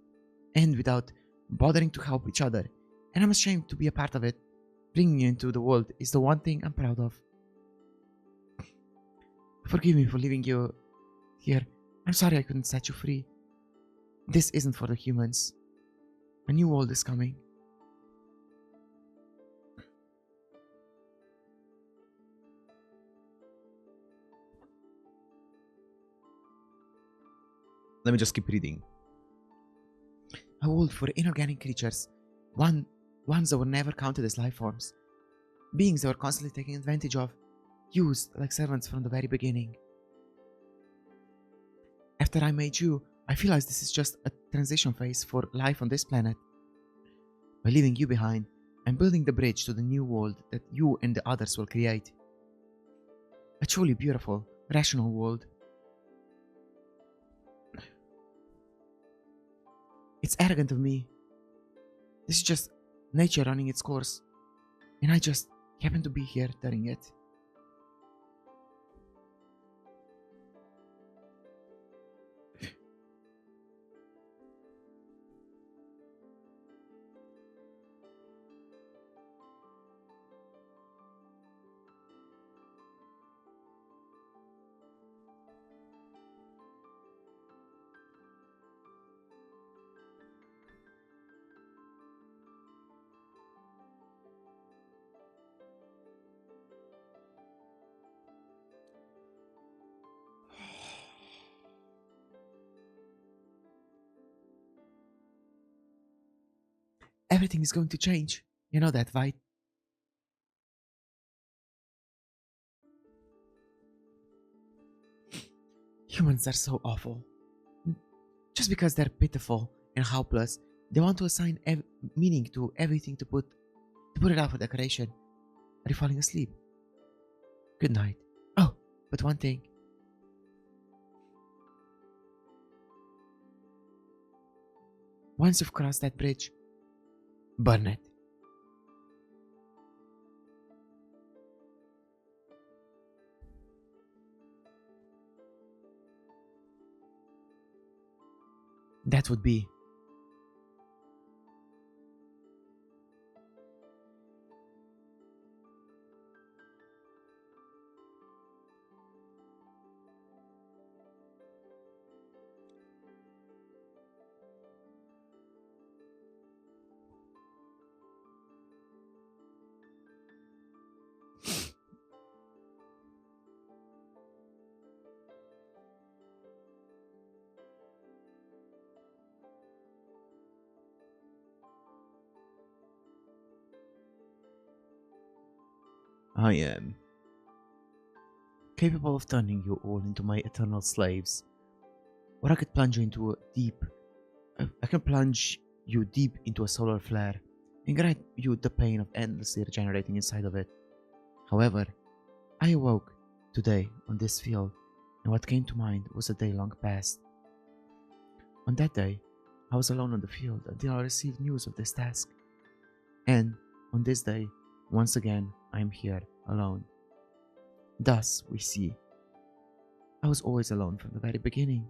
end without bothering to help each other, and I'm ashamed to be a part of it. Bringing you into the world is the one thing I'm proud of. Forgive me for leaving you here. I'm sorry I couldn't set you free. This isn't for the humans. A new world is coming. Let me just keep reading. A world for inorganic creatures. Ones that were never counted as life forms. Beings that were constantly taken advantage of. Used like servants from the very beginning. After I made you, I realized this is just a transition phase for life on this planet. By leaving you behind, I'm building the bridge to the new world that you and the others will create. A truly beautiful, rational world. It's arrogant of me. This is just nature running its course, and I just happen to be here during it. Everything is going to change. You know that, right? Humans are so awful. Just because they're pitiful and helpless, they want to assign meaning to everything to put it out for decoration. Are you falling asleep? Good night. Oh, but one thing. Once you've crossed that bridge, burn it. That would be I am. capable of turning you all into my eternal slaves. Or I could plunge you into I can plunge you deep into a solar flare and grant you the pain of endlessly regenerating inside of it. However, I awoke today on this field, and what came to mind was a day long past. On that day, I was alone on the field until I received news of this task. And on this day, once again, I am here, alone. Thus, we see, I was always alone from the very beginning.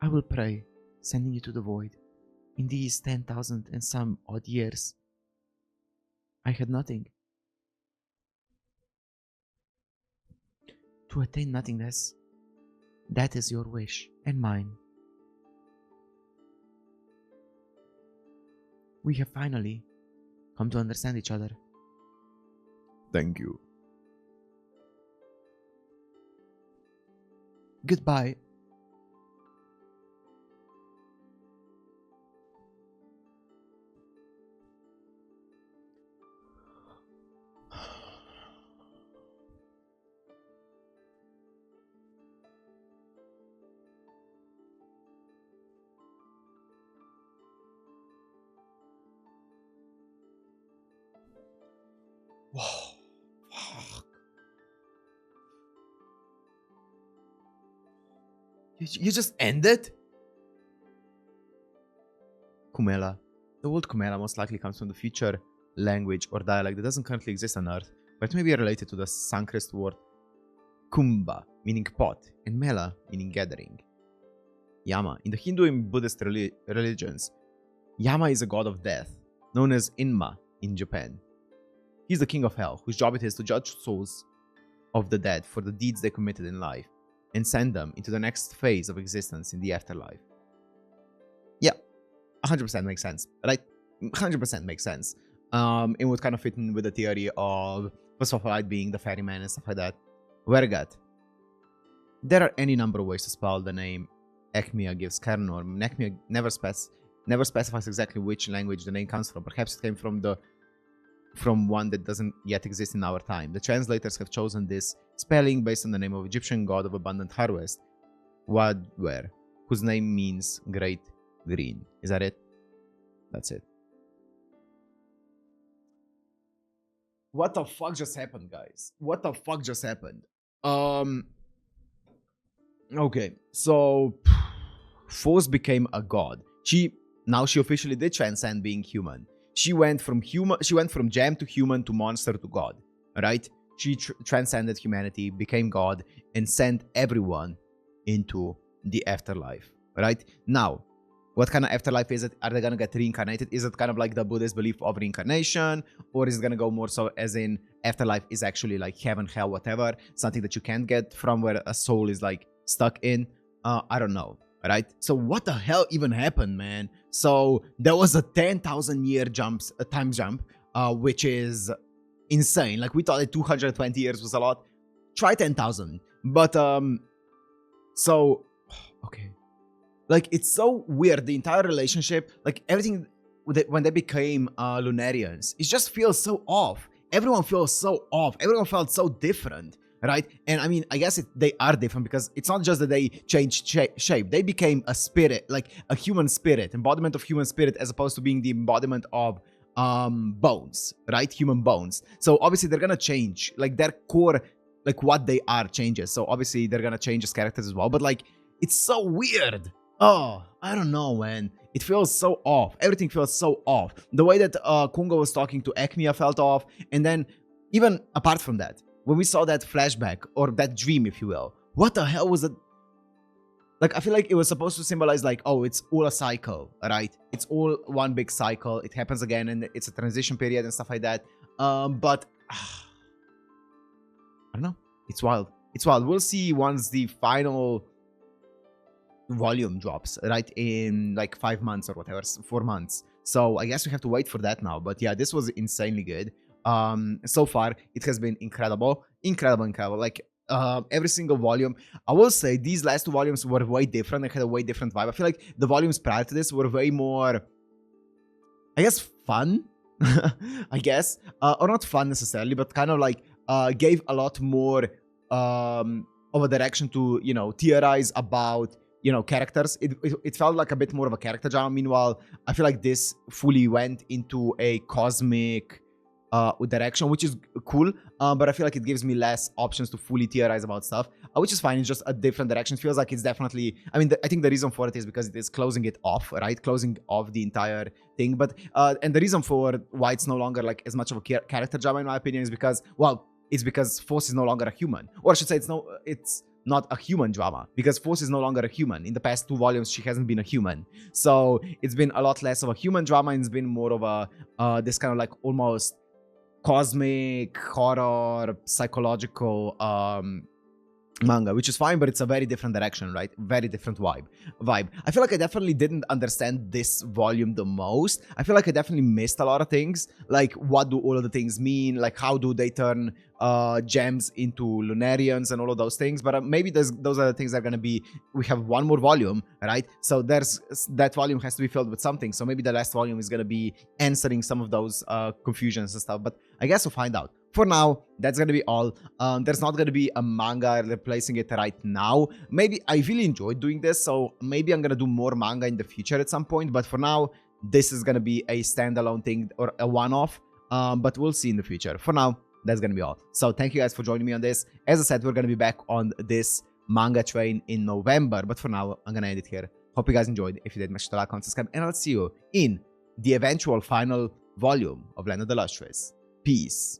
I will pray, sending you to the void. In these 10,000 and some odd years, I had nothing. To attain nothingness, that is your wish and mine. We have finally come to understand each other. Thank you. Goodbye. You just ended? Kumela. The word Kumela most likely comes from the future language or dialect that doesn't currently exist on Earth, but may be related to the Sanskrit word Kumbha, meaning pot, and Mela, meaning gathering. Yama. In the Hindu and Buddhist religions, Yama is a god of death, known as Inma in Japan. He's the king of hell, whose job it is to judge souls of the dead for the deeds they committed in life and send them into the next phase of existence in the afterlife. Yeah, 100% makes sense, right? 100% makes sense. It would kind of fit in with the theory of Light being the ferryman and stuff like that. Vergat. There are any number of ways to spell the name Ekmia gives Kernor. Ekmia never specifies exactly which language the name comes from. Perhaps it came from one that doesn't yet exist in our time. The translators have chosen this spelling based on the name of Egyptian god of abundant harvest, Wadwer, whose name means great green. Is that it? That's it. What the fuck just happened, guys? What the fuck just happened? Okay, so Force became a god. She officially did transcend being human. She went from gem to human to monster to god, right? She transcended humanity, became god, and sent everyone into the afterlife, right? Now, what kind of afterlife is it? Are they gonna get reincarnated? Is it kind of like the Buddhist belief of reincarnation? Or is it gonna go more so as in afterlife is actually like heaven, hell, whatever, something that you can't get from where a soul is like stuck in? I don't know, right? So what the hell even happened, man? So there was a 10,000 year time jump, which is insane. Like we thought that 220 years was a lot. Try 10,000. But so okay. Like, it's so weird, the entire relationship, like, everything, when they became Lunarians, it just feels so off. Everyone feels so off. Everyone felt so different, right? And, I mean, I guess they are different because it's not just that they changed shape. They became a spirit, like, a human spirit, embodiment of human spirit, as opposed to being the embodiment of bones, right? Human bones. So, obviously, they're gonna change. Like, their core, like, what they are changes. So, obviously, they're gonna change as characters as well. But, like, it's so weird. Oh, I don't know, man. It feels so off. Everything feels so off. The way that Kungo was talking to Ekmia felt off. And then, even apart from that, when we saw that flashback, or that dream, if you will, what the hell was it? Like, I feel like it was supposed to symbolize, like, oh, it's all a cycle, right? It's all one big cycle. It happens again, and it's a transition period and stuff like that. But, I don't know. It's wild. It's wild. We'll see once the final volume drops, right, in like 5 months or whatever, 4 months. So I guess we have to wait for that now. But yeah, this was insanely good. So far it has been incredible. Like every single volume, I will say these last 2 volumes were way different. They had a way different vibe. I feel like the volumes prior to this were way more, I guess, fun. I guess, or not fun necessarily, but kind of like gave a lot more of a direction to, you know, theorize about, you know, characters. It felt like a bit more of a character drama. Meanwhile, I feel like this fully went into a cosmic direction, which is cool. But I feel like it gives me less options to fully theorize about stuff, which is fine. It's just a different direction. It feels like it's definitely, I mean, I think the reason for it is because it is closing it off, right? Closing off the entire thing. But, and the reason for why it's no longer like as much of a character drama, in my opinion, is because, well, it's because Force is no longer a human. Or I should say it's not a human drama, because Force is no longer a human. In the past 2 volumes, she hasn't been a human. So it's been a lot less of a human drama, and it's been more of a this kind of like almost cosmic horror psychological manga, which is fine, but it's a very different direction, right? Very different vibe. I feel like I definitely didn't understand this volume the most. I feel like I definitely missed a lot of things. Like, what do all of the things mean? Like, how do they turn gems into Lunarians and all of those things? But maybe those are the things that are gonna be, we have 1 more volume, right? So that volume has to be filled with something. So maybe the last volume is gonna be answering some of those confusions and stuff. But I guess we'll find out. For now, that's gonna be all. There's not gonna be a manga replacing it right now. Maybe I really enjoyed doing this, so maybe I'm gonna do more manga in the future at some point. But for now, this is gonna be a standalone thing or a one-off. But we'll see in the future. For now, that's gonna be all. So thank you guys for joining me on this. As I said, we're gonna be back on this manga train in November. But for now, I'm gonna end it here. Hope you guys enjoyed. If you did, make sure to like, comment, subscribe, and I'll see you in the eventual final volume of Land of the Lustrous. Peace.